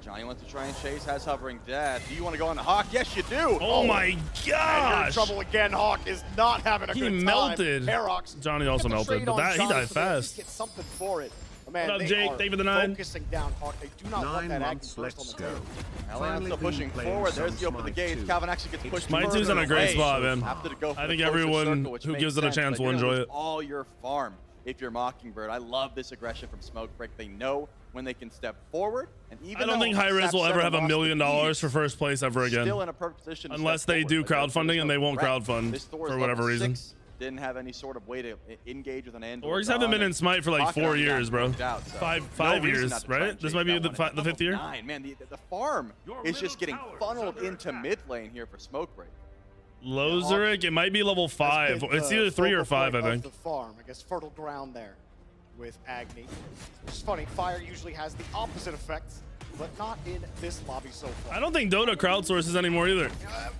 Johnny wants to try and chase, has hovering death. Do you want to go on the Hawk? Yes, you do. Oh my gosh. You're in trouble again. Hawk is not having a good time. He melted. Herox Johnny also melted, but he died fast. Get something for it. Man, what up, Jake? David the 9. Focusing down Hawk. They do not want that Agni burst on the table. Laon still pushing forward. There's the open the gates. Calvin actually gets pushed. Smite 2's in a great spot, man. I think everyone who gives it a chance will enjoy it. All your farm if you're Mockingbird. I love this aggression from Smokebreak. They know when they can step forward, and even I don't think High Res will ever have $1 million for first place ever again. Still in a perfect position unless they do crowdfunding, and they won't crowdfund for whatever reason. Didn't have any sort of way to engage with an Android. Orgs haven't been in Smite for like 4 years, bro. Five years, right? This might be the 5th year. Man, the farm is just getting funneled into mid lane here for Smokebreak. Lozeric, it might be level 5. It's either 3 or 5, I think. The farm, I guess, fertile ground there with Agni. Which is funny, fire usually has the opposite effect, but not in this lobby so far. I don't think Dota crowdsources anymore either.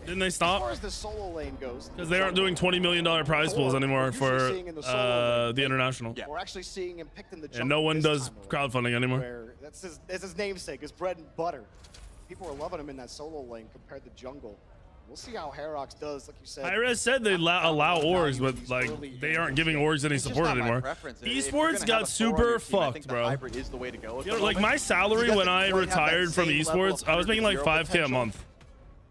Didn't they stop? As far as the solo lane goes, because they aren't doing $20 million prize pools anymore for the international. Yeah. We're actually seeing him picked in the jungle. And no one does crowdfunding anymore. That's his namesake, his bread and butter. People are loving him in that solo lane compared to jungle. We'll see how Herox does, like you said. High-Res said they allow orgs, but like they aren't giving orgs any support anymore. Esports got super fucked, bro. You know, like my salary when I retired from esports, I was making like 5K a month.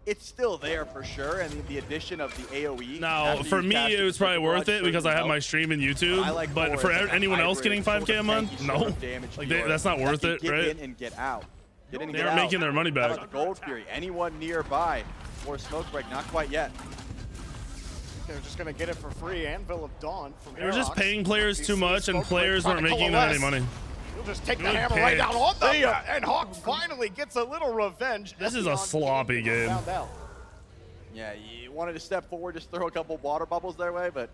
It's still there for sure, and the addition of the AOE. Now, for me, it was probably worth it because I have my stream in YouTube. But for anyone else getting 5K a month, no. Like that's not worth it, right? Get in and get out. They aren't making their money back. How about the Gold Fury? Anyone nearby? Or Smokebreak, not quite yet. They're just gonna get it for free. Anvil of Dawn from They were just paying players too much, and players weren't making them any money. He'll just take the hammer right down on them, and Hawk finally gets a little revenge. This is a sloppy game. Yeah, you wanted to step forward, just throw a couple water bubbles their way, but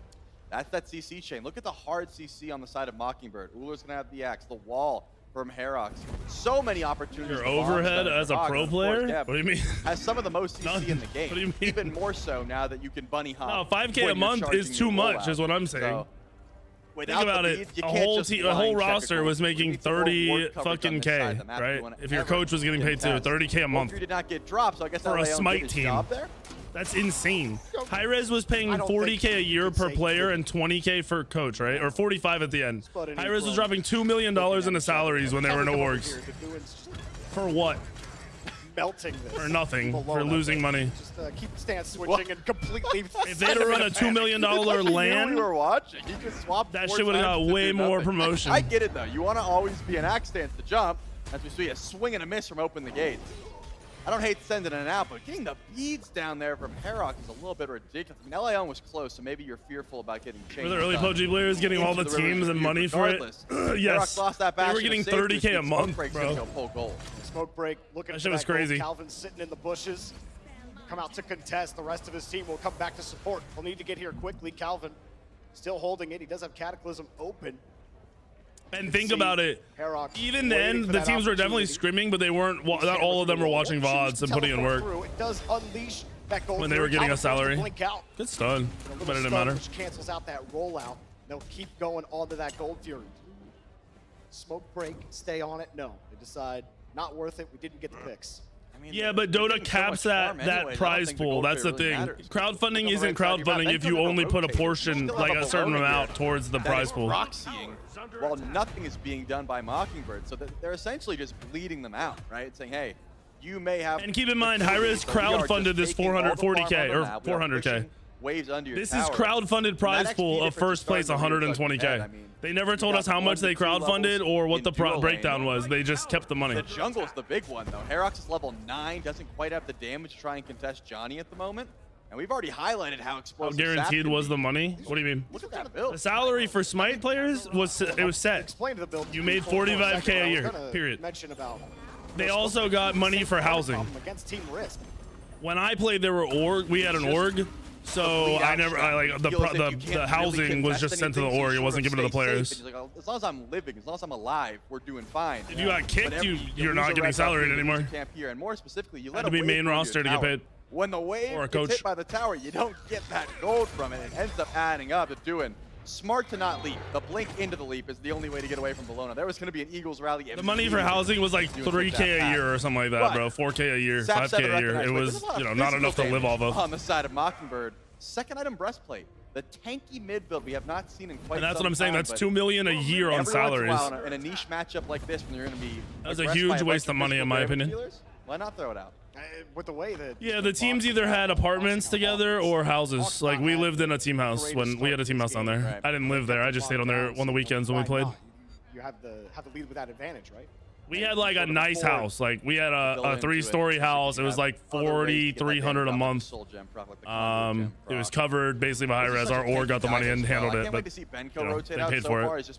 that's that CC chain. Look at the hard CC on the side of Mockingbird. Ullr's gonna have the axe, the wall from Herox. So many opportunities. Your overhead as a pro player? What do you mean? Has some of the most CC in the game. What do you mean? Even more so now that you can bunny hop. No, 5K a month is too much, is what I'm saying. So, think about it. A whole roster was making 30 fucking K, right? If your coach was getting paid too, 30K a month. Did not get dropped, so I guess for a Smite team. That's insane. High-Res was paying 40K a year per player and 20K for coach, right? Or 45 at the end. High-Res was dropping $2 million into salaries when there were no orgs. For what? Melting this. For nothing. For losing money. Just keep stance switching and completely. If they'd have run a $2 million LAN, we were watching. You could swap that shit would have got way more promotion. I get it though. You want to always be an axe stance to jump, as we see a swing and a miss from open the gates. I don't hate sending it out, but getting the beads down there from Herox is a little bit ridiculous. I mean, Laon was close, so maybe you're fearful about getting changed. Were the early PUBG players getting all the teams and money for it? Yes. They were getting 30K a month, bro. Smokebreak looking that shit was crazy. Calvin sitting in the bushes. Come out to contest. The rest of his team will come back to support. We'll need to get here quickly. Calvin still holding it. He does have Cataclysm open. And think about it. Even then, the teams were definitely scrimming, but they weren't. Not all of them were watching VODs and putting in work. It does unleash that gold when they were getting a salary. Good stun. But it didn't matter. Which cancels out that rollout. They'll keep going onto that Gold Fury. Smokebreak, stay on it. No, they decide not worth it. We didn't get the picks. Yeah, but Dota caps that prize pool. That's the thing. Crowdfunding isn't crowdfunding if you only put a portion, like a certain amount, towards the prize pool. While nothing is being done by Mockingbird, so they're essentially just bleeding them out, right? Saying, hey, you may have. And keep in mind, High-Res crowdfunded this 440K or 400K. Waves under your this is crowdfunded prize pool of first place 120K. They never told us how much they crowdfunded or what the breakdown was. They just kept the money. The jungle's the big one, though. Herox is level 9, doesn't quite have the damage to try and contest Johnny at the moment. And we've already highlighted how explosive. How guaranteed was the money? What do you mean? Look at that build. The salary for Smite players was set. Explain the build. You made 45K a year. Period. They also got money for housing. Against Team Risk. When I played, there were we had an org So I never the housing was just sent to the org. It wasn't given to the players. Like, as long as I'm living, as long as I'm alive, we're doing fine. If you got kicked, you're not getting salaried anymore. Camp here, and more specifically, you let to be main roster to get paid. When the wave gets hit by the tower, you don't get that gold from it. It ends up adding up to doing. Smart to not leap. The blink into the leap is the only way to get away from Bologna. There was going to be an Eagles rally. The money for housing was like 3K a year or something like that, bro. 4K a year, 5K a year. It was, not enough to live off of. On the side of Mockingbird, second item breastplate. The tanky mid build we have not seen in quite some time. And that's what I'm saying. That's $2 million a year on salaries. In a niche matchup like this, when you're going to be that was a huge waste of money, in my opinion. Why not throw it out? With the way that the teams either had apartments together or houses. Like we lived in a team house when we had a team house down there. I didn't live there. I just stayed on there on the weekends when we played. You have the lead with that advantage, right? We had like a nice house. Like we had a 3-story house. It was like $4,300 a month. It was covered basically by high res. Our org got the money and handled it, but they paid for it.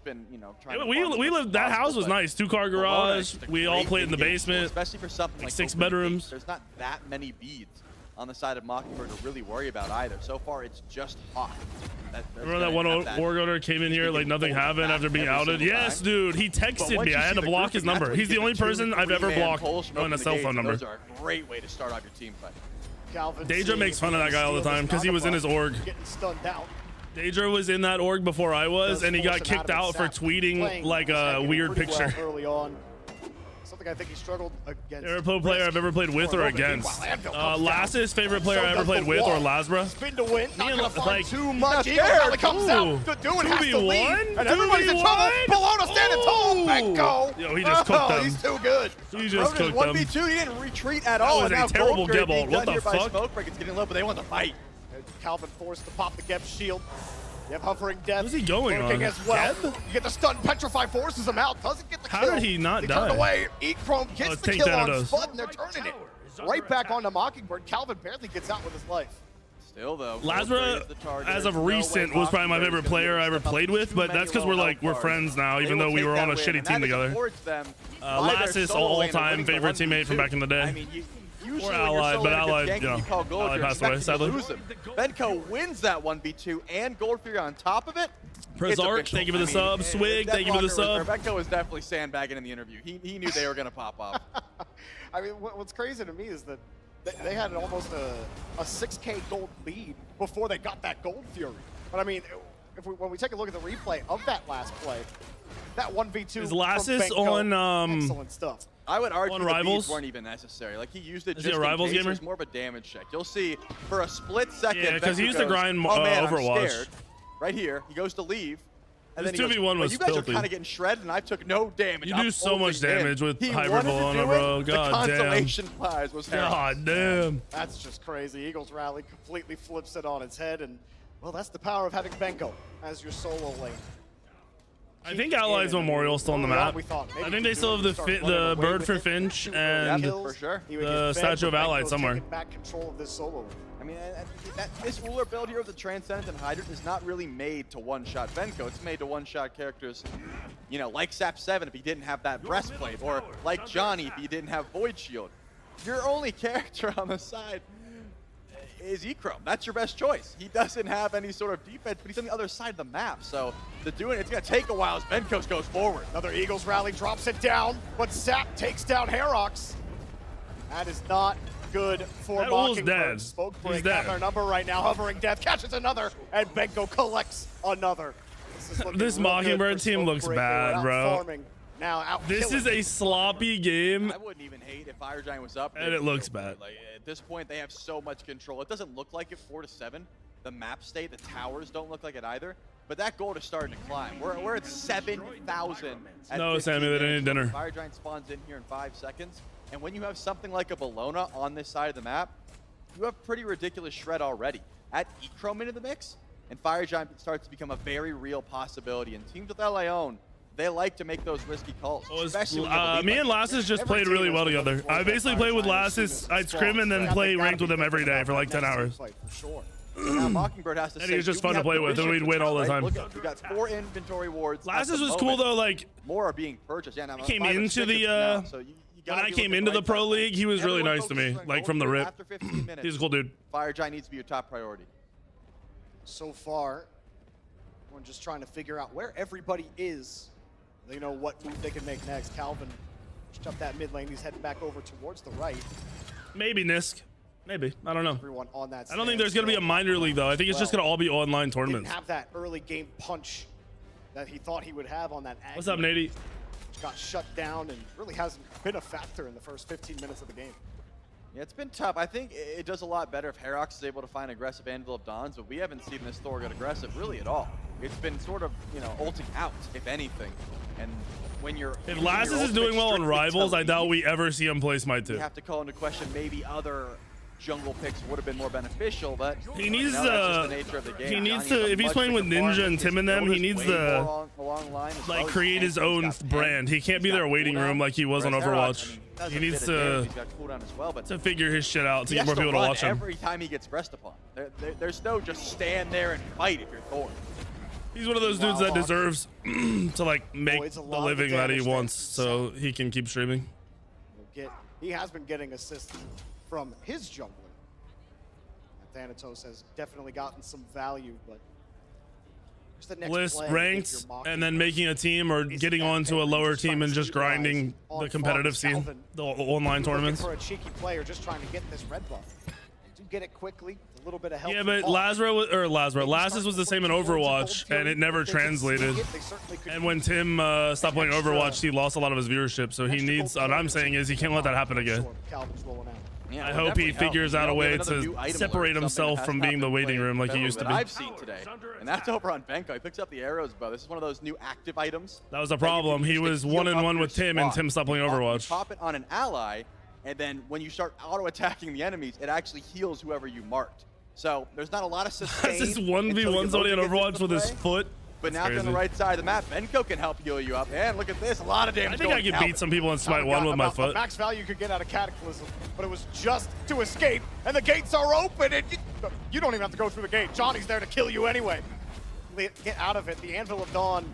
We lived. That house was nice. 2-car garage. We all played in the basement. Especially for something like 6 bedrooms. There's not that many beads on the side of Mockingbird to really worry about either. So far, it's just hot. Remember that one org owner came in here like nothing happened after being outed? Yes, dude. He texted me. I had to block his number. He's the only person I've ever blocked on a cell phone number. Those are a great way to start off your team fight. Daedra makes fun of that guy all the time because he was in his org. Daedra was in that org before I was, and he got kicked out for tweeting like a weird picture. Early on. Something I think he struggled against. Favorite pro player I've ever played with or against? Las's favorite player I ever played with or Lasbra? Spin to win. Me and like too much. Eagles comes out. Doing has to lead. And everybody's in trouble. Bologna standing tall. Benko. Yo, he just cooked them. He's too good. He just cooked them. 1v2. He didn't retreat at all. That was a terrible Gebalt. What the fuck? Smokebreak. It's getting low, but they want to fight. Calvin forced to pop the Geb shield. You have Hovering Death. What's he going on? As well. You get the stun, Petrify forces him out. Doesn't get the kill. How did he not die? Turned away. Chrome gets the kill on Spud, and they're turning it right back onto Mockingbird. Calvin barely gets out with his life. Still though, Lasbra, as of recent, was probably my favorite player I ever played with, but that's because we're friends now, even though we were on a shitty team together. Las is all-time favorite teammate from back in the day. Or Allied, but Allied, Allied passed away, sadly. Benko wins that 1v2 and Gold Fury on top of it. Prezart, thank you for the sub. Swig, thank you for the sub. Benko was definitely sandbagging in the interview. He knew they were going to pop off. I mean, what's crazy to me is that they had almost a 6K gold lead before they got that Gold Fury. But I mean, when we take a look at the replay of that last play, that 1v2 is Lassus on excellent stuff. I would argue on the Rivals beads weren't even necessary. Like he used it is just he a Rivals in case. gamer? It was more of a damage check. You'll see for a split second. Yeah, because he used to grind Overwatch. I'm scared. Right here, he goes to leave. And this then he 2v1 goes, was you guys filthy. are kind of getting shredded, and I took no damage. You do so much damage with Hybrid Bologna, bro. God damn. The consolation prize was God damn. That's just crazy. Eagles rally completely flips it on its head, and well, that's the power of having Benko as your solo lane. I think Allied's Memorial still on the map. I think they still have the bird for Finch and the statue of Allied somewhere. Back control of this solo lane. I mean, this ruler build here of the Transcendent and Hydrant is not really made to one-shot Benko. It's made to one-shot characters, you know, like Sap7 if he didn't have that breastplate, or like Johnny if he didn't have Void Shield. Your only character on the side is Echrome. That's your best choice. He doesn't have any sort of defense, but he's on the other side of the map. So to do it, it's going to take a while as Benkos goes forward. Another Eagles rally drops it down, but Sap takes down Herox. That is not good for Mockingbird. Smokebreak got their number right now. Hovering Death catches another, and Benko collects another. This Mockingbird team looks bad, bro. Now this is a sloppy game. I wouldn't even hate if Fire Giant was up. And it looks bad. Like, at this point, they have so much control. It doesn't look like it 4-7. The map state, the towers don't look like it either. But that gold is starting to climb. We're at 7,000. No, Sammy, they didn't eat dinner. Fire Giant spawns in here in 5 seconds. And when you have something like a Bologna on this side of the map, you have pretty ridiculous shred already. Add Echrome into the mix, and Fire Giant starts to become a very real possibility. And teams with Laon, they like to make those risky calls. Me and Lassus just played really well together. I basically played with Lassus. I'd scrim and then play ranked with him every day for like 10 hours. Now Mockingbird has to and he was just fun to play with, and we'd win all the time. Look, we got 4 inventory wards. Lassus was cool though. Like more are being purchased. Yeah, now came into the when I came into the pro league, he was really nice to me, like from the rip. After 15 minutes, he's a cool dude. Fire Giant needs to be your top priority. so far. We're just trying to figure out where everybody is. They know what move they can make next. Calvin just up that mid lane. He's heading back over towards the right. Maybe Nisk. Maybe. I don't know. Everyone on that. I don't think there's going to be a minor league, though. I think it's just going to all be online tournaments. Didn't have that early game punch that he thought he would have on that. What's up, Nady? Got shut down and really hasn't been a factor in the first 15 minutes of the game. Yeah, it's been tough. I think it does a lot better if Herox is able to find aggressive Anvil of Dawns, but we haven't seen this Thor get aggressive really at all. It's been sort of, you know, ulting out, if anything. And when you're... If Lassus is doing well on Rivals, I doubt we ever see him play Smite 2. You have to call into question maybe other jungle picks would have been more beneficial, but he needs that's just the nature of the game. He needs to, if he's playing with Ninja and Tim and them, he needs to like create his own brand. He can't be their waiting room like he was on Overwatch. He needs to figure his shit out to get more people to watch him. Every time he gets pressed upon, there's no just stand there and fight if you're Thor. He's one of those dudes that deserves to like make the living that he wants, so he can keep streaming. He has been getting assists from his jungler. Thanatos has definitely gotten some value, but the next list ranked and then making a team or getting onto a lower team and just grinding the competitive scene, the online tournaments. For a cheeky player just trying to get this red buff. Do get it quickly, a little bit of help. Yeah, but Lassus was the same in Overwatch and it never translated. And when Tim stopped playing Overwatch, he lost a lot of his viewership. So he needs, what I'm saying is he can't let that happen again. Yeah, I hope he figures out a way to separate himself from being the waiting room like he used to be. I've seen today, and that's over on Benko. He picks up the arrows bow. This is one of those new active items. That was a problem. He was 1-1 with Tim, and Tim stopped playing Overwatch. You pop it on an ally, and then when you start auto-attacking the enemies, it actually heals whoever you marked. So there's not a lot of sustain. This is 1v1 somebody on Overwatch with his foot. But now on the right side of the map, Benko can help heal you up. And look at this, a lot of damage. I think I could beat some people in Smite 1 with my foot. Max value you could get out of Cataclysm, but it was just to escape, and the gates are open, and you don't even have to go through the gate. Johnny's there to kill you anyway. Get out of it. The Anvil of Dawn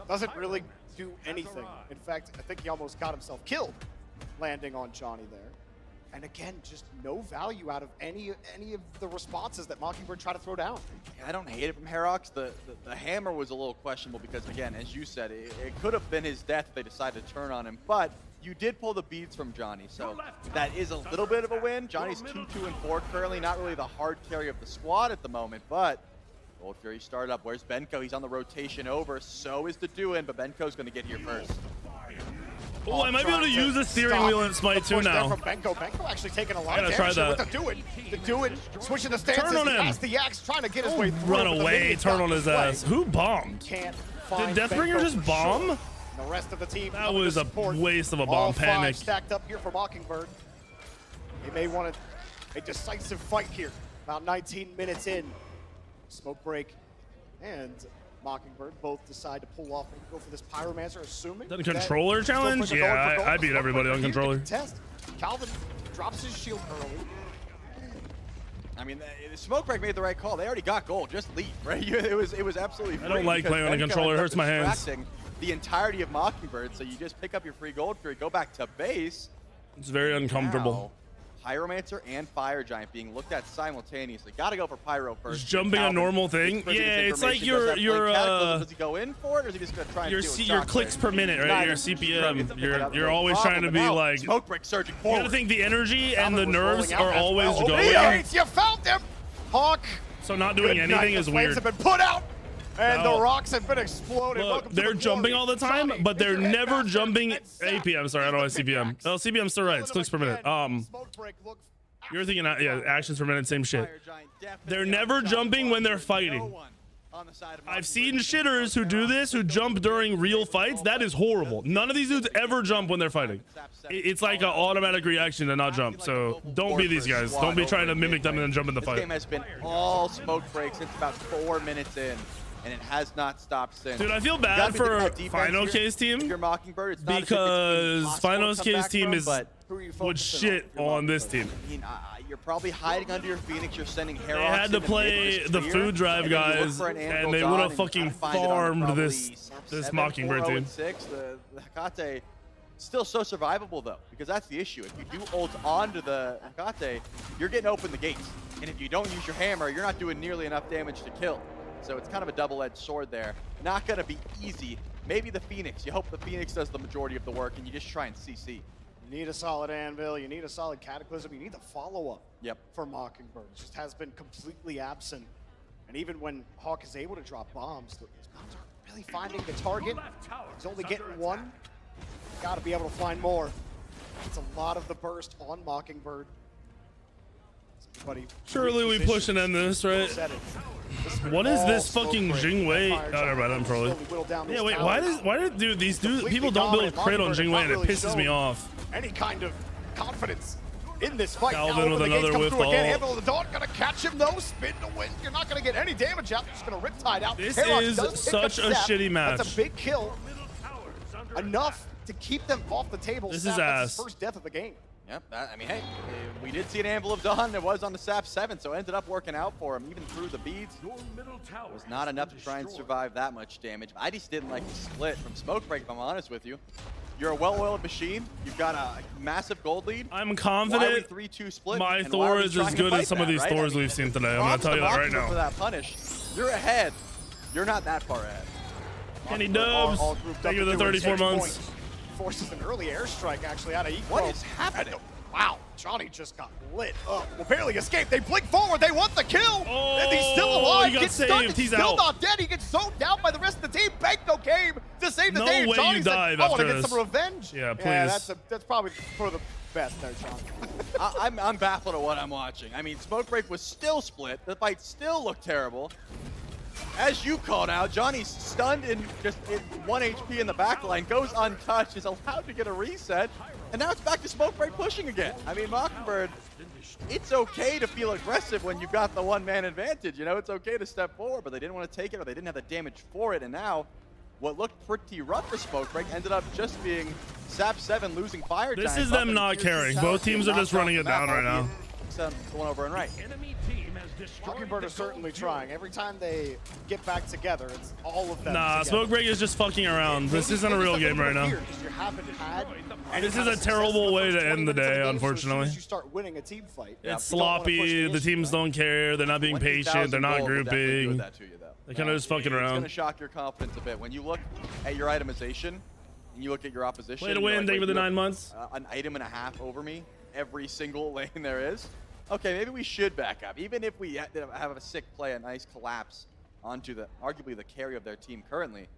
doesn't really do anything. In fact, I think he almost got himself killed landing on Johnny there. And again, just no value out of any of the responses that Mockingbird tried to throw down. I don't hate it from Herox. The hammer was a little questionable because, again, as you said, it could have been his death if they decided to turn on him. But you did pull the beads from Johnny, so that is a little bit of a win. Johnny's 2-2-4 currently, not really the hard carry of the squad at the moment, but Gold Fury started up. Where's Benko? He's on the rotation over. So is the Duin, but Benko's going to get here first. Oh, I might be able to use the steering wheel in Smite 2 now. From Benko actually taking a lot of damage with the Duin. Switching the stances. Turn on him. The axe trying to get his way through. Run away, turn on his ass. Who bombed? Did Deathbringer just bomb? The rest of the team. That was a waste of a bomb. Panic. Stacked up here for Mockingbird. They may want a decisive fight here. About 19 minutes in. Smoke break and Mockingbird both decide to pull off and go for this Pyromancer, assuming that controller challenge? Yeah, I beat everybody on controller. Calvin drops his shield early. I mean, the Smoke break made the right call. They already got gold. Just leave, right? It was absolutely free. I don't like playing on the controller. It hurts my hands. The entirety of Mockingbird, so you just pick up your free gold fury, go back to base. It's very uncomfortable. Pyromancer and Fire Giant being looked at simultaneously. Got to go for Pyro first. Just jumping a normal thing. Yeah, it's like your does he go in for it, or is he just gonna try and your clicks per minute, right? Your CPM. You're always trying to be like. Smoke break surging forward. You gotta think the energy and the nerves are always going. You found him, Hawk. So not doing anything is weird. Have been put out. And the rocks have been exploding. Look, they're jumping all the time, but they're never jumping APM. Sorry, I don't know CPM. Oh, CPM's still right. It's clicks per minute. You're thinking, yeah, actions per minute, same shit. They're never jumping when they're fighting. I've seen shitters who do this, who jump during real fights. That is horrible. None of these dudes ever jump when they're fighting. It's like an automatic reaction to not jump. So don't be these guys. Don't be trying to mimic them and then jump in the fight. This game has been all smoke breaks since about 4 minutes in. And it has not stopped since. Dude, I feel bad for Final K's team because Final's K's team would shit on this team. I mean, you're probably hiding under your Phoenix. You're sending Herox. They had to play the food drive guys, and they would have fucking farmed this Mockingbird team. The Hecate Still so survivable though, because that's the issue. If you do ult onto the Agate, you're getting open the gates. And if you don't use your hammer, you're not doing nearly enough damage to kill. So it's kind of a double-edged sword there. Not gonna be easy. Maybe the Phoenix. You hope the Phoenix does the majority of the work and you just try and CC. You need a solid Anvil, you need a solid Cataclysm, you need the follow-up for Mockingbird. It just has been completely absent. And even when Hawk is able to drop bombs, his bombs aren't really finding the target. He's only getting one. Got to be able to find more. It's a lot of the burst on Mockingbird. Surely we push and end this, right? What is this fucking Jingwei? Oh, never mind, I'm trolling. Yeah, wait, these people don't build crit on Jingwei and it pisses me off. Any kind of confidence in this fight. Calvin with another whiff ult. Anvil the Dawn gonna catch him though, spin to win. You're not gonna get any damage out. You're just gonna Riptide out. This is such a shitty match. That's a big kill. Enough to keep them off the table. This is ass. First death of the game. Yep, I mean, hey, we did see an Anvil of Dawn. It was on the SAP 7, so it ended up working out for him. Even through the beads, was not enough to try and survive that much damage. I just didn't like the split from Smokebreak, if I'm honest with you. You're a well-oiled machine. You've got a massive gold lead. I'm confident 3-2 split, my Thor is as good as some of these Thors we've seen today. I'm going to tell you that right now. For that punish, you're ahead. You're not that far ahead. Kenny Dubs, thank you for the 34 months. Forces an early airstrike actually out of Eco. What is happening? Wow, Johnny just got lit up. Will barely escape. They blink forward. They want the kill. Oh, and he's still alive. He got gets saved. stunned. He's still out. Not dead. He gets zoned down by the rest of the team. Banko came to save the day. No way Johnny you said, dive I want to after get this. some revenge. Yeah, please. Yeah, that's probably for the best there, John. I'm baffled at what I'm watching. I mean, Smokebreak was still split. The fight still looked terrible. As you called out, Johnny's stunned in just 1 HP in the backline, goes untouched, is allowed to get a reset, and now it's back to Smokebreak pushing again. I mean, Mockingbird, it's okay to feel aggressive when you've got the one-man advantage. You know, it's okay to step forward, but they didn't want to take it or they didn't have the damage for it, and now what looked pretty rough for Smokebreak ended up just being SAP 7 losing Fire Giant. This is them not caring. Both teams are just running it down right now. Going over and right. Mockingbird are certainly trying. Every time they get back together, it's all of them Nah, Smokebreak is just fucking around. This isn't a real game right now. This is a terrible way to end the day, unfortunately. You start winning a team fight. It's sloppy. The teams don't care. They're not being patient. They're not grouping. They're kind of just fucking around. It's going to shock your confidence a bit. When you look at your itemization and you look at your opposition. Way to win. Thank you for the 9 months. An item and a half over me every single lane there is. Okay, maybe we should back up. Even if we have a sick play, a nice collapse onto arguably the carry of their team currently,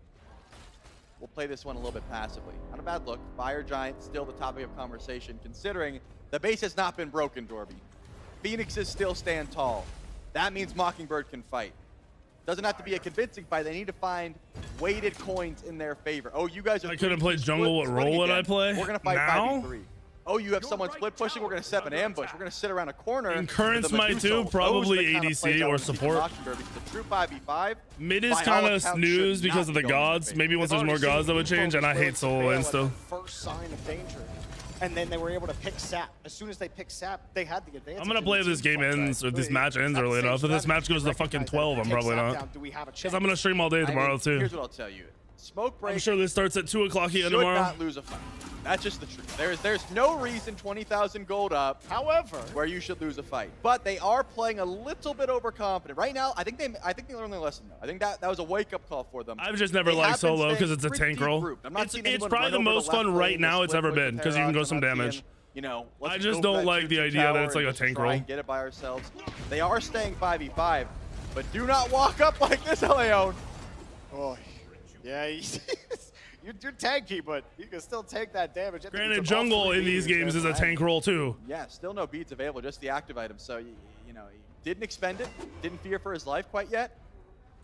we'll play this one a little bit passively. Not a bad look. Fire Giant still the topic of conversation, considering the base has not been broken, Dorby. Phoenixes still stand tall. That means Mockingbird can fight. Doesn't have to be a convincing fight. They need to find weighted coins in their favor. Oh, you guys are. I couldn't play jungle. What role would I play? We're gonna fight now? 5v3. Oh, you have someone split pushing. We're gonna set up an ambush. We're gonna sit around a corner. In current Smite too, probably ADC or support. The true 5v5. Mid is kind of snooze because of the gods. Maybe once there's more gods that would change, and I hate solo lane still. First sign of danger, and then they were able to pick Sap. As soon as they picked Sap, they had the advantage. I'm gonna play if this game ends or this match ends early enough. If this match goes to fucking 12, I'm probably not. Because I'm gonna stream all day tomorrow too. Here's what I'll tell you. Smokebreak. I'm sure this starts at 2 o'clock again tomorrow. Should not lose a fight. That's just the truth. There's no reason 20,000 gold up, however, where you should lose a fight. But they are playing a little bit overconfident right now. I think they learned their lesson though. I think that was a wake-up call for them. I've just never liked solo because it's a tank role. It's probably the most fun right now it's ever been because you can go some damage. You know, I just don't like the idea that it's like a tank role. And get it by ourselves. They are staying 5v5, but do not walk up like this, Laon. Oh, yeah. You're tanky, but you can still take that damage. Granted, jungle in these games is a tank role too. Yeah, still no beads available, just the active items. So, you know, he didn't expend it, didn't fear for his life quite yet,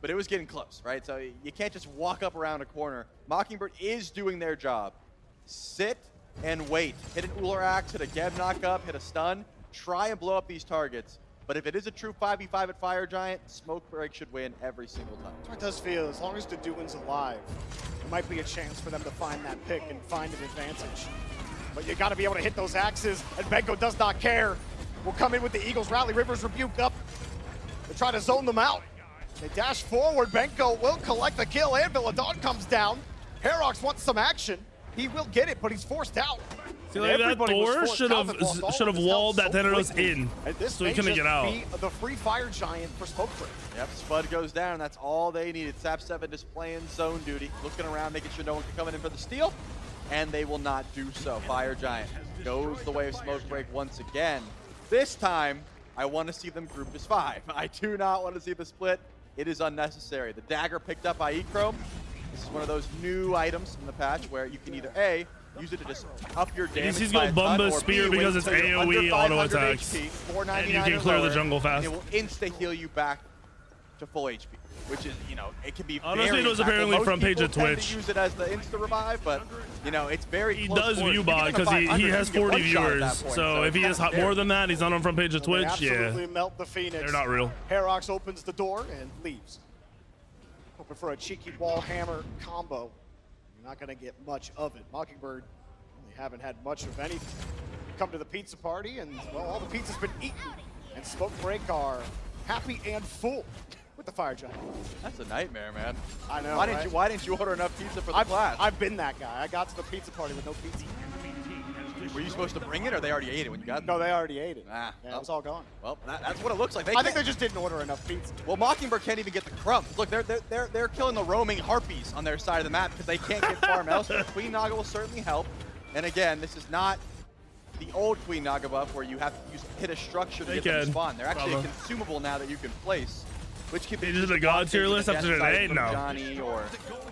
but it was getting close, right? So you can't just walk up around a corner. Mockingbird is doing their job. Sit and wait. Hit an Uller Axe, hit a Geb knockup, hit a stun. Try and blow up these targets. But if it is a true 5v5 at Fire Giant, Smokebreak should win every single time. That's what it does feel. As long as the Duin's alive, it might be a chance for them to find that pick and find an advantage. But you got to be able to hit those axes, and Banko does not care. We'll come in with the Eagles rally. Rivers rebuke up. They try to zone them out. They dash forward. Banko will collect the kill. Anvil Dawn comes down. Herox wants some action. He will get it, but he's forced out. See, like that Thor should have walled that Thanatos in, so he couldn't get out. Be the free fire giant for Smoke Break. Yep, Spud goes down. That's all they needed. Sap 7 displaying zone duty, looking around, making sure no one can come in for the steal, and they will not do so. Fire giant goes the way of Smoke Break once again. This time, I want to see them grouped as 5. I do not want to see the split. It is unnecessary. The dagger picked up by E-Chrome. This is one of those new items in the patch where you can either A, use it to just up your damage. He's going Bumba Spear because it's AoE auto attacks. And you can clear the jungle fast. It will insta heal you back to full HP, which is, you know, it can be honestly, it was apparently from page of Twitch. Use it as the insta revive, but you know, it's very. He does view bot because he has 40 viewers. So if he has more than that, he's on front page of Twitch. They absolutely melt the Phoenix. They're not real. Herox opens the door and leaves. Hoping for a cheeky wall hammer combo. You're not going to get much of it. Mockingbird really haven't had much of anything. Come to the pizza party, and well, all the pizza's been eaten. And Smoke Break are happy and full with the fire giant. That's a nightmare, man. I know. Why didn't you order enough pizza for the class? I've been that guy. I got to the pizza party with no pizza. Were you supposed to bring it, or they already ate it when you got there? No, they already ate it. Ah, yeah, it was all gone. Well, that's what it looks like. I think they just didn't order enough pizza. Well, Mockingbird can't even get the crumbs. Look, they're killing the roaming harpies on their side of the map because they can't get farm elsewhere. Queen Naga will certainly help. And again, this is not the old Queen Naga buff where you have to hit a structure to get them to spawn. They're actually a consumable now that you can place. Which can be just the god tier list up to today? No. Johnny or,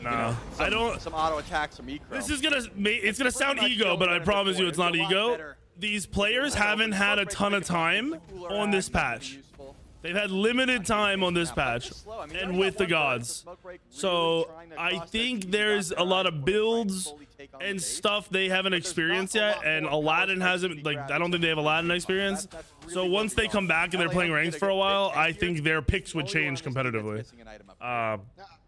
no. You know, I don't. Some auto attacks from E-Chrome. This is it's gonna sound ego, but I promise you it's not ego. These players haven't had a ton of time on this patch. They've had limited time on this patch and with the gods. So I think there's a lot of builds and stuff they haven't experienced yet, and Aladdin hasn't, like, I don't think they have Aladdin experience. So once they come back and they're playing ranks for a while, I think their picks would change competitively. I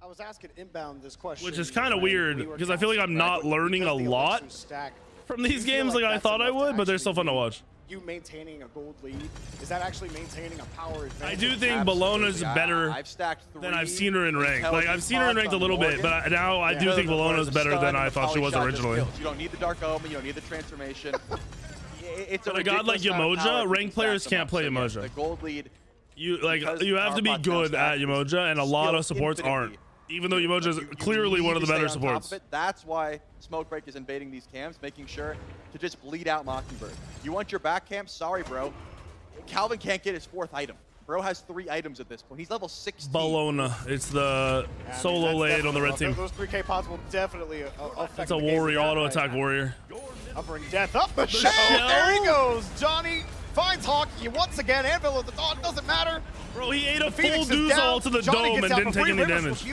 was asking Inbound this question, which is kind of weird because I feel like I'm not learning a lot from these games like I thought I would, but they're still fun to watch. You maintaining a gold lead, is that actually maintaining a power advantage? I do think Bologna's better than I've seen her in ranked. Like, I've seen her in ranked a little bit, but now I do think Bologna's better than I thought she was originally. You don't need the Dark Omen, you don't need the transformation. But a god like Yamoja, ranked players can't play Yamoja. The gold lead. You have to be good at Yamoja, and a lot of supports aren't. Even though Yamoja is clearly one of the better supports. That's why Smoke Break is invading these camps, making sure to just bleed out Mockingbird. You want your back camp? Sorry, bro. Calvin can't get his 4th item. Bro has 3 items at this point. He's level 16. Bologna. It's the solo lane on the red team. Those 3K pods will definitely affect. It's a warrior, auto attack warrior. Offering death up the shell. There he goes. Johnny finds Hockey once again. Anvil of the Dawn, doesn't matter. Bro, he ate a full Deuce all to the dome and didn't take any damage.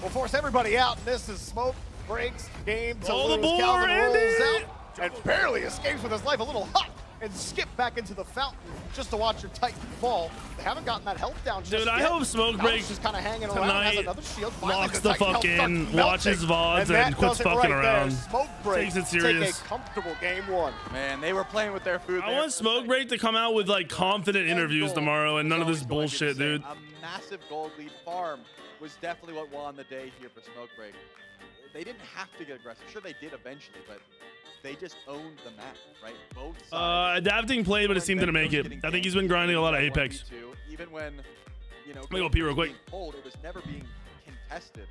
We'll force everybody out. This is Smoke Break's game to roll lose. the board, Calvin rolls Andy! out and barely escapes with his life. A little hop and skip back into the fountain just to watch your Titan fall. They haven't gotten that health down just Dude, yet. I hope Smoke Break just kind of hanging around, has another shield. Locks the fuck in, watches VODs, and quits fucking around. Smoke Break takes it serious. Take a comfortable game 1. Man, they were playing with their food. I want Smoke Break to come out with like confident interviews tomorrow and none of this bullshit, dude. A massive gold lead farm was definitely what won the day here for Smoke Break. They didn't have to get aggressive. Sure, they did eventually, but they just owned the map, right? Both sides. Adapting played, but his team didn't make it. I think he's been grinding a lot of Apex. Even when, you know, let me go pee real quick. It was never being contested.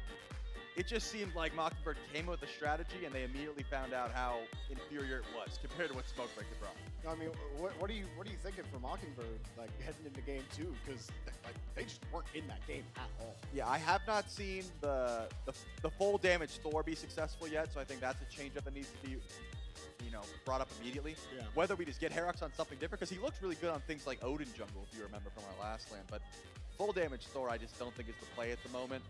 It just seemed like Mockingbird came with a strategy, and they immediately found out how inferior it was compared to what Smoke Break had brought. I mean, what are you thinking for Mockingbird, like heading into game 2? Because like they just weren't in that game at all. Yeah, I have not seen the full damage Thor be successful yet, so I think that's a change up that needs to be, you know, brought up immediately. Yeah. Whether we just get Herox on something different, because he looks really good on things like Odin Jungle, if you remember from our last land. But full damage Thor, I just don't think is the play at the moment.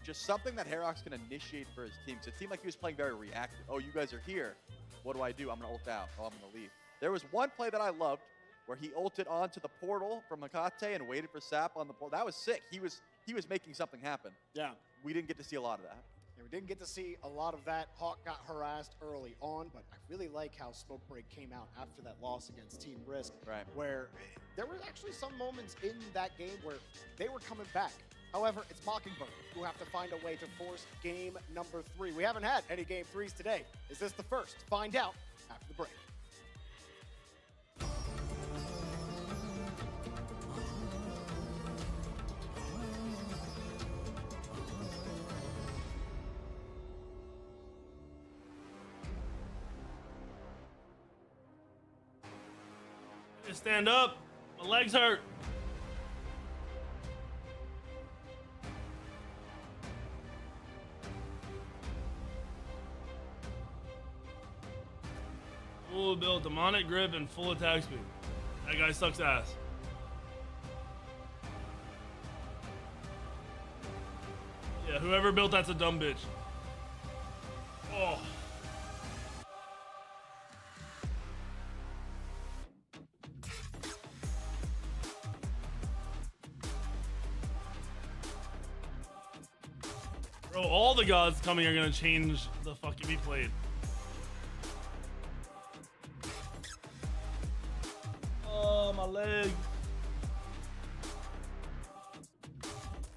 Just something that Herox can initiate for his team. So it seemed like he was playing very reactive. Oh, you guys are here. What do I do? I'm gonna ult out. Oh, I'm gonna leave. There was one play that I loved where he ulted onto the portal from Hakate and waited for Sap on the portal. That was sick. He was making something happen. Yeah. We didn't get to see a lot of that. Yeah, we didn't get to see a lot of that. Hawk got harassed early on, but I really like how Smoke Break came out after that loss against Team Risk, right? Where there were actually some moments in that game where they were coming back. However, it's Mockingbird who have to find a way to force game number 3. We haven't had any game 3s today. Is this the first? Find out after the break. Stand up. My legs hurt. Full build, demonic grip, and full attack speed. That guy sucks ass. Yeah, whoever built that's a dumb bitch. Oh. Bro, all the gods coming are gonna change the fucking we played. Oh, my leg.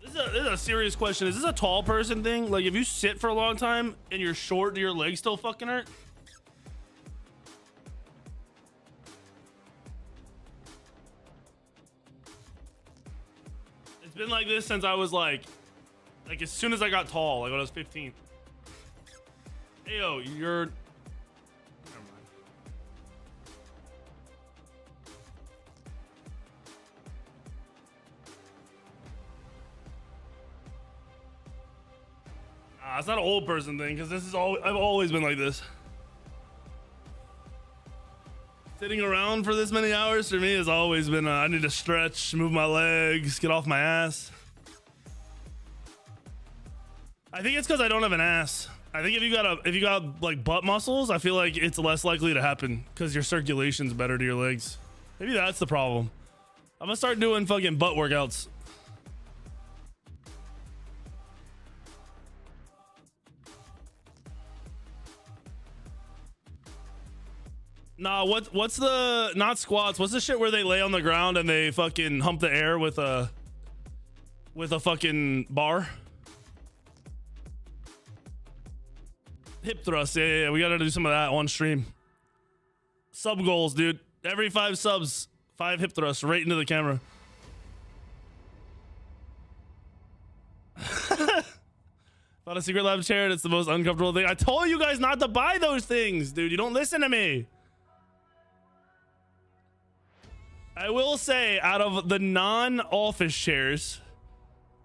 This is a serious question. Is this a tall person thing? Like, if you sit for a long time and you're short, do your legs still fucking hurt? It's been like this since I was like as soon as I got tall, like when I was 15. Hey, yo, you're... Never mind. Nah, it's not an old person thing, because this is all I've always been like this. Sitting around for this many hours for me has always been I need to stretch, move my legs, get off my ass. I think it's because I don't have an ass. I think if you got like butt muscles, I feel like it's less likely to happen because your circulation's better to your legs. Maybe that's the problem. I'm gonna start doing fucking butt workouts. Nah, what's the not squats? What's the shit where they lay on the ground and they fucking hump the air with a fucking bar? Hip thrust, yeah, we gotta do some of that on stream. Sub goals, dude. Every 5 subs, 5 hip thrusts right into the camera. Found a secret lab chair and it's the most uncomfortable thing. I told you guys not to buy those things, dude. You don't listen to me. I will say, out of the non-office chairs,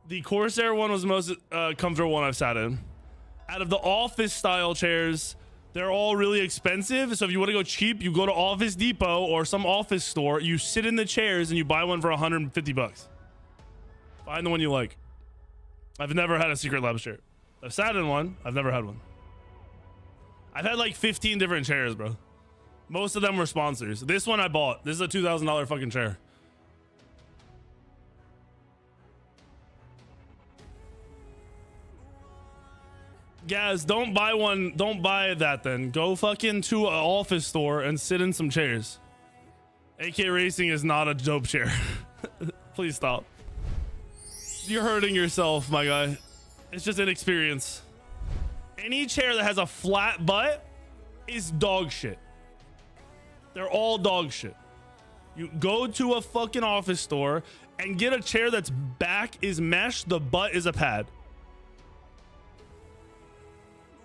the Corsair one was the most comfortable one I've sat in. Out of the office style chairs, they're all really expensive. So if you want to go cheap, you go to Office Depot or some office store, you sit in the chairs and you buy one for 150 bucks. Find the one you like. I've never had a secret lab chair. I've sat in one. I've never had one. I've had like 15 different chairs, bro. Most of them were sponsors. This one I bought. This is a $2,000 fucking chair. Guys, don't buy one. Don't buy that then. Go fucking to an office store and sit in some chairs. AK Racing is not a dope chair. Please stop. You're hurting yourself, my guy. It's just inexperience. Any chair that has a flat butt is dog shit. They're all dog shit. You go to a fucking office store and get a chair that's back is mesh, the butt is a pad.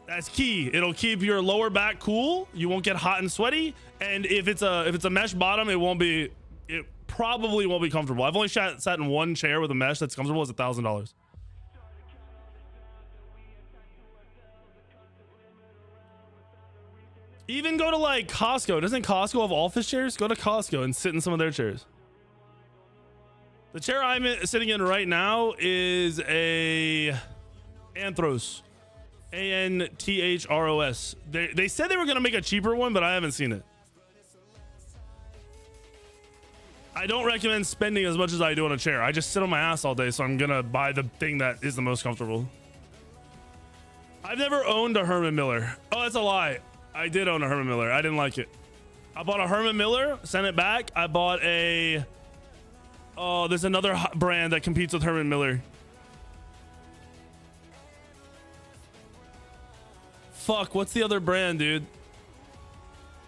That's key. It'll keep your lower back cool. You won't get hot and sweaty. And if it's a mesh bottom, it probably won't be comfortable. I've only sat in one chair with a mesh that's comfortable. It's $1,000. Even go to like Costco. Doesn't Costco have office chairs? Go to Costco and sit in some of their chairs. The chair I'm sitting in right now is a Anthros. Anthros. They said they were gonna make a cheaper one, but I haven't seen it. I don't recommend spending as much as I do on a chair. I just sit on my ass all day, so I'm gonna buy the thing that is the most comfortable. I've never owned a Herman Miller. Oh, that's a lie. I did own a Herman Miller. I didn't like it. I bought a Herman Miller, sent it back. I bought a... Oh, there's another brand that competes with Herman Miller. Fuck, what's the other brand, dude?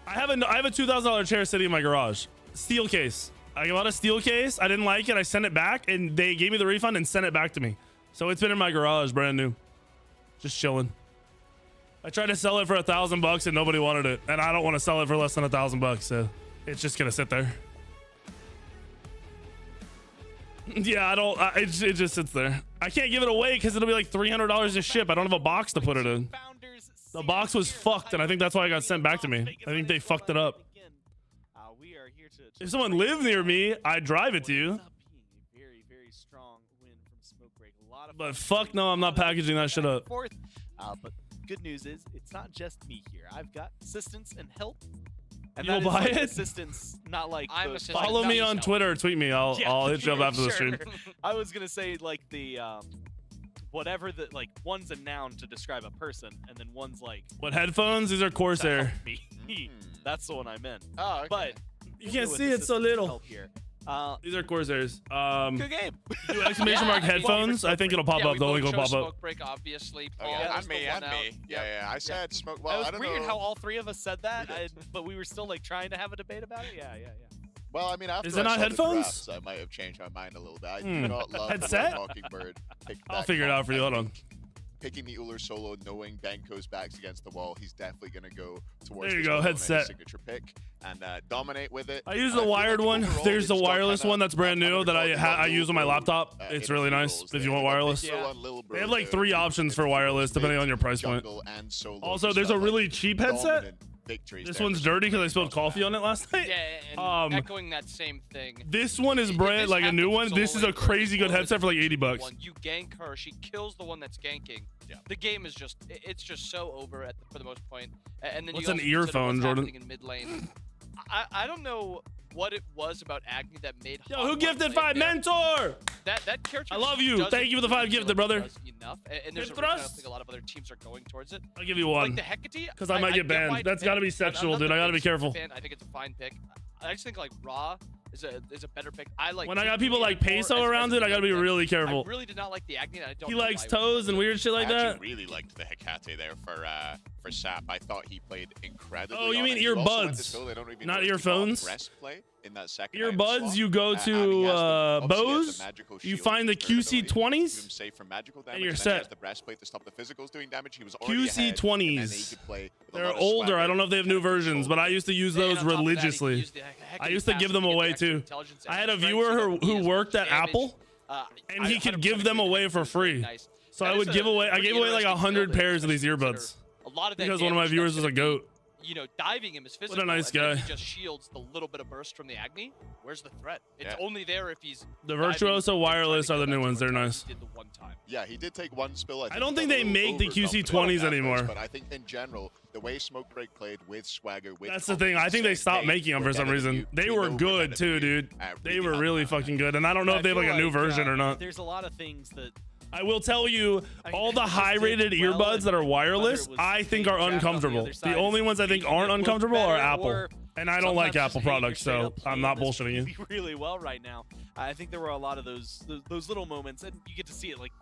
I have a $2,000 chair sitting in my garage. Steel case. I bought a steel case. I didn't like it. I sent it back, and they gave me the refund and sent it back to me. So it's been in my garage, brand new, just chilling. I tried to sell it for $1,000 and nobody wanted it, and I don't want to sell it for less than $1,000, so it's just gonna sit there. Yeah, I don't. It just sits there. I can't give it away because it'll be like $300 to ship. I don't have a box to put it in. The box was fucked, and I think that's why it got sent back to me. I think they fucked it up. If someone lived near me, I'd drive it to you. But fuck no, I'm not packaging that shit up. But good news is, it's not just me here. I've got assistance and help. And You'll buy it? Assistance, not like Follow me on Twitter or tweet me. I'll hit you up after the stream. I was gonna say like the whatever the like one's a noun to describe a person, and then one's like what headphones? These are Corsair. That's the one I meant. Oh, okay. But you can't see it so little. Here. These are Corsairs. Good game. Do exclamation mark headphones? I think it'll pop up. The link will pop up. Smoke break, obviously. Oh, yeah, and me. Yeah, I said smoke. Well, it I don't was weird know. how all three of us said that, but we were still like trying to have a debate about it. Yeah. Well, I mean, after Is it I not saw headphones? The drafts, I might have changed my mind a little bit. I do not love Headset? the Mockingbird. I'll figure it out for you. Hold on. Picking the Uller solo, knowing Benko's back's against the wall, he's definitely going to go towards there you the go, solo headset. and signature pick and dominate with it. I use the wired one. There's the wireless one that's brand new that I use on my laptop. It's really nice if you want wireless. They have like 3 options for wireless depending on your price point. Also, there's a really cheap headset. This one's dirty because I spilled coffee on it last night. Yeah, and echoing that same thing. This one is brand like a new one. This is a crazy good headset for like $80. You gank her, she kills the one that's ganking. Yeah. The game is just, it's just so over for the most point. And then what's you an also earphone, consider what's Jordan? happening in mid lane. I don't know what it was about Agni that made. Yo, who gifted 5 mentor? That character. I love you. Thank you for the 5 gifted, brother. Enough, and there's a reason I don't think a lot of other teams are going towards it. I'll give you one. Like the Hecate, because I might get banned. That's got to be sexual, dude. I got to be careful. I think it's a fine pick. I just think like Ra is a better pick. I like when I got people like Peso around it, I got to be really careful. I really did not like the Agni. And I don't. He likes toes and weird shit like that. I actually really liked the Hecate there for Sap. I thought he played incredibly. Oh, you mean earbuds, not earphones? In that second earbuds, you go to Bose, you find the QC20s, and you're set. QC20s. They're older. I don't know if they have new versions, but I used to use those religiously. I used to give them away too. I had a viewer who worked at Apple, and he could give them away for free. So I would give away. I gave away like 100 pairs of these earbuds because one of my viewers was a goat. You know, diving him is physical. What a nice guy. He just shields the little bit of burst from the Agni. Where's the threat? It's only there if he's. The Virtuoso wireless are the new ones. They're nice. Did the one time. Yeah, he did take one spill. I don't think they make the QC20s anymore. But I think in general, the way Smokebreak played with swagger, that's the thing. I think they stopped making them for some reason. They were good too, dude. They were really fucking good. And I don't know if they have like a new version or not. There's a lot of things that. I will tell you, all the high-rated earbuds that are wireless, I think are uncomfortable. The only ones I think aren't uncomfortable are Apple. And I don't like Apple products, so I'm not bullshitting you. Really well right now. I think there were a lot of those little moments, and you get to see it like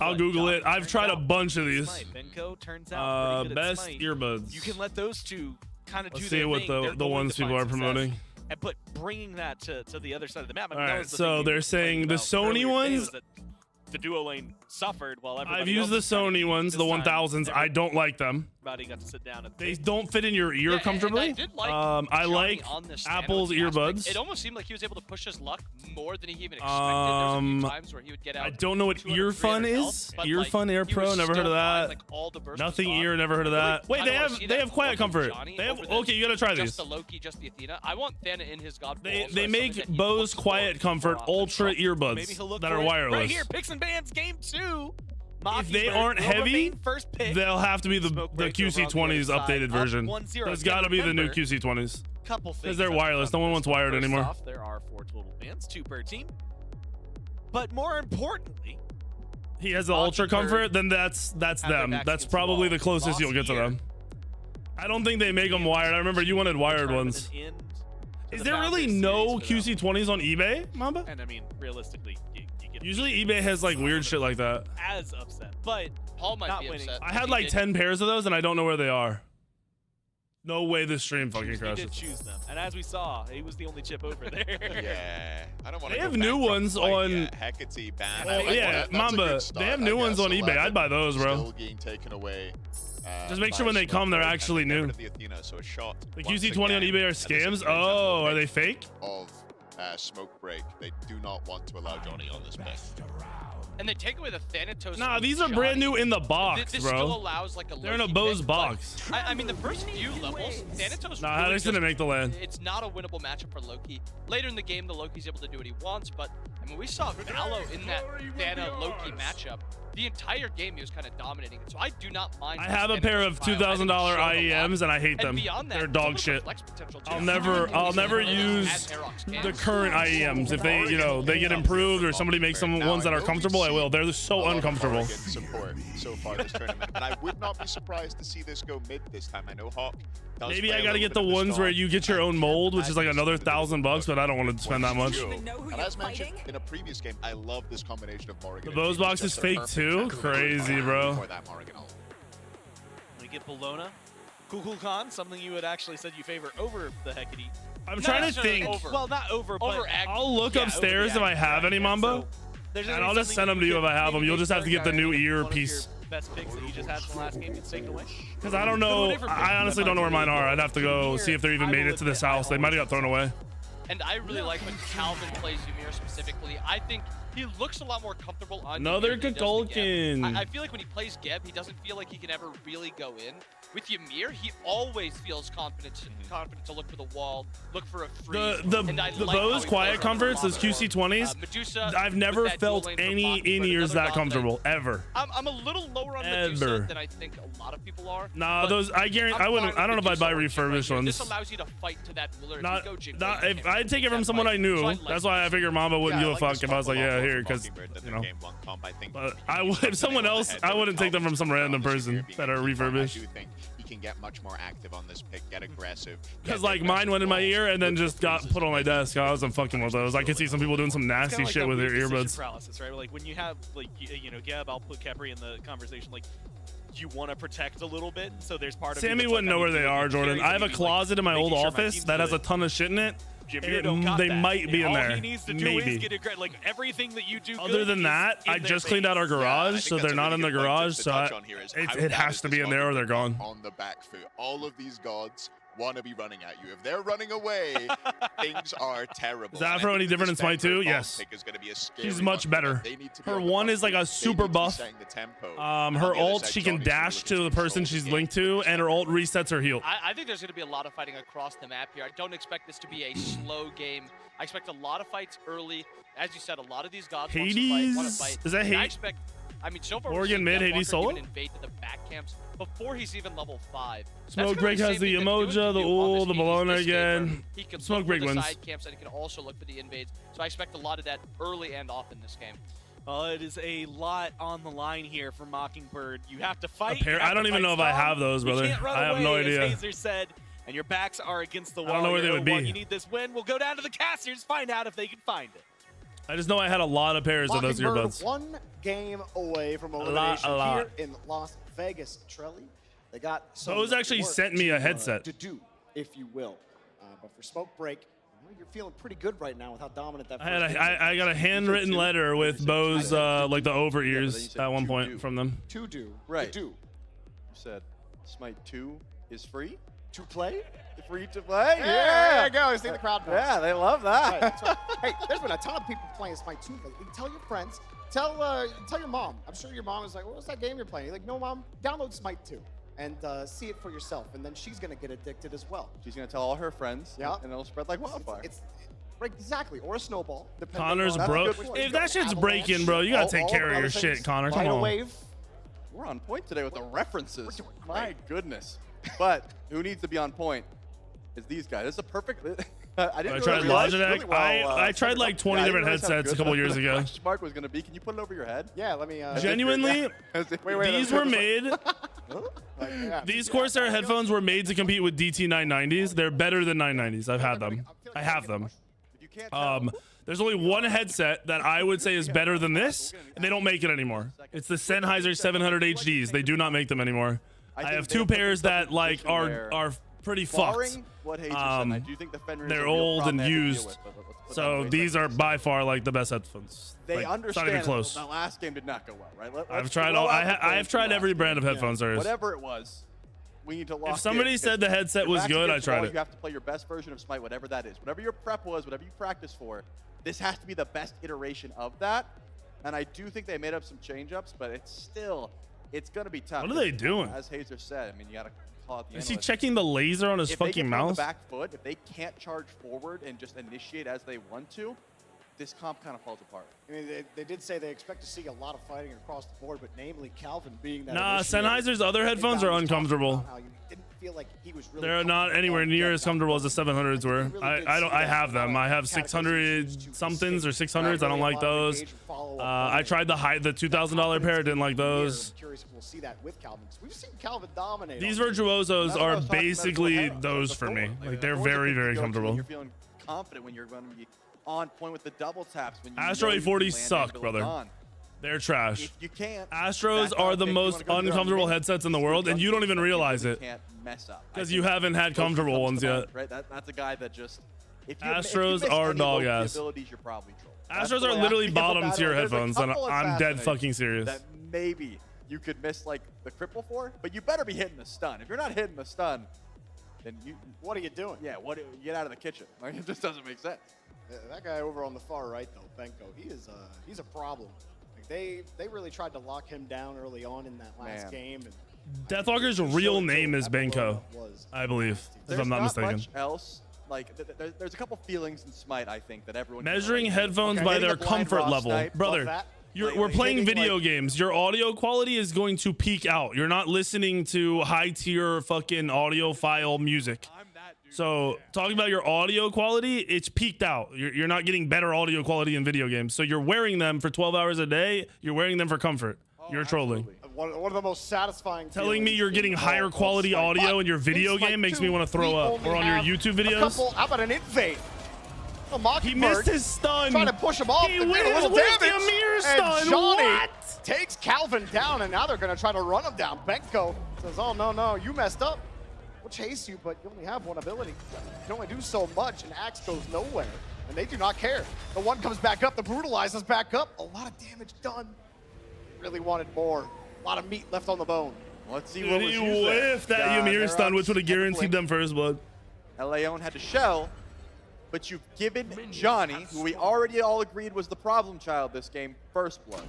I'll Google it. I've tried a bunch of these. Benko turns out best earbuds. You can let those two kind of do their thing. Let's see what the ones people are promoting. But bringing that to the other side of the map. All right, so they're saying the Sony ones. The duo lane suffered while everybody I've used the Sony ones, the 1000s. I don't like them. Everybody got to sit down. They don't fit in your ear comfortably. I like Apple's earbuds. It almost seemed like he was able to push his luck more than he even expected. There's a few times where he would get out. I don't know what Earfun is. Earfun Air Pro, never heard of that. Nothing ear, never heard of that. Wait, they have quiet comfort. They have okay. You gotta try these. Just the Loki, just the Athena. I want Thana in his God. They make Bose Quiet Comfort Ultra earbuds that are wireless. Right here, Picks and Bands Game 2. If they aren't heavy, they'll have to be the QC20s updated version. There's got to be the new QC20s. Because they're wireless. No one wants wired anymore. There are 4 total bands, 2 per team. But more importantly, he has the Ultra Comfort. Then that's them. That's probably the closest you'll get to them. I don't think they make them wired. I remember you wanted wired ones. Is there really no QC20s on eBay, Mamba? And I mean, realistically, you get Usually eBay has like weird shit like that. As upset, but Paul might not be winning. upset. I had like 10 pairs of those and I don't know where they are. No way this stream fucking He crashes. did choose them, and as we saw, he was the only chip over there. Yeah, I don't want They to. have new ones on. Hecate ban. Oh, yeah, Mamba. They have new ones on eBay. I'd buy those, bro. Still getting taken away. Just make sure when they come, they're actually new. The Athena, so a shot. The QC20 on eBay are scams. Oh, are they fake? Of Smoke Break, they do not want to allow Johnny on this pick. And they take away the Thanatos. Nah, these are brand new in the box, this bro. Still allows like a They're in a low-key Bose pick, box. but I mean, the first few levels, Thanatos. Nah, really they're just gonna make the land. It's not a winnable matchup for Loki. Later in the game, the Loki's able to do what he wants, but I mean, we saw Gallo in that Thana-Loki matchup. The entire game, he was kind of dominating it. So I do not mind. I have a pair of $2,000 IEMs and I hate them. They're dog shit. I'll never use the current IEMs. If they, they get improved or somebody makes some ones that are comfortable, I will. They're so uncomfortable. Support so far this tournament, but I would not be surprised to see this go mid this time. I know Hawk. Maybe I gotta get the ones where you get your own mold, which is like another $1,000, but I don't want to spend that much. And as mentioned in a previous game, I love this combination of Morrigan. The Bose box is fake too? Crazy, bro. We get Bologna. Kukul Khan, something you had actually said you favor over the Hecate. I'm trying to think. Well, not over, but I'll look upstairs if I have any Mamba, and I'll just send them to you if I have them. You'll just have to get the new earpiece. Best picks that you just had from the last game gets taken away? Because I don't know. I honestly don't know where mine are. I'd have to go see if they're even made it to this house. They might have got thrown away. And I really like when Calvin plays Ymir specifically. I think he looks a lot more comfortable on Another Ymir than he does to Geb. Kukulkan. I feel like when he plays Geb, he doesn't feel like he can ever really go in. With Ymir, he always feels confident to look for the wall, look for a freeze. The Bose quiet comforts, those QC20s, Medusa, I've never felt any in-ears that comfortable, ever. I'm a little lower on Medusa than I think a lot of people are. Nah, those, I guarantee, I don't know if I'd buy refurbished ones. This allows you to fight to that ruler. If I'd take it from someone I knew, that's why I figured Mamba wouldn't give a fuck if I was like, yeah, here, because, But if someone else, I wouldn't take them from some random person that are refurbished. He can get much more active on this pick, get aggressive. Because like mine went in my ear and then just got put on my desk. I wasn't fucking with those. I could see some people doing some nasty shit with their earbuds. Paralysis, right? Like when you have like Geb, I'll put Kepri in the conversation. Like you want to protect a little bit, so there's part of Sammy wouldn't know where they are, Jordan. I have a closet in my old office that has a ton of shit in it. They might be in there. All he needs to do is get like everything that you do. Other than that, I just cleaned out our garage, so they're not in the garage. So it has to be in there or they're gone. On the back foot, all of these gods want to be running at you. If they're running away, things are terrible. Is Afro any different in Smite 2? Yes. She's much better. Her one is like a super buff. Her ult, she can dash to the person she's linked to, and her ult resets her heal. I think there's going to be a lot of fighting across the map here. I don't expect this to be a slow game. I expect a lot of fights early. As you said, a lot of these gods want to fight. Is that Hades? I mean, so far Oregon mid, Hades solo? Invade to the back camps before he's even level 5. Smoke Break has the emoja, the ul, the Bologna again. He can Smoke look Break for the wins. side camps, and he can also look for the invades. So I expect a lot of that early and often this game. Well, it is a lot on the line here for Mockingbird. You have to fight. I don't even know if I have those, brother. I have no idea. As Hazer said, and your backs are against the wall. I don't know where they would be. You need this win. We'll go down to the casters, find out if they can find it. I just know I had a lot of pairs of those earbuds. One game away from elimination here in Las Vegas. Trelly, they got some Bose actually sent me a headset. To do, if you will. But for Smoke Break, you're feeling pretty good right now with how dominant that. I got a handwritten letter with Bose like the over ears at one point from them. To do, right? To do. You said Smite 2 is free to play. Free to play? Yeah, there you go. See the crowd. Yeah, they love that. Right. Hey, there's been a ton of people playing Smite 2 lately. Tell your friends. Tell your mom. I'm sure your mom is like, what's that game you're playing? You're like, no, mom, download Smite 2 and see it for yourself. And then she's going to get addicted as well. She's going to tell all her friends. Yeah. And it'll spread like wildfire. Right, exactly. Or a snowball. Connor's broke. If that shit's breaking, bro, you got to take care of your shit, Connor. Come on. We're on point today with the references. My goodness. But who needs to be on point? Is these guys. It's a perfect. I tried Logitech. I tried like 20 different headsets a couple years ago. Mark was going to be. Can you put it over your head? Yeah, let me. Genuinely, these were made. These Corsair headphones were made to compete with DT 990s. They're better than 990s. I've had them. I have them. There's only one headset that I would say is better than this, and they don't make it anymore. It's the Sennheiser 700 HDs. They do not make them anymore. I have two pairs that like are pretty fucked. They're old and used. So these are by far like the best headphones. They like, understand. It's not even close. The last game did not go well, right? I've tried all. I have tried every brand of headphones there is. Whatever it was, we need to lock. If somebody said the headset was good, I tried it. You have to play your best version of Smite, whatever that is. Whatever your prep was, whatever you practice for, this has to be the best iteration of that. And I do think they made up some change-ups, but it's going to be tough. What are they doing? As Hazer said, I mean, you got to call out the Is he checking the laser on his fucking mouse? If they get on the back foot, if they can't charge forward and just initiate as they want to, this comp kind of falls apart. I mean, they did say they expect to see a lot of fighting across the board, but namely Calvin being that. Nah, Sennheiser's other headphones are uncomfortable. Didn't feel like he was really They're not anywhere near as comfortable as the 700s were. I have them. I have 600 somethings or 600s. I don't like those. I tried the $2,000 pair. Didn't like those. Curious if we'll see that with Calvin. We've seen Calvin dominate. These Virtuosos are basically those for me. Like they're very, very comfortable. You're feeling confident when you're going to be on point with the double taps. When you Astro 840s suck, brother. They're trash. If you can't, Astros are the most uncomfortable headsets in the world, and you don't even realize it. Can't mess up because you haven't had comfortable ones yet. Right? That's a guy that just. Astros are dog ass. Astros are literally bottom tier headphones, and I'm dead fucking serious. That maybe you could miss like the cripple for, but you better be hitting the stun. If you're not hitting the stun, then what are you doing? Yeah, get out of the kitchen. Like it just doesn't make sense. That guy over on the far right though, Benko, he's a problem. Like they really tried to lock him down early on in that last game. And Deathwalker's real name is Benko, I believe, if I'm not mistaken. Much else. Like there's a couple feelings in Smite, I think, that everyone measuring headphones by their comfort level, brother. We're playing video games. Your audio quality is going to peak out. You're not listening to high tier fucking audiophile music. So talking about your audio quality, it's peaked out. You're not getting better audio quality in video games. So you're wearing them for 12 hours a day. You're wearing them for comfort. You're trolling. One of the most satisfying. Telling me you're getting higher quality audio in your video game makes me want to throw up. Or on your YouTube videos. How about an invade? He missed his stun. Trying to push him off. He wins with the Amir stun. Johnny what? Takes Calvin down, and now they're going to try to run him down. Benko says, "Oh no, you messed up. We'll chase you, but you only have one ability. You can only do so much, and Axe goes nowhere." And they do not care. The one comes back up. The brutalizes back up. A lot of damage done. Really wanted more. A lot of meat left on the bone. Let's see what was used there. Whiffed that Ymir stun, which would have guaranteed them first blood. Laon had to shell, but you've given Johnny, who we already all agreed was the problem child this game, first blood.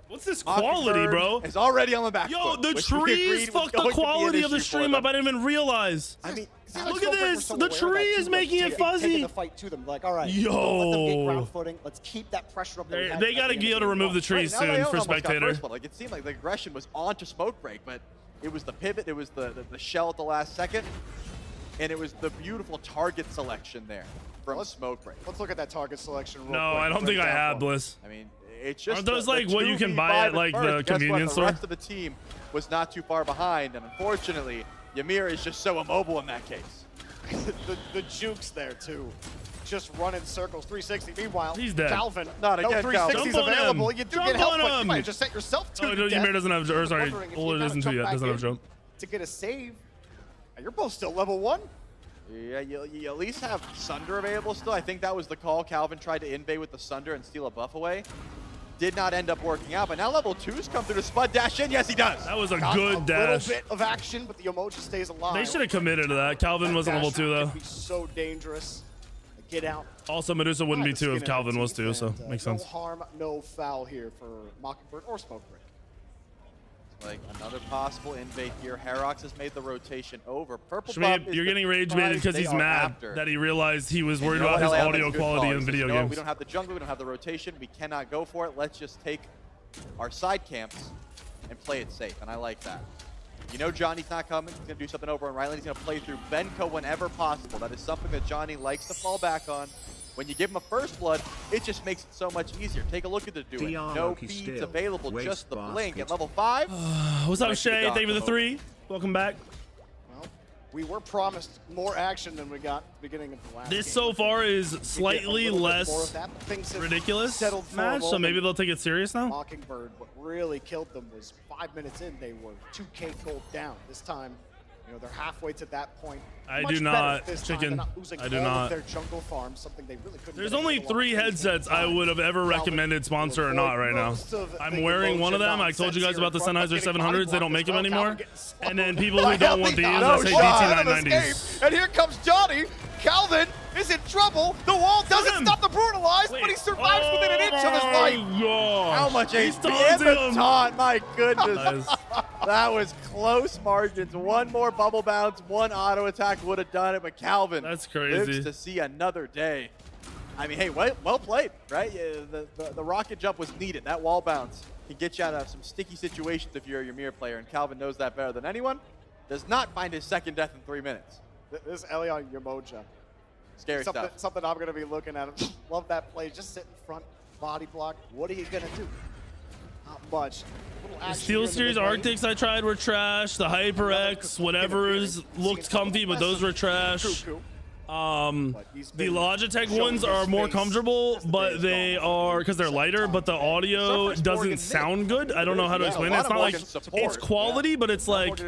What's this quality, bro? It's already on the back. Yo, the trees fuck the quality of the stream up. I didn't even realize. I mean, look at this. The tree is making it fuzzy. The fight to them. Like, all right, yo, let them get ground footing. Let's keep that pressure up. They got to be able to remove the trees soon for spectator. Like it seemed like the aggression was onto Smoke Break, but it was the pivot, it was the shell at the last second, and it was the beautiful target selection there from Smoke Break. Let's look at that target selection. Real quick. I don't think I have, Bliss. I mean, it's just aren't those like what you can buy at like the convenience store? The rest of the team was not too far behind, and unfortunately, Ymir is just so immobile in that case. the jukes there too, just running circles. 360. Meanwhile, he's dead. Calvin, not no 360s available. You do get help, but you might just set yourself to death. Ymir doesn't have, or sorry, Ola doesn't have jump. To get a save. You're both still level 1. Yeah, you at least have Sunder available still. I think that was the call. Calvin tried to invade with the Sunder and steal a buff away. Did not end up working out, but now level 2's come through to Spud dash in. Yes, he does. That was a good dash. A little bit of action, but the emoji stays alive. They should have committed to that. Calvin wasn't level 2 though. Be so dangerous. Get out. Also, Medusa wouldn't be 2 if Calvin was 2, so makes sense. No harm, no foul here for Mockingbird or Smoke Break. Like another possible invade here. Herox has made the rotation over. Purple Schmeeb, you're getting rage baited because he's mad that he realized he was worried about his audio quality in video games. We don't have the jungle, we don't have the rotation, we cannot go for it. Let's just take our side camps and play it safe, and I like that. You know Johnny's not coming. He's going to do something over on right lane. He's going to play through Benko whenever possible. That is something that Johnny likes to fall back on. When you give him a first blood, it just makes it so much easier. Take a look at the doing. No feeds available, just the blink at level 5. What's up, Shay? Thank you for the 3. Welcome back. Well, We were promised more action than we got at the beginning of the last This game. so far is slightly less more of that, but things have ridiculous settled for a match, so moment. maybe they'll take it serious now. Mockingbird, what really killed them was 5 minutes in, they were 2K gold down. This time, you know, they're halfway to that point. I Much do better not, this time. chicken. They're not losing I do all not. of their jungle farms, something they really couldn't. There's get only into a 3 long headsets I would have ever recommended sponsor or not right now. I'm wearing one of them. I told you guys about the Sennheiser 700s. They don't make them anymore. And then people who don't want these, I say DT990s. And here comes Johnny. Calvin is in trouble. The wall doesn't stop the brutalize, but he survives within an inch of his life. How much HP and the taunt? My goodness. That was close margins. One more bubble bounce, one auto attack would have done it, but Calvin That's crazy. lives to see another day. I mean, hey, well played, right? Yeah, the rocket jump was needed. That wall bounce can get you out of some sticky situations if you're a Ymir player, and Calvin knows that better than anyone. Does not find his second death in 3 minutes. This is Elion Yamoja. Scary stuff. Something I'm going to be looking at. Love that play. Just sit in front, body block. What are you going to do? Not much. The Steel Series Arctics I tried were trash. The HyperX, whatever's looked comfy, but those were trash. The Logitech ones are more comfortable, but they are, because they're lighter, but the audio doesn't sound good. I don't know how to explain it. It's not like it's quality, but it's like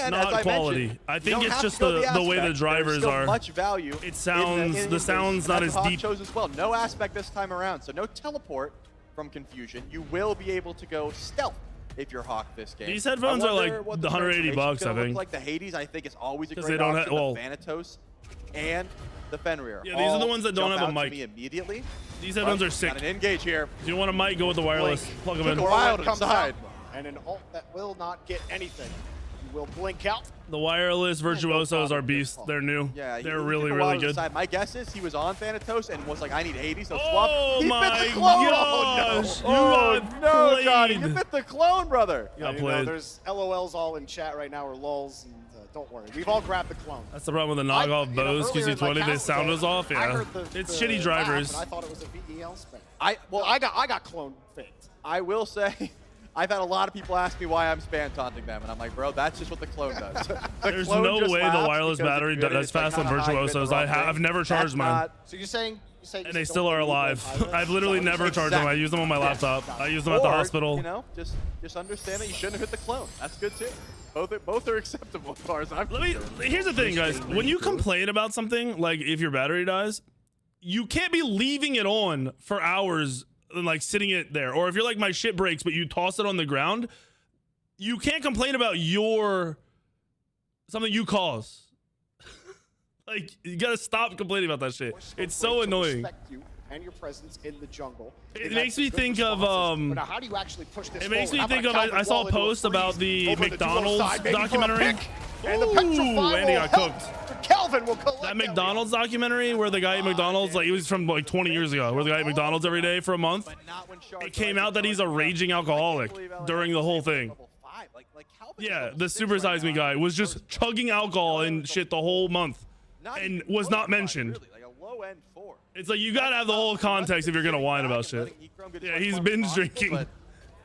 not quality. I think it's just the way the drivers are. Much value. It sounds, the sound's not as deep. Chose as well. No aspect this time around, so no teleport from Confusion. You will be able to go stealth if you're Hawk this game. These headphones are like $180, I think. Like the Hades, I think, is always a great they don't option. have, well, the Thanatos and the Fenrir. Yeah, these are the ones that don't have a mic. Immediately. These headphones are sick. Got an engage here. If you want a mic, go with the wireless. Plug them in. Wild inside. And an ult that will not get anything. You will blink out. The wireless Virtuosos are beasts. They're new. Yeah, they're really, really good. My guess is he was on Thanatos and was like, I need Hades, so swap. Oh my gosh! Oh no, Johnny, you bit the clone, brother. Got You know, there's LOLs all in chat right now, or lulls, and don't worry, we've all grabbed the clone. That's the problem with the knockoff bows. QC20, the sound is off. Yeah, it's shitty drivers. I thought it was a VEL spec. I got clone faked. I will say, I've had a lot of people ask me why I'm spam taunting them, and I'm like, bro, that's just what the clone does. There's no way the wireless battery does fast on Virtuosos. I've never charged mine. So you're saying and they still are alive. I've literally never charged them. I use them on my laptop. I use them at the hospital. You know, just understand that you shouldn't have hit the clone. That's good too. Both are acceptable as far as I'm concerned. Here's the thing, guys. When you complain about something, like if your battery dies, you can't be leaving it on for hours and like sitting it there. Or if you're like, my shit breaks, but you toss it on the ground, you can't complain about something you cause. Like, you gotta stop complaining about that shit. It's so annoying. You and your presence in the jungle. It makes me think of now how do you actually push this it makes me forward? think of I saw a post about the McDonald's documentary. And the petrify Andy got cooked. Calvin will collect that McDonald's documentary where the guy at McDonald's, like, he was from like 20 years ago, where the guy at McDonald's every day for a month. It came out that he's a raging alcoholic during the whole thing. Yeah, the Super Size Me guy was just chugging alcohol and shit the whole month and was not mentioned. It's like, you gotta have the whole context if you're gonna whine about shit. Yeah, he's binge drinking.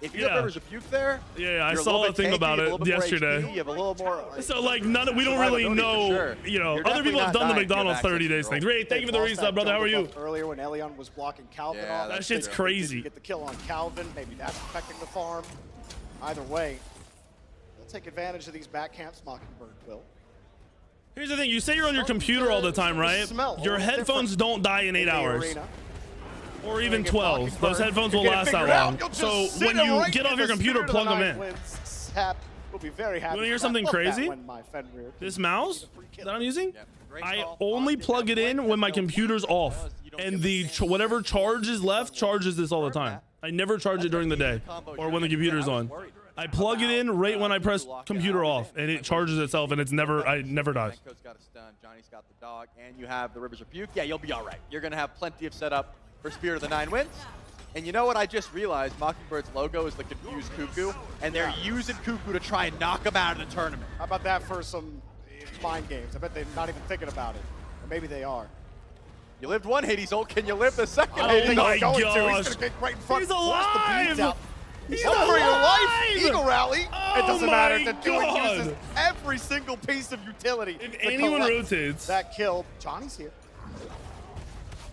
If you have Rivers of Puke there, yeah, I saw a thing about it yesterday. You have a little more. So like, we don't really know. You know, other people have done the McDonald's 30 days thing. Great, thank you for the resub, brother. How are you? Earlier when Elion was blocking Calvin off. That shit's crazy. Get the kill on Calvin. Maybe that's affecting the farm. Either way, they'll take advantage of these back camps. Mockingbird will. Here's the thing, you say you're on your computer all the time, right? Your headphones don't die in 8 hours. Or even 12. Those headphones will last that long. So when you get off your computer, plug them in. We'll be very happy. You wanna hear something crazy? This mouse that I'm using, I only plug it in when my computer's off. And the whatever charge is left charges this all the time. I never charge it during the day or when the computer's on. I plug it in right when I press computer off, and it charges itself, and it never dies. Franco's got a stun, Johnny's got the dog, and you have the Rivers of Puke. Yeah, you'll be all right. You're gonna have plenty of setup for Spirit of the Nine Winds. And you know what I just realized? Mockingbird's logo is the confused Cuckoo, and they're using Cuckoo to try and knock him out of the tournament. How about that for some mind games? I bet they're not even thinking about it. Or maybe they are. You lived one Hades ult, can you live the second? Oh Hades my ult? gosh. He's gonna get right in front. He's alive! He's Run for your life! alive! Eagle Rally! Oh It doesn't matter. my The Dude God. uses every single piece of utility. If to anyone collect rotates. that kill. Johnny's here.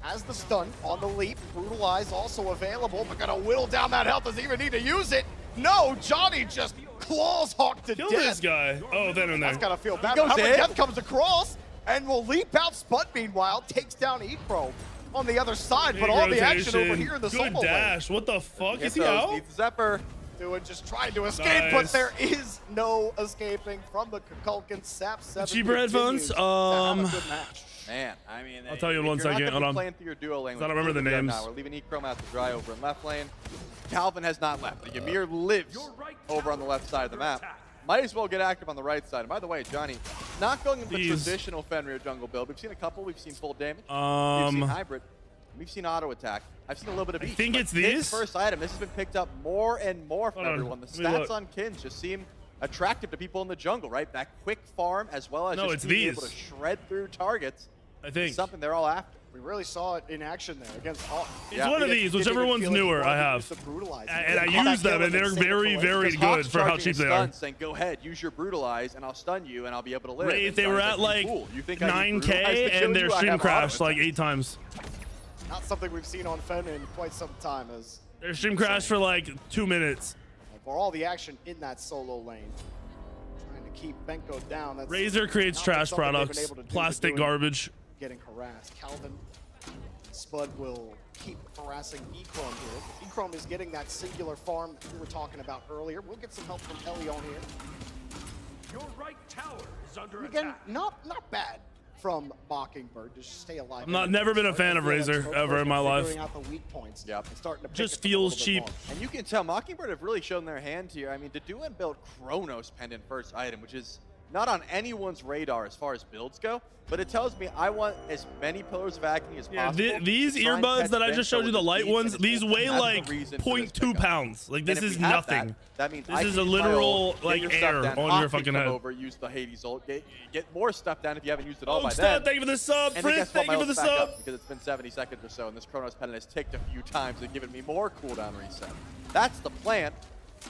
Has the stun on the leap. Brutalize also available, but gonna whittle down that health. Doesn't even need to use it. No, Johnny just claws Hawk to Kill death. this guy. Oh, then and there. That's gotta feel bad. Goes However, in. Death comes across and will leap out. Spud, meanwhile, takes down Epro on the other side, but Big all the action rotation. over here in the Good solo lane. dash. What the fuck? Get Is he those. out? Needs the Zephyr. Doing just trying to escape, but Nice. there is no escaping from the Kukulkan. Sap 7 Cheaper headphones. continues to have a good match. Man, I mean, I'll tell you in 1 if you're second. not Hold gonna on. be playing through your duo lane. I don't remember the with Ymir names. Now. We're leaving Echrome out to dry over in left lane. Calvin has not left. The Ymir lives over on the left side of the map. Might as well get active on the right side. And by the way, Johnny, not going into the traditional Fenrir jungle build. We've seen a couple. We've seen full damage. We've seen hybrid. We've seen auto attack. I've seen a little bit of each. I think but it's Kin's these. first item. This has been picked up more and more from Hold on. everyone. The Let me look. stats on Kins just seem attractive to people in the jungle, right? That quick farm as well as No, just it's being these. able to shred through targets. I think. Is something they're all after. We really saw it in action there against Hawk. It's one of these, whichever one's newer, I have. And I use them, and they're very, very good for how cheap they are. Saying, go ahead, use your brutalize, and I'll stun you, and I'll be able to live. If they were at like 9K and their stream crashed like 8 times. Not something we've seen on Fen in quite some time. As Their stream crashed for like 2 minutes. for all the action in that solo lane, trying to keep Benko down. That's Razer creates not trash something they've been products, able to do, plastic but doing- garbage. Getting harassed. Calvin, Spud will keep harassing Echrome here. Echrome is getting that singular farm that we were talking about earlier. We'll get some help from Laon here. Your right tower is under Again, attack. not bad from Mockingbird to stay alive. I'm never been a fan of Razer ever in my life. Figuring out the weak points. Yep. And starting to pick Just at them a feels little bit cheap. more. And you can tell Mockingbird have really shown their hand here. I mean, Deduan built Chronos pendant first item, which is not on anyone's radar as far as builds go, but it tells me I want as many Pillars of Agony as Yeah, possible. these to try and earbuds catch that I just Benko showed you, with the his light beats, ones, and these it's weigh has a like reason for this 0.2 pickup. pounds. Like, And this if is we have nothing. That means This I is can a use my literal, ult, get like, your air stuff down. on Hawk your can fucking come head. over, use the Hades ult, get more stuff down if you haven't used it all Oh, by Stab, then. thank you for the sub. And then Fritz, guess what? thank My you for the ult's back up sub. because it's been 70 seconds or so, and this Chronos pendant has ticked a few times and given me more cooldown reset. That's the plan.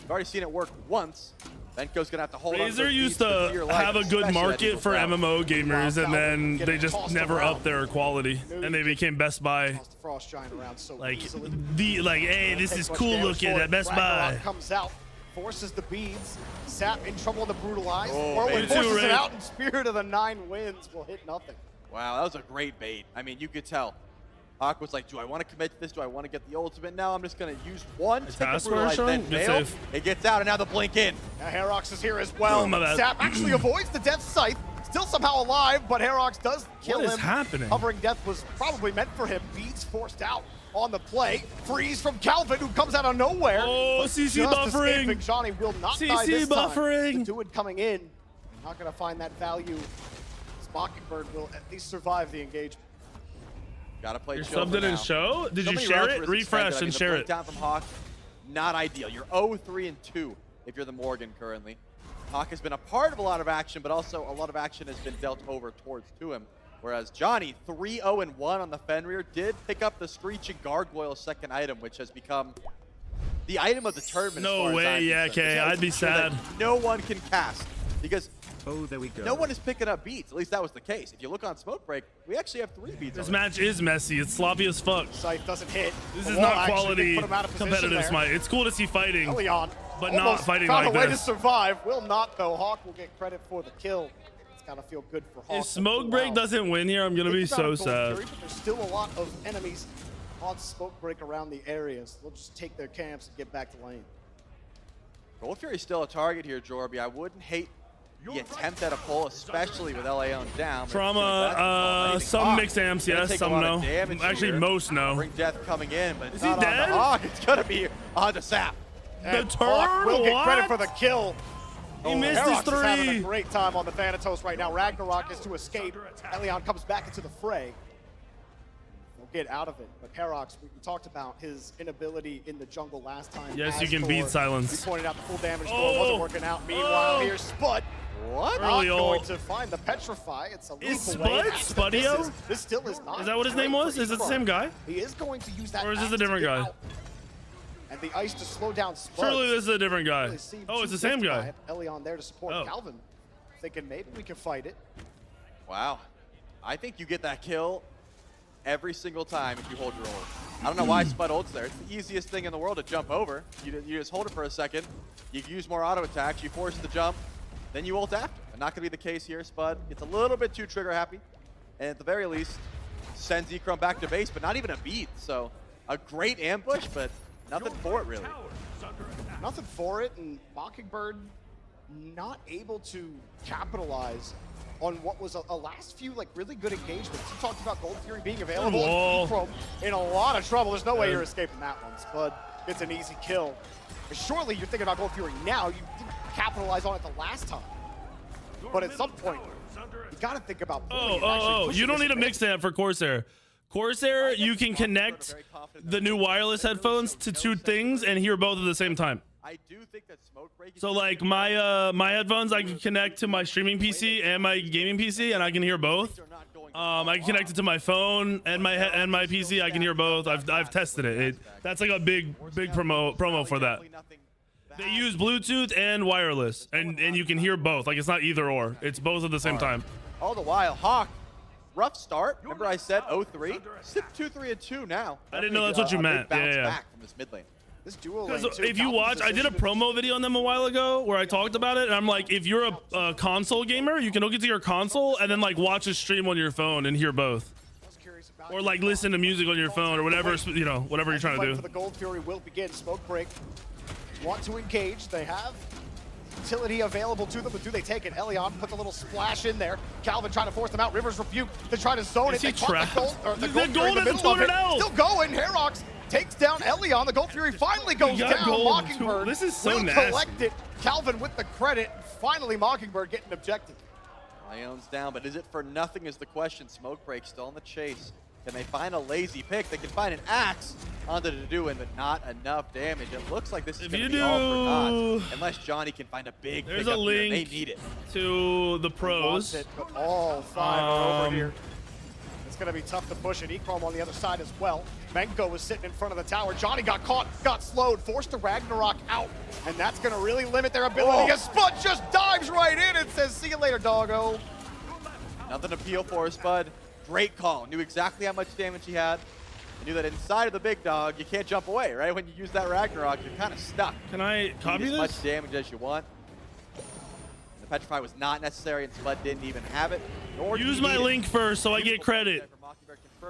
We've already seen it work once. Benko's gonna have to hold on to Razer those used beats for to dear life, have a good especially that market Eagle for Crown. MMO gamers, and then they just tossed never around. upped their quality, and they became Best Buy. Toss the Frost Giant around so Like easily. hey, this Takes is much cool damage looking for it. at Best Ragnarok Buy. comes out, forces the beads. Sap in trouble to brutalize. Oh, Whirlwind baby. forces Too, it Red. out, and Spirit of the Nine Winds will hit nothing. Wow, that was a great bait. I mean, you could tell. Hawk was like, do I want to commit to this? Do I want to get the ultimate? No, I'm just going to use one, take the task force brutalize, then showing? Good fail. save. It gets out, and now the blink in. Now Herox is here as well. Oh, my bad. Sap actually avoids the Death Scythe. Still somehow alive, but Herox does kill him. What is happening? Hovering Death was probably meant for him. Beats forced out on the play. Freeze from Calvin, who comes out of nowhere. Oh, but CC just buffering. escaping. Johnny will not die CC this buffering. time. The Druid coming in. Not going to find that value. Mockingbird will at least survive the engagement. Got to play Your chill sub for didn't now. show? Did So you many share rounds it? where it's Refresh expected. I mean, and the share blink it. down from Hawk, not ideal. You're 0-3-2 if you're the Morgan currently. Hawk has been a part of a lot of action, but also a lot of action has been dealt over towards to him. Whereas Johnny, 3-0-1 on the Fenrir, did pick up the Screeching Gargoyle second item, which has become the item of the tournament. No as far as way, I'm yeah, concerned. okay, It's I'd be making sure that sad. No one can cast because Oh, there we go. no one is picking up beats. At least that was the case. If you look on Smoke Break, we actually have 3 beats. This already. match is messy. It's sloppy as fuck. Scythe doesn't hit. This The is wall not actually quality did put him out of position competitive there. Smite. It's cool to see fighting, Leon but not almost fighting found like a way this. to survive. Will not, though. Hawk will get credit for the kill. It's got to feel good for Hawk. If Smoke Break doesn't win here, I'm gonna be Think about so it, Gold sad. Fury, but there's still a lot of enemies on Smoke Break around the areas. They'll just take their camps and get back to lane. Gold Fury's still a target here, Jorby. I wouldn't hate the attempt at a pull, especially with Laon down. Trauma, some mixed amps, yes, some no. Actually, most no. Bring Death coming in, but it's Is he not dead? on the Hawk. It's gonna be on the Sap. And turn? Hawk will get credit What? for the kill. He missed his Herox is having a 3. great time on the Thanatos right now. Ragnarok is to escape. Elion comes back into the fray. He'll get out of it. But Herox, we talked about his inability in the jungle last time. Yes, as you can Thor. beat silence. We pointed out the full damage Thor Oh! wasn't working out. Meanwhile, Oh! here's Spud. What? Not Early going ult. to find the Petrify. It's a Is loop away. Spud? Actually, Spudio? This still is not. Is that what his great name was? for Is it the Ebro. same guy? He is going to use that. Or is this axe a different to get guy? out. And the ice to slow down Spuds. Surely this is a different guy. Really Oh, it's the same guy. Elion there to support Oh. Calvin. Thinking maybe we can fight it. Wow. I think you get that kill every single time if you hold your ult. I don't know why Spud ults there. It's the easiest thing in the world to jump over. You just hold it for a second. You use more auto attacks. You force the jump. Then you ult after. And not going to be the case here. Spud gets a little bit too trigger happy. And at the very least, sends Ekrum back to base, but not even a beat. So a great ambush, but nothing for it really. Nothing for it, and Mockingbird not able to capitalize on what was a last few like really good engagements. You talked about Gold Fury being available. Ekrum in a lot of trouble. There's no way you're escaping that one. Spud gets an easy kill. But surely you're thinking about Gold Fury now. You didn't capitalize on it the last time. But at some point, you got to think about. You don't need a mix amp for Corsair. Corsair, you can connect the new wireless headphones to two things and hear both at the same time. I do think that Smoke Break is So like my headphones, I can connect to my streaming PC and my gaming PC, and I can hear both. I can connect it to my phone and my PC. I can hear both. I've tested it. That's like a big promo for that. They use Bluetooth and wireless, and you can hear both. Like it's not either or. It's both at the same time. all the while. Hawk, rough start. Remember I said 0-3? Sip 2-3-2 now. I didn't know that's what you meant. Yeah. Back from this mid lane. This dual lane. Because if you watch, I did a promo video on them a while ago where I talked about it, and I'm like, if you're a console gamer, you can hook it to your console and then like watch a stream on your phone and hear both. Or like listen to music on your phone or whatever, you know, whatever you're trying to do. For the Gold Fury will begin. Smoke break. Want to engage. They have utility available to them, but do they take it? Elion puts a little splash in there. Calvin trying to force them out. Rivers rebuke. They try to zone it. They caught the Gold Fury in the middle of it. Still going. Herox takes down Elion. The Gold Fury finally goes down. Mockingbird this is so will nasty. collect it. Calvin with the credit. Finally, Mockingbird getting objective. Leon's down, but is it for nothing is the question. Smoke break still in the chase. Can they find a lazy pick? They can find an axe onto the Deduin, but not enough damage. It looks like this is going to be all for naught. Unless Johnny can find a big There's pick a up link here. They need it. To the pros. But all five are over here. It's going to be tough to push it. Ekrom on the other side as well. Menko was sitting in front of the tower. Johnny got caught, got slowed, forced to Ragnarok out. And that's going to really limit their ability. Spud just dives right in and says, see you later, doggo. Nothing to peel for Spud. Great call. Knew exactly how much damage he had. I knew that inside of the big dog, you can't jump away, right? When you use that Ragnarok, you're kind of stuck. Can I copy this? As much damage as you want. The Petrify was not necessary, and Spud didn't even have it. Use my link first so I get credit.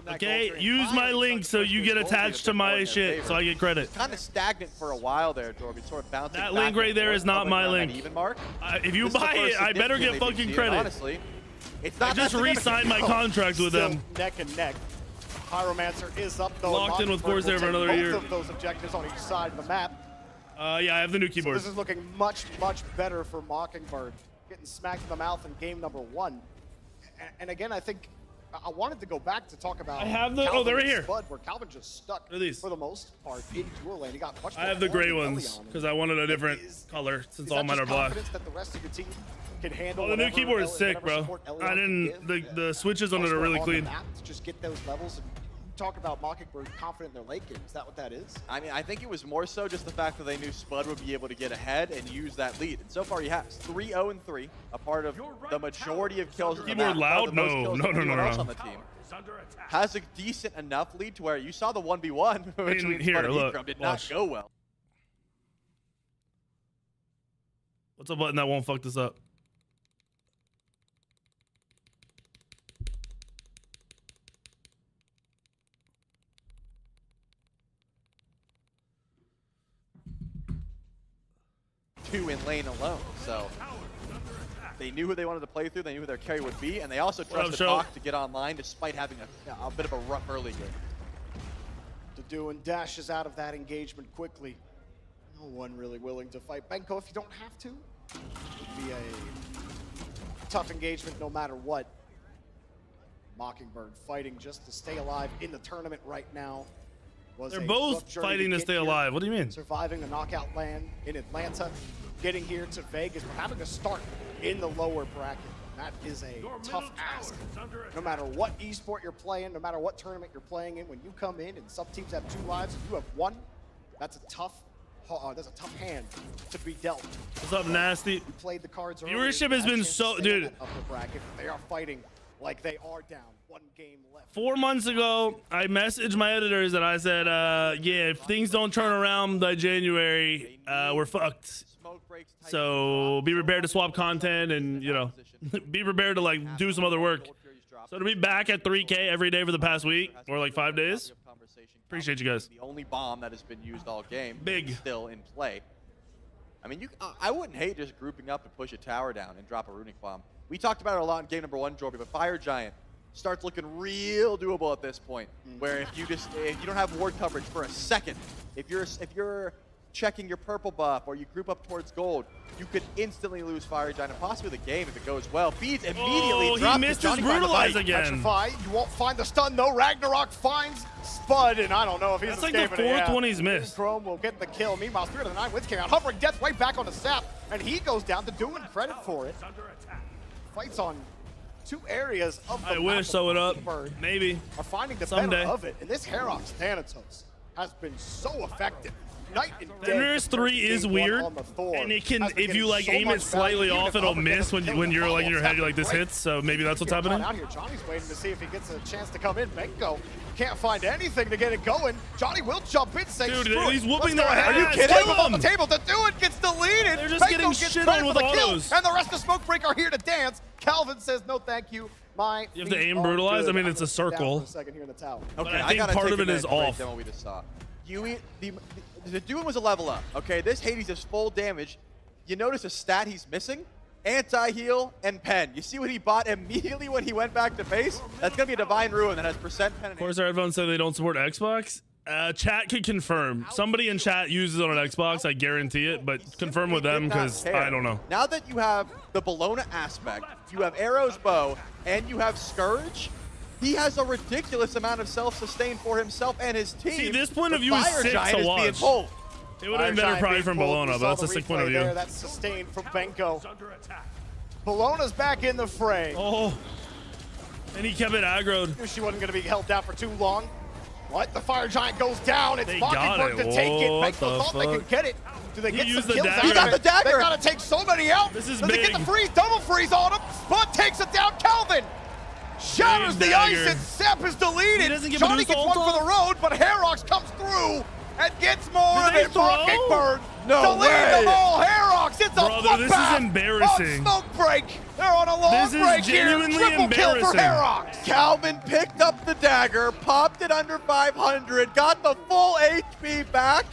Okay, use my link so you get attached to my shit so I get credit. Kind of stagnant for a while there, Dorby. Sort of bouncing. That link right there is not my link. If you buy it, I better get fucking credit. Honestly, it's not. I just re-signed my contract with them. Neck and neck. Pyromancer is up though. Locked in with Corsair for another year. Both of those objectives on each side of the map. Yeah, I have the new keyboard. So this is looking much, much better for Mockingbird. Getting smacked in the mouth in game number 1. And again, I think I wanted to go back to talk about. I have the. Oh, they're right here. Spud, where Calvin just stuck for the most part in dual lane. He got much more. I have the gray ones because I wanted a different color since all mine are black. That the rest of the team can handle. Oh, the new keyboard is sick, bro. I didn't. The switches on it are really clean. To just get those levels and talk about Mockingbird confident in their late game. Is that what that is? I mean, I think it was more so just the fact that they knew Spud would be able to get ahead and use that lead. And so far he has 3-0-3, a part of the majority of kills. Keyboard loud? No. On the team. Has a decent enough lead to where you saw the 1v1 between Spud and Ekrum did not go well. What's a button that won't fuck this up? Two in lane alone, so they knew who they wanted to play through, they knew who their carry would be, and they also trusted Hawk to get online despite having a bit of a rough early game. Deduin dashes out of that engagement quickly. No one really willing to fight. Benko, if you don't have to, it would be a tough engagement no matter what. Mockingbird fighting just to stay alive in the tournament right now. They're both fighting to stay alive. What do you mean? Surviving the knockout land in Atlanta, getting here to Vegas, but having to start in the lower bracket. That is a tough ask. No matter what esport you're playing, no matter what tournament you're playing in, when you come in and some teams have 2 lives and you have 1, That's a tough hand to be dealt. What's up, Nasty? You played the cards early. Viewership has been so, dude. Upper bracket. They are fighting like they are down. 1 game left. 4 months ago, I messaged my editors and I said, yeah, if things don't turn around by January, we're fucked. So be prepared to swap content and, you know, be prepared to like do some other work. So to be back at 3K every day for the past week or like 5 days, appreciate you guys. The only bomb that has been used all game Big. still in play. I mean, I wouldn't hate just grouping up to push a tower down and drop a runic bomb. We talked about it a lot in game number 1, Jorby, but Fire Giant starts looking real doable at this point, where if you don't have ward coverage for a second, if you're checking your purple buff or you group up towards gold, you could instantly lose Fire Giant and possibly the game if it goes well. Beads immediately drops. He missed his brutalize again. You won't find the stun though. Ragnarok finds Spud, and I don't know if he's That's like the 4th one he's missed. Chrome will get the kill. Meanwhile, Spirit of the Nine Winds came out. Hovering Death right back on the sap, and he goes down to doing credit for it. Fights on 2 areas of the I wish so it up. Maybe. Are finding the someday. better of it. And this Herox Thanatos has been so effective. Night and day. Thanatos 3 is weird, and it can, if you like aim it slightly off, it'll miss when you're like in your head, you're like, this hits, so maybe that's what's happening. Out here, Johnny's waiting to see if he gets a chance to come in. Benko can't find anything to get it going. Johnny will jump in, say, dude, screw he's it. whooping Let's their go ahead. ass. Are you kidding? On the table to do it gets deleted. They're just getting shit on with autos. And the rest of Smokebreak are here to dance. Calvin says, no thank you. You have to aim brutalize? I mean, it's a circle. Okay, I think part of it is off. Than what we just saw. The Dune was a level up. Okay, this Hades is full damage. You notice a stat he's missing? Anti-heal and pen. You see what he bought immediately when he went back to base? That's gonna be a Divine Ruin that has percent pen. Of course, our headphones say they don't support Xbox. Chat could confirm. Somebody in chat uses it on an Xbox, I guarantee it, but confirm with them because I don't know. Now that you have the Bologna aspect, you have Arrow's bow, and you have Scourge, he has a ridiculous amount of self-sustain for himself and his team. See, this point of view is sick to watch. It would have been better probably from Bologna, but that's a sick point of view. That's sustained from Benko. Bologna's back in the fray. Oh, and he kept it aggroed. Knew she wasn't going to be held down for too long. What? The Fire Giant goes down. It's Mockingbird to take it. Benko thought they could get it. Do they get some kills out? He got the dagger. They got to take so many out. This is Does big. he get the freeze? Double freeze on him. Spud takes it down. Calvin shatters the ice, and Sep is deleted. Johnny gets one for the road, but Herox comes through and gets more of it. Mockingbird deleted them all. Herox, it's a bloodbath. This is embarrassing. On Smokebreak. They're on a long break here. Genuinely Triple kill for embarrassing. Herox. Calvin picked up the dagger, popped it under 500, got the full HP back,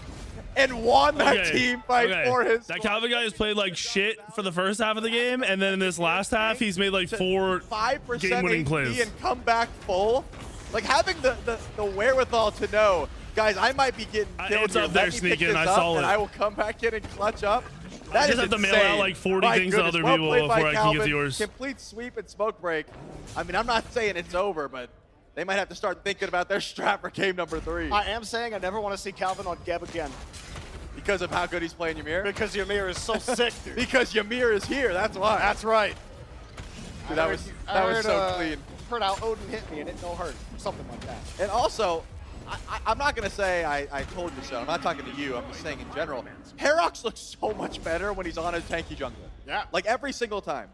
and won that team fight for his. That Calvin guy has played like shit for the first half of the game, and then in this last half, he's made like 4 5% game-winning HP plays. and come back full. Like having the wherewithal to know, guys, I might be getting killed It's here. up there, Let me pick sneaking. this I up, saw it. and I will come back in and clutch up. I That just is have to mail insane. out like 40 My things to goodness, other well people played by before I can get Calvin. yours. Complete sweep and Smoke Break. I mean, I'm not saying it's over, but they might have to start thinking about their strat for game number 3. I am saying I never want to see Calvin on Geb again. Because of how good he's playing Ymir? Because Ymir is so sick, dude. Because Ymir is here, that's why. That's right. Dude, that was so clean. Heard how Odin hit me and it no hurt. Something like that. And also, I'm not going to say I told you so. I'm not talking to you. I'm just saying in general. Herox looks so much better when he's on a tanky jungler. Yeah. Like every single time.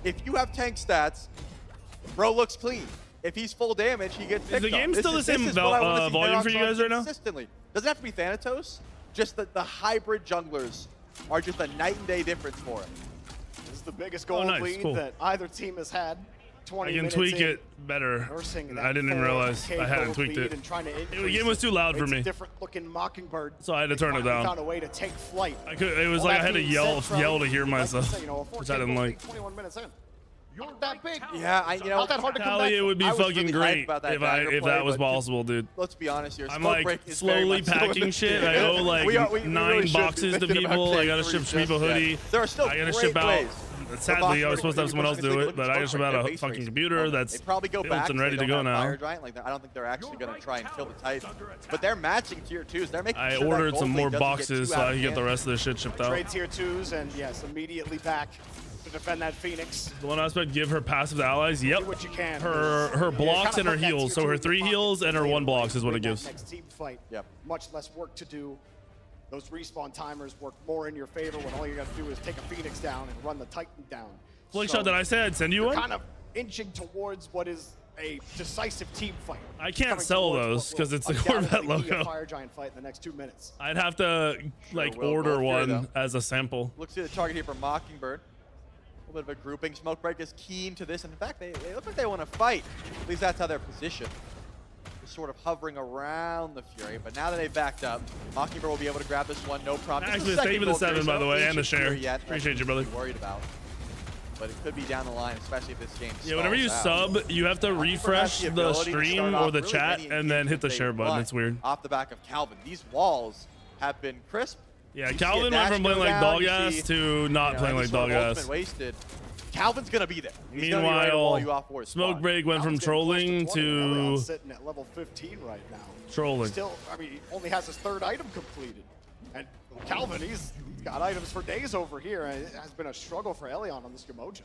If you have tank stats, bro looks clean. If he's full damage, he gets picked Is the game up. still the same volume for you guys right now? Consistently. Doesn't have to be Thanatos. Just that the hybrid junglers are just a night and day difference for him. This is the biggest gold lead that either team has had. 20 I can minutes tweak in. it better. Nursing I didn't even realize I hadn't tweaked it. The game was too loud for me, Different looking Mockingbird. so I had to turn it down. Found a way to take flight. It was like I had to yell to hear myself, which I didn't like. 21 minutes in. Not that big. Yeah, not that hard to come back Tally, it would be I was fucking really great hyped about if that was possible, dude. Let's be honest here. I'm Smoke like Break is very slowly much still in packing the shit. game. I owe like we 9 really should be boxes to thinking about people. I game gotta 3 ship just people a yet. hoodie. There are still I gotta great ship out. ways. Sadly, I was supposed to have someone else do it, but I gotta ship out a Base fucking race. computer that's They probably go built back and so ready they to don't go have now. Fire Giant like that. I don't think they're actually going to try and kill the type. But they're matching tier 2s. They're making I sure that ordered gold some lead more doesn't get boxes too so out I of can get the hand. rest of this shit shipped out. Trade tier 2s and yes, immediately back to defend that Phoenix. The one aspect, give her passive to allies. Yep. Do what you can. Her blocks and her heals. So her 3 heals and her 1 blocks is what it gives. Next team fight. Yep. Much less work to do. those respawn timers work more in your favor when all you got to do is take a Phoenix down and run the Titan down. Flick shot, did I say I'd send you one? Kind of inching towards what is a decisive team fight. I can't sell those because it's the Corvette logo. A Fire Giant fight in the next 2 minutes. I'd have to like order one as a sample. Looks to the target here for Mockingbird. A little bit of a grouping. Smokebreak is keen to this, and in fact, they look like they want to fight. At least that's how they're positioned. Just sort of hovering around the Fury, but now that they've backed up, Mockingbird will be able to grab this one, no problem. Actually, thank you for the 7, by the way, and the share. Appreciate you, brother. Worried about, but it could be down the line, especially if this game. Yeah, whenever you sub, you have to refresh the stream or the chat and then hit the share button. It's weird. Off the back of Calvin, these walls have been crisp. Yeah, Calvin went from playing like dog ass to not playing like dog ass. Wasted. Calvin's gonna be there. Meanwhile, Smokebreak went from trolling to sitting at level 15 right now. Trolling. Still, I mean, he only has his 3rd item completed. And Calvin, he's got items for days over here. And it has been a struggle for Elion on this Gamoja.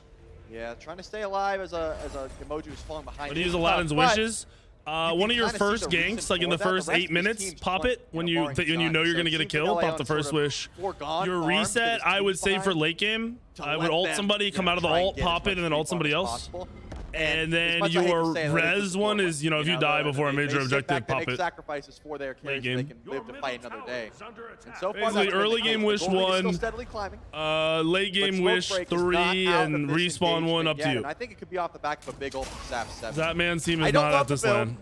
Yeah, trying to stay alive as a Gamoja who's falling behind. But he used Aladdin's wishes. One of your first ganks, like in the first 8 minutes, pop it when you know you're gonna get a kill. Pop the first wish. Your reset, I would say for late game, I would ult somebody, come out of the ult, pop it, and then ult somebody else. And then your res one is, you know, if you die before a major objective, pop it. Sacrifices for their carries so they can live to fight another day. And so far, basically, early game wish 1, late game wish 3, and respawn 1 up to you. I think it could be off the back of a big ult from Sap 7. That man's team is not at this lane.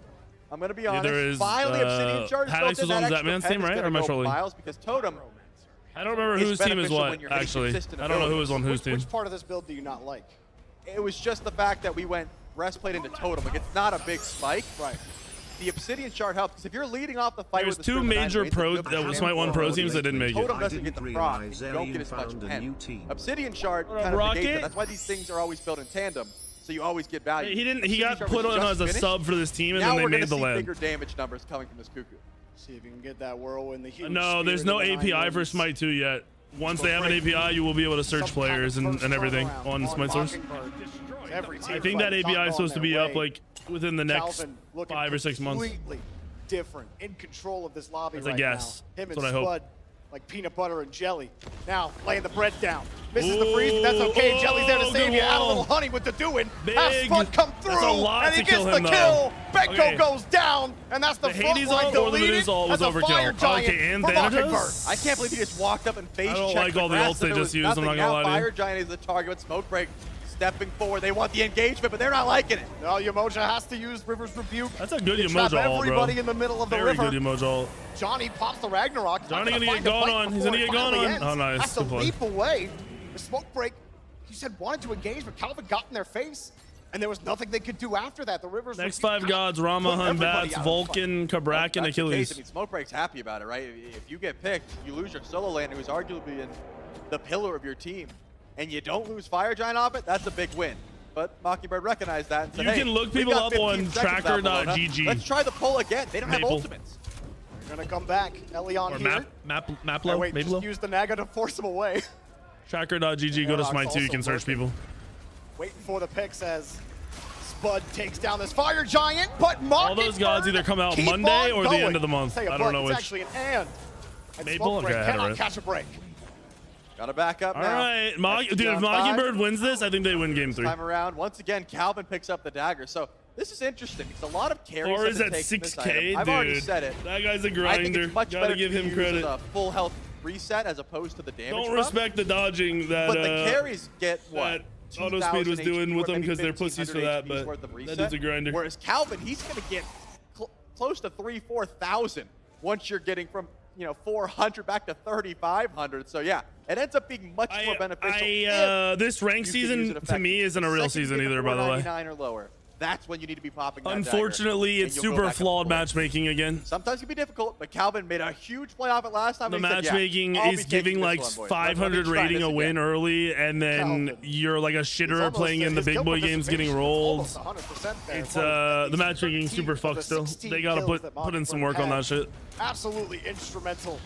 I'm gonna be honest. Finally, Obsidian Charge Haddox was on that man's team, right? Or am I trolling? Because Totem. I don't remember whose team is what, actually. I don't know who was on whose team. Which part of this build do you not like? It was just the fact that we went breastplate into Totem. Like, it's not a big spike. Right. The Obsidian Shard helps, because if you're leading off the fight There's with the 2 major pro Smite 1 pro teams that didn't make it. Totem doesn't get the proc. You don't get as much pen. Obsidian Shard kind of negates it. That's why these things are always built in tandem. So you always get value. He got put on as a sub for this team, and then they made the land. Bigger damage numbers coming from this Cuckoo. See if you can get that whirlwind. The no, there's no API for Smite 2 yet. Once they have an API, you will be able to search players and everything on Smite Source. I think that API is supposed to be up like within the next 5 or 6 months. Completely different, in control of this lobby right now. That's Him what and I hope. Spud, like peanut butter and jelly. Now laying the bread down. Misses the freeze, but that's okay. Jelly's there to save you. Add a little honey with the doing. Have Spud come through, and he gets the kill. Benko goes down, and that's the front Hades line ult or the deleted ult was as a Fire overkill. Giant Okay, and for Thanatos? Mockingbird. I can't believe he just walked up and face checked. I don't like all the ults they just used, I'm not gonna lie to you. Fire Giant is the target with Smokebreak stepping forward. They want the engagement, but they're not liking it. No, Yamoja has to use River's Rebuke. That's a good Yamoja ult, bro. everybody in the middle of the Very river. good Yamoja ult. Johnny pops the Ragnarok. Johnny gonna get gone on. He's gonna get gone on. Oh, nice. Has to leap away. The Smokebreak, he said wanted to engage, but Calvin got in their face, and there was nothing they could do after that. The River's Next 5 gods: Rama, Hun, Bats, Vulcan, Kabrak, and Achilles. I mean, Smokebreak's happy about it, right? If you get picked, you lose your solo laner, who's arguably in the pillar of your team, and you don't lose Fire Giant off it, that's a big win. But Mockingbird recognized that and said, You hey, can look people up on tracker.gg. Let's try the poll again. They don't have ultimates. They're gonna come back. Elion Or here. Maplo, Wait, maybe just use the Naga to force him away. Tracker.gg, go to Smite 2, you can search people. Waiting for the picks as Spud takes down this Fire Giant, but Mockingbird, all those gods either come out Monday or the end of the month. I don't know which. It's actually an and. Maple? Okay, I had it cannot right. catch a break. Got to back up All now. right, dude, if Mockingbird wins this, I think they win game 3. Time around, once again, Calvin picks up the dagger. So this is interesting. It's a lot of carries. Or is that that it takes 6K, in this item. I've already said it. That guy's a I think grinder. it's much Gotta better give to him use credit. a full health reset as opposed to the damage. Don't buff. respect the dodging that But the carries get what? that Auto Speed was doing with them because they're 1,500 pussies for that, but worth of reset. that dude's a grinder. Whereas Calvin, he's going to get close to 3,000-4,000 once you're getting from 400 back to 3,500. So yeah, it ends up being much more beneficial. This rank season to me isn't a real season either, by the way. 499 or lower. That's when you need to be popping that Unfortunately, dagger, it's super flawed matchmaking again. Sometimes it can be difficult, but Calvin made a huge play off it last time. The and he said, matchmaking I'll be is taking giving this like one, boys. 500 rating a win early, and then you're like a shitter playing in the big boy games getting rolled. It's the matchmaking super fucked still. They gotta put in some work on that shit. Absolutely instrumental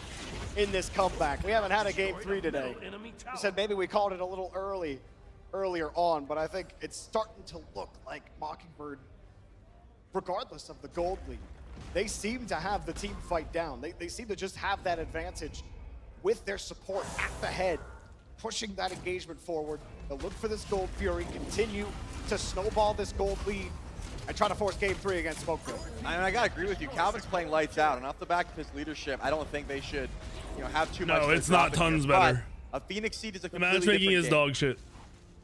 in this comeback. We haven't had a game 3 today. We said maybe we called it a little earlier on, but I think it's starting to look like Mockingbird, regardless of the gold lead, they seem to have the team fight down. They seem to just have that advantage with their support at the head, pushing that engagement forward. They'll look for this Gold Fury, continue to snowball this gold lead, and try to force game 3 against Smoke Break. I mean, I gotta agree with you. Calvin's playing lights out, and off the back of his leadership, I don't think they should, have too much. No, it's not tons better. A Phoenix Seed is a The completely matchmaking different is game. dog shit.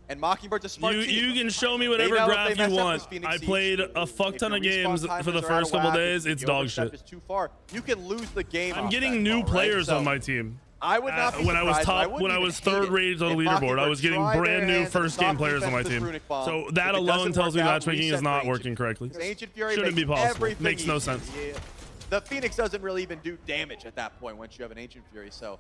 And Mockingbird's a smart team. You can show me whatever graph you want. I played a fuck ton of games for the first couple days. It's dog shit. Is too far. You can lose the game. I'm getting new players on my team. I would not be when I was third rated on the leaderboard, I was getting brand new first game players on my team. So that alone tells me matchmaking is not working correctly. Shouldn't be possible. Makes no sense. The Phoenix doesn't really even do damage at that point once you have an Ancient Fury. So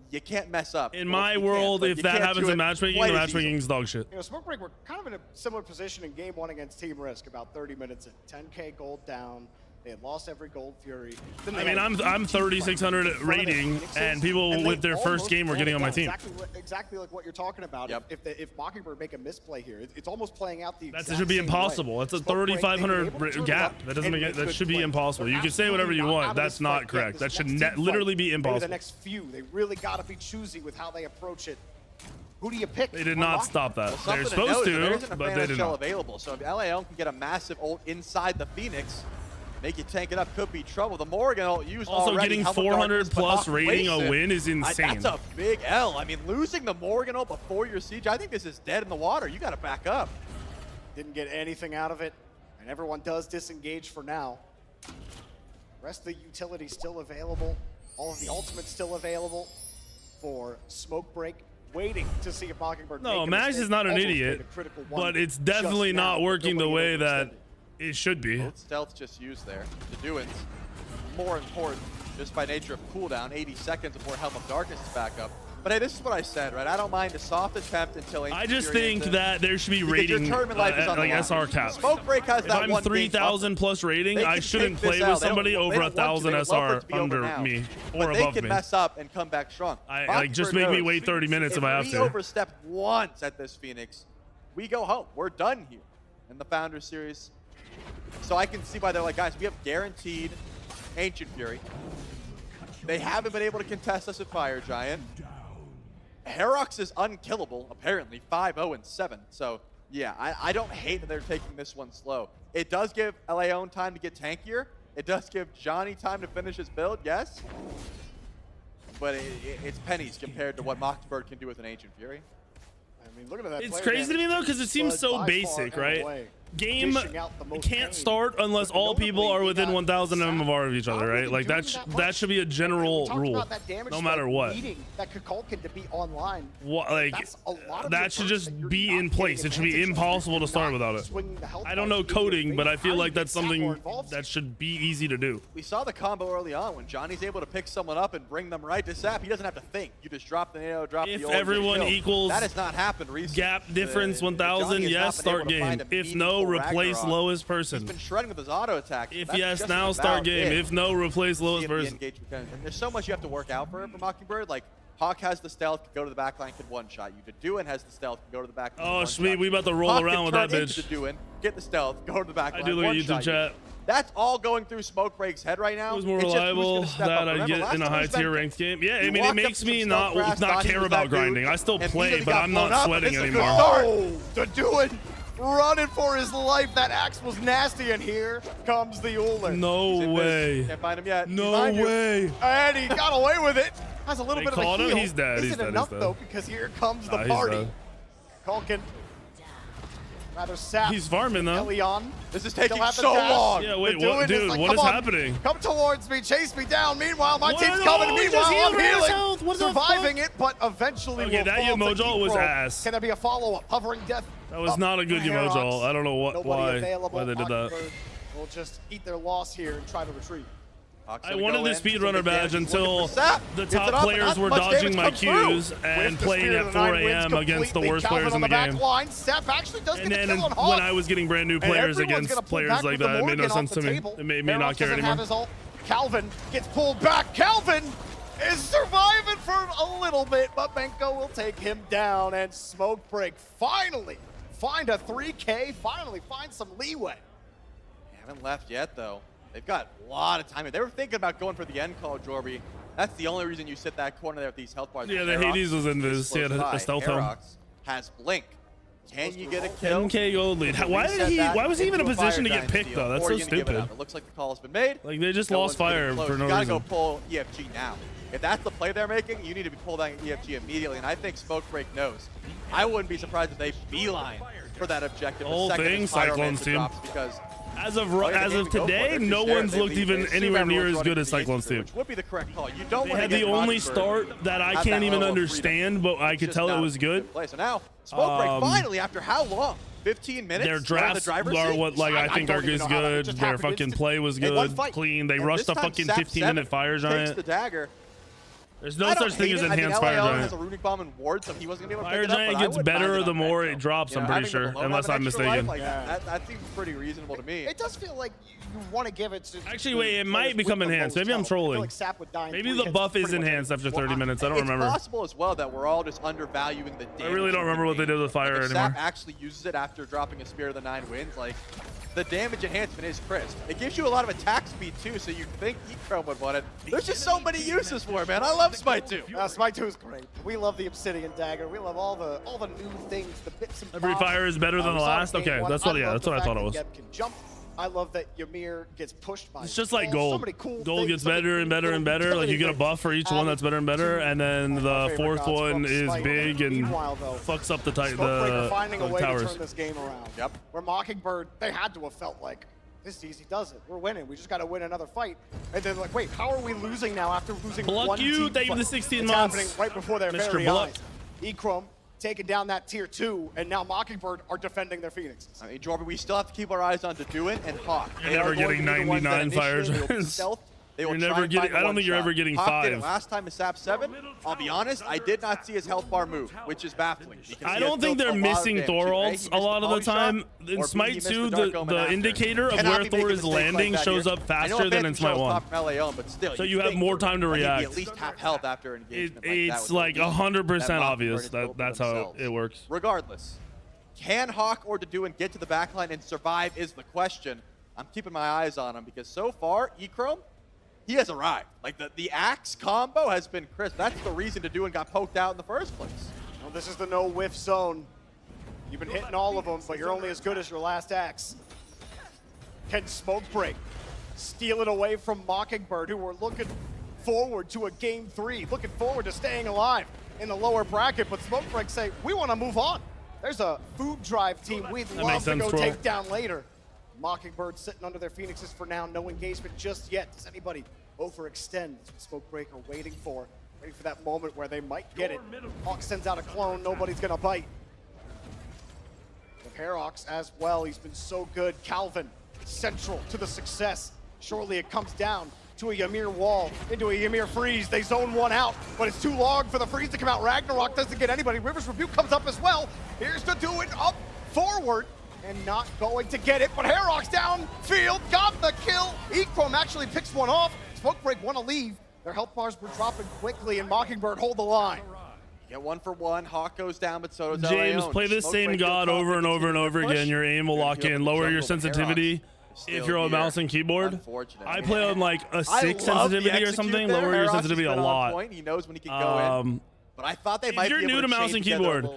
you can't mess up. In my world, if that happens in matchmaking, the matchmaking is dog shit. Smoke Break were kind of in a similar position in game 1 against Team Risk, about 30 minutes in. 10K gold down. They had lost every Gold Fury. I mean, I'm 3,600 rating, and people with their first game were getting on my team. Exactly like what you're talking about. Yep. If Mockingbird make a misplay here, it's almost playing out the That should be impossible. That's a 3,500 gap. That doesn't make it. That should be impossible. You can say whatever you want. That's not correct. That should literally be impossible. The next few, they really got to be choosy with how they approach it. Who do you pick? They did not stop that. Well, They're supposed there to, isn't a but they Phantom did Shell not. available. So if Laon can get a massive ult inside the Phoenix, make you tank it up, could be trouble. The Morgan ult used Also, already. getting Helm of 400 Darkness, but plus not rating a wasted. win is insane. That's a big L. I mean, losing the Morgan ult before your siege, I think this is dead in the water. You got to back up. Didn't get anything out of it, and everyone does disengage for now. Rest of the utility still available. All of the ultimates still available for Smoke Break. Waiting to see if Mockingbird. No, Max is not an idiot, but it's definitely not working the way that it should be. Both stealth just used there. The Doings, more important just by nature of cooldown, 80 seconds before Helm of Darkness is back up. But hey, this is what I said, right? I don't mind a soft attempt until I just think that there should be rating like SR caps. Smoke Break has if that I'm one 3,000 plus rating, I shouldn't play with somebody over 1,000 SR under me or above they can me. mess up and come back strong. Like just make me wait 30 minutes if I have we to. overstep once at this Phoenix, we go home. We're done here in the Founder Series. So I can see why they're like, guys, we have guaranteed Ancient Fury. They haven't been able to contest us with Fire Giant. Herox is unkillable, apparently, 5-0-7. So, yeah, I don't hate that they're taking this one slow. It does give Laon time to get tankier. It does give Johnny time to finish his build, yes. But it's pennies compared to what Mockingbird can do with an Ancient Fury. I mean, look at that. It's crazy to me, though, because it seems so basic, right? Game can't start unless all people are within 1,000 MMR of each other, right? Like that should be a general rule, no matter what. That Kukulkan to be online. That should just be in place. It should be impossible to start without it. I don't know coding, but I feel like that's something that should be easy to do. We saw the combo early on when Johnny's able to pick someone up and bring them right to Sap. He doesn't have to think. You just drop the NATO, drop the ult. If everyone equals that has not happened recently. Gap difference 1,000, yes, start game. If no, replace lowest person. He's been shredding with his auto attack. If yes, now start game. If no, replace lowest person. And there's so much you have to work out for Mockingbird. Like Hawk has the stealth, can go to the back line, can one shot you. Deduin has the stealth, can go to the back line. Oh sweet, we about to roll Hawk around with that bitch. Deduin, get the stealth, go to the back line. I do look at YouTube chat. That's all going through Smoke Break's head right now. It was more reliable that I get in a high tier ranked game. Yeah, I mean it makes me not care about grinding. I still play, but I'm not sweating anymore. Oh, Deduin running for his life. That axe was nasty, and here comes the Uller. No way. Can't find him yet. No way. And he got away with it. Has a little bit of a heal. He's dead. Isn't enough though, because here comes the party. Kulkin. Rather sap. He's farming though. Leon. This is taking so long. Yeah, wait, what, dude? Like, what is happening? Come towards me, chase me down. Meanwhile, my team's coming. Meanwhile, I'm healing, surviving it, but eventually okay, that Yamojol was ass. Can there be a follow-up? Hovering death. That was not a good Yamojol. I don't know why they did that. We'll just eat their loss here and try to retreat. I wanted the speedrunner badge until the top players were dodging my Qs and playing at 4 a.m. against the worst players in the game. And then when I was getting brand new players against players like that, it made no sense to me. It made me not care anymore. Calvin gets pulled back. Calvin is surviving for a little bit, but Benko will take him down, and Smoke Break finally find a 3K, finally find some leeway. They haven't left yet, though. They've got a lot of time. They were thinking about going for the end call, Jorby. That's the only reason you sit that corner there with these health bars. Yeah, the Hades was invis. He had a stealth helm. Herox has blink. Can you get a kill? 10k gold lead. Why was he even in a position to get picked though? That's so stupid. It looks like the call has been made. Like they just lost fire for no reason. You gotta reason. go pull EFG now. If that's the play they're making, you need to be pulling EFG immediately. And I think Smoke Break knows. I wouldn't be surprised if they beeline for that objective. The whole thing, Cyclone's team. Because as of today, no one's looked even anywhere near as good as Cyclone's team. Which would be the correct call. You don't They had the only start that I can't even understand, but I could tell it was good. So now, Smoke Break finally, after how long? 15 minutes? Their drafts are what I think are good. Their fucking play was good, clean. They rushed a fucking 15-minute fire giant. The dagger. There's no such thing as enhanced fire giant. Has a runic bomb and ward, so he wasn't gonna be able to fire giant gets better the more it drops. I'm pretty sure, unless I'm mistaken. That seems pretty reasonable to me. It does feel like you want to give it to. Actually, wait, it might become enhanced. Maybe I'm trolling. Maybe the buff is enhanced after 30 minutes. I don't remember. It's possible as well that we're all just undervaluing the damage. I really don't remember what they did with fire anymore. Sap actually uses it after dropping a Spear of the 9 Winds. Like, the damage enhancement is crisp. It gives you a lot of attack speed too, so you think Echrome would want it. There's just so many uses for it, man. I love Smite 2. Smite 2 is great. We love the Obsidian Dagger. We love all the new things, the bits and Every fire is better than the last. Okay, that's what. Yeah, that's what I thought it was. Can jump. I love that Ymir gets pushed by. It's just like gold. Gold gets better and better and better. Like you get a buff for each one that's better and better, and then the fourth one is big and fucks up the finding a way towers. to turn this game around. Yep. Where Mockingbird, they had to have felt like this easy does it. We're winning. We just got to win another fight. And then like, wait, how are we losing now after losing one team? Thank you for the 16 months. Happening right before their Mr. very Bluck. eyes. Echrome taking down that tier 2, and now Mockingbird are defending their Phoenixes. I mean, Jordan, we still have to keep our eyes on Deduin and Hawk. You're never getting 99 fires. You're never getting. I don't think you're ever getting 5. Last time is Sap 7. I'll be honest, I did not see his health bar move, which is baffling. I don't think they're missing Thor ults a lot of the time. In Smite 2, the indicator of where Thor is landing shows up faster than in Smite 1. So you have more time to react. At least half health after engagement. It's like 100% obvious that that's how it works. Regardless, can Hawk or Deduin get to the backline and survive is the question. I'm keeping my eyes on him because so far, Echrome, he has arrived. Like the axe combo has been crisp. That's the reason Deduin got poked out in the first place. Well, this is the no whiff zone. You've been hitting all of them, but you're only as good as your last axe. Can Smoke Break steal it away from Mockingbird, who were looking forward to a game 3, looking forward to staying alive in the lower bracket, but Smoke Break say, we want to move on. There's a food drive team we'd love to go take down later. Mockingbird sitting under their Phoenixes for now, no engagement just yet. Does anybody overextend? That's what Smoke Breaker waiting for that moment where they might get it. Hawk sends out a clone, nobody's gonna bite. With Herox as well, he's been so good. Calvin, central to the success. Surely it comes down to a Ymir wall, into a Ymir freeze. They zone one out, but it's too long for the freeze to come out. Ragnarok doesn't get anybody. River's Rebuke comes up as well. Here's to do it up forward. And not going to get it, but Herox downfield, got the kill. Echrome actually picks one off. Smoke Break want to leave. Their health bars were dropping quickly, and Mockingbird hold the line. Get 1 for 1. Hawk goes down, but so does James, Laon. play the same god over and over and over again. Your aim will lock in. Lower your sensitivity if you're on mouse and keyboard. I play on like a 6 sensitivity or something. Lower your sensitivity a lot. He knows when he can go in. But I thought they might be able to if you're new to mouse and keyboard,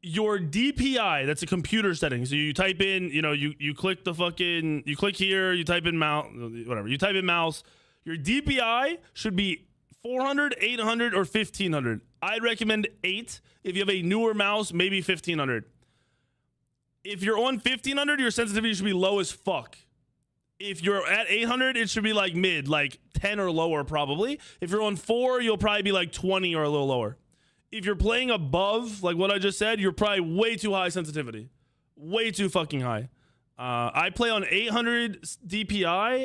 your DPI, that's a computer setting. So you type in, you click the fucking, you click here, you type in mouse, whatever. You type in mouse. Your DPI should be 400, 800, or 1500. I'd recommend 8. If you have a newer mouse, maybe 1500. If you're on 1500, your sensitivity should be low as fuck. If you're at 800, it should be like mid, like 10 or lower probably. If you're on 4, you'll probably be like 20 or a little lower. If you're playing above, like what I just said, you're probably way too high sensitivity. Way too fucking high. I play on 800 DPI,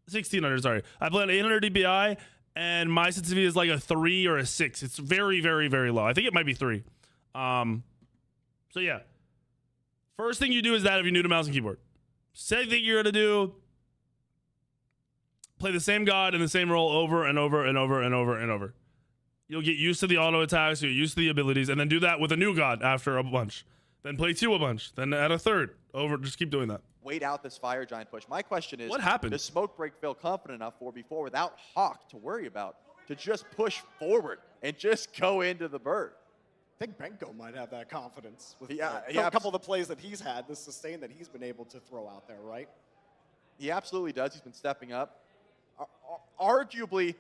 1600, sorry. I play on 800 DPI, and my sensitivity is like a 3 or a 6. It's very, very, very low. I think it might be 3. So yeah. First thing you do is that if you're new to mouse and keyboard. Second thing you're going to do, play the same god in the same role over and over and over and over and over. You'll get used to the auto attacks, you'll get used to the abilities, and then do that with a new god after a bunch. Then play 2 a bunch, then add a 3rd. Over, just keep doing that. Wait out this fire giant push. My question is, what happened? Does Smoke Break feel confident enough for before without Hawk to worry about? to just push forward and just go into the bird. I think Benko might have that confidence with a a couple of the plays that he's had, the sustain that he's been able to throw out there, right? He absolutely does. He's been stepping up, arguably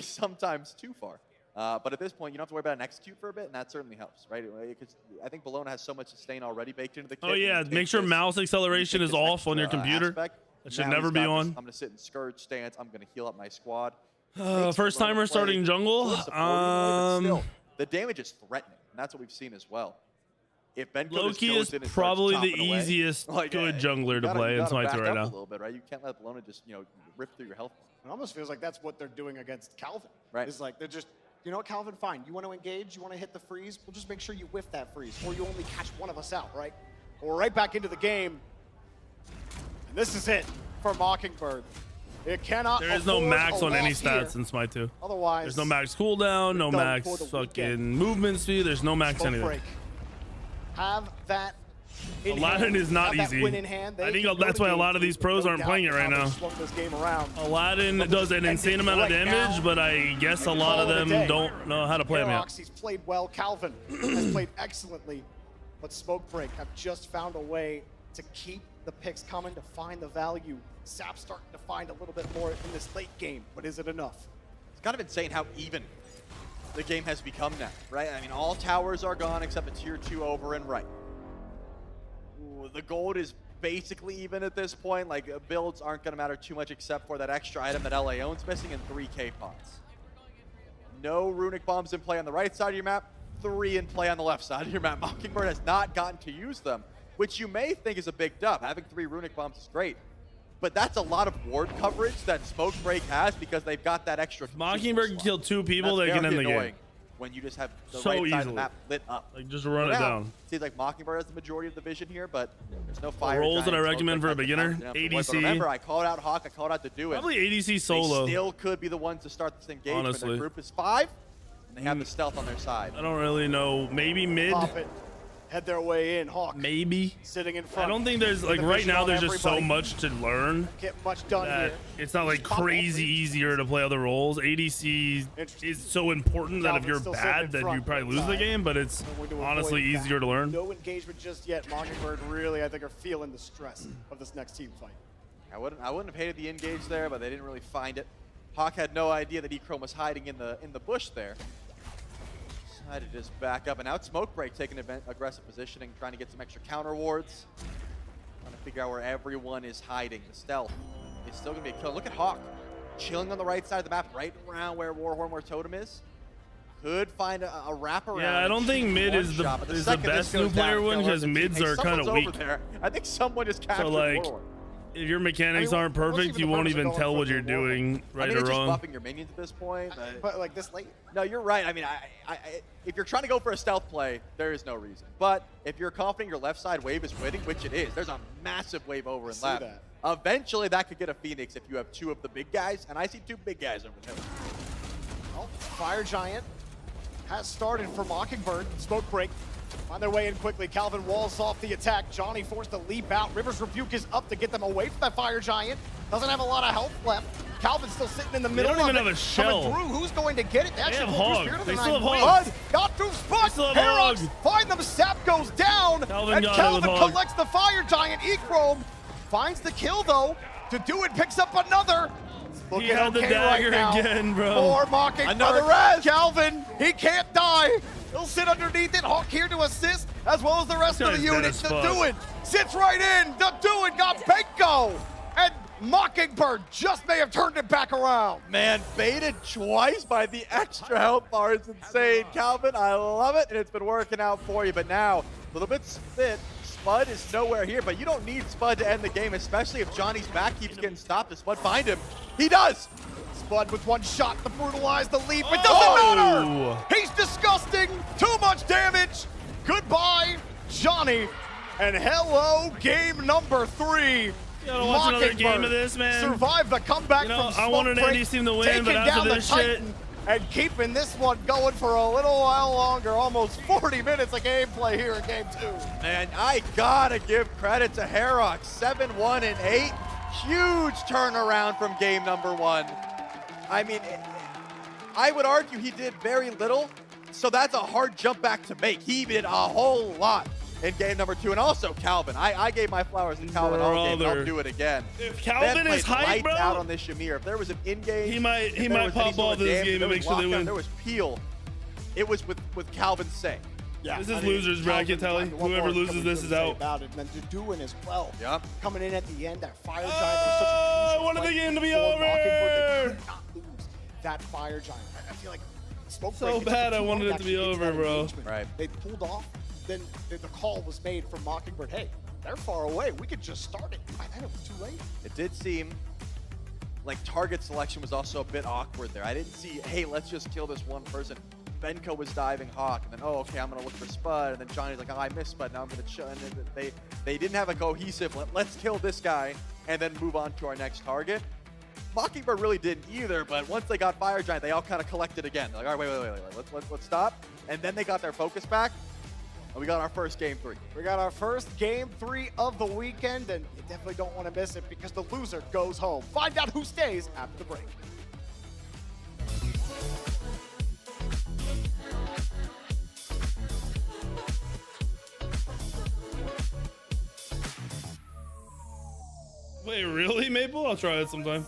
sometimes too far. But at this point, you don't have to worry about an execute for a bit, and that certainly helps, right? Because I think Bologna has so much sustain already baked into the kit. Oh yeah, make sure mouse acceleration is off on your computer. That should never be on. I'm going to sit in Scourge stance. I'm going to heal up my squad. First timer starting jungle. Still, the damage is threatening, and that's what we've seen as well. If Benko Loki is probably the easiest good jungler to play in Smite right now. A little bit, right? You can't let Bologna just rip through your health. It almost feels like that's what they're doing against Calvin. Right. It's like they're just, you know what, Calvin, fine. You want to engage, you want to hit the freeze, we'll just make sure you whiff that freeze, or you only catch one of us out, right? We're right back into the game. And this is it for Mockingbird. It cannot. There is no max on any stats in Smite 2. Otherwise, there's no max cooldown, no max fucking movement speed, there's no max anything. Have that in Aladdin is not easy. I think that's why a lot of these pros aren't playing it right now. Aladdin does an insane amount of damage, but I guess a lot of them don't know how to play him yet. He's played well. Calvin has played excellently, but Smokebreak have just found a way to keep the picks coming, to find the value. Sap's starting to find a little bit more in this late game, but is it enough? It's kind of insane how even the game has become now, right? I mean, all towers are gone except the tier 2 over and right. Ooh, the gold is basically even at this point. Like, builds aren't going to matter too much except for that extra item that Laon's missing in 3K pots. No runic bombs in play on the right side of your map, 3 in play on the left side of your map. Mockingbird has not gotten to use them, which you may think is a big dub. Having 3 runic bombs is great. But that's a lot of ward coverage that Smokebreak has because they've got that extra. Mockingbird can kill 2 people, they can end the game. When you just have the so right easily. side of the map lit up. Like, just run it down. Seems like Mockingbird has the majority of the vision here, but there's no fire. Roles that I recommend for a beginner, ADC. But remember, I called out Hawk, I called out the Do It. Probably ADC solo. They still could be the ones to start this engagement. Honestly. Their group is 5, and they have the stealth on their side. I don't really know. Maybe mid. Pop it. Head their way in. Hawk. Maybe. Sitting in front. I don't think there's, like, right now there's just so much to learn. Get much done here. It's not, like, crazy easier to play other roles. ADC is so important that if you're bad, then you probably lose the game, but it's honestly easier to learn. No engagement just yet. Mockingbird really, I think, are feeling the stress of this next team fight. I wouldn't have hated the engage there, but they didn't really find it. Hawk had no idea that Echrome was hiding in the bush there. Decided to just back up, and out Smokebreak taking aggressive positioning, trying to get some extra counter wards. Trying to figure out where everyone is hiding. The stealth is still going to be a kill. Look at Hawk, chilling on the right side of the map, right around where Warhorn, where Totem is. Could find a wraparound. Yeah, I don't think mid is the best new player one, because mids are kind of weak. I think someone just captured Warhorn. If your mechanics aren't perfect, you won't even tell what you're doing, right or wrong. Just buffing your minions at this point. But like this late? No, you're right. I mean, if you're trying to go for a stealth play, there is no reason. But if you're confident your left side wave is winning, which it is, there's a massive wave over in left. Eventually, that could get a Phoenix if you have 2 of the big guys, and I see 2 big guys over there. Well, Fire Giant has started for Mockingbird. Smokebreak on their way in quickly. Calvin walls off the attack. Johnny forced to leap out. River's Rebuke is up to get them away from that Fire Giant. Doesn't have a lot of health left. Calvin's still sitting in the middle. They don't even have a shell. Coming through. Who's going to get it? They have Hog. They still have Hog. Got through Spud. Herox find them. Sap goes down. And Calvin collects the Fire Giant. Echrome finds the kill though. To do it, picks up another. He had the dagger again, bro. For Mockingbird. Another res. Calvin, he can't die. He'll sit underneath it. Hawk here to assist, as well as the rest of the unit. The Do It sits right in. The Do It got Benko. And Mockingbird just may have turned it back around. Man, baited twice by the extra health bar is insane. Calvin, I love it, and it's been working out for you. But now, a little bit spit. Spud is nowhere here, but you don't need Spud to end the game, especially if Johnny's back keeps getting stopped. Does Spud find him? He does! Spud with one shot to brutalize the leap. It doesn't matter! He's disgusting! Too much damage! Goodbye, Johnny. And hello, game number 3. You gotta watch another game of this, man. Survive the comeback from I wanted Andy team to win, but after this shit. And keeping this one going for a little while longer, almost 40 minutes of gameplay here in game 2. And I gotta give credit to Herox, 7-1 and 8. Huge turnaround from game number 1. I mean, I would argue he did very little, so that's a hard jump back to make. He did a whole lot in game number 2, and also Calvin. I gave my flowers to Calvin all game, and I'll do it again. If Calvin is hype, bro, out on this Shamir. If there was an in-game, he might pop off this game and make sure they win. There was Peel. It was with Calvin's say. Yeah, this is losers bracket, Telly. Whoever loses this is out. About it, and then doing as well. Yep. Coming in at the end, that fire giant. I wanted the game to be over. They could not lose that fire giant. I feel like Smoke so bad. I wanted it to be over, bro. Right. They pulled off. Then the call was made from Mockingbird. Hey, they're far away. We could just start it. By then it was too late. It did seem like target selection was also a bit awkward there. I didn't see, hey, let's just kill this one person. Benko was diving Hawk, and then, oh, okay, I'm going to look for Spud, and then Johnny's like, oh, I missed Spud, now I'm going to chill. And they didn't have a cohesive, let's kill this guy, and then move on to our next target. Mockingbird really didn't either, but once they got Fire Giant, they all kind of collected again. They're like, all right, wait, let's stop. And then they got their focus back, and we got our first game 3. We got our first game 3 of the weekend, and you definitely don't want to miss it because the loser goes home. Find out who stays after the break. Wait, really, Maple? I'll try it sometime.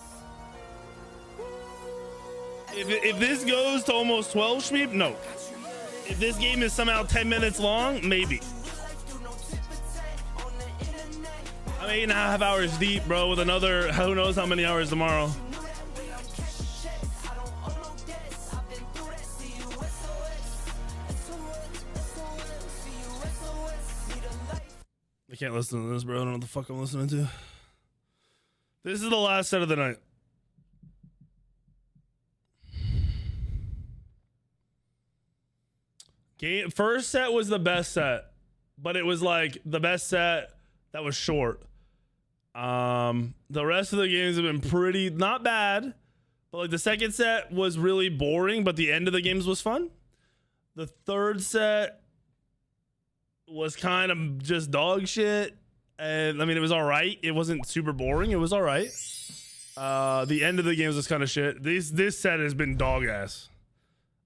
If this goes to almost 12, Shmeep, no. If this game is somehow 10 minutes long, maybe. I'm 8.5 hours deep, bro, with another who knows how many hours tomorrow. I can't listen to this, bro. I don't know what the fuck I'm listening to. This is the last set of the night. First set was the best set, but it was like the best set that was short. The rest of the games have been pretty not bad, but like the second set was really boring, but the end of the games was fun. The third set was kind of just dog shit. And I mean, it was all right. It wasn't super boring. It was all right. The end of the games was kind of shit. This set has been dog ass.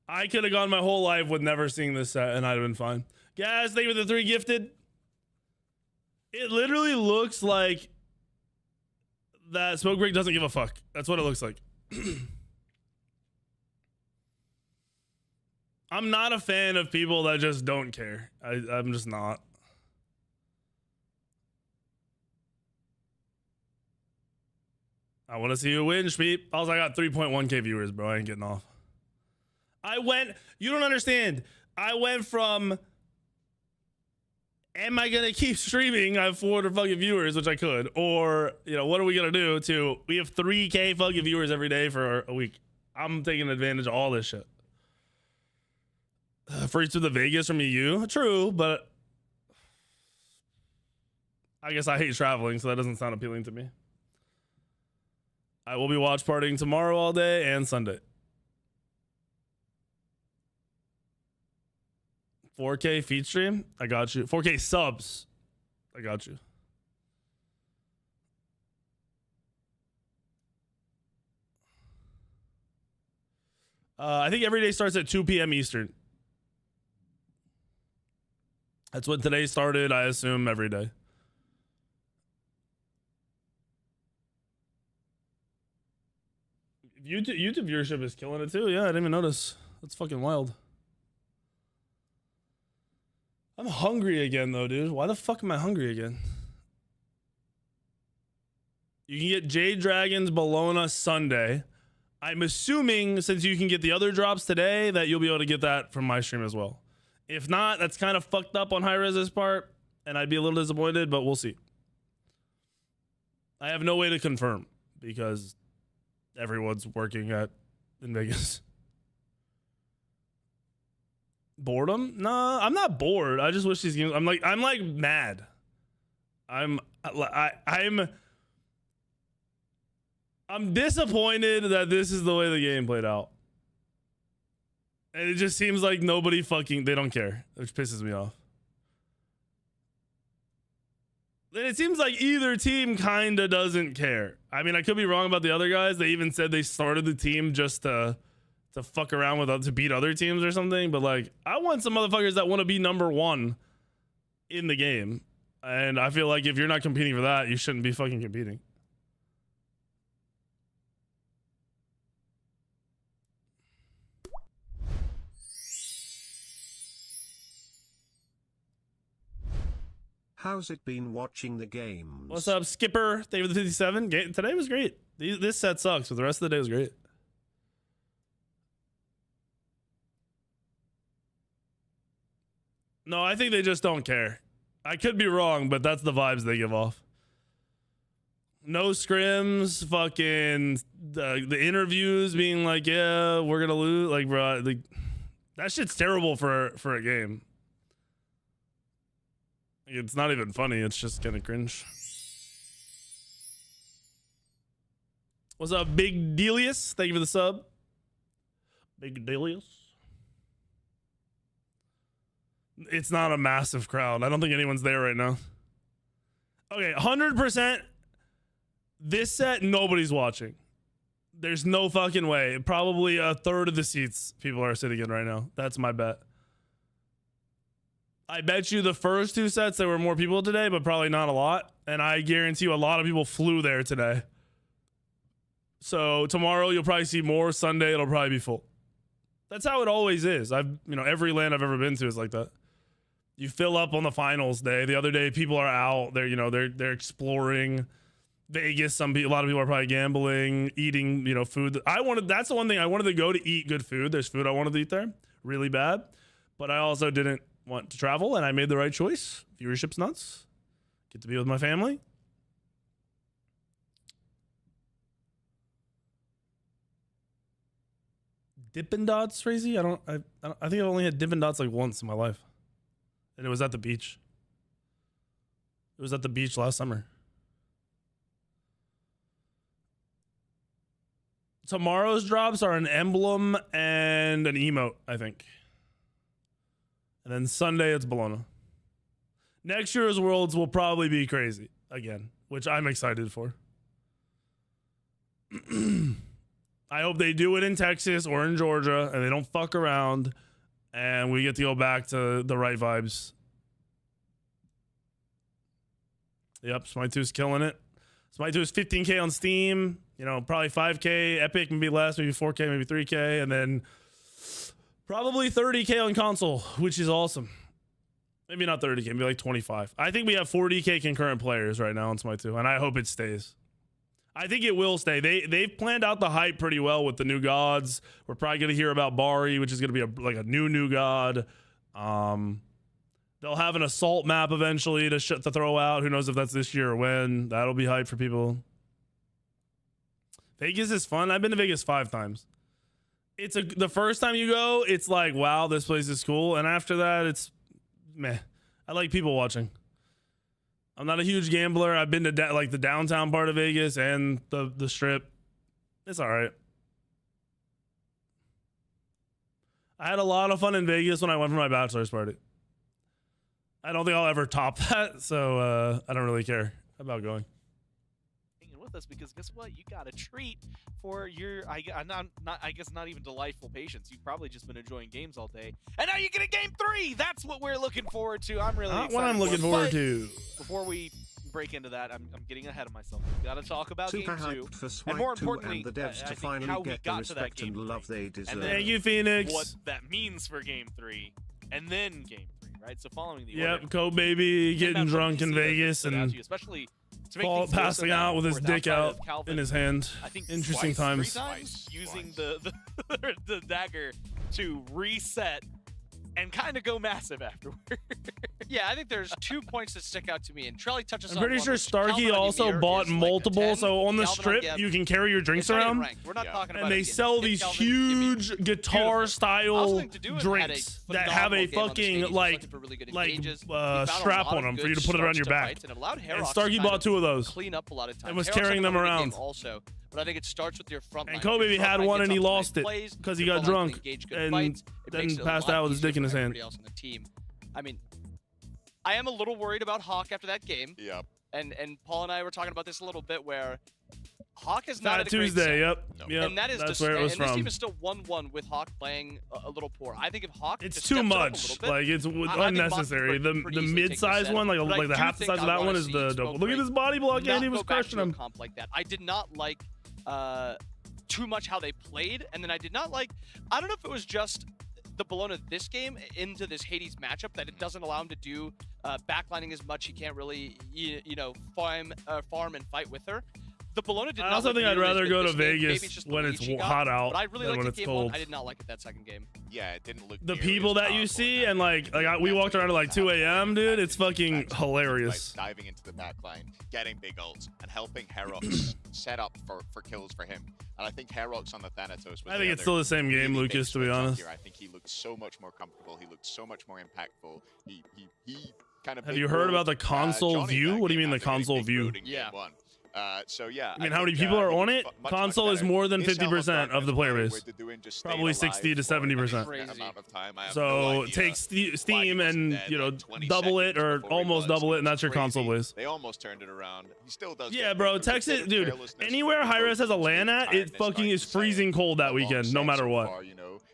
I could have gone my whole life with never seeing this set and I'd have been fine. Guys, thank you for the 3 gifted. It literally looks like that Smoke Break doesn't give a fuck. That's what it looks like. I'm not a fan of people that just don't care. I'm just not. I want to see you win, Shmeep. Also, I got 3.1k viewers, bro. I ain't getting off. You don't understand. I went from, am I going to keep streaming? I have 400 fucking viewers, which I could. Or, you know, what are we going to do? To, we have 3k fucking viewers every day for a week. I'm taking advantage of all this shit. Free to the Vegas from EU? True, but I guess I hate traveling, so that doesn't sound appealing to me. I will be watch partying tomorrow all day and Sunday. 4K feed stream? I got you. 4K subs? I got you. I think every day starts at 2 p.m. Eastern. That's when today started, I assume, every day. YouTube viewership is killing it too. Yeah, I didn't even notice. That's fucking wild. I'm hungry again though, dude. Why the fuck am I hungry again? You can get Jade Dragon's Bologna Sunday. I'm assuming since you can get the other drops today that you'll be able to get that from my stream as well. If not, that's kind of fucked up on Hi-Rez's part, and I'd be a little disappointed, but we'll see. I have no way to confirm because everyone's working in Vegas. Boredom? No, I'm not bored. I just wish these games. I'm like mad. I'm disappointed that this is the way the game played out. And it just seems like nobody they don't care, which pisses me off. And it seems like either team kind of doesn't care. I mean, I could be wrong about the other guys. They even said they started the team just to to fuck around with to beat other teams or something. But like, I want some motherfuckers that want to be number one in the game. And I feel like if you're not competing for that, you shouldn't be fucking competing. How's it been watching the games? What's up, Skipper? Thank you for the 57. Today was great. This set sucks, but the rest of the day was great. No, I think they just don't care. I could be wrong, but that's the vibes they give off. No scrims, fucking the interviews being like, yeah, we're gonna lose. Like, bro, like, that shit's terrible for a game. It's not even funny. It's just kind of cringe. What's up, Big Delius? Thank you for the sub. Big Delius. It's not a massive crowd. I don't think anyone's there right now. Okay, 100%. This set, nobody's watching. There's no fucking way. Probably a third of the seats people are sitting in right now. That's my bet. I bet you the first two sets there were more people today, but probably not a lot. And I guarantee you a lot of people flew there today. So tomorrow you'll probably see more. Sunday it'll probably be full. That's how it always is. Every LAN I've ever been to is like that. You fill up on the finals day. The other day people are out. They're exploring Vegas. A lot of people are probably gambling, eating, food. That's the one thing I wanted to go to eat good food. There's food I wanted to eat there really bad, but I also didn't want to travel, and I made the right choice. Viewership's nuts. Get to be with my family. Dippin' Dots, crazy. I think I've only had Dippin' Dots like once in my life, and it was at the beach. It was at the beach last summer. Tomorrow's drops are an emblem and an emote, I think. And then Sunday, it's Bologna. Next year's Worlds will probably be crazy again, which I'm excited for. I hope they do it in Texas or in Georgia and they don't fuck around and we get to go back to the right vibes. Yep, Smite 2 is killing it. Smite 2 is 15K on Steam, probably 5K. Epic, maybe less, maybe 4K, maybe 3K, and then probably 30K on console, which is awesome. Maybe not 30K, maybe like 25. I think we have 40K concurrent players right now on Smite 2, and I hope it stays. I think it will stay. They've planned out the hype pretty well with the new gods. We're probably going to hear about Bari, which is going to be like a new god. They'll have an assault map eventually to throw out. Who knows if that's this year or when. That'll be hype for people. Vegas is fun. I've been to Vegas 5 times. The first time you go, it's like, wow, this place is cool. And after that, it's meh. I like people watching. I'm not a huge gambler. I've been to the downtown part of Vegas and the strip. It's all right. I had a lot of fun in Vegas when I went for my bachelor's party. I don't think I'll ever top that, so I don't really care about going. With us, because guess what, you got a treat for your I guess not even delightful patience. You've probably just been enjoying games all day, and now you get a game 3. That's what we're looking forward to. I'm really excited. What I'm looking forward to. Before we break into that, I'm getting ahead of myself. We got to talk about Super game 2, for and more 2 importantly, and the devs to finally how we get got the to that respect game and love they deserve. and then Thank you, Phoenix. What that means for game 3, and then game 3, right? So following the Yep, order. Code Baby getting drunk in Vegas and especially Paul passing out with his dick out in his hand. I think interesting three times. times using the dagger to reset and kind of go massive afterward. Yeah, I think there's 2 points that stick out to me, and Trelly touches on I'm pretty one, sure which Starkey Calvin on also Ymir bought is like multiple. 10, So on the Calvin strip, Geb, you can carry your drinks it's not even around, ranked. We're not talking about and they it sell these Calvin, huge guitar-style drinks that have a fucking strap on them for you to put it around your back. And Starkey bought 2 of those. Clean up a lot of times. And was carrying them around. Also, but I think it starts with your front line. And Kobe had one and he lost it because he got drunk and then passed out with his dick in his hand. I mean, I am a little worried about Hawk after that game. Yep. And Paul and I were talking about this a little bit where Hawk is not Fat at a great Tuesday, set. yep. Yep, And that is that's where it was and this from. team is still 1-1 with Hawk playing a little poor. I think if Hawk It's just too steps it up a much. little bit, Like, it's I think unnecessary. Mockingbird could The easily take mid-size this one, set. like But I the do half the think size of I that wanna one is see the Smoke dope. Look at Break this body block, not Andy was go back crushing to a him. comp like that. I did not like too much how they played, and then I did not like. I don't know if it was just the Bologna this game into this Hades matchup that it doesn't allow him to do backlining as much. He can't really farm and fight with her. The Bologna did I not also look think I'd nearly as rather good go to this game. Maybe Vegas it's just the when lead it's she got, hot out but I really than liked when the it's game cold. one. I did not like it that second game. Yeah, it didn't look. The people that you see and we walked around at like 2 a.m., dude. It's fucking hilarious. Like diving into the backline, getting big ults, and helping Herox set up for kills for him. And I think Herox on the Thanatos was I think it's still the same game, really Lucas, big to be switch up honest. here. I think he looked so much more comfortable. He looked so much more impactful. He kind of. Have you heard about the console view? What do you mean the console view? Yeah. So yeah. I mean, how many people are on it? Console is more than 50% of the player base. Probably 60 to 70%. So take Steam and double it or almost double it, and that's your console base. They almost turned it around. He still does. Yeah, bro. Texas, dude. Anywhere Hi-Res has a LAN at, it fucking is freezing cold that weekend, no matter what.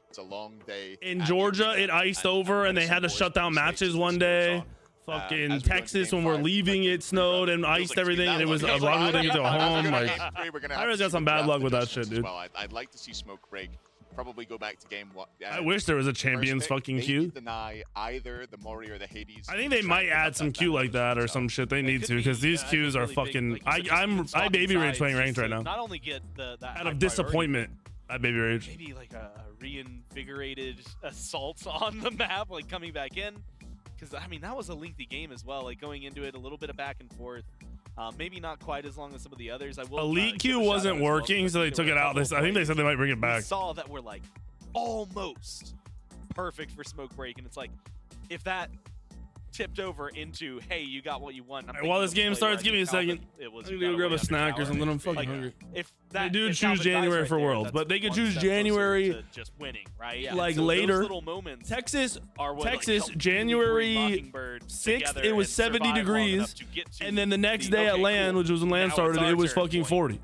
It's a long day. In Georgia, it iced over, and they had to shut down matches one day. Fucking Texas, when we're leaving, it snowed and iced everything, and it was a lot of people didn't get to go home. Like, I got some bad luck with that shit, dude. Well, I'd like to see Smoke Break probably go back to game one. I wish there was a champions fucking queue. Deny either the Mori or the Hades. I think they might add some queue like that or some shit. They need to, because these queues are fucking. I baby rage playing ranked right now. Not only get the Out of disappointment, I baby rage. maybe like a reinvigorated assault on the map, like coming back in. Because, I mean, that was a lengthy game as well, like going into it, a little bit of back and forth. Maybe not quite as long as some of the others. I will. Elite queue wasn't working, so they took it out. I think they said they might bring it back. We saw that we're like almost perfect for Smoke Break, and it's like if that tipped over into, hey, you got what you want. Right, while this game starts, give me a second. It was. I'm gonna go grab a snack or something. I'm fucking hungry. If they do choose January for Worlds, but they could choose January just winning, right? Yeah. Like so later. Those little moments Texas, are what, like, January 6th, it was 70 degrees, and then the next day at LAN, which was when LAN started, it was fucking 40.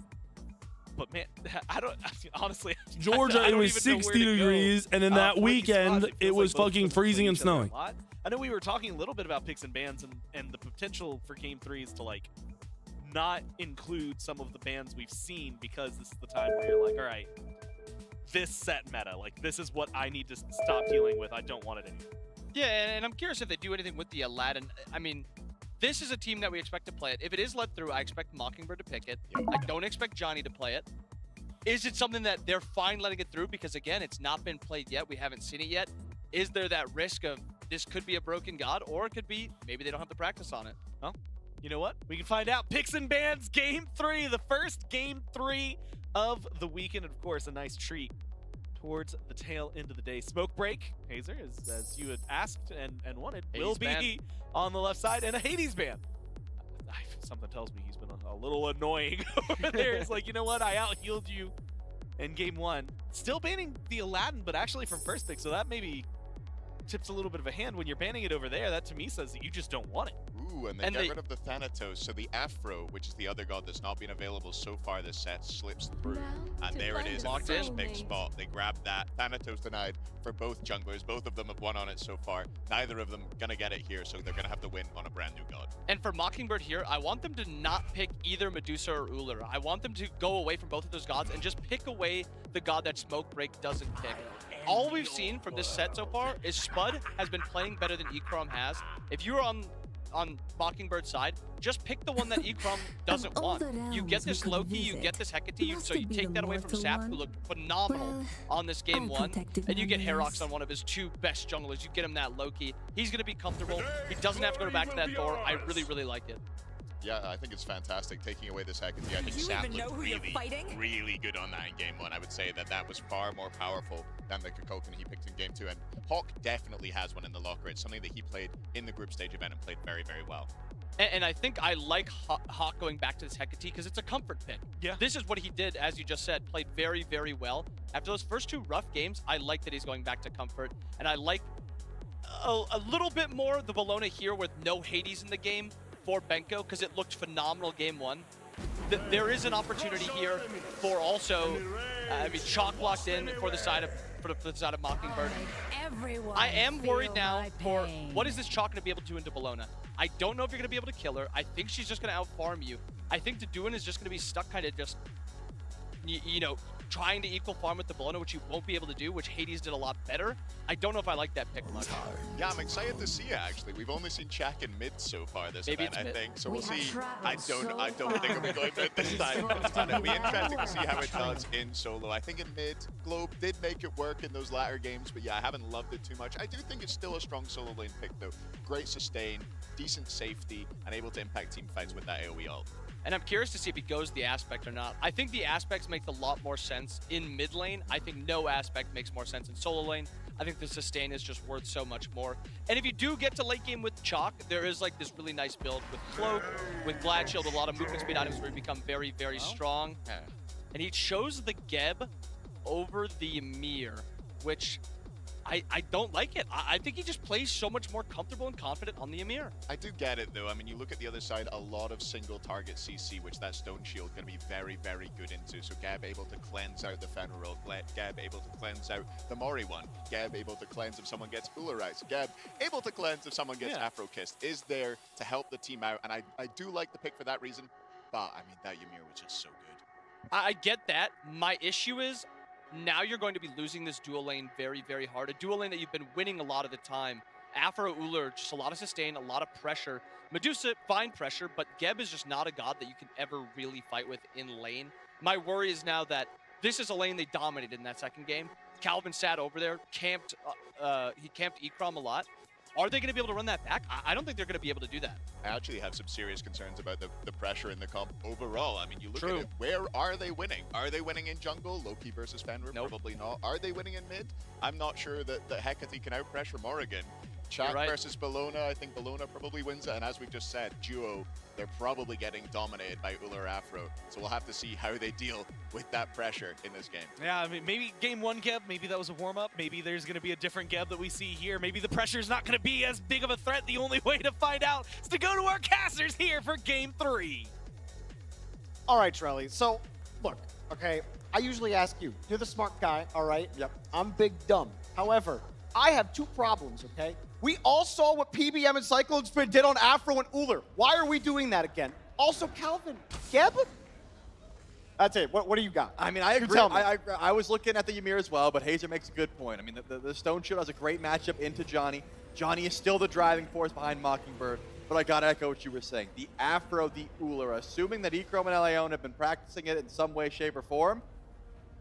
But man, I don't honestly. Georgia, it was 60 degrees, and then that weekend, it was fucking freezing and snowing. I know we were talking a little bit about picks and bans and the potential for Game 3 is to like not include some of the bans we've seen because this is the time where you're like, all right, this set meta, like this is what I need to stop dealing with. I don't want it anymore. Yeah, and I'm curious if they do anything with the Aladdin. I mean, this is a team that we expect to play it. If it is led through, I expect Mockingbird to pick it. I don't expect Johnny to play it. Is it something that they're fine letting it through? Because again, it's not been played yet. We haven't seen it yet. Is there that risk of this could be a broken god, or it could be maybe they don't have the practice on it? Well, you know what? We can find out. Picks and bans, Game 3, the first Game 3 of the weekend. And of course, a nice treat towards the tail end of the day. Smoke Break, Hazer, as you had asked and wanted, will be on the left side, and a Hades ban. Something tells me he's been a little annoying over there. It's like, you know what? I out-healed you in Game 1. Still banning the Aladdin, but actually from first pick, so that maybe tips a little bit of a hand. When you're banning it over there, that to me says that you just don't want it. Ooh, and they get rid of the Thanatos, so the Afro, which is the other god that's not been available so far this set, slips through. And there it is in the first big spot. They grabbed that. Thanatos denied for both junglers. Both of them have won on it so far. Neither of them gonna get it here, so they're gonna have to win on a brand new god. And for Mockingbird here, I want them to not pick either Medusa or Uller. I want them to go away from both of those gods and just pick away the god that Smoke Break doesn't pick. All we've seen from this set so far is Spud has been playing better than Ekrom has. If you're on Mockingbird's side, just pick the one that Ekrom doesn't want. You get this Loki, you get this Hecate, so you take that away from Sap, who looked phenomenal on this Game 1, and you get Herox on one of his two best junglers. You get him that Loki. He's going to be comfortable. He doesn't have to go back to that Thor. I really, really like it. Yeah, I think it's fantastic taking away this Hecate. I think Sap looked really good on that in Game 1. I would say that was far more powerful than the Kukulkan he picked in Game 2. And Hawk definitely has one in the locker. It's something that he played in the group stage event and played very, very well. And I think I like Hawk going back to this Hecate because it's a comfort pick. Yeah. This is what he did, as you just said, played very, very well. After those first two rough games, I like that he's going back to comfort. And I like a little bit more the Bologna here with no Hades in the game for Benko because it looked phenomenal Game 1. there is an opportunity here for also, I mean, Chalk locked in for the side of Mockingbird. I am worried now for what is this Chalk going to be able to do into Bologna. I don't know if you're going to be able to kill her. I think she's just going to outfarm you. I think Deduin is just going to be stuck kind of just, you know, trying to equal farm with the Bologna, which you won't be able to do, which Hades did a lot better. I don't know if I like that pick much. Yeah, I'm excited to see it, actually. We've only seen Shaq in mid so far this event, I think. So we'll see. I don't think we'll be going mid this time. But it'll be interesting to see how it does in solo. I think in mid, Globe did make it work in those latter games, but yeah, I haven't loved it too much. I do think it's still a strong solo lane pick, though. Great sustain, decent safety, and able to impact team fights with that AoE ult. And I'm curious to see if he goes the aspect or not. I think the aspects make a lot more sense in mid lane. I think no aspect makes more sense in solo lane. I think the sustain is just worth so much more. And if you do get to late game with Chalk, there is like this really nice build with Cloak, with Glad Shield, a lot of movement speed items where you become very, very strong. And he chose the Geb over the Ymir, which I don't like it. I think he just plays so much more comfortable and confident on the Ymir. I do get it, though. I mean, you look at the other side, a lot of single target CC, which that Stone Shield going to be very, very good into. So Gab able to cleanse out the Fenrir ult, Gab able to cleanse out the Mori one, Gab able to cleanse if someone gets Ularized, Gab able to cleanse if someone gets Afro-Kissed, is there to help the team out. And I do like the pick for that reason. But, I mean, that Ymir was just so good. I get that. My issue is, now you're going to be losing this dual lane very, very hard. A dual lane that you've been winning a lot of the time. Afro Uller, just a lot of sustain, a lot of pressure. Medusa, fine pressure, but Geb is just not a god that you can ever really fight with in lane. My worry is now that this is a lane they dominated in that second game. Calvin sat over there, camped, he camped Ikram a lot. Are they going to be able to run that back? I don't think they're going to be able to do that. I actually have some serious concerns about the pressure in the comp overall. I mean, you look at it, where are they winning? Are they winning in jungle? Loki versus Fenrir? Nope. Probably not. Are they winning in mid? I'm not sure that Hecate can out-pressure Morrigan. Chat versus Bologna, I think Bologna probably wins it. And as we just said, duo, they're probably getting dominated by Uller Afro. So we'll have to see how they deal with that pressure in this game. Yeah, I mean, maybe game one Geb, maybe that was a warm-up. Maybe there's going to be a different Geb that we see here. Maybe the pressure's not going to be as big of a threat. The only way to find out is to go to our casters here for game 3. All right, Trelly. So, look, okay, I usually ask you. You're the smart guy, all right? Yep. I'm big dumb. However, I have 2 problems, okay? We all saw what PBM and Cyclone Spin did on Afro and Uller. Why are we doing that again? Also, Calvin, Geb? That's it. What do you got? I mean, I agree. I was looking at the Ymir as well, but Hazer makes a good point. I mean, the Stone Shield has a great matchup into Johnny. Johnny is still the driving force behind Mockingbird, but I gotta echo what you were saying. The Afro, the Uller, assuming that Ikram and Laon have been practicing it in some way, shape, or form,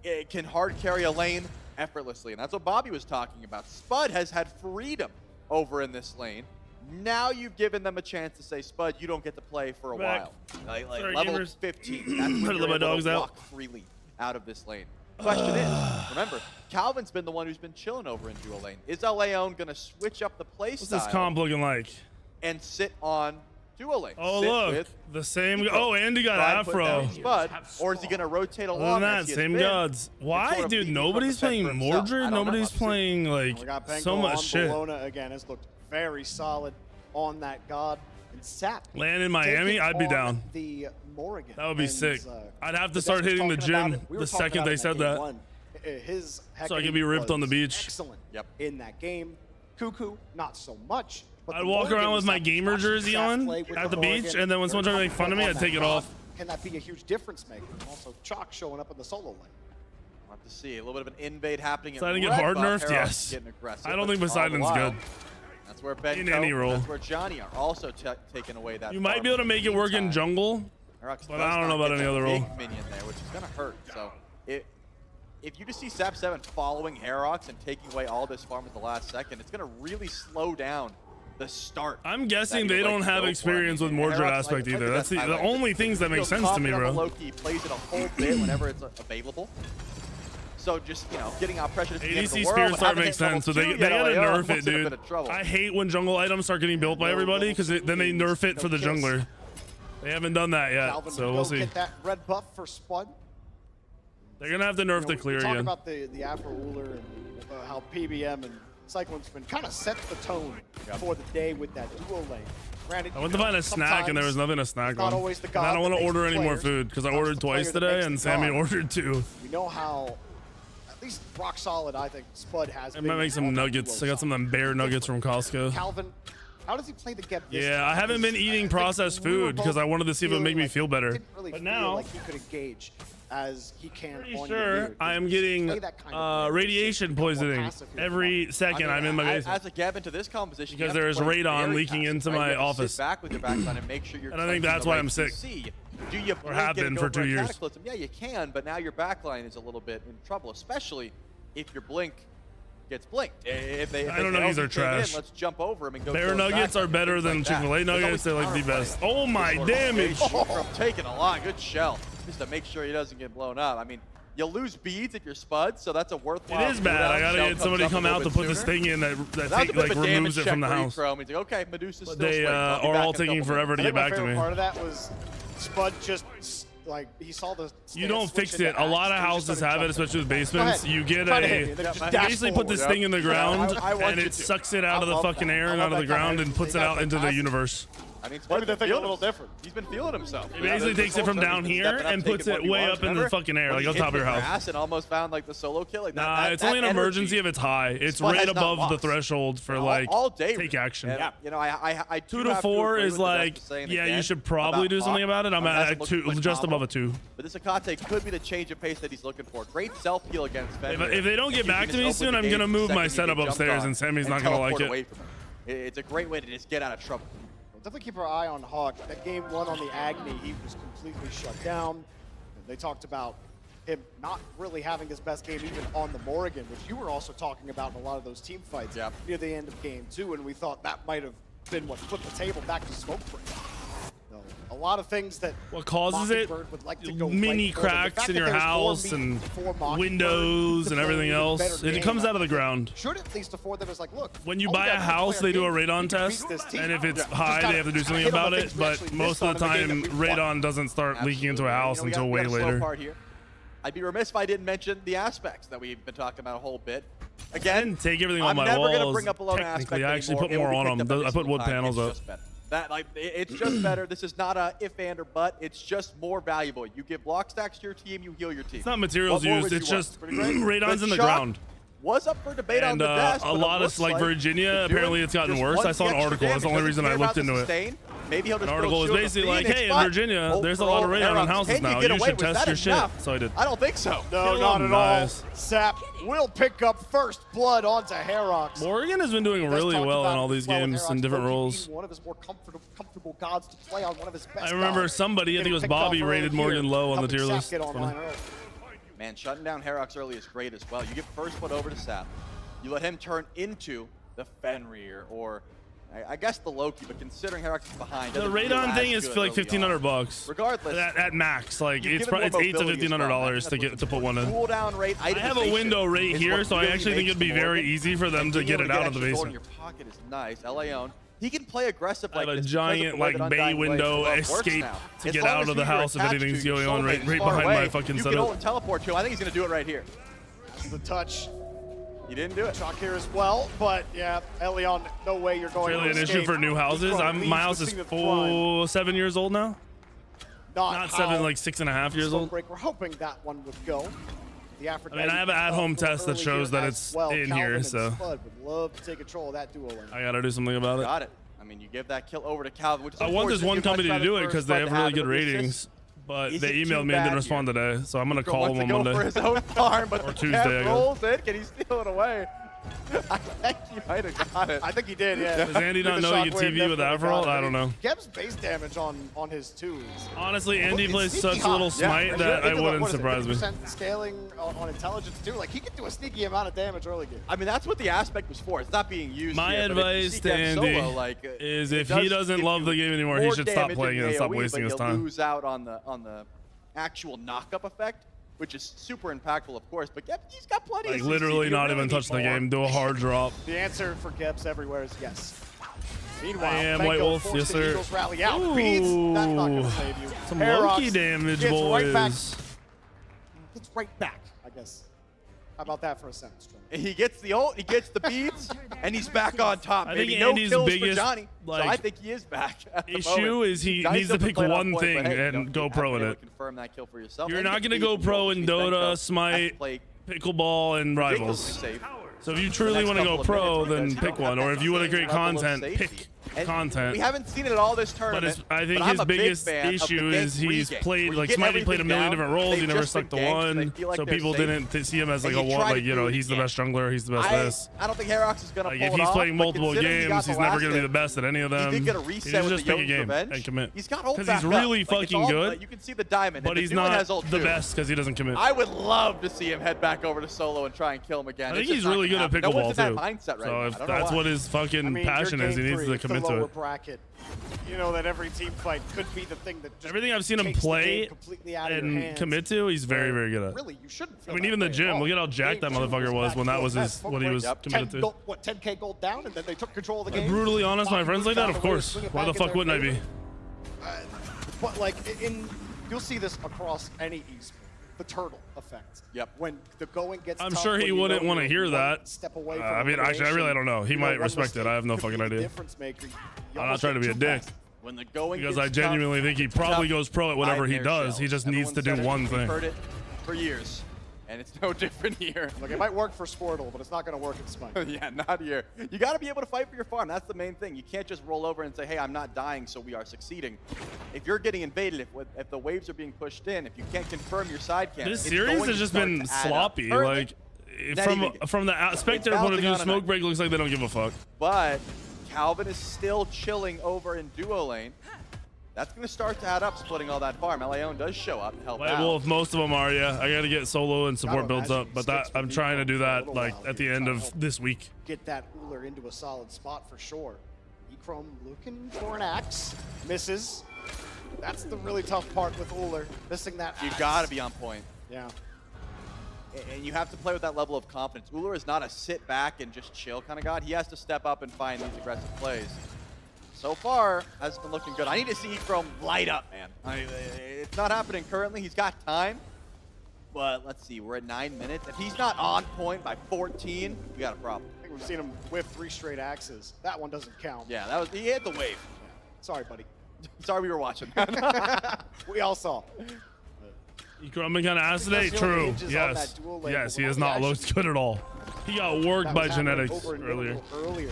it can hard carry a lane effortlessly, and that's what Bobby was talking about. Spud has had freedom over in this lane. Now you've given them a chance to say, Spud, you don't get to play for a while. Like level gamers. 15, that's when you're able to walk freely out of this lane. Question is, remember, Calvin's been the one who's been chilling over in dual lane. Is Laon going to switch up the play What's style? this comp looking like? And sit on dual lane? Oh, sit look. with The same. Ikram. Oh, Andy got Try Afro. down Spud, or is he going to rotate Other along? than that, as he has same been gods. Why, sort of dude? beat Nobody's Ikram playing for himself? Mordred. Nobody's playing, like, We got Penko so much on shit. Bologna again has looked very solid on that god. And Sap. Land in Miami, I'd be down. The Morrigan. That would be And, sick. I'd have to the start Dex was hitting the talking about gym it. We were the talking second about they it in said game that. one. His So I Hecate could be ripped on the was beach. Excellent in that game. Cuckoo, not so much. But I'd the walk Morrigan around was with my that gamer watching jersey Sap on play with at the Morrigan. beach, and then when someone tried to make fun of me, On I'd that take it god. off. Can that be a huge difference maker? And also, Chalk showing up in the solo lane. We'll have to see. A little bit of an invade happening. Poseidon at get red hard buff. nerfed? Herald's Yes. getting aggressive, I don't but think all the Poseidon's while, good. That's where Ben In any role. That's where Johnny are also taking away that. You might be able to make it work in jungle, Herald's but does I don't know not about get any that other big role. minion there, which is gonna hurt. So if you just see Sap 7 following Herox and taking away all this farm at the last second, it's gonna really slow down the start. I'm guessing that he they would don't like to have go for. experience with Herox, Mordred like, aspect played either. That's the highlight. only things that make Feels sense to me, confident on bro. the Loki, plays it a whole bit whenever it's available. So just, getting out pressure to the end of the ADC world, Spirit Star having makes hit level sense, so 2, they you gotta know, nerf puts it, in a dude. bit of trouble. I hate when jungle items start getting built by everybody because then they nerf it for the jungler. They haven't done that yet, Calvin so will we'll see. get that red buff for Spud. They're gonna have to nerf the clear Talk again. about the Afro Uller and how PBM and Cyclone's been kind of set the tone for the day with that duo lane. Granted, I went to find a snack and there was nothing to snack on. And I don't want to order any more food because I ordered twice today and Sammy ordered 2. We know how, at least rock solid, I think Spud has. I might make some nuggets. I got some of them bear nuggets from Costco. Calvin, how does he play the Geb? Yeah, I haven't been eating processed food because I wanted to see if it would make me feel better. Really but now, like he could engage as he can. Pretty sure I am getting radiation poisoning every second I'm in my basement. As a Geb into this composition, because there is radon leaking into my office. Sit back with your backline and make sure you're. And I think that's why I'm sick. Do you or have been for 2 years? Cataclysm? Yeah, you can, but now your backline is a little bit in trouble, especially if your blink gets blinked. If they I don't know, these are trash. Let's jump over them and go. Bear nuggets are better than Chick-fil-A nuggets. They're like the best. Oh my damage! From taking a lot, good shell, just to make sure he doesn't get blown up. I mean, you lose beads if you're Spud, so that's a worthwhile. It is bad. I gotta get somebody to come out to put this thing in that removes it from the house. He's like, okay, Medusa's still they are all taking forever to get back to me. Part of that was Spud just like he saw the. You don't fix it. A lot of houses have it, especially with basements. You get you basically put this thing in the ground and it sucks it out of the fucking air and out of the ground and puts it out into the universe. I mean, maybe they're thinking a little different. He's been feeling himself. He basically takes it from down here and puts it way up into the fucking air, like on top of your house. And almost found like the solo kill. Like nah, it's only an emergency if it's high. It's right above the threshold for like take action. Yeah, you know, I 2 to 4 is like, yeah, you should probably do something about it. I'm at 2, just above a 2. But this Akate could be the change of pace that he's looking for. Great self heal against Fenrir. If they don't get back to me soon, I'm gonna move my setup upstairs, and Sammy's not gonna like it. It's a great way to just get out of trouble. Definitely keep our eye on Hawk. That game 1 on the Agni, he was completely shut down. They talked about him not really having his best game even on the Morrigan, which you were also talking about in a lot of those team fights near the end of game 2, and we thought that might have been what flipped the table back to Smoke Break. A lot of things that what causes it, like mini cracks in your house and windows and everything else. It comes out of the ground. Should at least afford them as like, look. When you buy a house, they do a radon test, and if it's high, they have to do something about it. But most of the time, radon doesn't start leaking into a house until way later. I'd be remiss if I didn't mention the aspects that we've been talking about a whole bit. Again, take everything on my walls. Technically, I actually put more on them. I put wood panels up. That like it's just better. This is not a if and or but. It's just more valuable. You give block stacks to your team, you heal your team. It's not materials used. It's just radon's in the ground. Was up for debate on the desk. A lot of like Virginia, apparently it's gotten worse. I saw an article. That's the only reason I looked into it. Maybe he'll just an article is basically like, hey, in Virginia, there's a lot of radon on houses now. You should test your shit. So I did. I don't think so. No, not at all. Sap will pick up first blood onto Herox. Morgan has been doing really well in all these games in different roles. One of his more comfortable gods to play on, one of his best. I remember somebody, I think it was Bobby, rated Morgan low on the tier list. Man, shutting down Herox early is great as well. You give first blood over to Sap. You let him turn into the Fenrir or I guess the Loki, but considering Herox is behind, the radon thing is for like $1,500. Regardless, at max, like it's $8 to $1,500 to put one in. Cooldown rate. I have a window right here, so I actually think it'd be very easy for them to get it out of the basement. Your pocket is nice. Laon, he can play aggressive. I have a giant like bay window escape to get out of the house if anything's going on right behind my fucking setup. You can hold and teleport to him. I think he's gonna do it right here. That's the touch. You didn't do it. Shock here as well, but yeah, Elion, no way you're going to really an issue for new houses. My house is 7 years old now. Not 7, like 6.5 years old. We're hoping that one would go. The I mean, I have an at-home test that shows that it's in here, so. Would love to take control of that duo lane. I gotta do something about it. Got it. I mean, you give that kill over to Calvin, which is I want this one company to do it because they have really good ratings. But they emailed me and didn't respond today, so I'm gonna call them on Monday. For his own farm, but or Tuesday. Rolls it. Can he steal it away? I think he might have got it. I think he did, yeah. Does Andy not know you can TV with Averell? I don't know. Geb's base damage on his twos. Honestly, Andy plays such little Smite that I wouldn't surprise me. Scaling on intelligence too. Like he could do a sneaky amount of damage early game. I mean, that's what the aspect was for. It's not being used. My here, advice to Andy is if he doesn't love the game anymore, he should stop playing it and stop wasting his time. Lose out on the actual knock-up effect, which is super impactful, of course, but he's got plenty of CC. Literally not even touch the game, do a hard drop. The answer for Gebs everywhere is yes. Meanwhile, I am White Wolf, yes sir. Rally out. Beats, that's not gonna save you. Some Loki damage, boys. Gets right back, I guess. How about that for a sentence, Trent? He gets the ult, he gets the beats, and he's back on top. I think Maybe no Andy's kills biggest, for Johnny, like, so I think he is back. At the issue moment. is he Johnny needs to still pick played on one point, thing but hey, and go pro in it. Confirm that kill for yourself. You're And not you going to can go pro beat in Benko. Dota, Smite, Play pickleball, and Rivals. safe. So if you truly want to go pro, then pick one. Or if you want to create level of content, safety. pick And content. We haven't seen it at all this tournament. But I think I'm his a big biggest fan of the issue is gank he's regame, played, where you like get Smite, he played a everything million down, different roles. they've He never just stuck to been ganked, one. they feel like So they're people safe. didn't see him as like And a you one, try to like, you know, do it he's the again. best jungler, he's the best this. I don't think Herox is going to Like pull if it he's off, playing but multiple considering he got games, the he's never last going to be the hit, best at any of them. He did get a He reset should with just the pick a Young's game Revenge. and commit. He's got ult Because back he's really up. Like, it's fucking all- good. You can see the diamond. But and he's the Duan not has ult the too. best because he doesn't commit. I would love to see him head back over to solo and try and kill him again. I think It's just he's not really good gonna at happen. No pickleball one's in too. that mindset right So now. if I don't know that's why. what his fucking passion is, he needs to commit to it. Bracket, you know that every team fight could be the thing that just Everything I've seen him takes the play game completely out of your and hands. commit to, he's very, very good at. Really, you shouldn't feel I mean, that even the way at gym. all. Look at how jacked that Game two motherfucker was when that was his what he was committed to. 10K gold down, and then they took control of the game. Brutally honest, my friends like that, of course. Why the fuck wouldn't I be? But like you'll see this across any esport. The turtle effect. Yep. When the going gets I'm tough, sure when he you wouldn't know want to you're hear one that. Step away from I mean, actually, I really don't know. He you know, might one respect it. mistake I have no could be fucking the idea. difference maker. You I'm not almost trying to get be a too dick. fast. When the going Because gets I genuinely tough, think he probably goes pro at whatever he nightmare does. shell. He just needs to do Everyone one said it. We've thing. heard it for years, and it's no different here. Look, it might work for Squirtle, but it's not going to work in Smite. Yeah, not here. You got to be able to fight for your farm. That's the main thing. You can't just roll over and say, hey, I'm not dying, so we are succeeding. If you're getting invaded, if the waves are being pushed in, if you can't confirm your side camp, This it's series going has to just start been to add up. sloppy. Currently, Like, not even good. from the spectator point of view, Smoke Break looks like they don't give a fuck. But Calvin is still chilling over in duo lane. That's going to start to add up, splitting all that farm. Laon does show up to help out. Well, if most of them are, yeah. I got to get solo and support builds up, but that I'm trying to do that like at the end of this week. Get that Uller into a solid spot for sure. Echrome looking for an axe. Misses. That's the really tough part with Uller. Missing that axe. You got to be on point. Yeah. And you have to play with that level of confidence. Uller is not a sit back and just chill kind of god. He has to step up and find these aggressive plays. So far, has been looking good. I need to see Echrome light up, man. It's not happening currently. He's got time. But let's see, we're at 9 minutes. If he's not on point by 14, we got a problem. I think we've seen him whip 3 straight axes. That one doesn't count. Yeah, he hit the wave. Yeah. Sorry, buddy. Sorry we were watching. We all saw. Echrome been kind of ass today. True. Yes. Yes, he has not looked good at all. He got worked by genetics earlier.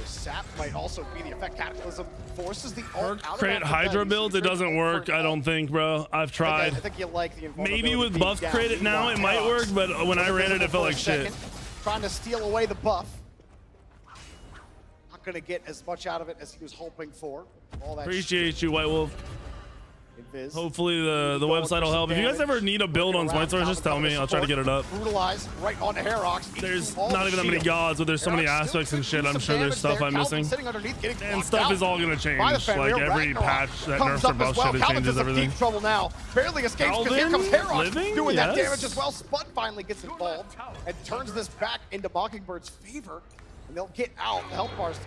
Sap might also be the effect. Cataclysm forces the ult out Create Hydra builds, it doesn't work, I don't think, bro. I've tried. I think you like the Maybe with buff crit it now it might work, but when I ran it, it felt like shit. Trying to steal away the buff. Not going to get as much out of it as he was hoping for. All that Appreciate you, White Wolf. Invis. Hopefully the website will help. If you guys ever need a build on Smite Source, just tell me. I'll try to get it up. Brutalized right onto Herox. There's not even that many gods, but there's so many aspects and shit. I'm sure there's stuff I'm missing. And stuff is all gonna change. Like every patch that nerfs or buffs shit, it changes everything. Deep trouble now. Barely escapes because here comes Herox doing that damage as well. Spud finally gets involved and turns this back into Mockingbird's favor. And they'll get out. The health bars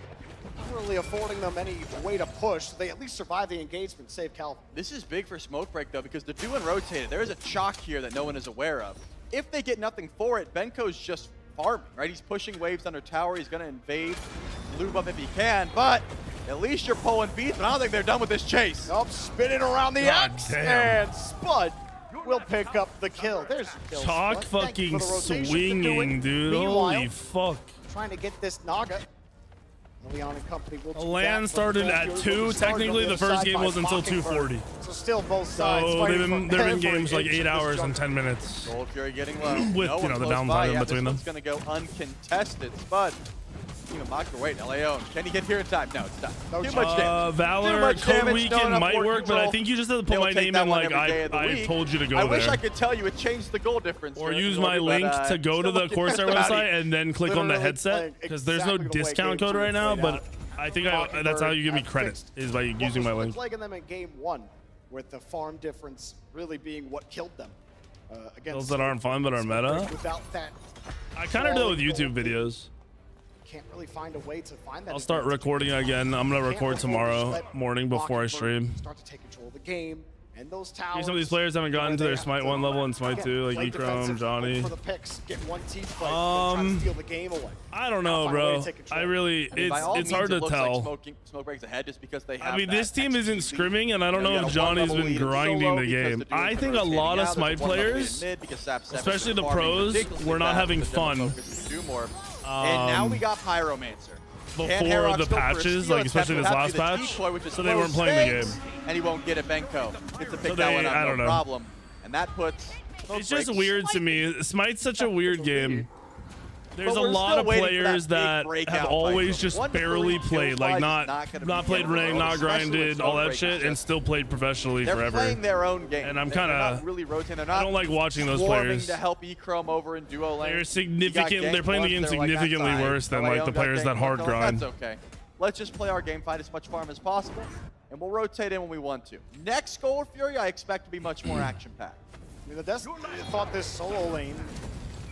not really affording them any way to push. They at least survive the engagement, save Calvin. This is big for Smoke Break, though, because they're doing rotated. There is a chalk here that no one is aware of. If they get nothing for it, Benko's just farming, right? He's pushing waves under tower. He's going to invade, lube up if he can, but at least you're pulling beats, but I don't think they're done with this chase. Nope, spinning around the X, and Spud will pick up the kill. There's your kill, Chalk Spud. fucking swinging, dude. Holy fuck. Trying to get this Naga. Leon and company will LAN started at 2. Technically, the first game was until 2:40. So still both sides. So they've been games like 8 hours and 10 minutes. Gold Fury getting low. With no the downtime in between them. It's going to go uncontested. Spud. Even Mocker, wait, Laon. Can he get here in time? No, it's done. Too much damage. Valor Code Weekend might work, but I think you just have to put my name in like I told you to go there. I wish I could tell you it changed the goal difference. Or use my link to go to the Corsair website and then click on the headset, because there's no discount code right now, but I think that's how you give me credit, is by using my link. Plaguing them in game 1, with the farm difference really being what killed them. Those that aren't fun but are meta. Without that, I kind of do it with YouTube videos. Can't really find a way to find that. I'll start recording again. I'm gonna record tomorrow morning before I stream. Start to take control of the game And those towers. Some of these players haven't gotten to their Smite 1 level and Smite 2, like Ecrom, Johnny. For the picks, get one team fight, try to steal the game away. I don't know, bro. I really, it's hard to tell. Like Smoke Break's ahead just because they have. I mean, this team isn't scrimming, and I don't know if Johnny's been grinding the game. I think a lot of Smite players, especially the pros, were not having fun. And now we got Pyromancer. Before the patches, like especially this last patch, so they weren't playing the game. And he won't get a Benko. Gets to pick that one up, no problem. And that puts... It's just weird to me. Smite's such a weird game. There's a lot of players that have always just barely played, like not played ring, not grinded, all that shit, and still played professionally forever. They're playing their own game. And I'm kind of really rotating. I don't like watching those players. To help Ecrom over in duo lane. They're playing the game significantly worse than like the players that hard grind. That's okay. Let's just play our game, fight as much farm as possible, and we'll rotate in when we want to. Next Gold Fury, I expect to be much more action-packed. I mean, the Desk thought this solo lane.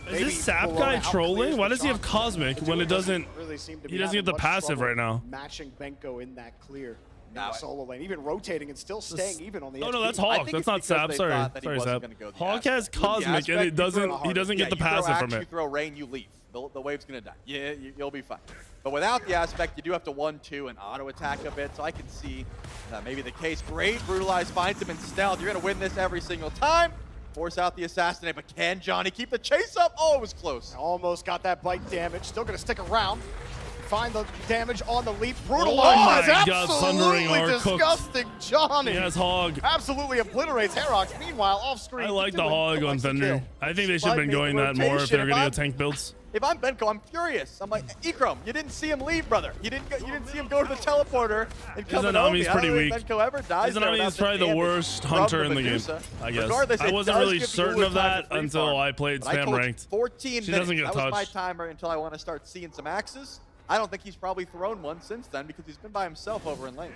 Is this Sap guy trolling? Why does he have Cosmic when it doesn't? He doesn't get the passive right now. Matching Benko in that clear in the solo lane, even rotating and still staying even on the. Oh no, that's Hawk. That's not Sap. Sorry, Sap. Hawk has Cosmic and it doesn't. He doesn't get the passive from it. You throw rain, you leave. The wave's gonna die. Yeah, you'll be fine. But without the aspect, you do have to 1-2 and auto attack a bit. So I can see that maybe the case. Great, Brutalize finds him in stealth. You're gonna win this every single time. Force out the assassinate, but can Johnny keep the chase up? Oh, it was close. Almost got that bite damage. Still gonna stick around. Find the damage on the leap. Brutalize. Oh my God, Thundering are disgusting. Cooked. Johnny. Yes, Hog. Absolutely obliterates Herox. Meanwhile, off screen. I like the Hog on Thunder. I think they should have been going that more if they're gonna go tank builds. If I'm Benko, I'm furious. I'm like, Ecrom, you didn't see him leave, brother. You didn't see him go to the teleporter and come in. He's pretty weak. Benko ever dies. He's probably the worst hunter in the game, I guess. I wasn't really certain of that until I played spam ranked. 14 she doesn't get that touched. was my timer until I want to start seeing some axes. I don't think he's probably thrown one since then because he's been by himself over in lane.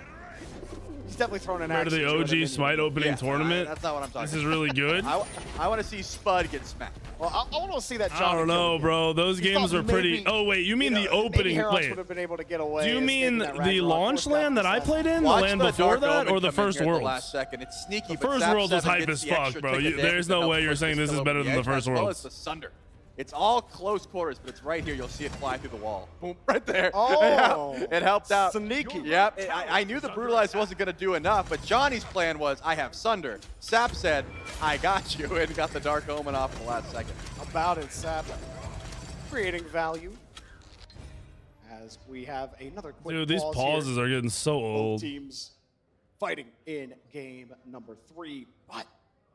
He's definitely thrown an axe. Compared to the OG Smite opening tournament, that's not what I'm talking this is really good. I want to see Spud get smacked. Well, I want to see that Johnny. I don't know, bro. Those games are pretty. Oh wait, you mean the opening? Wait, would have been able to get away. Do you mean the launch land that I played in, the land before that, or the first Worlds? Last second, it's sneaky. The first Worlds was hype as fuck, bro. There's no way you're saying this is better than the first Worlds. It's the Sunder. It's all close quarters, but it's right here. You'll see it fly through the wall. Boom, right there. Oh, it helped out. Sneaky. Yep. I knew the Brutalize wasn't going to do enough, but Johnny's plan was, I have Sunder. Sap said, I got you, and got the Dark Omen off in the last second. About it, Sap. Creating value. As we have another quick Dude, these pauses are getting so old. Both teams fighting in game number 3, but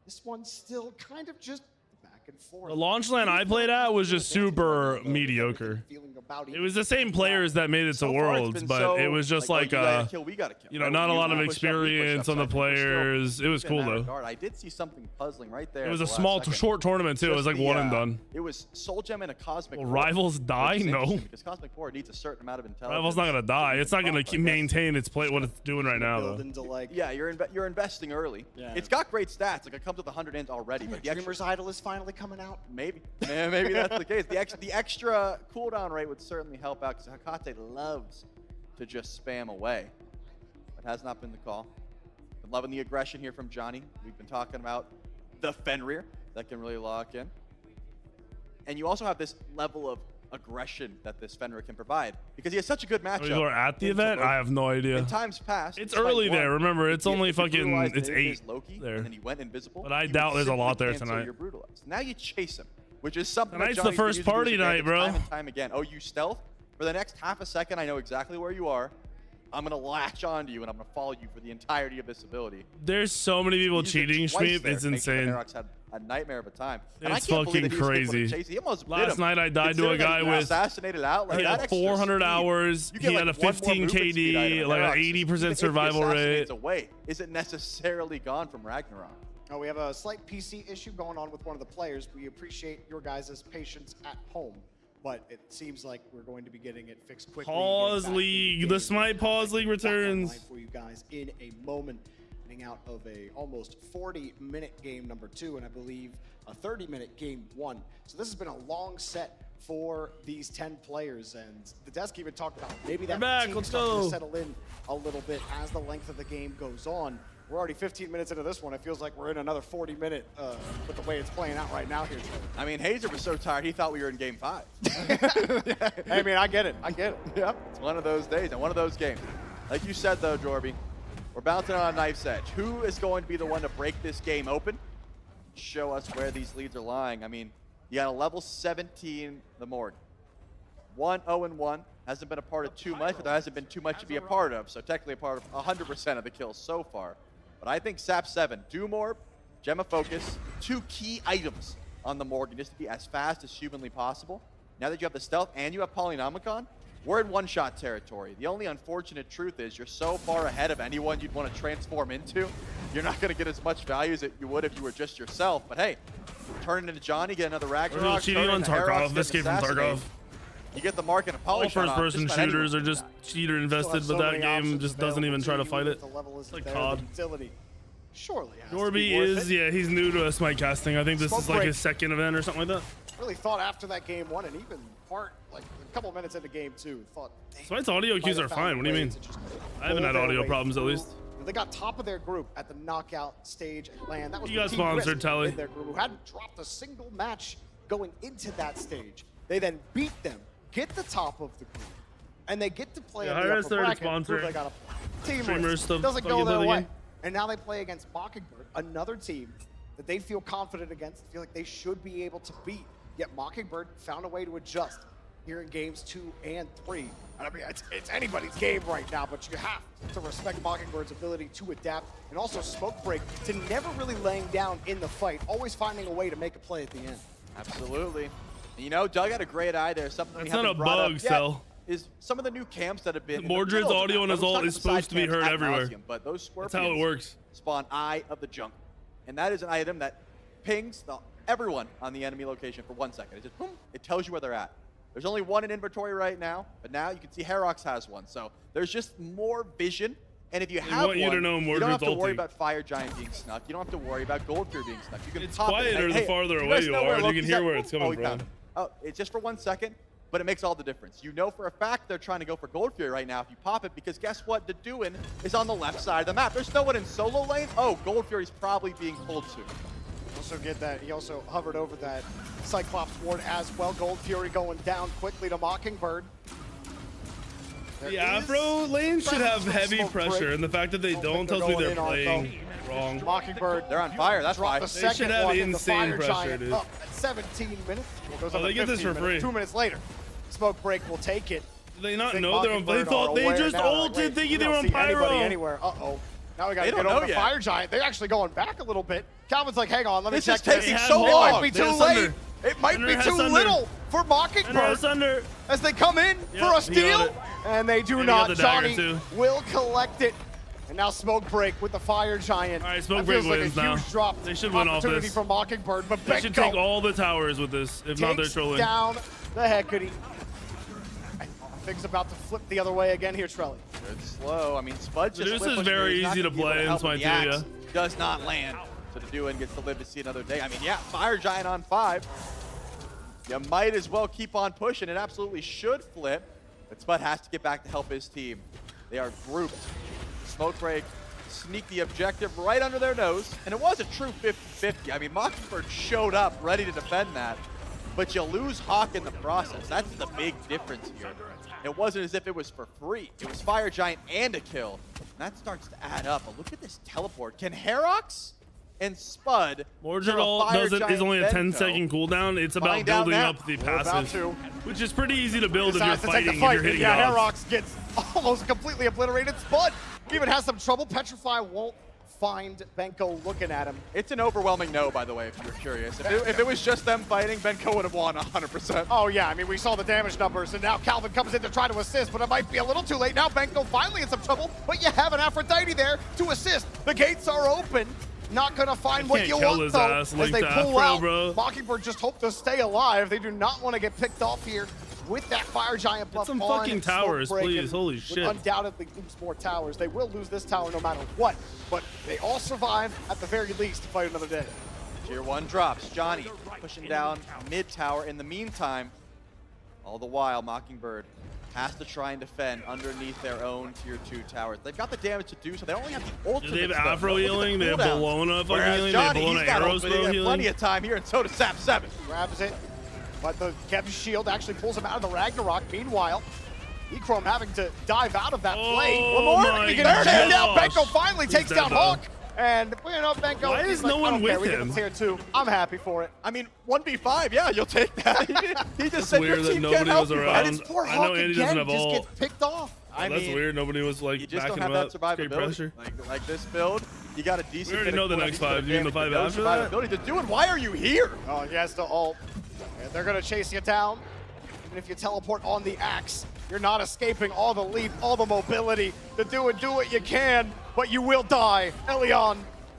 this one's still kind of just and forth. The launch land I played at was just super mediocre. It was the same players that made it to Worlds, but it was just like you know, not a lot of experience on the players. It was cool though. I did see something puzzling right there. It was a small, short tournament too. It was like one and done. It was Soul Gem and a Cosmic. Will Rivals die? No. Because Cosmic Core needs a certain amount of intelligence. Rivals not gonna die. It's not gonna maintain its play what it's doing right now though. Yeah, you're investing early. It's got great stats. Like it comes with 100 ends already. But the Dreamer's Idol is finally coming out. Maybe. Yeah, maybe that's the case. The extra cooldown rate would certainly help out because Hakate loves to just spam away. That has not been the call. Been loving the aggression here from Johnny. We've been talking about the Fenrir that can really lock in. And you also have this level of aggression that this Fenrir can provide because he has such a good matchup. You are at the event? I have no idea. In times past, it's early there. Remember, it's only fucking it's 8 Loki, there. And then he went invisible. But I doubt there's a lot there tonight. Now you chase him, which is something. Tonight's the first party night, bro. Time and time again. Oh, you stealth? For the next half a second, I know exactly where you are. I'm gonna latch onto you and I'm gonna follow you for the entirety of this ability. There's so many people cheating, Schmeep. It's insane. Herox had a nightmare of a time. It's fucking crazy. Last night I died to a guy with assassinated out. Like he had 400 hours. He had a 15 KD, like an 80% survival rate. Away, is it necessarily gone from Ragnarok? Oh, we have a slight PC issue going on with one of the players. We appreciate your guys' patience at home. But it seems like we're going to be getting it fixed quickly. Pause League. The Smite Pause League returns. For you guys in a moment. Getting out of a almost 40-minute game number 2, and I believe a 30-minute game 1. So this has been a long set for these 10 players, and the desk even talked about maybe that team starting to settle in a little bit as the length of the game goes on. We're already 15 minutes into this one. It feels like we're in another 40-minute with the way it's playing out right now here. I mean, Hazer was so tired, he thought we were in game 5. I mean, I get it. I get it. Yep, it's one of those days and one of those games. Like you said, though, Jorby, we're bouncing on a knife's edge. Who is going to be the one to break this game open? Show us where these leads are lying. I mean, you got a level 17, the Morgan. 1-0-1. Hasn't been a part of too much, but there hasn't been too much to be a part of. So technically a part of 100% of the kills so far. But I think SAP 7, Doom Orb, Gem of Focus, 2 key items on the Morgan just to be as fast as humanly possible. Now that you have the stealth and you have Polynomicon, we're in one-shot territory. The only unfortunate truth is you're so far ahead of anyone you'd want to transform into, you're not going to get as much value as you would if you were just yourself. But hey, turn into Johnny, get another Ragnarok. Cheating on Tarkov. This came from Tarkov. You get the mark and a All polish. first-person shooters are just cheater invested, but that game just doesn't even try to fight it. It's like COD. Surely Dorby is, yeah, he's new to Smite casting. I think this is like his second event or something like that. Really thought after that game 1 and even like a couple minutes into game 2, thought Smite's audio cues are fine. What do you mean? I haven't had audio problems at least. They got top of their group at the knockout stage at LAN. That was You got Team sponsored, Risk Tally. in their group, who hadn't dropped a single match going into that stage. They then beat them, get the top of the group, and they get to play in the upper bracket. Sponsoring. They got a Team Streamers Risk. stuff. Doesn't go their way. And now they play against Mockingbird, another team that they feel confident against, feel like they should be able to beat. Yet Mockingbird found a way to adjust here in games 2 and 3. And I mean, it's anybody's game right now, but you have to respect Mockingbird's ability to adapt, and also Smoke Break to never really laying down in the fight, always finding a way to make a play at the end. Absolutely. You know, Doug had a great eye there. Something That's not a bug, Cell. Is some of the new camps that have been Mordred's audio on his ult is supposed to be heard everywhere. But those Scorpions That's how it works. Spawn Eye of the Jungle. And that is an item that pings everyone on the enemy location for 1 second. It just boom, it tells you where they're at. There's only one in inventory right now, but now you can see Herox has one. So there's just more vision. And if you have one, you don't have to worry about Fire Giant being snuck. You don't have to worry about Gold Fury being snuck. You can It's pop quieter it. the farther away you are, and you can hear where it's coming from. Oh, it's just for 1 second, but it makes all the difference. You know for a fact they're trying to go for Gold Fury right now if you pop it, because guess what? Deduin is on the left side of the map. There's no one in solo lane. Oh, Gold Fury's probably being pulled to. Also get that, he also hovered over that Cyclops ward as well. Gold Fury going down quickly to Mockingbird. The Afro lane should have heavy pressure, and the fact that they don't tells me they're playing wrong. Mockingbird, they're on fire, that's why. The They should have insane pressure, dude. Up at 17 minutes. Oh, they get this for free. 2 minutes later, Smoke Break will take it. Do they not know they're on? They thought they just ulted thinking they were on Pyro. Anywhere. Uh-oh. Now we got to get over the Fire Giant. They're actually going back a little bit. Calvin's like, hang on, let me check this. This is taking so long. It might be too late. It might be too little for Mockingbird as they come in for a steal. And they do not. Johnny will collect it. And now Smoke Break with the Fire Giant. All right, Smoke Break wins now. They should win off this. For Mockingbird, but they should take all the towers with this. If not, they're trolling. Down the Hecate. Things about to flip the other way again here, Trelly. Good slow. I mean, Spud just This is very easy to play in Smite 2, yeah. Does not land. So Deduin gets to live to see another day. I mean, yeah, Fire Giant on 5. You might as well keep on pushing. It absolutely should flip. But Spud has to get back to help his team. They are grouped. Smoke Break sneak the objective right under their nose. And it was a true 50-50. I mean, Mockingbird showed up ready to defend that. But you lose Hawk in the process. That's the big difference here. It wasn't as if it was for free. It was Fire Giant and a kill. And that starts to add up. But look at this teleport. Can Herox and Spud Mordred ult is only a 10-second cooldown. It's about building up the passive, which is pretty easy to build if you're fighting and you're hitting it off. Herox gets almost completely obliterated. Spud even has some trouble. Petrify won't find Benko looking at him. It's an overwhelming no, by the way, if you're curious. If it was just them fighting, Benko would have won 100%. Oh, yeah. I mean, we saw the damage numbers, and now Calvin comes in to try to assist, but it might be a little too late. Now Benko finally in some trouble, but you have an Aphrodite there to assist. The gates are open. Not going to find what you want, though, as they pull out. Mockingbird just hope to stay alive. They do not want to get picked off here with that Fire Giant buff on. Some fucking towers, please. Holy shit. Undoubtedly lose more towers. They will lose this tower no matter what, but they all survive at the very least to fight another day. Tier 1 drops. Johnny pushing down mid tower. In the meantime, all the while, Mockingbird has to try and defend underneath their own tier 2 towers. They've got the damage to do so. They only have the ultimate. They have Afro healing. They have Bologna fucking healing. They have Bologna arrows healing. Plenty of time here, and so does Sap 7. Grabs it, but the Kev's shield actually pulls him out of the Ragnarok. Meanwhile, Echrome having to dive out of that play. One more. He gets taken down. Benko finally takes down Hawk. And you know, Benko. Why is no one with him? Tier 2. I'm happy for it. I mean, 1v5, yeah, you'll take that. He just said your team can't help you. Around. And it's poor I Hawk know Andy again doesn't have just all. gets picked off. Well, that's weird. Nobody was like you just backing don't him have up. that survivability. Pressure. Like this build, you got a decent. We already know the next 5. You mean the 5 after that? To do it. Why are you here? Oh, he has to ult. And they're gonna chase you down. Even if you teleport on the axe, you're not escaping all the leap, all the mobility to do what you can, but you will die. Elion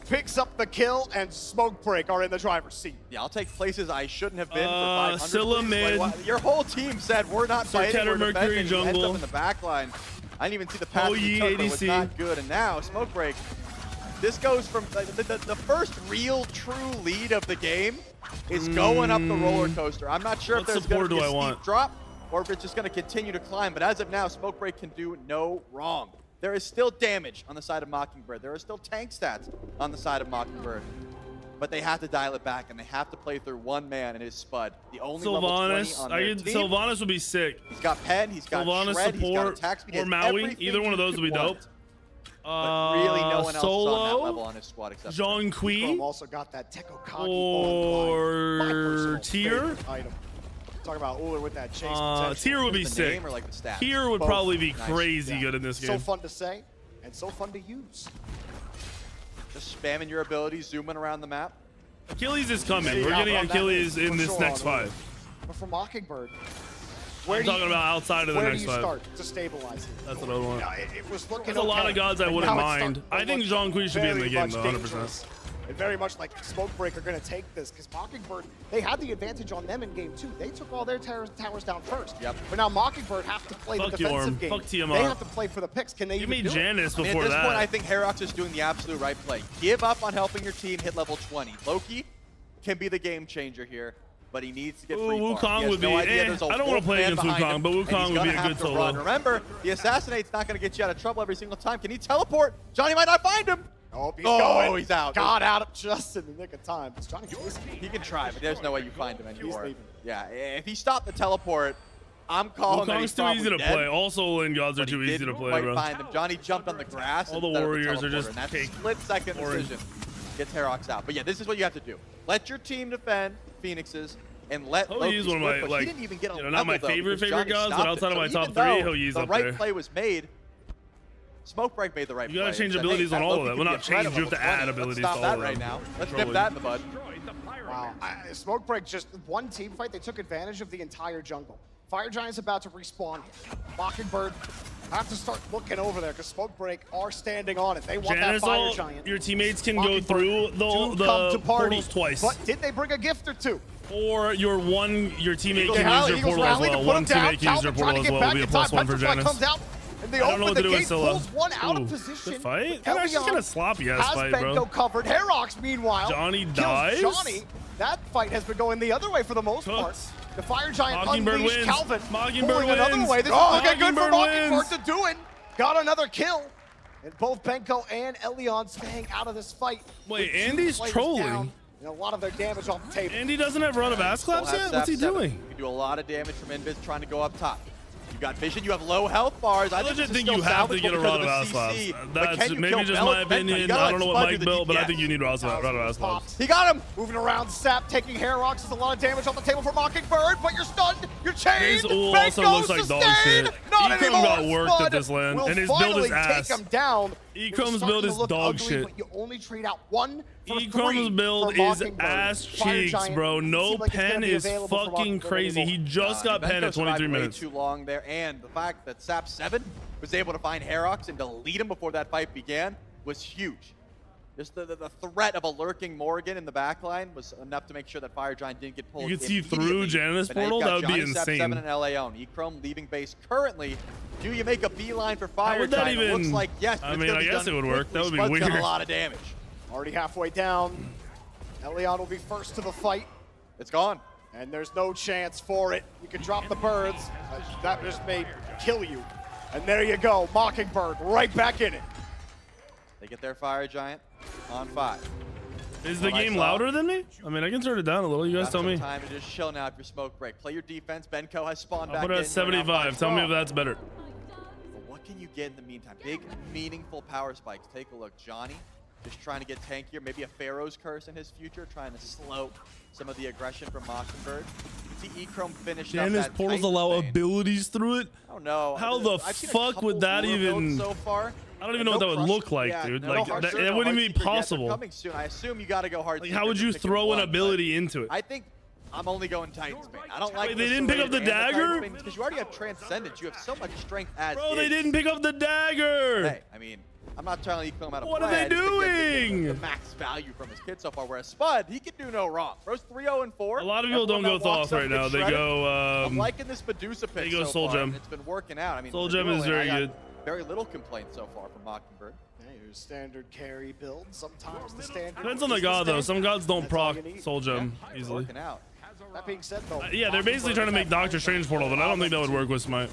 picks up the kill, and Smokebreak are in the driver's seat. Yeah, I'll take places I shouldn't have been for 500. Scylla mid. Like, your whole team said we're not fighting, we're Mercury defending. jungle. Ends up in the back line. I didn't even see the pass he took, but it was not good. And now, Smokebreak, this goes from the first real true lead of the game is going up the roller coaster. I'm not sure if there's going to be a steep drop or if it's just going to continue to climb, but as of now, Smokebreak can do no wrong. There is still damage on the side of Mockingbird. There are still tank stats on the side of Mockingbird. But they have to dial it back, and they have to play through one man, and it is Spud. The only level 20 on their team. Sylvanas would be sick. He's got Pen, he's got Sylvanas Shred, support, he's got attack speed, or Maui. Either one of those would be dope. But really no one else Solo, is on that level on his squad except Jean Kui, also got that Teko Kagi or Tier. Item. Talk about Uller with that chase. Tier would be sick. Or like the stats? Tier would Both. probably be Nice. crazy good in this game. So fun to say, and so fun to use. Just spamming your abilities, zooming around the map. Achilles is coming. We're getting Achilles in this next 5. But for Mockingbird, I'm talking about outside of the next 5. Where do you start to stabilize it? That's what I want. It was looking There's a lot of gods I wouldn't mind. I think Jean Jean Kui should be in the game, though, 100%. And very much like Smokebreak are going to take this because Mockingbird, they had the advantage on them in game 2. They took all their towers down first. Yep. But now Mockingbird have to play the defensive game. Fuck TMR. They have to play for the picks. Can they Give even me do Janice it? before At this that. point, I think Herox is doing the absolute right play. Give up on helping your team hit level 20. Loki can be the game changer here, but he needs to get free farm. Wukong would be. I don't want to play against Wukong, but Wukong would be a good solo. Remember, the Assassinate's not going to get you out of trouble every single time. Can he teleport? Johnny might not find him. Oh, he's going. He's out. Got out just in the nick of time. It's Johnny chasing. He can try, but there's no way you find him anymore. Yeah, if he stopped the teleport, I'm calling that he's Wukong's too easy to dead. play. All solo lane gods are too easy to play, bro. Find him. Johnny jumped on the grass. All the instead of warriors are teleporter, just and that's a cake. split-second decision. Gets Herox out. But yeah, this is what you have to do. Let your team defend Phoenixes and let Loki He's one of my, split, but like, he didn't even get a not my level, though, favorite because Johnny gods, but stopped outside it. of my So top even 3, though He's the up right there. play was made, Smokebreak made the right play. You gotta change and said, abilities hey, on that all of Loki them. Well, could not be a threat change. You have to at level add 20. abilities Let's to stop all that of right them. now. Let's Probably. nip that in the bud. Wow. Smokebreak just one team fight. They took advantage of the entire jungle. Fire Giant's about to respawn here. Mockingbird have to start looking over there because Smokebreak are standing on it. They want Janice, that Fire Giant. your teammates can go through the portals twice. But did they bring a gift or two? Or your teammate They can use your portal as rally to well. put One him down. teammate can use your Calvin portal as trying to well. get It'll be a back in time. +1 for Petrify Janice. comes out, and they I don't know open what the to do with gate, Scylla. pulls one out of Ooh, position. good fight? Elion That's just kind of sloppy ass fight, has bro. Benko covered. Herox, meanwhile, Johnny kills dies? Johnny. That fight has been going the other way for the most part. The Fire Giant Mockingbird unleashed wins. Calvin, Mockingbird pulling another wins. way. This Oh, is looking good for Mockingbird Mockingbird to do it. Got another kill. And both Benko and Elion staying out of this fight. Wait, with two Andy's players trolling. down and a lot of their damage off the table. Andy doesn't have run of ass claps yet? What's he doing? You can do a lot of damage from Invis trying to go up top. You got vision, you have low health bars. I legit think you have to get a rod of ass claps. That's maybe just my opinion. I don't know what Mike built, but I think you need rod of ass claps. He got him! Moving around, Sap taking Herox. There's a lot of damage off the table for Mockingbird, but you're stunned, you're chained. His ult also looks like dog shit. Not Echrome anymore. got worked Spud at this land, will and his build finally is ass. take him down. Echrome's build is dog shit. But you only trade out one for Echrome's build for is Mockingbird. ass Fire cheeks, Giant bro. No seems like it's gonna pen be is available for fucking Mockingbird crazy. He just got pen at 23 minutes. Way too long there, and the fact that Sap 7 was able to find Herox and delete him before that fight began was huge. Just the threat of a lurking Morgan in the backline was enough to make sure that Fire Giant didn't get pulled. You could see through Janice portal? That would be insane. 7 and Laon. Echrome leaving base currently. Do you make a beeline for Fire How would that Giant? even? It looks like yes. I mean, I guess it would work. That would be Spud's weird. done a lot of damage. Already halfway down. Elion will be first to the fight. It's gone. And there's no chance for it. You can drop the birds. That just may kill you. And there you go, Mockingbird right back in it. They get their Fire Giant on 5. Is the game louder than me? I mean, I can turn it down a little. You guys tell me. Time to just chill now if you're Smoke Break. Play your defense. Benko has spawned back I'll put it at 75. Tell me if that's better. But what can you get in the meantime? Big, meaningful power spikes. Take a look. Johnny just trying to get tankier. Maybe a Pharaoh's Curse in his future, trying to slow some of the aggression from Mockingbird. See E-Chrome finish up Janus that portals Titan allow lane. abilities through it? I don't know. How the fuck would that even... So far. I don't even know what that would look like, dude. Like, that wouldn't even be possible. Coming soon. I assume you got to go hard. Like, how would you throw an ability into it? I think I'm only going Titans, man. I don't like. Wait, they didn't pick up the dagger? Because you already have Transcendence. You have so much strength as Bro, they is. didn't pick up the dagger. Hey, I mean, I'm not telling you how to What play. are they doing? The max value from his kid so far. Whereas Spud, he can do no wrong. Bro's 3-0-4. A lot of people don't go Thoth right now. They go. I'm liking this Medusa pick. They go so Soul far. Gem. It's been working out. I mean, Soul Gem is very good. Very little complaints so far from Mockingbird. Here's standard carry build. Sometimes the standard. Depends on the god though. Some gods don't proc Soul Gem easily. Working out. That being said, though, Yeah, they're basically trying to make Doctor Strange portal, but I don't think that would work with Smite.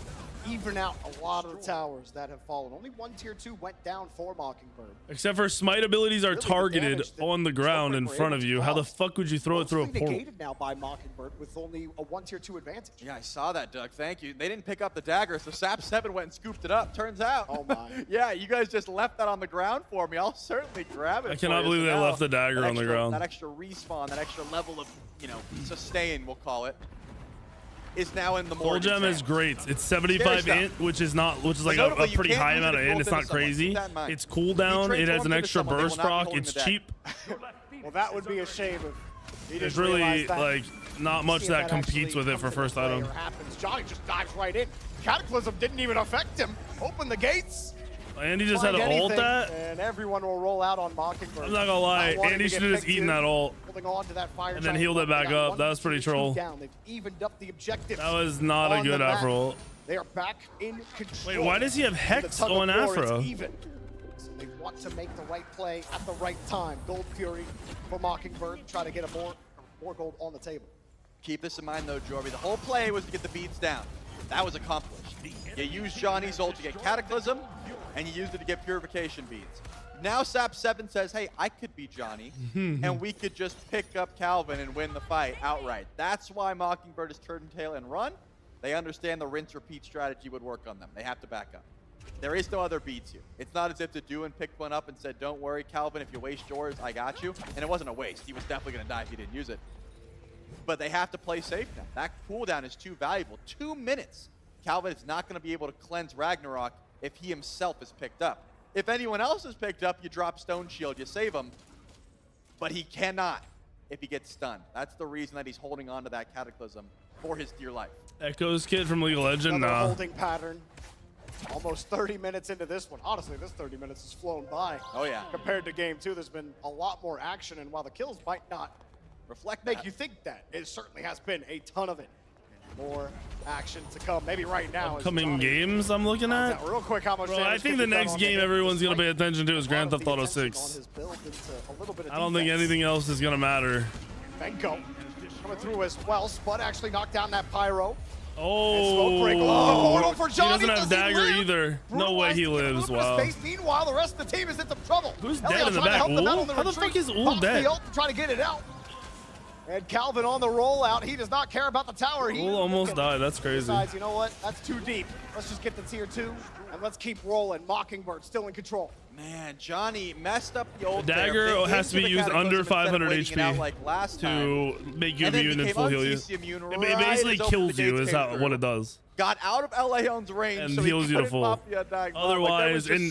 Even out a lot of the towers that have fallen. Only one tier 2 went down for Mockingbird. Except for Smite abilities are targeted on the ground in front of you. How the fuck would you throw it through a portal? Negated now by Mockingbird with only a 1 tier 2 advantage. Yeah, I saw that, Doug. Thank you. They didn't pick up the dagger, so Sap 7 went and scooped it up. Turns out. Oh my. Yeah, you guys just left that on the ground for me. I'll certainly grab it. I cannot believe they left the dagger on the ground. That extra respawn, that extra level of, sustain, we'll call it, is now in the Soul Gem is great. It's 75 int, which is like a pretty high amount of int. It's not crazy. It's cooldown. It has an extra burst proc. It's cheap. Well, that would be a shame if There's really like not much that competes with it for first item. Johnny just dives right in. Cataclysm didn't even affect him. Open the gates. Andy just had to ult that. And everyone will roll out on Mockingbird. I'm not gonna lie, Andy should have just eaten that ult. Holding on to that fire and then healed it back up. That was pretty troll. They've evened up the objectives. That was not a good Afro. They are back in control. Wait, why does he have Hex on Afro? Even. So they want to make the right play at the right time. Gold Fury for Mockingbird. Try to get more gold on the table. Keep this in mind though, Jorby. The whole play was to get the beats down. That was accomplished. You used Johnny's ult to get Cataclysm, and you used it to get Purification beads. Now Sap 7 says, hey, I could be Johnny, and we could just pick up Calvin and win the fight outright. That's why Mockingbird is turn tail and run. They understand the rinse-repeat strategy would work on them. They have to back up. There is no other beats here. It's not as if Deduin picked one up and said, don't worry, Calvin, if you waste yours, I got you. And it wasn't a waste. He was definitely going to die if he didn't use it. But they have to play safe now. That cooldown is too valuable. 2 minutes. Calvin is not going to be able to cleanse Ragnarok if he himself is picked up. If anyone else is picked up, you drop Stone Shield, you save him. But he cannot if he gets stunned. That's the reason that he's holding on to that Cataclysm for his dear life. Echo's kid from League of Legends, Another holding pattern. Almost 30 minutes into this one. Honestly, this 30 minutes has flown by. Oh, yeah. Compared to game 2, there's been a lot more action, and while the kills might not make you think that, it certainly has been a ton of it. More action to come. Maybe right now. Upcoming games I'm looking at? Real quick, how much Bro, I think the next game everyone's going to pay attention to is Grand Theft Auto 6. I don't think anything else is going to matter. Benko coming through as well. Spud actually knocked down that Pyro. Oh, he doesn't have dagger either. No way he lives. Wow. Meanwhile, the rest of the team is in some trouble. Who's dead in the back? How the fuck is Ul dead? Trying to get it out. And Calvin on the rollout. He does not care about the tower. Ul almost died. That's crazy. Decides, you know what? That's too deep. Let's just get the tier 2 and let's keep rolling. Mockingbird still in control. Man, Johnny messed up the old dagger has to be used under 500 HP like to make you immune and full heal you. It basically kills you is what it does. Got out of Laon's range and so heals you to full. Otherwise, and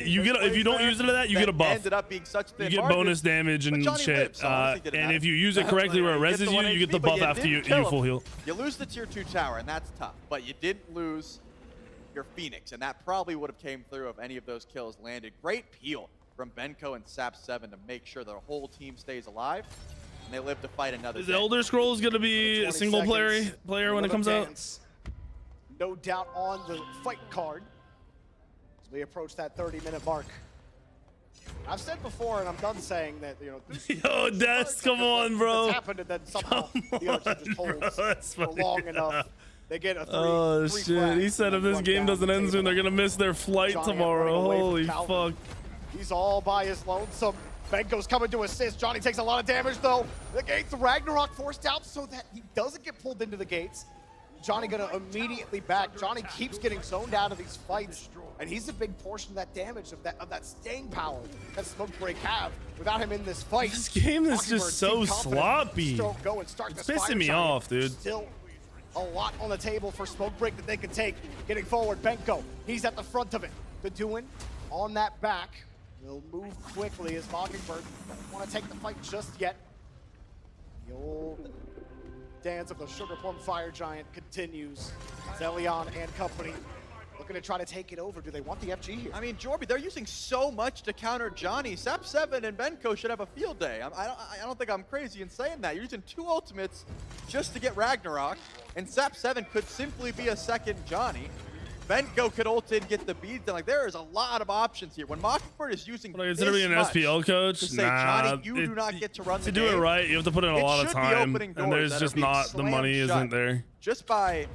you get if you don't use it to that, you get a buff. Ended up being such you get bonus damage and shit. And if you use it correctly where it reses you, you get the buff after you full heal. You lose the tier 2 tower, and that's tough. But you didn't lose your Phoenix, and that probably would have came through if any of those kills landed. Great peel from Benko and Sap 7 to make sure their whole team stays alive, and they live to fight another Is day. Elder Scrolls going to be a single player when it comes out? No doubt on the fight card as we approach that 30-minute mark. I've said before, and I'm done saying that, you know, yo, Des, come on, bro. It's happened, and then somehow the other team just holds for long enough. They get a three shit. flag, He said if this game doesn't end soon, they're gonna miss their flight Johnny tomorrow. Holy fuck. He's all by his lonesome. Benko's coming to assist. Johnny takes a lot of damage, though. The gates, Ragnarok forced out so that he doesn't get pulled into the gates. Johnny gonna immediately back. Johnny keeps getting zoned out of these fights, and he's a big portion of that damage, of that staying power that Smokebreak have. Without him in this fight, This game is just so sloppy. It's pissing me off, dude. Still a lot on the table for Smokebreak that they can take. Getting forward, Benko, he's at the front of it. The Doin on that back will move quickly as Mockingbird doesn't want to take the fight just yet. The old dance of the Sugar Plum Fire Giant continues. Zelion and company looking to try to take it over. Do they want the FG here? I mean, Jorby, they're using so much to counter Johnny. Sap 7 and Benko should have a field day. I don't think I'm crazy in saying that. You're using 2 ultimates just to get Ragnarok, and Sap 7 could simply be a second Johnny. Benko could ult in, get the beads done. Like, there is a lot of options here. When Mockingbird is using Like, instead of being an SPL coach, to say, Johnny, you do not get to run the game. To do it right, you have to put in a lot of time, and there's just not, the money isn't there. Just by,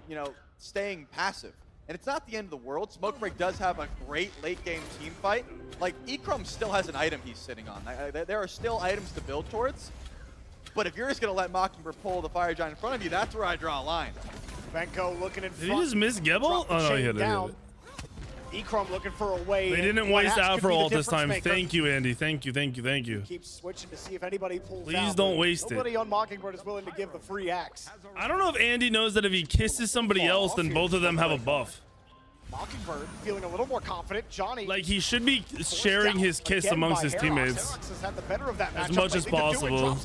you know, staying passive. And it's not the end of the world. Smokebreak does have a great late game team fight. Like, Ikram still has an item he's sitting on. There are still items to build towards. But if you're just going to let Mockingbird pull the Fire Giant in front of you, that's where I draw a line. Benko looking in front. Did he just miss Gebel? Oh, no, he hit it. Ikram looking for a way. They didn't waste Afro ult this time. Thank you, Andy. Thank you. Keep switching to see if anybody pulls out. Please don't waste it. Nobody on Mockingbird is willing to give the free axe. I don't know if Andy knows that if he kisses somebody else, then both of them have a buff. Mockingbird feeling a little more confident. Johnny, like, he should be sharing his kiss amongst his teammates as much as possible.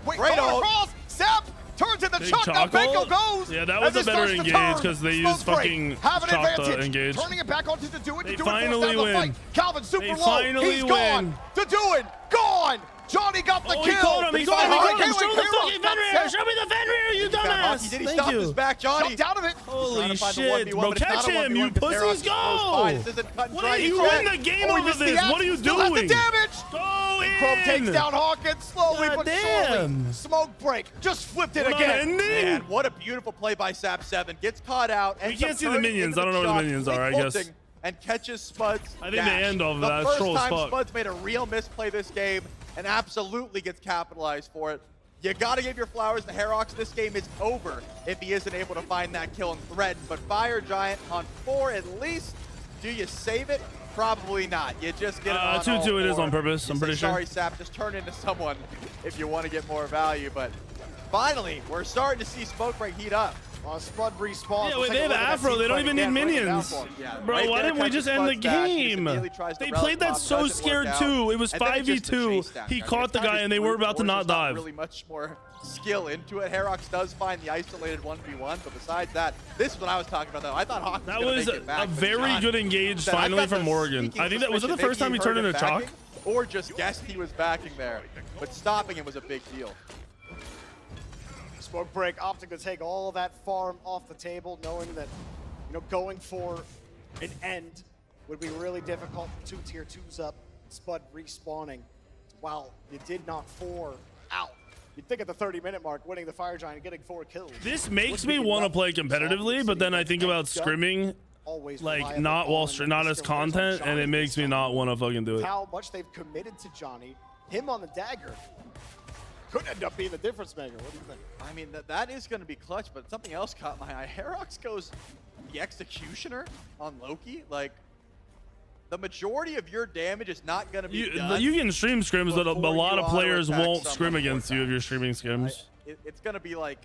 Great ult. Sap turns in the chuck. Now Benko goes. Yeah, that was a better engage because they used fucking chuck to engage. Turning it back onto the Doin. They finally win. Calvin super low. Finally He's gone. The Doin gone. Johnny got the kill. He caught him. He caught him. Show the fucking Fenrir. Show me the Fenrir, you dumbass. He did. He stopped his back. Johnny. Out of it. Holy shit, bro. Catch him, you pussies. Go. What are you win the game over this? What are you doing? Go in. Chrome takes down Hawkins slowly but surely. Smokebreak just flipped it again. Man, what a beautiful play by Sap 7. Gets caught out. We can't see the minions. I don't know where the minions are, I guess. And catches Spuds. I think they end off of that. The first time Spuds made a real misplay this game and absolutely gets capitalized for it. You gotta give your flowers to Herox. This game is over if he isn't able to find that kill and threaten. But Fire Giant on 4 at least. Do you save it? Probably not. You just get it on 2-2 it is on purpose, I'm pretty sure. Sorry, Sap, just turn into someone if you want to get more value. But finally, we're starting to see Smokebreak heat up. Spud respawn. Yeah, they have Afro. They don't even need minions. Bro, why didn't we just end the game? They played that so scared too. It was 5v2. He caught the guy and they were about to not dive. Really much more skill into it. Herox does find the isolated 1v1, but besides that, this is what I was talking about though. I thought Hawk was going to make it back. That was a very good engage finally from Morgan. I think that was it the first time he turned into chalk? Or just guessed he was backing there, but stopping him was a big deal. Smokebreak opting to take all that farm off the table, knowing that, you know, going for an end would be really difficult. 2 tier 2s up, Spud respawning. Wow, you did knock 4 out. You'd think at the 30-minute mark, winning the Fire Giant and getting 4 kills. This makes me want to play competitively, but then I think about scrimming, like not as content, and it makes me not want to fucking do it. How much they've committed to Johnny, him on the dagger. Could end up being the difference maker. What do you think? I mean, that is going to be clutch, but something else caught my eye. Herox goes the Executioner on Loki. Like, the majority of your damage is not going to be done. You can stream scrims, but a lot of players won't scrim against you if you're streaming scrims. It's going to be like,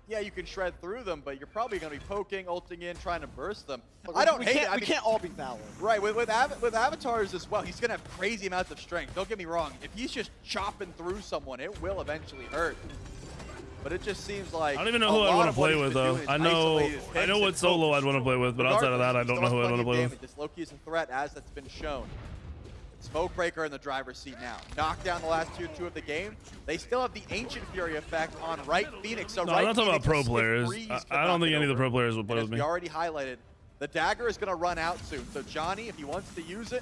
yeah, you can shred through them, but you're probably going to be poking, ulting in, trying to burst them. Look, I don't hate it. We can't all be Valor. Right, with avatars as well, he's going to have crazy amounts of strength. Don't get me wrong. If he's just chopping through someone, it will eventually hurt. But it just seems like I don't even know who I'd want to play with, though. I know what solo I'd want to play with, but outside of that, I don't know who I'd want to play with. This Loki is a threat, as that's been shown. Smokebreaker in the driver's seat now. Knocked down the last 2 of the game. They still have the Ancient Fury effect on Right Phoenix. So no, right I'm not talking Phoenix about pro players. I don't think any of the pro players would play with me. We already highlighted, the dagger is going to run out soon. So Johnny, if he wants to use it,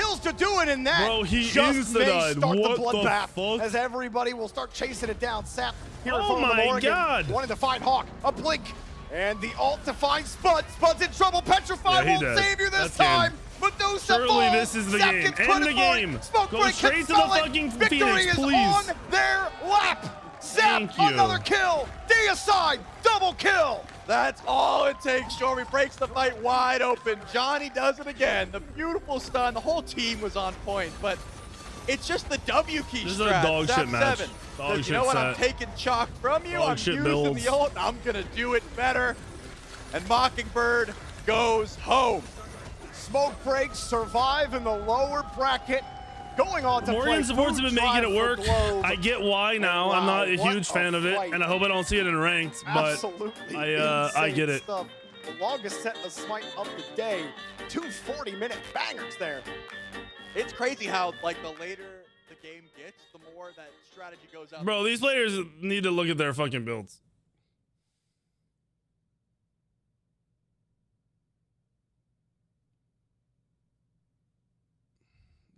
kills to do it, and that Bro, he just may insta-died. start What the the bloodbath fuck? as everybody will start chasing it down. Sap here in Oh front of the my Morgan, God. wanting to find Hawk. A blink And the ult to find Spud. Spud's in trouble. Petrify won't save you this time. Medusa Surely falls. this is the game. Seconds End the critical. game. Smoke Go break straight can to the sell it. fucking Victory Phoenix, is please. on their lap. Zap, Thank you. another kill. Deicide, double kill. That's all it takes. Stormy breaks the fight wide open. Johnny does it again. The beautiful stun. The whole team was on point, but it's just the W key This is strat. a dog Zap shit match. 7. Dog You shit know what? I'm set. taking chalk from you. Dog I'm shit using builds. the ult. I'm going to do it better. And Mockingbird goes home. Smoke breaks survive in the lower bracket. Going on to Morgan play supports have Food been making Drive it work. for Globe. I get why now. Wow, I'm not a what huge a fan of it, fight. and I hope I don't see it in ranked. But Absolutely I insane get it. Stuff. The longest set of Smite of the day. 2 40-minute bangers there. It's crazy how, like, the later the game gets, the more that strategy goes out. Bro, these players need to look at their fucking builds.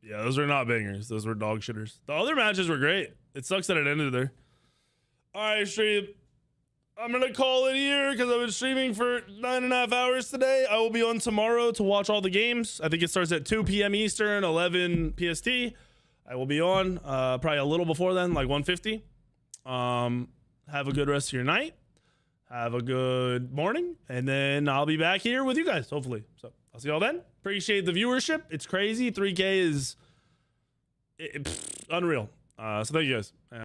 Yeah, those are not bangers. Those were dog shitters. The other matches were great. It sucks that it ended there. All right, stream. I'm going to call it here because I've been streaming for 9.5 hours today. I will be on tomorrow to watch all the games. I think it starts at 2 p.m. Eastern, 11 PST. I will be on probably a little before then, like 1:50. Have a good rest of your night. Have a good morning. And then I'll be back here with you guys, hopefully. So I'll see y'all then. Appreciate the viewership. It's crazy. 3K is unreal. So thank you guys.